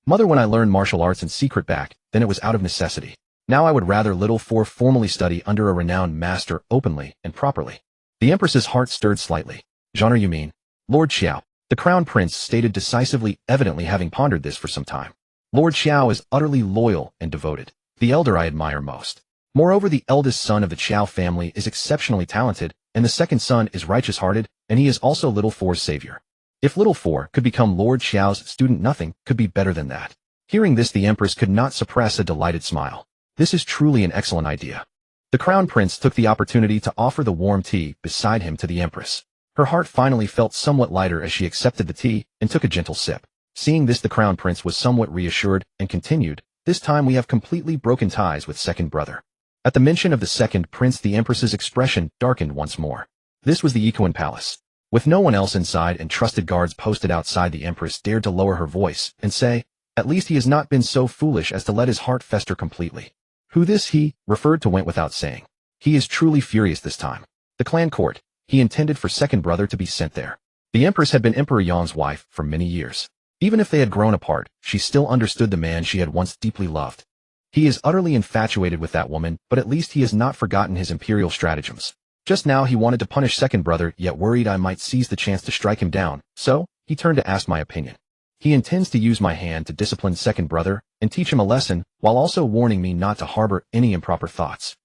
Mother, when I learned martial arts in secret back, then it was out of necessity. Now I would rather little Four formally study under a renowned master, openly and properly. The empress's heart stirred slightly. Genre, you mean? Lord Qiao. The crown prince stated decisively, evidently having pondered this for some time. Lord Qiao is utterly loyal and devoted. The elder I admire most. Moreover, the eldest son of the Qiao family is exceptionally talented, and the second son is righteous-hearted, and he is also little Four's savior. If little Four could become Lord Qiao's student, nothing could be better than that. Hearing this, the empress could not suppress a delighted smile. This is truly an excellent idea. The crown prince took the opportunity to offer the warm tea beside him to the empress. Her heart finally felt somewhat lighter as she accepted the tea and took a gentle sip. Seeing this, the crown prince was somewhat reassured and continued, "This time we have completely broken ties with second brother." At the mention of the second prince, the empress's expression darkened once more. This was the Ikuan Palace. With no one else inside and trusted guards posted outside, the empress dared to lower her voice and say, "At least he has not been so foolish as to let his heart fester completely." Who this he referred to went without saying. He is truly furious this time. The clan court. He intended for second brother to be sent there. The empress had been Emperor Yang's wife for many years. Even if they had grown apart, she still understood the man she had once deeply loved. He is utterly infatuated with that woman, but at least he has not forgotten his imperial stratagems. Just now he wanted to punish second brother, yet worried I might seize the chance to strike him down, so he turned to ask my opinion. He intends to use my hand to discipline second brother and teach him a lesson, while also warning me not to harbor any improper thoughts.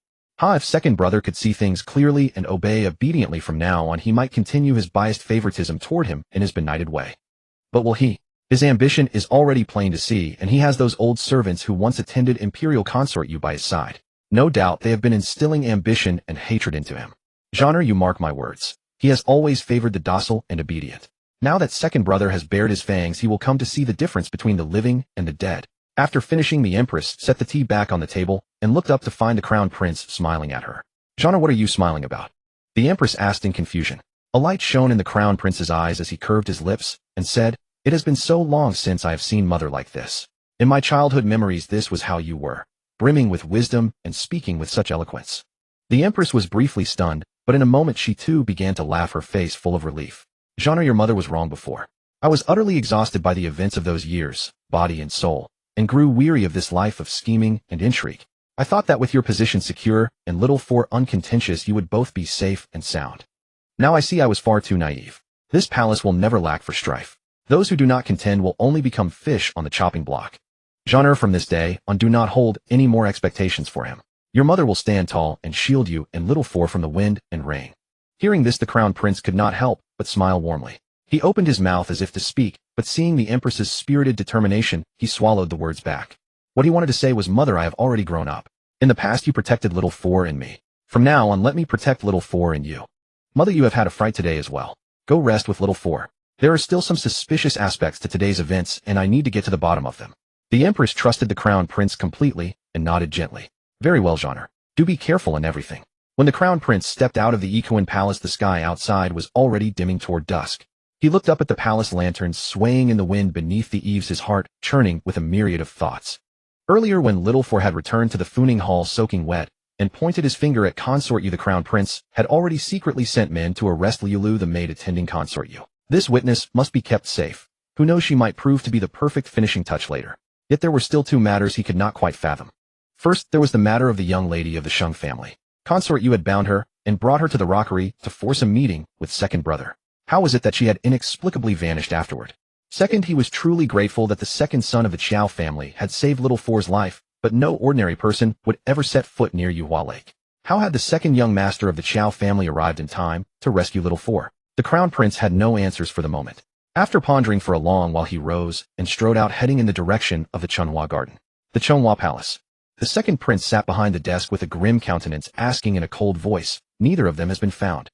If second brother could see things clearly and obey obediently from now on, he might continue his biased favoritism toward him in his benighted way. But will he? His ambition is already plain to see, and he has those old servants who once attended imperial consort Yu by his side. No doubt they have been instilling ambition and hatred into him. Genre, you mark my words. He has always favored the docile and obedient. Now that second brother has bared his fangs, he will come to see the difference between the living and the dead. After finishing, the Empress set the tea back on the table and looked up to find the Crown Prince smiling at her. "Zhana, what are you smiling about?" the Empress asked in confusion. A light shone in the Crown Prince's eyes as he curved his lips and said, "It has been so long since I have seen mother like this. In my childhood memories this was how you were, brimming with wisdom and speaking with such eloquence." The Empress was briefly stunned, but in a moment she too began to laugh, her face full of relief. "Zhana, your mother was wrong before. I was utterly exhausted by the events of those years, body and soul, and grew weary of this life of scheming and intrigue. I thought that with your position secure and little four uncontentious you would both be safe and sound. Now I see I was far too naive. This palace will never lack for strife. Those who do not contend will only become fish on the chopping block. Genre, from this day on do not hold any more expectations for him. Your mother will stand tall and shield you and little four from the wind and rain." Hearing this, the Crown Prince could not help but smile warmly. He opened his mouth as if to speak, but seeing the Empress's spirited determination, he swallowed the words back. What he wanted to say was, "Mother, I have already grown up. In the past you protected little four and me. From now on let me protect little four and you. Mother, you have had a fright today as well. Go rest with little four. There are still some suspicious aspects to today's events and I need to get to the bottom of them." The Empress trusted the Crown Prince completely and nodded gently. "Very well, Genre. Do be careful in everything." When the Crown Prince stepped out of the Equine Palace, the sky outside was already dimming toward dusk. He looked up at the palace lanterns swaying in the wind beneath the eaves, his heart churning with a myriad of thoughts. Earlier, when Little Four had returned to the Fooning Hall soaking wet and pointed his finger at Consort Yu, the Crown Prince had already secretly sent men to arrest Liulu, the maid attending Consort Yu. This witness must be kept safe. Who knows, she might prove to be the perfect finishing touch later. Yet there were still two matters he could not quite fathom. First, there was the matter of the young lady of the Sheng family. Consort Yu had bound her and brought her to the rockery to force a meeting with second brother. How was it that she had inexplicably vanished afterward? Second, he was truly grateful that the second son of the Qiao family had saved Little Four's life, but no ordinary person would ever set foot near Yuhua Lake. How had the second young master of the Qiao family arrived in time to rescue Little Four? The Crown Prince had no answers for the moment. After pondering for a long while, he rose and strode out, heading in the direction of the Chunhua Garden. The Chunhua Palace. The second prince sat behind the desk with a grim countenance, asking in a cold voice, "Neither of them has been found."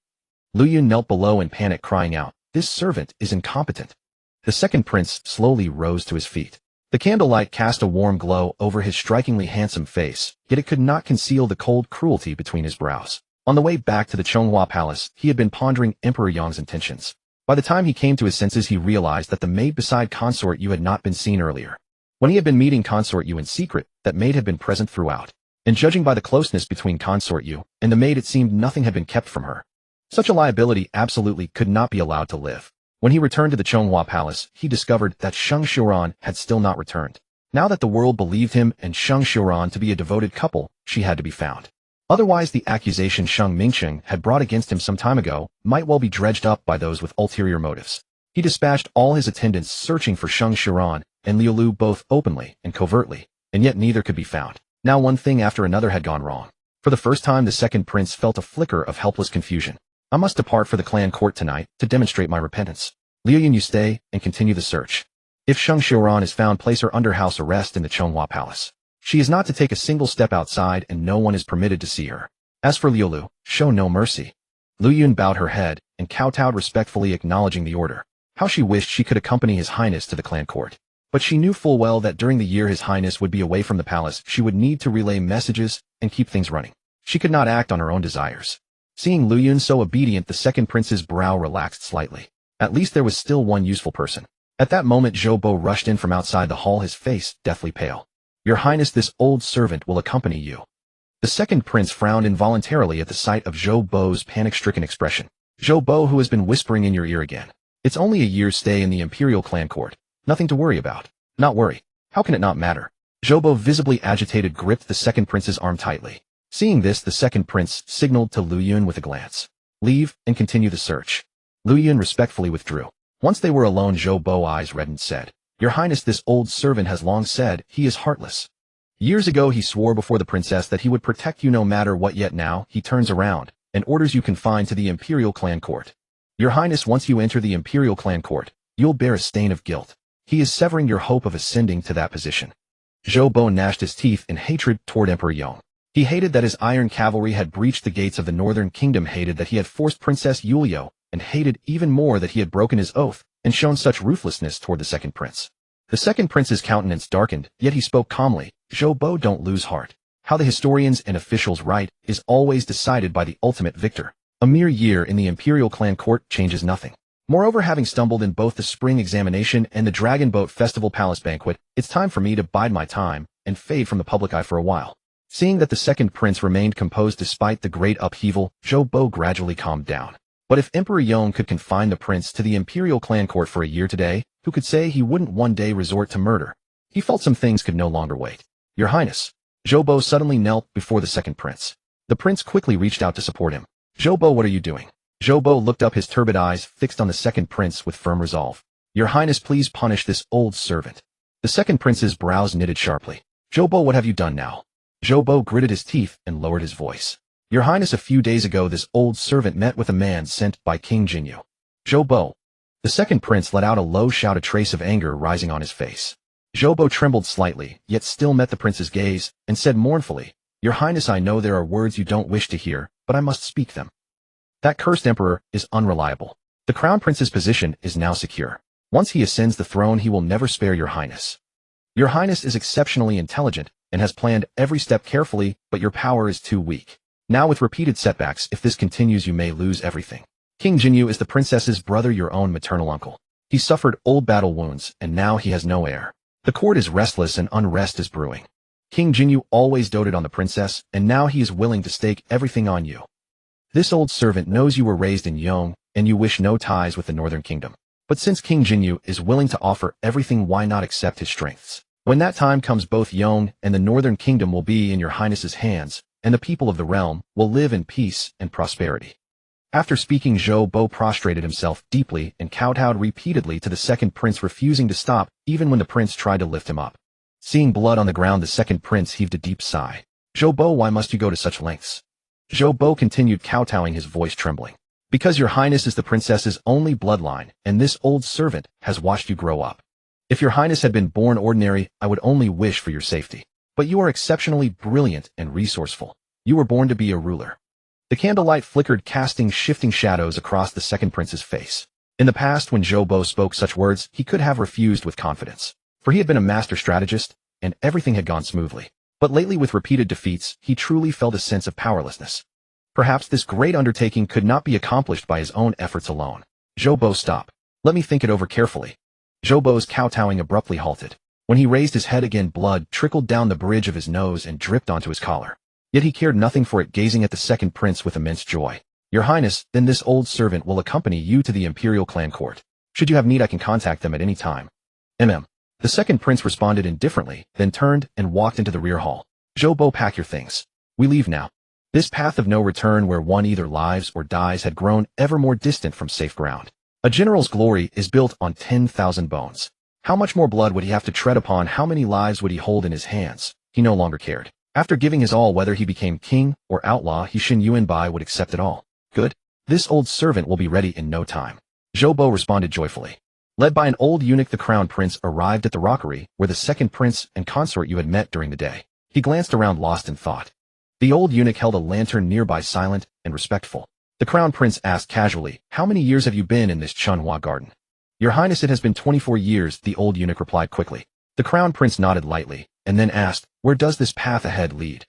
Lu Yun knelt below in panic, crying out, "This servant is incompetent." The second prince slowly rose to his feet. The candlelight cast a warm glow over his strikingly handsome face, yet it could not conceal the cold cruelty between his brows. On the way back to the Chunhua Palace, he had been pondering Emperor Yang's intentions. By the time he came to his senses, he realized that the maid beside Consort Yu had not been seen earlier. When he had been meeting Consort Yu in secret, that maid had been present throughout. And judging by the closeness between Consort Yu and the maid, it seemed nothing had been kept from her. Such a liability absolutely could not be allowed to live. When he returned to the Chunhua Palace, he discovered that Sheng Xiuran had still not returned. Now that the world believed him and Sheng Xiuran to be a devoted couple, she had to be found. Otherwise, the accusation Sheng Mingcheng had brought against him some time ago might well be dredged up by those with ulterior motives. He dispatched all his attendants searching for Sheng Xiuran and Liulu, both openly and covertly, and yet neither could be found. Now one thing after another had gone wrong. For the first time, the second prince felt a flicker of helpless confusion. "I must depart for the clan court tonight to demonstrate my repentance. Liu Yun, you stay and continue the search. If Sheng Xiuran is found, place her under house arrest in the Chunhua Palace. She is not to take a single step outside and no one is permitted to see her. As for Liulu, show no mercy." Lu Yun bowed her head and kowtowed respectfully, acknowledging the order. How she wished she could accompany His Highness to the clan court. But she knew full well that during the year His Highness would be away from the palace, she would need to relay messages and keep things running. She could not act on her own desires. Seeing Lu Yun so obedient, the second prince's brow relaxed slightly. At least there was still one useful person. At that moment, Zhou Bo rushed in from outside the hall, his face deathly pale. "Your Highness, this old servant will accompany you." The second prince frowned involuntarily at the sight of Zhou Bo's panic-stricken expression. "Zhou Bo, who has been whispering in your ear again? It's only a year's stay in the imperial clan court. Nothing to worry about." "Not worry? How can it not matter?" Zhou Bo, visibly agitated, gripped the second prince's arm tightly. Seeing this, the second prince signaled to Lu Yun with a glance. "Leave and continue the search." Lu Yun respectfully withdrew. Once they were alone, Zhou Bo, eyes reddened, said, "Your Highness, this old servant has long said he is heartless. Years ago he swore before the princess that he would protect you no matter what, yet now he turns around and orders you confined to the imperial clan court. Your Highness, once you enter the imperial clan court, you'll bear a stain of guilt. He is severing your hope of ascending to that position." Zhou Bo gnashed his teeth in hatred toward Emperor Yong. He hated that his iron cavalry had breached the gates of the northern kingdom, hated that he had forced Princess Yulio, and hated even more that he had broken his oath and shown such ruthlessness toward the second prince. The second prince's countenance darkened, yet he spoke calmly. Zhou Bo, don't lose heart. How the historians and officials write is always decided by the ultimate victor. A mere year in the imperial clan court changes nothing. Moreover, having stumbled in both the spring examination and the Dragon Boat Festival Palace banquet, it's time for me to bide my time and fade from the public eye for a while. Seeing that the second prince remained composed despite the great upheaval, Zhou Bo gradually calmed down. But if Emperor Yong could confine the prince to the imperial clan court for a year today, who could say he wouldn't one day resort to murder? He felt some things could no longer wait. Your Highness. Zhou Bo suddenly knelt before the second prince. The prince quickly reached out to support him. Zhou Bo, what are you doing? Zhou Bo looked up, his turbid eyes fixed on the second prince with firm resolve. Your Highness, please punish this old servant. The second prince's brows knitted sharply. Zhou Bo, what have you done now? Zhou Bo gritted his teeth and lowered his voice. Your Highness, a few days ago this old servant met with a man sent by King Jinyu. Zhou Bo. The second prince let out a low shout, a trace of anger rising on his face. Zhou Bo trembled slightly, yet still met the prince's gaze, and said mournfully, Your Highness, I know there are words you don't wish to hear, but I must speak them. That cursed emperor is unreliable. The crown prince's position is now secure. Once he ascends the throne, he will never spare your Highness. Your Highness is exceptionally intelligent and has planned every step carefully, but your power is too weak. Now with repeated setbacks, if this continues, you may lose everything. King Jinyu is the princess's brother, your own maternal uncle. He suffered old battle wounds, and now he has no heir. The court is restless and unrest is brewing. King Jinyu always doted on the princess, and now he is willing to stake everything on you. This old servant knows you were raised in Yong, and you wish no ties with the northern kingdom. But since King Jinyu is willing to offer everything, why not accept his strengths? When that time comes, both Yong and the northern kingdom will be in your Highness's hands, and the people of the realm will live in peace and prosperity. After speaking, Zhou Bo prostrated himself deeply and kowtowed repeatedly to the second prince, refusing to stop, even when the prince tried to lift him up. Seeing blood on the ground, the second prince heaved a deep sigh. Zhou Bo, why must you go to such lengths? Zhou Bo continued, kowtowing, his voice trembling. Because your Highness is the princess's only bloodline, and this old servant has watched you grow up. If your Highness had been born ordinary, I would only wish for your safety. But you are exceptionally brilliant and resourceful. You were born to be a ruler. The candlelight flickered, casting shifting shadows across the second prince's face. In the past, when Zhou Bo spoke such words, he could have refused with confidence, for he had been a master strategist, and everything had gone smoothly. But lately, with repeated defeats, he truly felt a sense of powerlessness. Perhaps this great undertaking could not be accomplished by his own efforts alone. Zhou Bo, stop. Let me think it over carefully. Zhou Bo's kowtowing abruptly halted. When he raised his head again, blood trickled down the bridge of his nose and dripped onto his collar. Yet he cared nothing for it, gazing at the second prince with immense joy. Your Highness, then this old servant will accompany you to the imperial clan court. Should you have need, I can contact them at any time. The second prince responded indifferently, then turned and walked into the rear hall. Zhou Bo, pack your things. We leave now. This path of no return, where one either lives or dies, had grown ever more distant from safe ground. A general's glory is built on 10,000 bones. How much more blood would he have to tread upon? How many lives would he hold in his hands? He no longer cared. After giving his all, whether he became king or outlaw, he Xin Yuanbai would accept it all. Good. This old servant will be ready in no time. Zhou Bo responded joyfully. Led by an old eunuch, the crown prince arrived at the rockery where the second prince and consort you had met during the day. He glanced around, lost in thought. The old eunuch held a lantern nearby, silent and respectful. The crown prince asked casually, how many years have you been in this Chunhua garden? Your Highness, it has been 24 years, the old eunuch replied quickly. The crown prince nodded lightly, and then asked, where does this path ahead lead?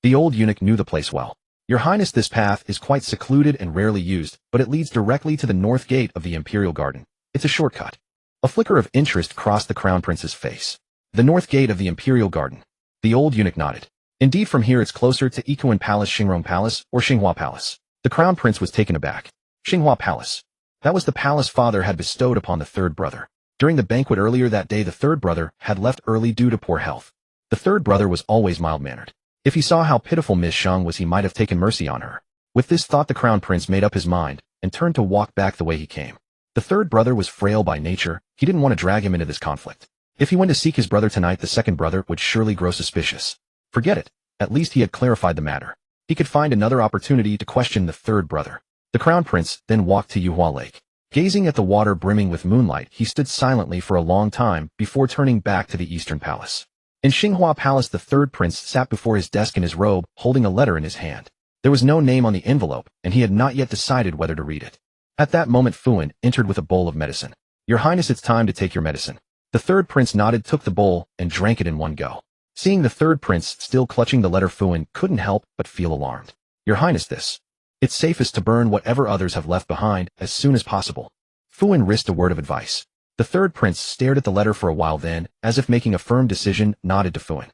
The old eunuch knew the place well. Your Highness, this path is quite secluded and rarely used, but it leads directly to the north gate of the imperial garden. It's a shortcut. A flicker of interest crossed the crown prince's face. The north gate of the imperial garden. The old eunuch nodded. Indeed, from here it's closer to Ikuan Palace, Xingrong Palace, or Xinghua Palace. The crown prince was taken aback. Xinghua Palace. That was the palace father had bestowed upon the third brother. During the banquet earlier that day, the third brother had left early due to poor health. The third brother was always mild-mannered. If he saw how pitiful Miss Shang was, he might have taken mercy on her. With this thought, the crown prince made up his mind and turned to walk back the way he came. The third brother was frail by nature. He didn't want to drag him into this conflict. If he went to seek his brother tonight, the second brother would surely grow suspicious. Forget it. At least he had clarified the matter. He could find another opportunity to question the third brother. The crown prince then walked to Yuhua Lake. Gazing at the water brimming with moonlight, he stood silently for a long time before turning back to the eastern palace. In Xinghua Palace, the third prince sat before his desk in his robe, holding a letter in his hand. There was no name on the envelope, and he had not yet decided whether to read it. At that moment, Fuan entered with a bowl of medicine. Your Highness, it's time to take your medicine. The third prince nodded, took the bowl, and drank it in one go. Seeing the third prince still clutching the letter, Fuin couldn't help but feel alarmed. Your Highness, it's safest to burn whatever others have left behind as soon as possible. Fuin risked a word of advice. The third prince stared at the letter for a while, then, as if making a firm decision, nodded to Fuin.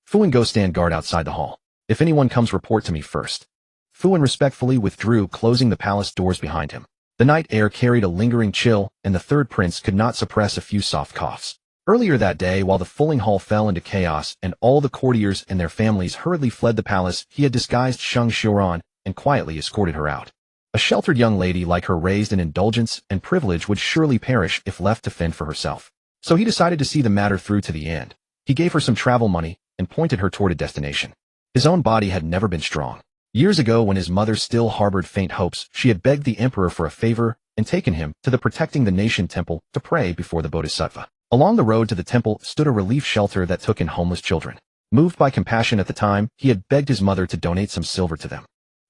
Fuin, go stand guard outside the hall. If anyone comes, report to me first. Fuin respectfully withdrew, closing the palace doors behind him. The night air carried a lingering chill, and the third prince could not suppress a few soft coughs. Earlier that day, while the fulling hall fell into chaos and all the courtiers and their families hurriedly fled the palace, he had disguised Shang Xiuran and quietly escorted her out. A sheltered young lady like her, raised in indulgence and privilege, would surely perish if left to fend for herself. So he decided to see the matter through to the end. He gave her some travel money and pointed her toward a destination. His own body had never been strong. Years ago, when his mother still harbored faint hopes, she had begged the emperor for a favor and taken him to the Protecting the Nation temple to pray before the Bodhisattva. Along the road to the temple stood a relief shelter that took in homeless children. Moved by compassion at the time, he had begged his mother to donate some silver to them.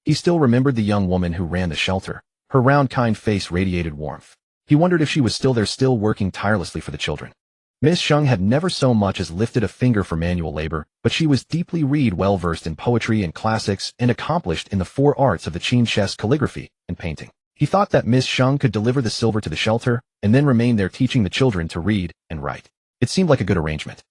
He still remembered the young woman who ran the shelter. Her round, kind face radiated warmth. He wondered if she was still there, still working tirelessly for the children. Miss Shang had never so much as lifted a finger for manual labor, but she was deeply well-versed in poetry and classics and accomplished in the 4 arts of the Qin chess, calligraphy, and painting. He thought that Miss Shang could deliver the silver to the shelter and then remain there teaching the children to read and write. It seemed like a good arrangement.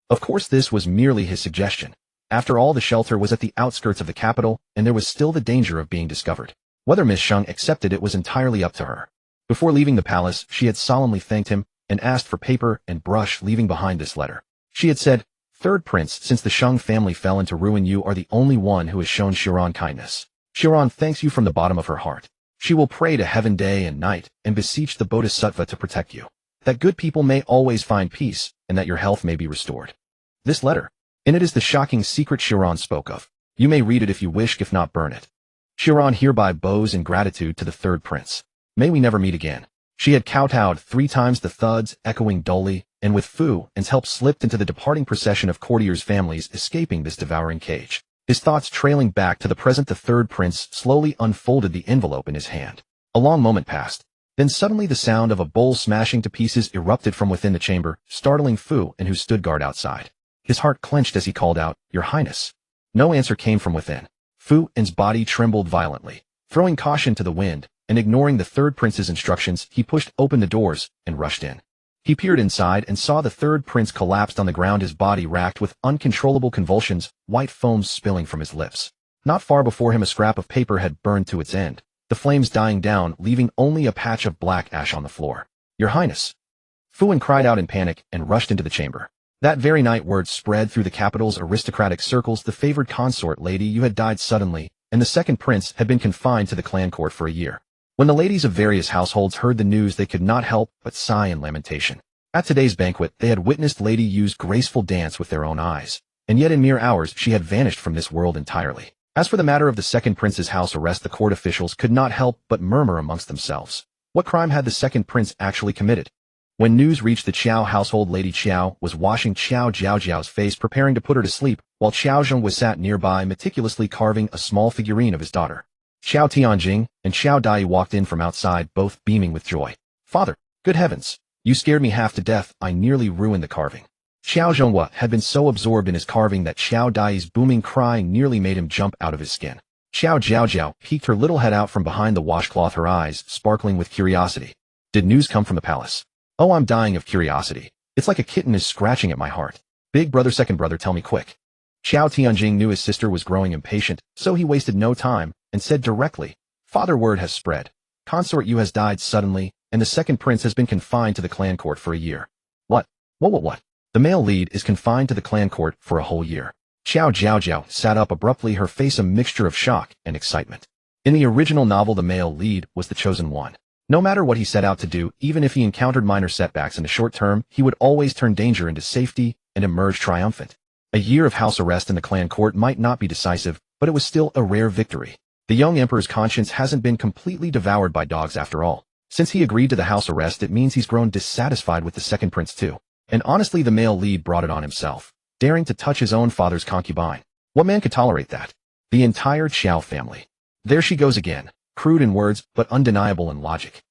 Of course, this was merely his suggestion. After all, the shelter was at the outskirts of the capital, and there was still the danger of being discovered. Whether Miss Shang accepted it was entirely up to her. Before leaving the palace, she had solemnly thanked him and asked for paper and brush, leaving behind this letter. She had said, "Third prince, since the Shang family fell into ruin, you are the only one who has shown Xiuran kindness. Xiuran thanks you from the bottom of her heart. She will pray to heaven day and night and beseech the Bodhisattva to protect you, that good people may always find peace and that your health may be restored." This letter. In it is the shocking secret Xiuran spoke of. You may read it if you wish, if not, burn it. Xiuran hereby bows in gratitude to the third prince. May we never meet again. She had kowtowed 3 times, the thuds echoing dully, and with Fu An's help slipped into the departing procession of courtiers' families, escaping this devouring cage. His thoughts trailing back to the present, the third prince slowly unfolded the envelope in his hand. A long moment passed. Then suddenly the sound of a bowl smashing to pieces erupted from within the chamber, startling Fu An, who stood guard outside. His heart clenched as he called out, "Your Highness." No answer came from within. Fu An's body trembled violently. Throwing caution to the wind, and ignoring the third prince's instructions, he pushed open the doors and rushed in. He peered inside and saw the third prince collapsed on the ground, his body racked with uncontrollable convulsions, white foam spilling from his lips. Not far before him, a scrap of paper had burned to its end, the flames dying down, leaving only a patch of black ash on the floor. "Your Highness." Fu An cried out in panic and rushed into the chamber. That very night, word spread through the capital's aristocratic circles: the favored consort lady you had died suddenly, and the second prince had been confined to the clan court for a year. When the ladies of various households heard the news, they could not help but sigh in lamentation. At today's banquet, they had witnessed Lady Yu's graceful dance with their own eyes, and yet in mere hours she had vanished from this world entirely. As for the matter of the second prince's house arrest, the court officials could not help but murmur amongst themselves. What crime had the second prince actually committed? When news reached the Qiao household, Lady Qiao was washing Qiao Jiaojiao's face, preparing to put her to sleep, while Qiao Zheng was sat nearby, meticulously carving a small figurine of his daughter. Qiao Tianjing and Qiao Dai walked in from outside, both beaming with joy. "Father, good heavens, you scared me half to death. I nearly ruined the carving." Qiao Zhonghua had been so absorbed in his carving that Qiao Dai's booming cry nearly made him jump out of his skin. Qiao Jiaojiao peeked her little head out from behind the washcloth, her eyes sparkling with curiosity. "Did news come from the palace?" "Oh, I'm dying of curiosity. It's like a kitten is scratching at my heart. Big brother, second brother, tell me quick." Qiao Tianjing knew his sister was growing impatient, so he wasted no time and said directly, "Father, word has spread. Consort Yu has died suddenly, and the second prince has been confined to the clan court for a year." What? What? The male lead is confined to the clan court for a whole year. Qiao Jiaojiao sat up abruptly, her face a mixture of shock and excitement. In the original novel, the male lead was the chosen one. No matter what he set out to do, even if he encountered minor setbacks in the short term, he would always turn danger into safety and emerge triumphant. A year of house arrest in the clan court might not be decisive, but it was still a rare victory. The young emperor's conscience hasn't been completely devoured by dogs after all. Since he agreed to the house arrest, it means he's grown dissatisfied with the second prince too. And honestly, the male lead brought it on himself, daring to touch his own father's concubine. What man could tolerate that? The entire Qiao family. There she goes again, crude in words but undeniable in logic.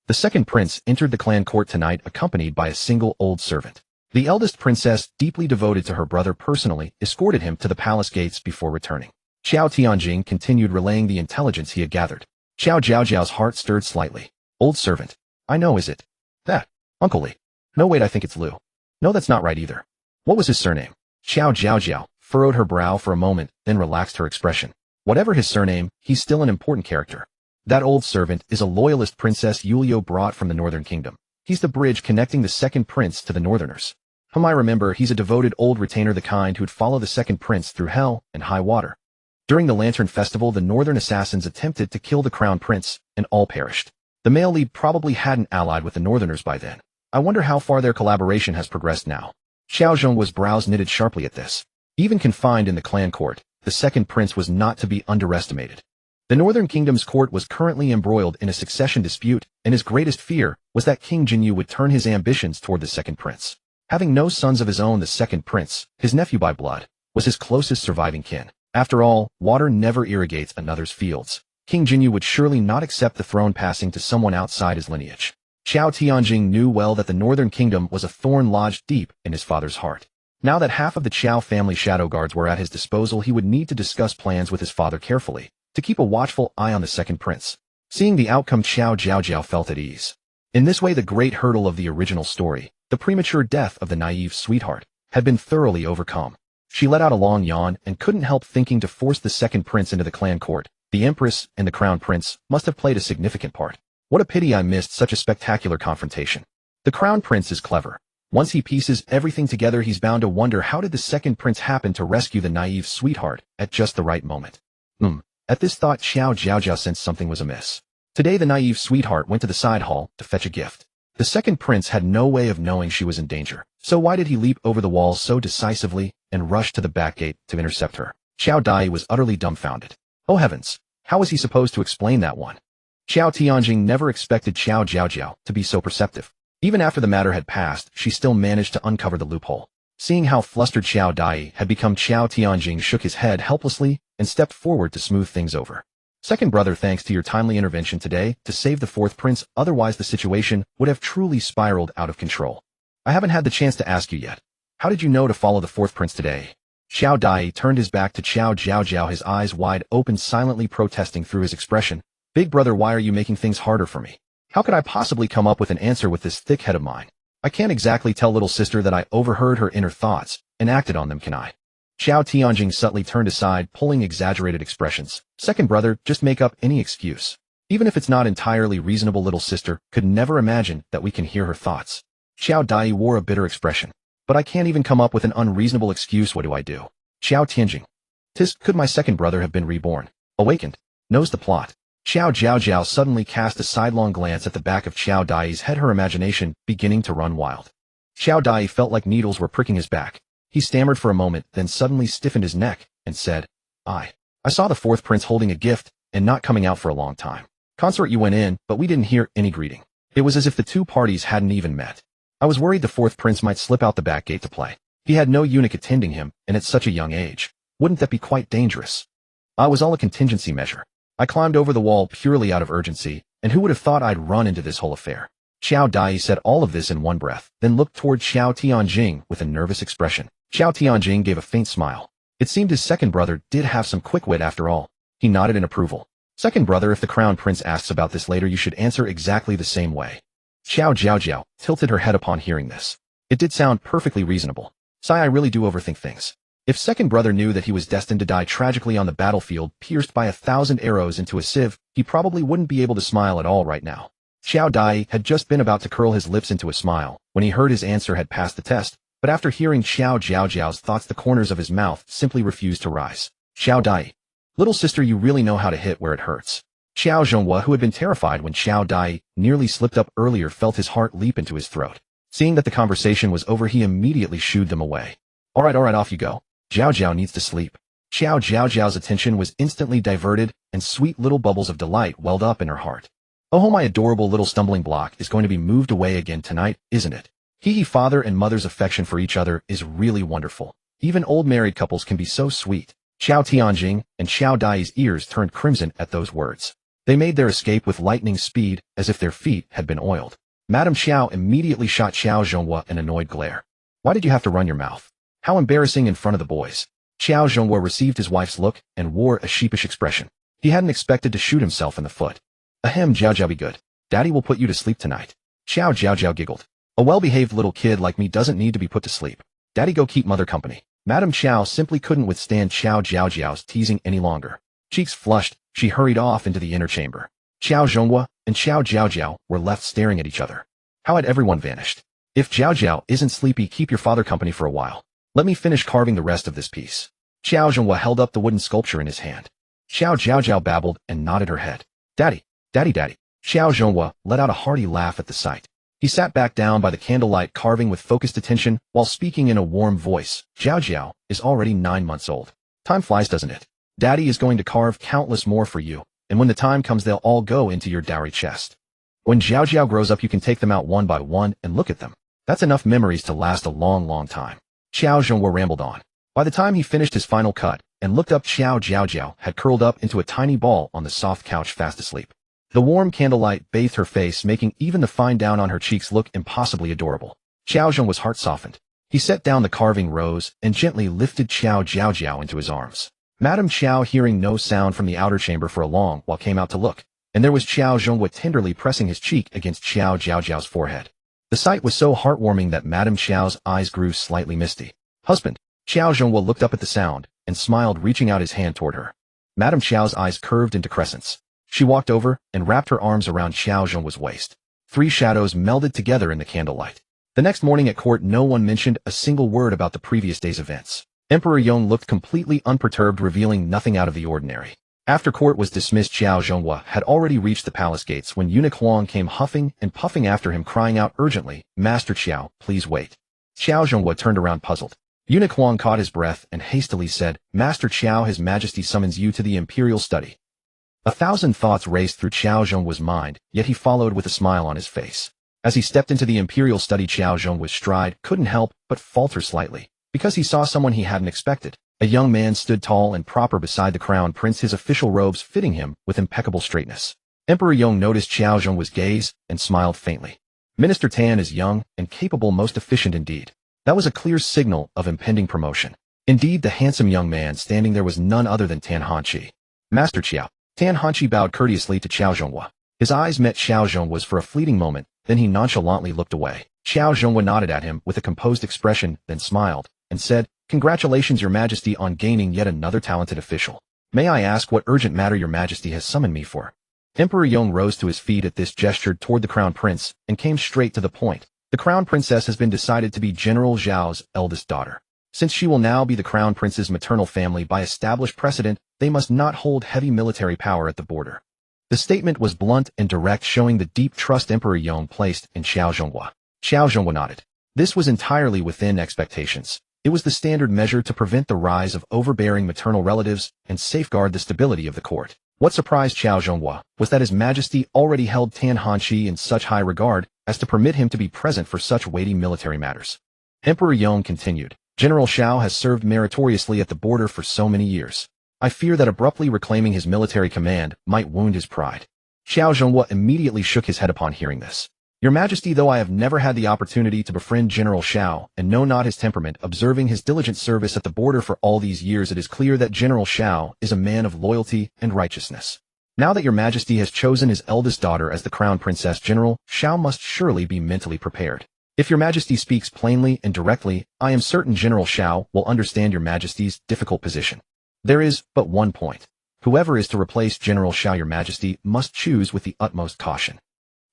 The second prince entered the clan court tonight accompanied by a single old servant. The eldest princess, deeply devoted to her brother personally, escorted him to the palace gates before returning. Qiao Tianjing continued relaying the intelligence he had gathered. Qiao Jiaojiao's heart stirred slightly. Old servant. I know, is it? That. Uncle Li. No, wait, I think it's Liu. No, that's not right either. What was his surname? Qiao Jiaojiao furrowed her brow for a moment, then relaxed her expression. Whatever his surname, he's still an important character. That old servant is a loyalist Princess Yulio brought from the Northern Kingdom. He's the bridge connecting the second prince to the Northerners. I remember, he's a devoted old retainer, the kind who'd follow the second prince through hell and high water. During the Lantern Festival, the Northern assassins attempted to kill the crown prince, and all perished. The male lead probably hadn't allied with the Northerners by then. I wonder how far their collaboration has progressed now. Xiao Zhong's brows knitted sharply at this. Even confined in the clan court, the second prince was not to be underestimated. The Northern Kingdom's court was currently embroiled in a succession dispute, and his greatest fear was that King Jinyu would turn his ambitions toward the second prince. Having no sons of his own, the second prince, his nephew by blood, was his closest surviving kin. After all, water never irrigates another's fields. King Jinyu would surely not accept the throne passing to someone outside his lineage. Qiao Tianjing knew well that the Northern Kingdom was a thorn lodged deep in his father's heart. Now that half of the Qiao family shadow guards were at his disposal, he would need to discuss plans with his father carefully, to keep a watchful eye on the second prince. Seeing the outcome, Qiao Jiaojiao felt at ease. In this way, the great hurdle of the original story, the premature death of the naive sweetheart, had been thoroughly overcome. She let out a long yawn and couldn't help thinking to force the second prince into the clan court. The empress and the crown prince must have played a significant part. What a pity I missed such a spectacular confrontation. The crown prince is clever. Once he pieces everything together, he's bound to wonder, how did the second prince happen to rescue the naive sweetheart at just the right moment? At this thought, Qiao Jiaojiao sensed something was amiss. Today the naive sweetheart went to the side hall to fetch a gift. The second prince had no way of knowing she was in danger, so why did he leap over the wall so decisively and rush to the back gate to intercept her? Qiao Dai was utterly dumbfounded. Oh heavens, how was he supposed to explain that one? Qiao Tianjing never expected Qiao Jiaojiao to be so perceptive. Even after the matter had passed, she still managed to uncover the loophole. Seeing how flustered Qiao Dai had become, Qiao Tianjing shook his head helplessly and stepped forward to smooth things over. Second brother, thanks to your timely intervention today to save the fourth prince, otherwise the situation would have truly spiraled out of control. I haven't had the chance to ask you yet. How did you know to follow the fourth prince today? Qiao Dai turned his back to Qiao Jiaojiao, his eyes wide open, silently protesting through his expression. Big brother, why are you making things harder for me? How could I possibly come up with an answer with this thick head of mine? I can't exactly tell little sister that I overheard her inner thoughts and acted on them, can I? Qiao Tianjing subtly turned aside, pulling exaggerated expressions. Second brother, just make up any excuse. Even if it's not entirely reasonable, little sister could never imagine that we can hear her thoughts. Qiao Dai wore a bitter expression. But I can't even come up with an unreasonable excuse. What do I do? Qiao Tianjing. Could my second brother have been reborn? Awakened? Knows the plot. Qiao Jiaojiao suddenly cast a sidelong glance at the back of Qiao Dai's head, her imagination beginning to run wild. Qiao Dai felt like needles were pricking his back. He stammered for a moment, then suddenly stiffened his neck and said, I saw the fourth prince holding a gift and not coming out for a long time. Consort, you went in, but we didn't hear any greeting. It was as if the two parties hadn't even met. I was worried the fourth prince might slip out the back gate to play. He had no eunuch attending him, and at such a young age. Wouldn't that be quite dangerous? I was all a contingency measure. I climbed over the wall purely out of urgency, and who would have thought I'd run into this whole affair? Qiao Dai said all of this in one breath, then looked toward Qiao Tianjing with a nervous expression. Qiao Tianjing gave a faint smile. It seemed his second brother did have some quick wit after all. He nodded in approval. Second brother, if the crown prince asks about this later, you should answer exactly the same way. Qiao Jiaojiao tilted her head upon hearing this. It did sound perfectly reasonable. Sai, I really do overthink things. If second brother knew that he was destined to die tragically on the battlefield, pierced by 1,000 arrows into a sieve, he probably wouldn't be able to smile at all right now. Qiao Dai had just been about to curl his lips into a smile when he heard his answer had passed the test, but after hearing Qiao Jiaojiao's thoughts, the corners of his mouth simply refused to rise. Qiao Dai. Little sister, you really know how to hit where it hurts. Qiao Zhonghua, who had been terrified when Qiao Dai nearly slipped up earlier, felt his heart leap into his throat. Seeing that the conversation was over, he immediately shooed them away. All right, off you go. Jiaojiao needs to sleep. Qiao Jiaojiao's attention was instantly diverted, and sweet little bubbles of delight welled up in her heart. Oh, my adorable little stumbling block is going to be moved away again tonight, isn't it? Father and mother's affection for each other is really wonderful. Even old married couples can be so sweet. Qiao Tianjing and Qiao Dai's ears turned crimson at those words. They made their escape with lightning speed, as if their feet had been oiled. Madame Qiao immediately shot Qiao Jiaojiao an annoyed glare. Why did you have to run your mouth? How embarrassing in front of the boys. Qiao Jiaojiao received his wife's look and wore a sheepish expression. He hadn't expected to shoot himself in the foot. Ahem, Jiaojiao, be good. Daddy will put you to sleep tonight. Qiao Jiaojiao giggled. A well-behaved little kid like me doesn't need to be put to sleep. Daddy, go keep mother company. Madame Qiao simply couldn't withstand Qiao Jiaojiao's teasing any longer. Cheeks flushed, she hurried off into the inner chamber. Qiao Zhonghua and Qiao Jiaojiao were left staring at each other. How had everyone vanished? If Jiaojiao isn't sleepy, keep your father company for a while. Let me finish carving the rest of this piece. Qiao Zhonghua held up the wooden sculpture in his hand. Qiao Jiaojiao babbled and nodded her head. Daddy, Daddy, Daddy. Qiao Zhonghua let out a hearty laugh at the sight. He sat back down by the candlelight, carving with focused attention while speaking in a warm voice. Jiaojiao is already 9 months old. Time flies, doesn't it? Daddy is going to carve countless more for you, and when the time comes they'll all go into your dowry chest. When Jiaojiao grows up you can take them out one by one and look at them. That's enough memories to last a long, long time. Qiao Zhonghua rambled on. By the time he finished his final cut and looked up, Qiao Jiaojiao had curled up into a tiny ball on the soft couch fast asleep. The warm candlelight bathed her face, making even the fine down on her cheeks look impossibly adorable. Qiao Zhonghua's heart softened. He set down the carving rose and gently lifted Qiao Jiaojiao into his arms. Madame Qiao, hearing no sound from the outer chamber for a long while, came out to look, and there was Qiao Zhonghua tenderly pressing his cheek against Qiao Jiaojiao's forehead. The sight was so heartwarming that Madame Qiao's eyes grew slightly misty. Husband. Qiao Zhonghua looked up at the sound and smiled, reaching out his hand toward her. Madame Qiao's eyes curved into crescents. She walked over and wrapped her arms around Qiao Zhonghua's waist. 3 shadows melded together in the candlelight. The next morning at court no one mentioned a single word about the previous day's events. Emperor Yong looked completely unperturbed, revealing nothing out of the ordinary. After court was dismissed, Qiao Zhonghua had already reached the palace gates when eunuch Huang came huffing and puffing after him, crying out urgently, Master Qiao, please wait. Qiao Zhonghua turned around puzzled. Eunuch Huang caught his breath and hastily said, Master Qiao, His Majesty summons you to the imperial study. 1,000 thoughts raced through Qiao Zhonghua's mind, yet he followed with a smile on his face. As he stepped into the imperial study, Qiao Zhonghua's stride couldn't help but falter slightly, because he saw someone he hadn't expected. A young man stood tall and proper beside the crown prince, his official robes fitting him with impeccable straightness. Emperor Yong noticed Qiao Zhonghua's gaze and smiled faintly. Minister Tan is young and capable, most efficient indeed. That was a clear signal of impending promotion. Indeed, the handsome young man standing there was none other than Tan Hanqi. Master Qiao. Tan Hanqi bowed courteously to Qiao Zhonghua. His eyes met Qiao Zhonghua's for a fleeting moment, then he nonchalantly looked away. Qiao Zhonghua nodded at him with a composed expression, then smiled, and said, Congratulations, Your Majesty, on gaining yet another talented official. May I ask what urgent matter Your Majesty has summoned me for? Emperor Yong rose to his feet at this, gestured toward the crown prince, and came straight to the point. The crown princess has been decided to be General Zhao's eldest daughter. Since she will now be the crown prince's maternal family by established precedent, they must not hold heavy military power at the border. The statement was blunt and direct, showing the deep trust Emperor Yong placed in Qiao Zhonghua. Qiao Zhonghua nodded. This was entirely within expectations. It was the standard measure to prevent the rise of overbearing maternal relatives and safeguard the stability of the court. What surprised Qiao Zhonghua was that His Majesty already held Tan Hanqi in such high regard as to permit him to be present for such weighty military matters. Emperor Yong continued, General Xiao has served meritoriously at the border for so many years. I fear that abruptly reclaiming his military command might wound his pride. Qiao Zhonghua immediately shook his head upon hearing this. Your Majesty, though I have never had the opportunity to befriend General Xiao and know not his temperament, observing his diligent service at the border for all these years, it is clear that General Xiao is a man of loyalty and righteousness. Now that Your Majesty has chosen his eldest daughter as the crown princess, General Xiao must surely be mentally prepared. If Your Majesty speaks plainly and directly, I am certain General Xiao will understand Your Majesty's difficult position. There is but one point. Whoever is to replace General Xiao, Your Majesty must choose with the utmost caution.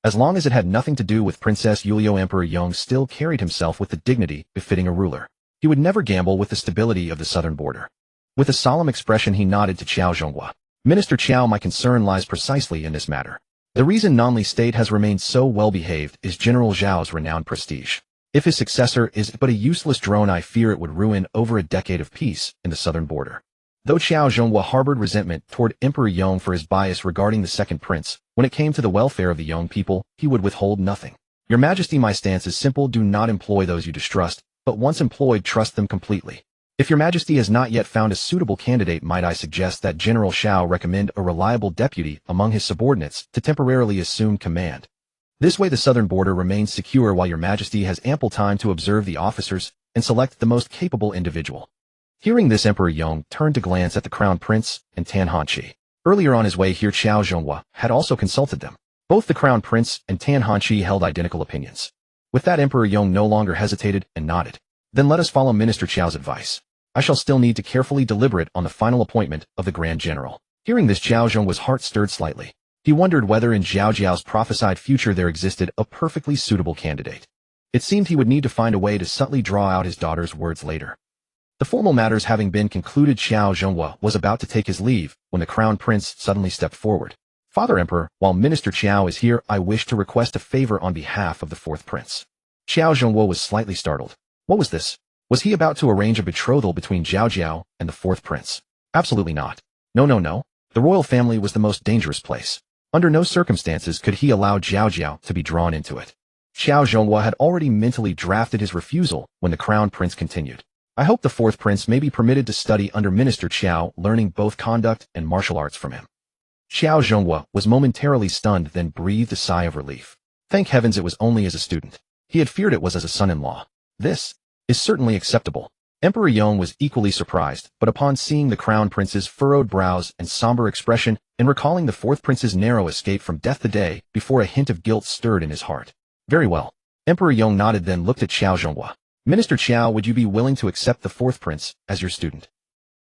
As long as it had nothing to do with Princess Yulio, Emperor Yong still carried himself with the dignity befitting a ruler. He would never gamble with the stability of the southern border. With a solemn expression he nodded to Qiao Zhonghua. Minister Qiao, my concern lies precisely in this matter. The reason Nanli State has remained so well-behaved is General Zhao's renowned prestige. If his successor is but a useless drone, I fear it would ruin over a decade of peace in the southern border. Though Qiao Zhonghua harbored resentment toward Emperor Yong for his bias regarding the second prince, when it came to the welfare of the Yong people, he would withhold nothing. Your Majesty, my stance is simple. Do not employ those you distrust, but once employed, trust them completely. If your majesty has not yet found a suitable candidate, might I suggest that General Qiao recommend a reliable deputy among his subordinates to temporarily assume command. This way the southern border remains secure while your majesty has ample time to observe the officers and select the most capable individual. Hearing this, Emperor Yong turned to glance at the crown prince and Tan Hanqi. Earlier on his way here, Qiao Jiaojiao had also consulted them. Both the crown prince and Tan Hanqi held identical opinions. With that, Emperor Yong no longer hesitated and nodded. Then let us follow Minister Qiao's advice. I shall still need to carefully deliberate on the final appointment of the Grand General. Hearing this, Qiao Jiaojiao's heart stirred slightly. He wondered whether in Jiaojiao's prophesied future there existed a perfectly suitable candidate. It seemed he would need to find a way to subtly draw out his daughter's words later. The formal matters having been concluded, Qiao Jiaojiao was about to take his leave when the crown prince suddenly stepped forward. Father Emperor, while Minister Qiao is here, I wish to request a favor on behalf of the fourth prince. Qiao Jiaojiao was slightly startled. What was this? Was he about to arrange a betrothal between Jiaojiao and the fourth prince? Absolutely not. No. The royal family was the most dangerous place. Under no circumstances could he allow Jiaojiao to be drawn into it. Qiao Jiaojiao had already mentally drafted his refusal when the crown prince continued. I hope the fourth prince may be permitted to study under Minister Qiao, learning both conduct and martial arts from him. Qiao Jiaojiao was momentarily stunned, then breathed a sigh of relief. Thank heavens it was only as a student. He had feared it was as a son-in-law. This is certainly acceptable. Emperor Yong was equally surprised, but upon seeing the crown prince's furrowed brows and somber expression, and recalling the fourth prince's narrow escape from death the day before, a hint of guilt stirred in his heart. Very well. Emperor Yong nodded, then looked at Qiao Jiaojiao. Minister Qiao, would you be willing to accept the fourth prince as your student?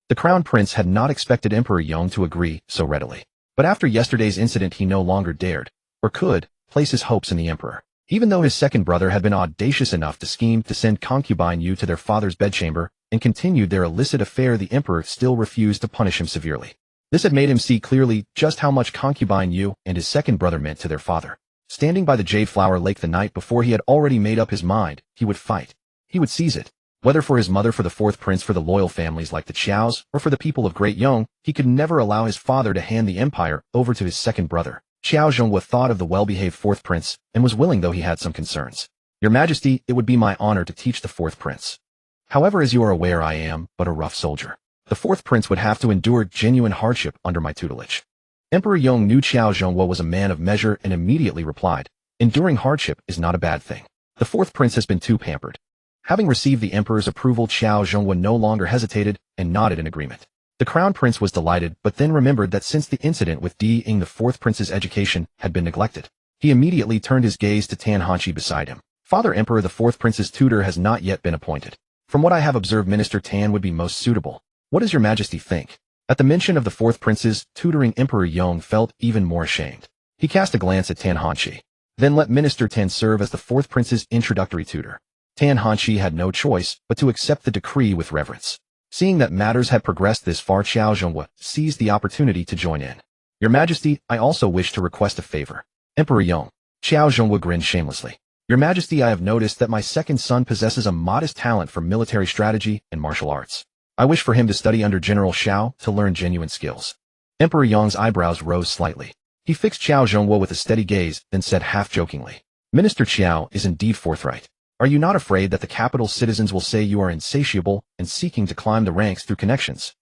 The crown prince had not expected Emperor Yong to agree so readily. But after yesterday's incident he no longer dared, or could, place his hopes in the emperor. Even though his second brother had been audacious enough to scheme to send concubine Yu to their father's bedchamber and continued their illicit affair, the emperor still refused to punish him severely. This had made him see clearly just how much concubine Yu and his second brother meant to their father. Standing by the Jade Flower Lake the night before, he had already made up his mind. He would fight. He would seize it. Whether for his mother, for the fourth prince, for the loyal families like the Qiaos, or for the people of Great Yong, he could never allow his father to hand the empire over to his second brother. Qiao Jiaojiao thought of the well-behaved fourth prince, and was willing, though he had some concerns. Your Majesty, it would be my honor to teach the fourth prince. However, as you are aware, I am but a rough soldier. The fourth prince would have to endure genuine hardship under my tutelage. Emperor Yong knew Qiao Jiaojiao was a man of measure and immediately replied, enduring hardship is not a bad thing. The fourth prince has been too pampered. Having received the emperor's approval, Qiao Jiaojiao no longer hesitated and nodded in agreement. The crown prince was delighted, but then remembered that since the incident with Di Ying, the fourth prince's education had been neglected. He immediately turned his gaze to Tan Hanqi beside him. Father Emperor, the fourth prince's tutor has not yet been appointed. From what I have observed, Minister Tan would be most suitable. What does your Majesty think? At the mention of the fourth prince's tutoring, Emperor Yong felt even more ashamed. He cast a glance at Tan Hanqi. Then let Minister Tan serve as the fourth prince's introductory tutor. Tan Hanqi had no choice but to accept the decree with reverence. Seeing that matters had progressed this far, Qiao Jiaojiao seized the opportunity to join in. Your Majesty, I also wish to request a favor. Emperor Yong. Qiao Jiaojiao grinned shamelessly. Your Majesty, I have noticed that my second son possesses a modest talent for military strategy and martial arts. I wish for him to study under General Qiao to learn genuine skills. Emperor Yong's eyebrows rose slightly. He fixed Qiao Jiaojiao with a steady gaze, then said half-jokingly, Minister Qiao is indeed forthright. Are you not afraid that the capital's citizens will say you are insatiable and seeking to climb the ranks through connections?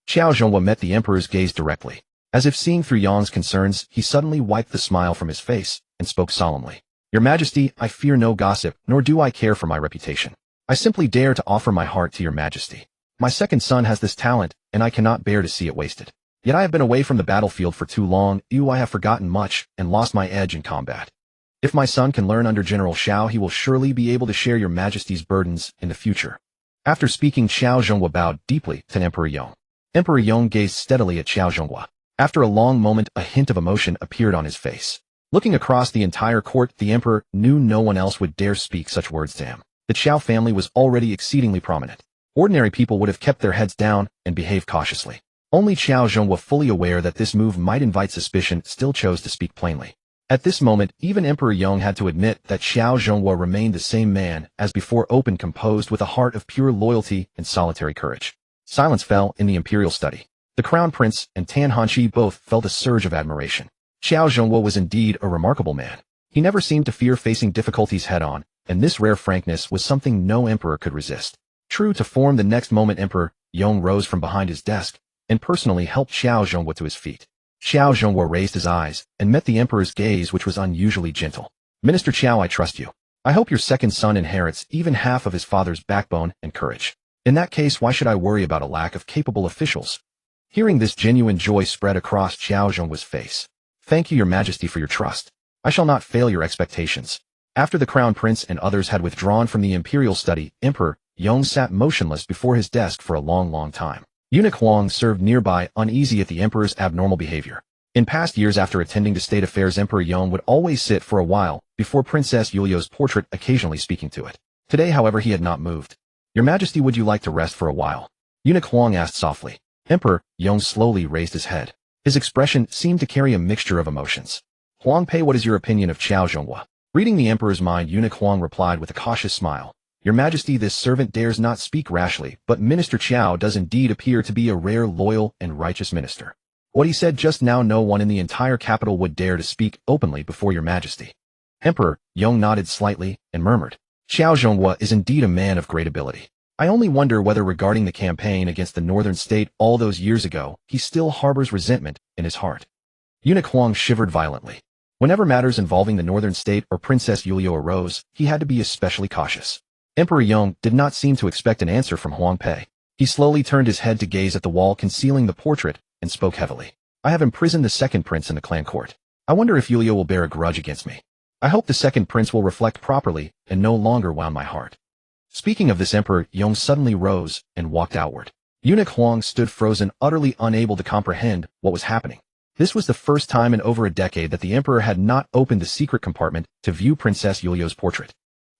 Qiao Jiaojiao met the emperor's gaze directly. As if seeing through Yong's concerns, he suddenly wiped the smile from his face and spoke solemnly. Your Majesty, I fear no gossip, nor do I care for my reputation. I simply dare to offer my heart to your Majesty. My second son has this talent, and I cannot bear to see it wasted. Yet I have been away from the battlefield for too long. I have forgotten much and lost my edge in combat. If my son can learn under General Qiao, he will surely be able to share your Majesty's burdens in the future. After speaking, Qiao Jiaojiao bowed deeply to Emperor Yong. Emperor Yong gazed steadily at Qiao Jiaojiao. After a long moment, a hint of emotion appeared on his face. Looking across the entire court, the emperor knew no one else would dare speak such words to him. The Qiao family was already exceedingly prominent. Ordinary people would have kept their heads down and behaved cautiously. Only Qiao Jiaojiao, fully aware that this move might invite suspicion, still chose to speak plainly. At this moment, even Emperor Yong had to admit that Qiao Jiaojiao remained the same man as before, open, composed, with a heart of pure loyalty and solitary courage. Silence fell in the imperial study. The crown prince and Tan Hanqi both felt a surge of admiration. Qiao Jiaojiao was indeed a remarkable man. He never seemed to fear facing difficulties head-on, and this rare frankness was something no emperor could resist. True to form, the next moment Emperor Yong rose from behind his desk and personally helped Qiao Jiaojiao to his feet. Qiao Jiaojiao raised his eyes and met the emperor's gaze, which was unusually gentle. Minister Qiao, I trust you. I hope your second son inherits even half of his father's backbone and courage. In that case, why should I worry about a lack of capable officials? Hearing this, genuine joy spread across Qiao Jiaojiao's face. Thank you, Your Majesty, for your trust. I shall not fail your expectations. After the crown prince and others had withdrawn from the imperial study, Emperor Yong sat motionless before his desk for a long time. Eunuch Huang served nearby, uneasy at the emperor's abnormal behavior. In past years, after attending to state affairs, Emperor Yong would always sit for a while before Princess Yulia's portrait, occasionally speaking to it. Today, however, he had not moved. Your Majesty, would you like to rest for a while? Eunuch Huang asked softly. Emperor Yong slowly raised his head. His expression seemed to carry a mixture of emotions. Huang Pei, what is your opinion of Qiao Jiaojiao? Reading the emperor's mind, Eunuch Huang replied with a cautious smile. Your Majesty, this servant dares not speak rashly, but Minister Qiao does indeed appear to be a rare, loyal, and righteous minister. What he said just now, no one in the entire capital would dare to speak openly before Your Majesty. Emperor Yong nodded slightly and murmured, Qiao Jiaojiao is indeed a man of great ability. I only wonder whether, regarding the campaign against the northern state all those years ago, he still harbors resentment in his heart. Eunuch Huang shivered violently. Whenever matters involving the northern state or Princess Yulia arose, he had to be especially cautious. Emperor Yong did not seem to expect an answer from Huang Pei. He slowly turned his head to gaze at the wall concealing the portrait and spoke heavily. I have imprisoned the second prince in the clan court. I wonder if Yulia will bear a grudge against me. I hope the second prince will reflect properly and no longer wound my heart. Speaking of this, Emperor Yong suddenly rose and walked outward. Eunuch Huang stood frozen, utterly unable to comprehend what was happening. This was the first time in over a decade that the emperor had not opened the secret compartment to view Princess Yulia's portrait.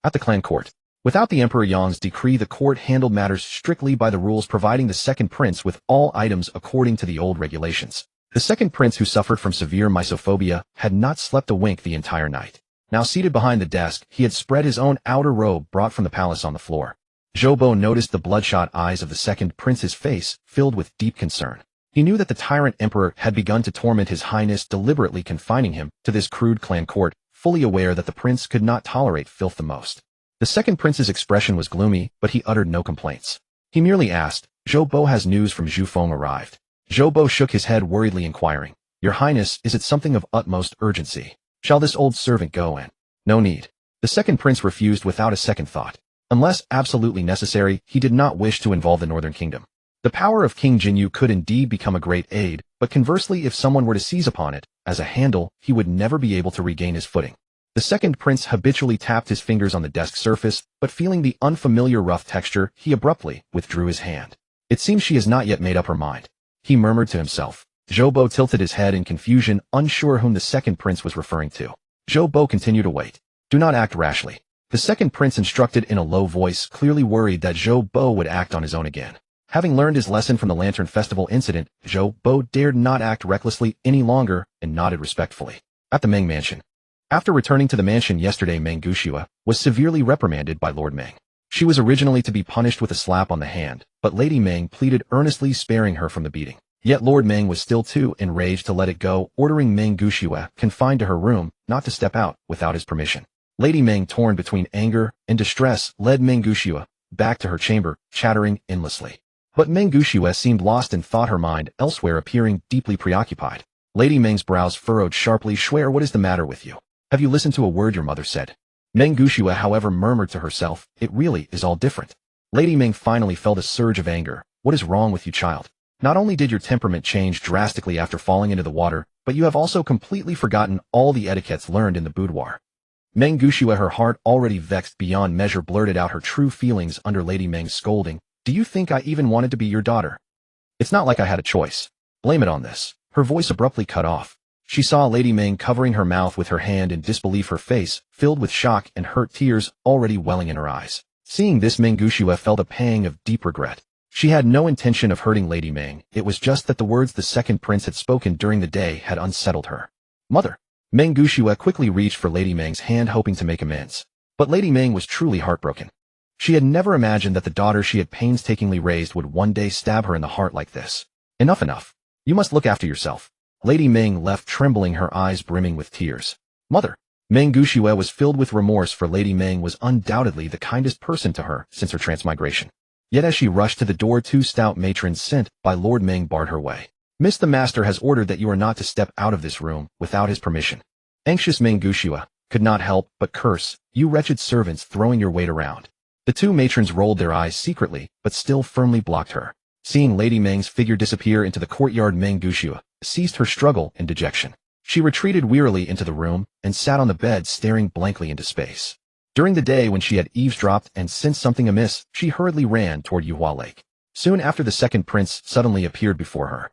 At the clan court, without the Emperor Yong's decree, the court handled matters strictly by the rules, providing the second prince with all items according to the old regulations. The second prince, who suffered from severe misophobia, had not slept a wink the entire night. Now seated behind the desk, he had spread his own outer robe brought from the palace on the floor. Zhou Bo noticed the bloodshot eyes of the second prince's face filled with deep concern. He knew that the tyrant emperor had begun to torment his highness, deliberately confining him to this crude clan court, fully aware that the prince could not tolerate filth the most. The second prince's expression was gloomy, but he uttered no complaints. He merely asked, Zhou Bo, has news from Zhu Feng arrived? Zhou Bo shook his head worriedly, inquiring, Your Highness, is it something of utmost urgency? Shall this old servant go in? No need. The second prince refused without a second thought. Unless absolutely necessary, he did not wish to involve the northern kingdom. The power of King Jinyu could indeed become a great aid, but conversely, if someone were to seize upon it as a handle, he would never be able to regain his footing. The second prince habitually tapped his fingers on the desk surface, but feeling the unfamiliar rough texture, he abruptly withdrew his hand. It seems she has not yet made up her mind, he murmured to himself. Zhou Bo tilted his head in confusion, unsure whom the second prince was referring to. Zhou Bo continued to wait. Do not act rashly. The second prince instructed in a low voice, clearly worried that Zhou Bo would act on his own again. Having learned his lesson from the Lantern Festival incident, Zhou Bo dared not act recklessly any longer and nodded respectfully. At the Meng mansion. After returning to the mansion yesterday, Meng Gushua was severely reprimanded by Lord Meng. She was originally to be punished with a slap on the hand, but Lady Meng pleaded earnestly, sparing her from the beating. Yet Lord Meng was still too enraged to let it go, ordering Meng Gushua confined to her room, not to step out without his permission. Lady Meng, torn between anger and distress, led Meng Gushua back to her chamber, chattering endlessly. But Meng Gushua seemed lost and thought, her mind elsewhere, appearing deeply preoccupied. Lady Meng's brows furrowed sharply. Swear, what is the matter with you? Have you listened to a word your mother said? Meng Gushua, however, murmured to herself, it really is all different. Lady Meng finally felt a surge of anger. What is wrong with you, child? Not only did your temperament change drastically after falling into the water, but you have also completely forgotten all the etiquettes learned in the boudoir. Meng Gushua, her heart already vexed beyond measure, blurted out her true feelings under Lady Meng's scolding. Do you think I even wanted to be your daughter? It's not like I had a choice. Blame it on this. Her voice abruptly cut off. She saw Lady Meng covering her mouth with her hand in disbelief, her face filled with shock and hurt, tears already welling in her eyes. Seeing this, Meng Gushua felt a pang of deep regret. She had no intention of hurting Lady Meng. It was just that the words the second prince had spoken during the day had unsettled her. Mother. Meng Gushua quickly reached for Lady Meng's hand, hoping to make amends. But Lady Meng was truly heartbroken. She had never imagined that the daughter she had painstakingly raised would one day stab her in the heart like this. Enough. You must look after yourself. Lady Meng left, trembling, her eyes brimming with tears. Mother. Meng Gushua was filled with remorse, for Lady Meng was undoubtedly the kindest person to her since her transmigration. Yet as she rushed to the door, two stout matrons sent by Lord Ming barred her way. Miss, the master has ordered that you are not to step out of this room without his permission. Anxious Ming Gushua could not help but curse, you wretched servants throwing your weight around. The two matrons rolled their eyes secretly, but still firmly blocked her. Seeing Lady Ming's figure disappear into the courtyard, Ming Gushua ceased her struggle in dejection. She retreated wearily into the room and sat on the bed staring blankly into space. During the day when she had eavesdropped and sensed something amiss, she hurriedly ran toward Yuhua Lake. Soon after, the second prince suddenly appeared before her.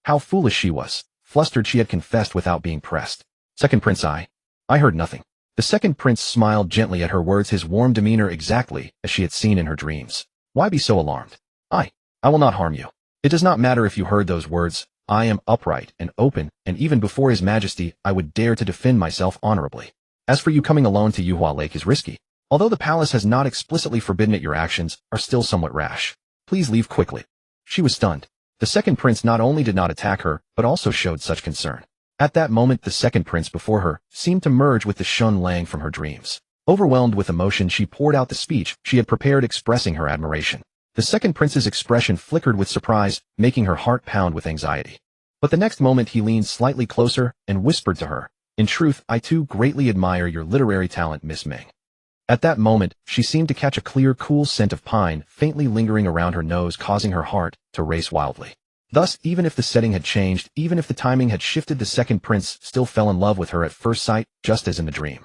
How foolish she was. Flustered, she had confessed without being pressed. Second prince, I heard nothing. The second prince smiled gently at her words, his warm demeanor exactly as she had seen in her dreams. Why be so alarmed? I will not harm you. It does not matter if you heard those words. I am upright and open, and even before His Majesty I would dare to defend myself honorably. As for you, coming alone to Yuhua Lake is risky. Although the palace has not explicitly forbidden it, your actions are still somewhat rash. Please leave quickly. She was stunned. The second prince not only did not attack her, but also showed such concern. At that moment, the second prince before her seemed to merge with the Shun Lang from her dreams. Overwhelmed with emotion, she poured out the speech she had prepared, expressing her admiration. The second prince's expression flickered with surprise, making her heart pound with anxiety. But the next moment he leaned slightly closer and whispered to her, in truth, I too greatly admire your literary talent, Miss Ming. At that moment, she seemed to catch a clear, cool scent of pine faintly lingering around her nose, causing her heart to race wildly. Thus, even if the setting had changed, even if the timing had shifted, the second prince still fell in love with her at first sight, just as in the dream.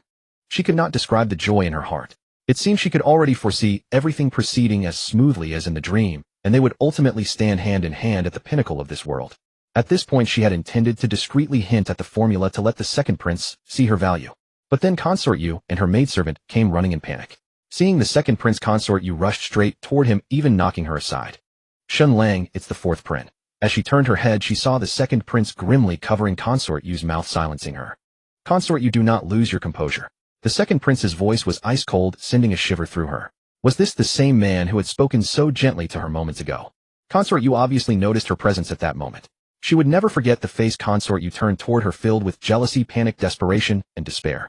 She could not describe the joy in her heart. It seemed she could already foresee everything proceeding as smoothly as in the dream, and they would ultimately stand hand in hand at the pinnacle of this world. At this point she had intended to discreetly hint at the formula to let the second prince see her value. But then Consort Yu and her maidservant came running in panic. Seeing the second prince, Consort Yu rushed straight toward him, even knocking her aside. Shun Lang, it's the fourth prince. As she turned her head, she saw the second prince grimly covering Consort Yu's mouth, silencing her. Consort Yu, do not lose your composure. The second prince's voice was ice cold, sending a shiver through her. Was this the same man who had spoken so gently to her moments ago? Consort Yu obviously noticed her presence at that moment. She would never forget the face Consort Yu turned toward her, filled with jealousy, panic, desperation, and despair.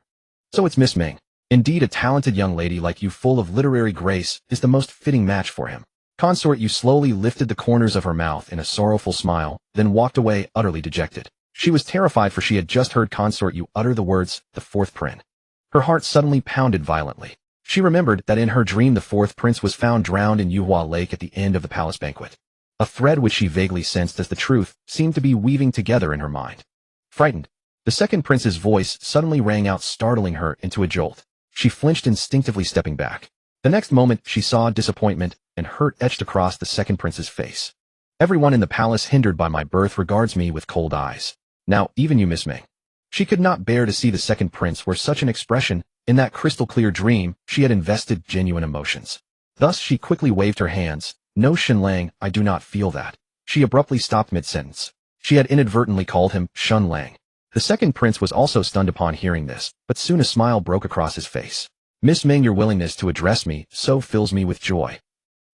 So it's Miss Ming. Indeed, a talented young lady like you, full of literary grace, is the most fitting match for him. Consort Yu slowly lifted the corners of her mouth in a sorrowful smile, then walked away, utterly dejected. She was terrified, for she had just heard Consort Yu utter the words, the fourth prince. Her heart suddenly pounded violently. She remembered that in her dream the fourth prince was found drowned in Yuhua Lake at the end of the palace banquet. A thread which she vaguely sensed as the truth seemed to be weaving together in her mind. Frightened, the second prince's voice suddenly rang out, startling her into a jolt. She flinched, instinctively stepping back. The next moment she saw disappointment and hurt etched across the second prince's face. Everyone in the palace, hindered by my birth, regards me with cold eyes. Now, even you, Miss Ming. She could not bear to see the second prince wear such an expression. In that crystal-clear dream, she had invested genuine emotions. Thus she quickly waved her hands. No, Shun Lang, I do not feel that. She abruptly stopped mid-sentence. She had inadvertently called him Shun Lang. The second prince was also stunned upon hearing this, but soon a smile broke across his face. Miss Ming, your willingness to address me so fills me with joy.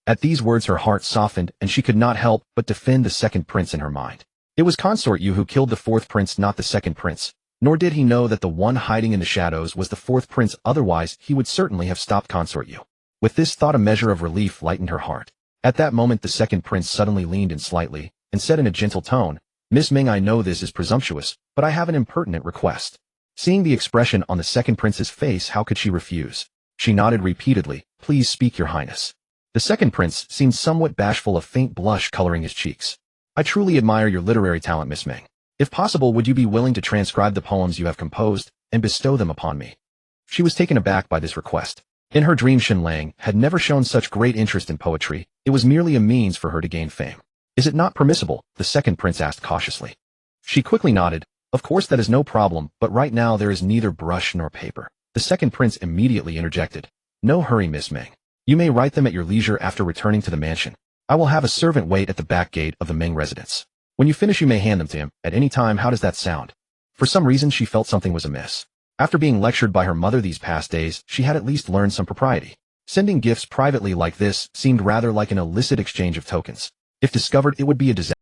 At these words her heart softened, and she could not help but defend the second prince in her mind. It was Consort Yu who killed the fourth prince, not the second prince. Nor did he know that the one hiding in the shadows was the fourth prince, otherwise he would certainly have stopped Consort Yu. With this thought, a measure of relief lightened her heart. At that moment the second prince suddenly leaned in slightly, and said in a gentle tone, Miss Ming, I know this is presumptuous, but I have an impertinent request. Seeing the expression on the second prince's face, how could she refuse? She nodded repeatedly, Please speak, your highness. The second prince seemed somewhat bashful, a faint blush coloring his cheeks. I truly admire your literary talent, Miss Ming. If possible, would you be willing to transcribe the poems you have composed and bestow them upon me? She was taken aback by this request. In her dream, Shun Lang had never shown such great interest in poetry. It was merely a means for her to gain fame. Is it not permissible? The second prince asked cautiously. She quickly nodded. Of course, that is no problem, but right now there is neither brush nor paper. The second prince immediately interjected. No hurry, Miss Ming. You may write them at your leisure after returning to the mansion. I will have a servant wait at the back gate of the Ming residence. When you finish, you may hand them to him at any time. How does that sound? For some reason she felt something was amiss. After being lectured by her mother these past days, she had at least learned some propriety. Sending gifts privately like this seemed rather like an illicit exchange of tokens. If discovered, it would be a disaster.